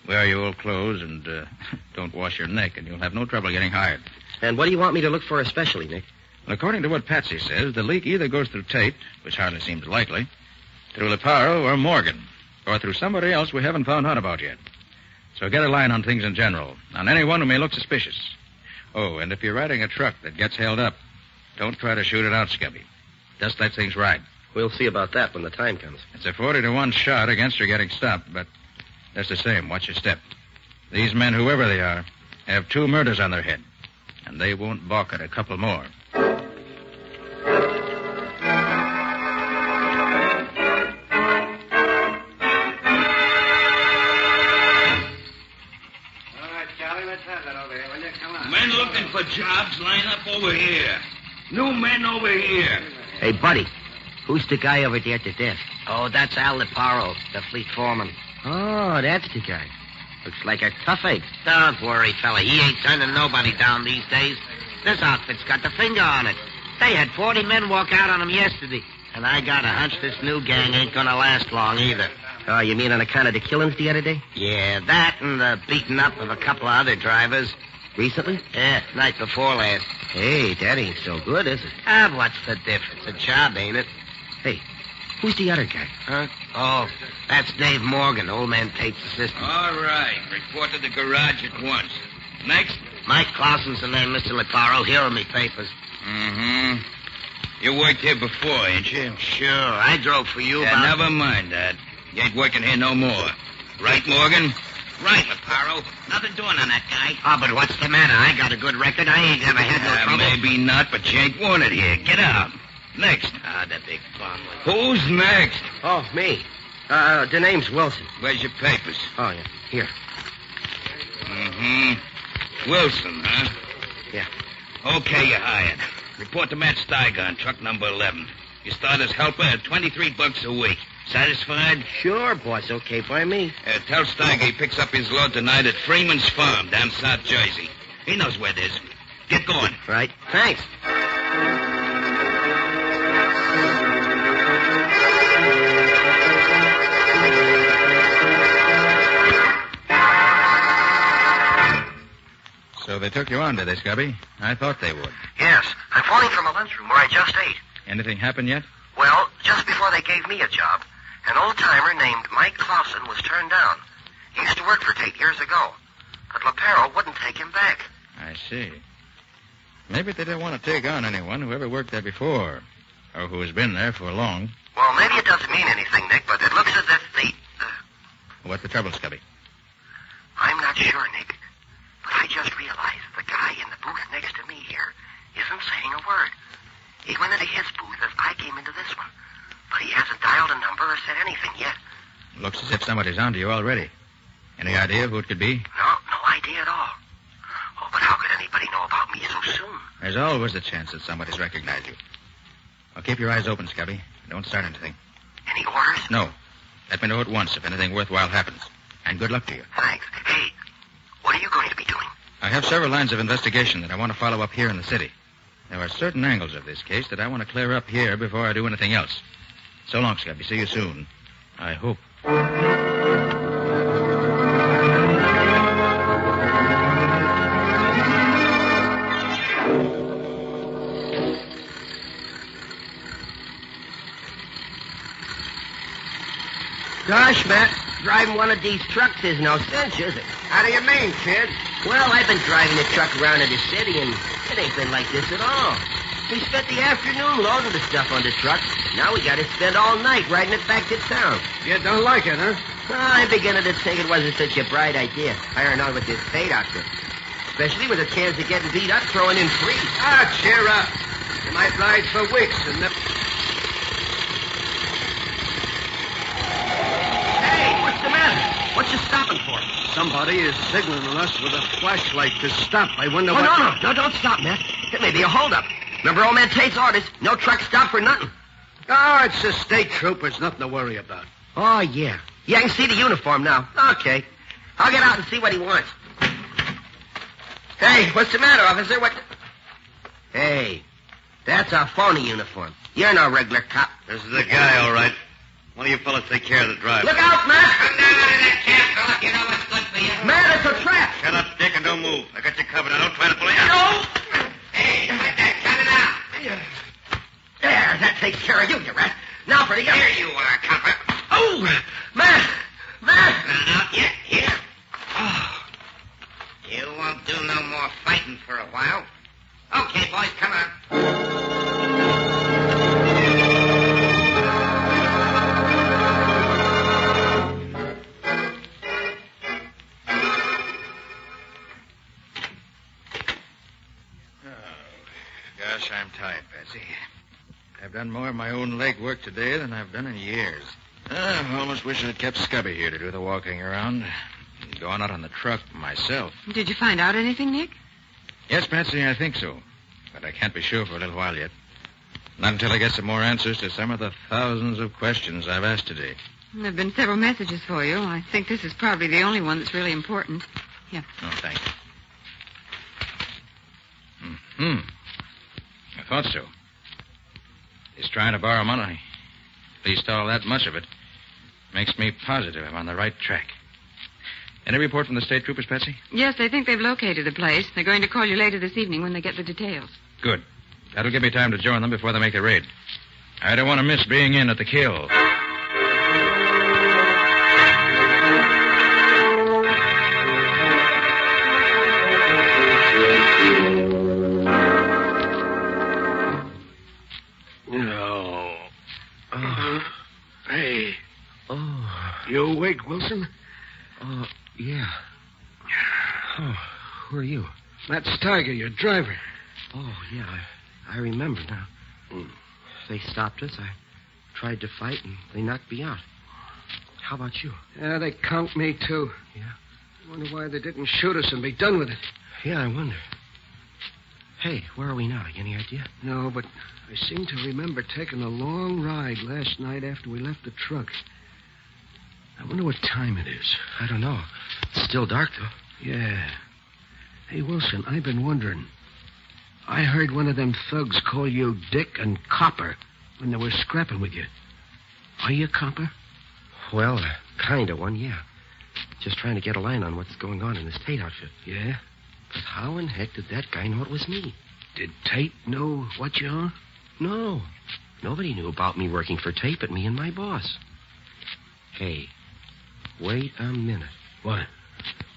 Wear your old clothes and don't wash your neck, and you'll have no trouble getting hired. And what do you want me to look for especially, Nick? Well, according to what Patsy says, the leak either goes through Tate, which hardly seems likely, through Leparo or Morgan, or through somebody else we haven't found out about yet. So get a line on things in general, on anyone who may look suspicious. Oh, and if you're riding a truck that gets held up, don't try to shoot it out, Scubby. Just let things ride. We'll see about that when the time comes. It's a 40-1 shot against her getting stopped, but just the same, watch your step. These men, whoever they are, have 2 murders on their head, and they won't balk at a couple more. Men looking for jobs, line up over here. New men over here. Hey, buddy, who's the guy over there at the desk? Oh, that's Al Leparo, the fleet foreman. Oh, that's the guy. Looks like a toughache. Don't worry, fella. He ain't turning nobody down these days. This outfit's got the finger on it. They had 40 men walk out on him yesterday. And I got a hunch this new gang ain't gonna last long either. Oh, you mean on account of the killings the other day? Yeah, that and the beating up of a couple of other drivers. Recently? Yeah, night before last. Hey, that ain't so good, is it? Ah, what's the difference? A job, ain't it? Hey, who's the other guy? Huh? Oh, that's Dave Morgan, old man Tate's assistant. All right. Report to the garage at once. Next? Mike Clausen's the name, Mr. Leparo. Here are me papers. Mm-hmm. You worked here before, ain't you? Sure. I drove for you Yeah, never mind that. You ain't working here no more. Right, Morgan? Right, Leparo. Nothing doing on that guy. Oh, but what's the matter? I got a good record. I ain't never had no trouble. Maybe not, but you ain't wanted here. Get out. Next. Ah, the big bum. Who's next? Oh, me. The name's Wilson. Where's your papers? Oh, yeah. Here. Mm-hmm. Wilson, huh? Yeah. Okay, you're hired. Report to Matt Steiger on truck number 11. You start as helper at $23 a week. Satisfied? Sure, boss. Okay by me. Tell Steiger he picks up his load tonight at Freeman's Farm down South Jersey. He knows where it is. Get going. Right. Thanks. So they took you on, did they, Scubby? I thought they would. Yes. I'm phoning from a lunchroom where I just ate. Anything happened yet? Well, just before they gave me a job, an old-timer named Mike Clausen was turned down. He used to work for Tate years ago. But Leparo wouldn't take him back. I see. Maybe they didn't want to take on anyone who ever worked there before, or who has been there for long. Well, maybe it doesn't mean anything, Nick, but it looks as if they... What's the trouble, Scubby? I'm not sure, Nick. But I just realized the guy in the booth next to me here isn't saying a word. He went into his booth as I came into this one. But he hasn't dialed a number or said anything yet. Looks as if somebody's onto you already. Any idea who it could be? No idea at all. Oh, but how could anybody know about me so soon? There's always a chance that somebody's recognized you. Well, keep your eyes open, Scubby. Don't start anything. Any orders? No. Let me know at once if anything worthwhile happens. And good luck to you. Thanks. Hey, what are you going to be doing? I have several lines of investigation that I want to follow up here in the city. There are certain angles of this case that I want to clear up here before I do anything else. So long, Scubby. See you soon. I hope. Gosh, Matt, driving one of these trucks is no sense, is it? How do you mean, kid? Well, I've been driving the truck around in the city, and it ain't been like this at all. We spent the afternoon loading the stuff on the truck. Now we got to spend all night riding it back to town. You don't like it, huh? I'm beginning to think it wasn't such a bright idea, hiring on with this freight outfit. Especially with a chance of getting beat up throwing in free. Ah, cheer up. You might ride for weeks and never... What's you stopping for? Somebody is signaling us with a flashlight to stop. I wonder what... No, don't stop, Matt. It may be a holdup. Remember old man Tate's orders? No truck stop for nothing. Oh, it's the state troopers. Nothing to worry about. Oh, yeah. Yeah, I can see the uniform now. Okay. I'll get out and see what he wants. Hey, what's the matter, officer? What... Hey, that's a phony uniform. You're no regular cop. This is the guy, all right. One of you fellas take care of the driver. Look out, Matt! Come down out of that cab, fella. You know what's good for you. Matt, it's a trap. Shut up, Dick, and don't move. I got you covered. Now, don't try to pull it out. No! Hey, like that. Cut it out. There, that takes care of you, you rat. Now for the other. Here you are, copper. Oh, Matt! Not yet. Here. Oh. You won't do no more fighting for a while. Okay, boys, come on. Gosh, I'm tired, Patsy. I've done more of my own leg work today than I've done in years. I almost wish I'd kept Scubby here to do the walking around. And gone out on the truck myself. Did you find out anything, Nick? Yes, Patsy, I think so. But I can't be sure for a little while yet. Not until I get some more answers to some of the thousands of questions I've asked today. There have been several messages for you. I think this is probably the only one that's really important. Here. Oh, thanks. I thought so. He's trying to borrow money. At least all that much of it. Makes me positive I'm on the right track. Any report from the state troopers, Patsy? Yes, they think they've located the place. They're going to call you later this evening when they get the details. Good. That'll give me time to join them before they make the raid. I don't want to miss being in at the kill. Hey. You awake, Wilson? Oh, yeah. Oh, who are you? That's Tiger, your driver. Oh, yeah, I remember now. They stopped us. I tried to fight, and they knocked me out. How about you? Yeah, they count me, too. Yeah? I wonder why they didn't shoot us and be done with it. Yeah, I wonder. Hey, where are we now? Any idea? No, but I seem to remember taking a long ride last night after we left the truck. I wonder what time it is. I don't know. It's still dark, though. Yeah. Hey, Wilson, I've been wondering. I heard one of them thugs call you Dick and Copper when they were scrapping with you. Are you a copper? Well, kind of one, yeah. Just trying to get a line on what's going on in this Tate outfit. Yeah? But how in heck did that guy know it was me? Did Tate know what you are? No. Nobody knew about me working for Tate but me and my boss. Hey, wait a minute. What?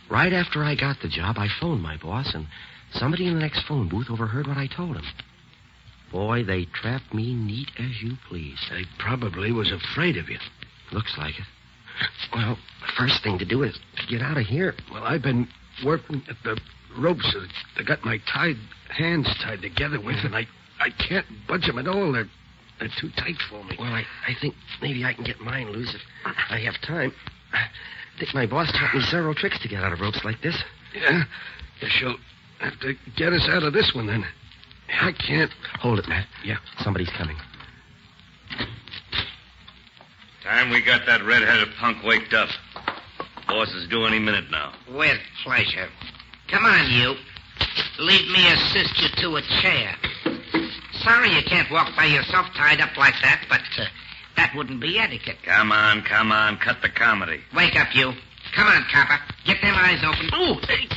Right after I got the job, I phoned my boss, and somebody in the next phone booth overheard what I told him. Boy, they trapped me neat as you please. They probably was afraid of you. Looks like it. Well, the first thing to do is to get out of here. Well, I've been working at the ropes that they got my hands tied together with, and I can't budge them at all. They're too tight for me. Well, I think maybe I can get mine loose if I have time. I think my boss taught me several tricks to get out of ropes like this. Yeah? Guess you'll have to get us out of this one, then. I can't. Hold it, Matt. Yeah, somebody's coming. Time we got that red-headed punk waked up. Boss is due any minute now. With pleasure. Come on, you. Leave me assist you to a chair. Sorry you can't walk by yourself tied up like that, but that wouldn't be etiquette. Come on. Cut the comedy. Wake up, you. Come on, copper. Get them eyes open. Oh, hey.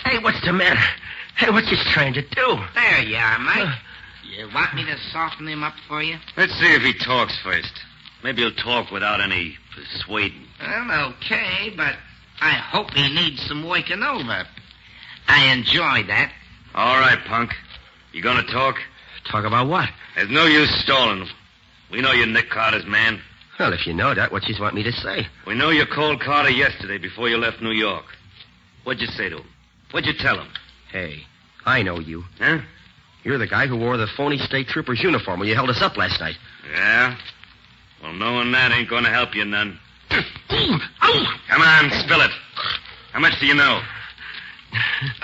Hey, what's the matter? Hey, what you trying to do? There you are, Mike. You want me to soften him up for you? Let's see if he talks first. Maybe he'll talk without any persuading. Well, okay, but I hope he needs some waking over. I enjoy that. All right, punk. You gonna talk? Talk about what? There's no use stalling. We know you're Nick Carter's man. Well, if you know that, what you want me to say? We know you called Carter yesterday before you left New York. What'd you say to him? What'd you tell him? Hey, I know you. Huh? You're the guy who wore the phony state trooper's uniform when you held us up last night. Yeah? Well, knowing that ain't gonna help you none. Come on, spill it. How much do you know?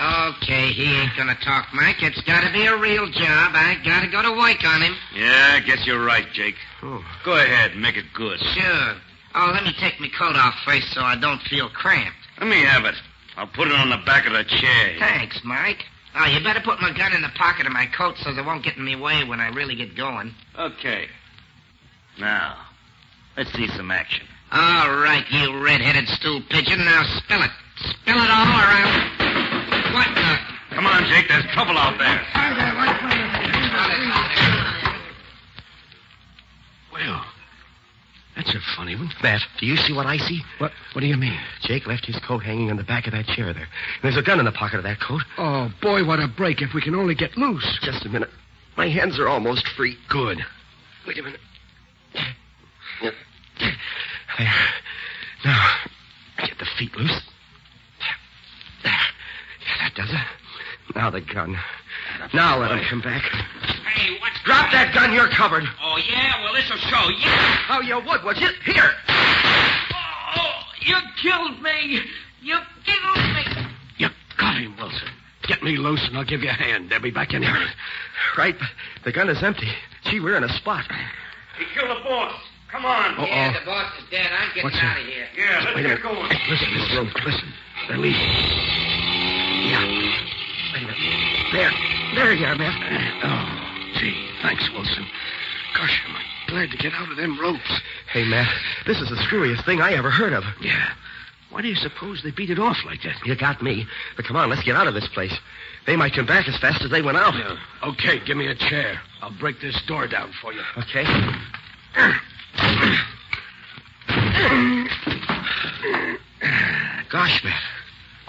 Okay, he ain't gonna talk, Mike. It's gotta be a real job. I gotta go to work on him. Yeah, I guess you're right, Jake. Oh. Go ahead, make it good. Sure. Oh, let me take my coat off first so I don't feel cramped. Let me have it. I'll put it on the back of the chair. Thanks, Mike. Oh, you better put my gun in the pocket of my coat so it won't get in my way when I really get going. Okay. Now, let's see some action. All right, you red-headed stool pigeon. Now spill it. Spill it all around. What the? Come on, Jake. There's trouble out there. Well, that's a funny one. Matt, do you see what I see? What do you mean? Jake left his coat hanging on the back of that chair there. There's a gun in the pocket of that coat. Oh, boy, what a break if we can only get loose. Just a minute. My hands are almost free. Good. Wait a minute. There. Now, get the feet loose. There. Yeah, that does it. Now the gun. Now let him come back. Hey, what's... Drop that gun. You're covered. Oh, yeah? Well, this'll show. Yeah. Oh, you would you? Here. Oh, you killed me. You killed me. You got him, Wilson. Get me loose and I'll give you a hand. They'll be back in here. Right, but the gun is empty. Gee, we're in a spot. He killed the boss. Come on. Uh-oh. Yeah, the boss is dead. I'm getting out of here. Yeah, let's Wait a get minute. going. Listen, Miss Rose, listen. They're leaving. Yeah. Wait a minute. There you are, Matt. Oh, gee. Thanks, Wilson. Gosh, am I glad to get out of them ropes. Hey, Matt, this is the screwiest thing I ever heard of. Yeah. Why do you suppose they beat it off like that? You got me. But come on, let's get out of this place. They might come back as fast as they went out. Okay, give me a chair. I'll break this door down for you. Okay. Gosh, Matt.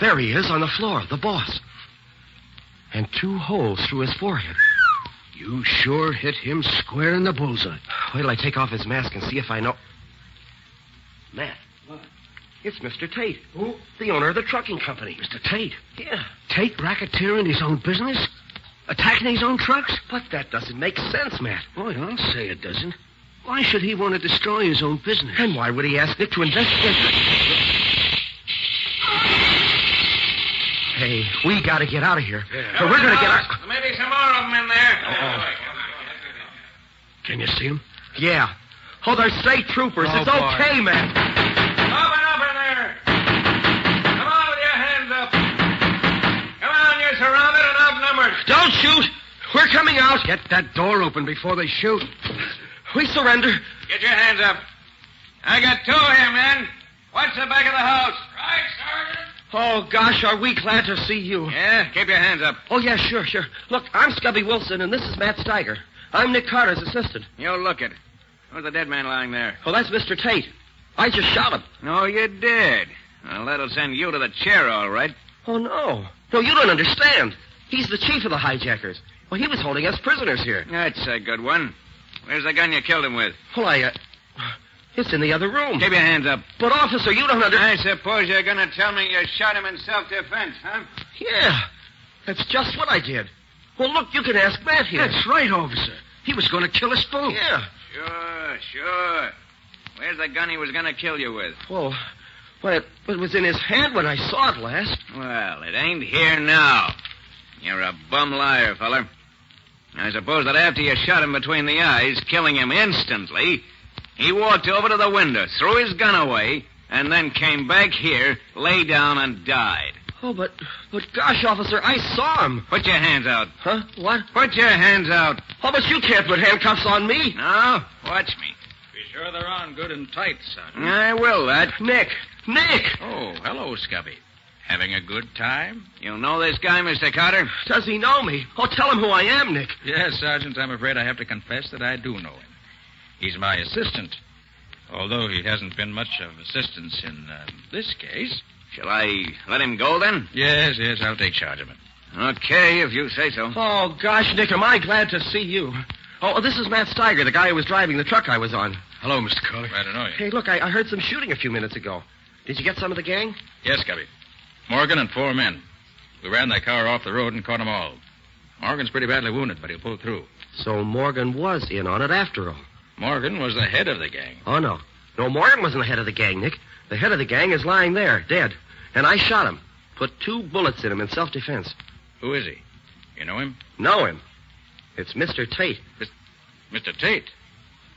There he is on the floor, the boss. And 2 holes through his forehead. You sure hit him square in the bullseye. Wait till I take off his mask and see if I know. Matt. What? It's Mr. Tate. Who? The owner of the trucking company. Mr. Tate? Yeah. Tate racketeering his own business? Attacking his own trucks? But that doesn't make sense, Matt. Boy, I'll say it doesn't. Why should he want to destroy his own business? And why would he ask Nick to investigate? Hey, we got to get out of here. Yeah. We're going to get out. Maybe some more of them in there. Can you see him? Yeah. Oh, they're state troopers. Oh, it's boy. okay, man. Open up in there. Come on with your hands up. Come on, you're surrounded and outnumbered. Don't shoot. We're coming out. Get that door open before they shoot. We surrender. Get your hands up. I got two here, men. Watch the back of the house. Right, Sergeant. Oh, gosh, are we glad to see you. Yeah, keep your hands up. Oh, yeah, sure. Look, I'm Scubby Wilson, and this is Matt Steiger. I'm Nick Carter's assistant. You look it. Who's the dead man lying there? Oh, that's Mr. Tate. I just shot him. No, you did. Well, that'll send you to the chair, all right. Oh, no. No, you don't understand. He's the chief of the hijackers. Well, he was holding us prisoners here. That's a good one. Where's the gun you killed him with? Well, it's in the other room. Keep your hands up. But, officer, you don't understand. I suppose you're going to tell me you shot him in self-defense, huh? Yeah. That's just what I did. Well, look, you can ask Matt here. That's right, officer. He was going to kill us both. Yeah. Sure. Where's the gun he was going to kill you with? Well, it was in his hand when I saw it last. Well, it ain't here now. You're a bum liar, feller. I suppose that after you shot him between the eyes, killing him instantly, he walked over to the window, threw his gun away, and then came back here, lay down, and died. Oh, but gosh, officer, I saw him. Put your hands out. Huh? What? Put your hands out. Oh, but you can't put handcuffs on me. No? Watch me. Be sure they're on good and tight, son. I will, that. Nick! Oh, hello, Scubby. Having a good time? You know this guy, Mr. Carter? Does he know me? Oh, tell him who I am, Nick. Yes, Sergeant, I'm afraid I have to confess that I do know him. He's my assistant, although he hasn't been much of assistance in this case. Shall I let him go, then? Yes, I'll take charge of him. Okay, if you say so. Oh, gosh, Nick, am I glad to see you. Oh, this is Matt Steiger, the guy who was driving the truck I was on. Hello, Mr. Carter. I don't know you. Hey, look, I heard some shooting a few minutes ago. Did you get some of the gang? Yes, Scubby. Morgan and 4 men. We ran that car off the road and caught them all. Morgan's pretty badly wounded, but he'll pull through. So Morgan was in on it after all. Morgan was the head of the gang. Oh, no. No, Morgan wasn't the head of the gang, Nick. The head of the gang is lying there, dead. And I shot him. Put 2 bullets in him in self-defense. Who is he? You know him? Know him. It's Mr. Tate. Mr. Tate?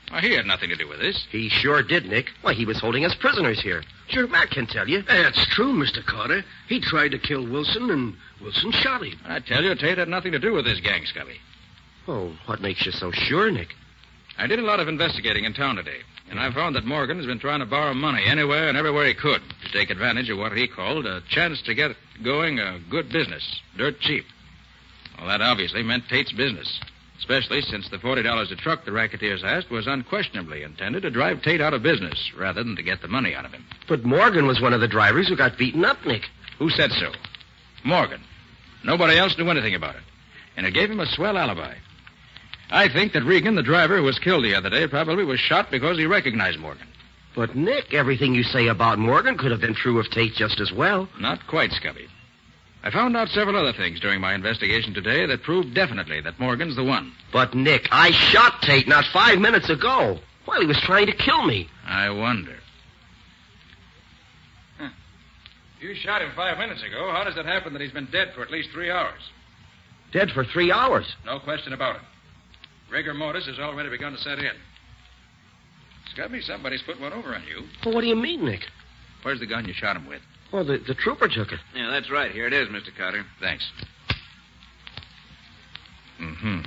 Why, he had nothing to do with this. He sure did, Nick. Why, he was holding us prisoners here. Sure, Matt can tell you. That's true, Mr. Carter. He tried to kill Wilson, and Wilson shot him. I tell you, Tate had nothing to do with this gang, Scubby. Oh, what makes you so sure, Nick? I did a lot of investigating in town today, and I found that Morgan has been trying to borrow money anywhere and everywhere he could to take advantage of what he called a chance to get going a good business, dirt cheap. Well, that obviously meant Tate's business, especially since the $40 a truck the racketeers asked was unquestionably intended to drive Tate out of business rather than to get the money out of him. But Morgan was one of the drivers who got beaten up, Nick. Who said so? Morgan. Nobody else knew anything about it, and it gave him a swell alibi. I think that Regan, the driver who was killed the other day, probably was shot because he recognized Morgan. But, Nick, everything you say about Morgan could have been true of Tate just as well. Not quite, Scubby. I found out several other things during my investigation today that proved definitely that Morgan's the one. But, Nick, I shot Tate not 5 minutes ago while he was trying to kill me. I wonder. You shot him 5 minutes ago. How does it happen that he's been dead for at least 3 hours? Dead for 3 hours? No question about it. Rigor mortis has already begun to set in. Scubby, somebody's put one over on you. Well, what do you mean, Nick? Where's the gun you shot him with? Well, the trooper took it. Yeah, that's right. Here it is, Mr. Carter. Thanks. Mm-hmm.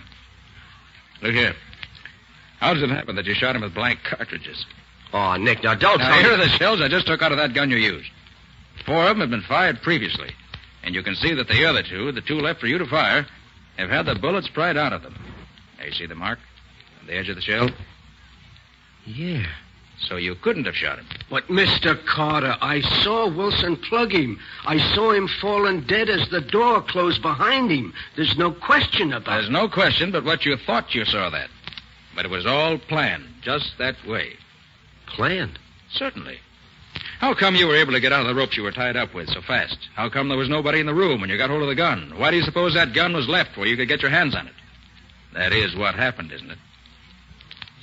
Look here. How does it happen that you shot him with blank cartridges? Oh, Nick, now don't tell me. Here are the shells I just took out of that gun you used. 4 of them have been fired previously. And you can see that the other 2, the 2 left for you to fire, have had the bullets pried out of them. Now, you see the mark on the edge of the shell? Yeah. So you couldn't have shot him. But, Mr. Carter, I saw Wilson plug him. I saw him falling dead as the door closed behind him. There's no question about it. There's no question but what you thought you saw that. But it was all planned, just that way. Planned? Certainly. How come you were able to get out of the ropes you were tied up with so fast? How come there was nobody in the room when you got hold of the gun? Why do you suppose that gun was left where you could get your hands on it? That is what happened, isn't it?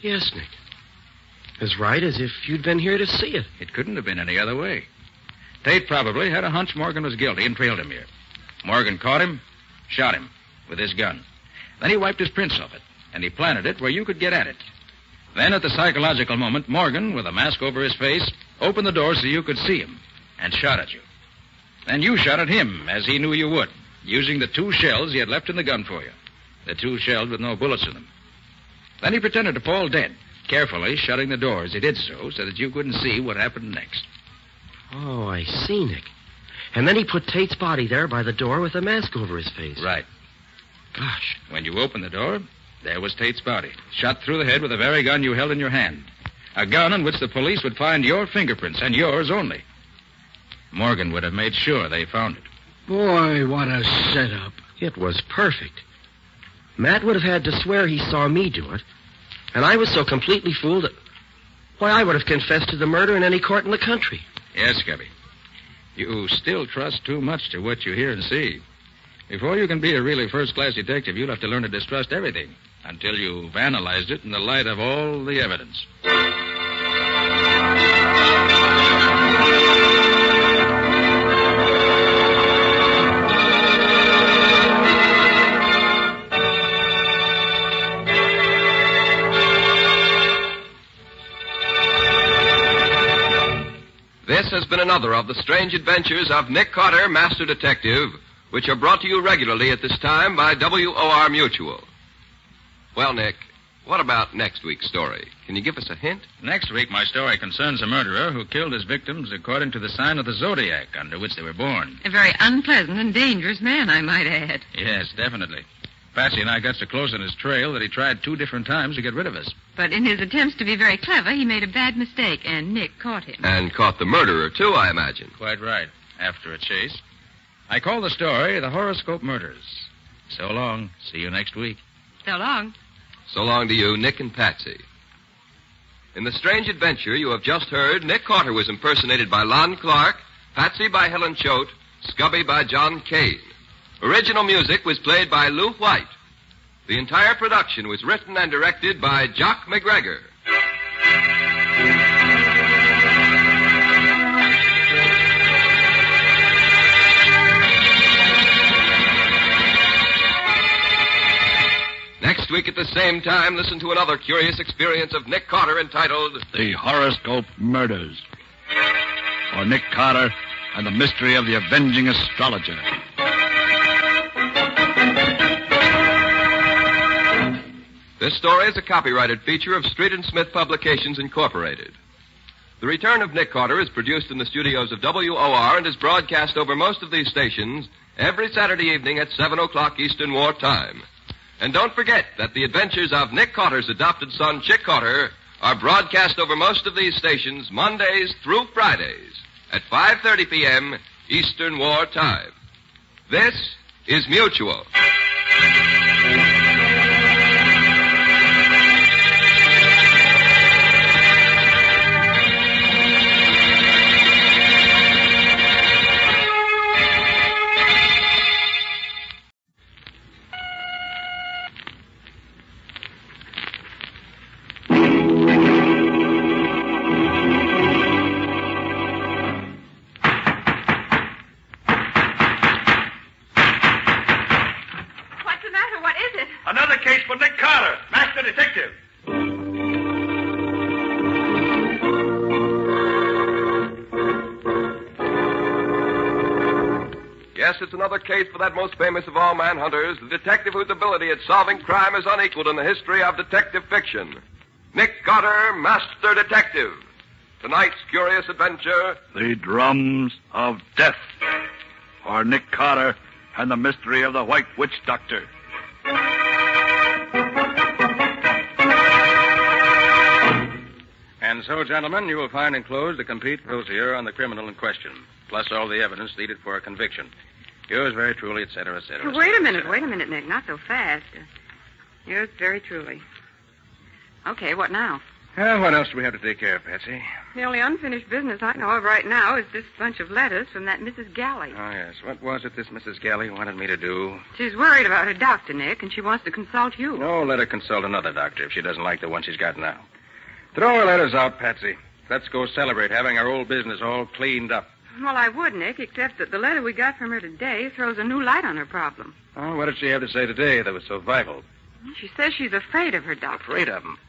Yes, Nick. As right as if you'd been here to see it. It couldn't have been any other way. Tate probably had a hunch Morgan was guilty and trailed him here. Morgan caught him, shot him with his gun. Then he wiped his prints off it, and he planted it where you could get at it. Then, at the psychological moment, Morgan, with a mask over his face, opened the door so you could see him and shot at you. Then you shot at him, as he knew you would, using the 2 shells he had left in the gun for you. The 2 shells with no bullets in them. Then he pretended to fall dead, carefully shutting the door as he did so that you couldn't see what happened next. Oh, I see, Nick. And then he put Tate's body there by the door with a mask over his face. Right. Gosh. When you opened the door, there was Tate's body, shot through the head with the very gun you held in your hand. A gun on which the police would find your fingerprints, and yours only. Morgan would have made sure they found it. Boy, what a setup. It was perfect. Matt would have had to swear he saw me do it. And I was so completely fooled that... Why, I would have confessed to the murder in any court in the country. Yes, Scubby. You still trust too much to what you hear and see. Before you can be a really first-class detective, you'll have to learn to distrust everything until you've analyzed it in the light of all the evidence. This has been another of the strange adventures of Nick Carter, Master Detective, which are brought to you regularly at this time by WOR Mutual. Well, Nick, what about next week's story? Can you give us a hint? Next week, my story concerns a murderer who killed his victims according to the sign of the zodiac under which they were born. A very unpleasant and dangerous man, I might add. Yes, definitely. Patsy and I got so close on his trail that he tried 2 different times to get rid of us. But in his attempts to be very clever, he made a bad mistake, and Nick caught him. And caught the murderer, too, I imagine. Quite right. After a chase. I call the story The Horoscope Murders. So long. See you next week. So long. So long to you, Nick and Patsy. In the strange adventure you have just heard, Nick Carter was impersonated by Lon Clark, Patsy by Helen Choate, Scubby by John Kane. Original music was played by Lou White. The entire production was written and directed by Jock McGregor. Next week at the same time, listen to another curious experience of Nick Carter entitled The Horoscope Murders. Or Nick Carter and the Mystery of the Avenging Astrologer. This story is a copyrighted feature of Street and Smith Publications, Incorporated. The Return of Nick Carter is produced in the studios of WOR and is broadcast over most of these stations every Saturday evening at 7 o'clock Eastern War Time. And don't forget that the adventures of Nick Carter's adopted son, Chick Carter, are broadcast over most of these stations Mondays through Fridays at 5:30 p.m. Eastern War Time. This is Mutual. Another case for Nick Carter, Master Detective. Yes, it's another case for that most famous of all manhunters, the detective whose ability at solving crime is unequaled in the history of detective fiction. Nick Carter, Master Detective. Tonight's curious adventure... The Drums of Death. Or Nick Carter and the Mystery of the White Witch Doctor. And so, gentlemen, you will find enclosed a complete dossier on the criminal in question, plus all the evidence needed for a conviction. Yours very truly, et cetera, et cetera. Wait a minute, Nick. Not so fast. Yours very truly. Okay, what now? Well, what else do we have to take care of, Patsy? The only unfinished business I know of right now is this bunch of letters from that Mrs. Galley. Oh, yes. What was it this Mrs. Galley wanted me to do? She's worried about her doctor, Nick, and she wants to consult you. No, let her consult another doctor if she doesn't like the one she's got now. Throw her letters out, Patsy. Let's go celebrate having our old business all cleaned up. Well, I would, Nick, except that the letter we got from her today throws a new light on her problem. Oh, what did she have to say today that was so vital? She says she's afraid of her doctor. Afraid of him?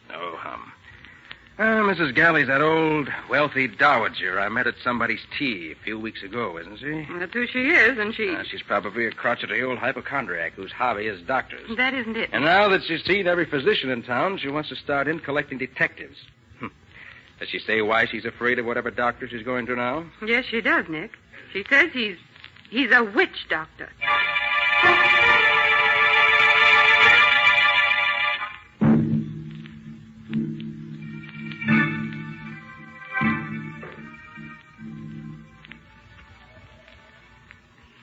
Oh, Mrs. Galley's that old, wealthy dowager I met at somebody's tea a few weeks ago, isn't she? That's who she is, and she's probably a crotchety old hypochondriac whose hobby is doctors. That isn't it. And now that she's seen every physician in town, she wants to start in collecting detectives. Does she say why she's afraid of whatever doctor she's going to now? Yes, she does, Nick. She says he's a witch doctor.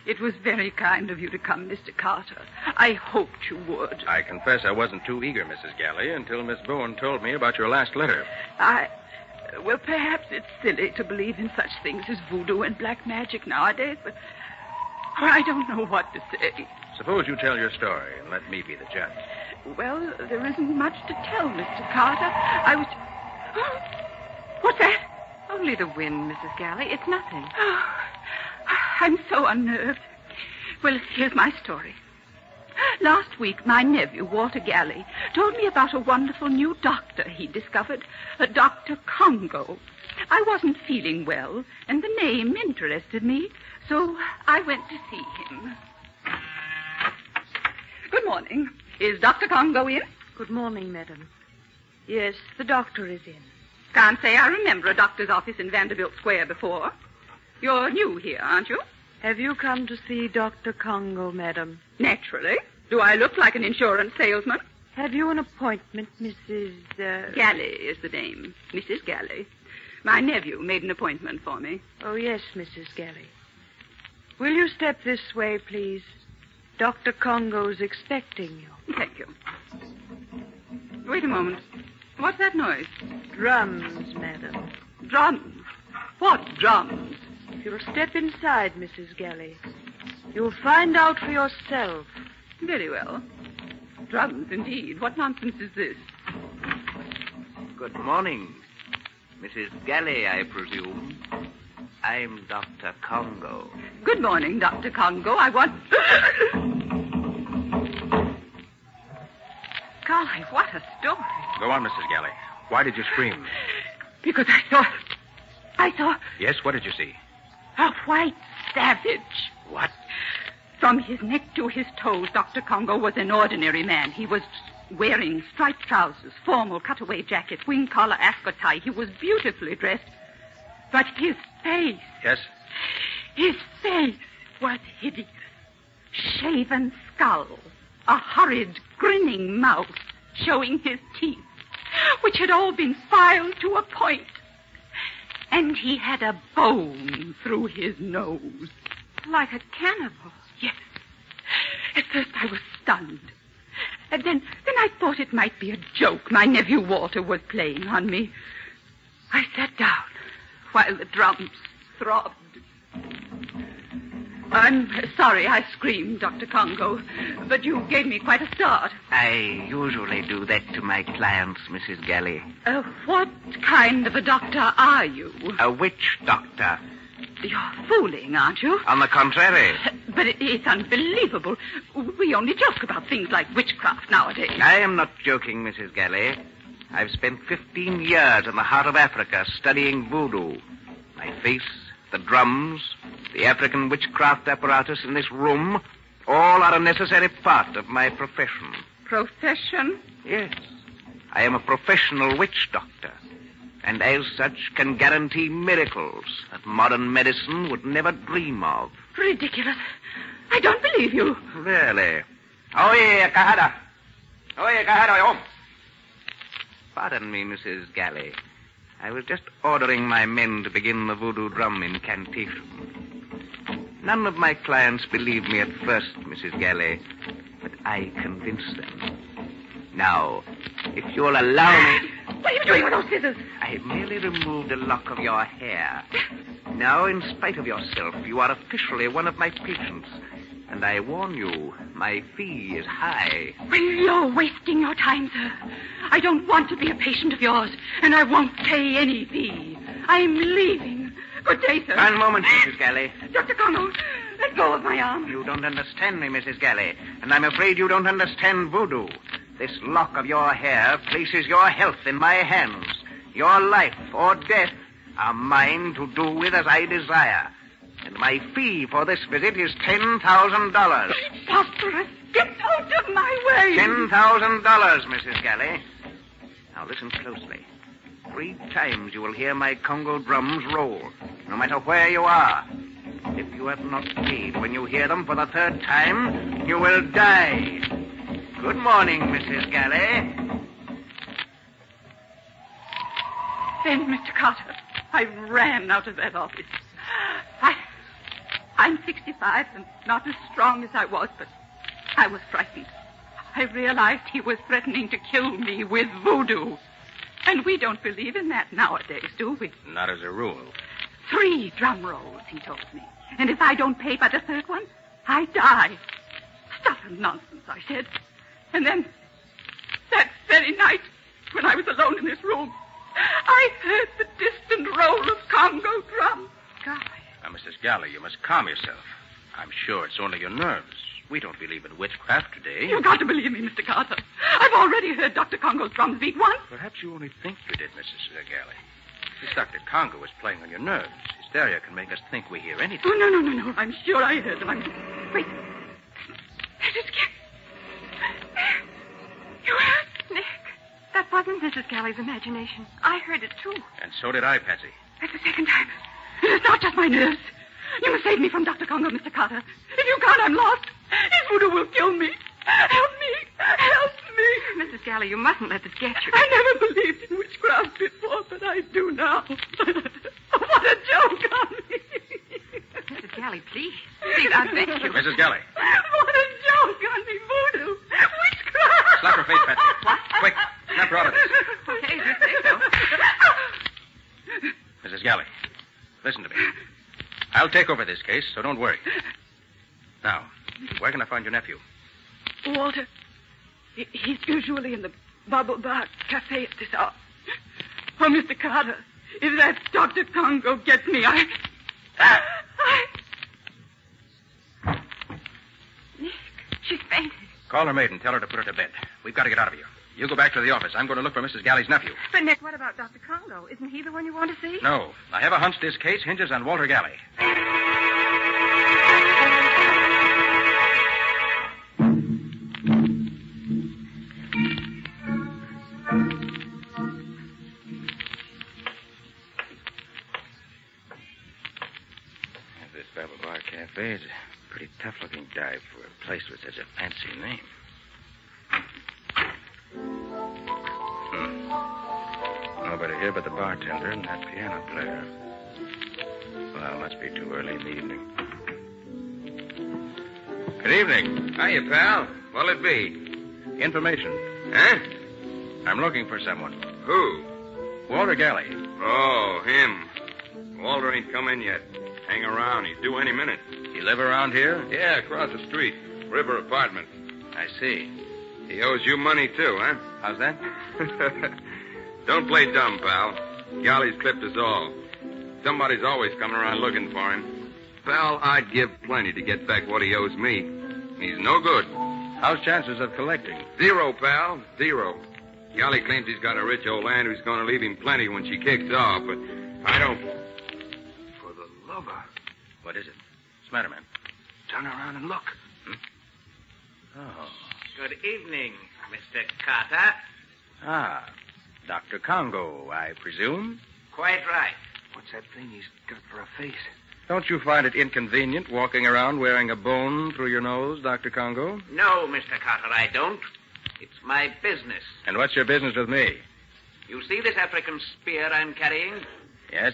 It was very kind of you to come, Mr. Carter. I hoped you would. I confess I wasn't too eager, Mrs. Galley, until Miss Bowen told me about your last letter. Well, perhaps it's silly to believe in such things as voodoo and black magic nowadays, but I don't know what to say. Suppose you tell your story and let me be the judge. Well, there isn't much to tell, Mr. Carter. What's that? Only the wind, Mrs. Galley. It's nothing. I'm so unnerved. Well, here's my story. Last week, my nephew, Walter Galley, told me about a wonderful new doctor he discovered, Dr. Congo. I wasn't feeling well, and the name interested me, so I went to see him. Good morning. Is Dr. Congo in? Good morning, madam. Yes, the doctor is in. Can't say I remember a doctor's office in Vanderbilt Square before. You're new here, aren't you? Have you come to see Dr. Congo, madam? Naturally. Do I look like an insurance salesman? Have you an appointment, Mrs. Galley is the name. Mrs. Galley. My nephew made an appointment for me. Oh, yes, Mrs. Galley. Will you step this way, please? Dr. Congo's expecting you. Thank you. Wait a moment. What's that noise? Drums, madam. Drums? What drums? If you'll step inside, Mrs. Galley, you'll find out for yourself. Very well. Drums, indeed. What nonsense is this? Good morning. Mrs. Galley, I presume. I'm Dr. Congo. Good morning, Dr. Congo. I want... Golly, what a story. Go on, Mrs. Galley. Why did you scream? Because I saw... Yes, what did you see? A white savage. What? From his neck to his toes, Dr. Congo was an ordinary man. He was wearing striped trousers, formal cutaway jacket, wing collar ascot tie. He was beautifully dressed. But his face... Yes? His face was hideous. Shaven skull, a horrid, grinning mouth, showing his teeth, which had all been filed to a point. And he had a bone through his nose. Like a cannibal. Yes. At first I was stunned. And then I thought it might be a joke my nephew Walter was playing on me. I sat down while the drums throbbed. I'm sorry I screamed, Dr. Congo, but you gave me quite a start. I usually do that to my clients, Mrs. Galley. What kind of a doctor are you? A witch doctor. You're fooling, aren't you? On the contrary. But it's unbelievable. We only joke about things like witchcraft nowadays. I am not joking, Mrs. Galley. I've spent 15 years in the heart of Africa studying voodoo. My face, the drums, the African witchcraft apparatus in this room, all are a necessary part of my profession. Profession? Yes. I am a professional witch doctor, and as such can guarantee miracles that modern medicine would never dream of. Ridiculous. I don't believe you. Really? Oye, Kahada. Oye, Kahada, Pardon me, Mrs. Galley. I was just ordering my men to begin the voodoo drum incantation. None of my clients believed me at first, Mrs. Galley, but I convinced them. Now, if you'll allow me... What are you doing with those scissors? I merely removed a lock of your hair. Now, in spite of yourself, you are officially one of my patients. And I warn you, my fee is high. Well, you're wasting your time, sir. I don't want to be a patient of yours, and I won't pay any fee. I'm leaving. Good day, sir. One moment, Mrs. Galley. Dr. Congo, let go of my arm. You don't understand me, Mrs. Galley, and I'm afraid you don't understand voodoo. This lock of your hair places your health in my hands. Your life or death are mine to do with as I desire. And my fee for this visit is $10,000. Preposterous. Get out of my way. $10,000, Mrs. Galley. Now listen closely. 3 times you will hear my Congo drums roll, no matter where you are. If you have not paid when you hear them for the 3rd time, you will die. Good morning, Mrs. Galley. Then, Mr. Carter, I ran out of that office. I'm 65 and not as strong as I was, but I was frightened. I realized he was threatening to kill me with voodoo. And we don't believe in that nowadays, do we? Not as a rule. 3 drum rolls, he told me. And if I don't pay by the 3rd one, I die. Stuff and nonsense, I said. And then, that very night, when I was alone in this room, I heard the distant roll of Congo drums. Golly. Now, Mrs. Galley, you must calm yourself. I'm sure it's only your nerves. We don't believe in witchcraft today. You've got to believe me, Mr. Carter. I've already heard Dr. Congo's drums beat once. Perhaps you only think you did, Mrs. Galley. This Dr. Congo is playing on your nerves. Hysteria can make us think we hear anything. Oh, no. I'm sure I heard them. Wait. Mrs. Galley. You heard? Nick, that wasn't Mrs. Galley's imagination. I heard it, too. And so did I, Patsy. That's the 2nd time. And it's not just my nerves. You must save me from Dr. Congo, Mr. Carter. If you can't, I'm lost. His voodoo will kill me. Help me. Help me. Mrs. Galley, you mustn't let this get you. I never believed in witchcraft before, but I do now. What a joke on me. Mrs. Galley, please. Please, I beg you. Mrs. Galley. What a joke on me, voodoo. Witchcraft. Slap her face, Patsy. What? Quick, snap her out of this. Okay, if you say so. Mrs. Galley, listen to me. I'll take over this case, so don't worry. Now, where can I find your nephew? Walter. He's usually in the Bubble Bar Cafe at this hour. Oh, Mr. Carter, if that Dr. Congo gets me, I... Nick, she's fainted. Call her maid and tell her to put her to bed. We've got to get out of here. You go back to the office. I'm going to look for Mrs. Galley's nephew. But, Nick, what about Dr. Congo? Isn't he the one you want to see? No. I have a hunch this case hinges on Walter Galley. This Bubble Bar Cafe is a pretty tough-looking dive for a place with such a fancy name. Nobody here but the bartender and that piano player. Well, it must be too early in the evening. Good evening. Hiya, pal. What'll it be? Information. Huh? I'm looking for someone. Who? Walter Galley. Oh, him. Walter ain't come in yet. Hang around. He's due any minute. You live around here? Yeah, across the street. River apartment. I see. He owes you money, too, huh? How's that? Don't play dumb, pal. Galley's clipped us all. Somebody's always coming around looking for him. Pal, I'd give plenty to get back what he owes me. He's no good. How's chances of collecting? 0, pal. 0. Galley claims he's got a rich old aunt who's going to leave him plenty when she kicks off, but I don't... For the lover. What is it? What's the matter, man? Turn around and look. Oh. Good evening, Mr. Carter. Ah, Dr. Congo, I presume? Quite right. What's that thing he's got for a face? Don't you find it inconvenient walking around wearing a bone through your nose, Dr. Congo? No, Mr. Carter, I don't. It's my business. And what's your business with me? You see this African spear I'm carrying? Yes?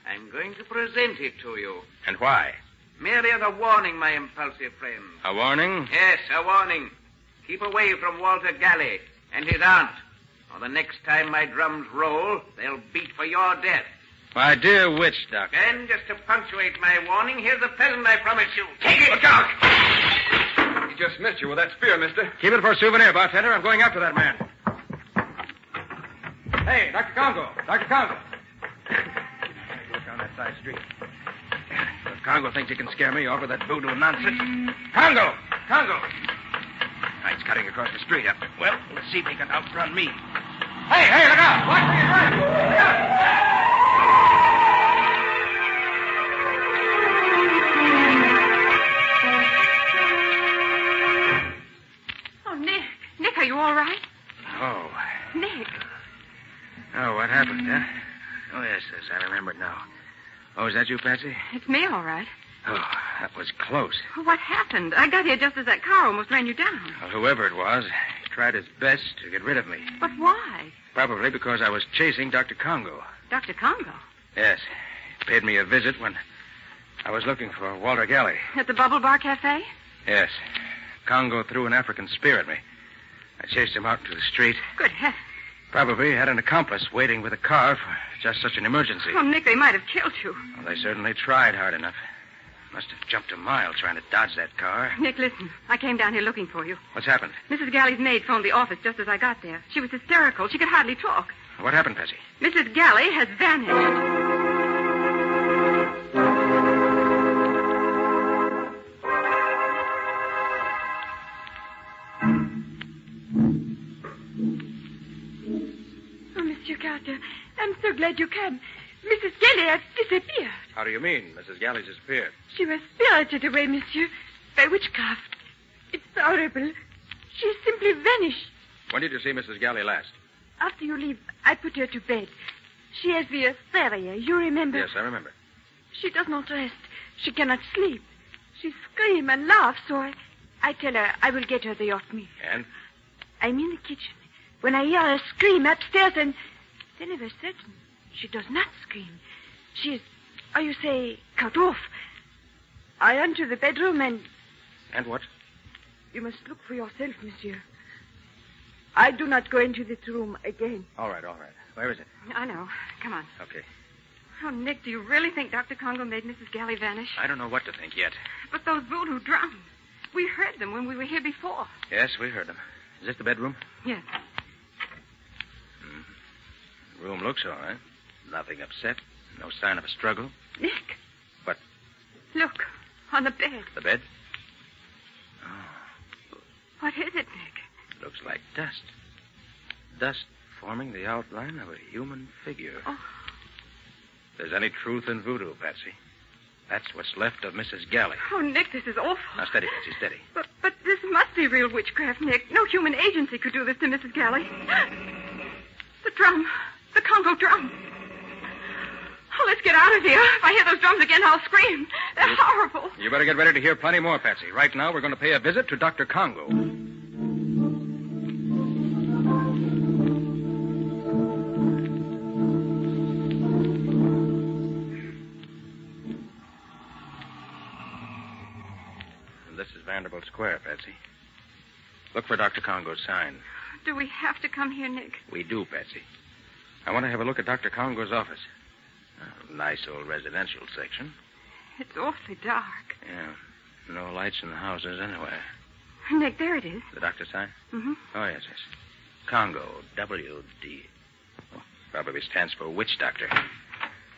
I'm going to present it to you. And why? Merely as a warning, my impulsive friend. A warning? Yes, a warning. Keep away from Walter Galley and his aunt, Or the next time my drums roll, they'll beat for your death. My dear witch doctor. And just to punctuate my warning, here's the present I promised you. Take it! Look out! He just missed you with that spear, mister. Keep it for a souvenir, bartender. I'm going after that man. Hey, Dr. Congo. Dr. Congo. Go down that side street. If Congo thinks he can scare me off with that voodoo nonsense. Congo! Congo! He's cutting across the street. Well, let's see if he can outrun me. Hey, look out! Watch where you're driving! Look out! Nick, are you all right? Oh. Nick. Oh, what happened, huh? Oh, yes, I remember it now. Oh, is that you, Patsy? It's me, all right. Oh, that was close. What happened? I got here just as that car almost ran you down. Well, whoever it was, he tried his best to get rid of me. But why? Probably because I was chasing Dr. Congo. Dr. Congo? Yes. He paid me a visit when I was looking for Walter Galley. At the Bubble Bar Cafe? Yes. Congo threw an African spear at me. I chased him out into the street. Good heavens. Probably had an accomplice waiting with a car for just such an emergency. Oh, Nick, they might have killed you. Well, they certainly tried hard enough. Must have jumped a mile trying to dodge that car. Nick, listen. I came down here looking for you. What's happened? Mrs. Galley's maid phoned the office just as I got there. She was hysterical. She could hardly talk. What happened, Patsy? Mrs. Galley has vanished. Mr. Carter, I'm so glad you came. Mrs. Galley has disappeared. How do you mean, Mrs. Galley's disappeared? She was spirited away, monsieur, by witchcraft. It's horrible. She simply vanished. When did you see Mrs. Galley last? After you leave, I put her to bed. She has the hysteria, you remember? Yes, I remember. She does not rest. She cannot sleep. She screams and laughs, so I tell her I will get her the oatmeal. And? I'm in the kitchen. When I hear her scream upstairs, and then of a sudden, she does not scream. She is, how you say, cut off. I enter the bedroom and... And what? You must look for yourself, monsieur. I do not go into this room again. All right. Where is it? I know. Come on. Okay. Oh, Nick, do you really think Dr. Congo made Mrs. Galley vanish? I don't know what to think yet. But those voodoo drums. We heard them when we were here before. Yes, we heard them. Is this the bedroom? Yes. The room looks all right. Nothing upset. No sign of a struggle. Nick. What? Look, on the bed. The bed? Oh. What is it, Nick? Looks like dust. Dust forming the outline of a human figure. Oh. If there's any truth in voodoo, Patsy, that's what's left of Mrs. Galley. Oh, Nick, this is awful. Now, steady, Patsy, steady. But this must be real witchcraft, Nick. No human agency could do this to Mrs. Galley. The drum. The Congo drum. Oh, let's get out of here. If I hear those drums again, I'll scream. They're horrible. You better get ready to hear plenty more, Patsy. Right now, we're going to pay a visit to Dr. Congo. This is Vanderbilt Square, Patsy. Look for Dr. Congo's sign. Do we have to come here, Nick? We do, Patsy. I want to have a look at Dr. Congo's office. Nice old residential section. It's awfully dark. Yeah. No lights in the houses anywhere. Nick, there it is. The doctor's sign? Mm-hmm. Oh, yes. Congo, W-D. Oh, probably stands for witch doctor.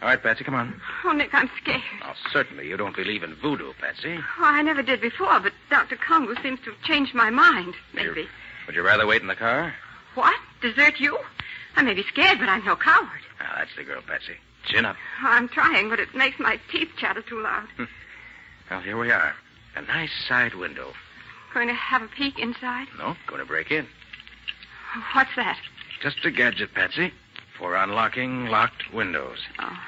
All right, Patsy, come on. Oh, Nick, I'm scared. Oh, certainly you don't believe in voodoo, Patsy. Oh, I never did before, but Dr. Congo seems to have changed my mind. Maybe. Would you rather wait in the car? What? Desert you? I may be scared, but I'm no coward. Now, that's the girl, Patsy. Chin up. Oh, I'm trying, but it makes my teeth chatter too loud. Well, here we are. A nice side window. Going to have a peek inside? No, going to break in. What's that? Just a gadget, Patsy, for unlocking locked windows. Oh.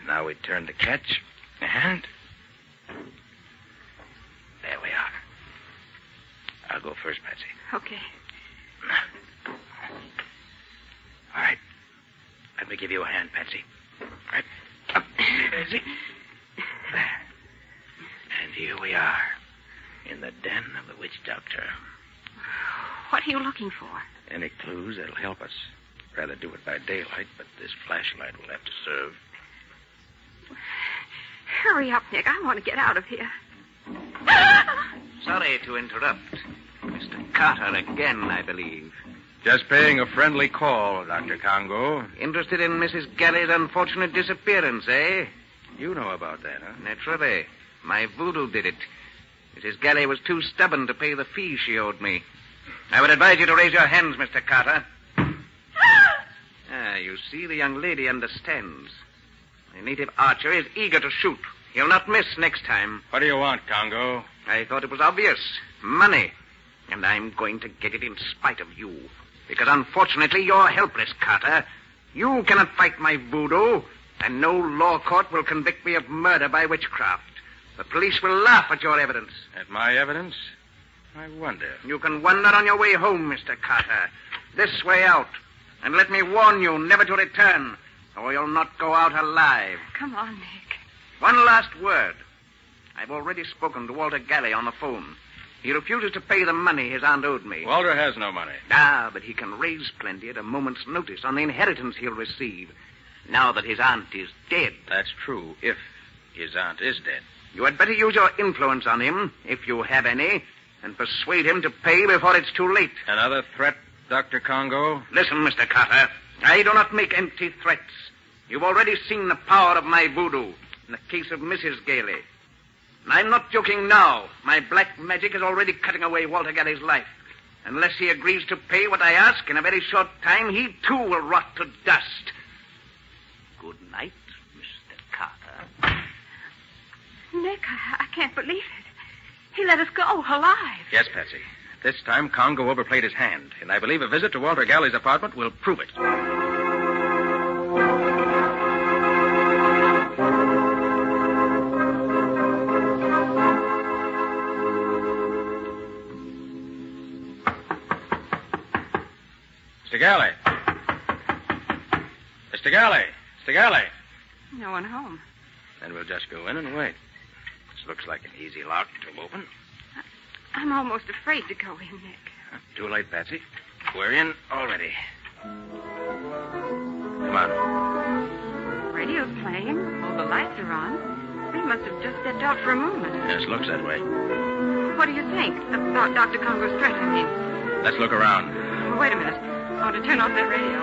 Now we turn the catch, and... there we are. I'll go first, Patsy. Okay. All right. Let me give you a hand, Patsy. All right. Up, Patsy. And here we are, in the den of the witch doctor. What are you looking for? Any clues that'll help us. Rather do it by daylight, but this flashlight will have to serve. Hurry up, Nick. I want to get out of here. Sorry to interrupt. Mr. Carter again, I believe. Just paying a friendly call, Dr. Congo. Interested in Mrs. Galley's unfortunate disappearance, eh? You know about that, huh? Naturally. My voodoo did it. Mrs. Galley was too stubborn to pay the fee she owed me. I would advise you to raise your hands, Mr. Carter. You see, the young lady understands. The native archer is eager to shoot. He'll not miss next time. What do you want, Congo? I thought it was obvious. Money. And I'm going to get it in spite of you. Because unfortunately, you're helpless, Carter. You cannot fight my voodoo, and no law court will convict me of murder by witchcraft. The police will laugh at your evidence. At my evidence? I wonder. You can wonder on your way home, Mr. Carter. This way out. And let me warn you never to return, or you'll not go out alive. Come on, Nick. One last word. I've already spoken to Walter Galley on the phone. He refuses to pay the money his aunt owed me. Walter has no money. But he can raise plenty at a moment's notice on the inheritance he'll receive, now that his aunt is dead. That's true, if his aunt is dead. You had better use your influence on him, if you have any, and persuade him to pay before it's too late. Another threat, Dr. Congo? Listen, Mr. Carter. I do not make empty threats. You've already seen the power of my voodoo in the case of Mrs. Galley. And I'm not joking now. My black magic is already cutting away Walter Galley's life. Unless he agrees to pay what I ask, in a very short time, he too will rot to dust. Good night, Mr. Carter. Nick, I can't believe it. He let us go alive. Yes, Patsy. This time, Congo overplayed his hand, and I believe a visit to Walter Galley's apartment will prove it. Mr. Galley. Mr. Galley. Mr. Galley. No one home. Then we'll just go in and wait. This looks like an easy lock to open. I'm almost afraid to go in, Nick. Too late, Patsy. We're in already. Come on. Radio's playing. All the lights are on. We must have just stepped out for a moment. Yes, looks that way. What do you think about Dr. Congo's threat, I mean? Let's look around. Wait a minute. I want to turn off that radio.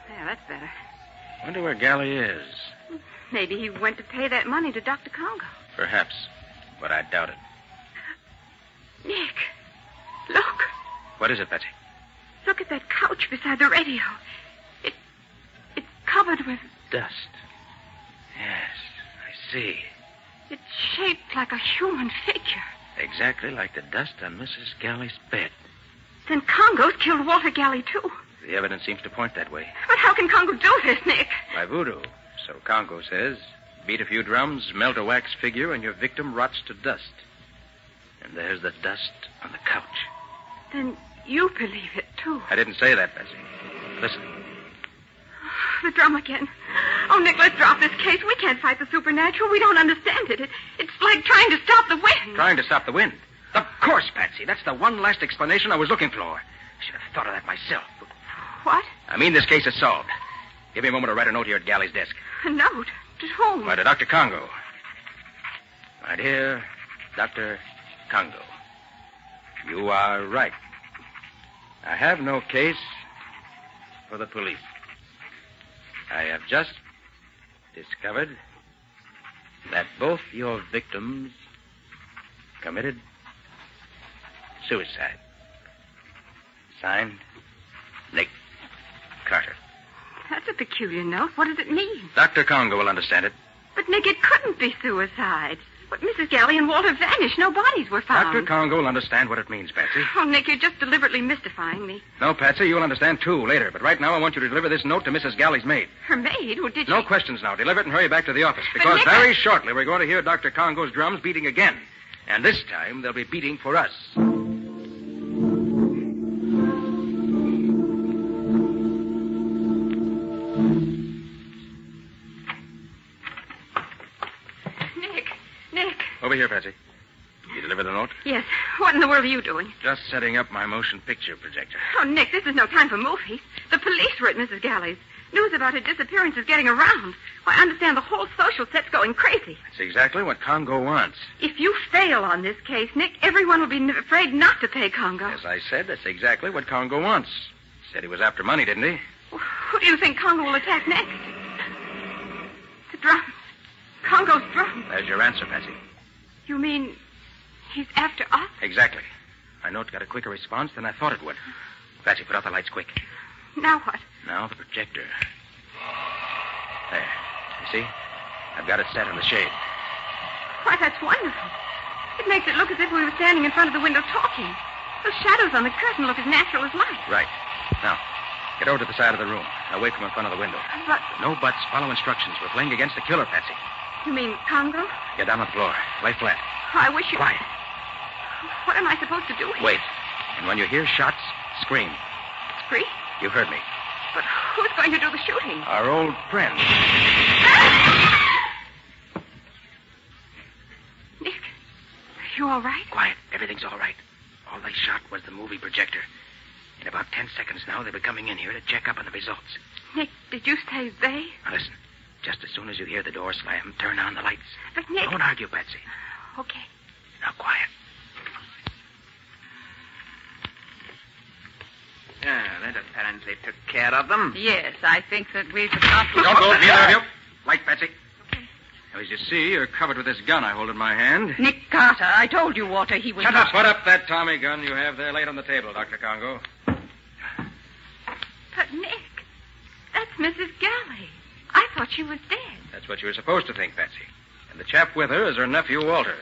There, that's better. Wonder where Galley is. Maybe he went to pay that money to Dr. Congo. Perhaps, but I doubt it. Nick, look. What is it, Betsy? Look at that couch beside the radio. It's covered with... dust. Yes, I see. It's shaped like a human figure. Exactly like the dust on Mrs. Galley's bed. Then Congo's killed Walter Galley, too. The evidence seems to point that way. But how can Congo do this, Nick? By voodoo, so Congo says. Beat a few drums, melt a wax figure, and your victim rots to dust. And there's the dust on the couch. Then you believe it, too. I didn't say that, Betsy. Listen. The drum again. Oh, Nick, let's drop this case. We can't fight the supernatural. We don't understand it. It's like trying to stop the wind. Trying to stop the wind? Of course, Patsy. That's the one last explanation I was looking for. I should have thought of that myself. What? I mean, this case is solved. Give me a moment to write a note here at Galley's desk. A note? To whom? Why, to Dr. Congo. My dear Dr. Congo, you are right. I have no case for the police. I have just discovered that both your victims committed suicide. Signed, Nick Carter. That's a peculiar note. What does it mean? Dr. Congo will understand it. But, Nick, it couldn't be suicide. But Mrs. Galley and Walter vanished. No bodies were found. Dr. Congo will understand what it means, Patsy. Oh, Nick, you're just deliberately mystifying me. No, Patsy, you'll understand, too, later. But right now, I want you to deliver this note to Mrs. Galley's maid. Her maid? Who did she... No questions now. Deliver it and hurry back to the office. But Because Nick, very shortly, we're going to hear Dr. Congo's drums beating again. And this time, they'll be beating for us. Nick. Over here, Patsy. You deliver the note? Yes. What in the world are you doing? Just setting up my motion picture projector. Oh, Nick, this is no time for movies. The police were at Mrs. Galley's. News about her disappearance is getting around. Why, I understand the whole social set's going crazy. That's exactly what Congo wants. If you fail on this case, Nick, everyone will be afraid not to pay Congo. As I said, that's exactly what Congo wants. Said he was after money, didn't he? Who do you think Congo will attack next? The drums. Congo's drums. There's your answer, Patsy. You mean he's after us? Exactly. My note got a quicker response than I thought it would. Patsy, put out the lights quick. Now what? Now the projector. There. You see? I've got it set in the shade. Why, that's wonderful. It makes it look as if we were standing in front of the window talking. Those shadows on the curtain look as natural as light. Right. Now, get over to the side of the room. Away from in front of the window. But... No buts. Follow instructions. We're playing against the killer, Patsy. You mean Congo? Get down on the floor. Lay flat. Oh, I wish you... Quiet. What am I supposed to do here? Wait. And when you hear shots, scream. Scream? You heard me. But who's going to do the shooting? Our old friend. Nick, are you all right? Quiet. Everything's all right. All they shot was the movie projector. In about 10 seconds now, they'll be coming in here to check up on the results. Nick, did you say they? Now listen. Just as soon as you hear the door slam, turn on the lights. But Nick... Don't argue, Patsy. Okay. Now, quiet. Yeah, that apparently took care of them. Yes, I think that we've accomplished... Don't move, neither of you. Light, Patsy. Okay. Now, as you see, you're covered with this gun I hold in my hand. Nick Carter, I told you, Walter, he was... Shut up. Put up that Tommy gun you have there laid on the table, Dr. Congo. But, Nick, that's Mrs. Galley. I thought she was dead. That's what you were supposed to think, Patsy. And the chap with her is her nephew, Walter.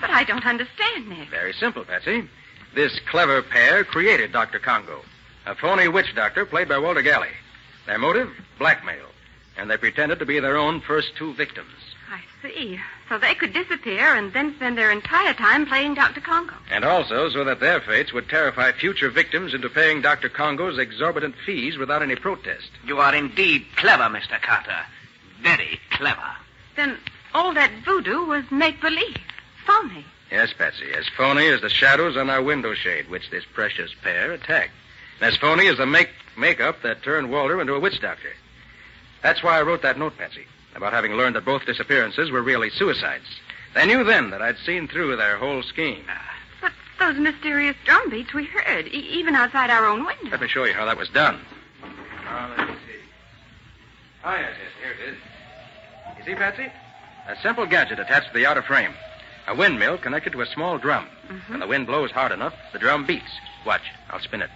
But I don't understand, Nick. Very simple, Patsy. This clever pair created Dr. Congo, a phony witch doctor played by Walter Galley. Their motive? Blackmail. And they pretended to be their own first two victims. I see. So they could disappear and then spend their entire time playing Dr. Congo. And also so that their fates would terrify future victims into paying Dr. Congo's exorbitant fees without any protest. You are indeed clever, Mr. Carter. Very clever. Then all that voodoo was make-believe. Phony. Yes, Patsy. As phony as the shadows on our window shade, which this precious pair attacked. And as phony as the makeup that turned Walter into a witch doctor. That's why I wrote that note, Patsy, about having learned that both disappearances were really suicides. They knew then that I'd seen through their whole scheme. But those mysterious drum beats we heard, even outside our own window. Let me show you how that was done. Let's see. Oh, yes, here it is. You see, Patsy? A simple gadget attached to the outer frame. A windmill connected to a small drum. Mm-hmm. When the wind blows hard enough, the drum beats. Watch, I'll spin it.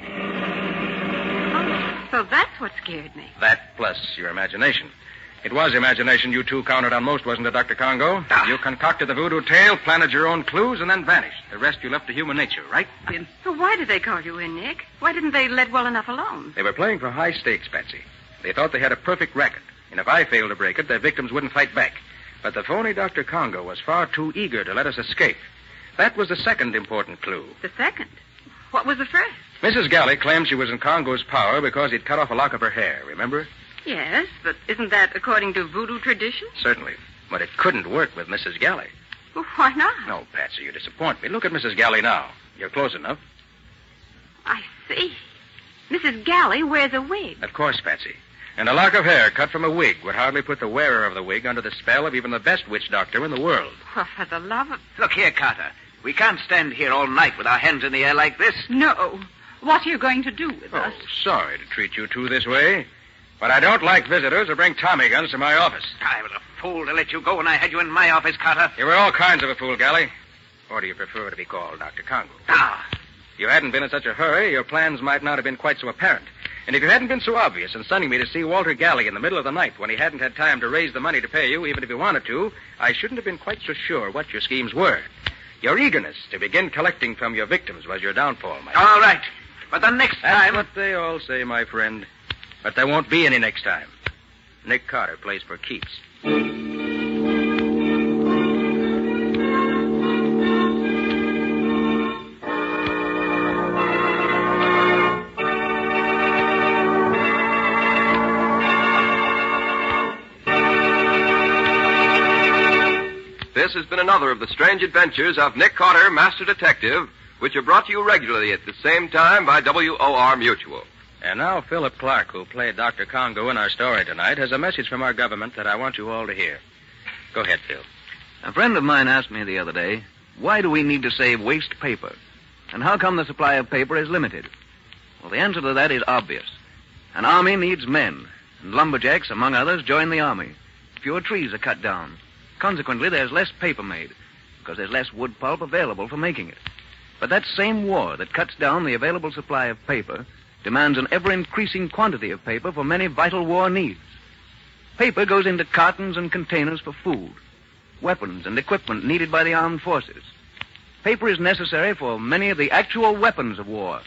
Oh, so that's what scared me. That plus your imagination. It was imagination you two counted on most, wasn't it, Dr. Congo? You concocted the voodoo tale, planted your own clues, and then vanished. The rest you left to human nature, right? So why did they call you in, Nick? Why didn't they let well enough alone? They were playing for high stakes, Patsy. They thought they had a perfect racket, and if I failed to break it, their victims wouldn't fight back. But the phony Dr. Congo was far too eager to let us escape. That was the second important clue. The second? What was the first? Mrs. Galley claimed she was in Congo's power because he'd cut off a lock of her hair, remember? Yes, but isn't that according to voodoo tradition? Certainly. But it couldn't work with Mrs. Galley. Well, why not? No, Patsy, you disappoint me. Look at Mrs. Galley now. You're close enough. I see. Mrs. Galley wears a wig. Of course, Patsy. And a lock of hair cut from a wig would hardly put the wearer of the wig under the spell of even the best witch doctor in the world. Well, for the love of... Look here, Carter. We can't stand here all night with our hands in the air like this. No. What are you going to do with us? Sorry to treat you two this way. But I don't like visitors who bring Tommy guns to my office. I was a fool to let you go when I had you in my office, Carter. You were all kinds of a fool, Galley. Or do you prefer to be called Dr. Congo? If you hadn't been in such a hurry, your plans might not have been quite so apparent. And if you hadn't been so obvious in sending me to see Walter Galley in the middle of the night when he hadn't had time to raise the money to pay you, even if he wanted to, I shouldn't have been quite so sure what your schemes were. Your eagerness to begin collecting from your victims was your downfall, my friend. All right. But the next time... That's what they all say, my friend. But there won't be any next time. Nick Carter plays for keeps. This has been another of the strange adventures of Nick Carter, Master Detective, which are brought to you regularly at the same time by WOR Mutual. And now Philip Clark, who played Dr. Congo in our story tonight, has a message from our government that I want you all to hear. Go ahead, Phil. A friend of mine asked me the other day, why do we need to save waste paper? And how come the supply of paper is limited? Well, the answer to that is obvious. An army needs men, and lumberjacks, among others, join the army. Fewer trees are cut down. Consequently, there's less paper made, because there's less wood pulp available for making it. But that same war that cuts down the available supply of paper demands an ever-increasing quantity of paper for many vital war needs. Paper goes into cartons and containers for food, weapons and equipment needed by the armed forces. Paper is necessary for many of the actual weapons of war,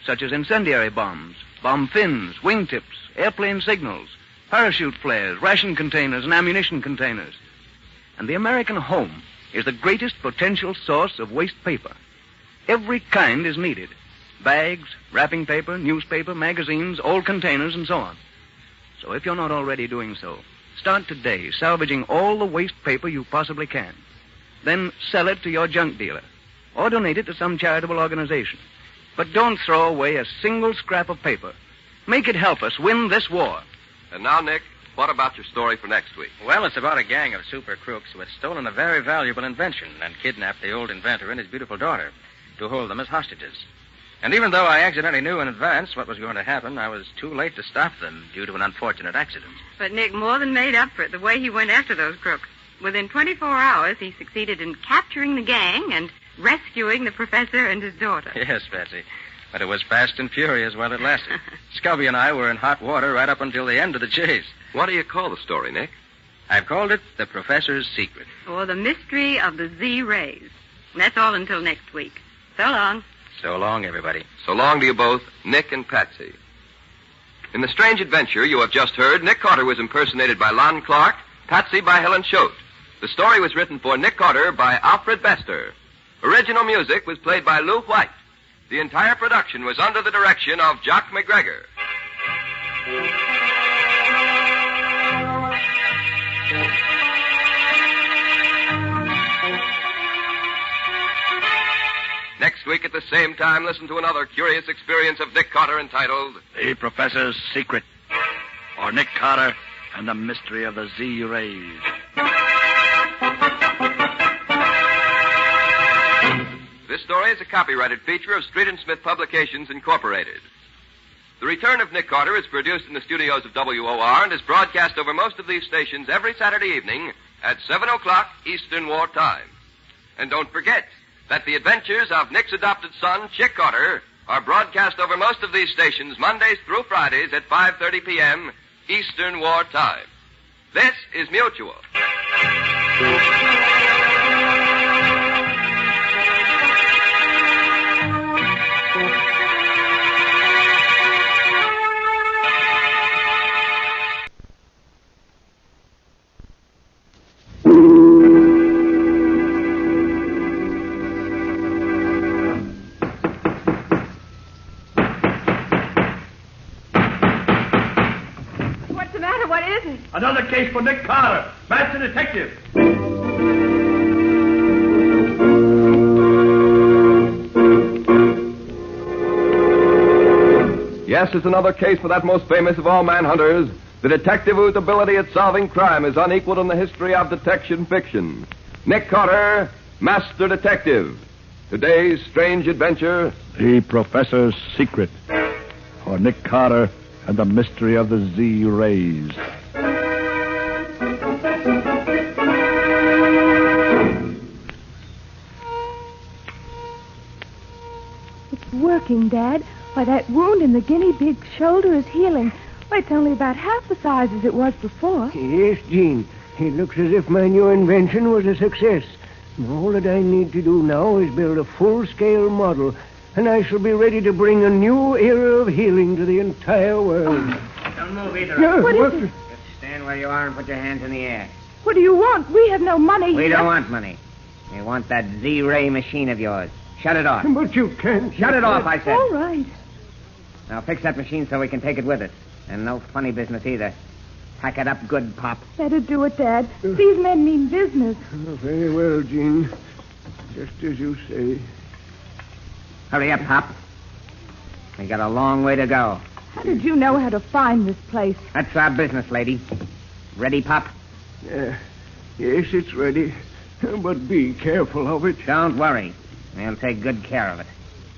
such as incendiary bombs, bomb fins, wingtips, airplane signals, parachute flares, ration containers, and ammunition containers. And the American home is the greatest potential source of waste paper. Every kind is needed. Bags, wrapping paper, newspaper, magazines, old containers, and so on. So if you're not already doing so, start today salvaging all the waste paper you possibly can. Then sell it to your junk dealer, or donate it to some charitable organization. But don't throw away a single scrap of paper. Make it help us win this war. And now, Nick, what about your story for next week? Well, it's about a gang of super crooks who had stolen a very valuable invention and kidnapped the old inventor and his beautiful daughter to hold them as hostages. And even though I accidentally knew in advance what was going to happen, I was too late to stop them due to an unfortunate accident. But Nick more than made up for it the way he went after those crooks. Within 24 hours, he succeeded in capturing the gang and rescuing the professor and his daughter. Yes, Betsy. But it was fast and furious while it lasted. Scubby and I were in hot water right up until the end of the chase. What do you call the story, Nick? I've called it The Professor's Secret. Or The Mystery of the Z-Rays. And that's all until next week. So long. So long, everybody. So long to you both, Nick and Patsy. In the strange adventure you have just heard, Nick Carter was impersonated by Lon Clark, Patsy by Helen Choate. The story was written for Nick Carter by Alfred Bester. Original music was played by Lou White. The entire production was under the direction of Jock McGregor. Next week at the same time, listen to another curious experience of Nick Carter entitled The Professor's Secret, or Nick Carter and the Mystery of the Z-Rays. This story is a copyrighted feature of Street & Smith Publications, Incorporated. The Return of Nick Carter is produced in the studios of WOR and is broadcast over most of these stations every Saturday evening at 7 o'clock Eastern War Time. And don't forget that the adventures of Nick's adopted son, Chick Carter, are broadcast over most of these stations Mondays through Fridays at 5:30 p.m. Eastern War Time. This is Mutual. Another case for Nick Carter, Master Detective. Yes, it's another case for that most famous of all manhunters, the detective whose ability at solving crime is unequaled in the history of detection fiction. Nick Carter, Master Detective. Today's strange adventure, The Professor's Secret, or Nick Carter and the Mystery of the Z-Rays. Working, Dad. Why, that wound in the guinea pig's shoulder is healing. Why, it's only about half the size as it was before. Yes, Jean. It looks as if my new invention was a success. All that I need to do now is build a full-scale model, and I shall be ready to bring a new era of healing to the entire world. Don't move either. No, what is it? Just stand where you are and put your hands in the air. What do you want? We have no money. We don't want money. We want that Z-ray machine of yours. Shut it off. But you can't. Shut it off, I said. All right. Now fix that machine so we can take it with us. And no funny business either. Pack it up good, Pop. Better do it, Dad. These men mean business. Very well, Jean. Just as you say. Hurry up, Pop. We got a long way to go. How did you know how to find this place? That's our business, lady. Ready, Pop? Yes, it's ready. But be careful of it. Don't worry. We'll take good care of it.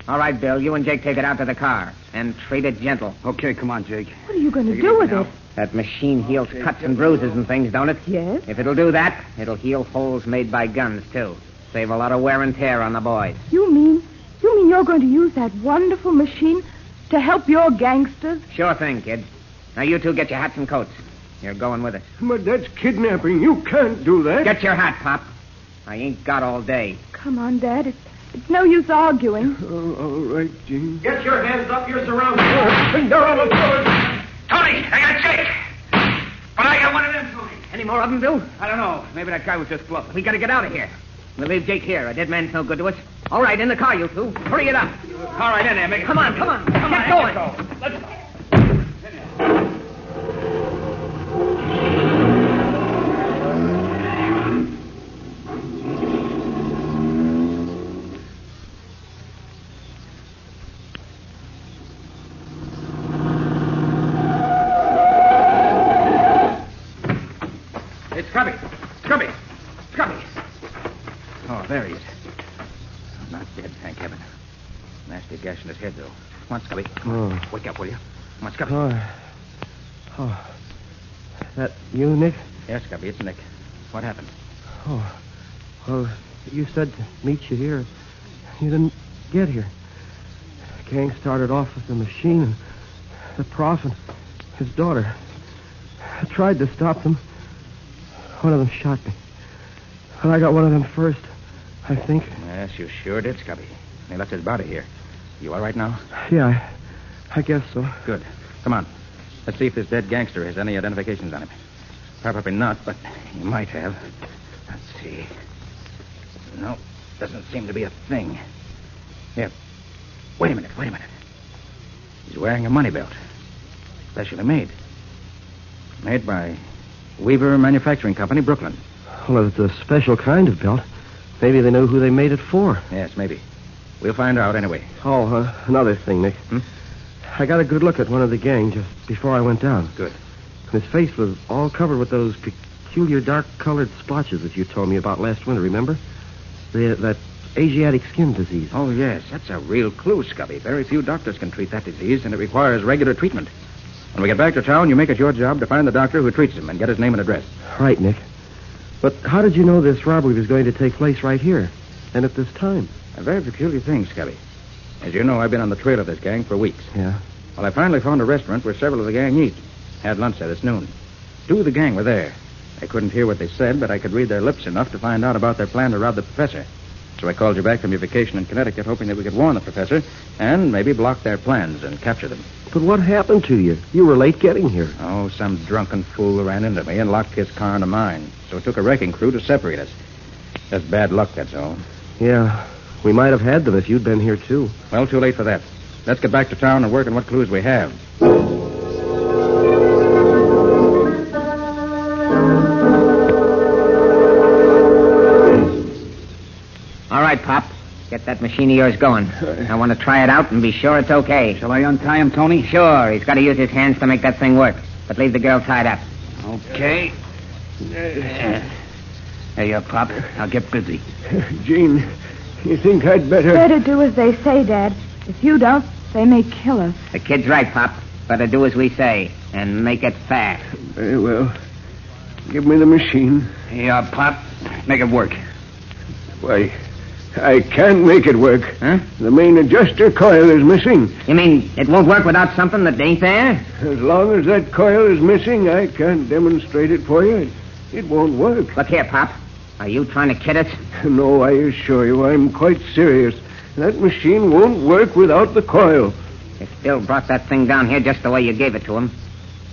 All right, Bill, you and Jake take it out to the car. And treat it gentle. Okay, come on, Jake. What are you going to do with it? That machine heals cuts and bruises and things, don't it? Yes. If it'll do that, it'll heal holes made by guns, too. Save a lot of wear and tear on the boys. You mean you're going to use that wonderful machine to help your gangsters? Sure thing, kid. Now, you two get your hats and coats. You're going with us. But that's kidnapping. You can't do that. Get your hat, Pop. I ain't got all day. Come on, Dad. It's no use arguing. All right, Jean. Get your hands up. You're surrounded. Finger on the sword. Tony, I got Jake. But I got one of them, Tony. Any more of them, Bill? I don't know. Maybe that guy was just bluffing. We gotta get out of here. We'll leave Jake here. A dead man's no good to us. All right, in the car, you two. Hurry it up. All right, in there, Mick. Come on. Get going. Let's go. Scubby. Oh, there he is. Not dead, thank heaven. Nasty gash in his head, though. Come on, Scubby. Come on. Wake up, will you? Come on, Scubby. Oh. That you, Nick? Yes, Scubby, it's Nick. What happened? Oh. Well, you said to meet you here. You didn't get here. The gang started off with the machine and the prof and his daughter. I tried to stop them. One of them shot me. But I got one of them first, I think. Yes, you sure did, Scubby. They left his body here. You all right now? Yeah, I guess so. Good. Come on. Let's see if this dead gangster has any identifications on him. Probably not, but he might have. Let's see. No, doesn't seem to be a thing. Here. Wait a minute. He's wearing a money belt. Specially made. Made by Weaver Manufacturing Company, Brooklyn. Well, it's a special kind of belt. Maybe they know who they made it for. Yes, maybe. We'll find out anyway. Oh, another thing, Nick. I got a good look at one of the gang just before I went down. Good. His face was all covered with those peculiar dark-colored splotches that you told me about last winter, remember? That Asiatic skin disease. Oh, yes. That's a real clue, Scubby. Very few doctors can treat that disease, and it requires regular treatment. When we get back to town, you make it your job to find the doctor who treats him and get his name and address. Right, Nick. But how did you know this robbery was going to take place right here and at this time? A very peculiar thing, Scubby. As you know, I've been on the trail of this gang for weeks. Yeah? Well, I finally found a restaurant where several of the gang eat. Had lunch there this noon. 2 of the gang were there. I couldn't hear what they said, but I could read their lips enough to find out about their plan to rob the professor. So I called you back from your vacation in Connecticut, hoping that we could warn the professor and maybe block their plans and capture them. But what happened to you? You were late getting here. Oh, some drunken fool ran into me and locked his car into mine. So it took a wrecking crew to separate us. Just bad luck, that's all. Yeah, we might have had them if you'd been here, too. Well, too late for that. Let's get back to town and work on what clues we have. All right, Pop. Get that machine of yours going. I want to try it out and be sure it's okay. Shall I untie him, Tony? Sure. He's got to use his hands to make that thing work. But leave the girl tied up. Okay. There you are, Pop. I'll get busy. Jean, you think I'd better... Better do as they say, Dad. If you don't, they may kill us. The kid's right, Pop. Better do as we say and make it fast. Very well. Give me the machine. Here you are, Pop. Make it work. Why, I can't make it work. Huh? The main adjuster coil is missing. You mean it won't work without something that ain't there? As long as that coil is missing, I can't demonstrate it for you. It won't work. Look here, Pop. Are you trying to kid us? No, I assure you, I'm quite serious. That machine won't work without the coil. If Bill brought that thing down here just the way you gave it to him,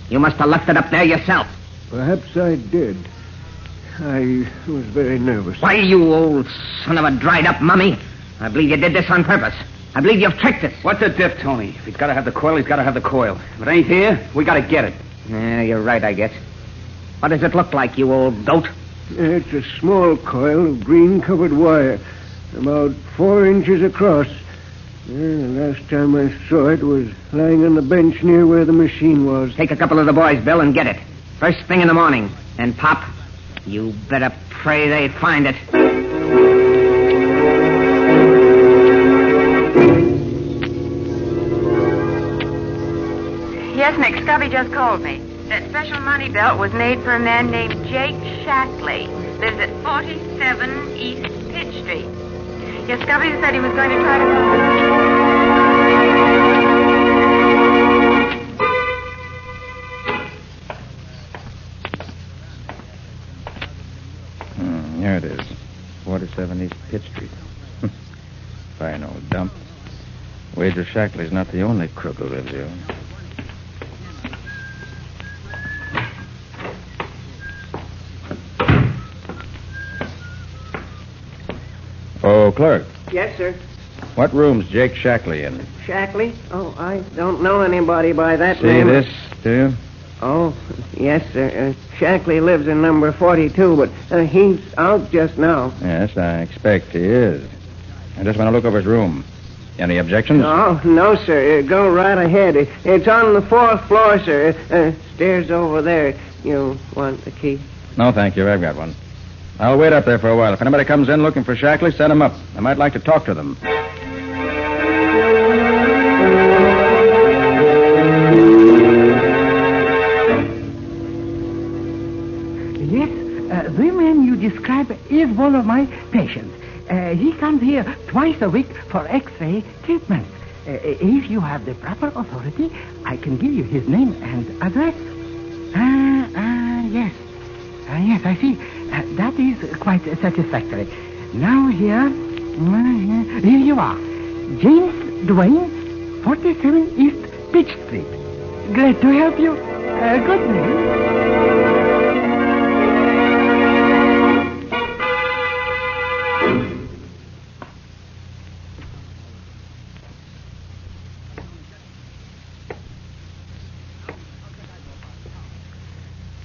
you must have left it up there yourself. Perhaps I did. I was very nervous. Why, you old son of a dried-up mummy. I believe you did this on purpose. I believe you've tricked us. What's the diff, Tony? If he's got to have the coil, he's got to have the coil. If it ain't here, we got to get it. Yeah, you're right, I guess. What does it look like, you old goat? It's a small coil of green-covered wire, about 4 inches across. The last time I saw it was lying on the bench near where the machine was. Take a couple of the boys, Bill, and get it. First thing in the morning. And, Pop, you better pray they find it. Yes, Nick, Scubby just called me. That special money belt was made for a man named Jake Shackley. Lives at 47 East Pitch Street. Yes, Scubby said he was going to try to... Here it is. 47 East Pitt Street. Fine old dump. Wager Shackley's not the only crook who lives here. Oh, clerk. Yes, sir. What room's Jake Shackley in? Shackley? Oh, I don't know anybody by that See name. this, do you? Oh, yes, sir. Shackley lives in number 42, but he's out just now. Yes, I expect he is. I just want to look over his room. Any objections? Oh, no, sir. Go right ahead. It's on the 4th floor, sir. Stairs over there. You want the key? No, thank you. I've got one. I'll wait up there for a while. If anybody comes in looking for Shackley, send him up. I might like to talk to them. Yes, the man you describe is one of my patients. He comes here twice a week for X-ray treatment. If you have the proper authority, I can give you his name and address. Yes. Yes, I see. That is quite satisfactory. Now here you are. James Duane, 47 East Pitch Street. Glad to help you. Good name.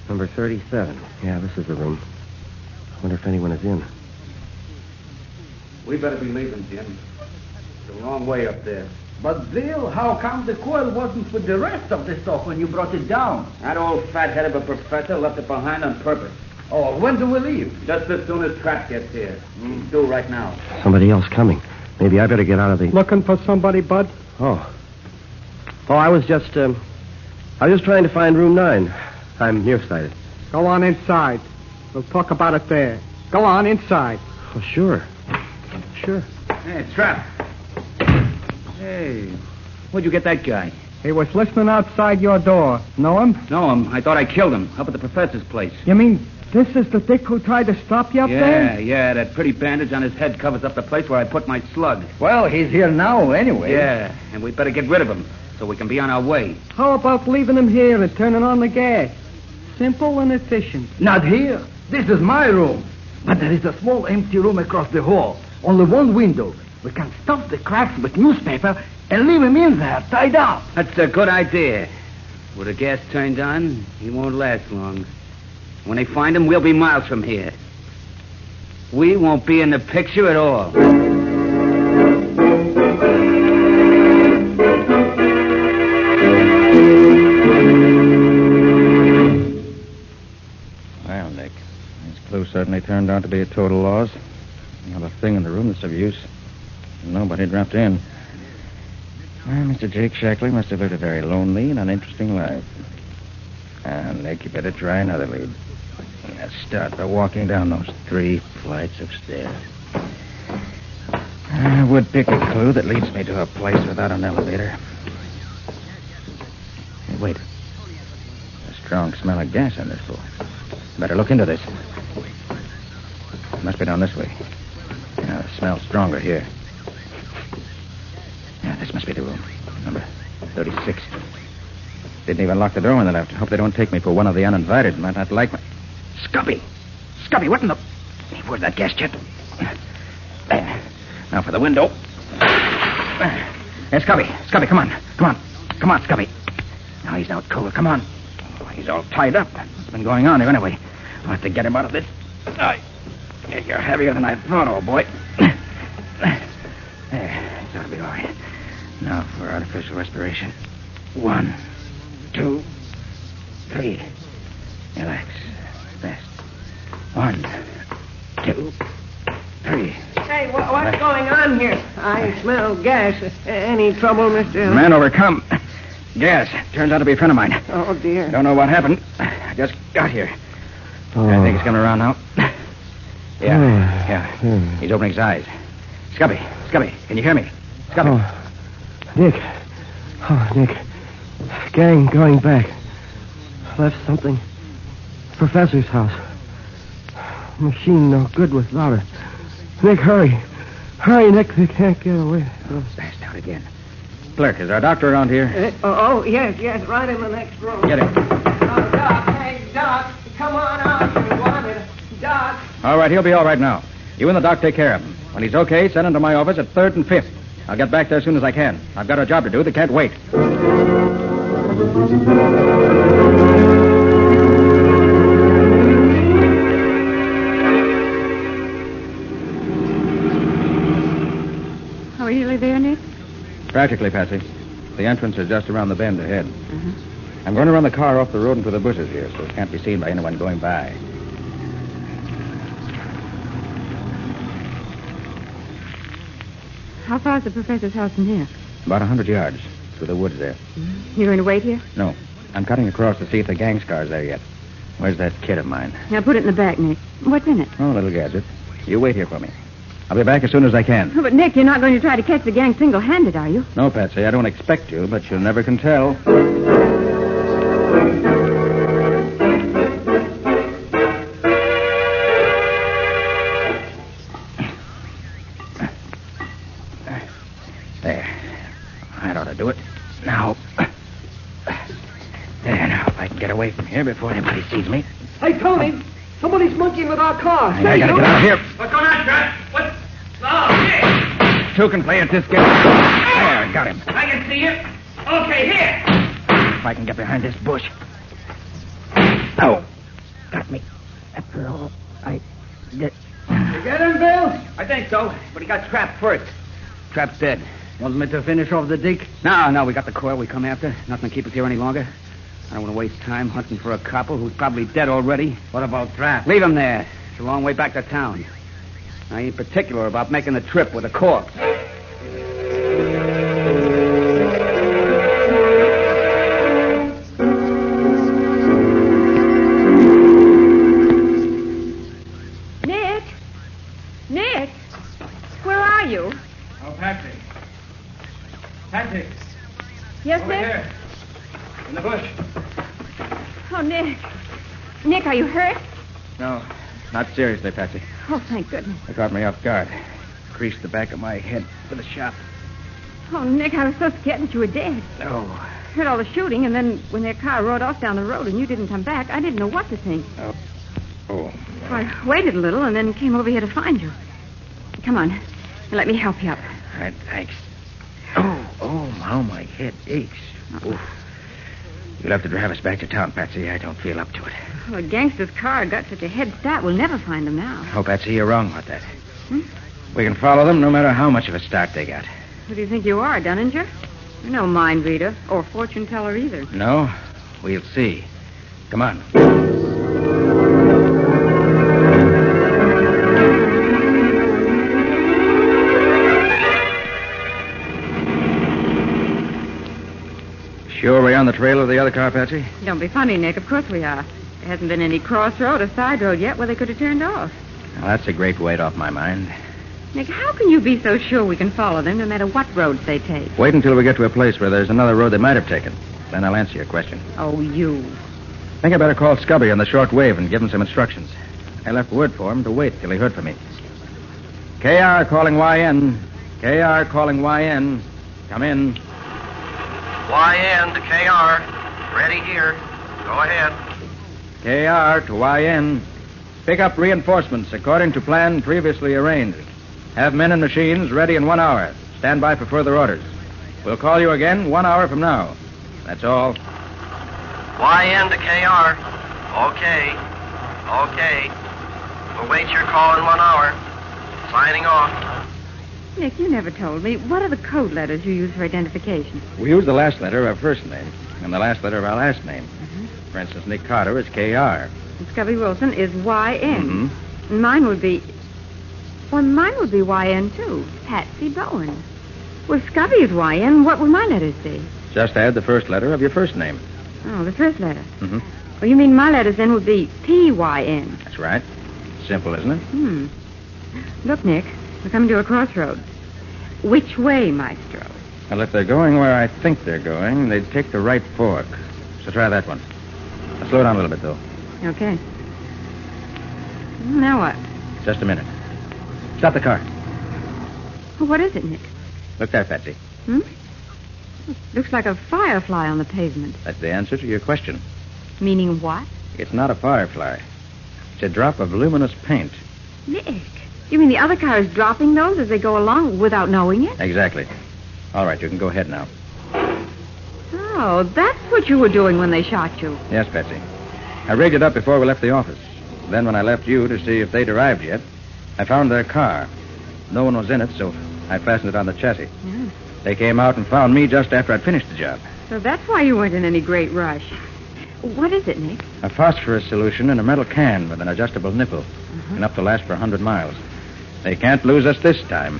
Number 37. Yeah, this is the room. Wonder if anyone is in. We better be leaving, Jim. It's a long way up there. But, Bill, how come the coil wasn't with the rest of the stuff when you brought it down? That old fathead of a professor left it behind on purpose. Oh, when do we leave? Just as soon as Trap gets here. He's due right now. Somebody else coming. Maybe I better get out of the... Looking for somebody, Bud? Oh, I was just trying to find room 9. I'm nearsighted. Go on inside. We'll talk about it there. Go on inside. Oh, sure. Sure. Hey, Trap. Hey, where'd you get that guy? He was listening outside your door. Know him? Know him. I thought I killed him up at the professor's place. You mean this is the dick who tried to stop you up there? Yeah. That pretty bandage on his head covers up the place where I put my slug. Well, he's here now anyway. Yeah, and we better get rid of him so we can be on our way. How about leaving him here and turning on the gas? Simple and efficient. Not here. This is my room. But there is a small empty room across the hall. Only one window. We can stuff the cracks with newspaper and leave him in there, tied up. That's a good idea. With the gas turned on, he won't last long. When they find him, we'll be miles from here. We won't be in the picture at all. Well, Nick, this clue certainly turned out to be a total loss. Not a thing in the room that's of use. Nobody dropped in. Well, Mr. Jake Shackley must have lived a very lonely and uninteresting life. Nick, you better try another lead. Let's start by walking down those 3 flights of stairs. I would pick a clue that leads me to a place without an elevator. Hey, wait. A strong smell of gas on this floor. Better look into this. It must be down this way. The smell's stronger here. Yeah, this must be the room. Number 36. Didn't even lock the door when they left. Hope they don't take me for one of the uninvited. Might not like me. Scubby! Scubby, what in the... Where's that gas jet? There. Now for the window. Hey, Scubby. Scubby, come on. Come on, Scubby. Now he's out cold. Come on. Oh, He's all tied up. What's been going on here anyway? I'll have to get him out of this. You're heavier than I thought, old boy. There, it's ought to be all right. Now for artificial respiration. 1, 2, 3. Relax. Rest. 1, 2, 3. Hey, what's going on here? I smell gas. Any trouble, Mr. Man overcome. Gas. Turns out to be a friend of mine. Oh, dear. Don't know what happened. I just got here. Oh. I think he's coming around now. Yeah. He's opening his eyes. Scubby, can you hear me? Scubby. Oh, Nick. Nick. Gang going back. Left something. Professor's house. Machine no good without it. Nick, hurry. Hurry, Nick. They can't get away. Passed out again. Clerk, is our doctor around here? Yes, right in the next room. Get him. Oh, Doc, hey, Doc, come on out. You wanted Doc. All right, he'll be all right now. You and the doc take care of him. When he's okay, send him to my office at 3rd and 5th. I'll get back there as soon as I can. I've got a job to do that can't wait. Are we really there, Nick? Practically, Patsy. The entrance is just around the bend ahead. I'm going to run the car off the road into the bushes here so it can't be seen by anyone going by. How far is the professor's house from here? About 100 yards through the woods there. You're going to wait here? No. I'm cutting across to see if the gang scar's there yet. Where's that kit of mine? Now put it in the back, Nick. What's in it? Oh, a little gadget. You wait here for me. I'll be back as soon as I can. Oh, but, Nick, you're not going to try to catch the gang single-handed, are you? No, Patsy, I don't expect you, but you never can tell. There. That ought to do it. Now. There, now, if I can get away from here before anybody sees me. Hey, Tony, somebody's monkeying with our car. I gotta get out of here. What's going on, Trent? What? Oh, here. Two can play at this game. There, got him. I can see you. Okay, here. If I can get behind this bush. Oh, got me. After all, I get... You get him, Bill? I think so, but he got trapped first. Trap's dead. Want me to finish off the dig? No, we got the coil we come after. Nothing to keep us here any longer. I don't want to waste time hunting for a copper who's probably dead already. What about Trap? Leave him there. It's a long way back to town. I ain't particular about making the trip with a corpse. Nick, where are you? Oh, Patsy. Patsy. Yes, Over Nick? here. In the bush. Oh, Nick. Nick, are you hurt? No, not seriously, Patsy. Oh, thank goodness. They caught me off guard. Creased the back of my head with a shot. Oh, Nick, I was so scared that you were dead. Oh. Heard all the shooting, and then when their car rode off down the road and you didn't come back, I didn't know what to think. Oh. So I waited a little and then came over here to find you. Come on. Let me help you up. All right, thanks. Oh, how my head aches. Oof. You'll have to drive us back to town, Patsy. I don't feel up to it. Well, a gangster's car got such a head start, we'll never find them now. Oh, Patsy, you're wrong about that. We can follow them no matter how much of a start they got. Who do you think you are, Dunninger? You're no mind reader or fortune teller either. No? We'll see. Come on. Sure we're on the trail of the other car, Patsy? Don't be funny, Nick. Of course we are. There hasn't been any crossroad or side road yet where they could have turned off. Well, that's a great weight off my mind. Nick, how can you be so sure we can follow them no matter what roads they take? Wait until we get to a place where there's another road they might have taken. Then I'll answer your question. Oh, you. I think I better call Scubby on the short wave and give him some instructions. I left word for him to wait till he heard from me. KR calling YN. KR calling YN. Come in. YN to KR. Ready here. Go ahead. KR to YN. Pick up reinforcements according to plan previously arranged. Have men and machines ready in 1 hour. Stand by for further orders. We'll call you again 1 hour from now. That's all. YN to KR. Okay. We'll wait your call in 1 hour. Signing off. Nick, you never told me. What are the code letters you use for identification? We use the last letter of our first name and the last letter of our last name. For instance, Nick Carter is KR. And Scubby Wilson is YN. Mm-hmm. And mine would be... Well, mine would be YN, too. Patsy Bowen. Well, Scubby is YN. What would my letters be? Just add the first letter of your first name. Oh, the first letter. Mm-hmm. Well, you mean my letters then would be PYN. That's right. Simple, isn't it? Look, Nick, we're coming to a crossroads. Which way, Maestro? Well, if they're going where I think they're going, they'd take the right fork. So try that one. Now, slow down a little bit, though. Okay. Now what? Just a minute. Stop the car. Well, what is it, Nick? Look there, Patsy. Looks like a firefly on the pavement. That's the answer to your question. Meaning what? It's not a firefly. It's a drop of luminous paint. Nick, you mean the other car is dropping those as they go along without knowing it? Exactly. All right, you can go ahead now. Oh, that's what you were doing when they shot you. Yes, Patsy. I rigged it up before we left the office. Then when I left you to see if they'd arrived yet, I found their car. No one was in it, so I fastened it on the chassis. Yeah. They came out and found me just after I'd finished the job. So that's why you weren't in any great rush. What is it, Nick? A phosphorus solution in a metal can with an adjustable nipple. Enough to last for 100 miles. They can't lose us this time.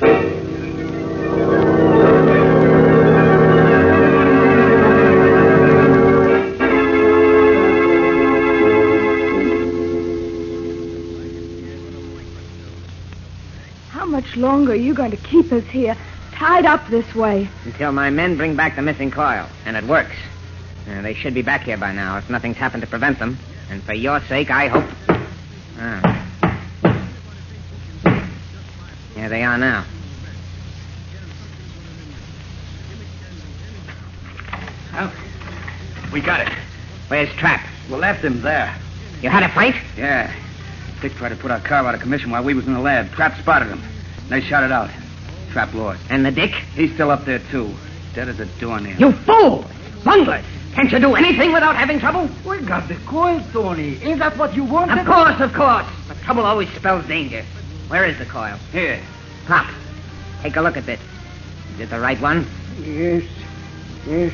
How much longer are you going to keep us here, tied up this way? Until my men bring back the missing coil, and it works. They should be back here by now if nothing's happened to prevent them. And for your sake, I hope... Here they are now. Well, we got it. Where's Trap? We left him there. You had a fight? Yeah. Dick tried to put our car out of commission while we was in the lab. Trap spotted him. They shot it out. Trap lost. And the Dick? He's still up there, too. Dead as a doornail. You fool! Bunglers! Can't you do anything without having trouble? We got the coil, Tony. Is that what you wanted? Of course. But trouble always spells danger. Where is the coil? Here. Pop, take a look at this. Is it the right one? Yes,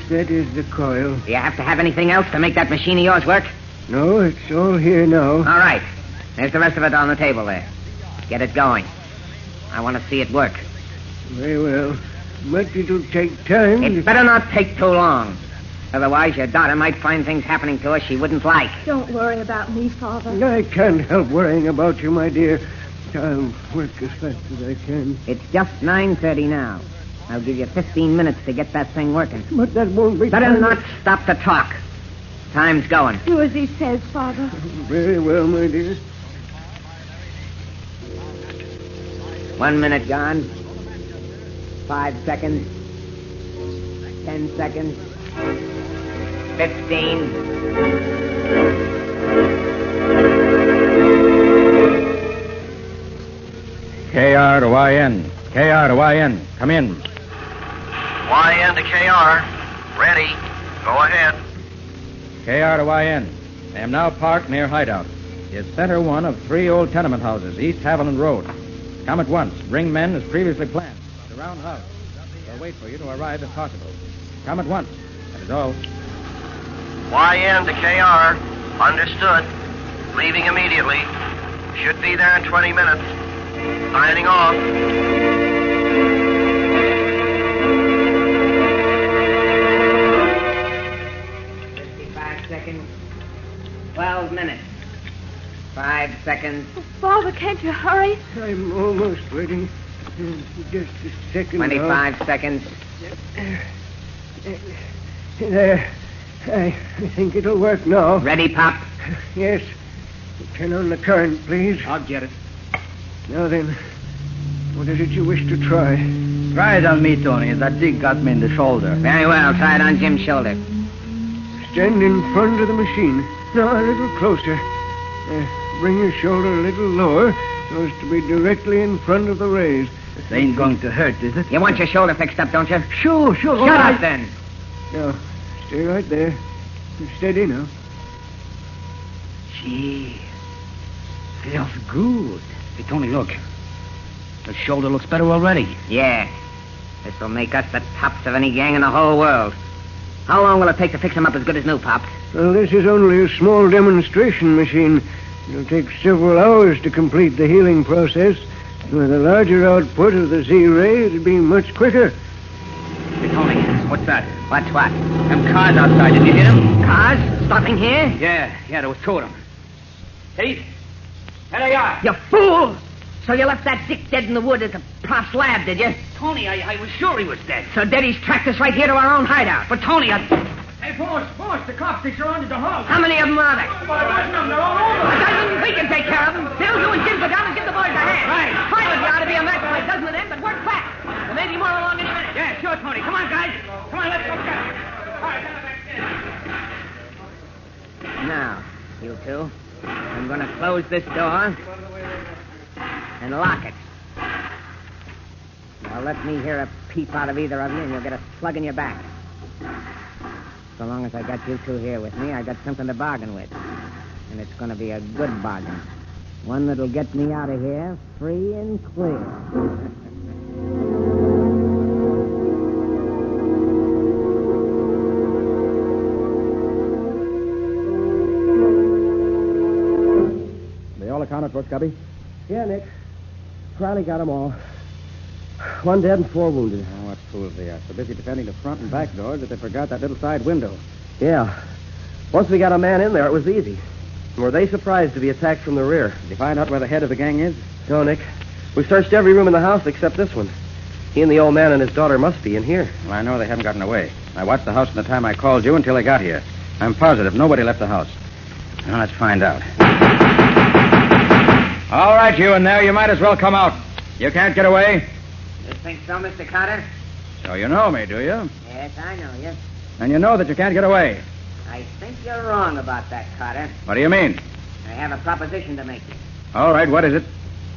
that is the coil. Do you have to have anything else to make that machine of yours work? No, it's all here now. All right. There's the rest of it on the table there. Get it going. I want to see it work. Very well. But it'll take time. It better not take too long. Otherwise, your daughter might find things happening to us she wouldn't like. Don't worry about me, Father. I can't help worrying about you, my dear. I'll work as fast as I can. It's just 9:30 now. I'll give you 15 minutes to get that thing working. But that won't be... Better not stop to talk. Time's going. Do as he says, Father. Very well, my dear. 1 minute gone. 5 seconds. 10 seconds. 15. KR to YN. KR to YN. Come in. YN to KR. Ready. Go ahead. KR to YN. I am now parked near Hideout. It's center one of 3 old tenement houses, East Haviland Road. Come at once. Bring men as previously planned. The round house. We'll wait for you to arrive if possible. Come at once. That is all. YN to KR. Understood. Leaving immediately. Should be there in 20 minutes. Signing off. 55 seconds. 12 minutes. 5 seconds. Oh, Father, can't you hurry? I'm almost ready. Just a second. 25 seconds. There. I think it'll work now. Ready, Pop? Yes. Turn on the current, please. I'll get it. Now then, what is it you wish to try? Try it on me, Tony. That dig got me in the shoulder. Very well. Try it on Jim's shoulder. Stand in front of the machine. No, a little closer. Bring your shoulder a little lower so as to be directly in front of the rays. This ain't going to hurt, is it? You want your shoulder fixed up, don't you? Sure. Shut up, then. Now, stay right there. Steady now. Gee, feels good. Hey, Tony, look. The shoulder looks better already. Yeah. This will make us the tops of any gang in the whole world. How long will it take to fix him up as good as new, Pops? Well, this is only a small demonstration machine. It'll take several hours to complete the healing process. With a larger output of the Z-ray, it'll be much quicker. Hey, Tony, what's that? What's what? Them cars outside. Did you hear them? Cars? Stopping here? Yeah, there was two of them. See? There they are. You fool! So you left that dick dead in the wood at the Prof's lab, did you? Tony, I was sure he was dead. So dead he's tracked us right here to our own hideout. But, Tony, Hey, boss, the cops, they surrounded the house. How many of them are there? About a dozen of them. They're all over. A dozen? We can take care of them. Bill, you and Jim go down and give the boys a hand. Right. 5 of you ought to be a match for a dozen of them, but work fast. There may be more along in a minute. Yeah, sure, Tony. Come on, guys. Come on, let's go get them. All right, Now, you two, I'm going to close this door and lock it. Now let me hear a peep out of either of you, and you'll get a slug in your back. So long as I got you two here with me, I got something to bargain with. And it's going to be a good bargain. One that'll get me out of here free and clear. They all accounted for, Scubby? Yeah, Nick. Crowley got them all. 1 dead and 4 wounded. Oh, what fools they are. So busy defending the front and back doors that they forgot that little side window. Yeah. Once we got a man in there, it was easy. Were they surprised to be attacked from the rear? Did you find out where the head of the gang is? No, Nick. We've searched every room in the house except this one. He and the old man and his daughter must be in here. Well, I know they haven't gotten away. I watched the house from the time I called you until they got here. I'm positive nobody left the house. Now, let's find out. All right, you in there. You might as well come out. You can't get away. You think so, Mr. Carter? So you know me, do you? Yes, I know you. And you know that you can't get away. I think you're wrong about that, Carter. What do you mean? I have a proposition to make you. All right, what is it?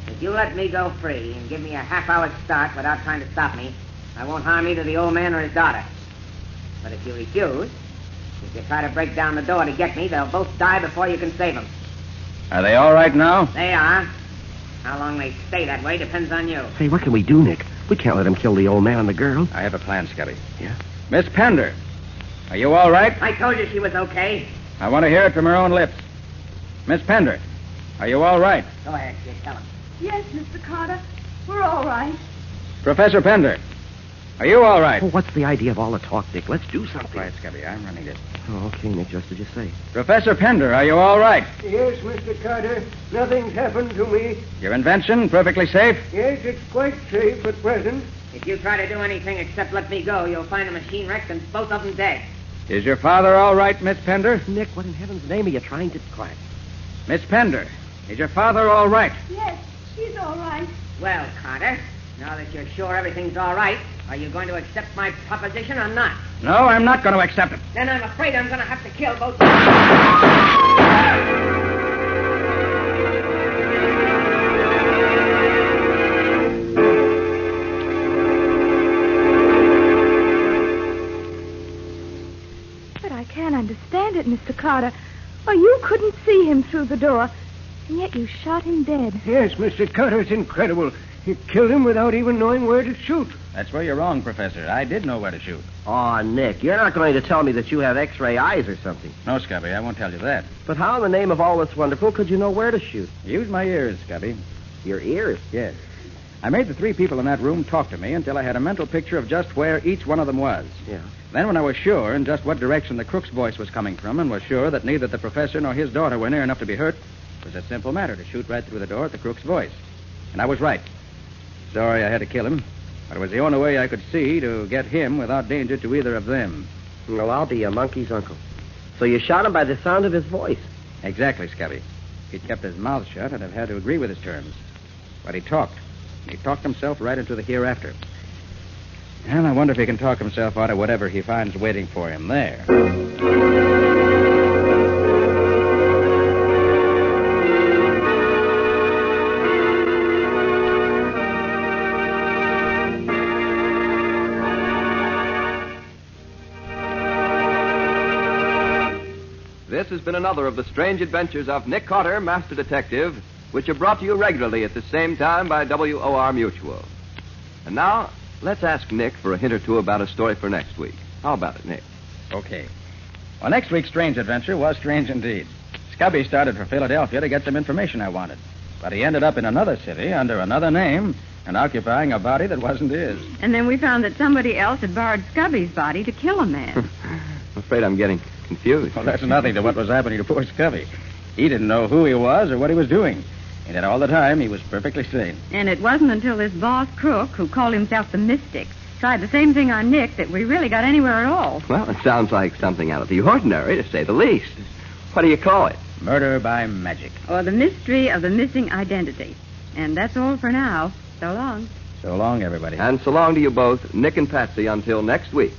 If you let me go free and give me a half-hour start without trying to stop me, I won't harm either the old man or his daughter. But if you refuse, if you try to break down the door to get me, they'll both die before you can save them. Are they all right now? They are. How long they stay that way depends on you. Hey, what can we do, Nick? We can't let him kill the old man and the girl. I have a plan, Scubby. Yeah? Miss Pender, are you all right? I told you she was okay. I want to hear it from her own lips. Miss Pender, are you all right? Go ahead, kid. Tell him. Yes, Mr. Carter. We're all right. Professor Pender, are you all right? Oh, what's the idea of all the talk, Nick? Let's do something. Right, Scubby, I'm running it. Oh, okay, Nick, just as you say. Professor Pender, are you all right? Yes, Mr. Carter. Nothing's happened to me. Your invention, perfectly safe? Yes, it's quite safe at present. If you try to do anything except let me go, you'll find the machine wrecked and both of them dead. Is your father all right, Miss Pender? Nick, what in heaven's name are you trying to... Quiet. Miss Pender, is your father all right? Yes, he's all right. Well, Carter, now that you're sure everything's all right, are you going to accept my proposition or not? No, I'm not going to accept it. Then I'm afraid I'm going to have to kill both. But I can't understand it, Mr. Carter. Why, you couldn't see him through the door, and yet you shot him dead. Yes, Mr. Carter, it's incredible. You killed him without even knowing where to shoot. That's where you're wrong, Professor. I did know where to shoot. Oh, Nick, you're not going to tell me that you have X-ray eyes or something. No, Scubby, I won't tell you that. But how in the name of all that's wonderful could you know where to shoot? Use my ears, Scubby. Your ears? Yes. I made the 3 people in that room talk to me until I had a mental picture of just where each one of them was. Yeah. Then when I was sure in just what direction the crook's voice was coming from and was sure that neither the professor nor his daughter were near enough to be hurt, it was a simple matter to shoot right through the door at the crook's voice. And I was right. Sorry I had to kill him, but it was the only way I could see to get him without danger to either of them. Well, I'll be a monkey's uncle. So you shot him by the sound of his voice? Exactly, Scubby. If he'd kept his mouth shut, I'd have had to agree with his terms. But he talked. He talked himself right into the hereafter. And I wonder if he can talk himself out of whatever he finds waiting for him there. been another of the strange adventures of Nick Carter, Master Detective, which are brought to you regularly at the same time by WOR Mutual. And now, let's ask Nick for a hint or two about a story for next week. How about it, Nick? Okay. Well, next week's strange adventure was strange indeed. Scubby started for Philadelphia to get some information I wanted. But he ended up in another city under another name and occupying a body that wasn't his. And then we found that somebody else had borrowed Scubby's body to kill a man. I'm afraid I'm getting confused. Well, that's nothing to what was happening to poor Scubby. He didn't know who he was or what he was doing. And yet all the time, he was perfectly sane. And it wasn't until this boss crook, who called himself the Mystic, tried the same thing on Nick that we really got anywhere at all. Well, it sounds like something out of the ordinary, to say the least. What do you call it? Murder by magic. Or the mystery of the missing identity. And that's all for now. So long. So long, everybody. And so long to you both, Nick and Patsy, until next week.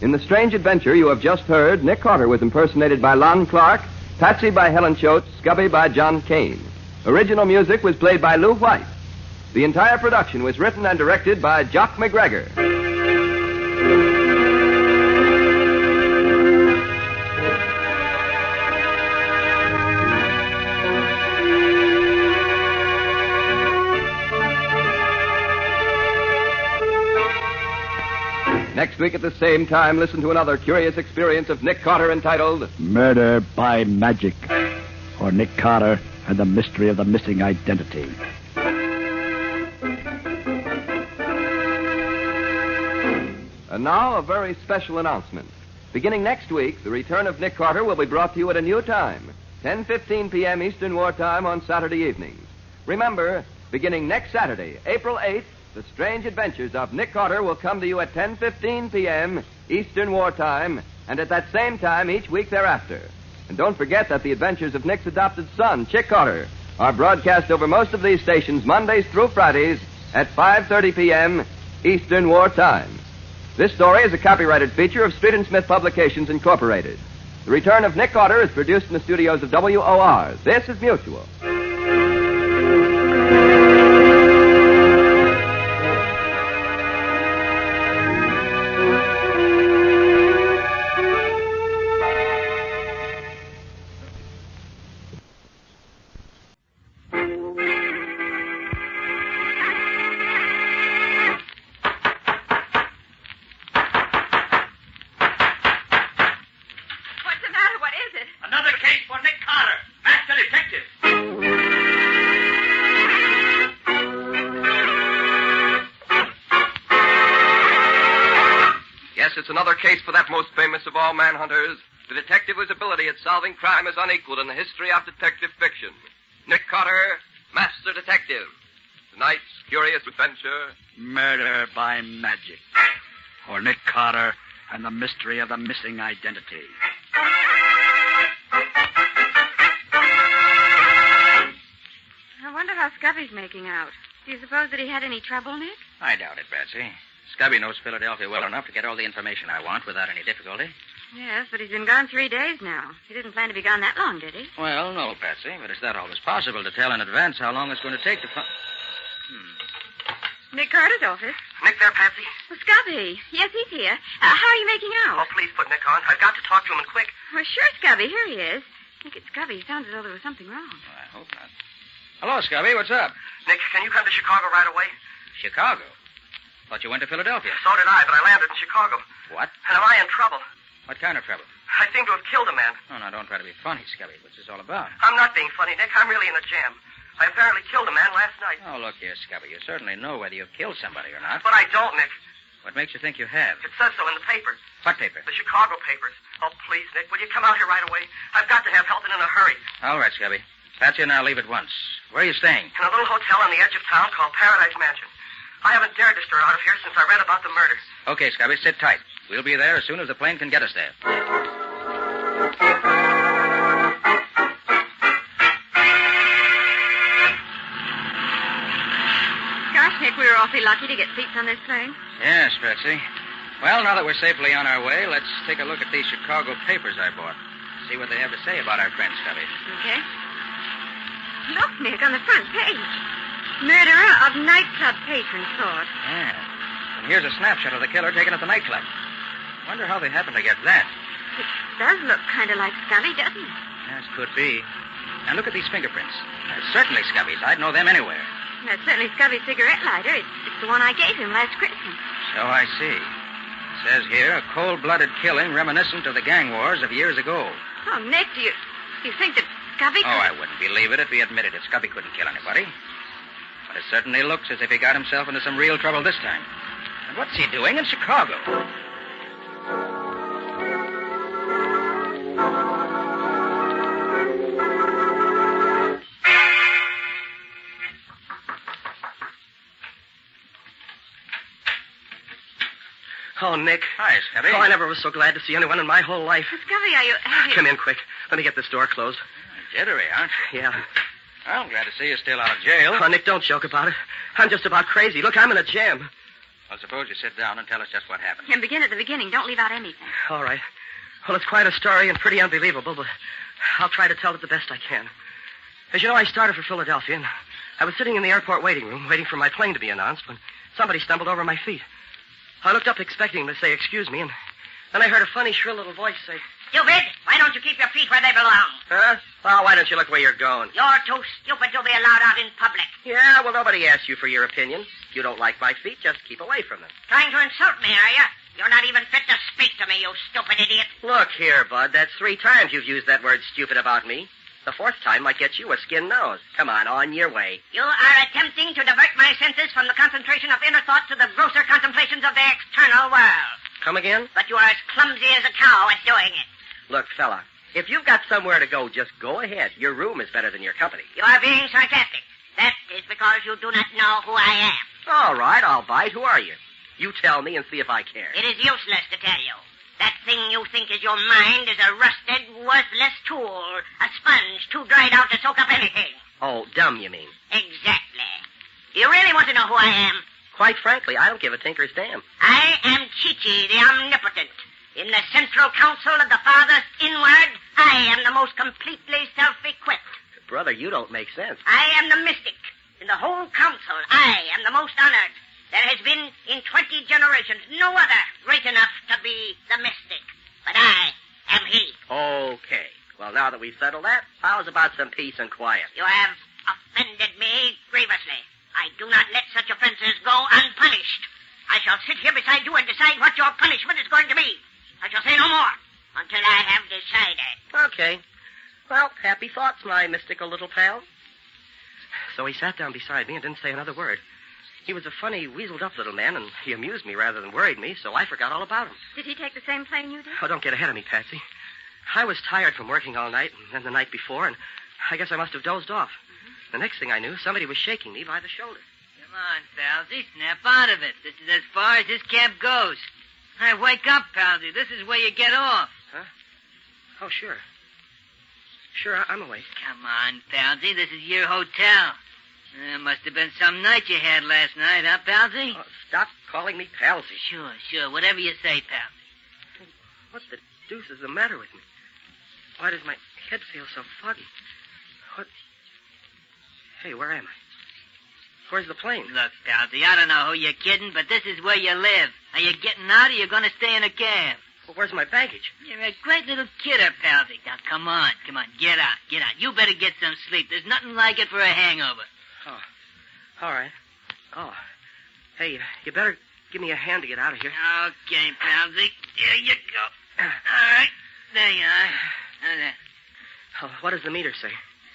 In the strange adventure you have just heard, Nick Carter was impersonated by Lon Clark, Patsy by Helen Choate, Scubby by John Kane. Original music was played by Lou White. The entire production was written and directed by Jock McGregor. Next week at the same time, listen to another curious experience of Nick Carter entitled Murder by Magic, or Nick Carter and the Mystery of the Missing Identity. And now, a very special announcement. Beginning next week, the return of Nick Carter will be brought to you at a new time, 10:15 p.m. Eastern Wartime on Saturday evenings. Remember, beginning next Saturday, April 8th, the strange adventures of Nick Carter will come to you at 10:15 p.m. Eastern Wartime, and at that same time each week thereafter. And don't forget that the adventures of Nick's adopted son, Chick Carter, are broadcast over most of these stations Mondays through Fridays at 5:30 p.m. Eastern Wartime. This story is a copyrighted feature of Street and Smith Publications, Incorporated. The return of Nick Carter is produced in the studios of WOR. This is Mutual. It's another case for that most famous of all manhunters, the detective whose ability at solving crime is unequaled in the history of detective fiction. Nick Carter, Master Detective. Tonight's curious adventure, Murder by Magic, or Nick Carter and the Mystery of the Missing Identity. I wonder how Scubby's making out. Do you suppose that he had any trouble, Nick? I doubt it, Patsy. Scubby knows Philadelphia well enough to get all the information I want without any difficulty. Yes, but he's been gone 3 days now. He didn't plan to be gone that long, did he? Well, no, Patsy, but is that always possible to tell in advance how long it's going to take to find... Nick Carter's office. Nick there, Patsy? Well, Scubby. Yes, he's here. How are you making out? Oh, please put Nick on. I've got to talk to him and quick. Well, sure, Scubby. Here he is. Nick, it's Scubby. It sounds as though there was something wrong. Well, I hope not. Hello, Scubby. What's up? Nick, can you come to Chicago right away? Chicago? Thought you went to Philadelphia. So did I, but I landed in Chicago. What? And am I in trouble? What kind of trouble? I seem to have killed a man. Oh, now, don't try to be funny, Scubby. What's this all about? I'm not being funny, Nick. I'm really in a jam. I apparently killed a man last night. Oh, look here, Scubby. You certainly know whether you've killed somebody or not. But I don't, Nick. What makes you think you have? It says so in the paper. What paper? The Chicago papers. Oh, please, Nick, will you come out here right away? I've got to have help and in a hurry. All right, Scubby. Patsy and I'll leave at once. Where are you staying? In a little hotel on the edge of town called Paradise Mansion. I haven't dared to stir out of here since I read about the murder. Okay, Scubby, sit tight. We'll be there as soon as the plane can get us there. Gosh, Nick, we were awfully lucky to get seats on this plane. Yes, Patsy. Well, now that we're safely on our way, let's take a look at these Chicago papers I bought. See what they have to say about our friend Scubby. Okay. Look, Nick, on the front page. Murderer of nightclub patron sought. Yeah. And here's a snapshot of the killer taken at the nightclub. Wonder how they happened to get that. It does look kind of like Scubby, doesn't it? Yes, could be. Now look at these fingerprints. Certainly Scubby's. I'd know them anywhere. That's certainly Scubby's cigarette lighter. It's the one I gave him last Christmas. So I see. It says here, a cold-blooded killing reminiscent of the gang wars of years ago. Oh, Nick, do you think that Scubby Oh, I wouldn't believe it if he admitted it. Scubby couldn't kill anybody. But it certainly looks as if he got himself into some real trouble this time. And what's he doing in Chicago? Oh, Nick. Hi, Scubby. Oh, I never was so glad to see anyone in my whole life. Scubby, are you... Come in quick. Let me get this door closed. Jittery, aren't you? Yeah. Well, I'm glad to see you're still out of jail. Oh, Nick, don't joke about it. I'm just about crazy. Look, I'm in a jam. Well, suppose you sit down and tell us just what happened. And begin at the beginning. Don't leave out anything. All right. Well, it's quite a story and pretty unbelievable, but I'll try to tell it the best I can. As you know, I started for Philadelphia, and I was sitting in the airport waiting room, waiting for my plane to be announced, when somebody stumbled over my feet. I looked up expecting him to say, excuse me, and then I heard a funny, shrill little voice say, Stupid! Why don't you keep your feet where they belong? huh? Oh, why don't you look where you're going? You're too stupid to be allowed out in public. Yeah, well, nobody asked you for your opinion. If you don't like my feet, just keep away from them. Trying to insult me, are you? You're not even fit to speak to me, you stupid idiot. Look here, Bud. That's 3 times you've used that word stupid about me. The 4th time might get you a skin nose. Come on your way. You are attempting to divert my senses from the concentration of inner thought to the grosser contemplations of the external world. Come again? But you are as clumsy as a cow at doing it. Look, fella, if you've got somewhere to go, just go ahead. Your room is better than your company. You are being sarcastic. That is because you do not know who I am. All right, I'll bite. Who are you? You tell me and see if I care. It is useless to tell you. That thing you think is your mind is a rusted, worthless tool. A sponge too dried out to soak up anything. Oh, dumb, you mean? Exactly. You really want to know who I am? Quite frankly, I don't give a tinker's damn. I am Chi-Chi, the omnipotent. In the central council of the farthest inward, I am the most completely self-equipped. Brother, you don't make sense. I am the mystic. In the whole council, I am the most honored. There has been, in 20 generations, no other great enough to be the mystic. But I am he. Okay. Well, now that we've settled that, how's about some peace and quiet? You have offended me grievously. I do not let such offenses go unpunished. I shall sit here beside you and decide what your punishment is going to be. I shall say no more until I have decided. Okay. Well, happy thoughts, my mystical little pal. So he sat down beside me and didn't say another word. He was a funny, weaseled-up little man, and he amused me rather than worried me, so I forgot all about him. Did he take the same plane you did? Oh, don't get ahead of me, Patsy. I was tired from working all night and then the night before, and I guess I must have dozed off. The next thing I knew, somebody was shaking me by the shoulder. Come on, Palsy, snap out of it. This is as far as this cab goes. Hey, wake up, Palsy. This is where you get off. Huh? Oh, sure. Sure, I'm awake. Come on, Palsy. This is your hotel. Must have been some night you had last night, huh, Palsy? Oh, stop calling me Palsy. Sure. Whatever you say, Palsy. What the deuce is the matter with me? Why does my head feel so foggy? What? Hey, where am I? Where's the plane? Look, Palsy, I don't know who you're kidding, but this is where you live. Are you getting out or you going to stay in a cab? Well, where's my baggage? You're a great little kidder, Palsy. Now, come on. Get out. You better get some sleep. There's nothing like it for a hangover. Oh, all right. Oh, hey, you better give me a hand to get out of here. Okay, Palsy. There you go. All right. There you are. Now there. Oh, what does the meter say?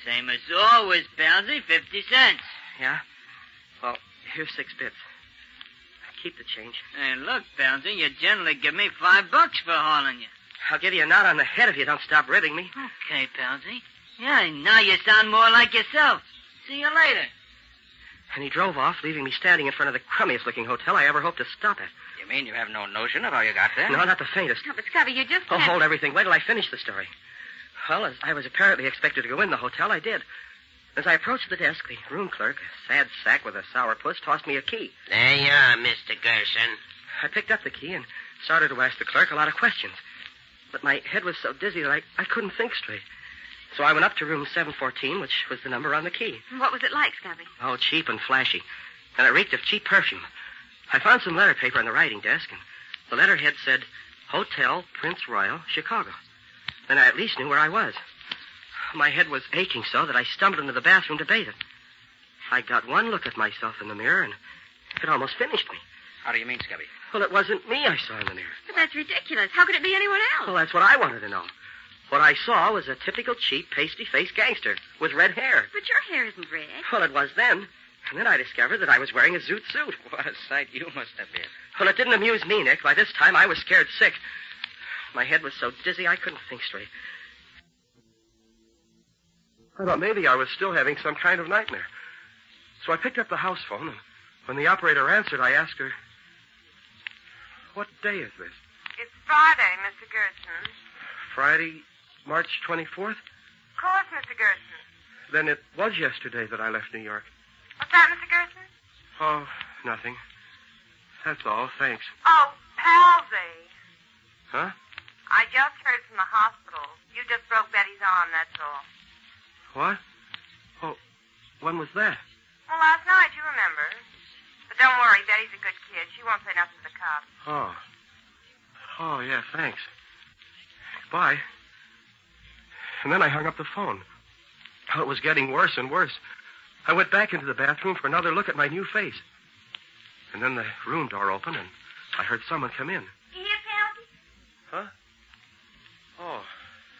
Same as always, Palsy. 50 cents. Yeah? Well, here's 6 bits. Keep the change. Hey, look, Palsy, you generally give me $5 for hauling you. I'll give you a knot on the head if you don't stop ribbing me. Okay, Palsy. Yeah, now you sound more like yourself. See you later. And he drove off, leaving me standing in front of the crummiest-looking hotel I ever hoped to stop at. You mean you have no notion of how you got there? No, not the faintest. No, but Scubby, you just Oh, can't... hold everything. Wait till I finish the story. Well, as I was apparently expected to go in the hotel, I did. As I approached the desk, the room clerk, a sad sack with a sourpuss, tossed me a key. There you are, Mr. Gerson. I picked up the key and started to ask the clerk a lot of questions. But my head was so dizzy that I couldn't think straight. So I went up to room 714, which was the number on the key. What was it like, Scubby? Oh, cheap and flashy. And it reeked of cheap perfume. I found some letter paper on the writing desk, and the letterhead said, Hotel Prince Royal, Chicago. Then I at least knew where I was. My head was aching so that I stumbled into the bathroom to bathe it. I got one look at myself in the mirror, and it almost finished me. How do you mean, Scubby? Well, it wasn't me I saw in the mirror. But that's ridiculous. How could it be anyone else? Well, that's what I wanted to know. What I saw was a typical cheap, pasty-faced gangster with red hair. But your hair isn't red. Well, it was then. And then I discovered that I was wearing a zoot suit. What a sight you must have been. Well, it didn't amuse me, Nick. By this time, I was scared sick. My head was so dizzy I couldn't think straight. I thought maybe I was still having some kind of nightmare. So I picked up the house phone, and when the operator answered, I asked her, "What day is this?" It's Friday, Mr. Gerson. Friday, March 24th? Of course, Mr. Gerson. Then it was yesterday that I left New York. What's that, Mr. Gerson? Oh, nothing. That's all, thanks. Oh, palsy. Huh? I just heard from the hospital. You just broke Betty's arm, that's all. What? Oh, when was that? Well, last night, you remember. But don't worry, Betty's a good kid. She won't say nothing to the cops. Oh. Oh, yeah, thanks. Bye. And then I hung up the phone. Oh, it was getting worse and worse. I went back into the bathroom for another look at my new face. And then the room door opened, and I heard someone come in. You here, Palsy? Huh? Oh,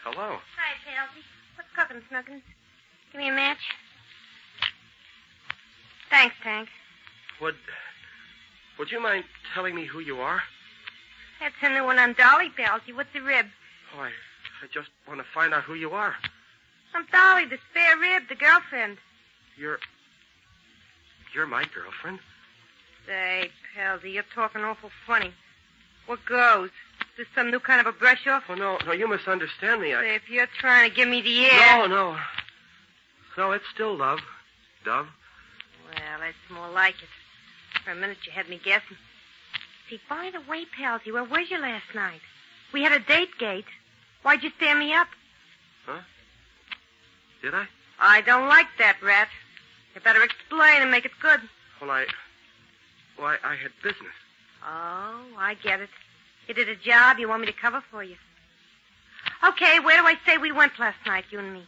hello. Hi, Palsy. What's cooking, Snuggins? Give me a match. Thanks, Tank. Would you mind telling me who you are? That's a new one on Dolly, Palsy. What's the rib? Oh, I just want to find out who you are. I'm Dolly, the spare rib, the girlfriend. You're my girlfriend? Say, Palsy, you're talking awful funny. What goes? Is this some new kind of a brush-off? Oh, no, you misunderstand me. Say, if you're trying to give me the air... No. No, it's still love, Dove. Well, that's more like it. For a minute, you had me guessing. See, by the way, Palsy, where was you last night? We had a date gate. Why'd you stand me up? Huh? Did I? I don't like that, Rat. You better explain and make it good. Well, I had business. Oh, I get it. You did a job you want me to cover for you. Okay, where do I say we went last night, you and me?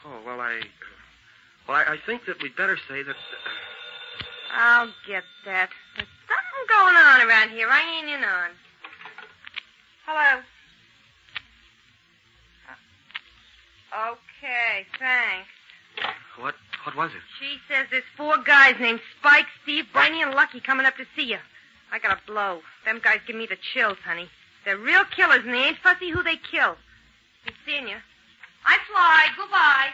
Oh, well, I think that we'd better say that... I'll get that. There's something going on around here I ain't in on. Hello. Okay, thanks. What was it? She says there's 4 guys named Spike, Steve, Brainy, and Lucky coming up to see you. I got a blow. Them guys give me the chills, honey. They're real killers, and they ain't fussy who they kill. Be seeing you. I fly. Goodbye.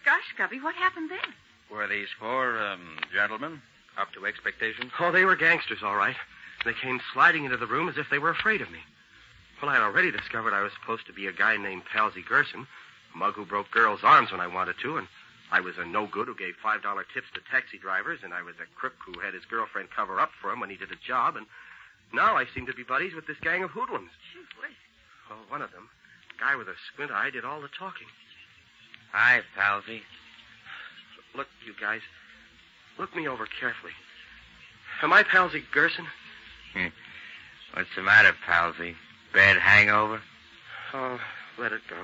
Gosh, Scubby, what happened then? Were these 4 gentlemen up to expectations? Oh, they were gangsters, all right. They came sliding into the room as if they were afraid of me. Well, I had already discovered I was supposed to be a guy named Palsy Gerson, a mug who broke girls' arms when I wanted to, and I was a no-good who gave $5 tips to taxi drivers, and I was a crook who had his girlfriend cover up for him when he did a job, and now I seem to be buddies with this gang of hoodlums. Gee whiz. Well, one of them, a guy with a squint eye, did all the talking. Hi, Palsy. Look, you guys, look me over carefully. Am I Palsy Gerson? What's the matter, Palsy? Bad hangover? Oh, let it go.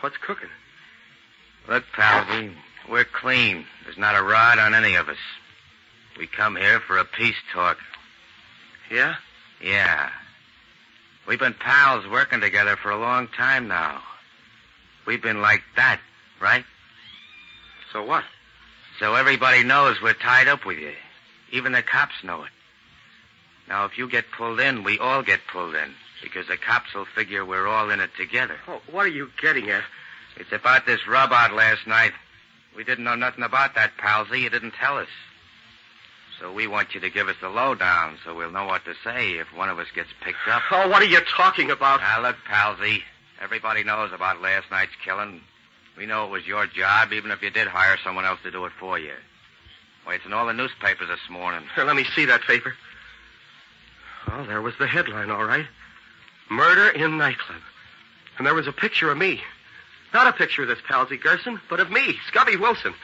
What's cooking? Look, Palsy, we're clean. There's not a rod on any of us. We come here for a peace talk. Yeah? Yeah. We've been pals working together for a long time now. We've been like that, right? So what? So everybody knows we're tied up with you. Even the cops know it. Now, if you get pulled in, we all get pulled in, because the cops will figure we're all in it together. Oh, what are you getting at? It's about this rub-out last night. We didn't know nothing about that, Palsy. You didn't tell us. So we want you to give us the lowdown so we'll know what to say if one of us gets picked up. Oh, what are you talking about? Now, look, Palsy, everybody knows about last night's killing. We know it was your job, even if you did hire someone else to do it for you. Why, it's in all the newspapers this morning. Here, let me see that paper. Well, there was the headline, all right. Murder in nightclub. And there was a picture of me. Not a picture of this Palsy Gerson, but of me, Scubby Wilson.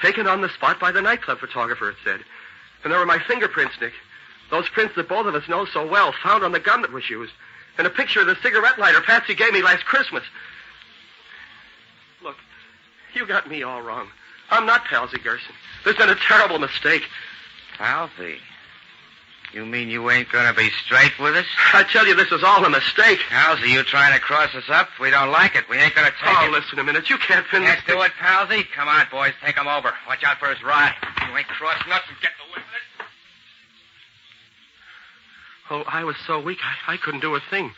Taken on the spot by the nightclub photographer, it said. And there were my fingerprints, Nick. Those prints that both of us know so well, found on the gun that was used. And a picture of the cigarette lighter Patsy gave me last Christmas. Look, you got me all wrong. I'm not Palsy Gerson. There's been a terrible mistake. Palsy? You mean you ain't gonna be straight with us? I tell you, this is all a mistake. Palsy, you trying to cross us up? We don't like it. We ain't gonna take it. Oh, listen a minute. You can't pin this. Can't do it, Palsy? Come on, boys. Take him over. Watch out for his ride. You ain't crossing up and get the whip of it. Oh, I was so weak, I couldn't do a thing.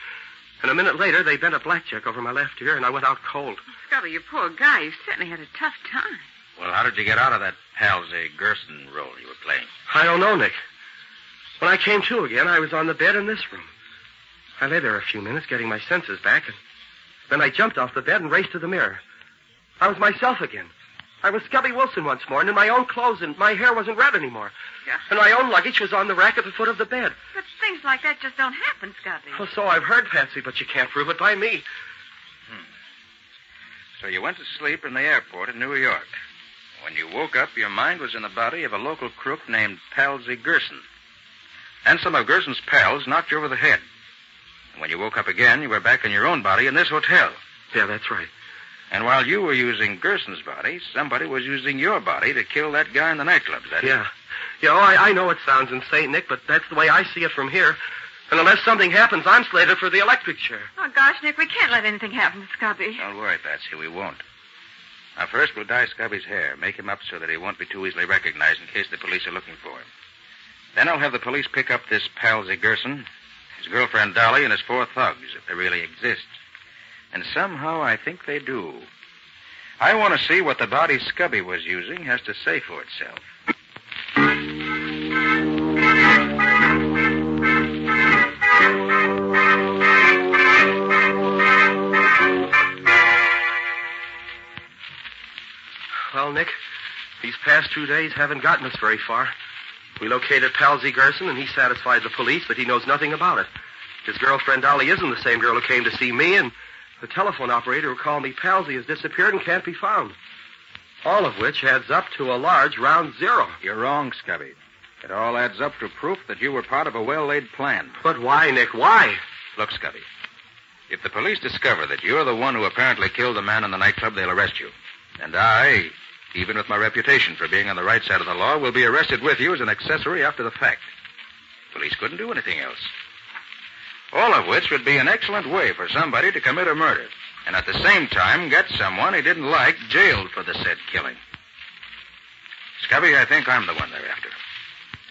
And a minute later, they bent a blackjack over my left ear, and I went out cold. Scubby, you poor guy. You certainly had a tough time. Well, how did you get out of that Palsy Gerson role you were playing? I don't know, Nick. When I came to again, I was on the bed in this room. I lay there a few minutes, getting my senses back, and then I jumped off the bed and raced to the mirror. I was myself again. I was Scubby Wilson once more, and in my own clothes, and my hair wasn't red anymore. Yeah. And my own luggage was on the rack at the foot of the bed. But things like that just don't happen, Scubby. Well, so I've heard, Patsy, but you can't prove it by me. So you went to sleep in the airport in New York. When you woke up, your mind was in the body of a local crook named Palsy Gerson. And some of Gerson's pals knocked you over the head. And when you woke up again, you were back in your own body in this hotel. Yeah, that's right. And while you were using Gerson's body, somebody was using your body to kill that guy in the nightclub, is that Yeah. Yeah, I know it sounds insane, Nick, but that's the way I see it from here. And unless something happens, I'm slated for the electric chair. Oh, gosh, Nick, we can't let anything happen to Scubby. Don't worry, Patsy, we won't. Now, first we'll dye Scubby's hair, make him up so that he won't be too easily recognized in case the police are looking for him. Then I'll have the police pick up this Palsy Gerson, his girlfriend Dolly, and his 4 thugs, if they really exist. And somehow I think they do. I want to see what the body Scubby was using has to say for itself. Well, Nick, these past 2 days haven't gotten us very far. We located Palsy Gerson, and he satisfied the police that he knows nothing about it. His girlfriend Dolly isn't the same girl who came to see me, and the telephone operator who called me Palsy has disappeared and can't be found. All of which adds up to a large round zero. You're wrong, Scubby. It all adds up to proof that you were part of a well-laid plan. But why, Nick? Why? Look, Scubby, if the police discover that you're the one who apparently killed the man in the nightclub, they'll arrest you. And I, even with my reputation for being on the right side of the law, will be arrested with you as an accessory after the fact. Police couldn't do anything else. All of which would be an excellent way for somebody to commit a murder, and at the same time get someone he didn't like jailed for the said killing. Scubby, I think I'm the one they're after.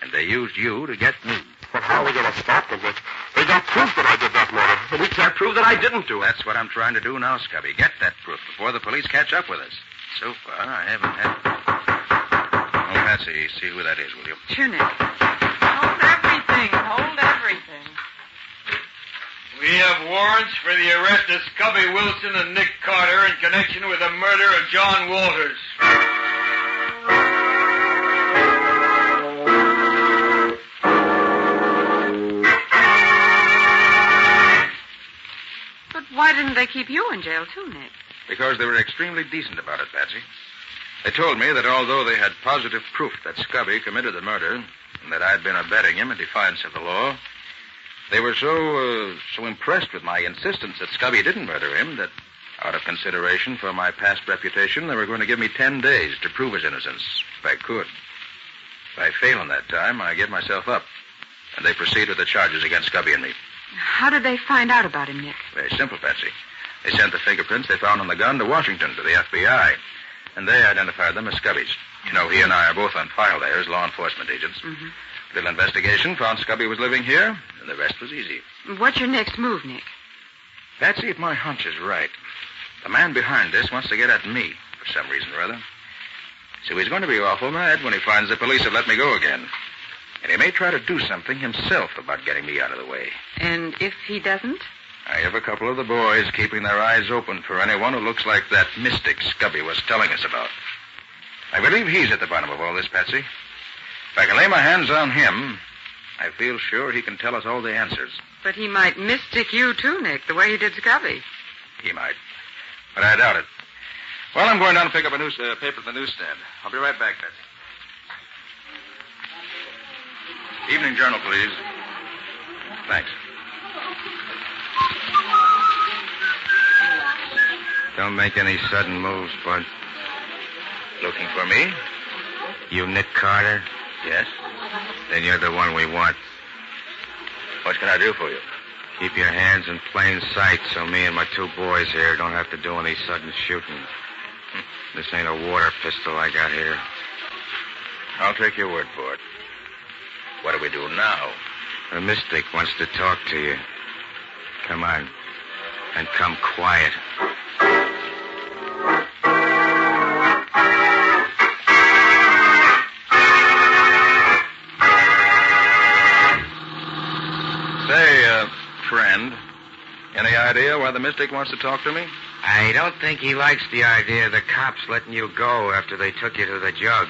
And they used you to get me. But how are we going to stop them, Nick? They got proof that I did that murder, and we can't prove that I didn't do it. That's what I'm trying to do now, Scubby. Get that proof before the police catch up with us. So far, I haven't had... Oh, Patsy, see who that is, will you? Sure, Nick. Hold everything. Hold everything. We have warrants for the arrest of Scubby Wilson and Nick Carter in connection with the murder of John Walters. But why didn't they keep you in jail, too, Nick? Because they were extremely decent about it, Patsy. They told me that although they had positive proof that Scubby committed the murder, and that I'd been abetting him in defiance of the law, they were so impressed with my insistence that Scubby didn't murder him that, out of consideration for my past reputation, they were going to give me 10 days to prove his innocence, if I could. If I fail in that time, I give myself up, and they proceed with the charges against Scubby and me. How did they find out about him, Nick? Very simple, Patsy. They sent the fingerprints they found on the gun to Washington, to the FBI, and they identified them as Scubby's. You know, he and I are both on file there as law enforcement agents. Mm-hmm. Little investigation found Scubby was living here, and the rest was easy. What's your next move, Nick? Patsy, if my hunch is right, the man behind this wants to get at me for some reason or other. So he's going to be awful mad when he finds the police have let me go again. And he may try to do something himself about getting me out of the way. And if he doesn't? I have a couple of the boys keeping their eyes open for anyone who looks like that mystic Scubby was telling us about. I believe he's at the bottom of all this, Patsy. If I can lay my hands on him, I feel sure he can tell us all the answers. But he might mystic you, too, Nick, the way he did Scubby. He might. But I doubt it. Well, I'm going down to pick up a paper at the newsstand. I'll be right back, Patsy. Evening Journal, please. Thanks. Don't make any sudden moves, Bud. Looking for me? You Nick Carter? Yes. Then you're the one we want. What can I do for you? Keep your hands in plain sight so me and my two boys here don't have to do any sudden shooting. This ain't a water pistol I got here. I'll take your word for it. What do we do now? The mystic wants to talk to you. Come on. And come quiet. Say, friend, any idea why the mystic wants to talk to me? I don't think he likes the idea of the cops letting you go after they took you to the jug.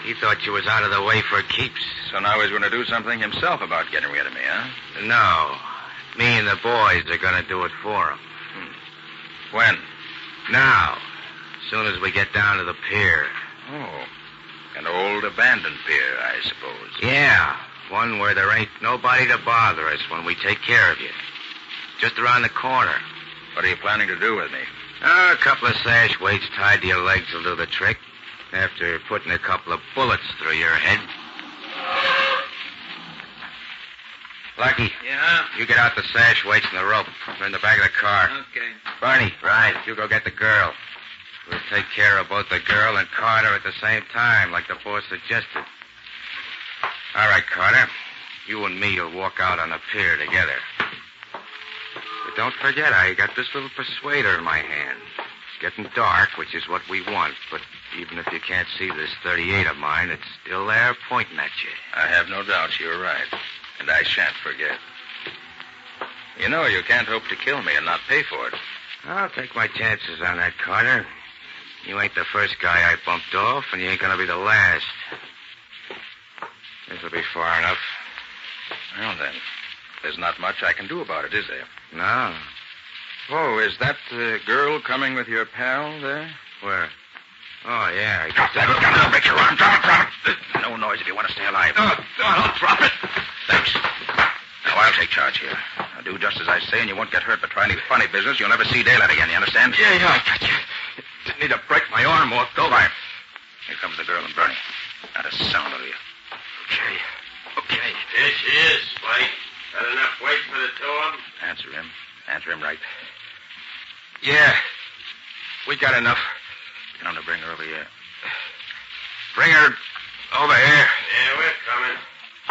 He thought you was out of the way for keeps. So now he's going to do something himself about getting rid of me, huh? No. Me and the boys are going to do it for him. When? Now. As soon as we get down to the pier. Oh. An old abandoned pier, I suppose. Yeah. One where there ain't nobody to bother us when we take care of you. Just around the corner. What are you planning to do with me? A couple of sash weights tied to your legs will do the trick. After putting a couple of bullets through your head. Lucky. Yeah? You get out the sash weights and the rope. They're in the back of the car. Okay. Barney. Right. You go get the girl. We'll take care of both the girl and Carter at the same time, like the boss suggested. All right, Carter. You and me will walk out on the pier together. But don't forget, I got this little persuader in my hand. It's getting dark, which is what we want, but even if you can't see this .38 of mine, it's still there pointing at you. I have no doubts you're right. And I shan't forget. You know you can't hope to kill me and not pay for it. I'll take my chances on that, Carter. You ain't the first guy I bumped off, and you ain't gonna be the last. This'll be far enough. Well, then, there's not much I can do about it, is there? No. Oh, is that the girl coming with your pal there? Where? Oh, yeah. Drop that gun. I'll break your arm. Drop it. No noise if you want to stay alive. I'll drop it. Thanks. Now, I'll take charge here. I'll do just as I say, and you won't get hurt, but try any funny business, you'll never see daylight again, you understand? Yeah, I got you. Didn't need to break my arm off, though. Fine. Here comes the girl and Bernie. Not a sound of you. Okay. Here she is, Spike. Got enough weight for the two of them? Answer him. Answer him right. Yeah. We got enough. Tell him to bring her over here. Bring her over here. Yeah, we're coming.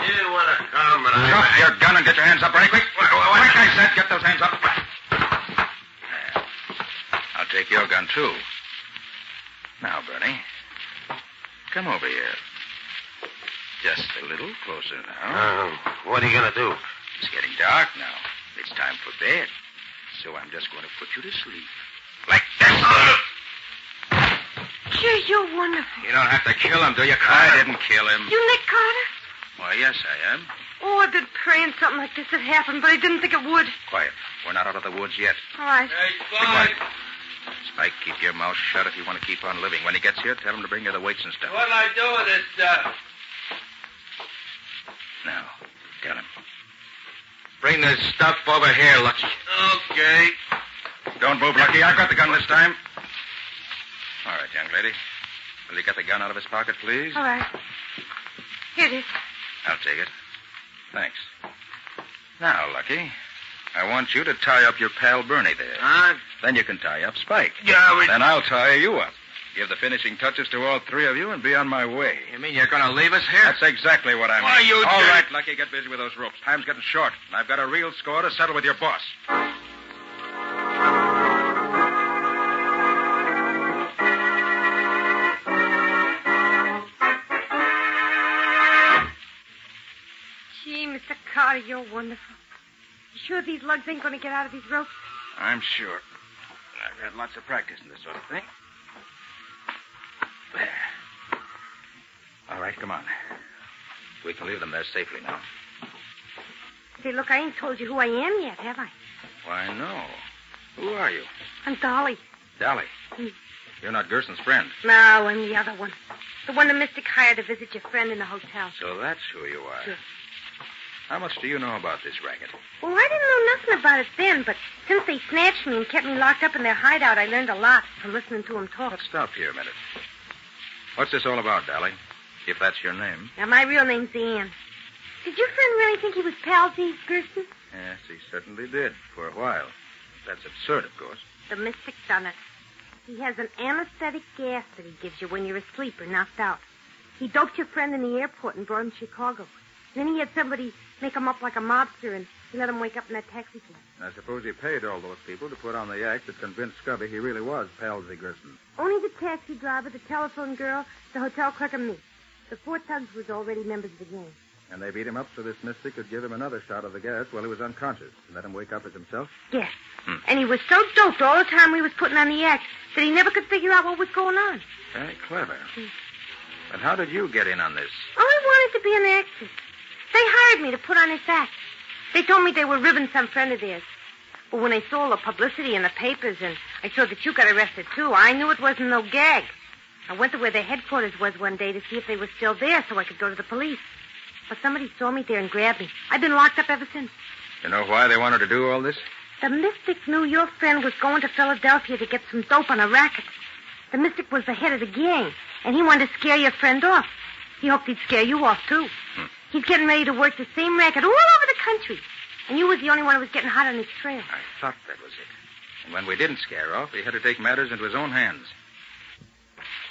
She didn't want to come, but Drop your gun and get your hands up, Bernie, quick. Quick, I said, get those hands up. There. I'll take your gun, too. Now, Bernie, come over here. Just a little closer now. What are you going to do? It's getting dark now. It's time for bed. So I'm just going to put you to sleep. Like this. Gee, you're wonderful. You don't have to kill him, do you, Carter? I didn't kill him. You Nick Carter? Why, yes, I am. Oh, I've been praying something like this would happen, but I didn't think it would. Quiet. We're not out of the woods yet. All right. Hey, Be quiet. Spike, keep your mouth shut if you want to keep on living. When he gets here, tell him to bring you the weights and stuff. What'll I do with this stuff? Now, tell him. Bring the stuff over here, Lucky. Okay. Don't move, Lucky. I've got the gun this time. All right, young lady. Will you get the gun out of his pocket, please? All right. Here it is. I'll take it. Thanks. Now, Lucky, I want you to tie up your pal Bernie there. Huh? Then you can tie up Spike. Yeah, Then I'll tie you up. Give the finishing touches to all three of you and be on my way. You mean you're going to leave us here? That's exactly what I mean. Why, you All jerk. right, Lucky, get busy with those ropes. Time's getting short, and I've got a real score to settle with your boss. Gee, Mr. Carter, you're wonderful. You sure these lugs ain't going to get out of these ropes? I'm sure. I've had lots of practice in this sort of thing. There. All right, come on. We can leave them there safely now. Say, look, I ain't told you who I am yet, have I? Why, no. Who are you? I'm Dolly. Dolly. You're not Gerson's friend. No, I'm the other one. The one the mystic hired to visit your friend in the hotel. So that's who you are. Yes. How much do you know about this racket? Well, I didn't know nothing about it then, but since they snatched me and kept me locked up in their hideout, I learned a lot from listening to them talk. Let's stop here a minute. What's this all about, Dolly? If that's your name. Now, my real name's Ann. Did your friend really think he was Palsy Gerson? Yes, he certainly did, for a while. That's absurd, of course. The mystic done it. He has an anesthetic gas that he gives you when you're asleep or knocked out. He doped your friend in the airport and brought him to Chicago. Then he had somebody make him up like a mobster, and he let him wake up in that taxi cab. I suppose he paid all those people to put on the act that convinced Scubby he really was Palsy Gerson. Only the taxi driver, the telephone girl, the hotel clerk, and me. The 4 thugs was already members of the gang. And they beat him up so this mystic could give him another shot of the gas while he was unconscious and let him wake up as himself? Yes. And he was so doped all the time we was putting on the act that he never could figure out what was going on. Very clever. But how did you get in on this? Oh, I wanted to be an actress. They hired me to put on this act. They told me they were ribbing some friend of theirs. But when I saw all the publicity in the papers and I saw that you got arrested, too, I knew it wasn't no gag. I went to where their headquarters was one day to see if they were still there so I could go to the police. But somebody saw me there and grabbed me. I've been locked up ever since. You know why they wanted to do all this? The mystic knew your friend was going to Philadelphia to get some dope on a racket. The mystic was the head of the gang, and he wanted to scare your friend off. He hoped he'd scare you off, too. He's getting ready to work the same racket all over the country. And you was the only one who was getting hot on his trail. I thought that was it. And when we didn't scare off, he had to take matters into his own hands.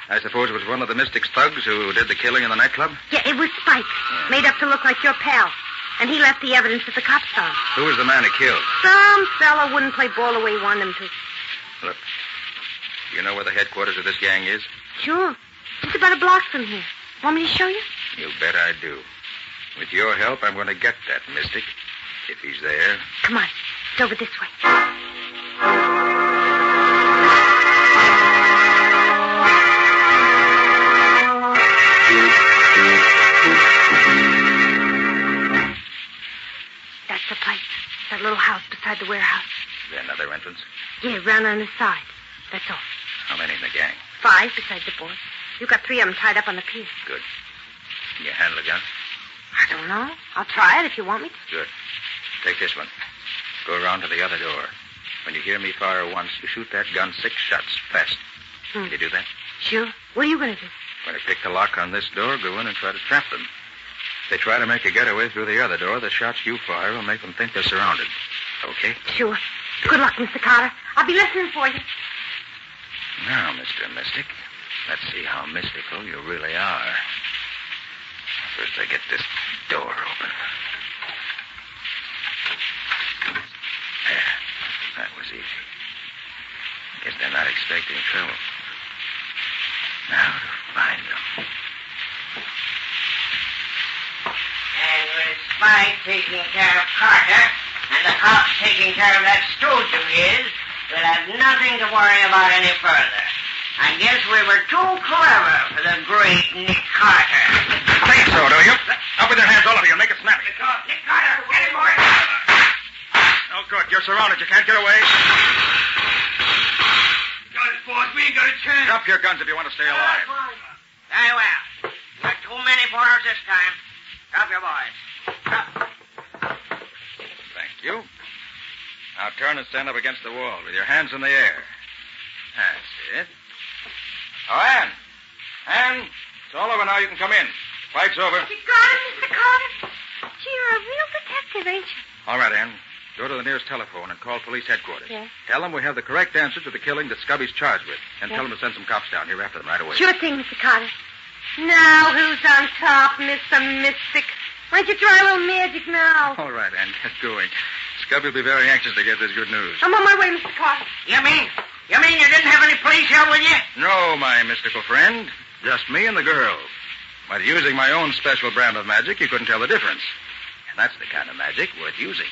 I suppose it was one of the Mystic's thugs who did the killing in the nightclub? Yeah, it was Spike, made up to look like your pal. And he left the evidence at the cops' found. Who was the man he killed? Some fella wouldn't play ball the way he wanted him to. Look, do you know where the headquarters of this gang is? Sure. It's about a block from here. Want me to show you? You bet I do. With your help, I'm going to get that Mystic. If he's there. Come on. It's over this way. That's the place. That little house beside the warehouse. Is there another entrance? Yeah, round on the side. That's all. How many in the gang? 5 besides the boy. You got 3 of them tied up on the pier. Good. Can you handle a gun? I don't know. I'll try it if you want me to. Good. Take this one. Go around to the other door. When you hear me fire once, you shoot that gun 6 shots fast. Can you do that? Sure. What are you going to do? When I pick the lock on this door, go in and try to trap them. If they try to make a getaway through the other door, the shots you fire will make them think they're surrounded. Okay? Sure. Good luck, Mr. Carter. I'll be listening for you. Now, Mr. Mystic, let's see how mystical you really are. First, I get this door open. There. That was easy. Guess they're not expecting trouble. Now to find them. And with Spike taking care of Carter, and the cops taking care of that stooge of his, we'll have nothing to worry about any further. I guess we were too clever for the great Nick Carter. Think so, do you? Up with your hands, all of you. Make it snappy. Nick Carter, get him, boy. Oh, good. You're surrounded. You can't get away. Got it, boss. We ain't got a chance. Drop your guns if you want to stay alive. Very well. You're too many for us this time. Drop your boys. Drop. Thank you. Now turn and stand up against the wall with your hands in the air. That's it. Oh, Ann. Ann, it's all over now. You can come in. Fight's over. You got him, Mr. Carter? Gee, you're a real detective, ain't you? All right, Ann. Go to the nearest telephone and call police headquarters. Yeah. Tell them we have the correct answer to the killing that Scubby's charged with. And tell them to send some cops down here after them right away. Sure thing, Mr. Carter. Now, who's on top, Mr. Mystic? Why don't you try a little magic now? All right, Ann, get going. Scubby will be very anxious to get this good news. I'm on my way, Mr. Carter. You mean you didn't have any police here with you? No, my mystical friend. Just me and the girl. But using my own special brand of magic, you couldn't tell the difference. And that's the kind of magic worth using.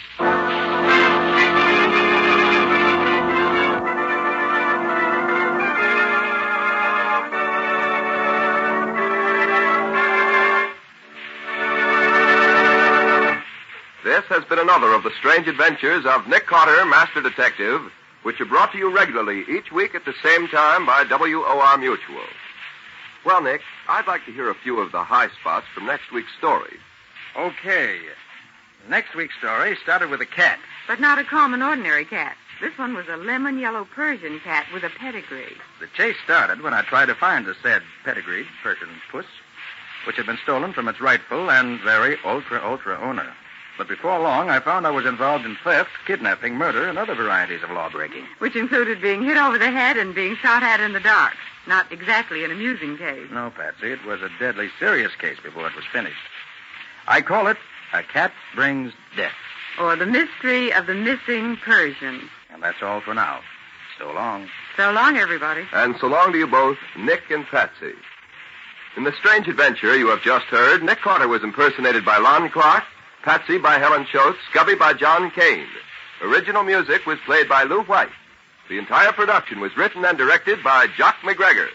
This has been another of the strange adventures of Nick Carter, Master Detective, which are brought to you regularly each week at the same time by WOR Mutual. Well, Nick, I'd like to hear a few of the high spots from next week's story. Okay. Next week's story started with a cat. But not a common, ordinary cat. This one was a lemon yellow Persian cat with a pedigree. The chase started when I tried to find the said pedigreed Persian puss, which had been stolen from its rightful and very ultra owner. But before long, I found I was involved in theft, kidnapping, murder, and other varieties of lawbreaking. Which included being hit over the head and being shot at in the dark. Not exactly an amusing case. No, Patsy, it was a deadly serious case before it was finished. I call it A Cat Brings Death. Or The Mystery of the Missing Persian. And that's all for now. So long. So long, everybody. And so long to you both, Nick and Patsy. In the strange adventure you have just heard, Nick Carter was impersonated by Lon Clark, Patsy by Helen Schultz, Scubby by John Kane. Original music was played by Lou White. The entire production was written and directed by Jock McGregor.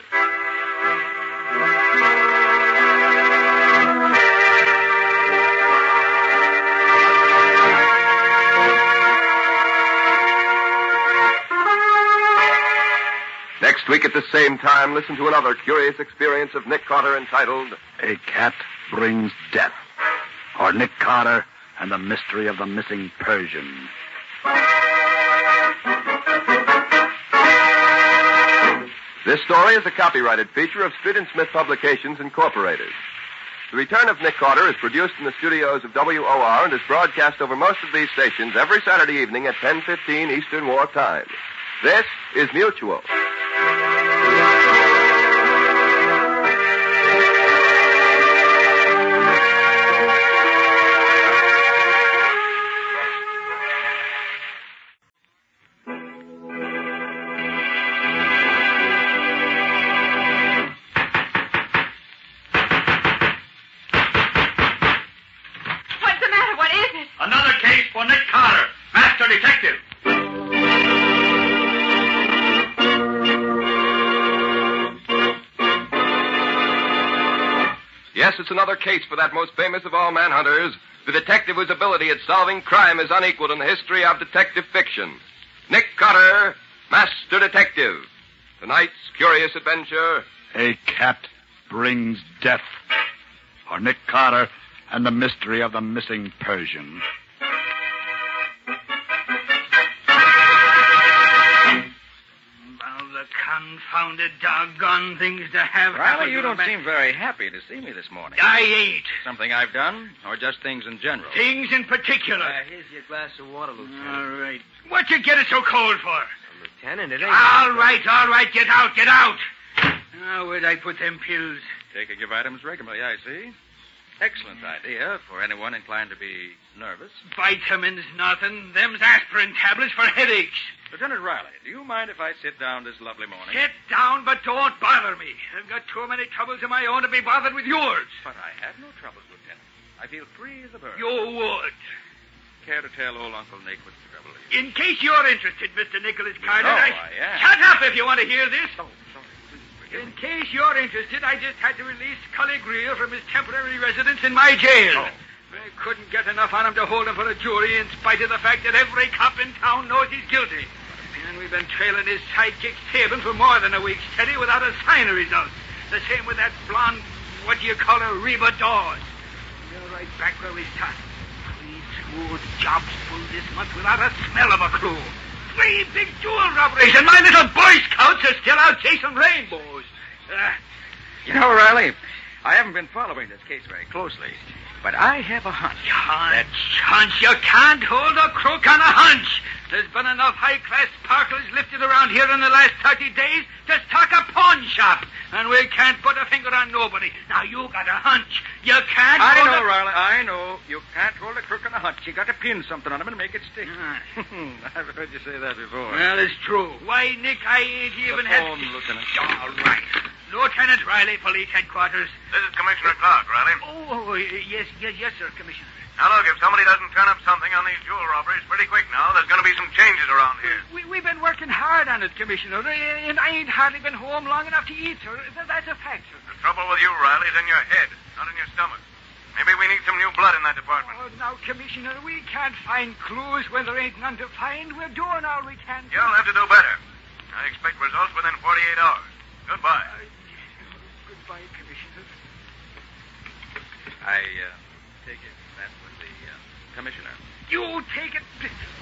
Next week at the same time, listen to another curious experience of Nick Carter entitled A Cat Brings Death, or Nick Carter and the Mystery of the Missing Persian. This story is a copyrighted feature of Street and Smith Publications, Incorporated. The Return of Nick Carter is produced in the studios of WOR and is broadcast over most of these stations every Saturday evening at 10:15 Eastern War Time. This is Mutual. What's the matter? What is it? Another case for Nick Carter, Master Detective. Yes, it's another case for that most famous of all manhunters, the detective whose ability at solving crime is unequaled in the history of detective fiction. Nick Carter, Master Detective. Tonight's curious adventure. A Cat Brings Death, or Nick Carter and the Mystery of the Missing Persian. The confounded doggone things to have Riley, happen you to don't a man. seem very happy to see me this morning. I ain't. Something I've done, or just things in general? Things in particular. Here's your glass of water, Lieutenant. All right. What you get it so cold for? Lieutenant, it ain't... All right. Get out. Now, where'd I put them pills? Taking your vitamins regularly, I see. Excellent idea for anyone inclined to be nervous. Vitamins, nothing. Them's aspirin tablets for headaches. Lieutenant Riley, do you mind if I sit down this lovely morning? Sit down, but don't bother me. I've got too many troubles of my own to be bothered with yours. But I have no troubles, Lieutenant. I feel free as a bird. You would. Care to tell old Uncle Nick what the trouble is? In case you're interested, Mr. Nicholas Carter, I am. Shut up if you want to hear this. Oh, sorry. Please forgive In me. case you're interested, I just had to release Cully Greer from his temporary residence in my jail. Oh. I couldn't get enough on him to hold him for a jury in spite of the fact that every cop in town knows he's guilty. And we've been trailing his sidekick Sabin for more than a week steady without a sign of results. The same with that blonde, what do you call her, Reba Dawes. We're right back where we started. 3 smooth jobs full this month without a smell of a clue. 3 big jewel robberies, and my little Boy Scouts are still out chasing rainbows. You know, Riley, I haven't been following this case very closely, but I have a hunch. Hunch? You can't hold a crook on a hunch. There's been enough high-class sparklers lifted around here in the last 30 days to stock a pawn shop, and we can't put a finger on nobody. Now, you got a hunch. You can't I hold know, a... Riley, I know. You can't hold a crook on a hunch. You got to pin something on him and make it stick. I've heard you say that before. Well, it's true. Why, Nick, I ain't even had... phone, Lieutenant. All right. Lieutenant Riley, Police Headquarters. This is Commissioner Clark, Riley. Oh, yes, sir, Commissioner. Now, look, if somebody doesn't turn up something on these jewel robberies pretty quick now, there's going to be some changes around here. We've been working hard on it, Commissioner, and I ain't hardly been home long enough to eat, sir. That's a fact, sir. The trouble with you, Riley, is in your head, not in your stomach. Maybe we need some new blood in that department. Oh, now, Commissioner, we can't find clues when there ain't none to find. We're doing all we can. You'll have to do better. I expect results within 48 hours. Goodbye. Goodbye, Commissioner. I take it that was the Commissioner. You take it.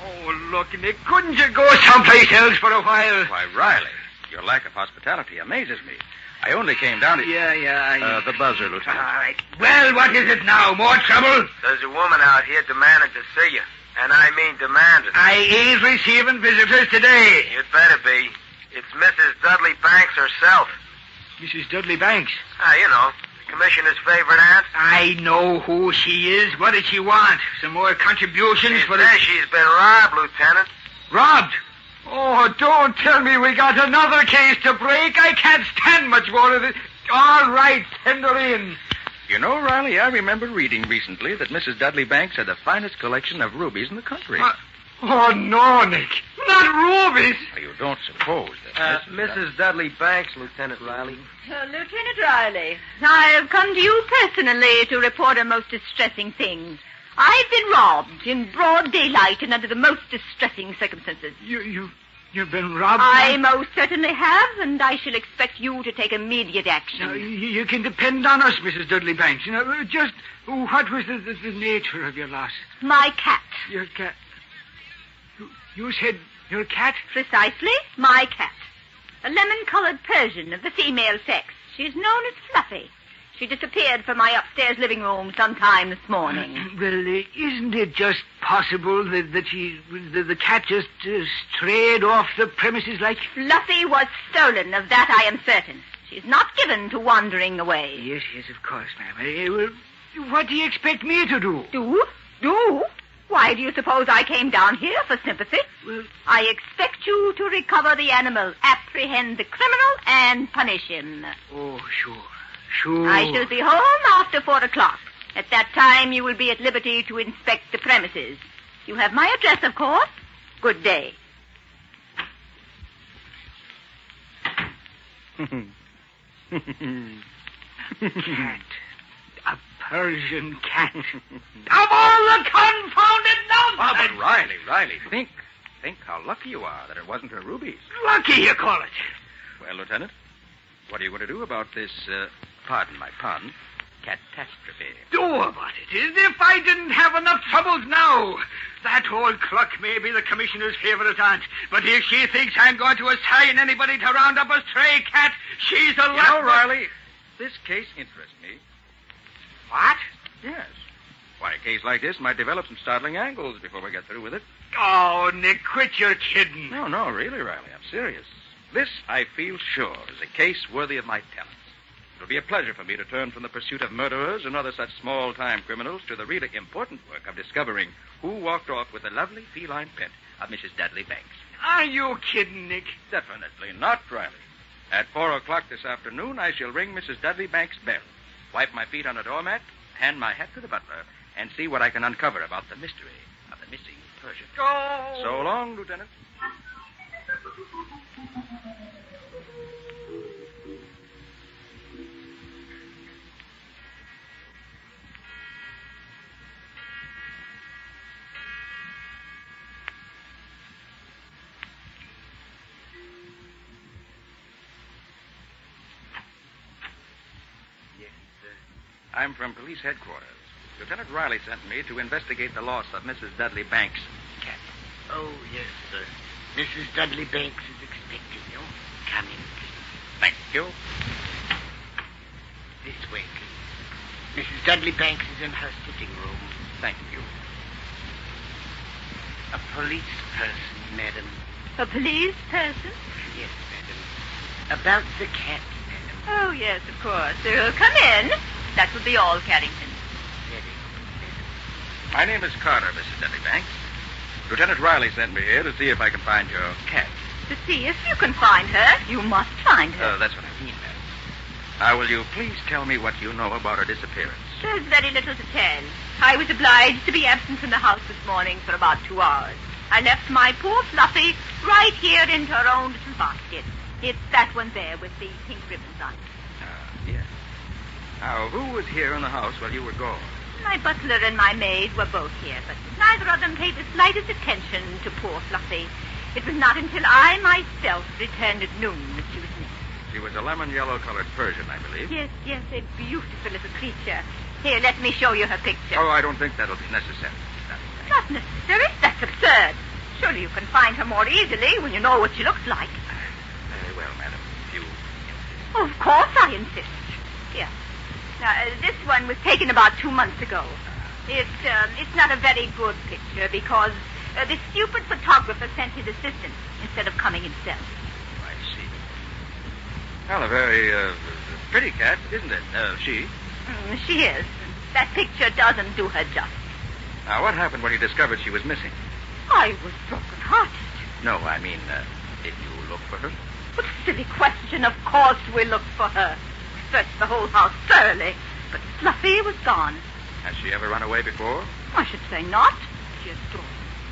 Oh, look, Nick, couldn't you go someplace else for a while? Why, Riley, your lack of hospitality amazes me. I only came down to... Yeah. The buzzer, Lieutenant. All right. Well, what is it now? More trouble? There's a woman out here demanding to see you. And I mean demanding. I ain't receiving visitors today. You'd better be. It's Mrs. Dudley Banks herself. Mrs. Dudley Banks? You know, the commissioner's favorite aunt. I know who she is. What did she want? Some more contributions for the... She's been robbed, Lieutenant. Robbed? Oh, don't tell me we got another case to break. I can't stand much more of it. All right, send her in. You know, Riley, I remember reading recently that Mrs. Dudley Banks had the finest collection of rubies in the country. Oh, no, Nick. Not rubies. Well, you don't suppose that Mrs. Dudley Banks, Lieutenant Riley. Lieutenant Riley, I have come to you personally to report a most distressing thing. I've been robbed in broad daylight and under the most distressing circumstances. You've been robbed? I most certainly have, and I shall expect you to take immediate action. Now, you can depend on us, Mrs. Dudley Banks. You know, just what was the nature of your loss? My cat. Your cat? You said your cat? Precisely, my cat. A lemon-colored Persian of the female sex. She's known as Fluffy. She disappeared from my upstairs living room sometime this morning. Well, isn't it just possible that the cat just strayed off the premises like... Fluffy was stolen, of that I am certain. She's not given to wandering away. Yes, of course, ma'am. Well, what do you expect me to do? Do? Why do you suppose I came down here for sympathy? Well, I expect you to recover the animal, apprehend the criminal, and punish him. Oh, sure. I shall be home after 4 o'clock. At that time, you will be at liberty to inspect the premises. You have my address, of course. Good day. Cat. A Persian cat. Of all the confounded nonsense! Oh, but Riley, think how lucky you are that it wasn't her rubies. Lucky, you call it. Well, Lieutenant, what are you going to do about this, pardon my pun, catastrophe? Do about it? As if I didn't have enough troubles now. That old cluck may be the commissioner's favorite aunt, but if she thinks I'm going to assign anybody to round up a stray cat, she's a... You know, Riley, this case interests me. What? Yes. Why, a case like this might develop some startling angles before we get through with it. Oh, Nick, quit your kidding. No, really, Riley, I'm serious. This, I feel sure, is a case worthy of my talents. It'll be a pleasure for me to turn from the pursuit of murderers and other such small-time criminals to the really important work of discovering who walked off with the lovely feline pet of Mrs. Dudley Banks. Are you kidding, Nick? Definitely not, Riley. At 4 o'clock this afternoon, I shall ring Mrs. Dudley Banks' bell, wipe my feet on a doormat, hand my hat to the butler, and see what I can uncover about the mystery of the missing Persian. Oh! So long, Lieutenant. I'm from police headquarters. Lieutenant Riley sent me to investigate the loss of Mrs. Dudley Banks' cat. Oh, yes, sir. Mrs. Dudley Banks is expecting you. Come in, please. Thank you. This way, please. Mrs. Dudley Banks is in her sitting room. Thank you. A police person, madam. A police person? Yes, madam. About the cat, madam. Oh, yes, of course. Come in. That will be all, Carrington. My name is Carter, Mrs. Dudley Banks. Lieutenant Riley sent me here to see if I can find your cat. To see if you can find her, you must find her. That's what I mean, madam. Now, will you please tell me what you know about her disappearance? There's very little to tell. I was obliged to be absent from the house this morning for about 2 hours. I left my poor Fluffy right here in her own little basket. It's that one there with the pink ribbons on it. Yes. Now, who was here in the house while you were gone? My butler and my maid were both here, but neither of them paid the slightest attention to poor Fluffy. It was not until I myself returned at noon that she was missing. She was a lemon-yellow-colored Persian, I believe. Yes, a beautiful little creature. Here, let me show you her picture. Oh, I don't think that'll be necessary. not necessary. That's absurd. Surely you can find her more easily when you know what she looks like. Very well, madam. You Oh, of course I insist. Here. Now, this one was taken about 2 months ago. It's not a very good picture because this stupid photographer sent his assistant instead of coming himself. I see. Well, a very pretty cat, isn't it? She. She is. That picture doesn't do her justice. Now, what happened when you discovered she was missing? I was broken-hearted. No, I mean, did you look for her? What a silly question. Of course we looked for her. We searched the whole house thoroughly, but Fluffy was gone. Has she ever run away before? I should say not. She has stolen.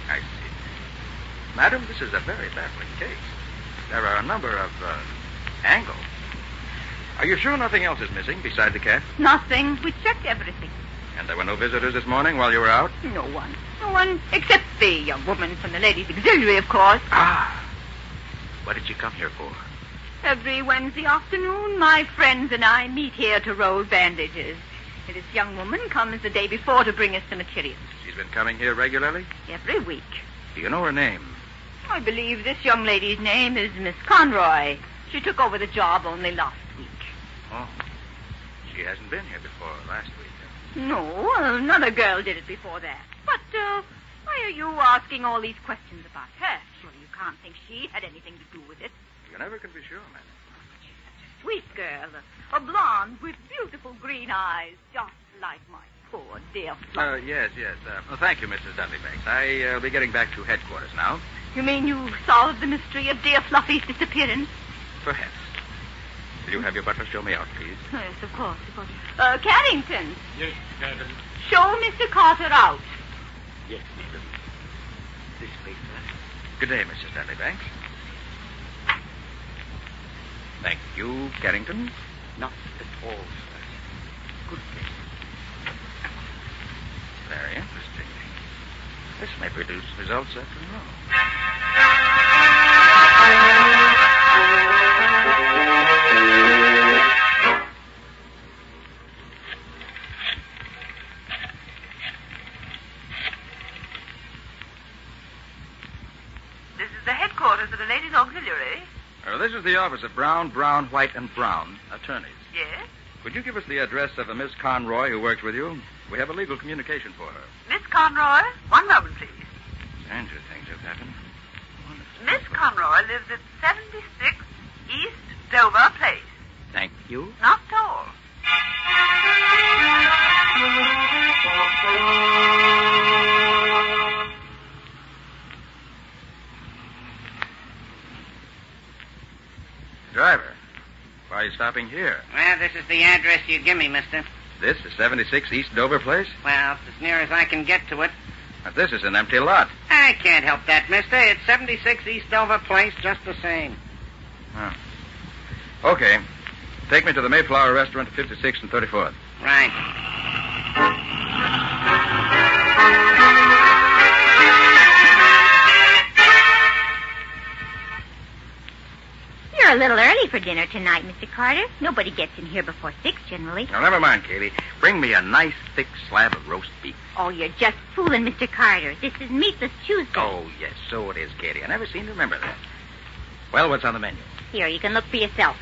I see. Madam, this is a very baffling case. There are a number of angles. Are you sure nothing else is missing besides the cat? Nothing. We checked everything. And there were no visitors this morning while you were out? No one. No one except the young woman from the ladies' auxiliary, of course. Ah. What did you come here for? Every Wednesday afternoon, my friends and I meet here to roll bandages. This young woman comes the day before to bring us the materials. She's been coming here regularly? Every week. Do you know her name? I believe this young lady's name is Miss Conroy. She took over the job only last week. Oh. She hasn't been here before last week. No, another girl did it before that. But why are you asking all these questions about her? Surely you can't think she had anything to do with it. You never can be sure, madam. Sweet girl. A blonde with beautiful green eyes, just like my poor dear Fluffy. Yes. Thank you, Mrs. Dudley Banks. I'll be getting back to headquarters now. You mean you solved the mystery of dear Fluffy's disappearance? Perhaps. Will you have your butler show me out, please? Yes, of course. Carrington. Yes, madam. Show Mr. Carter out. Yes, madam. This way, sir. Good day, Mrs. Dudley Banks. Thank you, Carrington. Not at all, sir. Good day. Very interesting. This may produce results after all. This is the headquarters of the Ladies' Auxiliary. This is the office of Brown, White, and Brown, attorneys. Yes? Could you give us the address of a Miss Conroy who works with you? We have a legal communication for her. Miss Conroy? One moment, please. Stranger things have happened. Miss Conroy lives at 76 East Dover Place. Thank you. Not at all. Driver, why are you stopping here? Well, this is the address you give me, mister. This is 76 East Dover Place? Well, it's as near as I can get to it. But this is an empty lot. I can't help that, mister. It's 76 East Dover Place just the same. Oh. Okay. Take me to the Mayflower Restaurant at 56th and 34th. Right. You're a little early for dinner tonight, Mr. Carter. Nobody gets in here before 6 generally. Now, never mind, Katie. Bring me a nice, thick slab of roast beef. Oh, you're just fooling, Mr. Carter. This is Meatless Tuesday. Oh, yes, so it is, Katie. I never seem to remember that. Well, what's on the menu? Here, you can look for yourself.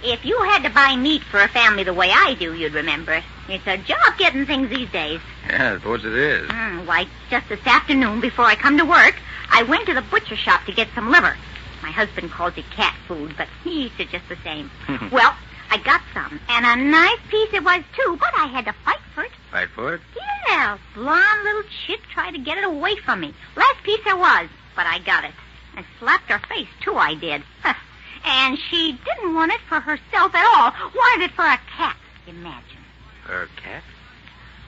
If you had to buy meat for a family the way I do, you'd remember. It's a job getting things these days. Yeah, I suppose it is. Why, just this afternoon, before I come to work, I went to the butcher shop to get some liver. My husband calls it cat food, but he eats it just the same. Well, I got some, and a nice piece it was, too, but I had to fight for it. Fight for it? Yeah, blonde little chick tried to get it away from me. Last piece there was, but I got it. I slapped her face, too, I did. And she didn't want it for herself at all. Wanted it for a cat, imagine. For a cat?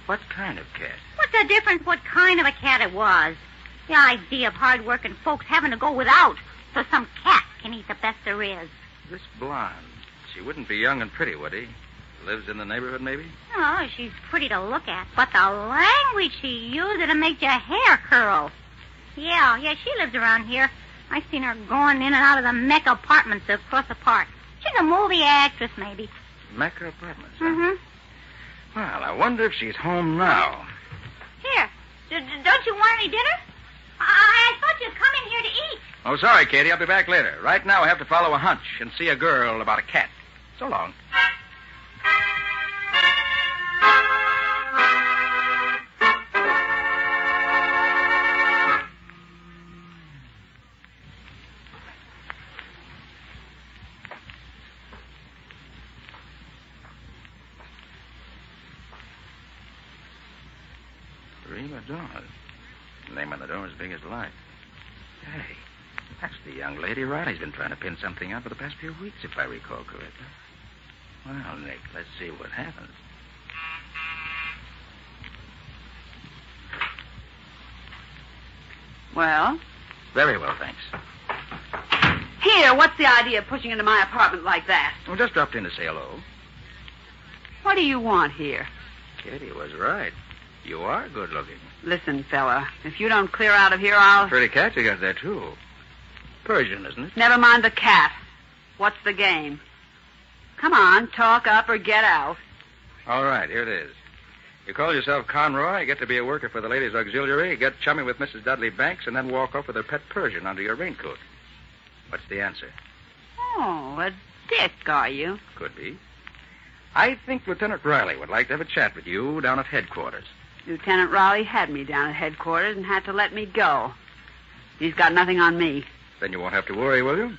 What kind of cat? What's the difference what kind of a cat it was? The idea of hard-working folks having to go without so some cat can eat the best there is. This blonde, she wouldn't be young and pretty, would he? Lives in the neighborhood, maybe? Oh, she's pretty to look at, but the language she used, it'll make your hair curl. Yeah, she lives around here. I seen her going in and out of the Mecca apartments across the park. She's a movie actress, maybe. Mecca apartments, huh? Mm-hmm. Well, I wonder if she's home now. Here, Don't you want any dinner? I thought you'd come in here to eat. Oh, sorry, Katie. I'll be back later. Right now, I have to follow a hunch and see a girl about a cat. So long. Reba Dawes. Name on the door as big as life. Hey, that's the young lady Riley's been trying to pin something out for the past few weeks, if I recall correctly. Well, Nick, let's see what happens. Well? Very well, thanks. Here, what's the idea of pushing into my apartment like that? Well, just dropped in to say hello. What do you want here? Kitty was right. You are good looking. Listen, fella, if you don't clear out of here, I'll... Pretty cat you got there, too. Persian, isn't it? Never mind the cat. What's the game? Come on, talk up or get out. All right, here it is. You call yourself Conroy, get to be a worker for the ladies' auxiliary, get chummy with Mrs. Dudley Banks, and then walk off with her pet Persian under your raincoat. What's the answer? Oh, a dick, are you? Could be. I think Lieutenant Riley would like to have a chat with you down at headquarters. Lieutenant Riley had me down at headquarters and had to let me go. He's got nothing on me. Then you won't have to worry, will you?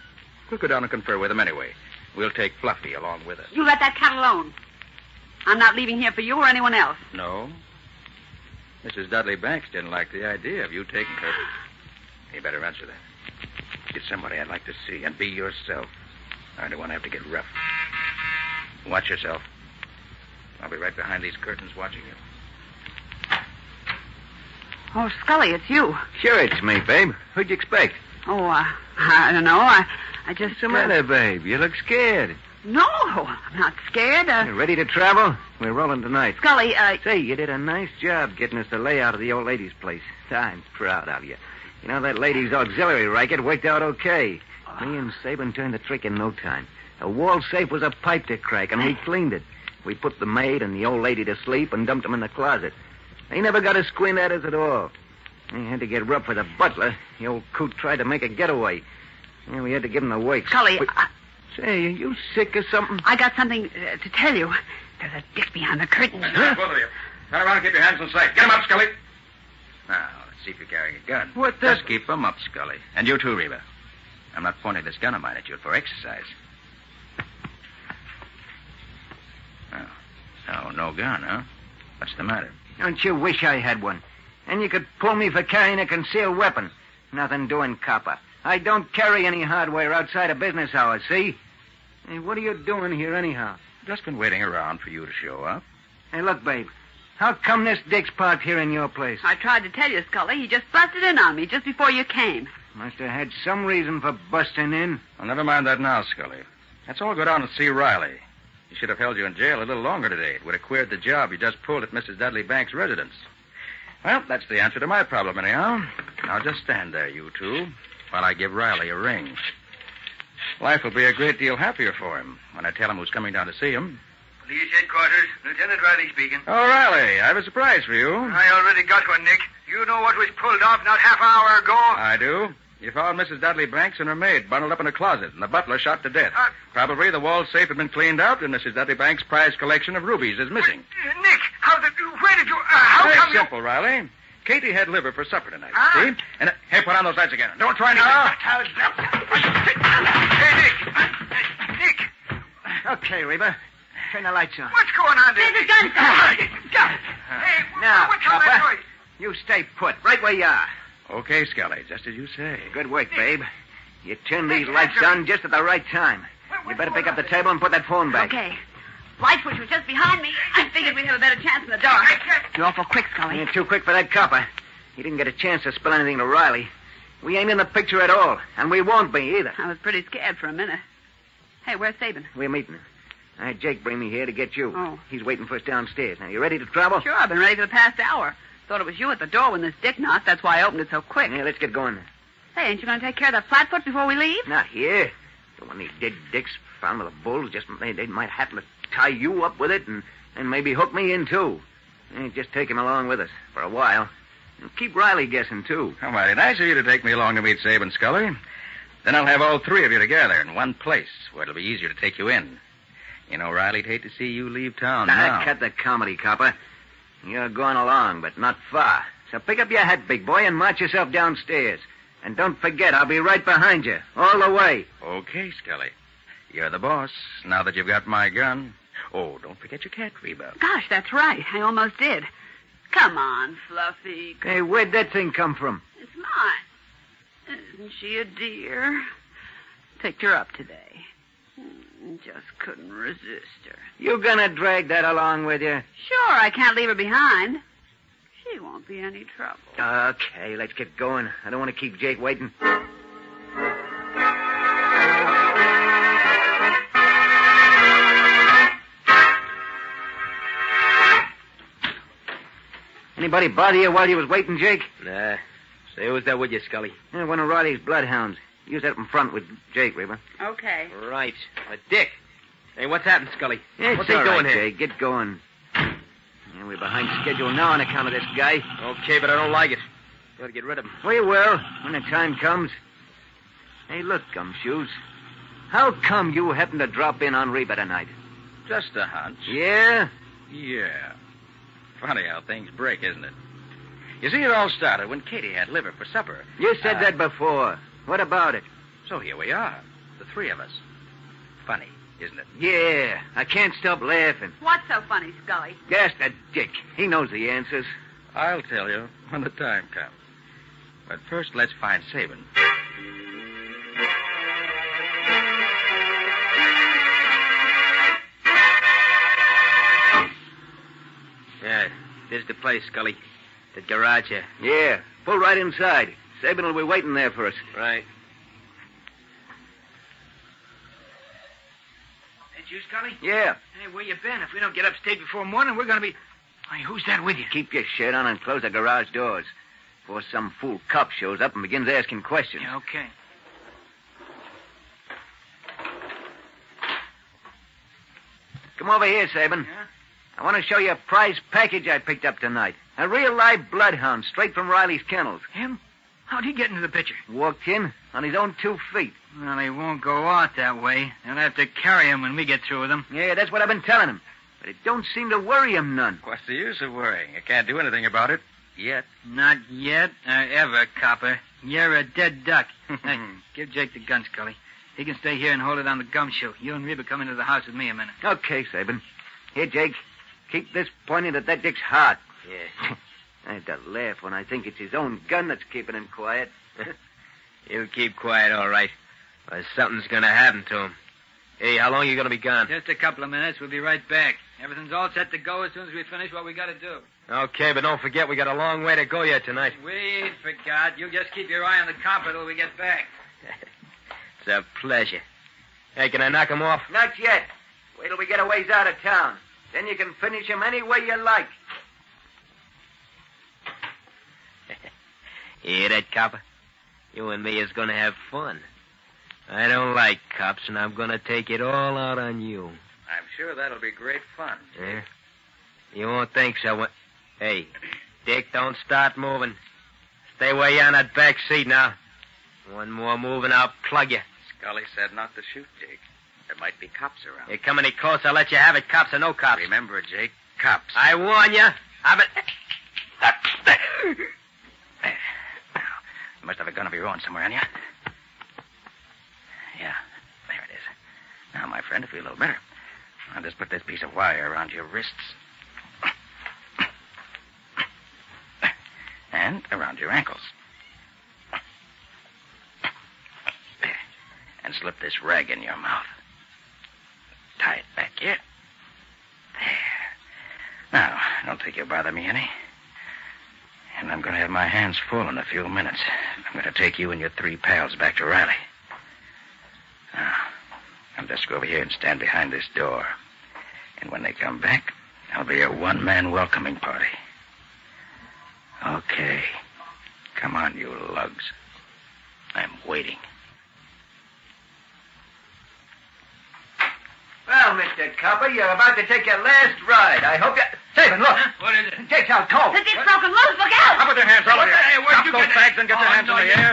We'll go down and confer with him anyway. We'll take Fluffy along with us. You let that cat alone. I'm not leaving here for you or anyone else. No? Mrs. Dudley Banks didn't like the idea of you taking her. You better answer that. Get somebody I'd like to see and be yourself. I don't want to have to get rough. Watch yourself. I'll be right behind these curtains watching you. Oh, Scully, it's you. Sure, it's me, babe. Who'd you expect? Oh, I don't know. I just... What's the matter, babe? You look scared. No, I'm not scared. You ready to travel? We're rolling tonight. Scully, Say, you did a nice job getting us the layout of the old lady's place. I'm proud of you. You know, that lady's auxiliary racket worked out okay. Me and Sabin turned the trick in no time. The wall safe was a pipe to crack, and we cleaned it. We put the maid and the old lady to sleep and dumped them in the closet. They never got a squint at us at all. We had to get rough for the butler. The old coot tried to make a getaway. Yeah, we had to give him the works. Scully, Say, are you sick or something? I got something to tell you. There's a dick behind the curtain. Huh? Both of you. Turn around and keep your hands in sight. Get him up, Scully. Now, let's see if you're carrying a gun. What the... Just keep them up, Scully. And you too, Reba. I'm not pointing this gun of mine at you for exercise. Oh, no gun, huh? What's the matter? Don't you wish I had one? And you could pull me for carrying a concealed weapon. Nothing doing, copper. I don't carry any hardware outside of business hours, see? Hey, what are you doing here anyhow? Just been waiting around for you to show up. Hey, look, babe. How come this dick's parked here in your place? I tried to tell you, Scully. He just busted in on me just before you came. Must have had some reason for busting in. Well, never mind that now, Scully. Let's all go down and see Riley. He should have held you in jail a little longer today. It would have queered the job you just pulled at Mrs. Dudley Banks' residence. Well, that's the answer to my problem, anyhow. Now, just stand there, you two, while I give Riley a ring. Life will be a great deal happier for him when I tell him who's coming down to see him. Police headquarters, Lieutenant Riley speaking. Oh, Riley, I have a surprise for you. I already got one, Nick. You know what was pulled off not half an hour ago? I do. You found Mrs. Dudley Banks and her maid bundled up in a closet, and the butler shot to death. Probably the wall safe had been cleaned out, and Mrs. Dudley Banks' prized collection of rubies is missing. Nick, where did you... how Very come you... simple, Riley. Katie had liver for supper tonight, see? And, hey, put on those lights again. Don't try anything. Hey, Nick. Okay, Reba. Turn the lights on. What's going on there? There's a gun. Hey, Now, what's all that Papa, noise? you stay put, right where you are. Okay, Scully, just as you say. Good work, babe. You turned these lights on just at the right time. You better pick up the table and put that phone back. Okay. Light switch was just behind me. I figured we'd have a better chance in the dark. You're awful quick, Scully. You're too quick for that copper. He didn't get a chance to spill anything to Riley. We ain't in the picture at all, and we won't be either. I was pretty scared for a minute. Hey, where's Sabin? We're meeting. I had Jake bring me here to get you. Oh. He's waiting for us downstairs. Now, you ready to travel? Sure, I've been ready for the past hour. Thought it was you at the door when this dick knocked. That's why I opened it so quick. Yeah, let's get going. Hey, ain't you going to take care of that flatfoot before we leave? Not here. Don't want any dead dicks found with the bulls. Just they might happen to tie you up with it and maybe hook me in, too. Just take him along with us for a while. And keep Riley guessing, too. How mighty nice of you to take me along to meet Sabe and Scully. Then I'll have all three of you together in one place where it'll be easier to take you in. You know, Riley'd hate to see you leave town now. Cut the comedy, copper. You're going along, but not far. So pick up your hat, big boy, and march yourself downstairs. And don't forget, I'll be right behind you, all the way. Okay, Scully. You're the boss, now that you've got my gun. Oh, don't forget your cat, Reba. Gosh, that's right. I almost did. Come on, Fluffy. Hey, where'd that thing come from? It's mine. Isn't she a dear? Picked her up today. Just couldn't resist her. You gonna drag that along with you? Sure, I can't leave her behind. She won't be any trouble. Okay, let's get going. I don't want to keep Jake waiting. Anybody bother you while you was waiting, Jake? Nah. Say, who's that with you, Scully? Yeah, one of Riley's bloodhounds. Use that up in front with Jake, Reba. Okay. Right. Dick. Hey, what's happened, Scully? It's what's he all doing right, here? Jake. Get going. Yeah, we're behind schedule now on account of this guy. Okay, but I don't like it. Got to get rid of him. We will, when the time comes. Hey, look, Gumshoes. How come you happened to drop in on Reba tonight? Just a hunch. Yeah? Yeah. Funny how things break, isn't it? You see, it all started when Katie had liver for supper. You said that before. What about it? So here we are, the three of us. Funny, isn't it? Yeah, I can't stop laughing. What's so funny, Scully? Ask that Dick. He knows the answers. I'll tell you when the time comes. But first, let's find Sabin. Yeah, this is the place, Scully. The garage here. Yeah, pull right inside. Sabin will be waiting there for us. Right. That you, Scully? Yeah. Hey, where you been? If we don't get upstate before morning, we're going to be... Hey, who's that with you? Keep your shirt on and close the garage doors before some fool cop shows up and begins asking questions. Yeah, okay. Come over here, Sabin. Yeah? I want to show you a prize package I picked up tonight. A real live bloodhound straight from Riley's kennels. Him? How'd he get into the picture? Walked in on his own 2 feet. Well, he won't go out that way. They'll have to carry him when we get through with him. Yeah, that's what I've been telling him. But it don't seem to worry him none. What's the use of worrying? I can't do anything about it. Yet. Not yet or ever, copper. You're a dead duck. Hey, give Jake the gun, Scully. He can stay here and hold it on the gumshoe. You and Reba come into the house with me a minute. Okay, Sabin. Here, Jake. Keep this pointed at that Dick's heart. Yeah. I have to laugh when I think it's his own gun that's keeping him quiet. He'll keep quiet, all right. Or something's going to happen to him. Hey, how long are you going to be gone? Just a couple of minutes. We'll be right back. Everything's all set to go as soon as we finish what we got to do. Okay, but don't forget we got a long way to go yet tonight. We ain't forgot. You just keep your eye on the copper till we get back. It's a pleasure. Hey, can I knock him off? Not yet. Wait till we get a ways out of town. Then you can finish him any way you like. You hear that, copper? You and me is going to have fun. I don't like cops, and I'm going to take it all out on you. I'm sure that'll be great fun. Yeah? You won't think so. Hey, Dick, don't start moving. Stay where you're on that back seat now. One more move and I'll plug you. Scully said not to shoot, Jake. There might be cops around. You come any closer, I'll let you have it, cops or no cops. Remember, Jake, cops. I warn you. I've been... You must have a gun of your own somewhere on you. Yeah, there it is. Now, my friend, to feel a little better, I'll just put this piece of wire around your wrists. And around your ankles. And slip this rag in your mouth. Tie it back here. There. Now, don't think you'll bother me any. And I'm going to have my hands full in a few minutes. I'm going to take you and your 3 pals back to Riley. Now, I'll just go over here and stand behind this door. And when they come back, I'll be a one-man welcoming party. Okay. Come on, you lugs. I'm waiting. Well, Now, Mr. Copper, you're about to take your last ride. I hope you... Sabin, look. What is it? Jake's out cold. The dick's broken loose. Look out! Up with your hands, all of you. Hey, where'd Drop you those get bags and get your hands in the air.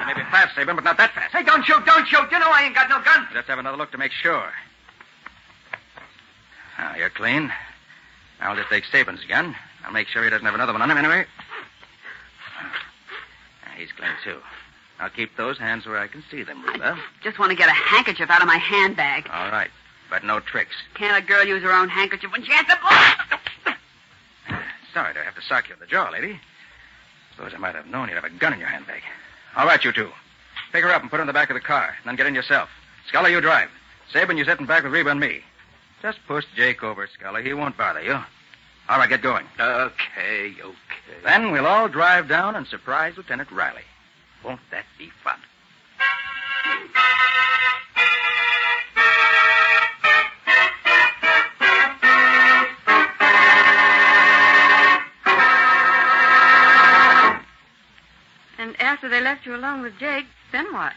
Maybe fast, Sabin, but not that fast. Hey, don't shoot. You know I ain't got no gun. Just have another look to make sure. Now, you're clean. Now I'll just take Sabin's gun. I'll make sure he doesn't have another one on him anyway. He's clean, too. I'll keep those hands where I can see them, Reba. Just want to get a handkerchief out of my handbag. All right, but no tricks. Can't a girl use her own handkerchief when she has the ball? Sorry to have to sock you in the jaw, lady. Suppose I might have known you'd have a gun in your handbag. All right, you two. Pick her up and put her in the back of the car, and then get in yourself. Scully, you drive. Sabin, you sit in back with Reba and me. Just push Jake over, Scully. He won't bother you. All right, get going. Okay. Then we'll all drive down and surprise Lieutenant Riley. Won't that be fun? And after they left you alone with Jake, then what?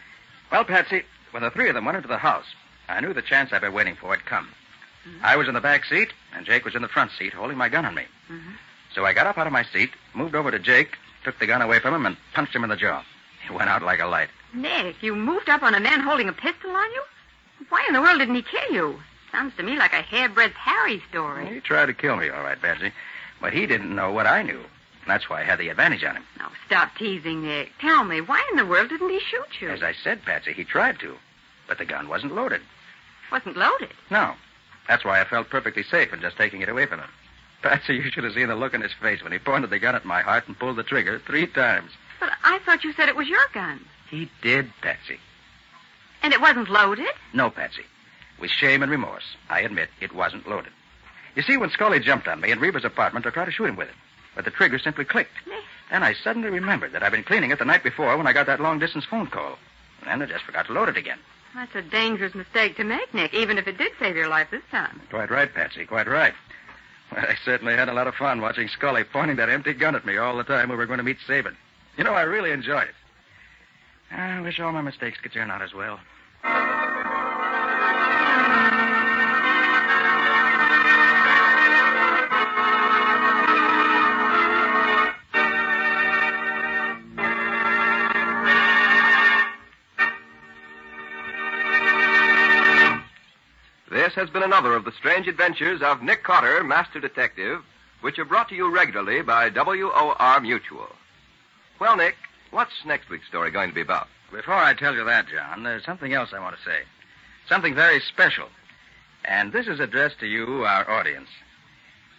Well, Patsy, when the three of them went into the house, I knew the chance I'd been waiting for had come. Mm-hmm. I was in the back seat, and Jake was in the front seat, holding my gun on me. Mm-hmm. So I got up out of my seat, moved over to Jake, took the gun away from him, and punched him in the jaw. He went out like a light. Nick, you moved up on a man holding a pistol on you? Why in the world didn't he kill you? Sounds to me like a hairbreadth Harry story. He tried to kill me, all right, Patsy. But he didn't know what I knew. That's why I had the advantage on him. Now, stop teasing, Nick. Tell me, why in the world didn't he shoot you? As I said, Patsy, he tried to. But the gun wasn't loaded. Wasn't loaded? No. That's why I felt perfectly safe in just taking it away from him. Patsy, you should have seen the look in his face when he pointed the gun at my heart and pulled the trigger 3 times. But I thought you said it was your gun. He did, Patsy. And it wasn't loaded? No, Patsy. With shame and remorse, I admit it wasn't loaded. You see, when Scully jumped on me in Reba's apartment, I tried to shoot him with it. But the trigger simply clicked. Then I suddenly remembered that I'd been cleaning it the night before when I got that long-distance phone call. And I just forgot to load it again. That's a dangerous mistake to make, Nick, even if it did save your life this time. Quite right, Patsy, quite right. Well, I certainly had a lot of fun watching Scully pointing that empty gun at me all the time we were going to meet Sabin. You know, I really enjoyed it. I wish all my mistakes could turn out as well. This has been another of the strange adventures of Nick Carter, Master Detective, which are brought to you regularly by WOR Mutual. Well, Nick, what's next week's story going to be about? Before I tell you that, John, there's something else I want to say. Something very special. And this is addressed to you, our audience.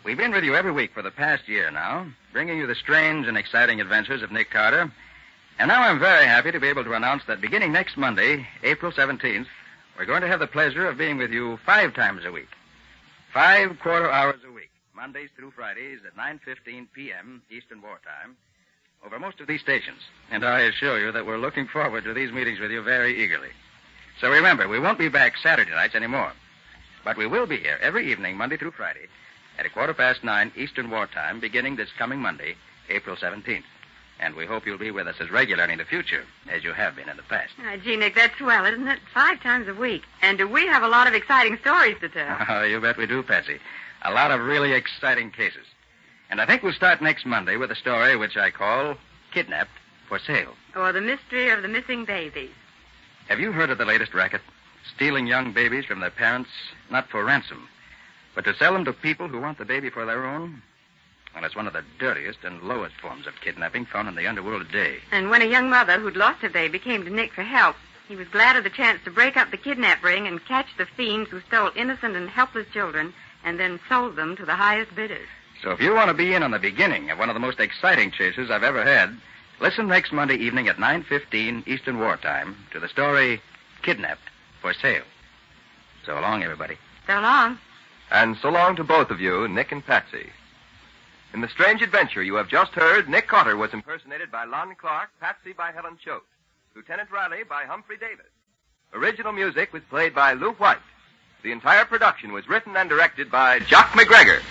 We've been with you every week for the past year now, bringing you the strange and exciting adventures of Nick Carter. And now I'm very happy to be able to announce that beginning next Monday, April 17th, we're going to have the pleasure of being with you 5 times a week. 5 quarter hours a week, Mondays through Fridays at 9:15 p.m. Eastern Wartime, over most of these stations. And I assure you that we're looking forward to these meetings with you very eagerly. So remember, we won't be back Saturday nights anymore. But we will be here every evening, Monday through Friday, at 9:15 Eastern Wartime, beginning this coming Monday, April 17th. And we hope you'll be with us as regularly in the future as you have been in the past. Gee, Nick, that's swell, isn't it? 5 times a week. And do we have a lot of exciting stories to tell? Oh, you bet we do, Patsy. A lot of really exciting cases. And I think we'll start next Monday with a story which I call Kidnapped for Sale. Or the mystery of the missing babies. Have you heard of the latest racket? Stealing young babies from their parents, not for ransom, but to sell them to people who want the baby for their own? Well, it's one of the dirtiest and lowest forms of kidnapping found in the underworld today. And when a young mother who'd lost her baby came to Nick for help, he was glad of the chance to break up the kidnap ring and catch the fiends who stole innocent and helpless children and then sold them to the highest bidders. So if you want to be in on the beginning of one of the most exciting chases I've ever had, listen next Monday evening at 9:15 Eastern Wartime to the story Kidnapped for Sale. So long, everybody. So long. And so long to both of you, Nick and Patsy. In the strange adventure you have just heard, Nick Carter was impersonated by Lon Clark, Patsy by Helen Choate, Lieutenant Riley by Humphrey Davis. Original music was played by Lou White. The entire production was written and directed by Jock McGregor.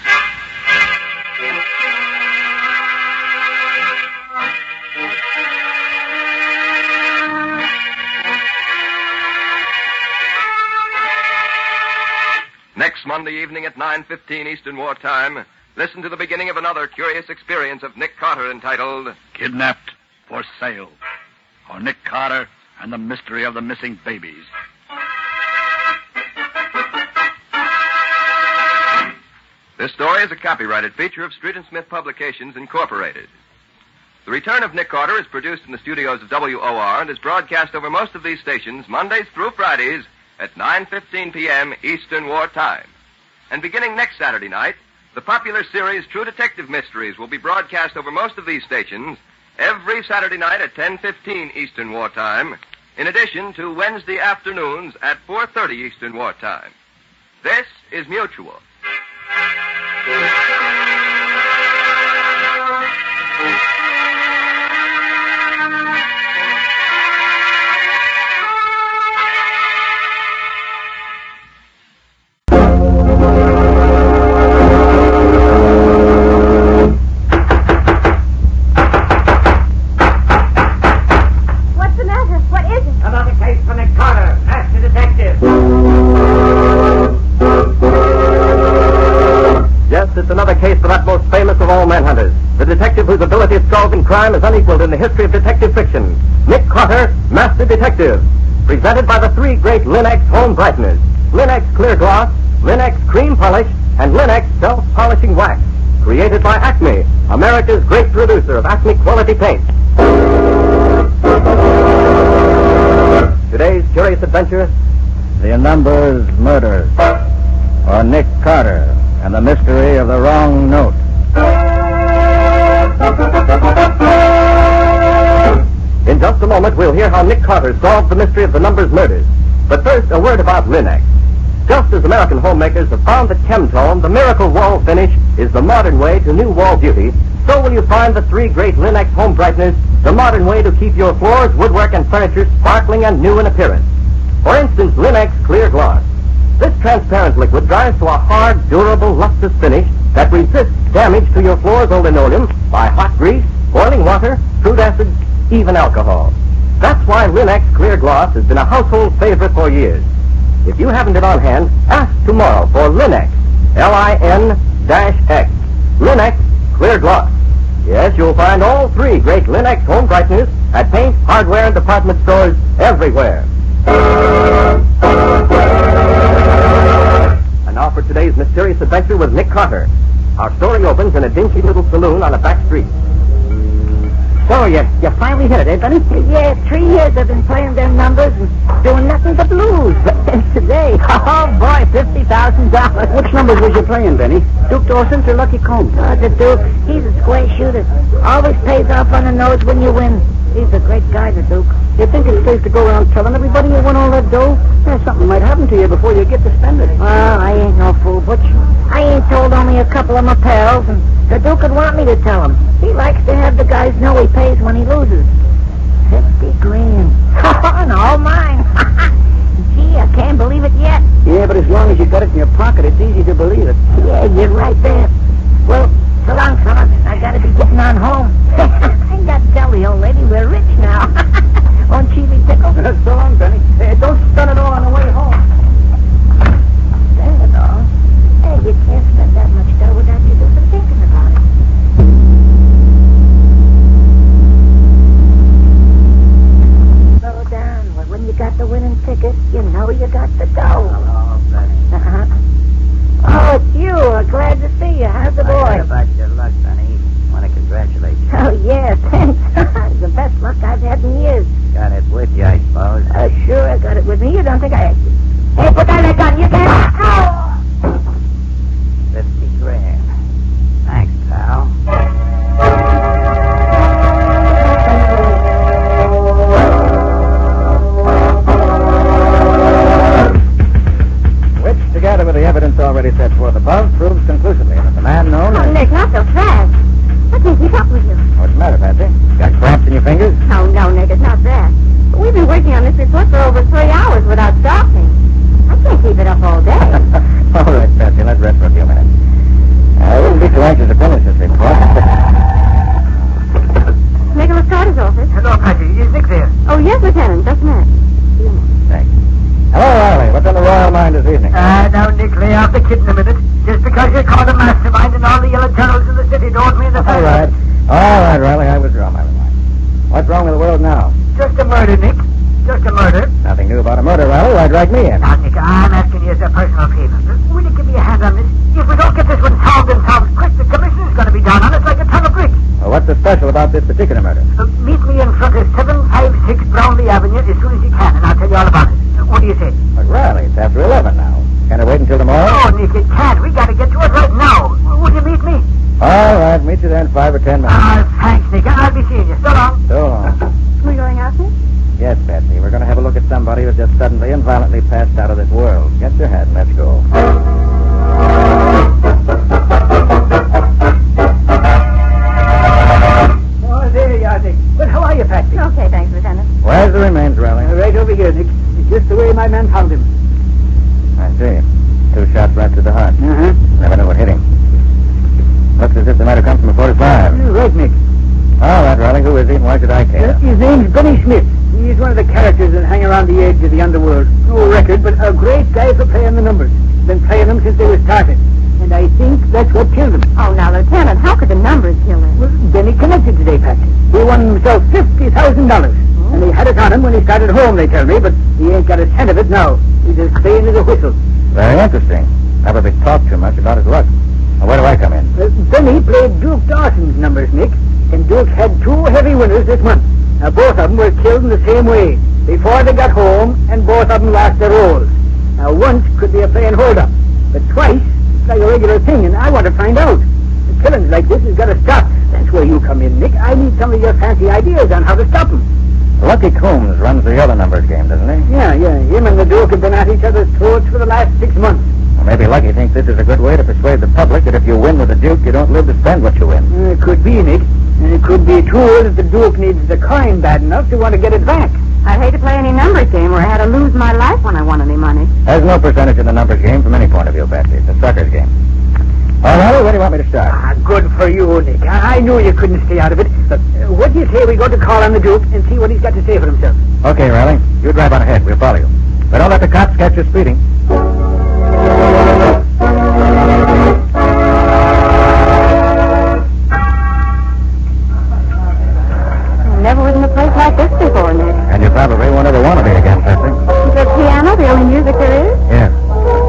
Next Monday evening at 9:15 Eastern Wartime, listen to the beginning of another curious experience of Nick Carter entitled Kidnapped for Sale, or Nick Carter and the Mystery of the Missing Babies. This story is a copyrighted feature of Street & Smith Publications, Incorporated. The Return of Nick Carter is produced in the studios of WOR and is broadcast over most of these stations Mondays through Fridays at 9:15 p.m. Eastern Wartime. And beginning next Saturday night, the popular series True Detective Mysteries will be broadcast over most of these stations every Saturday night at 10:15 Eastern Wartime, in addition to Wednesday afternoons at 4:30 Eastern Wartime. This is Mutual. Case for that most famous of all manhunters, the detective whose ability at solving crime is unequaled in the history of detective fiction, Nick Carter, Master Detective. Presented by the three great Linex home brighteners, Linex Clear Gloss, Linex Cream Polish, and Linex Self-Polishing Wax. Created by Acme, America's great producer of Acme quality paint. Today's curious adventure, The Numbers Murders, or Nick Carter and the Mystery of the Wrong Note. In just a moment, we'll hear how Nick Carter solved the mystery of the Numbers Murders. But first, a word about Linex. Just as American homemakers have found that Chemtone, the miracle wall finish, is the modern way to new wall beauty, so will you find the three great Linex home brighteners the modern way to keep your floors, woodwork, and furniture sparkling and new in appearance. For instance, Linex Clear Gloss. This transparent liquid dries to a hard, durable, lustrous finish that resists damage to your floors or linoleum by hot grease, boiling water, fruit acids, even alcohol. That's why Linex Clear Gloss has been a household favorite for years. If you haven't it on hand, ask tomorrow for Linex, Lin-X, Linex Clear Gloss. Yes, you'll find all three great Linex home brighteners at paint, hardware, and department stores everywhere. And now for today's mysterious adventure with Nick Carter. Our story opens in a dingy little saloon on a back street. So, you finally hit it, eh, Benny? Yeah, 3 years I've been playing them numbers and doing nothing but lose. But today, oh boy, $50,000. Which numbers was you playing, Benny? Duke Dawson's or Lucky Combs? The Duke, he's a square shooter. Always pays off on the nose when you win. He's a great guy, the Duke. You think it's safe to go around telling everybody you won all that dough? Something might happen to you before you get to spend it. Well, I ain't no fool, Butch. I ain't told only a couple of my pals, and the Duke would want me to tell him. He likes to have the guys know he pays when he loses. 50 grand. And all mine. Gee, I can't believe it yet. Yeah, but as long as you got it in your pocket, it's easy to believe it. Yeah, you're right there. Well, so long, fellas. I gotta be getting on home. I got to tell the old lady we're rich now. Won't she be tickled? So long, Benny. Hey, don't spend it all on the way home. Spend it all? Hey, you can't spend that much dough without you doing some thinking about it. Slow down. When you evening. Now, Nick, lay off the kid in a minute. Just because you're called a mastermind and all the yellow journals in the city don't mean that... All right. All right, Riley, I withdraw my remarks. What's wrong with the world now? Just a murder, Nick. Just a murder. Nothing new about a murder, Riley. Why drag me in? Now, Nick, I'm asking you as a personal favor. Will you give me a hand on this? If we don't get this one solved and solved quick, the commissioner's going to be down on us like a ton of bricks. Well, what's so special about this particular murder? Meet me in front of 756 Brownlee Avenue as soon as you can, and I'll tell you all about it. What do you say? But, Riley, it's after 11 now. Can I wait until tomorrow? Oh, Nick, it can't. We got to get to it right now. Would you meet me? All right, meet you there in 5 or 10 minutes. Thanks, Nick. I'll be seeing you. So long. So long. We're going out, Nick? Yes, Patsy. We're going to have a look at somebody who's just suddenly and violently passed out of this world. Get your hat and let's go. Oh, there you are, Nick. But how are you, Patsy? Okay, thanks, Lieutenant. Where's the remains, Riley? Right over here, Nick. It's just the way my man found him. I see. 2 shots right to the heart. Uh-huh. Never knew what hit him. Looks as if they might have come from a 45. Right, Nick. All right, Riley. Who is he and why should I care? His name's Benny Smith. He's one of the characters that hang around the edge of the underworld. No record, but a great guy for playing the numbers. Been playing them since they were started. And I think that's what killed him. Oh, now, Lieutenant, how could the numbers kill him? Well, Benny connected today, Patsy. He won himself $50,000. And he had it on him when he started home, they tell me, but he ain't got a cent of it now. He's as clean as a whistle. Very interesting. Never been talked too much about his luck. Now, where do I come in? Benny played Duke Dawson's numbers, Nick. And Duke had 2 heavy winners this month. Now, both of them were killed in the same way. Before they got home, and both of them lost their rolls. Now, once could be a playing hold-up. But twice, it's like a regular thing, and I want to find out. The killings like this has got to stop. That's where you come in, Nick. I need some of your fancy ideas on how to stop them. Lucky Coombs runs the other numbers game, doesn't he? Yeah. Him and the Duke have been at each other's throats for the last 6 months. Well, maybe Lucky thinks this is a good way to persuade the public that if you win with the Duke, you don't live to spend what you win. It could be, Nick. And it could be, too, that the Duke needs the coin bad enough to want to get it back. I'd hate to play any numbers game where I had to lose my life when I won any money. There's no percentage in the numbers game from any point of view, Patsy. It's a sucker's game. All right, where do you want me to start? Good for you, Nick. I knew you couldn't stay out of it. But what do you say we go to call on the Duke and see what he's got to say for himself? Okay, Riley. You drive on ahead. We'll follow you. But don't let the cops catch you speeding. Never was in a place like this before, Nick. And you probably won't ever want to be again, Patsy. Is the piano the only music there is? Yes.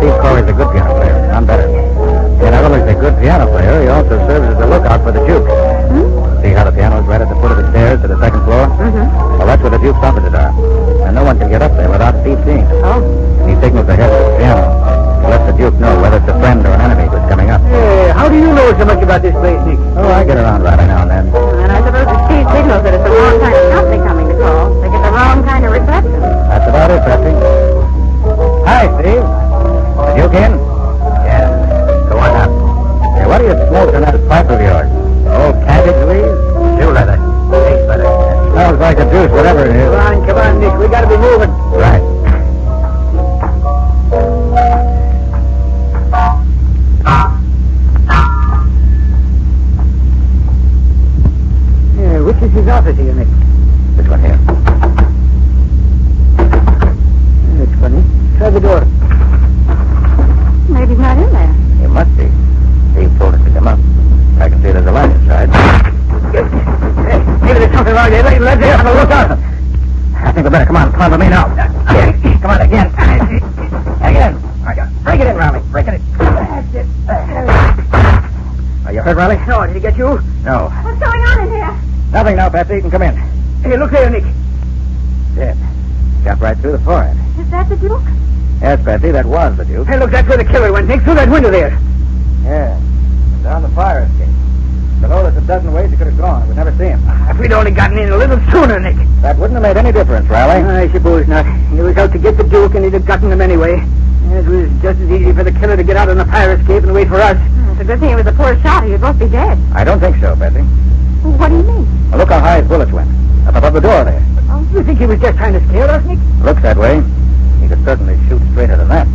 Steve Corey's a good piano player. None better. And not only is he a good piano player, he also serves as a lookout for the Duke. See how the piano's right at the foot of the stairs to the second floor? Well, that's where the Duke's offices are. And no one can get up there without Steve seeing it. Oh. He signals ahead to the piano. He lets the Duke know whether it's a friend or an enemy who's coming up. Hey, how do you know so much about this place, Nick? Oh, I get around right now and then. And I suppose if Steve signals that it's the wrong kind of company coming to call, they get the wrong kind of reception. That's about it, Patsy. Hi, Steve. The Duke in? Yeah. Go on up. Hey, what do you smoke in that pipe of yours? Old cabbage leaves? Shoe leather. Tastes better. It smells like a juice, whatever it is. Come on, Nick. We got to be moving. Right. Which is his office here, Nick? This one here. That's funny. Try the door. Maybe he's not in there. He must be. Steve told us to come up. I can see there's a light inside. Hey, maybe there's something wrong there. Let's have a look out. I think we better come on. Come on with me now. Come on again. Again. Break it in, Riley. Break it in. That's it. Are you hurt, Riley? No, did he get you? No. What's going on in here? Nothing now, Patsy. You can come in. Hey, look there, Nick. Dead. Shot right through the forehead. Is that the Duke? Yes, Patsy, that was the Duke. Hey, look, that's where the killer went, Nick. Through that window there. Yeah. And down the fire escape. Below, there's a dozen ways he could have gone. We'd never see him. If we'd only gotten in a little sooner, Nick. That wouldn't have made any difference, Riley. I suppose not. He was out to get the Duke, and he'd have gotten him anyway. It was just as easy for the killer to get out on the fire escape and wait for us. It's a good thing it was a poor shot, or you'd both be dead. I don't think so, Patsy. What do you mean? Well, look how high his bullets went. Up above the door there. Oh, you think he was just trying to scare us, Nick? Looks that way. He could certainly shoot straighter than that.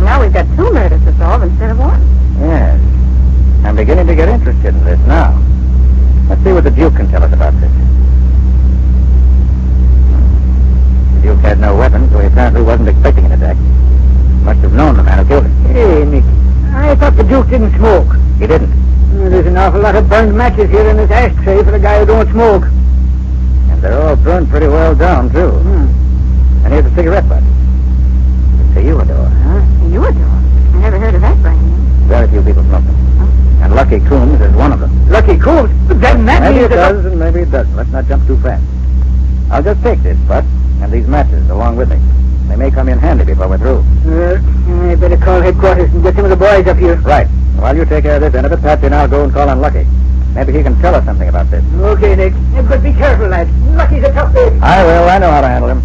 Now we've got 2 murders to solve instead of 1. Yes. I'm beginning to get interested in this now. Let's see what the Duke can tell us about this. The Duke had no weapon, so he apparently wasn't expecting an attack. Must have known the man who thought the Duke didn't smoke. He didn't. There's an awful lot of burned matches here in this ashtray for a guy who don't smoke. And they're all burned pretty well down, too. And here's a cigarette butt. It's a humidor. Huh? A humidor? I never heard of that brand name. Very few people smoke them. And Lucky Coombs is one of them. Lucky Coombs? Then that maybe means it does, and maybe it doesn't. Let's not jump too fast. I'll just take this butt and these matches along with me. They may come in handy before we're through. I better call headquarters and get some of the boys up here. Right. While you take care of this end of it, Patsy and I'll go and call on Lucky. Maybe he can tell us something about this. Okay, Nick. But be careful, lad. Lucky's a tough baby. I will. I know how to handle him.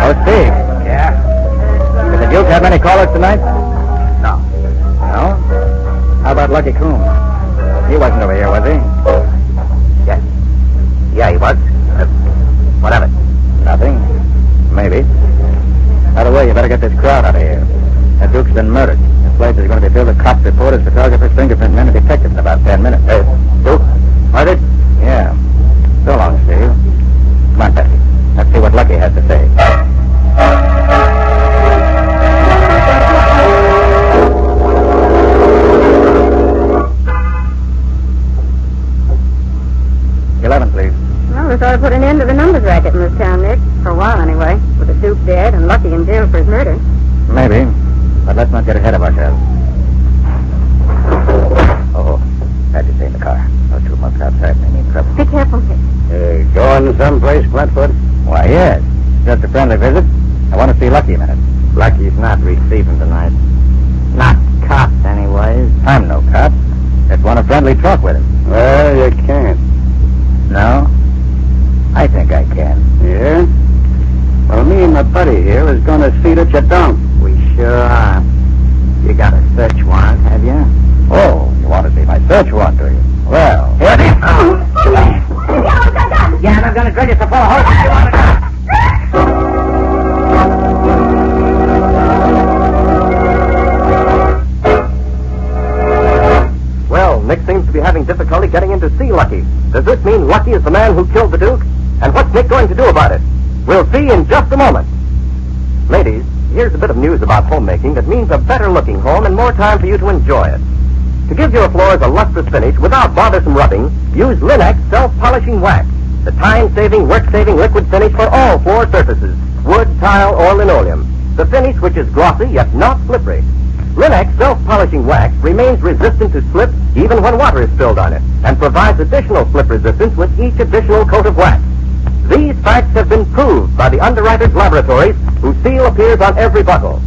Oh, Steve. Yeah? Did the Duke have many callers tonight? No. No? How about Lucky Coombs? He wasn't over here, was he? Yes. Yeah, he was. What of it? Nothing. Maybe. By the way, you better get this crowd out of here. The Duke's been murdered. This place is going to be filled with cops, reporters, photographers, fingerprint men, and detectives in about 10 minutes. Duke? Murdered? Yeah. So long, Steve. Come on, Patsy. Let's see what Lucky has to say. Please. Well, we ought to put an end to the numbers racket in this town, Nick. For a while, anyway. With the Duke dead and Lucky in jail for his murder. Maybe. But let's not get ahead of ourselves. Oh, Patsy's in the car. Those two monks outside may mean trouble. Be careful, Nick. Going someplace, Flatfoot? Why, yes. Just a friendly visit. I want to see Lucky a minute. Lucky's not receiving tonight. Not cops, anyways. I'm no cop. Just want a friendly talk with him. Well, you can't. No? I think I can. Yeah? Well, me and my buddy here is going to see that you don't. We sure are. You got a search warrant, have you? Oh, you want to see my search warrant, do you? Well, here it is. Yeah, and I'm going to drag you so full of horses you want to go. Well, Nick seems to be having difficulty getting in to see Lucky. Does this mean Lucky is the man who killed the Duke? And what's Nick going to do about it? We'll see in just a moment. Ladies, here's a bit of news about homemaking that means a better-looking home and more time for you to enjoy it. To give your floors a lustrous finish without bothersome rubbing, use Linex self-polishing wax, the time-saving, work-saving liquid finish for all floor surfaces, wood, tile, or linoleum. The finish which is glossy yet not slippery. Linex self-polishing wax remains resistant to slip even when water is spilled on it, and provides additional slip resistance with each additional coat of wax. These facts have been proved by the underwriters' laboratories, whose seal appears on every buckle.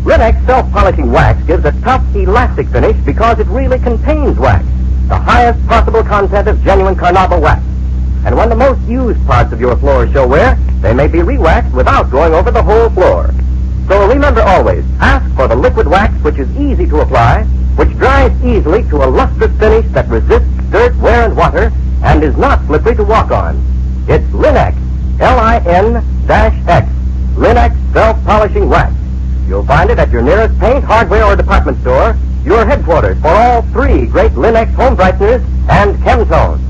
Linex self-polishing wax gives a tough, elastic finish because it really contains wax, the highest possible content of genuine carnauba wax. And when the most used parts of your floor show wear, they may be re-waxed without going over the whole floor. So remember always, ask for the liquid wax which is easy to apply, which dries easily to a lustrous finish that resists dirt, wear, and water, and is not slippery to walk on. It's Linex, L-I-N-X, Linex self-polishing wax. You'll find it at your nearest paint, hardware, or department store, your headquarters for all three great Linex home brighteners and Chemtones.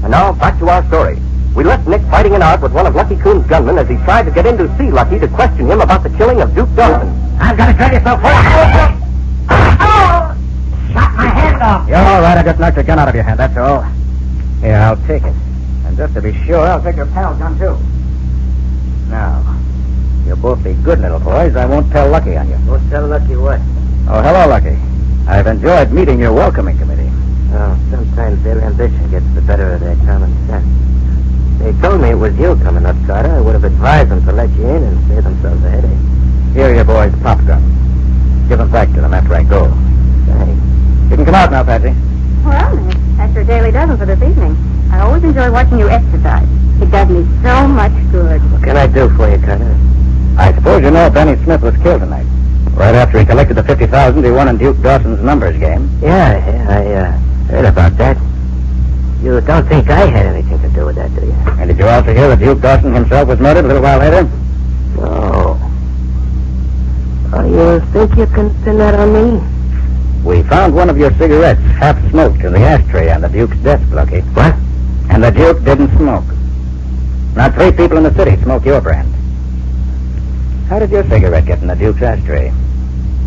And now, back to our story. We left Nick fighting it out with one of Lucky Coon's gunmen as he tried to get in to see Lucky to question him about the killing of Duke Dawson. I've got to drag you so far. Oh! Shot my hand off. You're all right. I just knocked your gun out of your hand, that's all. Here, I'll take it. And just to be sure, I'll take your pal's gun, too. Now, you'll both be good little boys. I won't tell Lucky on you. Won't tell Lucky what? Oh, hello, Lucky. I've enjoyed meeting your welcoming committee. Oh, sometimes their ambition gets the better of their common sense. They told me it was you coming up, Carter. I would have advised them to let you in and save themselves a headache. Here are your boys' pop guns. Give them back to them after I go. Thanks. You can come out now, Patsy. Well, Nick, that's your daily dozen for this evening. I always enjoy watching you exercise. It does me so much good. What can I do for you, Carter? I suppose you know Benny Smith was killed tonight. Right after he collected the $50,000 he won in Duke Dawson's numbers game. Yeah, I heard about that. You don't think I had anything to do with that, do you? And did you also hear that Duke Dawson himself was murdered a little while later? No. Oh, you think you can pin that on me? We found one of your cigarettes half smoked in the ashtray on the Duke's desk, Lucky. What? And the Duke didn't smoke. Not 3 people in the city smoke your brand. How did your cigarette get in the Duke's ashtray?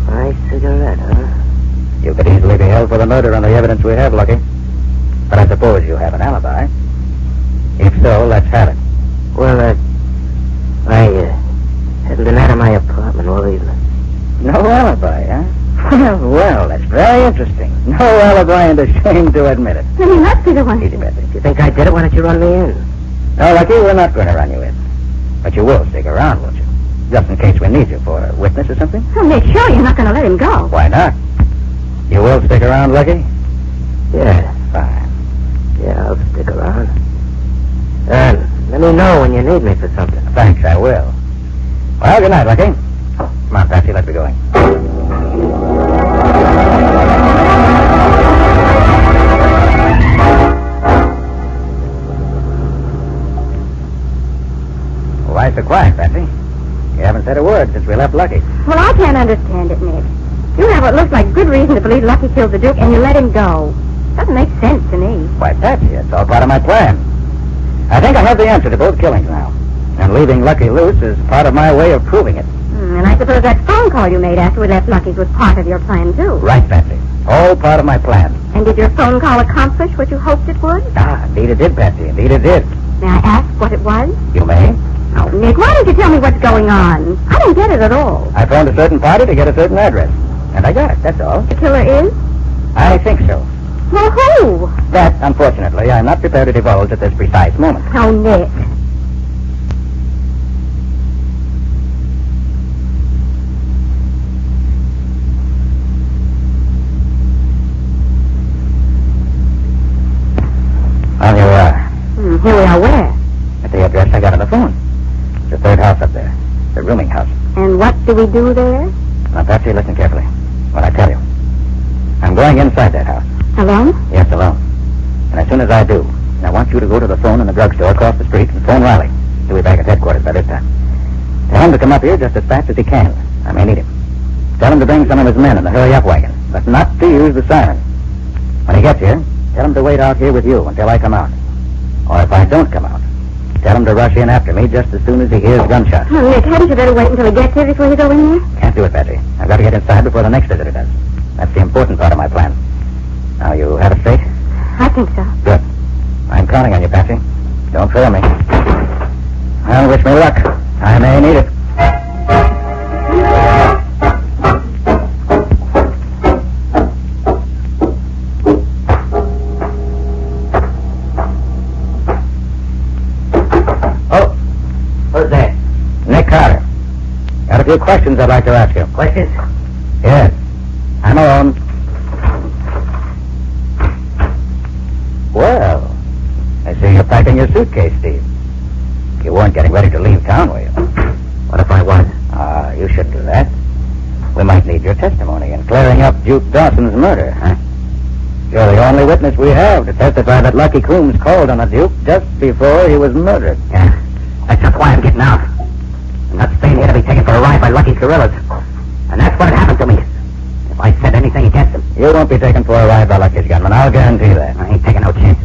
My cigarette, huh? You could easily be held for the murder on the evidence we have, Lucky. But I suppose you have an alibi. If so, let's have it. Well, I hadn't been out of my apartment all evening. No alibi, huh? Well, that's very interesting. No alibi and ashamed to admit it. Then you must be the one. Easy, Betsy. If you think I did it, why don't you run me in? No, Lucky, we're not going to run you in. But you will stick around, won't you? Just in case we need you for a witness or something? Oh, make sure you're not going to let him go. Why not? You will stick around, Lucky? Yeah. Fine. Yeah, I'll stick around. Let me know when you need me for something. Thanks, I will. Well, good night, Lucky. Come on, Patsy, let's be going. Why so quiet, Patsy? You haven't said a word since we left Lucky. Well, I can't understand it, Nick. You have what looks like good reason to believe Lucky killed the Duke, and you let him go. Doesn't make sense to me. Why, Patsy, it's all part of my plan. I think I have the answer to both killings now. And leaving Lucky loose is part of my way of proving it. And I suppose that phone call you made after we left Lucky's was part of your plan, too. Right, Patsy. All part of my plan. And did your phone call accomplish what you hoped it would? Ah, indeed it did, Patsy. Indeed it did. May I ask what it was? You may. Oh, Nick, why don't you tell me what's going on? I don't get it at all. I phoned a certain party to get a certain address. And I got it, that's all. The killer is? I think so. Well, who? That, unfortunately, I'm not prepared to divulge at this precise moment. Oh, Nick. Well, here we are. Here we are where? At the address I got on the phone. It's the 3rd house up there. The rooming house. And what do we do there? Now, Patsy, listen carefully. What I tell you. I'm going inside that house. Alone? Yes, alone. And as soon as I do, I want you to go to the phone in the drugstore across the street and phone Riley. He'll be back at headquarters by this time. Tell him to come up here just as fast as he can. I may need him. Tell him to bring some of his men in the hurry-up wagon, but not to use the siren. When he gets here, tell him to wait out here with you until I come out. Or if I don't come out, tell him to rush in after me just as soon as he hears gunshots. Oh, Nick, hadn't you better wait until he gets here before you go in there? Can't do it, Patsy. I've got to get inside before the next visitor does. That's the important part of my plan. Now, you have it straight? I think so. Good. I'm counting on you, Patsy. Don't fail me. Well, wish me luck. I may need it. Oh, who's there? Nick Carter. Got a few questions I'd like to ask you. Questions? Yes. I'm alone. Well, I see you're packing your suitcase, Steve. You weren't getting ready to leave town, were you? What if I was? You shouldn't do that. We might need your testimony in clearing up Duke Dawson's murder. Huh? You're the only witness we have to testify that Lucky Coombs called on the Duke just before he was murdered. Yeah. That's just why I'm getting out. I'm not staying here to be taken for a ride by Lucky's guerrillas. And that's what happened to me. If I said anything against him... You won't be taken for a ride by Lucky's gunman. I'll guarantee that. I ain't taking no chances.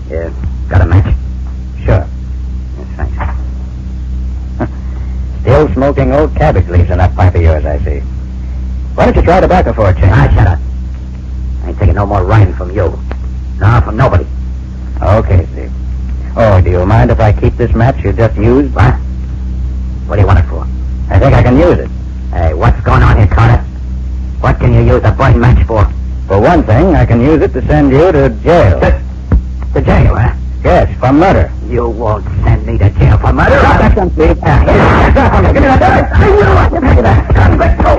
Yeah. Got a match? Sure. Yes, thanks. Still smoking old cabbage leaves in that pipe of yours, I see. Why don't you try tobacco for a change? Shut up. I ain't taking no more riding from you. No, from nobody. Okay, Steve. Oh, do you mind if I keep this match you just used? What? What do you want it for? I think I can use it. Hey, what's going on here, Carter? What can you use a burn match for? For one thing, I can use it to send you to jail. To jail, huh? Yes, for murder. You won't send me to jail for murder. Drop that gun, Steve. Give me that gun. I will. Give me that gun. Let go.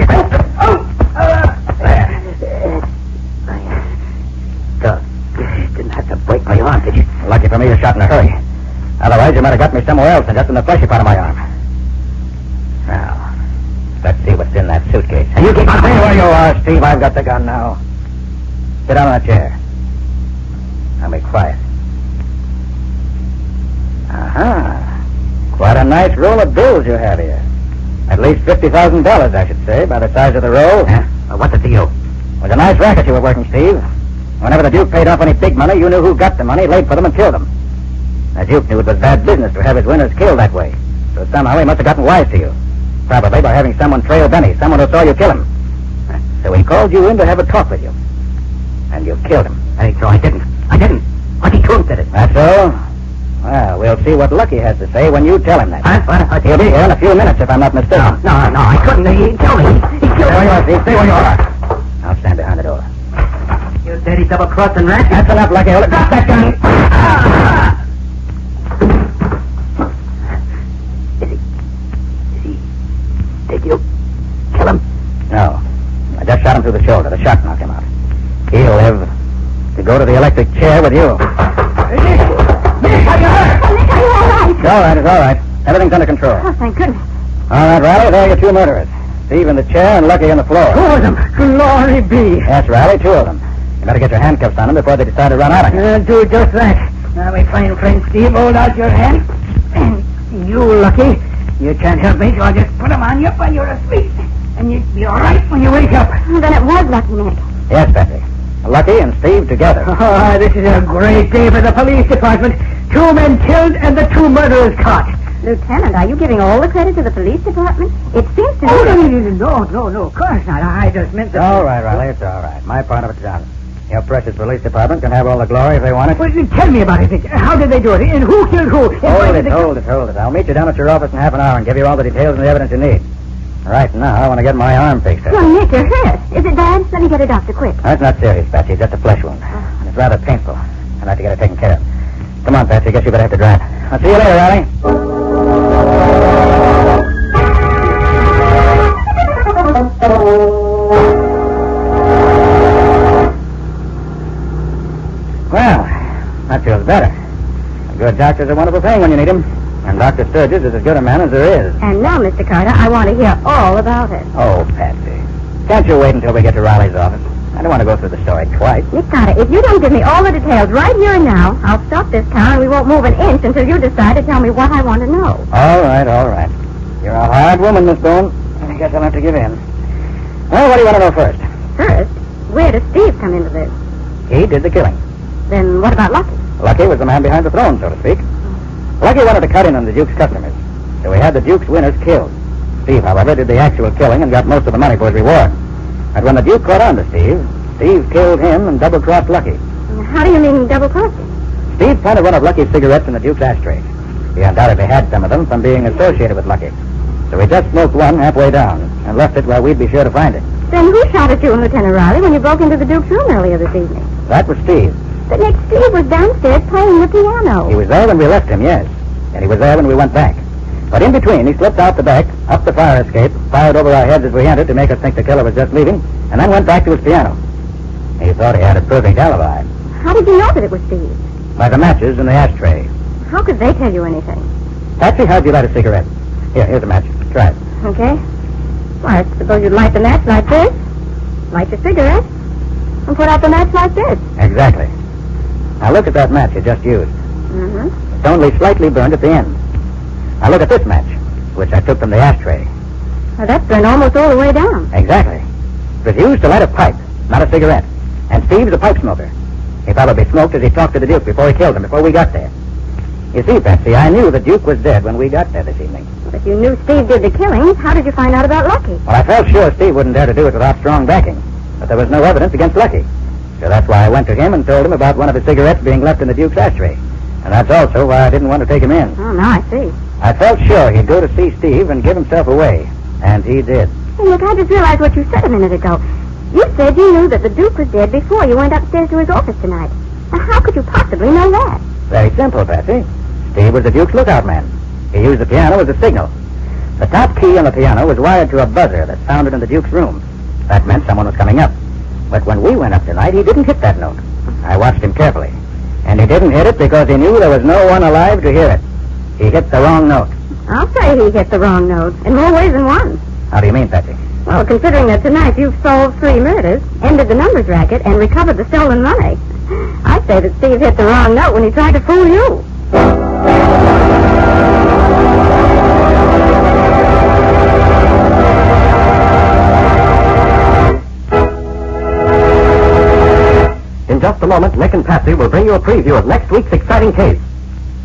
Didn't have to break my arm, did you? Lucky for me you shot in a hurry. Otherwise, you might have got me somewhere else than just in the fleshy part of my arm. Now, let's see what's in that suitcase. And you keep on Stay where you are, Steve. I've got the gun now. Sit down on that chair. Now be quiet. Uh-huh. Quite a nice roll of bills you have here. At least $50,000, I should say, by the size of the roll. Well, what's it to you? It was a nice racket you were working, Steve. Whenever the Duke paid off any big money, you knew who got the money, laid for them, and killed them. The Duke knew it was bad business to have his winners killed that way. So somehow he must have gotten wise to you. Probably by having someone trail Benny, someone who saw you kill him. So he called you in to have a talk with you. And you killed him. Hey, so I didn't. Lucky Coons did it. That's so? Well, we'll see what Lucky has to say when you tell him that. He'll be here in a few minutes, if I'm not mistaken. No, I couldn't. He killed me. He killed me. Stay where you are, Steve. Stay where you are. I'll stand behind the door. You dirty double-crossing rat. That's enough, Lucky. Drop that gun. Did you kill him? No. I just shot him through the shoulder. The shot knocked him out. He'll live to go to the electric chair with you. Nick, are you hurt? Oh, Nick, are you all right? It's all right. Everything's under control. Oh, thank goodness. All right, Riley, there are your two murderers. Steve in the chair and Lucky on the floor. Two of them. Glory be. Yes, Riley, two of them. You better get your handcuffs on them before they decide to run out of here. Do just that. Now, my fine friend Steve, hold out your hand. And you, Lucky, you can't help me, so I'll just put them on you while you're asleep. And you'll be all right when you wake up. Then it was Lucky, Nick. Yes, Betsy. Lucky and Steve together. Oh, this is a great day for the police department. 2 men killed and the 2 murderers caught. Lieutenant, are you giving all the credit to the police department? It seems to me... Oh, no, of course not. I just meant that... All right, Riley, it's all right. My part of it's done. Your precious police department can have all the glory if they want it. Well, tell me about it, Nick. How did they do it? And who killed who? Hold it. I'll meet you down at your office in half an hour and give you all the details and the evidence you need. Right now, I want to get my arm fixed up. Well, Nick, you're hurt. Is it bad? Let me get a doctor quick. That's not serious, Patsy. Just a flesh wound. And it's rather painful. I'd like to get it taken care of. Come on, Patsy. Guess you better have to drive. I'll see you later, Riley. Well, that feels better. A good doctor's a wonderful thing when you need him. And Dr. Sturgis is as good a man as there is. And now, Mr. Carter, I want to hear all about it. Oh, Patsy. Can't you wait until we get to Riley's office? I don't want to go through the story twice. Nick Carter, if you don't give me all the details right here and now, I'll stop this car and we won't move an inch until you decide to tell me what I want to know. All right. You're a hard woman, Miss Boone. I guess I'll have to give in. Well, what do you want to know first? First, where does Steve come into this? He did the killing. Then what about Lucky? Lucky was the man behind the throne, so to speak. Lucky wanted to cut in on the Duke's customers, so he had the Duke's winners killed. Steve, however, did the actual killing and got most of the money for his reward. But when the Duke caught on to Steve killed him and double-crossed Lucky. How do you mean double-crossing? Steve planted one of Lucky's cigarettes in the Duke's ashtray. He undoubtedly had some of them from being associated with Lucky. So he just smoked one halfway down and left it where we'd be sure to find it. Then who shot at you and Lieutenant Riley when you broke into the Duke's room earlier this evening? That was Steve. But Nick, Steve was downstairs playing the piano. He was there when we left him, yes. And he was there when we went back. But in between, he slipped out the back, up the fire escape, fired over our heads as we entered to make us think the killer was just leaving, and then went back to his piano. He thought he had a perfect alibi. How did you know that it was Steve? By the matches in the ashtray. How could they tell you anything? Patsy, how'd you light a cigarette? Here's a match. Try it. Okay. Well, I suppose you'd light the match like this, light your cigarette, and put out the match like this. Exactly. Now look at that match you just used. Mm-hmm. It's only slightly burned at the end. Now look at this match, which I took from the ashtray. Well, that's burned almost all the way down. Exactly. It was used to light a pipe, not a cigarette. And Steve's a pipe smoker. He probably smoked as he talked to the Duke before he killed him, before we got there. You see, Patsy, I knew the Duke was dead when we got there this evening. But you knew Steve did the killing. How did you find out about Lucky? Well, I felt sure Steve wouldn't dare to do it without strong backing. But there was no evidence against Lucky. So that's why I went to him and told him about one of his cigarettes being left in the Duke's ashtray. And that's also why I didn't want to take him in. Oh, now I see. I felt sure he'd go to see Steve and give himself away. And he did. Hey, look, I just realized what you said a minute ago. You said you knew that the Duke was dead before you went upstairs to his office tonight. Now, how could you possibly know that? Very simple, Patsy. Steve was the Duke's lookout man. He used the piano as a signal. The top key on the piano was wired to a buzzer that sounded in the Duke's room. That meant someone was coming up. But when we went up tonight, he didn't hit that note. I watched him carefully. And he didn't hit it because he knew there was no one alive to hear it. He hit the wrong note. I'll say he hit the wrong note, in more ways than one. How do you mean, Patsy? Well, considering that tonight you've solved 3 murders, ended the numbers racket, and recovered the stolen money, I'd say that Steve hit the wrong note when he tried to fool you. moment, Nick and Patsy will bring you a preview of next week's exciting case.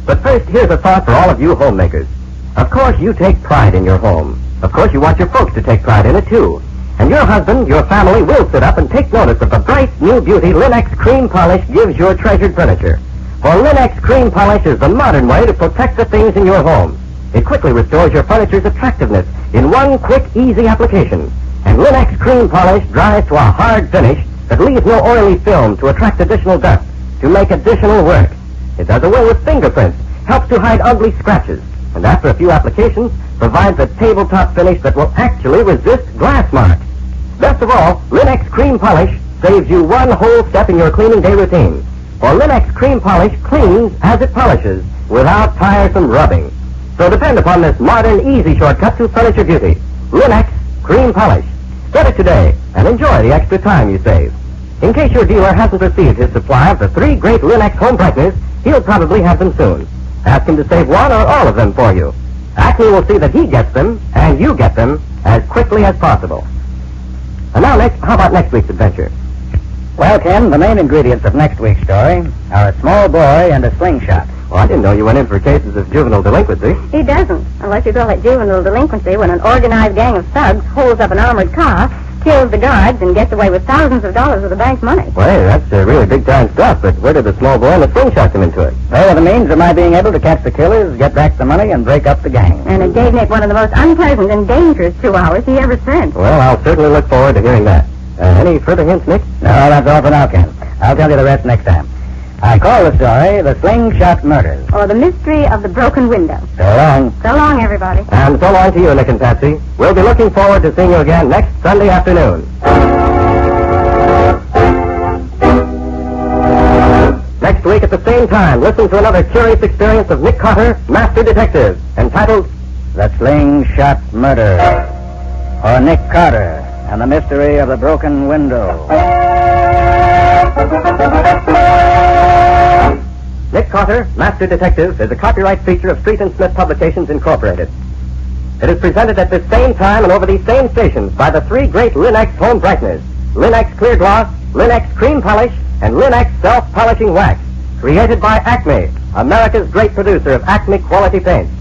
But first, here's a thought for all of you homemakers. Of course, you take pride in your home. Of course, you want your folks to take pride in it, too. And your husband, your family, will sit up and take notice of the bright new beauty Linux Cream Polish gives your treasured furniture. For Linux Cream Polish is the modern way to protect the things in your home. It quickly restores your furniture's attractiveness in one quick, easy application. And Linux Cream Polish dries to a hard finish that leaves no oily film to attract additional dust, to make additional work. It does away with fingerprints, helps to hide ugly scratches, and after a few applications, provides a tabletop finish that will actually resist glass marks. Best of all, Linux Cream Polish saves you one whole step in your cleaning day routine. For Linux Cream Polish cleans as it polishes without tiresome rubbing. So depend upon this modern, easy shortcut to furniture beauty. Linux Cream Polish. Get it today and enjoy the extra time you save. In case your dealer hasn't received his supply of the 3 great Linux home brighteners, he'll probably have them soon. Ask him to save one or all of them for you. Acme will see that he gets them and you get them as quickly as possible. And now, Nick, how about next week's adventure? Well, Ken, the main ingredients of next week's story are a small boy and a slingshot. Well, I didn't know you went in for cases of juvenile delinquency. He doesn't, unless you call it juvenile delinquency when an organized gang of thugs holds up an armored car, kills the guards, and gets away with thousands of dollars of the bank's money. Well, hey, that's really big-time stuff, but where did the small boy and the slingshot come into it? They were the means of my being able to catch the killers, get back the money, and break up the gang. And it gave Nick one of the most unpleasant and dangerous 2 hours he ever spent. Well, I'll certainly look forward to hearing that. Any further hints, Nick? No, that's all for now, Ken. I'll tell you the rest next time. I call the story The Slingshot Murders. Or The Mystery of the Broken Window. So long. So long, everybody. And so long to you, Nick and Patsy. We'll be looking forward to seeing you again next Sunday afternoon. Next week at the same time, listen to another curious experience of Nick Carter, Master Detective, entitled The Slingshot Murder. Or Nick Carter and the Mystery of the Broken Window. Nick Carter, Master Detective, is a copyright feature of Street and Smith Publications, Incorporated. It is presented at this same time and over these same stations by the 3 great Linux home brighteners, Linux Clear Gloss, Linux Cream Polish, and Linux Self-Polishing Wax, created by Acme, America's great producer of Acme quality paints.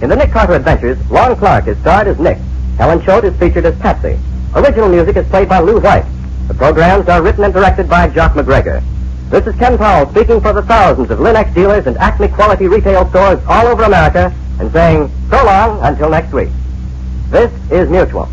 In the Nick Carter Adventures, Lon Clark is starred as Nick. Helen Choate is featured as Patsy. Original music is played by Lou White. The programs are written and directed by Jock McGregor. This is Ken Powell speaking for the thousands of Linux dealers and Acme quality retail stores all over America and saying so long until next week. This is Mutual.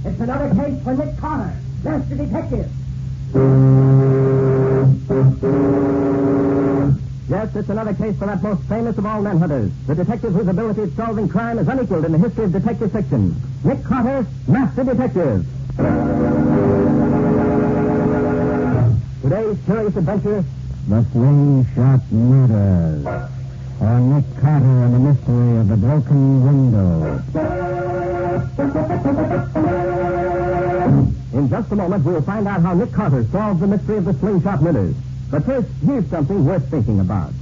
It's another case for Nick Carter, Master Detective. Yes, it's another case for that most famous of all manhunters, the detective whose ability at solving crime is unequaled in the history of detective fiction. Nick Carter, Master Detective. Today's curious adventure, The Slingshot Murders. Or Nick Carter and the Mystery of the Broken Window. In just a moment, we'll find out how Nick Carter solved the mystery of the slingshot murders. But first, here's something worth thinking about.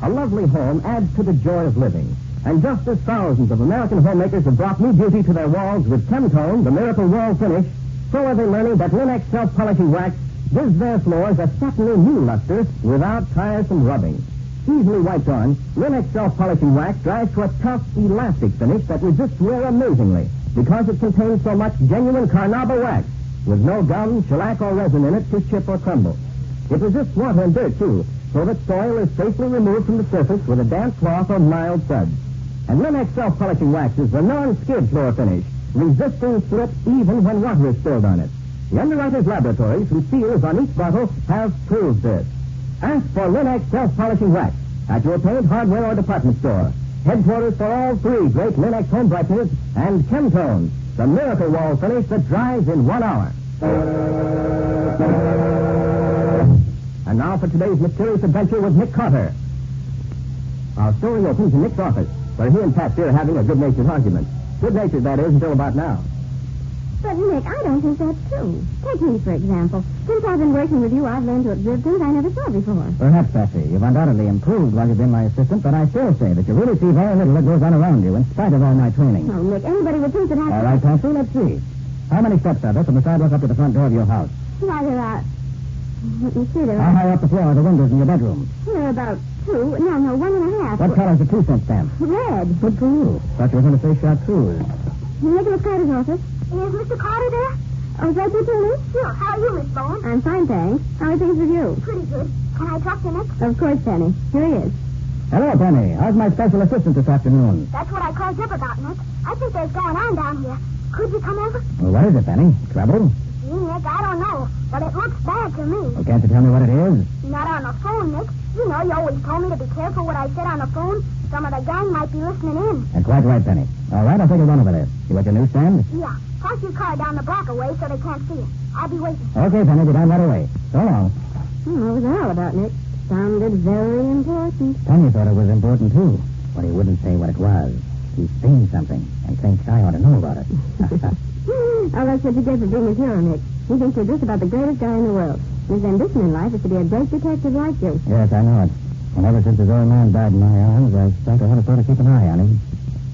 A lovely home adds to the joy of living. And just as thousands of American homemakers have brought new beauty to their walls with Chemtone, the miracle wall finish, so are they learning that Linux self-polishing wax gives their floors a certainly new luster without tiresome rubbing. Easily wiped on, Linux self-polishing wax dries to a tough, elastic finish that resists wear amazingly because it contains so much genuine carnauba wax with no gum, shellac, or resin in it to chip or crumble. It resists water and dirt, too, so that soil is safely removed from the surface with a damp cloth or mild suds. And Linux self-polishing wax is the non-skid floor finish, resisting slip even when water is spilled on it. The underwriters' laboratories, whose seals on each bottle, have proved this. Ask for Linux self-polishing wax at your paint, hardware, or department store. Headquarters for all 3 great Linux home brighteners and Chemtone, the miracle wall finish that dries in 1 hour. And now for today's mysterious adventure with Nick Carter. Our story opens in Nick's office, where he and Patsy are having a good-natured argument. Good-natured, that is, until about now. But, Nick, I don't think that's true. Take me, for example. Since I've been working with you, I've learned to observe things I never saw before. Perhaps, Patsy. You've undoubtedly improved while you've been my assistant, but I still say that you really see very little that goes on around you, in spite of all my training. Oh, Nick, anybody would think that I... All right, Patsy, let's see. How many steps are there from the sidewalk up to the front door of your house? Why, there are... Let me see, there How are... high up the floor are the windows in your bedroom? There are about 2. No, 1.5. What color's the 2-cent stamp? Red. Good for you. Thought you were going to say chartreuse. Nicholas Carter's office. Is Mr. Carter there? Oh, is that you, Penny? Sure. How are you, Miss Bowen? I'm fine, thanks. How are things with you? Pretty good. Can I talk to Nick? Of course, Penny. Here he is. Hello, Penny. How's my special assistant this afternoon? That's what I called you up about, Nick. I think there's going on down here. Could you come over? Well, what is it, Penny? Trouble? Gee, Nick, I don't know. But it looks bad to me. Well, can't you tell me what it is? Not on the phone, Nick. You know, you always told me to be careful what I said on the phone. Some of the gang might be listening in. That's quite right, Penny. All right, I'll take a run over there. See what your newsstand? Yeah. Park your car down the block away so they can't see it. I'll be waiting. Okay, Penny, be down right away. So long. What was that all about, Nick? Sounded very important. Penny thought it was important, too. But he wouldn't say what it was. He's seen something and thinks I ought to know about it. Oh, that's what you get for being his hero, Nick. He thinks you're just about the greatest guy in the world. His ambition in life is to be a great detective like you. Yes, I know it. And ever since his old man died in my arms, I've spent a whole sort of keep an eye on him.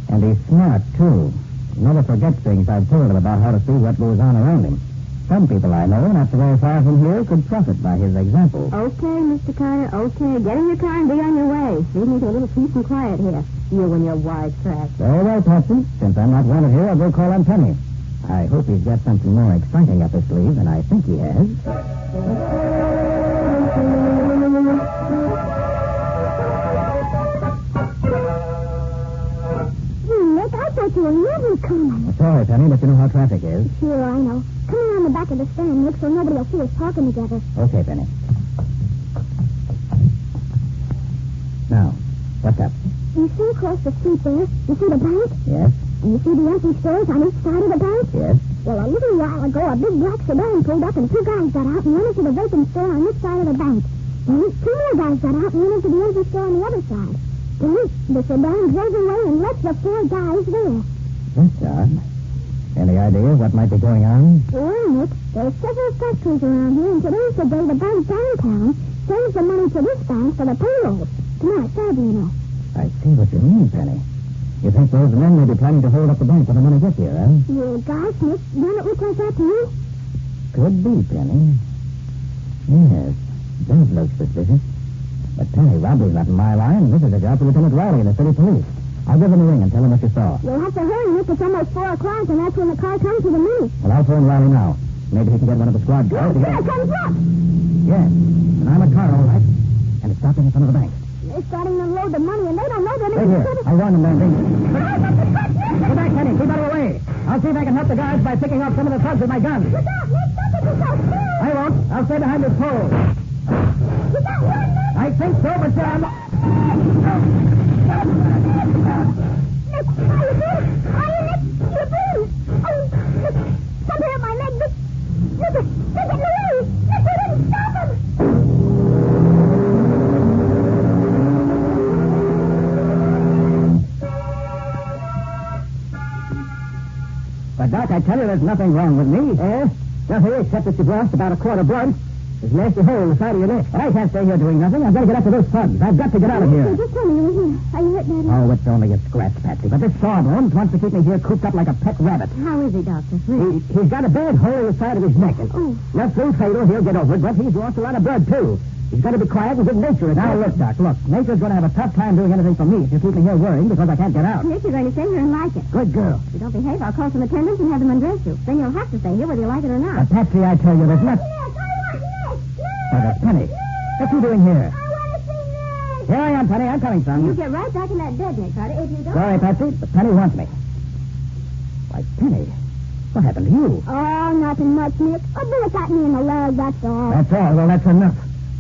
And he's smart, too. He never forgets things I've told him about how to see what goes on around him. Some people I know, not so very far from here, could profit by his example. Okay, Mr. Carter, okay. Get in your car and be on your way. Leave me to a little peace and quiet here. You and your wise tracks. Very well, Patsy. Since I'm not wanted here, I'll go call on Penny. I hope he's got something more exciting up his sleeve than I think he has. Nick, I thought you were never coming. Sorry, Penny, but you know how traffic is. Sure, I know. Come around the back of the stand, Nick, so nobody will see us talking together. Okay, Penny. Now, what's up? You see across the street there? You see the bank? Yes? And you see the empty stores on each side of the bank? Yes. Well, a little while ago, a big black sedan pulled up and 2 guys got out and went into the vacant store on each side of the bank. Then 2 more guys got out and went into the empty store on the other side. Then the sedan drove away and left the 4 guys there. That's odd. Any idea what might be going on? Well, Nick, there's several factories around here, and today's the day the bank downtown saves the money to this bank for the payroll. Tomorrow, Saturday, you know. I see what you mean, Penny. You think those men may be planning to hold up the bank when the money gets here, huh? Yeah, gosh, Nick, don't it look like that to you? Could be, Penny. Yes, does look suspicious. But, Penny, robbery's not in my line. This is a job for Lieutenant Riley in the city police. I'll give him a ring and tell him what you saw. You'll have to hurry, Nick. It's almost 4 o'clock, and that's when the car comes to the minute. Well, I'll phone Riley now. Maybe he can get one of the squad cars. Look, there comes up. Yes, and I'm a car, all right. And it's stopping in front of the bank. They're starting to unload the money, and they don't know they're Wait making here. I'll warn them, Dandy. Go back, Penny. Keep out of the way. I'll see if I can help the guards by picking off some of the thugs with my gun. Look out, Nick. Don't get yourself killed. I won't. I'll stay behind this pole. You got one, Nick? I think so, but Nick, are you good? Are you, Nick? You're bruised. Oh, Nick, something hurt my leg, Nick. Nick, they're getting away. Nick, we didn't stop them. But, Doc, I tell you there's nothing wrong with me. Nothing except that you've lost about a quart of blood. There's a nasty hole in the side of your neck. But I can't stay here doing nothing. I've got to get up to those thugs. I've got to get out of here. Just tell me you were here. Are you hurt, Daddy? Oh, it's only a scratch, Patsy. But this Sawbones wants to keep me here cooped up like a pet rabbit. How is he, Doctor? He's got a bad hole in the side of his neck. And nothing fatal. He'll get over it, but he's lost a lot of blood, too. He's got to be quiet and good natured. Now, look, Doc, look. Nature's going to have a tough time doing anything for me if you keep me here worrying because I can't get out. Nick, you're going to stay here and like it. Good girl. If you don't behave, I'll call some attendants and have them undress you. Then you'll have to stay here whether you like it or not. But, Patsy, I tell you, there's nothing... Oh, that's Penny. What you doing here? I want to see Nick. Here I am, Penny. I'm coming, son. You get right back in that bed, Nick Carter. If you don't... Sorry, Patsy, but Penny wants me. Why, Penny, what happened to you? Oh, nothing much, Nick. A bullet got me in the leg, that's all. That's all. Well, that's enough.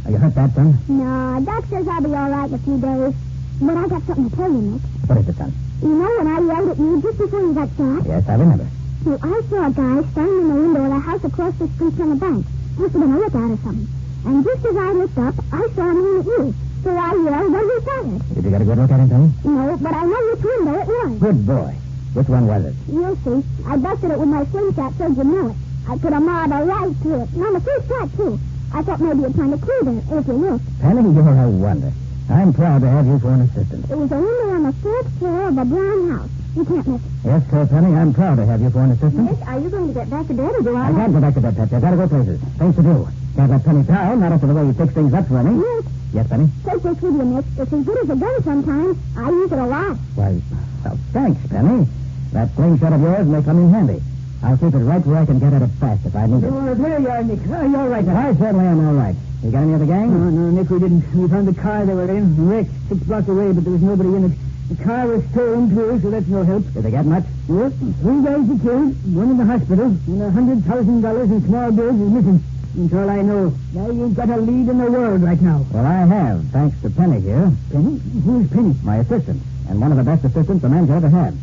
Are you hurt that, son? No, Doc says I'll be all right in a few days. But I got something to tell you, Nick. What is it, son? You know when I yelled at you just before you got shot? Yes, I remember. Well, I saw a guy standing in the window of a house across the street from the bank. Must have been a lookout or something. And just as I looked up, I saw him aim at you. So I yelled, "What was that?" Did you get a good look at him, Penny? No, but I know which window it was. Good boy. Which one was it? You'll see. I busted it with my slingshot so you know it. I put a marble right through it. And on the first shot, too. I thought maybe you'd find a clue there, if you looked. Penny, you're a wonder. I'm proud to have you for an assistant. It was a window on the fourth floor of a brown house. You can't miss it. Yes, sir, Penny, I'm proud to have you for an assistant. Nick, are you going to get back to bed, or do I... I can't go back to bed, Patsy. I've got to go places. Things to do. Can't let Penny down, not after the way you fix things up for me. Nick. Yes, Penny? Take this with you, Nick. It's as good as a gun sometimes. I use it a lot. Why, well, thanks, Penny. That slingshot of yours may come in handy. I'll keep it right where I can get at it fast if I need it. Oh, there you are, Nick. Oh, you're all right now. I certainly am all right. You got any of the gang? No, Nick, we didn't. We found the car they were in, wrecked 6 blocks away, but there was nobody in it. The car was stolen, too, so that's no help. Did they get much? Well, 3 guys were killed, one in the hospital, and $100,000 in small bills is missing. That's all I know. Now you've got a lead in the world right now. Well, I have, thanks to Penny here. Penny? Who's Penny? My assistant, and one of the best assistants a man's ever had.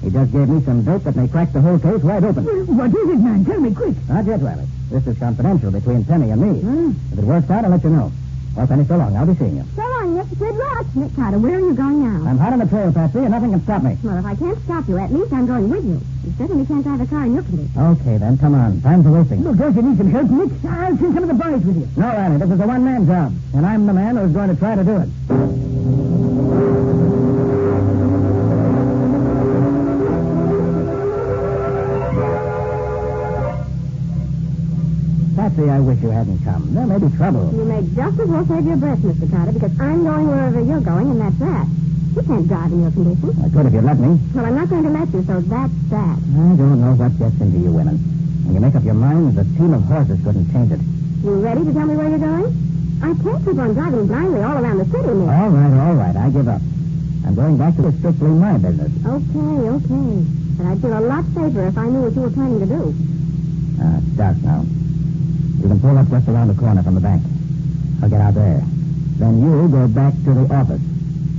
He just gave me some dope that may crack the whole case wide open. What is it, man? Tell me quick. Not yet, Riley. This is confidential between Penny and me. If it works out, I'll let you know. Well, Penny, so long. I'll be seeing you. So long, Nick. Good luck. Nick Carter, where are you going now? I'm hot on the trail, Patsy, and nothing can stop me. Well, if I can't stop you, at least I'm going with you. You certainly can't drive a car in your condition. Okay, then. Come on. Time's a wasting. Look, don't you need some help, Nick? I'll send some of the boys with you. No, Riley. This is a one-man job, and I'm the man who's going to try to do it. Patsy, I wish you hadn't come. There may be trouble. You may just as well save your breath, Mr. Carter, because I'm going wherever you're going, and that's that. You can't drive in your condition. I could if you'd let me. Well, I'm not going to let you, so that's that. I don't know what gets into you women. When you make up your minds, a team of horses couldn't change it. You ready to tell me where you're going? I can't keep on driving blindly all around the city, Nick. All right. I give up. I'm going back to strictly my business. Okay. But I'd feel a lot safer if I knew what you were planning to do. It's dark now. You can pull up just around the corner from the bank. I'll get out there. Then you go back to the office.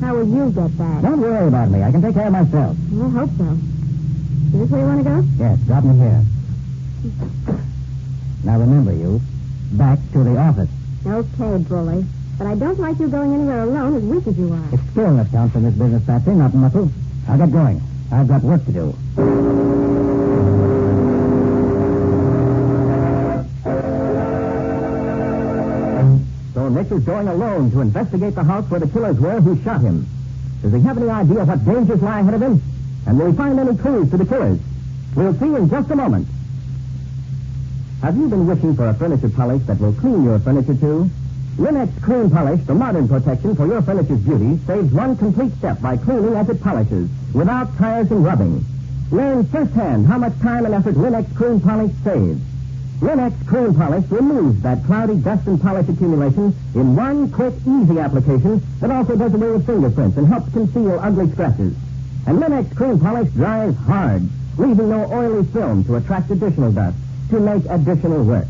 How will you get back? Don't worry about me. I can take care of myself. I hope so. Is this where you want to go? Yes, drop me here. Now remember, you. Back to the office. Okay, bully. But I don't like you going anywhere alone, as weak as you are. It's skill that counts in this business, Patsy, not muscle. I'll get going. I've got work to do. So Nick is going alone to investigate the house where the killers were who shot him. Does he have any idea what dangers lie ahead of him? And will he find any clues to the killers? We'll see in just a moment. Have you been wishing for a furniture polish that will clean your furniture too? Linex Clean Polish, the modern protection for your furniture's beauty, saves one complete step by cleaning as it polishes, without tiresome rubbing. Learn firsthand how much time and effort Linex Clean Polish saves. Linex Clean Polish removes that cloudy dust and polish accumulation in one quick, easy application that also does away with fingerprints and helps conceal ugly scratches. And Linex Clean Polish dries hard, leaving no oily film to attract additional dust, to make additional work.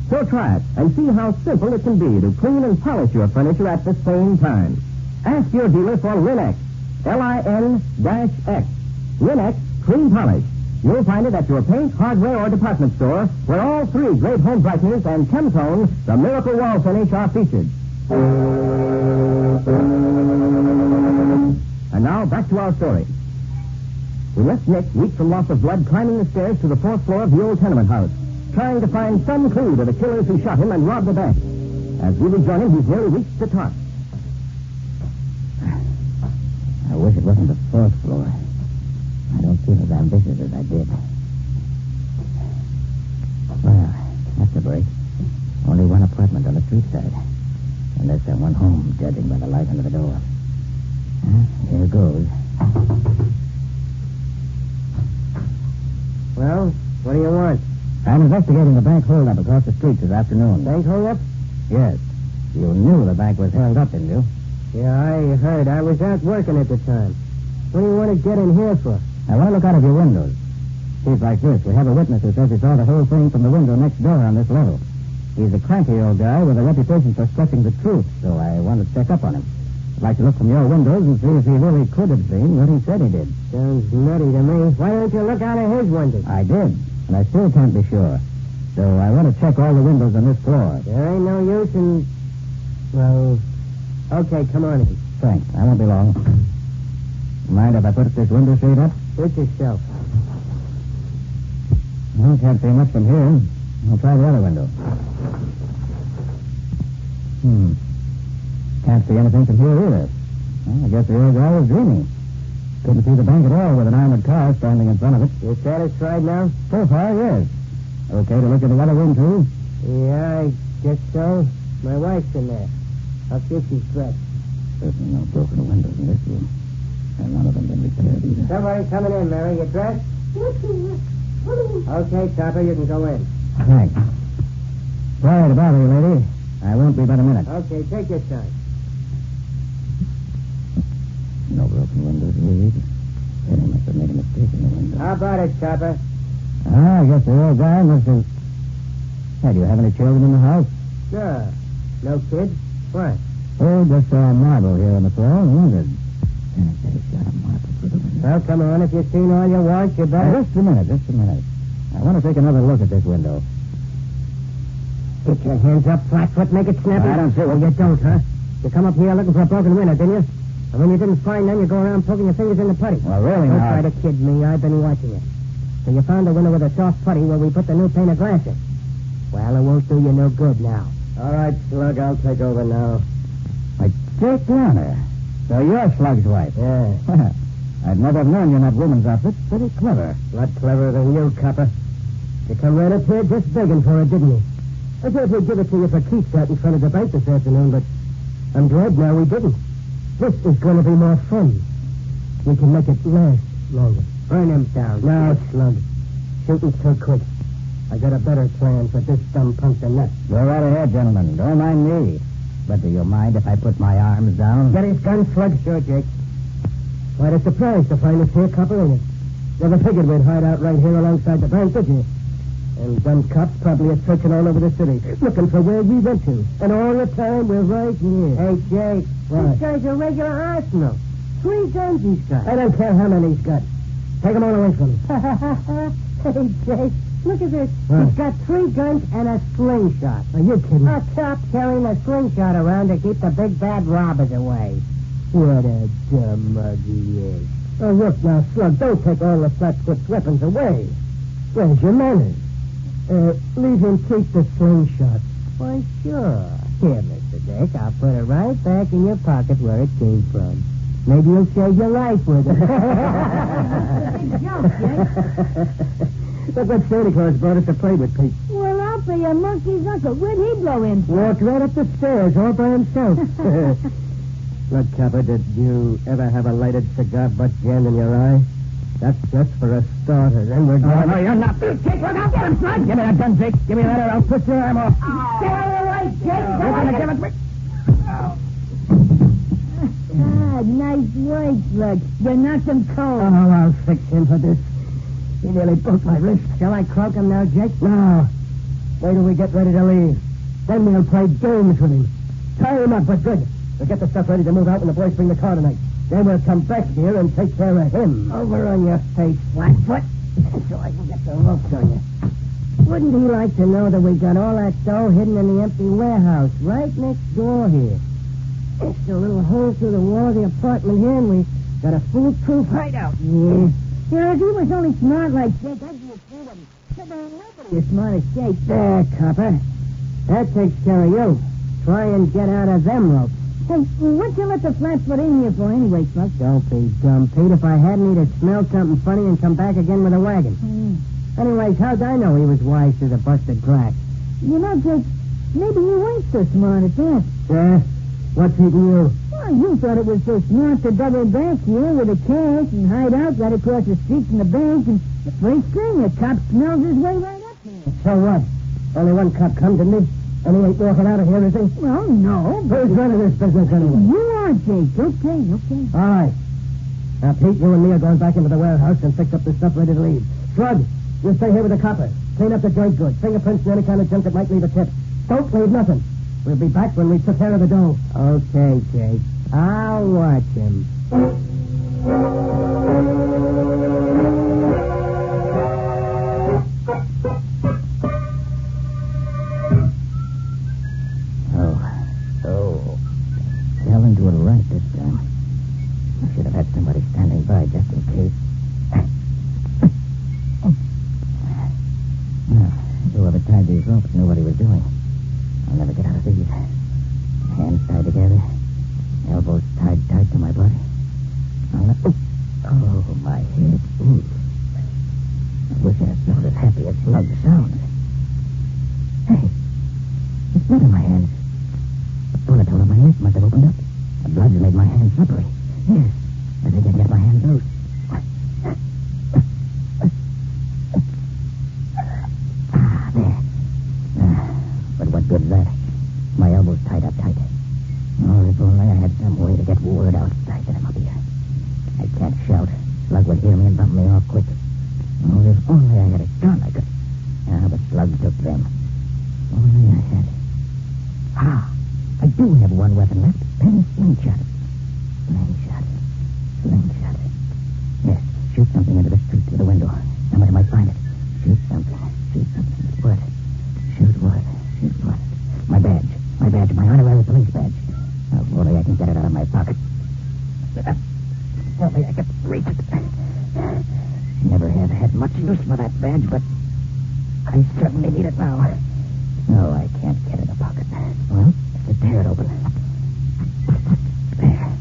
So try it and see how simple it can be to clean and polish your furniture at the same time. Ask your dealer for Linex, Lin-X, Linex Clean Polish. You'll find it at your paint, hardware, or department store, where all 3 great home brighteners and Chemtone, the miracle wall finish, are featured. And now, back to our story. We left Nick, weak from loss of blood, climbing the stairs to the 4th floor of the old tenement house, trying to find some clue to the killers who shot him and robbed the bank. As we rejoin him, he's nearly reached the top. I wish it wasn't the 4th floor. I don't feel as ambitious as I did. Well, that's a break. Only one apartment on the street side. And there's that one home, judging by the light under the door. Here goes. Well, what do you want? I'm investigating the bank holdup across the street this afternoon. Bank holdup? Yes. You knew the bank was held up, didn't you? Yeah, I heard. I was out working at the time. What do you want to get in here for? I want to look out of your windows. See, it's like this. We have a witness who says he saw the whole thing from the window next door on this level. He's a cranky old guy with a reputation for stretching the truth, so I want to check up on him. I'd like to look from your windows and see if he really could have seen what he said he did. Sounds nutty to me. Why don't you look out of his windows? I did, and I still can't be sure. So I want to check all the windows on this floor. There ain't no use in... Well, okay, come on in. Thanks. I won't be long. Mind if I put this window shade up? Suit yourself. Well, can't see much from here. I'll try the other window. Can't see anything from here either. Well, I guess the old guy was dreaming. Couldn't see the bank at all with an armored car standing in front of it. You satisfied now? So far, yes. Okay to look in the other room, too? Yeah, I guess so. My wife's in there. I'll see if she's dressed. Certainly no broken windows in this room. And none of them been repaired either. Somebody coming in, Mary. You dressed? Okay, Topper, you can go in. Thanks. Sorry to bother you, lady. I won't be but a minute. Okay, take your time. No broken windows here either. Penny must have made a mistake in the window. How about it, Topper? I guess the old guy must have... Hey, do you have any children in the house? Sure. No kids? What? Oh, just saw a marble here on the floor and wondered. Penny said he's got a marble for the window. Well, come on. If you've seen all you want, you better... Just a minute. I want to take another look at this window. Get your hands up, Flatfoot. Make it snappy. I don't see Well, you don't, huh? You come up here looking for a broken window, didn't you? And when you didn't find none, you go around poking your fingers in the putty. Well, really, Don't now... try to kid me. I've been watching you. So you found a window with a soft putty where we put the new pane of glass in. Well, it won't do you no good now. All right, Slug, I'll take over now. Why, Jake Garner. So you're Slug's wife. Yeah. I'd never have known you in that woman's outfit. Pretty clever. A lot cleverer than you, copper. You come right up here just begging for it, didn't you? I thought we'd give it to you for keeps out in front of the bank this afternoon, but I'm glad now we didn't. This is going to be more fun. We can make it last longer. Burn him down. No, Slug. Shooting's too quick. I got a better plan for this dumb punk than that. Go right ahead, gentlemen. Don't mind me. But do you mind if I put my arms down? Get his gun, Slug. Sure, Jake. Quite a surprise to find us here, copper, ain't it? Never figured we'd hide out right here alongside the bank, did you? And dumb cops probably are searching all over the city, looking for where we went to. And all the time, we're right here. Hey, Jake. What? This guy's a regular arsenal. 3 guns he's got. I don't care how many he's got. Take them all away from him. Hey, Jake, look at this. What? He's got 3 guns and a slingshot. Are you kidding? A cop carrying a slingshot around to keep the big bad robbers away. What a dumb mug he is. Oh, look now, Slug, don't take all the Flatfoot's weapons away. Where's your manners? Leave him keep the slingshot. Why, sure. Here, Mr. Dick, I'll put it right back in your pocket where it came from. Maybe you'll save your life with it. Big joke, Jake. Look what Santa Claus brought us to play with, Pete. Well, I'll be a monkey's uncle. Where'd he blow in from? Walked right up the stairs all by himself. Look, Copper, did you ever have a lighted cigar butt jammed in your eye? That's just for a starter. Then we're going... No, you're not. Jake, look out. Get him, son. Give me that gun, Jake. Give me that or I'll twist your arm off. Oh. Get out of the way, Jake. You're going to give it me. Ah, nice work, Slug. You knocked him cold. Oh, I'll fix him for this. He nearly broke my wrist. Shall I croak him now, Jake? No. Wait till we get ready to leave. Then we'll play games with him. Tie him up, but good. We'll get the stuff ready to move out when the boys bring the car tonight. Then we'll come back here and take care of him. Over on your face, Flatfoot. So I can get the ropes on you. Wouldn't he like to know that we got all that dough hidden in the empty warehouse right next door here? It's a little hole through the wall of the apartment here, and we got a foolproof hideout. Yeah. Sure, if he was only smart like Jake, I'd be afraid of him. But there ain't nobody as smart as Jake. There, Copper. That takes care of you. Try and get out of them ropes. Hey, what you let the Flatfoot in here for anyway, Slug? Don't be dumb, Pete. If I hadn't, he'd have smelled something funny and come back again with a wagon. Anyways, how'd I know he was wise to the busted crack? You know, Jake, maybe you weren't so smart at that. Yeah? What's eating you? Well, you thought it was so smart to double back here with the cash and hide out right across the street from the bank, and the first thing, the cop smells his way right up here. So what? Only one cop come to me, and he ain't walking out of here, is he? Well, no. Who's running this business anyway? You are, Jake. Okay. All right. Now, Pete, you and me are going back into the warehouse and fix up the stuff ready to leave. Slug, you stay here with the copper. Clean up the joint good. Fingerprints and any kind of junk that might leave a tip. Don't leave nothing. We'll be back when we took care of the dough. Okay, Jake. I'll watch him. should have had somebody standing by just in case. Well, whoever tied these ropes knew what he was doing. I'll never get out of these. Hands tied together, elbows tied tight to my body. Oh, my head. Ooh. I wish I felt as happy as Slug sounds. Hey, it's blood in my hands. The bullet hole in my neck must have opened up. The blood made my hands slippery. Yes, I think I can get my hands loose. There. But what good's that? My elbows tied up tight. Oh, if only I had some way to get word out. I get him up here. I can't shout. Slug would hear me and bump me off quick. Oh, if only I had a gun, I could. But Slug took them. Only I had. I do have one weapon left. Penny slingshot. Slingshot. Yes, shoot something into the street through the window. Somebody might find it. Shoot something. What? Shoot what? My badge. My honorary police badge. Oh, only I can get it out of my pocket. Only I could reach it. Never have had much use for that badge, but I certainly need it now. No, I can't get in the pocket. Well, let's tear it open. There.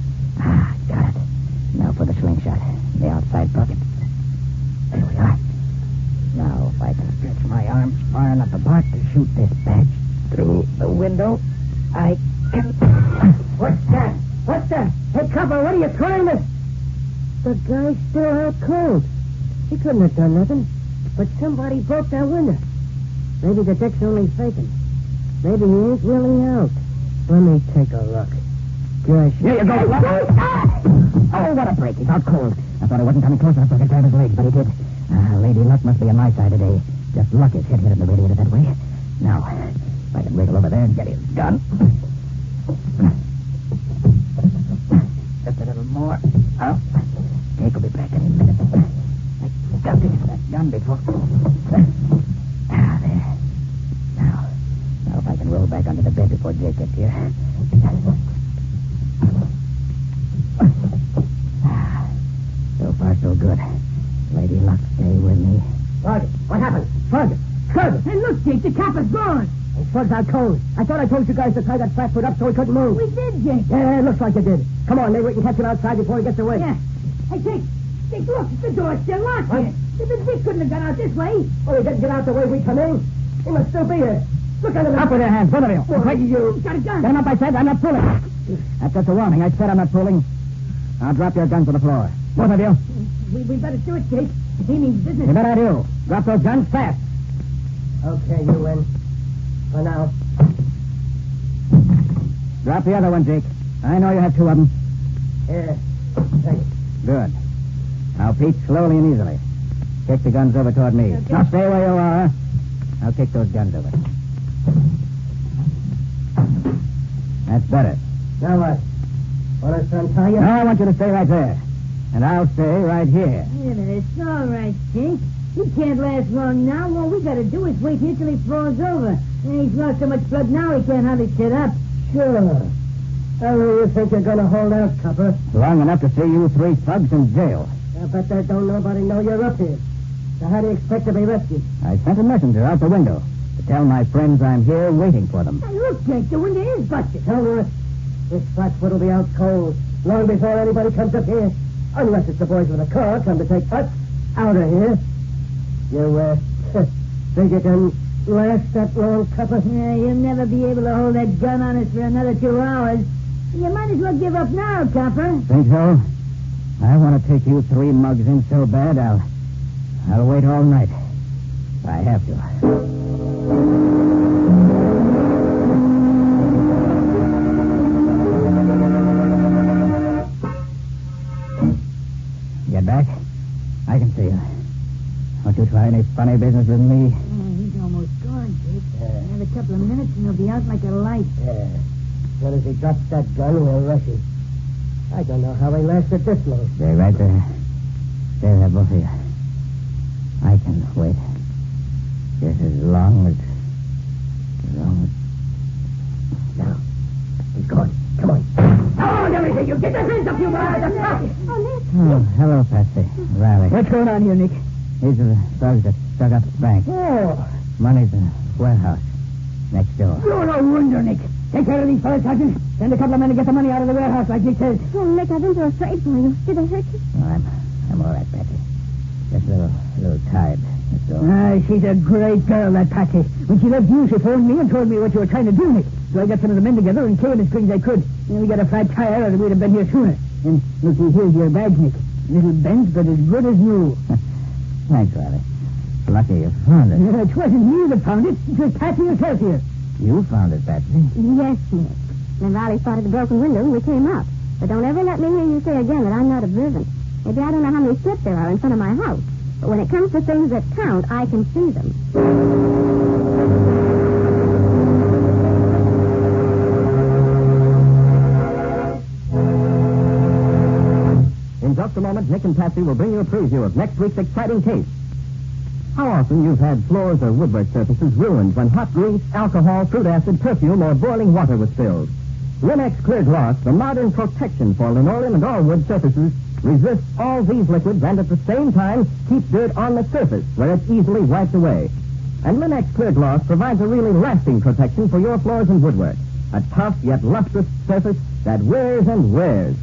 Got it. Now for the slingshot. The outside pocket. There we are. Now, if I can stretch my arms far enough apart to shoot this badge through the window, I can... What's that? Hey, Copper, what are you trying to... The guy's still out cold. He couldn't have done nothing. But somebody broke that window. Maybe the deck's only faking. Maybe he ain't really out. Let me take a look. Gosh. Here you go. Oh, what a break. He's out cold. I thought I wasn't coming close enough so I could grab his legs, but he did. Lady Luck must be on my side today. Just luck his head hit in the radiator that way. Now, if I can wriggle over there and get his gun. Just a little more. Oh, Jake will be back any minute. I got to use that gun before. There. Now, if I can roll back under the bed before Jake gets here. So far, so good. Lady Luck, stay with me. Sergeant, what happened? Sergeant! Hey, look, Jake, the copper's gone. Hey, Slug's out cold. I thought I told you guys to tie that fat foot up so he couldn't move. We did, Jake. Yeah, it looks like you did. Come on, maybe we can catch him outside before he gets away. Yeah. Hey, Jake, look, the door's still locked here. The Dick couldn't have got out this way. Oh, he didn't get out the way we come in. He must still be here. Look at him. Up with your hands, both of you. What? You got a gun. Get him up, I said. I'm not pulling. That's just a warning. I said I'm not pulling. Now drop your guns to the floor. Both of you. We better do it, Jake. He means business. You better do. Drop those guns fast. Okay, you win. For now. Drop the other one, Jake. I know you have two of them. Here. Take it. Good. Now, Pete, slowly and easily. Kick the guns over toward me. Okay. Now, stay where you are. I'll kick those guns over. That's better. Now what? Want us to untie you? No, I want you to stay right there. And I'll stay right here. Wait a minute. It's all right, Jake. He can't last long now. All we got to do is wait here till he falls over. And he's lost so much blood now he can't hardly sit up. Sure. How long do you think you're going to hold out, Copper? Long enough to see you three thugs in jail. I bet that don't nobody know you're up here. So how do you expect to be rescued? I sent a messenger out the window to tell my friends I'm here waiting for them. Hey, look, Jake, the window is busted. Tell me, this flatfoot will be out cold long before anybody comes up here. Unless it's the boys with a car come to take us out of here. You, think you can last that long, Copper? Yeah, you'll never be able to hold that gun on us for another 2 hours. You might as well give up now, Copper. Think so? I want to take you three mugs in so bad, I'll wait all night. I have to. Get back? I can see you. Don't you try any funny business with me. He's almost gone, Jake. Another couple of minutes and he'll be out like a light. Yeah. As soon as he drops that gun, we'll rush him. I don't know how he lasted this long. Stay right there. Stay there, both of you. I can wait. Just as long as... Now. He's gone. Come on. Come on, everything. you. Get your hands up, you mother. Oh, hello, Patsy. Riley. What's going on here, Nick? These are the thugs that dug up the bank. Oh. Money's in the warehouse next door. You're no wonder, Nick. Take care of these fellas, Sergeant. Send a couple of men to get the money out of the warehouse like Nick says. Oh, Nick, I've been so afraid for you. Did they hurt you? Oh, I'm all right, Patsy. Just a little tired. That's all. She's a great girl, that Patsy. When she left you, she phoned me and told me what you were trying to do, Nick. So I got some of the men together and came as quick as I could. And we got a flat tire or we'd have been here sooner. And looky, here's your badge, Nick. Little bent, but as good as new. Thanks, Riley. Lucky you found it. It wasn't me that found it. It was Patsy herself here. You found it, Patsy? Yes, Nick. Then Riley spotted the broken window and we came up. But don't ever let me hear you say again that I'm not observant. Maybe I don't know how many steps there are in front of my house. But when it comes to things that count, I can see them. In just a moment, Nick and Patsy will bring you a preview of next week's exciting case. How often you've had floors or woodwork surfaces ruined when hot grease, alcohol, fruit acid, perfume, or boiling water was spilled? Linex Clear Gloss, the modern protection for linoleum and all wood surfaces, resists all these liquids and at the same time keeps dirt on the surface where it's easily wiped away. And Linex Clear Gloss provides a really lasting protection for your floors and woodwork. A tough yet lustrous surface that wears and wears.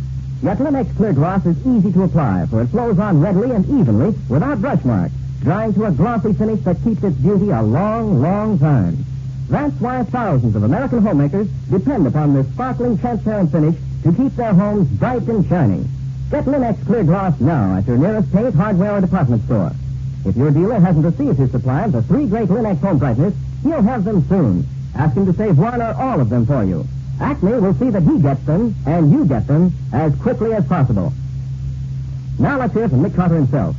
Yet Linex Clear Gloss is easy to apply, for it flows on readily and evenly without brush marks, drying to a glossy finish that keeps its beauty a long, long time. That's why thousands of American homemakers depend upon this sparkling, transparent finish to keep their homes bright and shining. Get Linex Clear Gloss now at your nearest paint, hardware, or department store. If your dealer hasn't received his supply of the 3 great Linex home brighteners, he'll have them soon. Ask him to save one or all of them for you. Acme will see that he gets them, and you get them, as quickly as possible. Now let's hear from Nick Carter himself.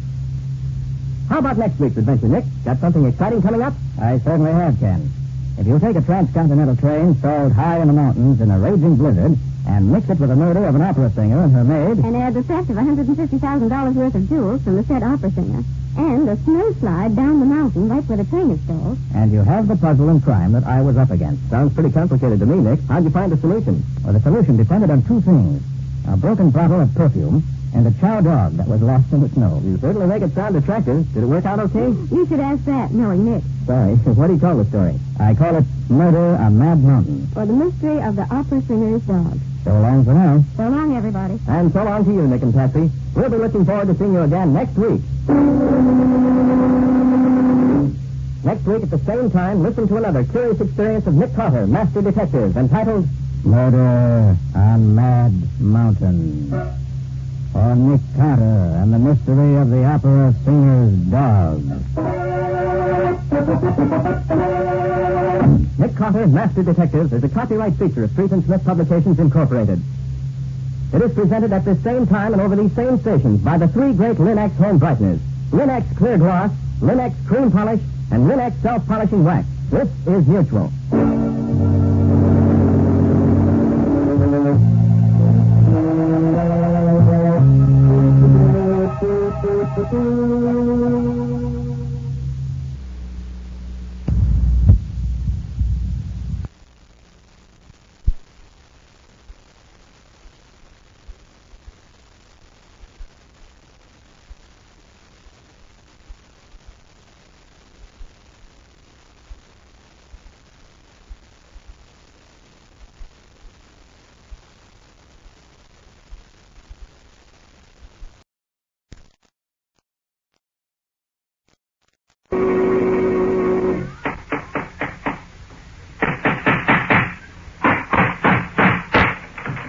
How about next week's adventure, Nick? Got something exciting coming up? I certainly have, Ken. If you'll take a transcontinental train stalled high in the mountains in a raging blizzard and mix it with the murder of an opera singer and her maid... And add the theft of $150,000 worth of jewels from the said opera singer. And a snowslide down the mountain right where the train is stalled. And you have the puzzle and crime that I was up against. Sounds pretty complicated to me, Nick. How'd you find the solution? Well, the solution depended on 2 things. A broken bottle of perfume and a chow dog that was lost in the snow. You certainly make it sound attractive. Did it work out okay? You should ask that, knowing Nick. Sorry. What do you call the story? I call it Murder on Mad Mountain. Or the mystery of the opera singer's dog. So long for now. So long, everybody. And so long to you, Nick and Patsy. We'll be looking forward to seeing you again next week. Next week at the same time, listen to another curious experience of Nick Carter, Master Detective, entitled Murder on Mad Mountain. Or Nick Carter and the mystery of the opera singer's dog. Nick Carter, Master Detective, is a copyright feature of Street and Smith Publications, Incorporated. It is presented at this same time and over these same stations by the 3 great Linex home brighteners. Linex Clear Gloss, Linex Cream Polish, and Linex Self-Polishing Wax. This is Mutual.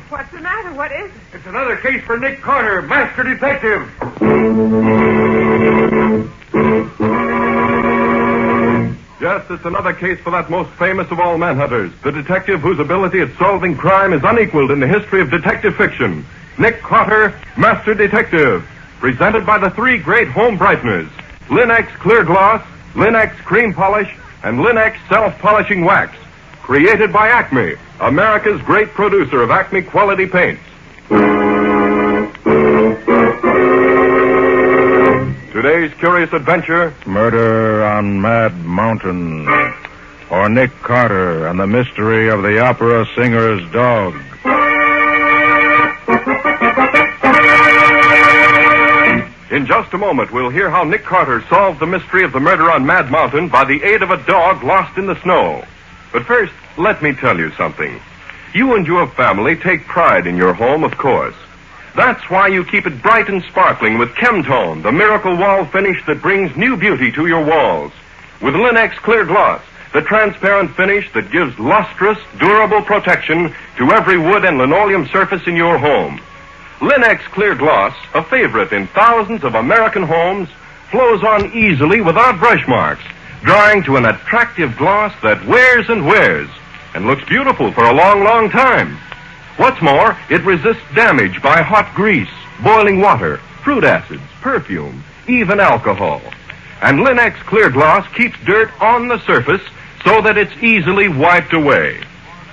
What's the matter? What is it? It's another case for Nick Carter, Master Detective. Yes, it's another case for that most famous of all manhunters, the detective whose ability at solving crime is unequaled in the history of detective fiction. Nick Carter, Master Detective. Presented by the 3 great home brighteners, Linex Clear Gloss, Linex Cream Polish, and Linex Self-Polishing Wax. Created by Acme, America's great producer of Acme quality paints. Today's curious adventure, Murder on Mad Mountain. Or Nick Carter and the mystery of the opera singer's dog. In just a moment, we'll hear how Nick Carter solved the mystery of the murder on Mad Mountain by the aid of a dog lost in the snow. But first, let me tell you something. You and your family take pride in your home, of course. That's why you keep it bright and sparkling with Chemtone, the miracle wall finish that brings new beauty to your walls. With Linex Clear Gloss, the transparent finish that gives lustrous, durable protection to every wood and linoleum surface in your home. Linex Clear Gloss, a favorite in thousands of American homes, flows on easily without brush marks, drying to an attractive gloss that wears and wears and looks beautiful for a long, long time. What's more, it resists damage by hot grease, boiling water, fruit acids, perfume, even alcohol. And Linex Clear Gloss keeps dirt on the surface so that it's easily wiped away.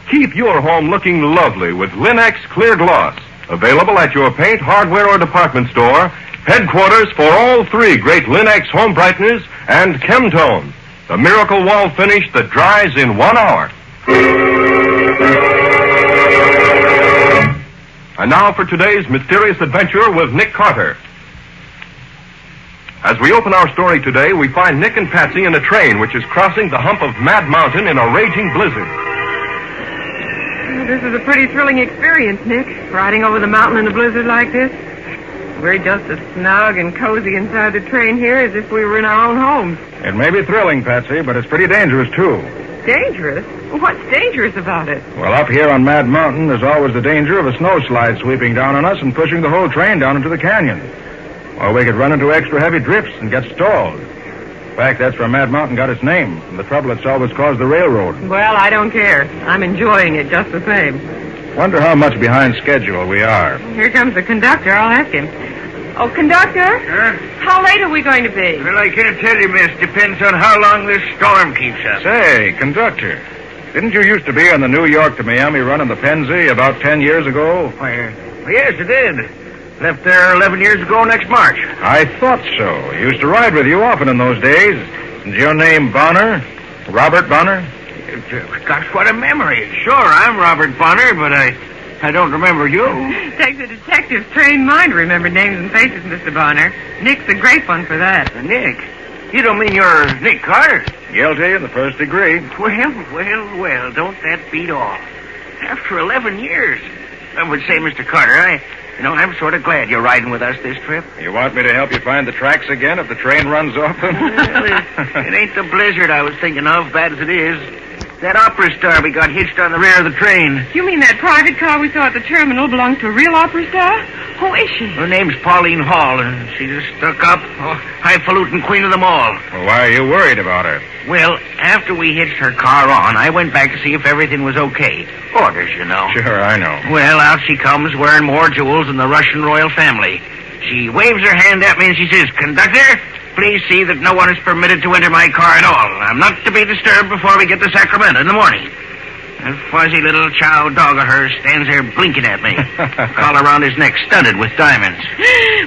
Keep your home looking lovely with Linex Clear Gloss. Available at your paint, hardware, or department store. Headquarters for all three great Linex home brighteners and Chemtone, the miracle wall finish that dries in 1 hour. And now for today's mysterious adventure with Nick Carter. As we open our story today, we find Nick and Patsy in a train which is crossing the hump of Mad Mountain in a raging blizzard. This is a pretty thrilling experience, Nick, riding over the mountain in a blizzard like this. We're just as snug and cozy inside the train here as if we were in our own homes. It may be thrilling, Patsy, but it's pretty dangerous, too. Dangerous? What's dangerous about it? Well, up here on Mad Mountain, there's always the danger of a snowslide sweeping down on us and pushing the whole train down into the canyon. Or we could run into extra heavy drifts and get stalled. In fact, that's where Mad Mountain got its name, from the trouble it's always caused the railroad. Well, I don't care. I'm enjoying it just the same. Wonder how much behind schedule we are. Here comes the conductor. I'll ask him. Oh, conductor? How late are we going to be? Well, I can't tell you, miss. Depends on how long this storm keeps up. Say, conductor, didn't you used to be on the New York to Miami run in the Pennsy about 10 years ago? Why, yes, I did. Left there 11 years ago next March. I thought so. I used to ride with you often in those days. Is your name Bonner? Robert Bonner? Gosh, what a memory. Sure, I'm Robert Bonner, but I don't remember you. Takes a detective's trained mind to remember names and faces, Mr. Bonner. Nick's a great one for that. Nick? You don't mean you're Nick Carter? Guilty in the first degree. Well, don't that beat all? After 11 years. I would say, Mr. Carter, I'm sort of glad you're riding with us this trip. You want me to help you find the tracks again if the train runs off them? It ain't the blizzard I was thinking of, bad as it is. That opera star we got hitched on the rear of the train. You mean that private car we saw at the terminal belongs to a real opera star? Who is she? Her name's Pauline Hall, and she's a stuck-up, highfalutin queen of them all. Well, why are you worried about her? Well, after we hitched her car on, I went back to see if everything was okay. Orders, you know. Sure, I know. Well, out she comes, wearing more jewels than the Russian royal family. She waves her hand at me and she says, "Conductor, please see that no one is permitted to enter my car at all. I'm not to be disturbed before we get to Sacramento in the morning." That fuzzy little chow dog of hers stands there blinking at me. Collar around his neck studded with diamonds.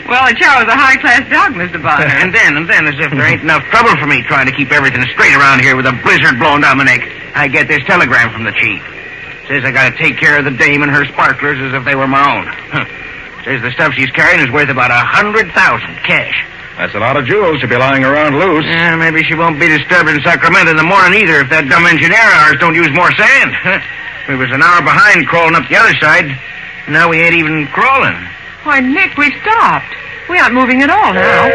Well, a chow is a high-class dog, Mr. Bonner. And then, as if there ain't enough trouble for me trying to keep everything straight around here with a blizzard blowing down my neck, I get this telegram from the chief. Says I gotta take care of the dame and her sparklers as if they were my own. Says the stuff she's carrying is worth about 100,000 cash. That's a lot of jewels to be lying around loose. Maybe she won't be disturbed in Sacramento in the morning either if that dumb engineer of ours don't use more sand. We was an hour behind crawling up the other side. Now we ain't even crawling. Why, Nick, we've stopped. We aren't moving at all now.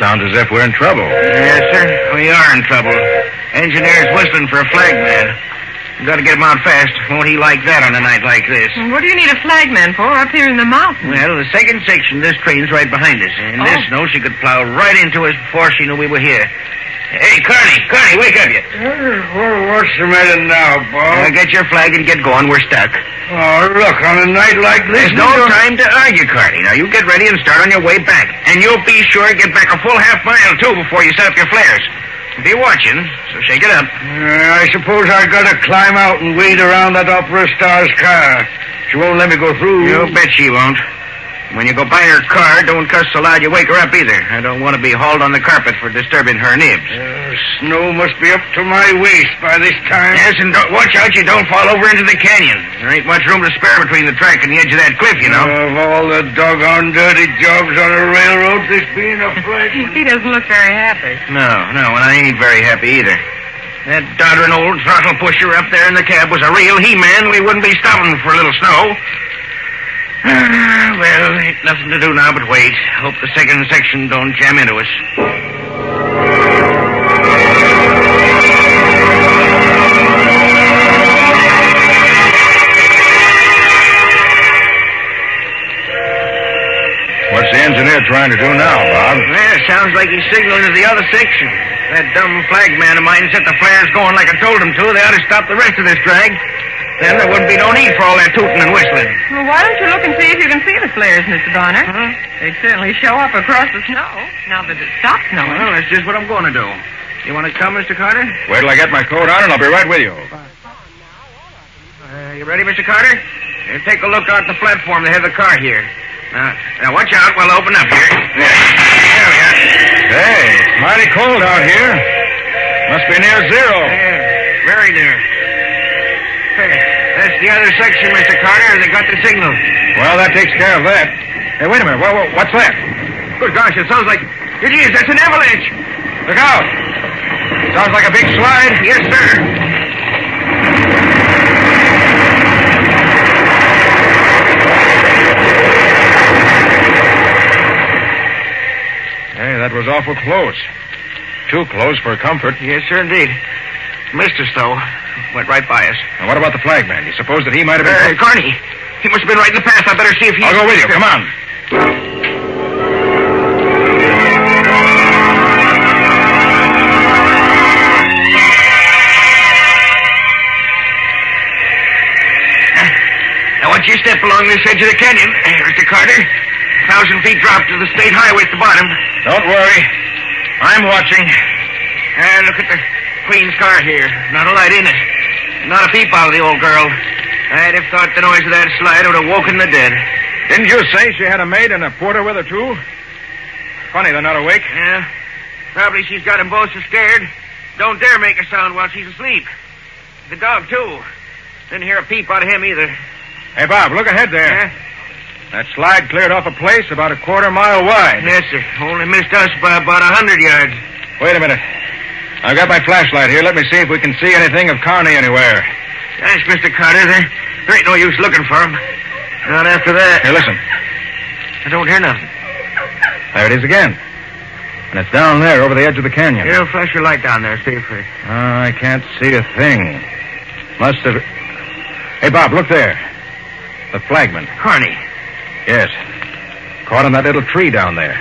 Sounds as if we're in trouble. Yes, sir. We are in trouble. Engineer's whistling for a flagman. Got to get him out fast. Won't he like that on a night like this? What do you need a flagman for up here in the mountains? Well, the second section of this train's right behind us. And this snow, she could plow right into us before she knew we were here. Hey, Carney, wake up, you. What's the matter now, Bob? Get your flag and get going. We're stuck. Oh, look, on a night like this... There's no time to argue, Carney. Now, you get ready and start on your way back. And you'll be sure to get back a full half mile, too, before you set up your flares. Be watching, so shake it up. I suppose I gotta climb out and wade around that opera star's car. She won't let me go through. You bet she won't. When you go by her car, don't cuss so loud you wake her up either. I don't want to be hauled on the carpet for disturbing her nibs. Snow must be up to my waist by this time. Yes, and watch out you don't fall over into the canyon. There ain't much room to spare between the track and the edge of that cliff, you know. Of all the doggone dirty jobs on a railroad, this being a flagman. He doesn't look very happy. No, and I ain't very happy either. That doddering old throttle pusher up there in the cab was a real he-man. We wouldn't be stopping for a little snow. Well, ain't nothing to do now but wait. Hope the second section don't jam into us. What's the engineer trying to do now, Bob? Well, sounds like he's signaling to the other section. That dumb flagman of mine set the flares going like I told him to. They ought to stop the rest of this drag. Then there wouldn't be no need for all that tooting and whistling. Well, why don't you look and see if you can see the flares, Mr. Bonner? They'd certainly show up across the snow, now that it stops snowing. Well, that's just what I'm going to do. You want to come, Mr. Carter? Wait till I get my coat on and I'll be right with you. You ready, Mr. Carter? Take a look out the platform. They have the car here. Now watch out. We'll open up here. There we are. Hey, it's mighty cold out here. Must be near zero. Yeah, very near. Hey, that's the other section, Mr. Carter. They got the signal. Well, that takes care of that. Hey, wait a minute. What's that? Good gosh, it sounds like... It is. That's an avalanche. Look out. Sounds like a big slide. Yes, sir. Hey, that was awful close. Too close for comfort. Yes, sir, indeed. Missed us, though. Went right by us. And what about the flagman? You suppose that he might have been... Carney. He must have been right in the path. I better see if he... I'll go with you. Come on. Now, once you step along this edge of the canyon, Mr. Carter, 1,000 feet drop to the state highway at the bottom. Don't worry. I'm watching. Look at the Queen's car here. Not a light in it. Not a peep out of the old girl. I'd have thought the noise of that slide would have woken the dead. Didn't you say she had a maid and a porter with her, too? Funny they're not awake. Yeah. Probably she's got them both so scared. Don't dare make a sound while she's asleep. The dog, too. Didn't hear a peep out of him either. Hey, Bob, look ahead there. Yeah? That slide cleared off a place about a quarter-mile wide. Yes, sir. Only missed us by about 100 yards. Wait a minute. I've got my flashlight here. Let me see if we can see anything of Carney anywhere. Thanks, Mr. Carter. There ain't no use looking for him. Not after that. Here, listen. I don't hear nothing. There it is again. And it's down there over the edge of the canyon. Here, flash your light down there. See if we... I can't see a thing. Must have... Hey, Bob, look there. The flagman. Carney. Yes. Caught on that little tree down there.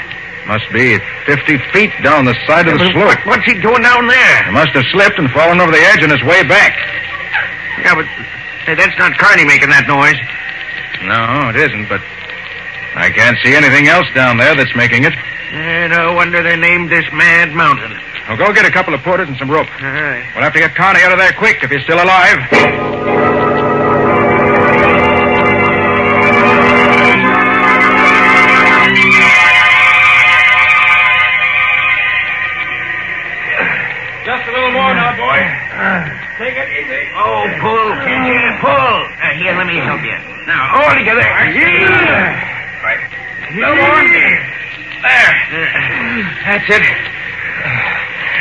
Must be 50 feet down the side of the slope. What's he doing down there? He must have slipped and fallen over the edge on his way back. Yeah, but that's not Carney making that noise. No, it isn't, but I can't see anything else down there that's making it. No wonder they named this Mad Mountain. Well, go get a couple of porters and some rope. All right. We'll have to get Carney out of there quick if he's still alive. Just a little more now, boy. Take it easy. Oh, pull, can you? Pull. Here, let me help you. Now, all together. Yeah. Right. No more. There. That's it.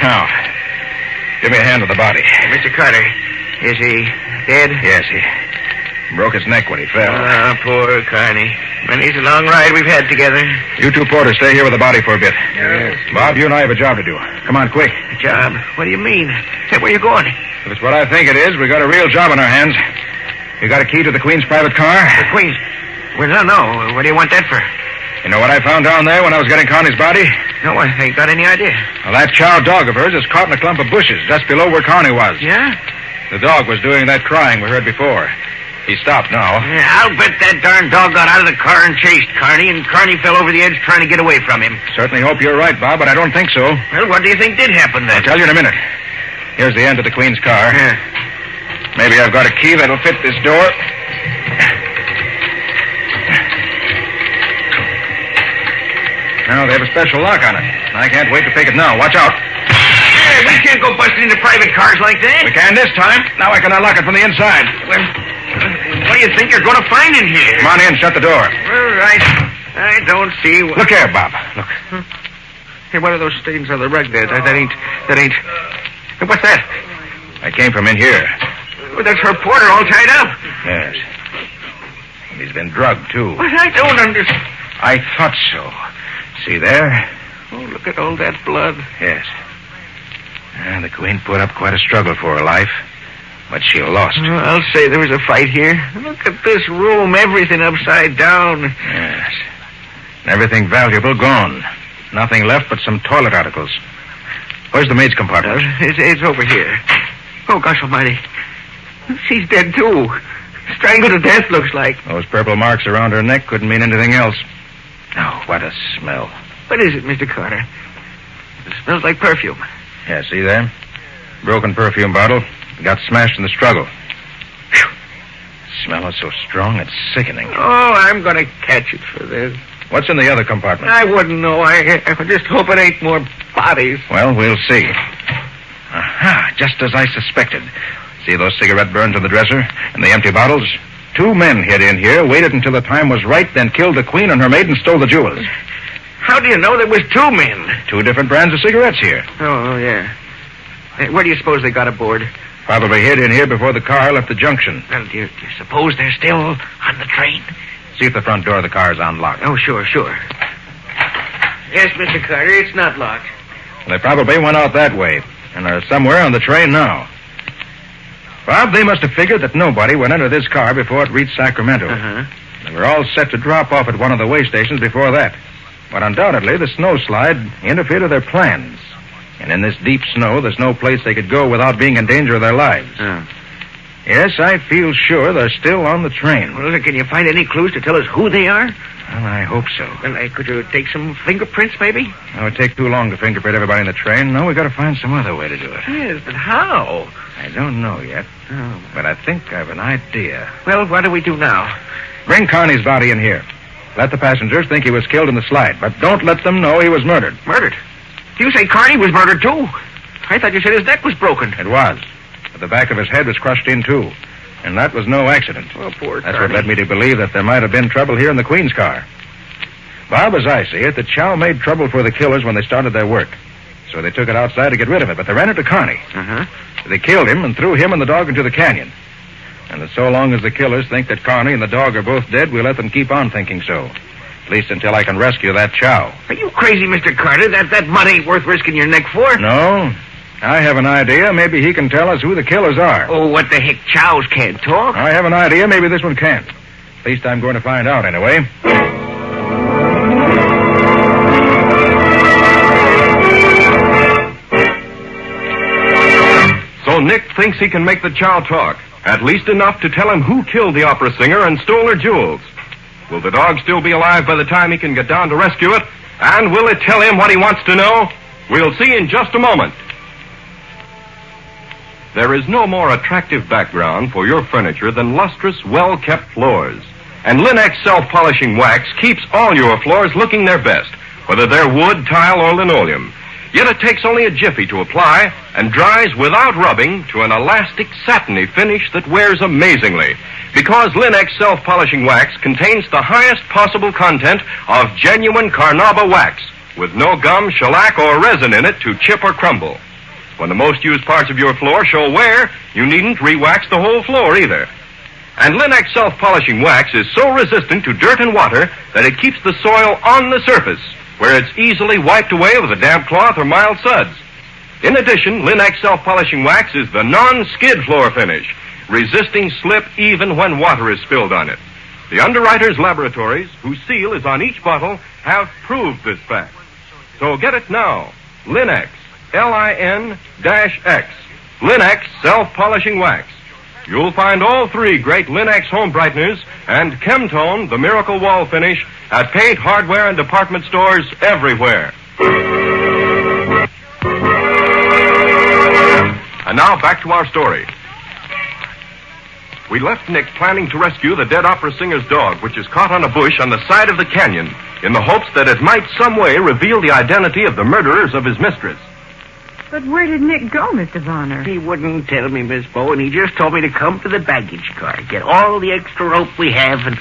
Now, give me a hand with the body. Mr. Carter, is he dead? Yes, he broke his neck when he fell. Ah, poor Carney. Many's a long ride we've had together. You two porters stay here with the body for a bit. Yes. Bob, you and I have a job to do. Come on, quick. A job? What do you mean? Hey, where are you going? If it's what I think it is, we got a real job on our hands. You got a key to the Queen's private car? The Queen's? Well, no. What do you want that for? You know what I found down there when I was getting Carney's body? No, I ain't got any idea. Well, that chow dog of hers is caught in a clump of bushes just below where Carney was. Yeah? The dog was doing that crying we heard before. He stopped now. Yeah, I'll bet that darn dog got out of the car and chased Carney, and Carney fell over the edge trying to get away from him. Certainly hope you're right, Bob, but I don't think so. Well, what do you think did happen then? I'll tell you in a minute. Here's the end of the Queen's car. Yeah. Maybe I've got a key that'll fit this door. No, they have a special lock on it. I can't wait to take it now. Watch out. Hey, we can't go busting into private cars like that. We can this time. Now I can unlock it from the inside. Well, what do you think you're going to find in here? Come on in. Shut the door. All right. I don't see what... Look here, Bob. Look. Hey, what are those stains on the rug there? That ain't... Hey, what's that? I came from in here. Well, that's her porter all tied up. Yes. And he's been drugged, too. But I don't understand. I thought so. See there? Oh, look at all that blood. Yes. And the Queen put up quite a struggle for her life, but she lost. Oh, I'll say there was a fight here. Look at this room, everything upside down. Yes. And everything valuable gone. Nothing left but some toilet articles. Where's the maid's compartment? It's over here. Oh, gosh almighty. She's dead, too. Strangled to death, looks like. Those purple marks around her neck couldn't mean anything else. Oh, what a smell. What is it, Mr. Carter? It smells like perfume. Yeah, see there? Broken perfume bottle. Got smashed in the struggle. Whew. The smell is so strong, it's sickening. Oh, I'm going to catch it for this. What's in the other compartment? I wouldn't know. I just hope it ain't more bodies. Well, we'll see. Aha, just as I suspected. See those cigarette burns on the dresser and the empty bottles? 2 men hid in here, waited until the time was right, then killed the Queen and her maid and stole the jewels. How do you know there was 2 men? 2 different brands of cigarettes here. Oh, yeah. Hey, where do you suppose they got aboard? Probably hid in here before the car left the junction. Well, do you suppose they're still on the train? See if the front door of the car is unlocked. Oh, sure. Yes, Mr. Carter, it's not locked. Well, they probably went out that way and are somewhere on the train now. Bob, they must have figured that nobody would enter this car before it reached Sacramento. Uh-huh. They were all set to drop off at one of the way stations before that. But undoubtedly, the snowslide interfered with their plans. And in this deep snow, there's no place they could go without being in danger of their lives. Oh. Yes, I feel sure they're still on the train. Well, can you find any clues to tell us who they are? Well, I hope so. Well, could you take some fingerprints, maybe? It would take too long to fingerprint everybody in the train. No, we've got to find some other way to do it. Yes, but how? I don't know yet. Oh. But I think I have an idea. Well, what do we do now? Bring Connie's body in here. Let the passengers think he was killed in the slide, but don't let them know he was murdered. Murdered? You say Carney was murdered, too? I thought you said his neck was broken. It was. But the back of his head was crushed in, too. And that was no accident. Oh, poor That's Carney. what led me to believe that there might have been trouble here in the Queen's car. Bob, as I see it, the Chow made trouble for the killers when they started their work. So they took it outside to get rid of it, but they ran into Carney. Uh-huh. They killed him and threw him and the dog into the canyon. And that so long as the killers think that Carney and the dog are both dead, we'll let them keep on thinking so. At least until I can rescue that Chow. Are you crazy, Mr. Carter? That mud ain't worth risking your neck for. No. I have an idea. Maybe he can tell us who the killers are. Oh, what the heck? Chows can't talk. I have an idea. Maybe this one can't. At least I'm going to find out anyway. So Nick thinks he can make the Chow talk. At least enough to tell him who killed the opera singer and stole her jewels. Will the dog still be alive by the time he can get down to rescue it? And will it tell him what he wants to know? We'll see in just a moment. There is no more attractive background for your furniture than lustrous, well-kept floors. And Linex self-polishing wax keeps all your floors looking their best, whether they're wood, tile, or linoleum. Yet it takes only a jiffy to apply and dries without rubbing to an elastic, satiny finish that wears amazingly. Because Linex self-polishing wax contains the highest possible content of genuine carnauba wax, with no gum, shellac, or resin in it to chip or crumble. When the most used parts of your floor show wear, you needn't re-wax the whole floor either. And Linex self-polishing wax is so resistant to dirt and water that it keeps the soil on the surface, where it's easily wiped away with a damp cloth or mild suds. In addition, Linex self-polishing wax is the non-skid floor finish, resisting slip even when water is spilled on it. The Underwriters Laboratories, whose seal is on each bottle, have proved this fact. So get it now. Linex, L-I-N-X. Linex self-polishing wax. You'll find all 3 great Linex home brighteners and Chemtone, the miracle wall finish, at paint, hardware, and department stores everywhere. And now back to our story. We left Nick planning to rescue the dead opera singer's dog, which is caught on a bush on the side of the canyon, in the hopes that it might some way reveal the identity of the murderers of his mistress. But where did Nick go, Mr. Bonner? He wouldn't tell me, Miss Bowen. He just told me to come to the baggage car, get all the extra rope we have, and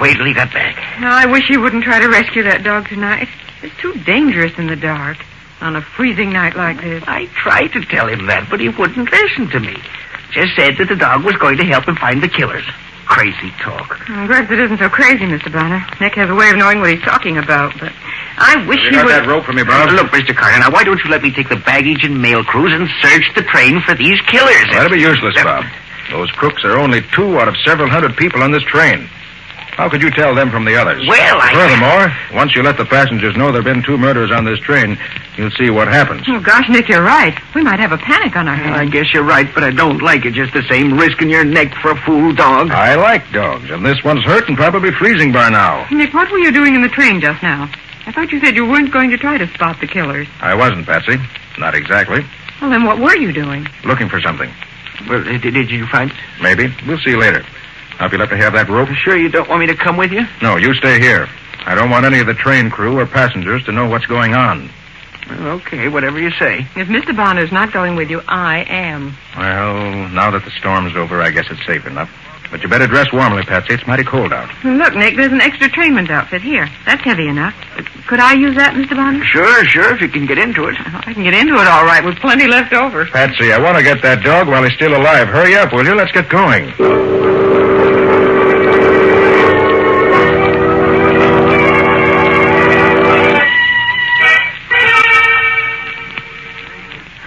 wait till he got back. I wish he wouldn't try to rescue that dog tonight. It's too dangerous in the dark on a freezing night like this. I tried to tell him that, but he wouldn't listen to me. Just said that the dog was going to help him find the killers. Crazy talk. Perhaps it isn't so crazy, Mr. Bonner. Nick has a way of knowing what he's talking about, but I wish he would... You got that rope for me, Bob? Look, Mr. Carter, now why don't you let me take the baggage and mail crews and search the train for these killers? Well, that'll be useless, Bob. Those crooks are only 2 out of several hundred people on this train. How could you tell them from the others? Well, Furthermore, once you let the passengers know there have been 2 murders on this train, you'll see what happens. Oh, gosh, Nick, you're right. We might have a panic on our hands. I guess you're right, but I don't like it just the same, risking your neck for a fool dog. I like dogs, and this one's hurt and probably freezing by now. Nick, what were you doing in the train just now? I thought you said you weren't going to try to spot the killers. I wasn't, Patsy. Not exactly. Well, then what were you doing? Looking for something. Well, did you find it? Maybe. We'll see later. Now, if you'd like to have that rope... Sure you don't want me to come with you? No, you stay here. I don't want any of the train crew or passengers to know what's going on. Well, okay, whatever you say. If Mr. Bonner's not going with you, I am. Well, now that the storm's over, I guess it's safe enough. But you better dress warmly, Patsy. It's mighty cold out. Look, Nick, there's an extra trainman's outfit here. That's heavy enough. Could I use that, Mr. Bonner? Sure, if you can get into it. I can get into it all right with plenty left over. Patsy, I want to get that dog while he's still alive. Hurry up, will you? Let's get going.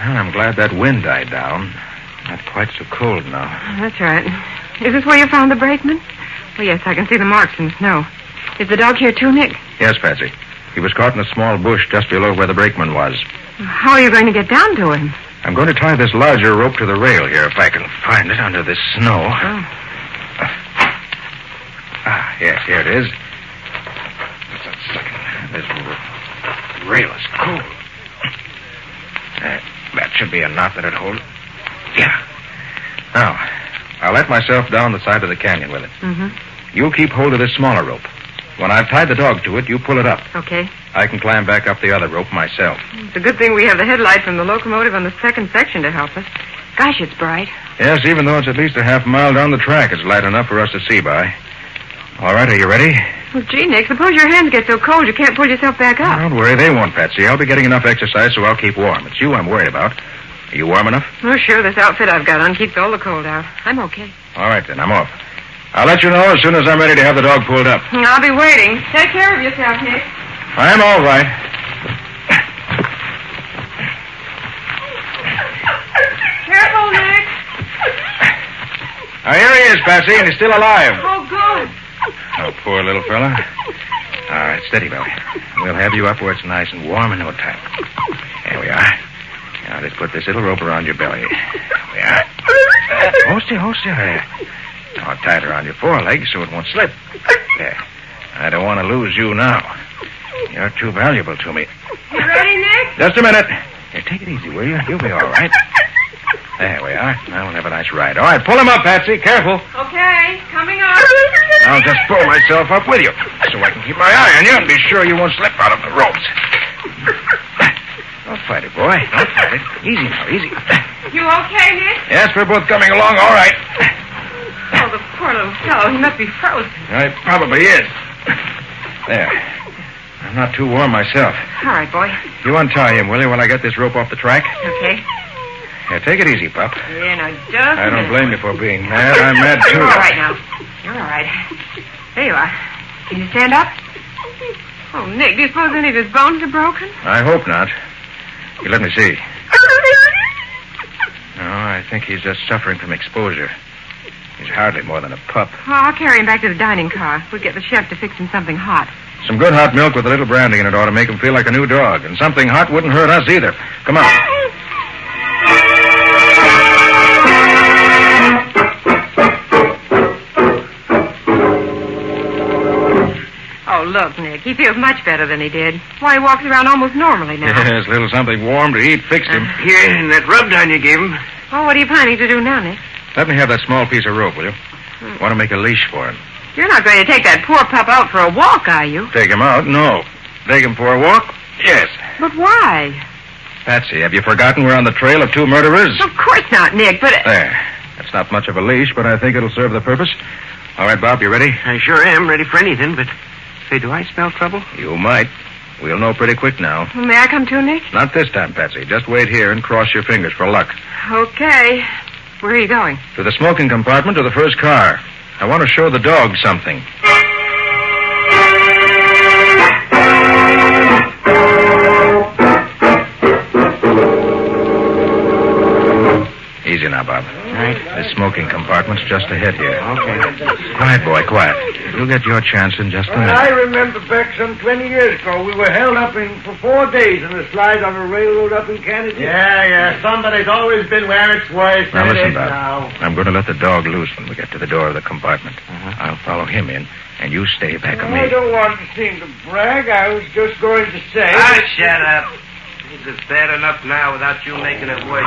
I'm glad that wind died down. Not quite so cold now. That's right. Is this where you found the brakeman? Oh, yes, I can see the marks in the snow. Is the dog here too, Nick? Yes, Patsy. He was caught in a small bush just below where the brakeman was. How are you going to get down to him? I'm going to tie this larger rope to the rail here if I can find it under this snow. Oh. Yes, here it is. Just a second. This rail is cold. That should be a knot that'll hold. Yeah. Now, I'll let myself down the side of the canyon with it. Mm-hmm. You keep hold of this smaller rope. When I've tied the dog to it, you pull it up. Okay. I can climb back up the other rope myself. It's a good thing we have the headlight from the locomotive on the second section to help us. Gosh, it's bright. Yes, even though it's at least a half mile down the track, it's light enough for us to see by. All right, are you ready? Well, gee, Nick, suppose your hands get so cold you can't pull yourself back up. Don't worry, they won't, Patsy. I'll be getting enough exercise, so I'll keep warm. It's you I'm worried about. Are you warm enough? Oh, sure, this outfit I've got on keeps all the cold out. I'm okay. All right, then, I'm off. I'll let you know as soon as I'm ready to have the dog pulled up. I'll be waiting. Take care of yourself, Nick. I'm all right. Careful, Nick. Now, here he is, Patsy, and he's still alive. Oh, good. Oh, poor little fella. All right, steady, Billy. We'll have you up where it's nice and warm in no time. There we are. Now, let's put this little rope around your belly. There we are. Hold still. There. Now, tie it around your forelegs so it won't slip. There. I don't want to lose you now. You're too valuable to me. You ready, Nick? Just a minute. Here, take it easy, will you? You'll be all right. There we are. Now we'll have a nice ride. All right, pull him up, Patsy. Careful. Okay, coming up. I'll just pull myself up with you so I can keep my eye on you and be sure you won't slip out of the ropes. Don't fight it, boy. Don't fight it. Easy now, easy. You okay, Nick? Yes, we're both coming along all right. Oh, the poor little fellow. He must be frozen. It probably is. There. I'm not too warm myself. All right, boy. You untie him, will you, while I get this rope off the track? Okay. Here, take it easy, pup. Yeah, now, just I don't blame you for being mad. I'm mad, too. You're all right now. You're all right. There you are. Can you stand up? Oh, Nick, do you suppose any of his bones are broken? I hope not. You let me see. No, I think he's just suffering from exposure. He's hardly more than a pup. Oh, I'll carry him back to the dining car. We'll get the chef to fix him something hot. Some good hot milk with a little brandy in it ought to make him feel like a new dog. And something hot wouldn't hurt us either. Come on. Oh, look, Nick. He feels much better than he did. Why, he walks around almost normally now. Yes, a little something warm to eat fixed him. Here, and that rub down you gave him. Oh, what are you planning to do now, Nick? Let me have that small piece of rope, will you? I want to make a leash for him. You're not going to take that poor pup out for a walk, are you? Take him out? No. Take him for a walk? Yes. But why? Patsy, have you forgotten we're on the trail of 2 murderers? Of course not, Nick, but... There. That's not much of a leash, but I think it'll serve the purpose. All right, Bob, you ready? I sure am ready for anything, but... Say, do I smell trouble? You might. We'll know pretty quick now. May I come too, Nick? Not this time, Patsy. Just wait here and cross your fingers for luck. Okay. Where are you going? To the smoking compartment of the first car. I want to show the dog something. Easy now, Bob. Right. The smoking compartment's just ahead here. Okay. Quiet, boy, quiet. You'll get your chance in just a minute. I remember back some 20 years ago, we were held up for 4 days in a slide on a railroad up in Canada. Yeah. Somebody's always been where it's worse Now than it listen, is Bob. now. I'm going to let the dog loose when we get to the door of the compartment. I'll follow him in, and you stay back of me. I don't want to seem to brag. I was just going to say... Shut up. It's bad enough now without you making it worse.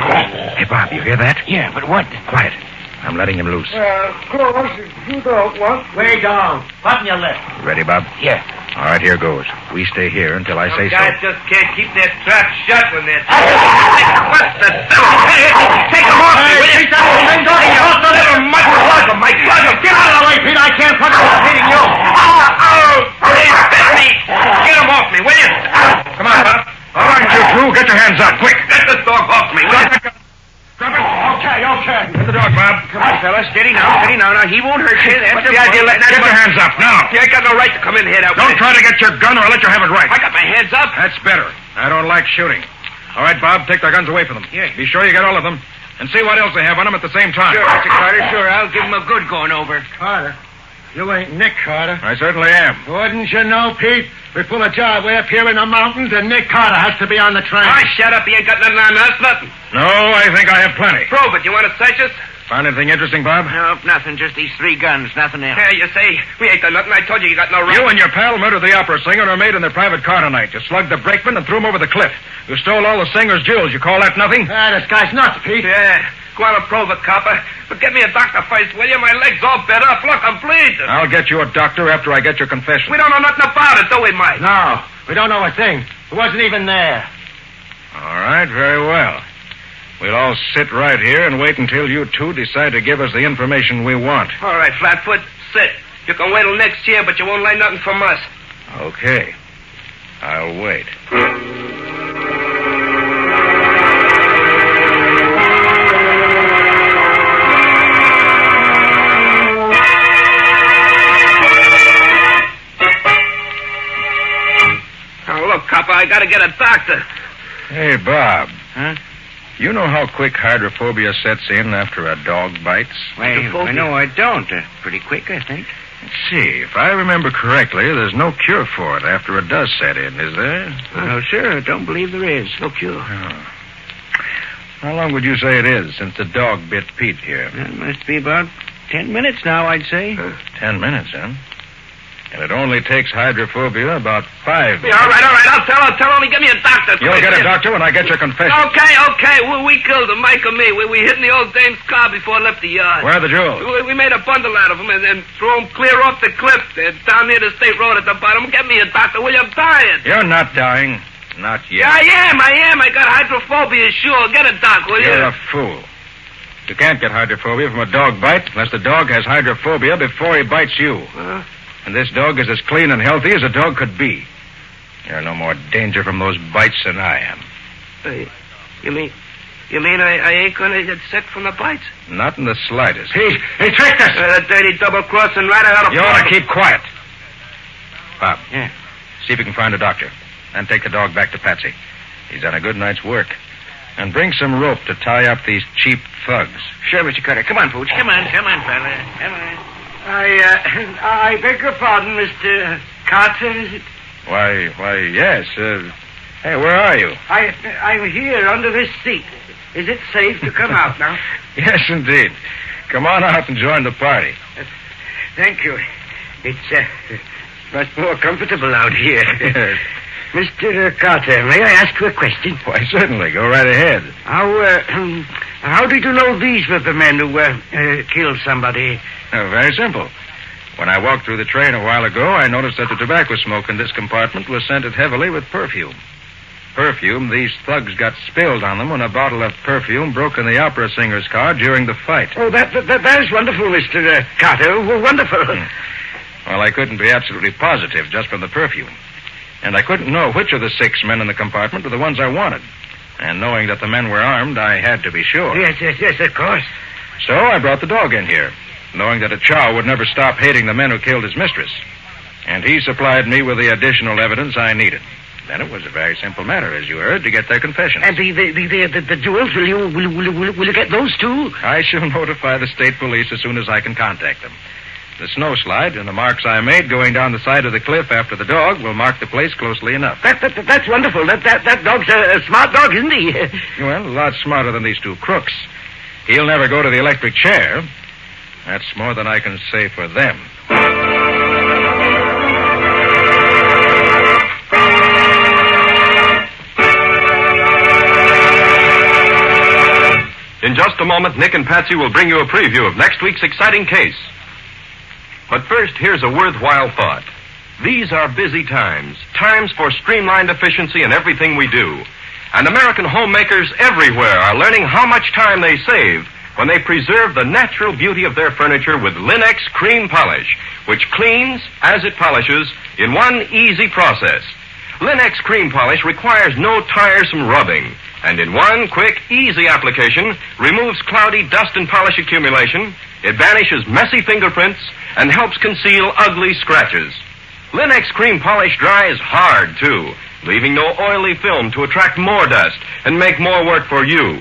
Hey, Bob, you hear that? Yeah, but what? Quiet. I'm letting him loose. Well, of course, if you don't want... Wait down. Button your lip. Ready, Bob? Yeah. All right, here goes. We stay here until I say so. Guys just can't keep their trap shut when they're... What the devil? Hey, take them off me, will you? Take that thing off you. Also, never mind. Plug them, Mike. Plug them. Get out of the way, Pete. I can't plug them. I'm hitting you. They bit me. Get them off me, will you? Come on, Bob. All right, you two. Get your hands up, quick. Get the dog off me, will you? Drop it. Okay. Get the dog, Bob. Come on, fella. Steady now. Now, he won't hurt you. What's the idea of letting that... Get your hands up, now. You ain't got no right to come in here that way. Don't try to get your gun or I'll let you have it right. I got my hands up. That's better. I don't like shooting. All right, Bob, take their guns away from them. Yeah. Be sure you get all of them. And see what else they have on them at the same time. Sure, Mr. Carter. Sure, I'll give him a good going over. Carter. You ain't Nick Carter. I certainly am. Wouldn't you know, Pete? We pull a job way up here in the mountains, and Nick Carter has to be on the train. Shut up. You ain't got nothing on us. Nothing. No, I think I have plenty. Prove it. You want to search us? Find anything interesting, Bob? No, nothing. Just these 3 guns. Nothing else. Hey, you say we ain't done nothing. I told you got no right. You and your pal murdered the opera singer and are made in their private car tonight. You slugged the brakeman and threw him over the cliff. You stole all the singer's jewels. You call that nothing? This guy's nuts, Pete. Yeah. Go on and prove it, copper. But get me a doctor first, will you? My leg's all bent up. Look, I'm bleeding. I'll get you a doctor after I get your confession. We don't know nothing about it, do we, Mike? No, we don't know a thing. It wasn't even there. All right, very well. We'll all sit right here and wait until you two decide to give us the information we want. All right, Flatfoot, sit. You can wait till next year, but you won't learn nothing from us. Okay. I'll wait. Oh, look, copper, I gotta get a doctor. Hey, Bob. Huh? You know how quick hydrophobia sets in after a dog bites? Well, no, I don't. Pretty quick, I think. Let's see. If I remember correctly, there's no cure for it after it does set in, is there? No, sir. I don't believe there is. No cure. Oh. How long would you say it is since the dog bit Pete here? It must be about 10 minutes now, I'd say. 10 minutes, huh? And it only takes hydrophobia about 5 minutes. Yeah, all right. I'll tell. Only give me a doctor. You'll get a doctor when I get your confession. Okay. We killed him, Mike and me. We hid in the old dame's car before I left the yard. Where are the jewels? We made a bundle out of them and then threw them clear off the cliff. They're down near the state road at the bottom. Get me a doctor, will you? I'm dying. You're not dying. Not yet. Yeah, I am. I got hydrophobia, sure. Get a doc, will you? You're a fool. You can't get hydrophobia from a dog bite unless the dog has hydrophobia before he bites you. And this dog is as clean and healthy as a dog could be. You're no more danger from those bites than I am. You mean I ain't gonna get sick from the bites? Not in the slightest. He tricked us. That dirty double-crossing rat out of... You ought to keep quiet. Bob. Yeah. See if you can find a doctor. And take the dog back to Patsy. He's done a good night's work. And bring some rope to tie up these cheap thugs. Sure, Mr. Carter. Come on, Pooch. Come on, fella. Come on. I beg your pardon, Mr. Carter, is it? Why, yes. Hey, where are you? I'm here under this seat. Is it safe to come out now? Yes, indeed. Come on out and join the party. Thank you. It's much more comfortable out here. Yes. Mr. Carter, may I ask you a question? Why, certainly. Go right ahead. How How did you know these were the men who killed somebody? Very simple. When I walked through the train a while ago, I noticed that the tobacco smoke in this compartment was scented heavily with perfume. Perfume these thugs got spilled on them when a bottle of perfume broke in the opera singer's car during the fight. Oh, that is wonderful, Mr. Carter. Wonderful. Well, I couldn't be absolutely positive just from the perfume. And I couldn't know which of the 6 men in the compartment were the ones I wanted. And knowing that the men were armed, I had to be sure. Yes, of course. So I brought the dog in here, knowing that a chow would never stop hating the men who killed his mistress. And he supplied me with the additional evidence I needed. Then it was a very simple matter, as you heard, to get their confessions. And the jewels, will you get those too? I shall notify the state police as soon as I can contact them. The snow slide and the marks I made going down the side of the cliff after the dog will mark the place closely enough. That's wonderful. That dog's a smart dog, isn't he? Well, a lot smarter than these 2 crooks. He'll never go to the electric chair. That's more than I can say for them. In just a moment, Nick and Patsy will bring you a preview of next week's exciting case. But first, here's a worthwhile thought. These are busy times for streamlined efficiency in everything we do. And American homemakers everywhere are learning how much time they save when they preserve the natural beauty of their furniture with Linex Cream Polish, which cleans as it polishes in one easy process. Linex Cream Polish requires no tiresome rubbing, and in one quick, easy application removes cloudy dust and polish accumulation. It banishes messy fingerprints and helps conceal ugly scratches. Linex Cream Polish dries hard, too, leaving no oily film to attract more dust and make more work for you.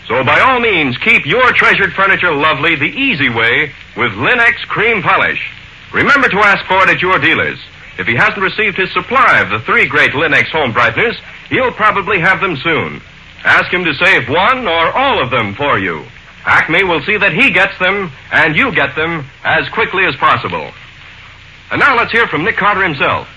So by all means, keep your treasured furniture lovely the easy way with Linex Cream Polish. Remember to ask for it at your dealers. If he hasn't received his supply of the 3 great Linex home brighteners, he'll probably have them soon. Ask him to save one or all of them for you. Acme will see that he gets them and you get them as quickly as possible. And now let's hear from Nick Carter himself.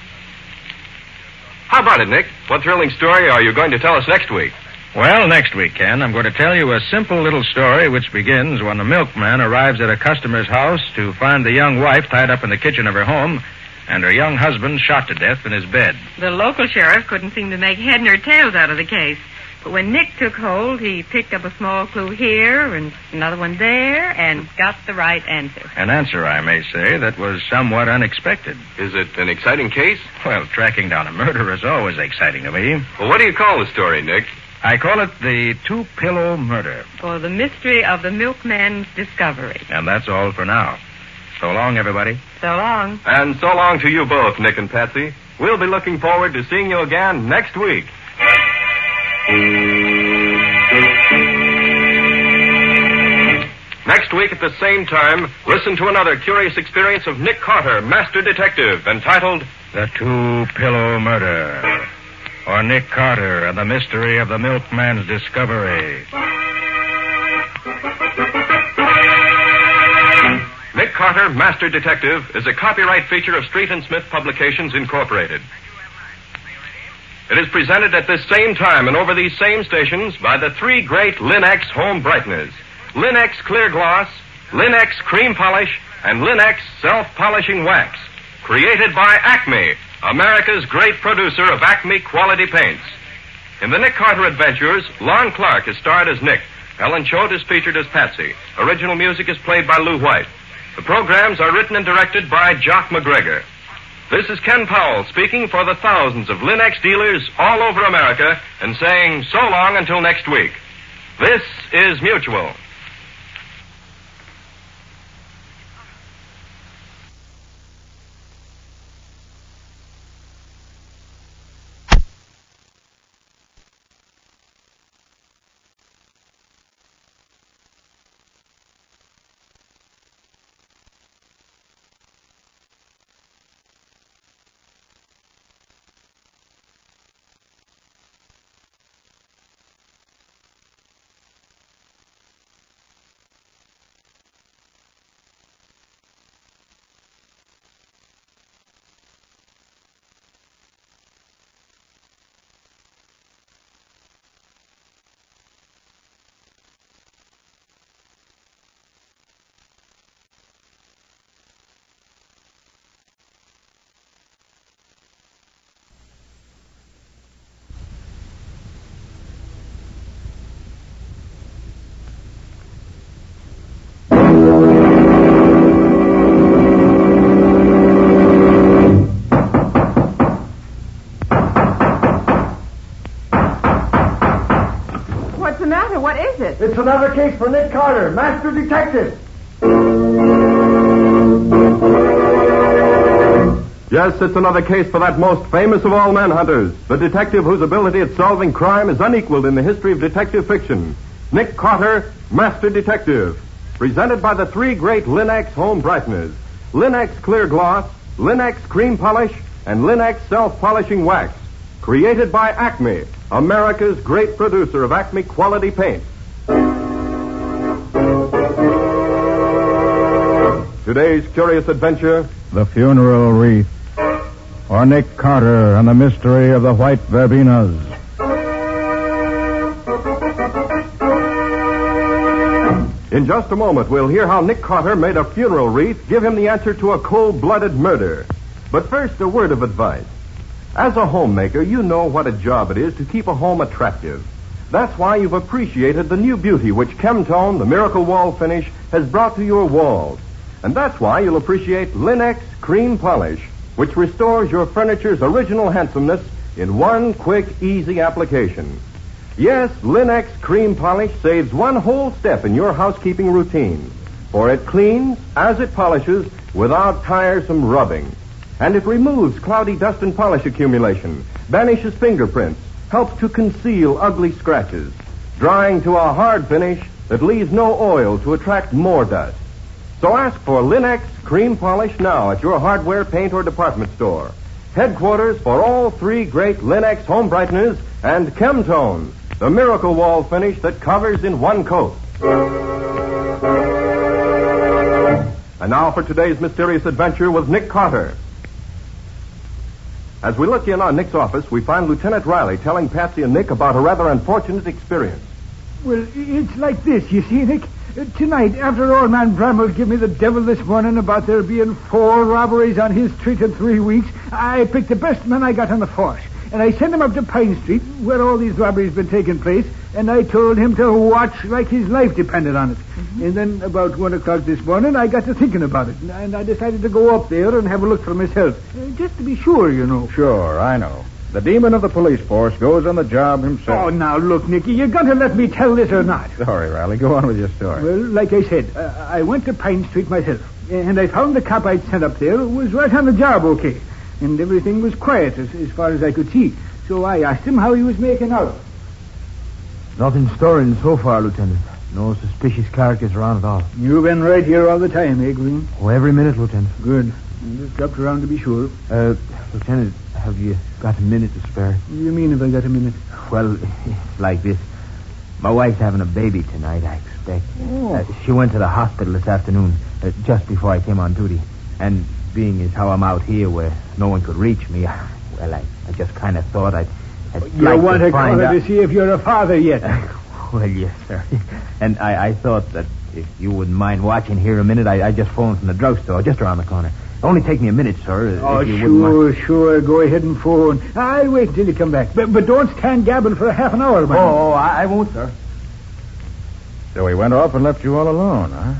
How about it, Nick? What thrilling story are you going to tell us next week? Well, next week, Ken, I'm going to tell you a simple little story which begins when the milkman arrives at a customer's house to find the young wife tied up in the kitchen of her home and her young husband shot to death in his bed. The local sheriff couldn't seem to make head nor tails out of the case. But when Nick took hold, he picked up a small clue here and another one there and got the right answer. An answer, I may say, that was somewhat unexpected. Is it an exciting case? Well, tracking down a murder is always exciting to me. Well, what do you call the story, Nick? I call it the 2-pillow murder. For the mystery of the milkman's discovery. And that's all for now. So long, everybody. So long. And so long to you both, Nick and Patsy. We'll be looking forward to seeing you again next week. Next week at the same time, listen to another curious experience of Nick Carter, Master Detective, entitled The 2-Pillow Murder, or Nick Carter and the Mystery of the Milkman's Discovery. Nick Carter, Master Detective, is a copyright feature of Street and Smith Publications, Incorporated. It is presented at this same time and over these same stations by the 3 great Linex home brighteners. Linex Clear Gloss, Linex Cream Polish, and Linex Self-Polishing Wax. Created by Acme, America's great producer of Acme quality paints. In the Nick Carter Adventures, Lon Clark is starred as Nick. Ellen Choate is featured as Patsy. Original music is played by Lou White. The programs are written and directed by Jock McGregor. This is Ken Powell speaking for the thousands of Linex dealers all over America and saying so long until next week. This is Mutual. It's another case for Nick Carter, Master Detective. Yes, it's another case for that most famous of all manhunters, the detective whose ability at solving crime is unequaled in the history of detective fiction. Nick Carter, Master Detective. Presented by the three great Linex home brighteners. Linex Clear Gloss, Linex Cream Polish, and Linex Self-Polishing Wax. Created by Acme, America's great producer of Acme quality paint. Today's curious adventure, The Funeral Wreath, or Nick Carter and the Mystery of the White Verbenas. In just a moment, we'll hear how Nick Carter made a funeral wreath give him the answer to a cold-blooded murder. But first, a word of advice. As a homemaker, you know what a job it is to keep a home attractive. That's why you've appreciated the new beauty which Chemtone, the miracle wall finish, has brought to your walls. And that's why you'll appreciate Linex Cream Polish, which restores your furniture's original handsomeness in one quick, easy application. Yes, Linex Cream Polish saves one whole step in your housekeeping routine, for it cleans as it polishes without tiresome rubbing. And it removes cloudy dust and polish accumulation, banishes fingerprints, helps to conceal ugly scratches, drying to a hard finish that leaves no oil to attract more dust. So ask for Linex Cream Polish now at your hardware, paint, or department store. Headquarters for all three great Linex home brighteners and Chemtone, the miracle wall finish that covers in one coat. And now for today's mysterious adventure with Nick Carter. As we look in on Nick's office, we find Lieutenant Riley telling Patsy and Nick about a rather unfortunate experience. Well, it's like this, you see, Nick. Tonight, after old man Bramwell gave me the devil this morning about there being 4 robberies on his street in 3 weeks, I picked the best man I got on the force. And I sent him up to Pine Street, where all these robberies been taking place, and I told him to watch like his life depended on it. Mm-hmm. And then about 1 o'clock this morning, I got to thinking about it, and I decided to go up there and have a look for myself. Just to be sure, you know. Sure, I know. The demon of the police force goes on the job himself. Oh, now, look, Nicky, you got to let me tell this or not. Sorry, Riley. Go on with your story. Well, like I said, I went to Pine Street myself, and I found the cop I'd sent up there was right on the job okay, and everything was quiet as far as I could see. So I asked him how he was making out. Nothing stirring so far, Lieutenant. No suspicious characters around at all. You've been right here all the time, eh, Green? Oh, every minute, Lieutenant. Good. I just dropped around to be sure. Lieutenant, have you got a minute to spare? What do you mean, have I got a minute? Well, it's like this. My wife's having a baby tonight, I expect. Oh. She went to the hospital this afternoon, just before I came on duty. And being as how I'm out here where no one could reach me, well, I just kind of thought I'd you like want to to find call her out. to see if you're a father yet? Well, yes, sir. And I thought that if you wouldn't mind watching here a minute, I just phoned from the drugstore just around the corner. Only take me a minute, sir. Oh, if you wouldn't mind. sure. Go ahead and phone. I'll wait until you come back. But don't stand gabbing for a half an hour, man. Oh, I won't, sir. So he went off and left you all alone, huh?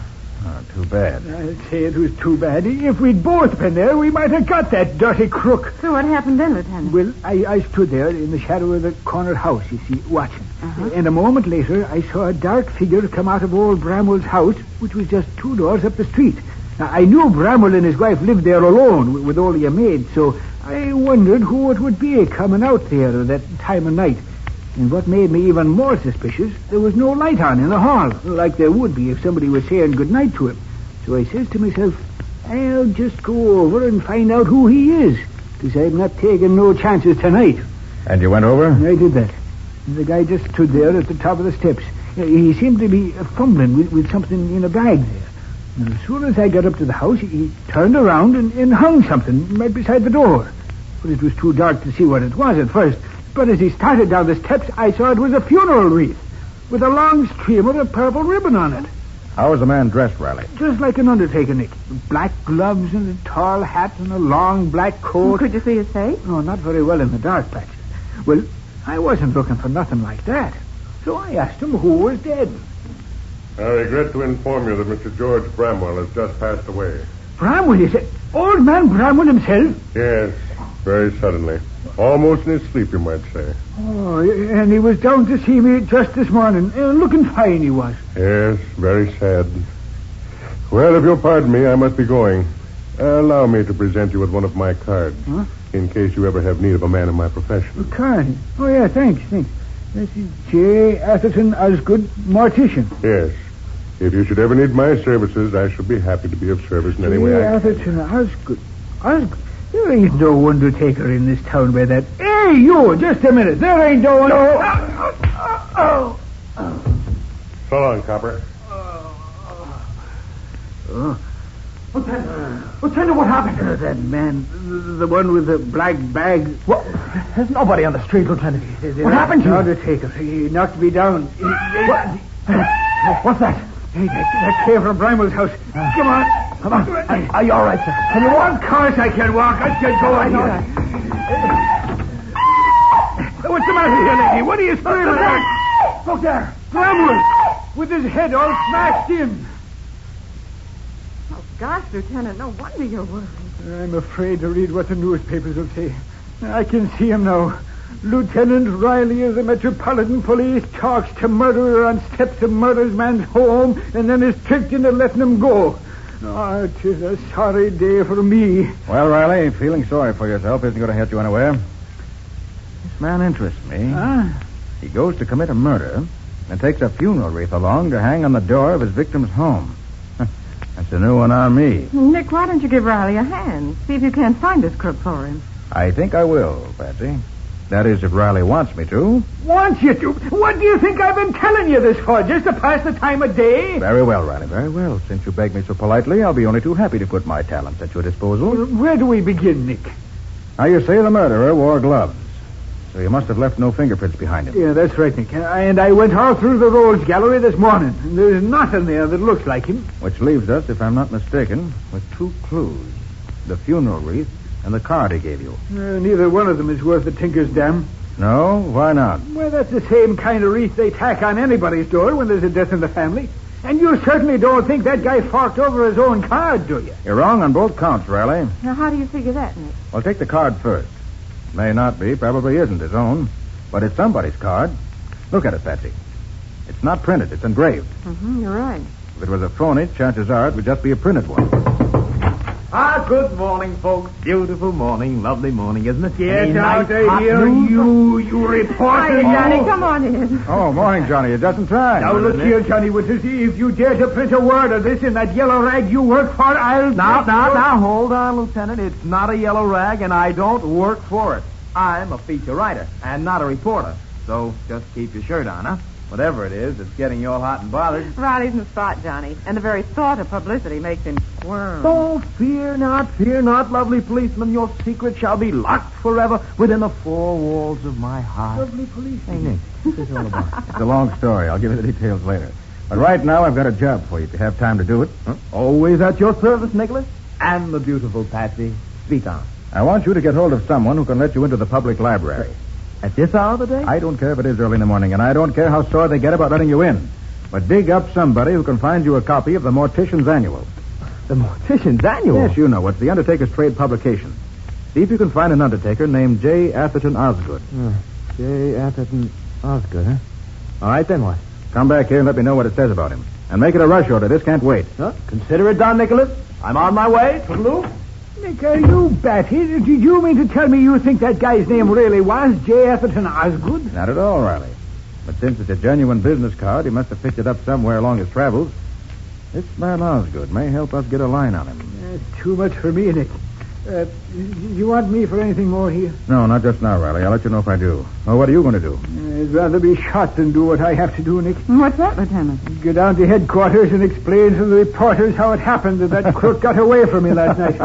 Oh, too bad. I'd say it was too bad. If we'd both been there, we might have got that dirty crook. So what happened then, Lieutenant? Well, I stood there in the shadow of the corner house, you see, watching. Uh-huh. And a moment later, I saw a dark figure come out of old Bramwell's house, which was just 2 doors up the street. Now, I knew Bramwell and his wife lived there alone, with only a maid, so I wondered who it would be coming out there at that time of night. And what made me even more suspicious, there was no light on in the hall, like there would be if somebody was saying goodnight to him. So I says to myself, I'll just go over and find out who he is, because I'm not taking no chances tonight. And you went over? I did that. And the guy just stood there at the top of the steps. He seemed to be fumbling with something in a bag there. And as soon as I got up to the house, he turned around and hung something right beside the door. But it was too dark to see what it was at first. But as he started down the steps, I saw it was a funeral wreath with a long streamer of purple ribbon on it. How was the man dressed, Riley? Just like an undertaker, Nick. Black gloves and a tall hat and a long black coat. Could you see his face? No, not very well in the dark, Patsy. Well, I wasn't looking for nothing like that. So I asked him who was dead. I regret to inform you that Mr. George Bramwell has just passed away. Bramwell, you said? Old man Bramwell himself? Yes. very suddenly. Almost in his sleep, you might say. Oh, and he was down to see me just this morning. Looking fine he was. Yes, very sad. Well, if you'll pardon me, I must be going. Allow me to present you with one of my cards. Huh? In case you ever have need of a man in my profession. A card? Oh, yeah, thanks. This is J. Atherton Osgood, mortician. Yes. If you should ever need my services, I shall be happy to be of service in any way I can. Atherton Osgood. Osgood? There ain't no undertaker in this town by that. Hey, you, just a minute. There ain't no one. No. So long, Copper. Lieutenant, what happened? That man, the one with the black bag. What? There's nobody on the street, Lieutenant. What happened to you? Undertaker. He knocked me down. What's that? Hey, that came from Brimwell's house. Come on. Are you all right, sir? Can you walk? Of course I can walk. I can go on here. What's the matter here, lady? What are you screaming at? Look there. Brimwell, with his head all smashed in. Oh, gosh, Lieutenant, no wonder you're worried. I'm afraid to read what the newspapers will say. I can see him now. Lieutenant Riley of the Metropolitan Police talks to murderer on steps of murder's man's home and then is tricked into letting him go. Oh, it is a sorry day for me. Well, Riley, feeling sorry for yourself isn't going to hurt you anywhere. This man interests me. Huh? He goes to commit a murder and takes a funeral wreath along to hang on the door of his victim's home. That's a new one on me. Nick, why don't you give Riley a hand? See if you can't find this crook for him. I think I will, Patsy. That is, if Riley wants me to. Wants you to? What do you think I've been telling you this for? Just to pass the time of day? Very well, Riley, very well. Since you begged me so politely, I'll be only too happy to put my talents at your disposal. Where do we begin, Nick? Now, you say the murderer wore gloves. So you must have left no fingerprints behind him. Yeah, that's right, Nick. And I went all through the Rolls Gallery this morning. And there's nothing there that looks like him. Which leaves us, if I'm not mistaken, with two clues. The funeral wreath and the card he gave you. Neither one of them is worth a tinker's dam. No? Why not? Well, that's the same kind of wreath they tack on anybody's door when there's a death in the family. And you certainly don't think that guy forked over his own card, do you? You're wrong on both counts, Riley. Now, how do you figure that, Nick? Well, take the card first. May not be, probably isn't his own. But it's somebody's card. Look at it, Patsy. It's not printed, it's engraved. Mm-hmm, you're right. If it was a phony, chances are it would just be a printed one. Good morning, folks. Beautiful morning, lovely morning, isn't it? Get out of here, you reporter. Hi, Johnny, come on in. Oh, morning, Johnny. It doesn't try. Now, look here, Johnny, if you dare to print a word of this in that yellow rag you work for, I'll... Now, hold on, Lieutenant. It's not a yellow rag, and I don't work for it. I'm a feature writer, and not a reporter. So, just keep your shirt on, huh? Whatever it is, it's getting you all hot and bothered. Riley's in the spot, Johnny, and the very thought of publicity makes him squirm. Oh, fear not, lovely policeman. Your secret shall be locked forever within the four walls of my heart. Lovely policeman. Hey, Nick, what's this all about? It's a long story. I'll give you the details later. But right now, I've got a job for you if you have time to do it. Huh? Always at your service, Nicholas. And the beautiful Patsy. Speak on. I want you to get hold of someone who can let you into the public library. At this hour of the day? I don't care if it is early in the morning, and I don't care how sore they get about letting you in. But dig up somebody who can find you a copy of the Mortician's Annual. The Mortician's Annual? Yes, you know. It's the Undertaker's trade publication. See if you can find an undertaker named J. Atherton Osgood. J. Atherton Osgood, huh? All right, then what? Come back here and let me know what it says about him. And make it a rush order. This can't wait. Consider it done, Nicholas. I'm on my way. Toodaloo. Nick, are you batty? Did you mean to tell me you think that guy's name really was J. Atherton Osgood? Not at all, Riley. But since it's a genuine business card, he must have picked it up somewhere along his travels. This man Osgood may help us get a line on him. Too much for me, Nick. You want me for anything more here? No, not just now, Riley. I'll let you know if I do. Well, what are you going to do? I'd rather be shot than do what I have to do, Nick. What's that, Lieutenant? Go down to headquarters and explain to the reporters how it happened that crook got away from me last night.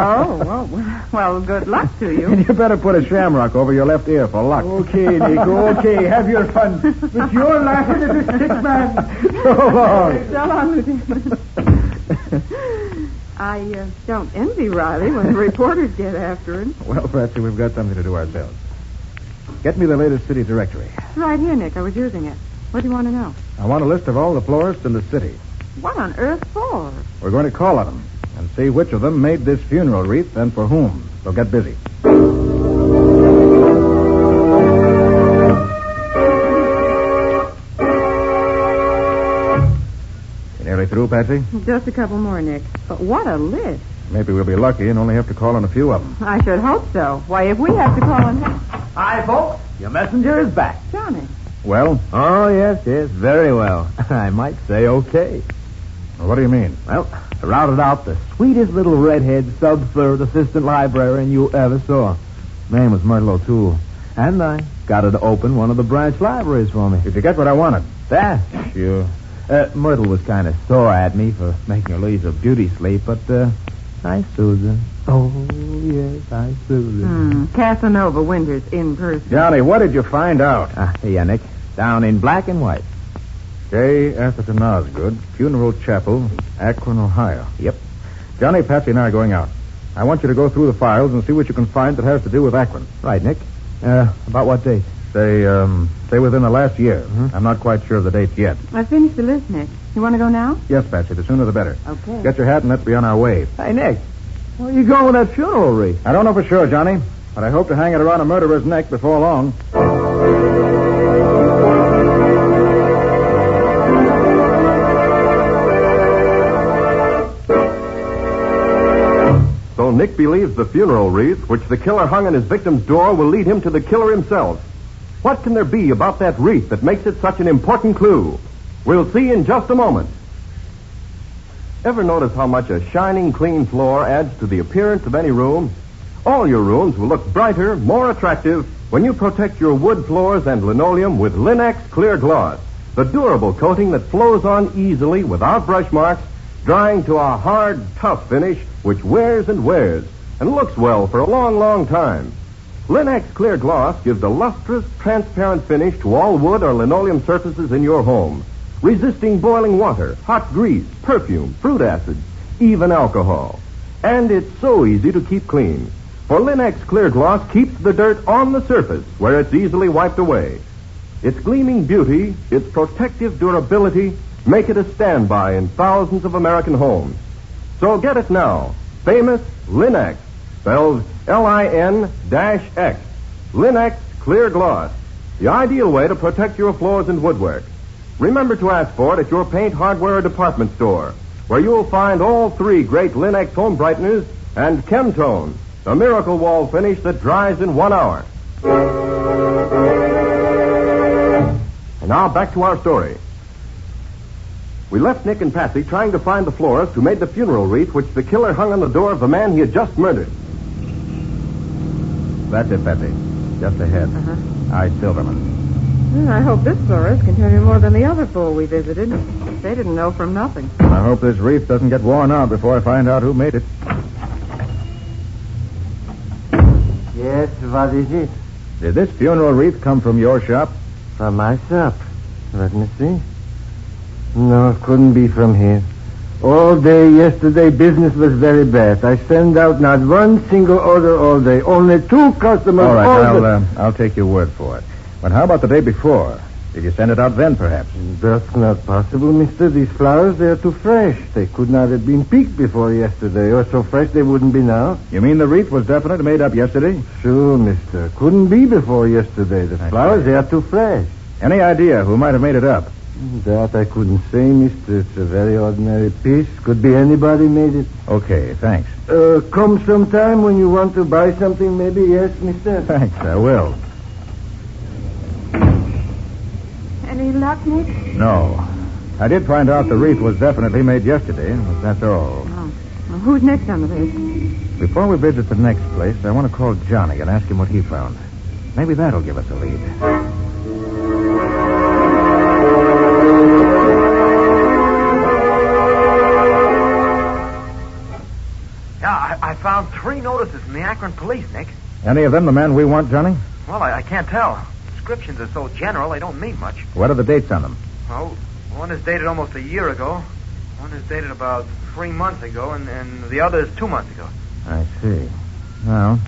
Well, good luck to you. And you better put a shamrock over your left ear for luck. Okay, Nick, okay. Have your fun. But you're laughing at a sick man. So long. So long, Lieutenant. I don't envy Riley when the reporters get after him. Well, Patsy, we've got something to do ourselves. Get me the latest city directory. It's right here, Nick. I was using it. What do you want to know? I want a list of all the florists in the city. What on earth for? We're going to call on them and see which of them made this funeral wreath and for whom. So get busy. through, Patsy? Just a couple more, Nick. But what a list. Maybe we'll be lucky and only have to call on a few of them. I should hope so. Why, if we have to call on him... Hi, folks. Your messenger is back. Johnny. Well? Oh, yes, very well. I might say okay. What do you mean? Well, I routed out the sweetest little redhead sub-third assistant librarian you ever saw. Name was Myrtle O'Toole. And I got her to open one of the branch libraries for me. Did you get what I wanted? Yeah, sure. Myrtle was kind of sore at me for making her lose her beauty sleep, but, I soothed her. Oh, yes, I soothed her. Casanova Winters in person. Johnny, what did you find out? Here, Nick. Down in black and white. J. Atherton Osgood, Funeral Chapel, Akron, Ohio. Yep. Johnny, Patsy, and I are going out. I want you to go through the files and see what you can find that has to do with Akron. Right, Nick. About what date? Say within the last year. I'm not quite sure of the dates yet. I finished the list, Nick. You want to go now? Yes, Patsy, the sooner the better. Okay. Get your hat and let's be on our way. Hey, Nick. Where are you going with that funeral wreath? I don't know for sure, Johnny, but I hope to hang it around a murderer's neck before long. So Nick believes the funeral wreath, which the killer hung on his victim's door, will lead him to the killer himself. What can there be about that wreath that makes it such an important clue? We'll see in just a moment. Ever notice how much a shining, clean floor adds to the appearance of any room? All your rooms will look brighter, more attractive, when you protect your wood floors and linoleum with Linex Clear Gloss, the durable coating that flows on easily without brush marks, drying to a hard, tough finish which wears and wears and looks well for a long, long time. Linex Clear Gloss gives a lustrous, transparent finish to all wood or linoleum surfaces in your home, resisting boiling water, hot grease, perfume, fruit acids, even alcohol. And it's so easy to keep clean. For Linex Clear Gloss keeps the dirt on the surface where it's easily wiped away. Its gleaming beauty, its protective durability, make it a standby in thousands of American homes. So get it now. Famous Linex, spelled L-I-N-X. Linex Clear Gloss, the ideal way to protect your floors and woodwork. Remember to ask for it at your paint, hardware, or department store, where you'll find all three great Linex home brighteners and Chemtone, the miracle wall finish that dries in 1 hour. And now back to our story. We left Nick and Patsy trying to find the florist who made the funeral wreath which the killer hung on the door of the man he had just murdered. That's it, Patsy. Just ahead. I, Silverman. I hope this florist can tell you more than the other four we visited. They didn't know from nothing. I hope this wreath doesn't get worn out before I find out who made it. Yes, what is it? Did this funeral wreath come from your shop? From my shop. Let me see. No, it couldn't be from here. All day yesterday, business was very bad. I sent out not one single order all day. Only 2 customers. All right, I'll take your word for it. But how about the day before? Did you send it out then, perhaps? That's not possible, mister. These flowers, they're too fresh. They could not have been picked before yesterday, or so fresh they wouldn't be now. You mean the wreath was definitely made up yesterday? Sure, mister. Couldn't be before yesterday. The flowers, they are too fresh. Any idea who might have made it up? That I couldn't say, mister. It's a very ordinary piece. Could be anybody made it. Okay, thanks. Come sometime when you want to buy something, maybe. Yes, mister? Thanks, I will. Any luck, Nick? No. I did find out the wreath was definitely made yesterday, but that's all. Oh. Well, who's next on the list? Before we visit the next place, I want to call Johnny and ask him what he found. Maybe that'll give us a lead. Yeah, I found 3 notices from the Akron police, Nick. Any of them the man we want, Johnny? Well, I can't tell. Descriptions are so general, they don't mean much. What are the dates on them? Well, one is dated almost a year ago. One is dated about 3 months ago, and the other is 2 months ago. I see. Well,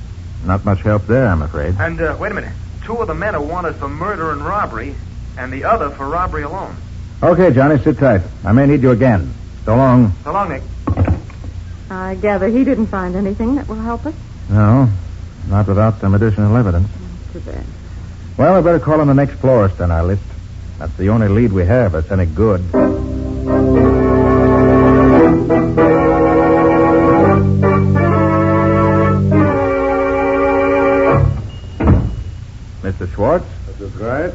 not much help there, I'm afraid. And, wait a minute. 2 of the men are wanted for murder and robbery, and the other for robbery alone. Okay, Johnny, sit tight. I may need you again. So long. So long, Nick. I gather he didn't find anything that will help us? No, not without some additional evidence. Too bad. Well, I better call on the next florist on our list. That's the only lead we have that's any good. Mr. Schwartz? That's right.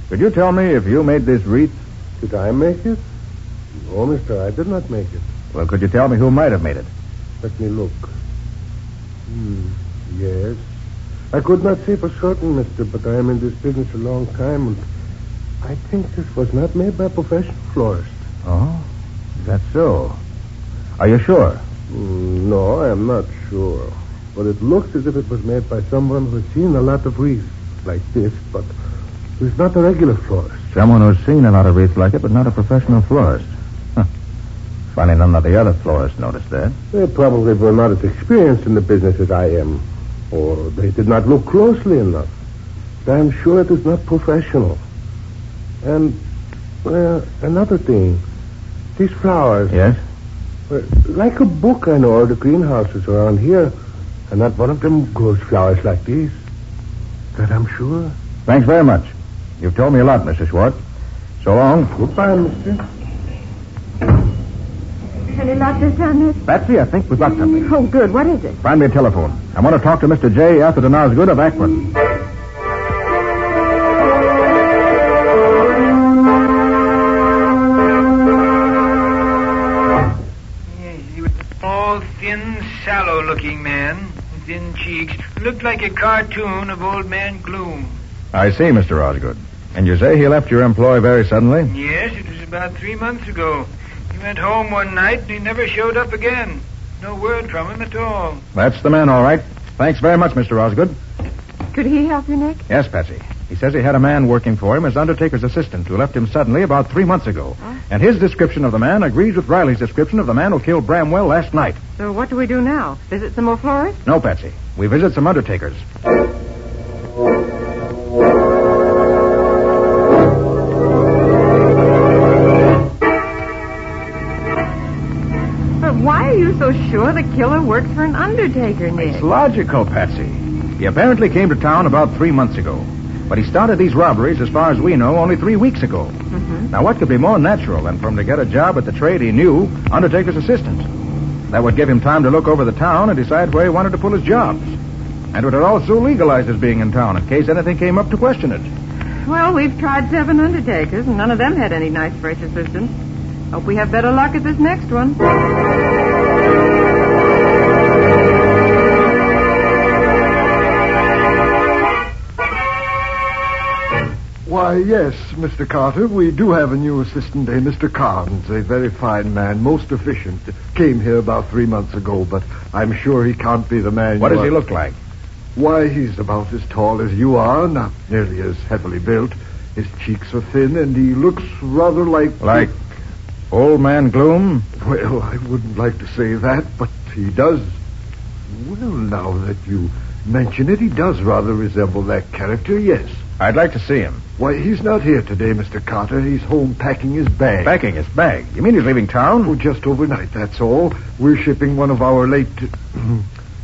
Could you tell me if you made this wreath? Did I make it? No, mister, I did not make it. Well, could you tell me who might have made it? Let me look. Yes. I could not say for certain, mister, but I am in this business a long time, and I think this was not made by a professional florist. Oh? Is that so? Are you sure? No, I am not sure. But it looks as if it was made by someone who has seen a lot of wreaths like this, but who's not a regular florist. Someone who's seen a lot of wreaths like it, but not a professional florist. Huh. Funny none of the other florists noticed that. They probably were not as experienced in the business as I am. Or they did not look closely enough. But I'm sure it is not professional. And, well, another thing. These flowers. Yes? Like a book, I know, the greenhouses around here. And not one of them grows flowers like these. That I'm sure. Thanks very much. You've told me a lot, Mr. Schwartz. So long. Goodbye, mister. Any luck this time, Nick? Patsy, I think we've got something. Oh, good. What is it? Find me a telephone. I want to talk to Mr. J. Atherton Osgood of Akron. He was a small, thin, sallow-looking man, thin cheeks. Looked like a cartoon of Old Man Gloom. I see, Mr. Osgood. And you say he left your employ very suddenly? Yes, it was about 3 months ago. He went home one night and he never showed up again. No word from him at all. That's the man, all right. Thanks very much, Mr. Osgood. Could he help you, Nick? Yes, Patsy. He says he had a man working for him as undertaker's assistant who left him suddenly about 3 months ago. Huh? And his description of the man agrees with Riley's description of the man who killed Bramwell last night. So what do we do now? Visit some more florists? No, Patsy. We visit some undertakers. Why are you so sure the killer works for an undertaker, Nick? It's logical, Patsy. He apparently came to town about 3 months ago. But he started these robberies, as far as we know, only 3 weeks ago. Mm-hmm. Now, what could be more natural than for him to get a job at the trade he knew, undertaker's assistant? That would give him time to look over the town and decide where he wanted to pull his jobs. And it would also legalize his being in town in case anything came up to question it. Well, we've tried 7 undertakers, and none of them had any nice, fresh assistants. Hope we have better luck at this next one. Why, yes, Mr. Carter, we do have a new assistant, a Mr. Carnes, a very fine man, most efficient. Came here about 3 months ago, but I'm sure he can't be the man What does he look like? Why, he's about as tall as you are, not nearly as heavily built. His cheeks are thin, and he looks rather like... Like Old Man Gloom? Well, I wouldn't like to say that, but he does. Well, now that you mention it, he does rather resemble that character, yes. I'd like to see him. Why, he's not here today, Mr. Carter. He's home packing his bag. Packing his bag? You mean he's leaving town? Oh, just overnight, that's all. We're shipping one of our late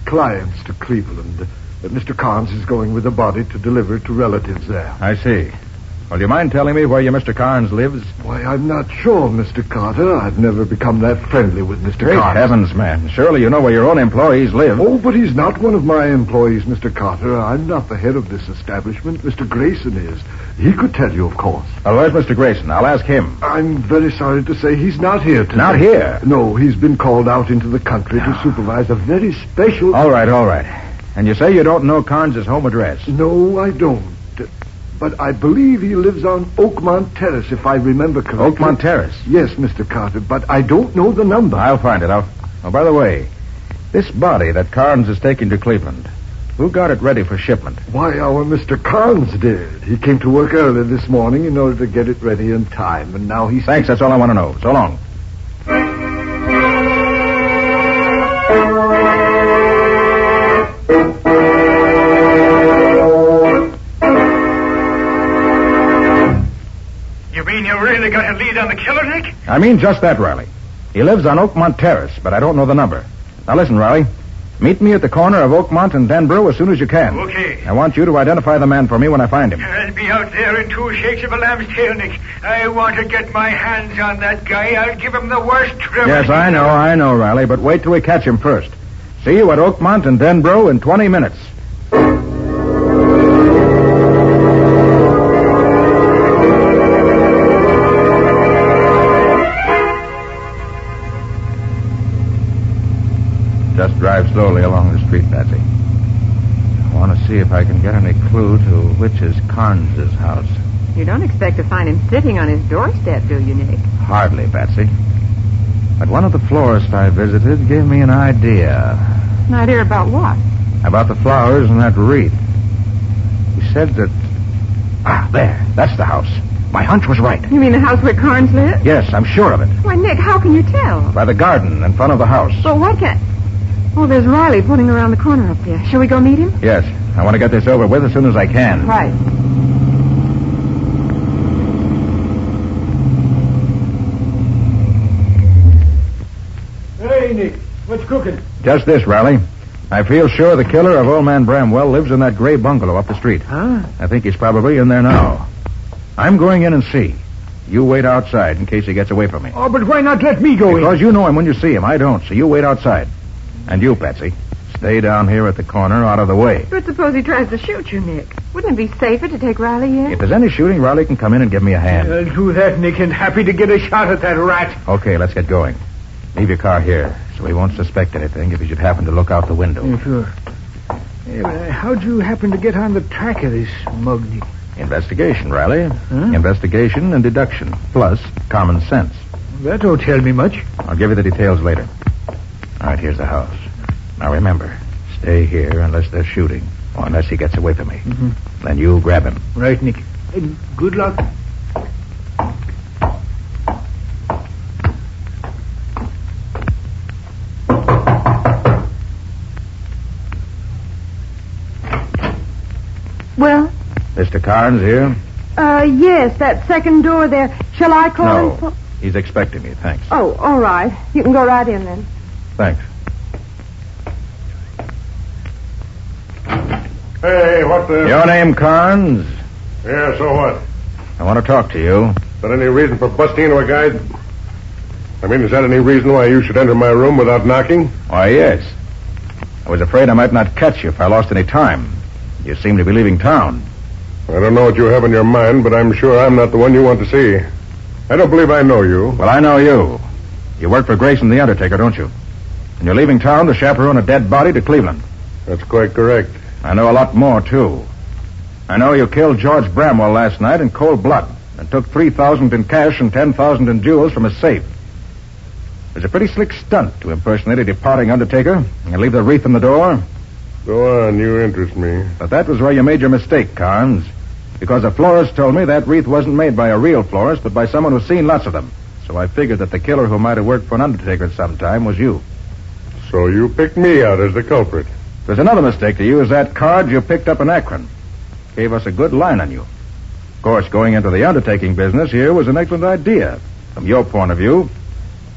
clients to Cleveland. Mr. Carnes is going with the body to deliver it to relatives there. I see. Well, do you mind telling me where your Mr. Carnes lives? Why, I'm not sure, Mr. Carter. I've never become that friendly with Mr. Great Carnes. heavens, man. Surely you know where your own employees live. Oh, but he's not one of my employees, Mr. Carter. I'm not the head of this establishment. Mr. Grayson is. He could tell you, of course. Well, where's Mr. Grayson? I'll ask him. I'm very sorry to say he's not here today. Not here? No, he's been called out into the country to supervise a very special... All right. And you say you don't know Carnes' home address? No, I don't. But I believe he lives on Oakmont Terrace, if I remember correctly. Oakmont Terrace? Yes, Mr. Carter, but I don't know the number. I'll find it. Oh, by the way, this body that Carnes is taking to Cleveland, who got it ready for shipment? Why, our Mr. Carnes did. He came to work early this morning in order to get it ready in time, and now he's... Thanks, that's all I want to know. So long. You really got a lead on the killer, Nick? I mean just that, Riley. He lives on Oakmont Terrace, but I don't know the number. Now listen, Riley. Meet me at the corner of Oakmont and Denbrough as soon as you can. Okay. I want you to identify the man for me when I find him. I'll be out there in 2 shakes of a lamb's tail, Nick. I want to get my hands on that guy. I'll give him the worst trouble. Yes, I know, Riley, but wait till we catch him first. See you at Oakmont and Denbrough in 20 minutes. see if I can get any clue to which is Carnes' house. You don't expect to find him sitting on his doorstep, do you, Nick? Hardly, Patsy. But one of the florists I visited gave me an idea. An idea about what? About the flowers and that wreath. He said that... Ah, there. That's the house. My hunch was right. You mean the house where Carnes lives? Yes, I'm sure of it. Why, Nick, how can you tell? By the garden in front of the house. But what can... Oh, there's Riley putting around the corner up there. Shall we go meet him? Yes. I want to get this over with as soon as I can. Right. Hey, Nick. What's cooking? Just this, Riley. I feel sure the killer of old man Bramwell lives in that gray bungalow up the street. Huh? I think he's probably in there now. I'm going in and see. You wait outside in case he gets away from me. Oh, but why not let me go in? Because you know him when you see him. I don't, so you wait outside. And you, Patsy, stay down here at the corner out of the way. But suppose he tries to shoot you, Nick. Wouldn't it be safer to take Riley in? If there's any shooting, Riley can come in and give me a hand. I'll do that, Nick, and happy to get a shot at that rat. Okay, let's get going. Leave your car here, so he won't suspect anything if he should happen to look out the window. Yeah, sure. Hey, but how'd you happen to get on the track of this mug, Nick? Investigation, Riley. Huh? Investigation and deduction, plus common sense. That don't tell me much. I'll give you the details later. All right, here's the house. Now remember, stay here unless they're shooting, or unless he gets away from me. Mm-hmm. Then you grab him. Right, Nick. And good luck. Well? Mr. Carnes here? Yes, that second door there. Shall I call him? No. He's expecting me, thanks. Oh, all right. You can go right in then. Thanks. Hey, what the... Your name, Carnes? Yeah, so what? I want to talk to you. Is that any reason for busting into a guy? I mean, is that any reason why you should enter my room without knocking? Why, yes. I was afraid I might not catch you if I lost any time. You seem to be leaving town. I don't know what you have in your mind, but I'm sure I'm not the one you want to see. I don't believe I know you. Well, I know you. You work for Grayson the Undertaker, don't you? And you're leaving town to chaperone a dead body to Cleveland. That's quite correct. I know a lot more, too. I know you killed George Bramwell last night in cold blood and took $3,000 in cash and $10,000 in jewels from his safe. It was a pretty slick stunt to impersonate a departing Undertaker and leave the wreath in the door. Go on, you interest me. But that was where you made your mistake, Carnes. Because a florist told me that wreath wasn't made by a real florist, but by someone who's seen lots of them. So I figured that the killer who might have worked for an Undertaker at some time was you. So you picked me out as the culprit. There's another mistake to use that card you picked up in Akron. Gave us a good line on you. Of course, going into the undertaking business here was an excellent idea. From your point of view,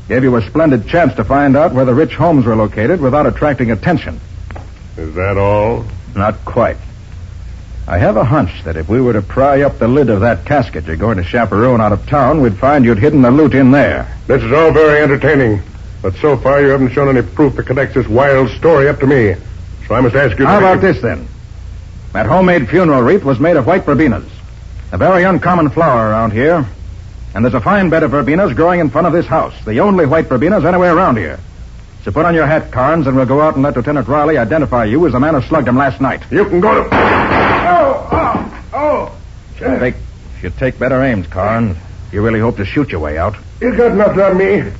gave you a splendid chance to find out where the rich homes were located without attracting attention. Is that all? Not quite. I have a hunch that if we were to pry up the lid of that casket you're going to chaperone out of town, we'd find you'd hidden the loot in there. This is all very entertaining. But so far you haven't shown any proof that connects this wild story up to me. So I must ask you... How about this, then? That homemade funeral wreath was made of white verbenas. A very uncommon flower around here. And there's a fine bed of verbenas growing in front of this house. The only white verbenas anywhere around here. So put on your hat, Carnes, and we'll go out and let Lieutenant Riley identify you as the man who slugged him last night. You can go to... Should take better aims, Carnes. You really hope to shoot your way out. You got nothing on me.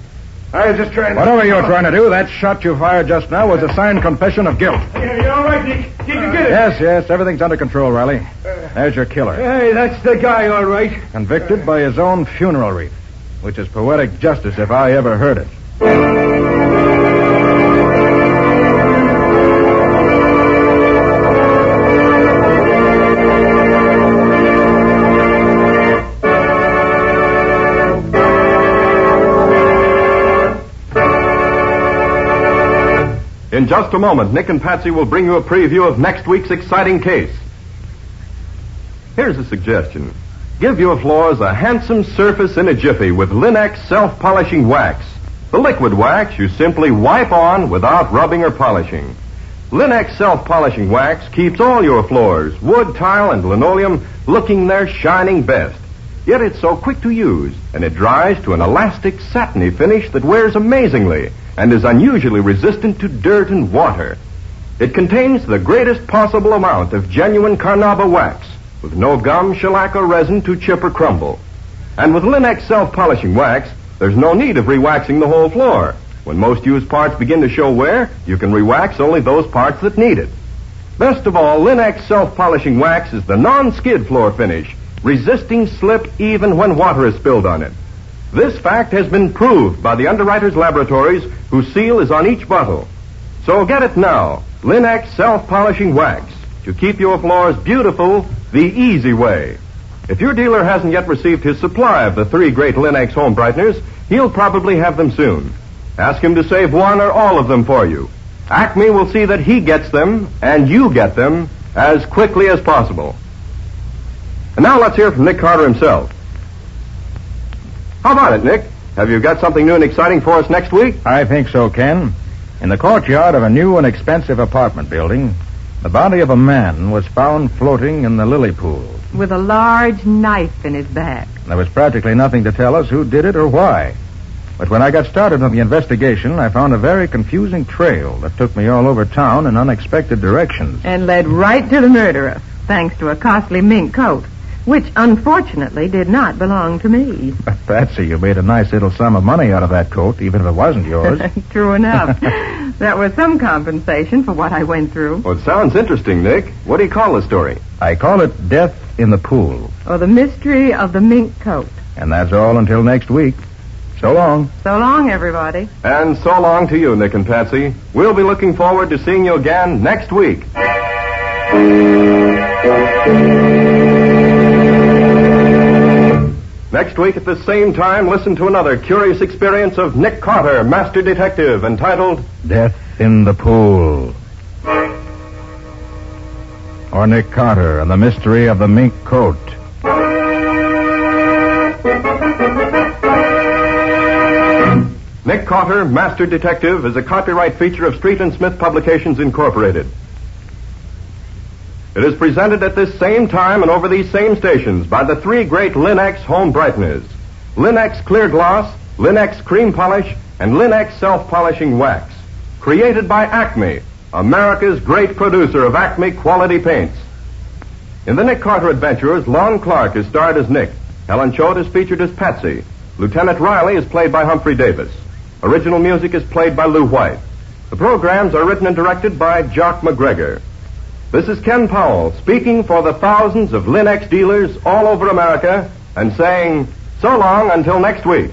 I was just trying to... Whatever you were trying to do, that shot you fired just now was a signed confession of guilt. Yeah, you all right, Nick? You can get it. Yes, everything's under control, Riley. There's your killer. Hey, that's the guy, all right. Convicted by his own funeral wreath, which is poetic justice if I ever heard it. In just a moment, Nick and Patsy will bring you a preview of next week's exciting case. Here's a suggestion. Give your floors a handsome surface in a jiffy with Linex self-polishing wax. The liquid wax you simply wipe on without rubbing or polishing. Linex self-polishing wax keeps all your floors, wood, tile, and linoleum, looking their shining best. Yet it's so quick to use, and it dries to an elastic, satiny finish that wears amazingly and is unusually resistant to dirt and water. It contains the greatest possible amount of genuine carnauba wax, with no gum, shellac, or resin to chip or crumble. And with Linex self-polishing wax, there's no need of rewaxing the whole floor. When most used parts begin to show wear, you can rewax only those parts that need it. Best of all, Linex self-polishing wax is the non-skid floor finish, resisting slip even when water is spilled on it. This fact has been proved by the underwriters' laboratories, whose seal is on each bottle. So get it now, Linex self-polishing wax, to keep your floors beautiful the easy way. If your dealer hasn't yet received his supply of the 3 great Linex home brighteners, he'll probably have them soon. Ask him to save one or all of them for you. Acme will see that he gets them, and you get them, as quickly as possible. And now let's hear from Nick Carter himself. How about it, Nick? Have you got something new and exciting for us next week? I think so, Ken. In the courtyard of a new and expensive apartment building, the body of a man was found floating in the lily pool. With a large knife in his back. There was practically nothing to tell us who did it or why. But when I got started on the investigation, I found a very confusing trail that took me all over town in unexpected directions. And led right to the murderer, thanks to a costly mink coat, which unfortunately did not belong to me. But Patsy, you made a nice little sum of money out of that coat, even if it wasn't yours. True enough. That was some compensation for what I went through. Well, it sounds interesting, Nick. What do you call the story? I call it Death in the Pool. Or the mystery of the mink coat. And that's all until next week. So long. So long, everybody. And so long to you, Nick and Patsy. We'll be looking forward to seeing you again next week. Next week at the same time, listen to another curious experience of Nick Carter, Master Detective, entitled Death in the Pool. Or Nick Carter and the Mystery of the Mink Coat. Nick Carter, Master Detective, is a copyright feature of Street and Smith Publications, Incorporated. It is presented at this same time and over these same stations by the 3 great Linex home brighteners. Linex Clear Gloss, Linex Cream Polish, and Linex Self-Polishing Wax. Created by Acme, America's great producer of Acme quality paints. In the Nick Carter Adventurers, Lon Clark is starred as Nick. Helen Choate is featured as Patsy. Lieutenant Riley is played by Humphrey Davis. Original music is played by Lou White. The programs are written and directed by Jock McGregor. This is Ken Powell speaking for the thousands of Linex dealers all over America and saying so long until next week.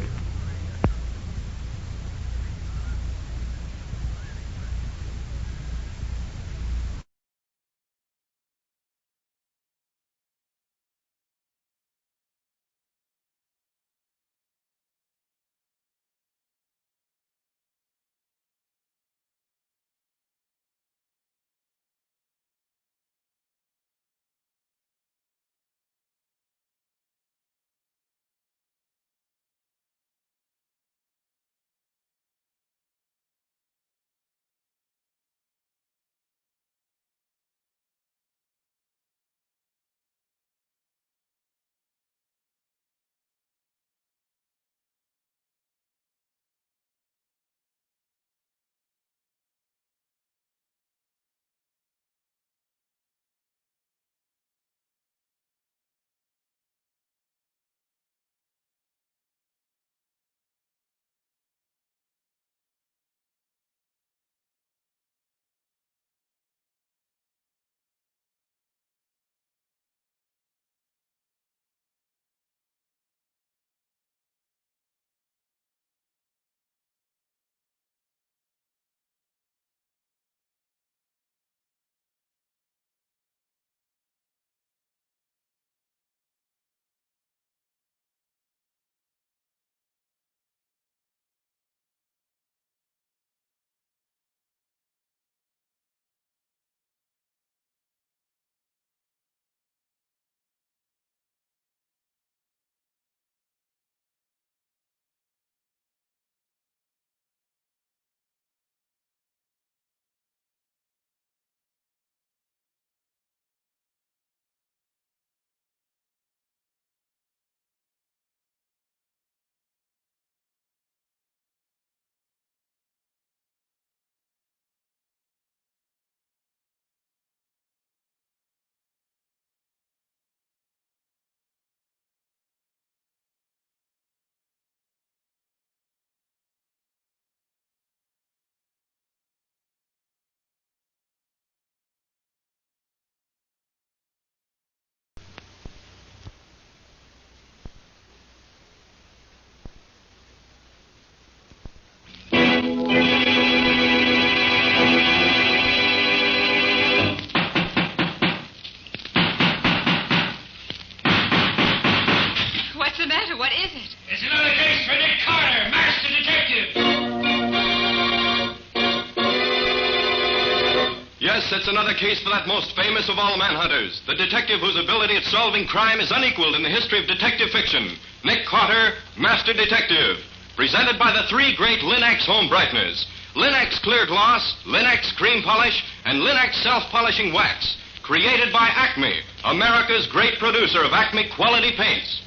Yes, it's another case for that most famous of all manhunters, the detective whose ability at solving crime is unequaled in the history of detective fiction, Nick Carter, Master Detective. Presented by the three great Linx home brighteners, Linx Clear Gloss, Linx Cream Polish, and Linx Self-Polishing Wax. Created by Acme, America's great producer of Acme quality paints.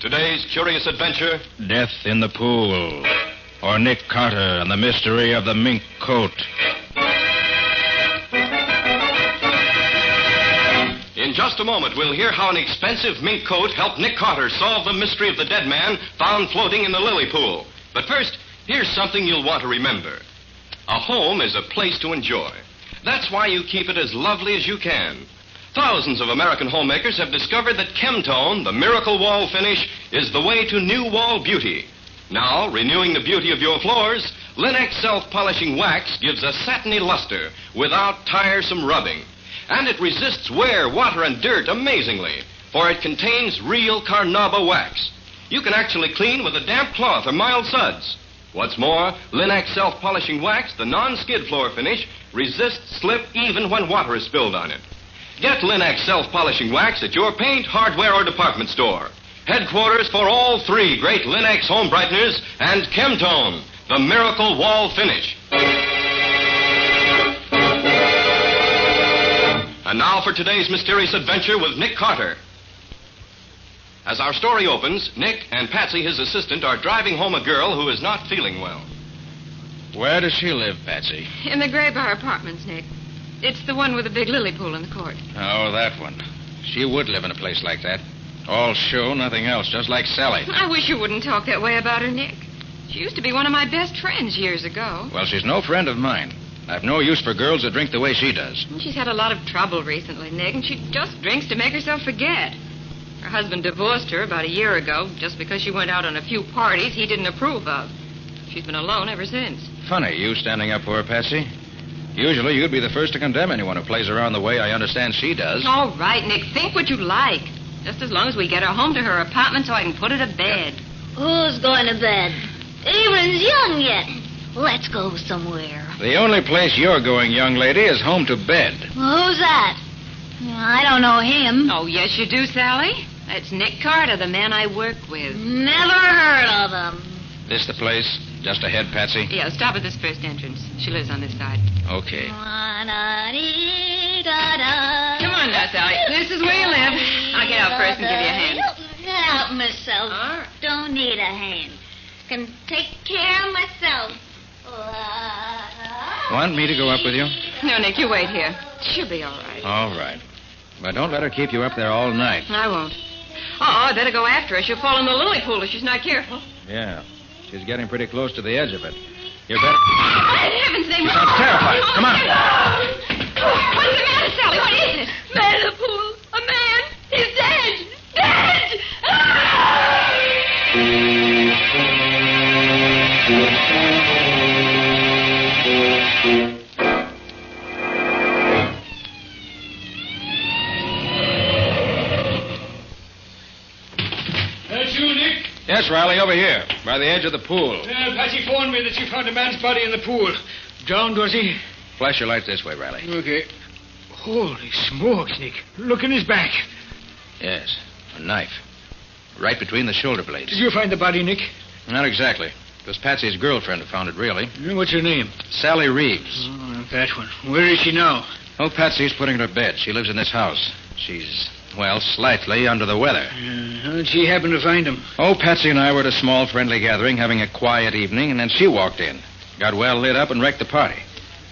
Today's curious adventure, Death in the Pool, or Nick Carter and the mystery of the mink coat. In just a moment, we'll hear how an expensive mink coat helped Nick Carter solve the mystery of the dead man found floating in the lily pool. But first, here's something you'll want to remember. A home is a place to enjoy. That's why you keep it as lovely as you can. Thousands of American homemakers have discovered that Chemtone, the miracle wall finish, is the way to new wall beauty. Now, renewing the beauty of your floors, Linx Self-Polishing Wax gives a satiny luster without tiresome rubbing. And it resists wear, water, and dirt amazingly, for it contains real carnauba wax. You can actually clean with a damp cloth or mild suds. What's more, Linx Self-Polishing Wax, the non-skid floor finish, resists slip even when water is spilled on it. Get Linx Self-Polishing Wax at your paint, hardware, or department store. Headquarters for all three great Linx home brighteners and Chemtone, the miracle wall finish. And now for today's mysterious adventure with Nick Carter. As our story opens, Nick and Patsy, his assistant, are driving home a girl who is not feeling well. Where does she live, Patsy? In the Gray Bar Apartments, Nick. It's the one with the big lily pool in the court. Oh, that one. She would live in a place like that. All show, nothing else, just like Sally. I wish you wouldn't talk that way about her, Nick. She used to be one of my best friends years ago. Well, she's no friend of mine. I've no use for girls that drink the way she does. She's had a lot of trouble recently, Nick, and she just drinks to make herself forget. Her husband divorced her about a year ago just because she went out on a few parties he didn't approve of. She's been alone ever since. Funny, you standing up for her, Patsy. Usually you'd be the first to condemn anyone who plays around the way I understand she does. All right, Nick, think what you like. Just as long as we get her home to her apartment so I can put her to bed. Who's going to bed? Even's young yet. Let's go somewhere. The only place you're going, young lady, is home to bed. Well, who's that? I don't know him. Oh, yes, you do, Sally. That's Nick Carter, the man I work with. Never heard of him. This the place? Just ahead, Patsy? Yeah, stop at this first entrance. She lives on this side. Okay. Come on now, Sally. This is where you live. I'll get out first and give you a hand. Help myself. All right. Don't need a hand. Can take care of myself. Want me to go up with you? No, Nick, you wait here. She'll be all right. All right. But don't let her keep you up there all night. I won't. I better go after her. She'll fall in the lily pool if she's not careful. Yeah. She's getting pretty close to the edge of it. You're better... In heaven's name... She sounds terrified. Come on. What's the matter, Sally? What is it? Man in the pool. A man. He's dead. Dead! That's you, Nick? Yes, Riley, over here, by the edge of the pool. Patsy phoned me that she found a man's body in the pool. Drowned, was he? Flash your lights this way, Riley. Okay. Holy smokes, Nick. Look in his back. Yes, a knife. Right between the shoulder blades. Did you find the body, Nick? Not exactly. It was Patsy's girlfriend who found it, really. What's her name? Sally Reeves. Oh, that one. Where is she now? Oh, Patsy's putting her to bed. She lives in this house. She's, well, slightly under the weather. How'd she happen to find him? Oh, Patsy and I were at a small friendly gathering having a quiet evening, and then she walked in. Got well lit up and wrecked the party.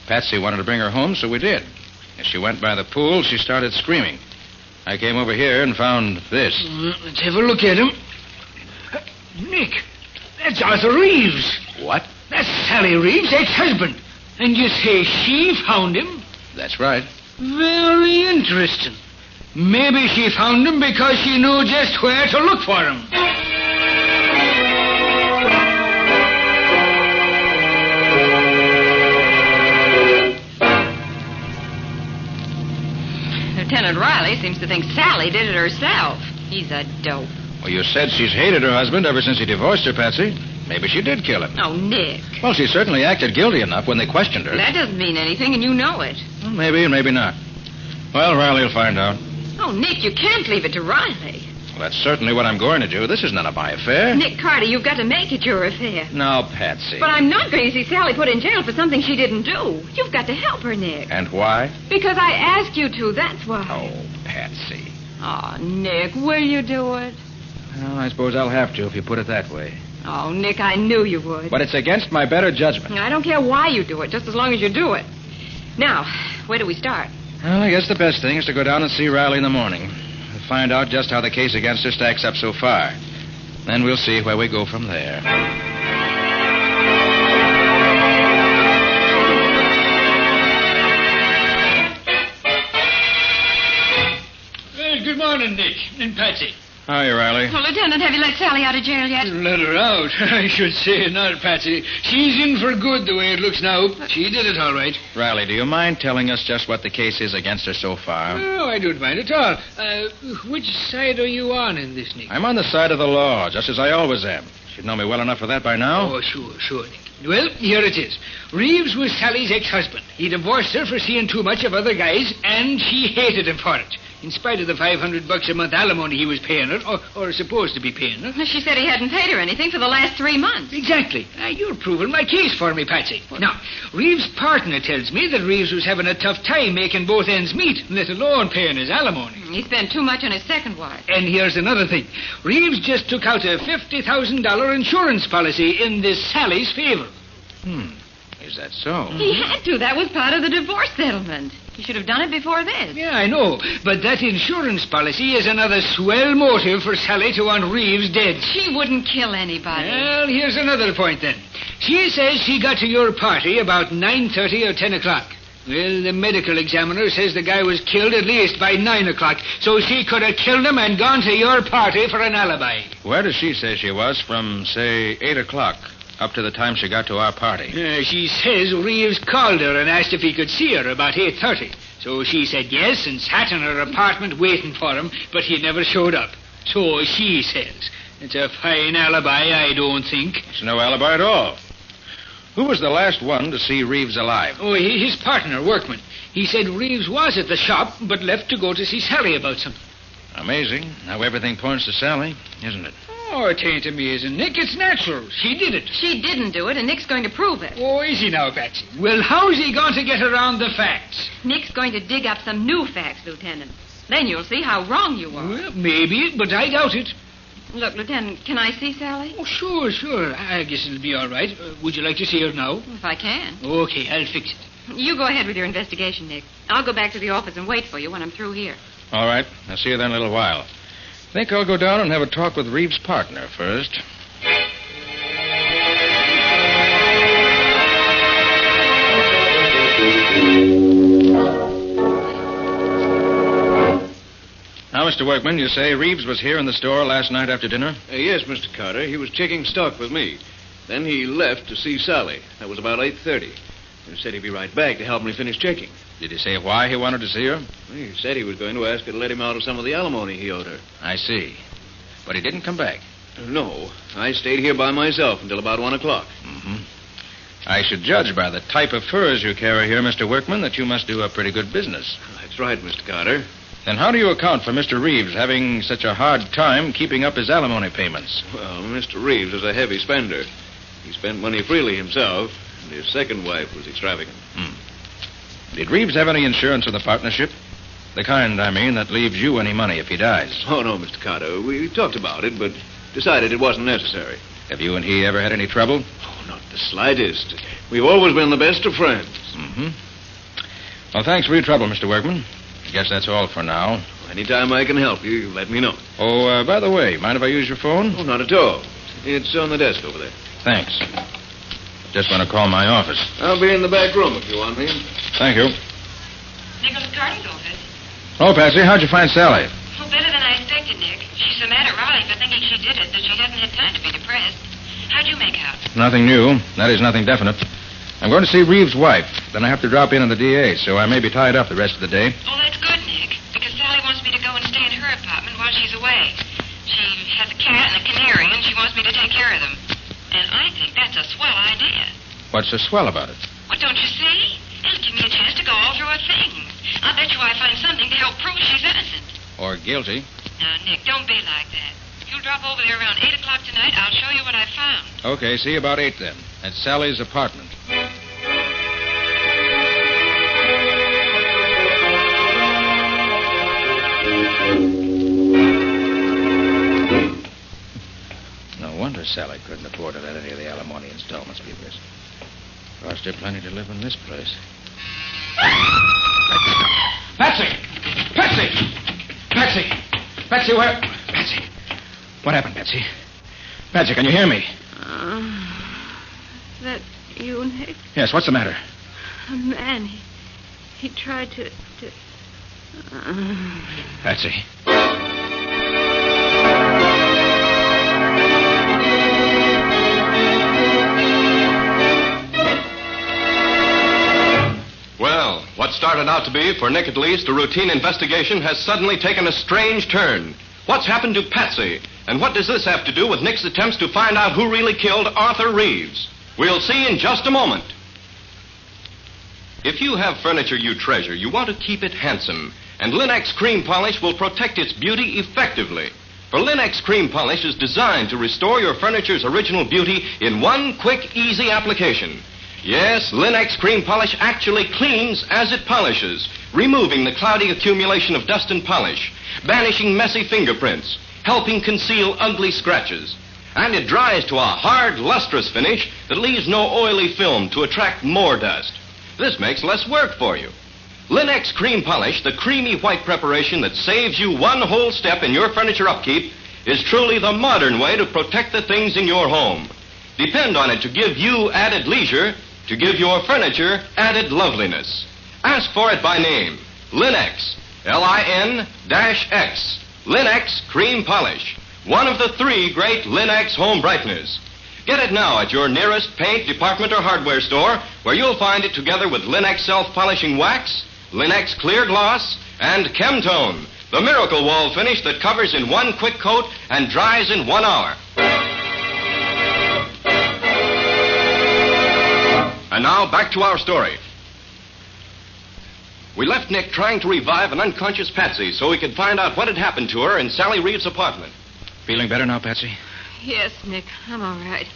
Patsy wanted to bring her home, so we did. As she went by the pool, she started screaming. I came over here and found this. Let's have a look at him. Nick, that's Arthur Reeves. What? That's Sally Reeves' ex-husband. And you say she found him? That's right. Very interesting. Maybe she found him because she knew just where to look for him. Lieutenant Riley seems to think Sally did it herself. He's a dope. Well, you said she's hated her husband ever since he divorced her, Patsy. Maybe she did kill him. Oh, Nick. Well, she certainly acted guilty enough when they questioned her. That doesn't mean anything, and you know it. Well, maybe and maybe not. Well, Riley will find out. Oh, Nick, you can't leave it to Riley. Well, that's certainly what I'm going to do. This is none of my affair. Nick Carter, you've got to make it your affair. Now, Patsy. But I'm not going to see Sally put in jail for something she didn't do. You've got to help her, Nick. And why? Because I asked you to, that's why. Oh, Patsy. Oh, Nick, will you do it? Well, I suppose I'll have to if you put it that way. Oh, Nick, I knew you would. But it's against my better judgment. I don't care why you do it, just as long as you do it. Now, where do we start? Well, I guess the best thing is to go down and see Riley in the morning. We'll find out just how the case against her stacks up so far. Then we'll see where we go from there. Well, good morning, Nick and Patsy. Hi, Riley. Well, Lieutenant, have you let Sally out of jail yet? Let her out? I should say not, Patsy. She's in for good the way it looks now. She did it all right. Riley, do you mind telling us just what the case is against her so far? No, I don't mind at all. Which side are you on in this, Nick? I'm on the side of the law, just as I always am. Should know me well enough for that by now. Oh, sure, Nick. Well, here it is. Reeves was Sally's ex-husband. He divorced her for seeing too much of other guys, and she hated him for it. In spite of the $500 a month alimony he was paying her, or supposed to be paying her. She said he hadn't paid her anything for the last 3 months. Exactly. You're proving my case for me, Patsy. Now, Reeves' partner tells me that Reeves was having a tough time making both ends meet, let alone paying his alimony. He spent too much on his second wife. And here's another thing. Reeves just took out a $50,000 insurance policy in this Sally's favor. Is that so? He had to. That was part of the divorce settlement. He should have done it before this. Yeah, I know. But that insurance policy is another swell motive for Sally to want Reeves dead. She wouldn't kill anybody. Well, here's another point, then. She says she got to your party about 9:30 or 10 o'clock. Well, the medical examiner says the guy was killed at least by 9 o'clock, so she could have killed him and gone to your party for an alibi. Where does she say she was from, say, 8 o'clock up to the time she got to our party? She says Reeves called her and asked if he could see her about 8:30. So she said yes and sat in her apartment waiting for him, but he never showed up. So she says. It's a fine alibi, I don't think. It's no alibi at all. Who was the last one to see Reeves alive? Oh, his partner, Workman. He said Reeves was at the shop, but left to go to see Sally about something. Amazing how everything points to Sally, isn't it? Oh, it ain't amazing, Nick. It's natural. She did it. She didn't do it, and Nick's going to prove it. Oh, is he now, Patsy? Well, how's he going to get around the facts? Nick's going to dig up some new facts, Lieutenant. Then you'll see how wrong you are. Well, maybe, but I doubt it. Look, Lieutenant, can I see Sally? Oh, sure. I guess it'll be all right. Would you like to see her now? If I can. Okay, I'll fix it. You go ahead with your investigation, Nick. I'll go back to the office and wait for you when I'm through here. All right. I'll see you then in a little while. I think I'll go down and have a talk with Reeves' partner first. Now, Mr. Workman, you say Reeves was here in the store last night after dinner? Yes, Mr. Carter. He was checking stock with me. Then he left to see Sally. That was about 8:30. He said he'd be right back to help me finish checking. Did he say why he wanted to see her? He said he was going to ask her to let him out of some of the alimony he owed her. I see. But he didn't come back. No. I stayed here by myself until about 1 o'clock. Mm-hmm. I should judge by the type of furs you carry here, Mr. Workman, that you must do a pretty good business. That's right, Mr. Carter. Then how do you account for Mr. Reeves having such a hard time keeping up his alimony payments? Well, Mr. Reeves is a heavy spender. He spent money freely himself, and his second wife was extravagant. Did Reeves have any insurance in the partnership? The kind, I mean, that leaves you any money if he dies. Oh, no, Mr. Carter. We talked about it, but decided it wasn't necessary. Have you and he ever had any trouble? Oh, not the slightest. We've always been the best of friends. Mm-hmm. Well, thanks for your trouble, Mr. Workman. I guess that's all for now. Anytime I can help you, let me know. Oh, by the way, mind if I use your phone? Oh, not at all. It's on the desk over there. Thanks. Just want to call my office. I'll be in the back room if you want me. Thank you. Nicholas Carter's office. Oh, Patsy, how'd you find Sally? Oh, better than I expected, Nick. She's so mad at Riley for thinking she did it that she hasn't had time to be depressed. How'd you make out? Nothing new. That is, nothing definite. I'm going to see Reeves' wife. Then I have to drop in on the DA, so I may be tied up the rest of the day. Oh, that's good, Nick, because Sally wants me to go and stay in her apartment while she's away. She has a cat and a canary, and she wants me to take care of them. And I think that's a swell idea. What's so swell about it? What don't you see? It'll give me a chance to go all through her things. I'll bet you I find something to help prove she's innocent. Or guilty. Now, Nick, don't be like that. If you'll drop over there around 8 o'clock tonight, I'll show you what I found. Okay, see you about 8 then. At Sally's apartment. No wonder Sally couldn't afford to let any of the alimony installments be missed. Cost her plenty to live in this place. Patsy! Patsy! Patsy! Patsy, where? Patsy! What happened, Patsy? Patsy, can you hear me? That you, Nick? Yes, what's the matter? A man, he tried to... Patsy. Well, what started out to be, for Nick at least, a routine investigation has suddenly taken a strange turn. What's happened to Patsy? And what does this have to do with Nick's attempts to find out who really killed Arthur Reeves? We'll see in just a moment. If you have furniture you treasure, you want to keep it handsome. And Linex Cream Polish will protect its beauty effectively. For Linex Cream Polish is designed to restore your furniture's original beauty in one quick, easy application. Yes, Linex Cream Polish actually cleans as it polishes, removing the cloudy accumulation of dust and polish, banishing messy fingerprints, helping conceal ugly scratches. And it dries to a hard, lustrous finish that leaves no oily film to attract more dust. This makes less work for you. Linex Cream Polish, the creamy white preparation that saves you one whole step in your furniture upkeep, is truly the modern way to protect the things in your home. Depend on it to give you added leisure, to give your furniture added loveliness. Ask for it by name. Linex. L-I-N-X. Linex Cream Polish. One of the 3 great Linex home brighteners. Get it now at your nearest paint, department, or hardware store, where you'll find it together with Linex self-polishing wax, Linex clear gloss, and Chemtone, the miracle wall finish that covers in one quick coat and dries in 1 hour. And now, back to our story. We left Nick trying to revive an unconscious Patsy so he could find out what had happened to her in Sally Reeves' apartment. Feeling better now, Patsy? Yes, Nick, I'm all right.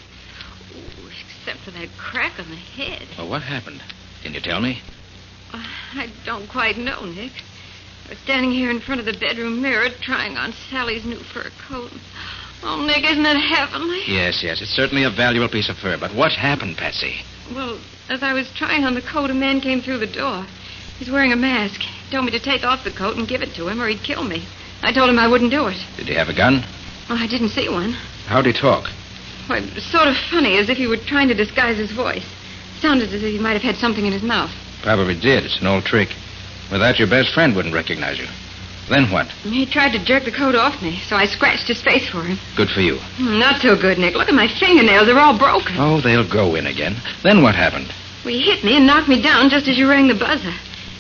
Ooh, except for that crack on the head. Well, what happened? Can you tell me? I don't quite know, Nick. I was standing here in front of the bedroom mirror trying on Sally's new fur coat. Oh, Nick, isn't it heavenly? Yes, it's certainly a valuable piece of fur. But what happened, Patsy? Well, as I was trying on the coat, a man came through the door. He's wearing a mask. He told me to take off the coat and give it to him or he'd kill me. I told him I wouldn't do it. Did he have a gun? Well, I didn't see one. How'd he talk? Well, it was sort of funny, as if he were trying to disguise his voice. Sounded as if he might have had something in his mouth. Probably did. It's an old trick. Without your best friend wouldn't recognize you. Then what? He tried to jerk the coat off me, so I scratched his face for him. Good for you. Not so good, Nick. Look at my fingernails. They're all broken. Oh, they'll grow in again. Then what happened? Well, he hit me and knocked me down just as you rang the buzzer.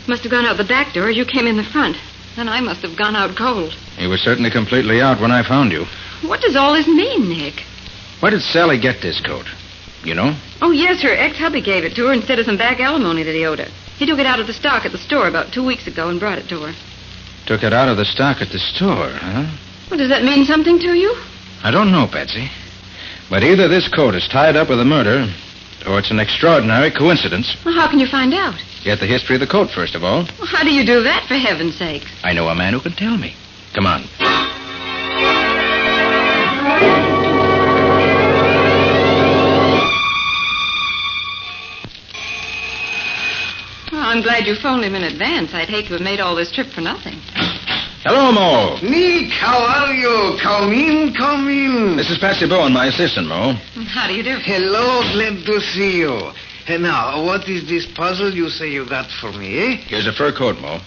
Must have gone out the back door as you came in the front. Then I must have gone out cold. You were certainly completely out when I found you. What does all this mean, Nick? Where did Sally get this coat? You know? Oh, yes, her ex-hubby gave it to her instead of some back alimony that he owed her. He took it out of the stock at the store about 2 weeks ago and brought it to her. Took it out of the stock at the store, huh? Well, does that mean something to you? I don't know, Patsy. But either this coat is tied up with a murder, or it's an extraordinary coincidence. Well, how can you find out? Get the history of the coat, first of all. Well, how do you do that, for heaven's sakes? I know a man who can tell me. Come on. Well, I'm glad you phoned him in advance. I'd hate to have made all this trip for nothing. Hello, Mo. Nick, how are you? Come in, come in. This is Patsy Bowen, my assistant, Mo. How do you do? Hello, glad to see you. And now, what is this puzzle you say you got for me, eh? Here's a fur coat, Mo.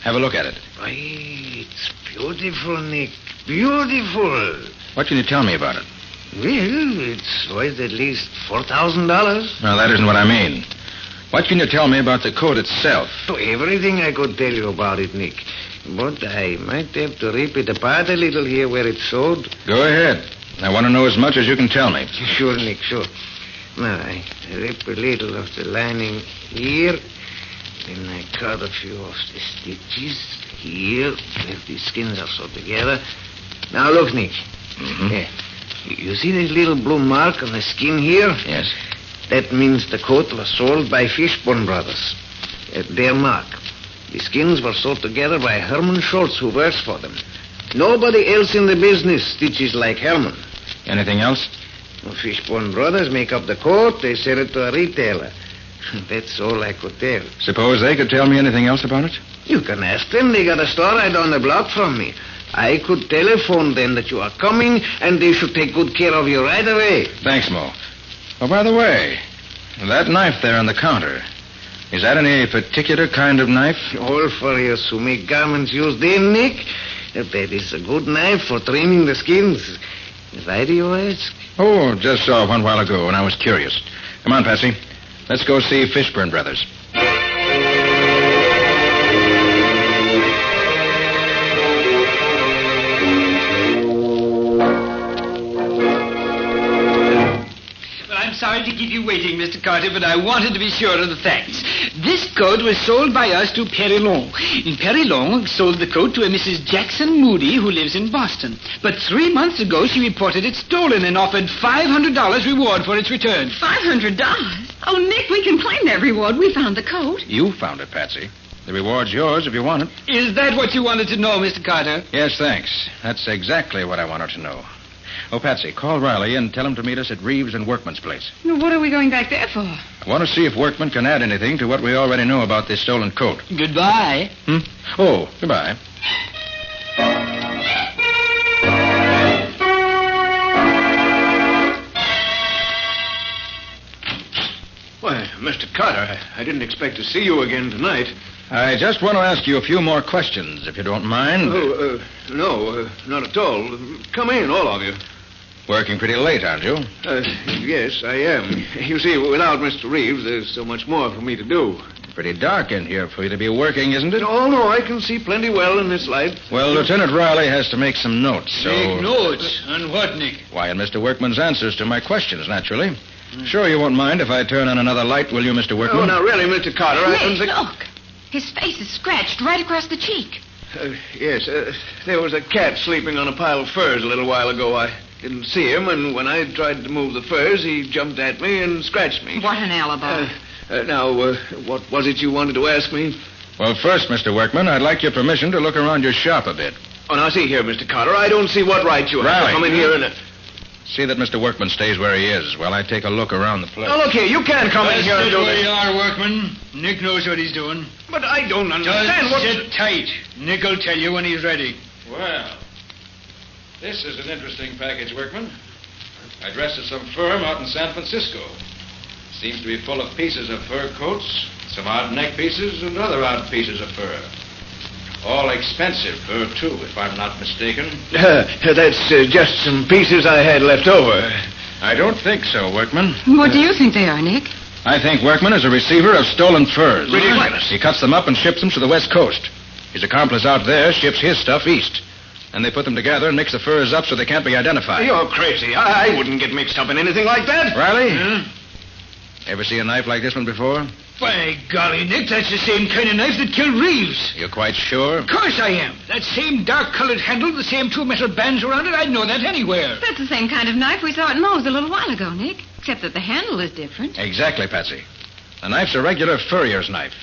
Have a look at it. Why, it's beautiful, Nick. Beautiful. What can you tell me about it? Well, it's worth at least $4,000. Well, that isn't what I mean. What can you tell me about the coat itself? Oh, everything I could tell you about it, Nick. But I might have to rip it apart a little here where it's sewed. Go ahead. I want to know as much as you can tell me. Sure, Nick, sure. Now, I rip a little of the lining here. Then I cut a few of the stitches here, where the skins are sewed together. Now, look, Nick. Mm-hmm. Yeah. You see this little blue mark on the skin here? Yes. That means the coat was sold by Fishbone Brothers. Their mark. The skins were sewed together by Herman Schultz, who works for them. Nobody else in the business stitches like Herman. Anything else? Well, Fishbone Brothers make up the coat. They sell it to a retailer. That's all I could tell. Suppose they could tell me anything else about it? You can ask them. They got a store right down the block from me. I could telephone them that you are coming, and they should take good care of you right away. Thanks, Mo. Oh, by the way, that knife there on the counter, is that any particular kind of knife? All for you who make garments use them, Nick. That is a good knife for trimming the skins. Why do you ask? Oh, just saw one while ago, and I was curious. Come on, Patsy. Let's go see Fishburne Brothers. Sorry to keep you waiting, Mr. Carter, but I wanted to be sure of the facts. This coat was sold by us to Perilon. And Perilon sold the coat to a Mrs. Jackson Moody, who lives in Boston. But 3 months ago, she reported it stolen and offered $500 reward for its return. $500? Oh, Nick, we can claim that reward. We found the coat. You found it, Patsy. The reward's yours if you want it. Is that what you wanted to know, Mr. Carter? Yes, thanks. That's exactly what I wanted to know. Oh, Patsy, call Riley and tell him to meet us at Reeves and Workman's place. What are we going back there for? I want to see if Workman can add anything to what we already know about this stolen coat. Goodbye. Oh, goodbye. Why, Mr. Carter, I didn't expect to see you again tonight. I just want to ask you a few more questions, if you don't mind. Oh, no, not at all. Come in, all of you. Working pretty late, aren't you? Yes, I am. You see, without Mr. Reeves, there's so much more for me to do. Pretty dark in here for you to be working, isn't it? Oh, no, I can see plenty well in this light. Well, Lieutenant Riley has to make some notes, so... Make notes? On what, Nick? Why, in Mr. Workman's answers to my questions, naturally. Sure you won't mind if I turn on another light, will you, Mr. Workman? Oh, now, really, Mr. Carter, I don't think... Look. His face is scratched right across the cheek. Yes, there was a cat sleeping on a pile of furs a little while ago. I didn't see him, and when I tried to move the furs, he jumped at me and scratched me. What an alibi. Now, what was it you wanted to ask me? Well, first, Mr. Workman, I'd like your permission to look around your shop a bit. Oh, now, see here, Mr. Carter, I don't see what right you have to come in here and... See that Mr. Workman stays where he is while I take a look around the place. Now, look here, you can't come in here and do this. There you are, Workman. Nick knows what he's doing. But I don't understand what... Just sit tight. Nick will tell you when he's ready. Well, this is an interesting package, Workman. Addressed to some firm out in San Francisco. Seems to be full of pieces of fur coats, some odd neck pieces, and other odd pieces of fur. All expensive fur, too, if I'm not mistaken. That's just some pieces I had left over. I don't think so, Workman. What do you think they are, Nick? I think Workman is a receiver of stolen furs. Ridiculous. He cuts them up and ships them to the West Coast. His accomplice out there ships his stuff east. And they put them together and mix the furs up so they can't be identified. You're crazy. I wouldn't get mixed up in anything like that. Riley? Ever see a knife like this one before? By golly, Nick, that's the same kind of knife that killed Reeves. You're quite sure? Of course I am. That same dark-colored handle, the same two metal bands around it, I'd know that anywhere. That's the same kind of knife we saw at Moe's a little while ago, Nick. Except that the handle is different. Exactly, Patsy. The knife's a regular furrier's knife.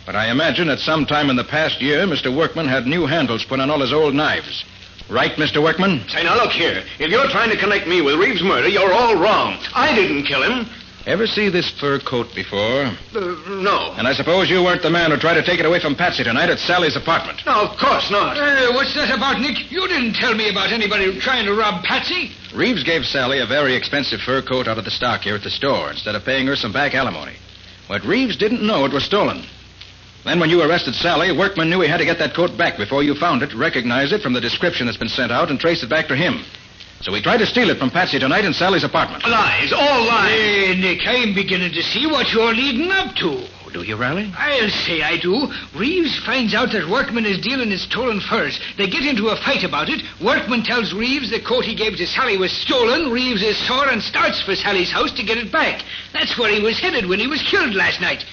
But I imagine at some time in the past year, Mr. Workman had new handles put on all his old knives. Right, Mr. Workman? Say, now look here. If you're trying to connect me with Reeves' murder, you're all wrong. I didn't kill him. Ever see this fur coat before? No. And I suppose you weren't the man who tried to take it away from Patsy tonight at Sally's apartment. No, of course not. What's that about, Nick? You didn't tell me about anybody trying to rob Patsy. Reeves gave Sally a very expensive fur coat out of the stock here at the store instead of paying her some back alimony. But Reeves didn't know it was stolen. Then when you arrested Sally, Workman knew he had to get that coat back before you found it, recognize it from the description that's been sent out, and trace it back to him. So he tried to steal it from Patsy tonight in Sally's apartment. Lies, all lies. Hey, Nick, I'm beginning to see what you're leading up to. do you, Riley? I'll say I do. Reeves finds out that Workman is dealing in stolen furs. They get into a fight about it. Workman tells Reeves the coat he gave to Sally was stolen. Reeves is sore and starts for Sally's house to get it back. That's where he was headed when he was killed last night.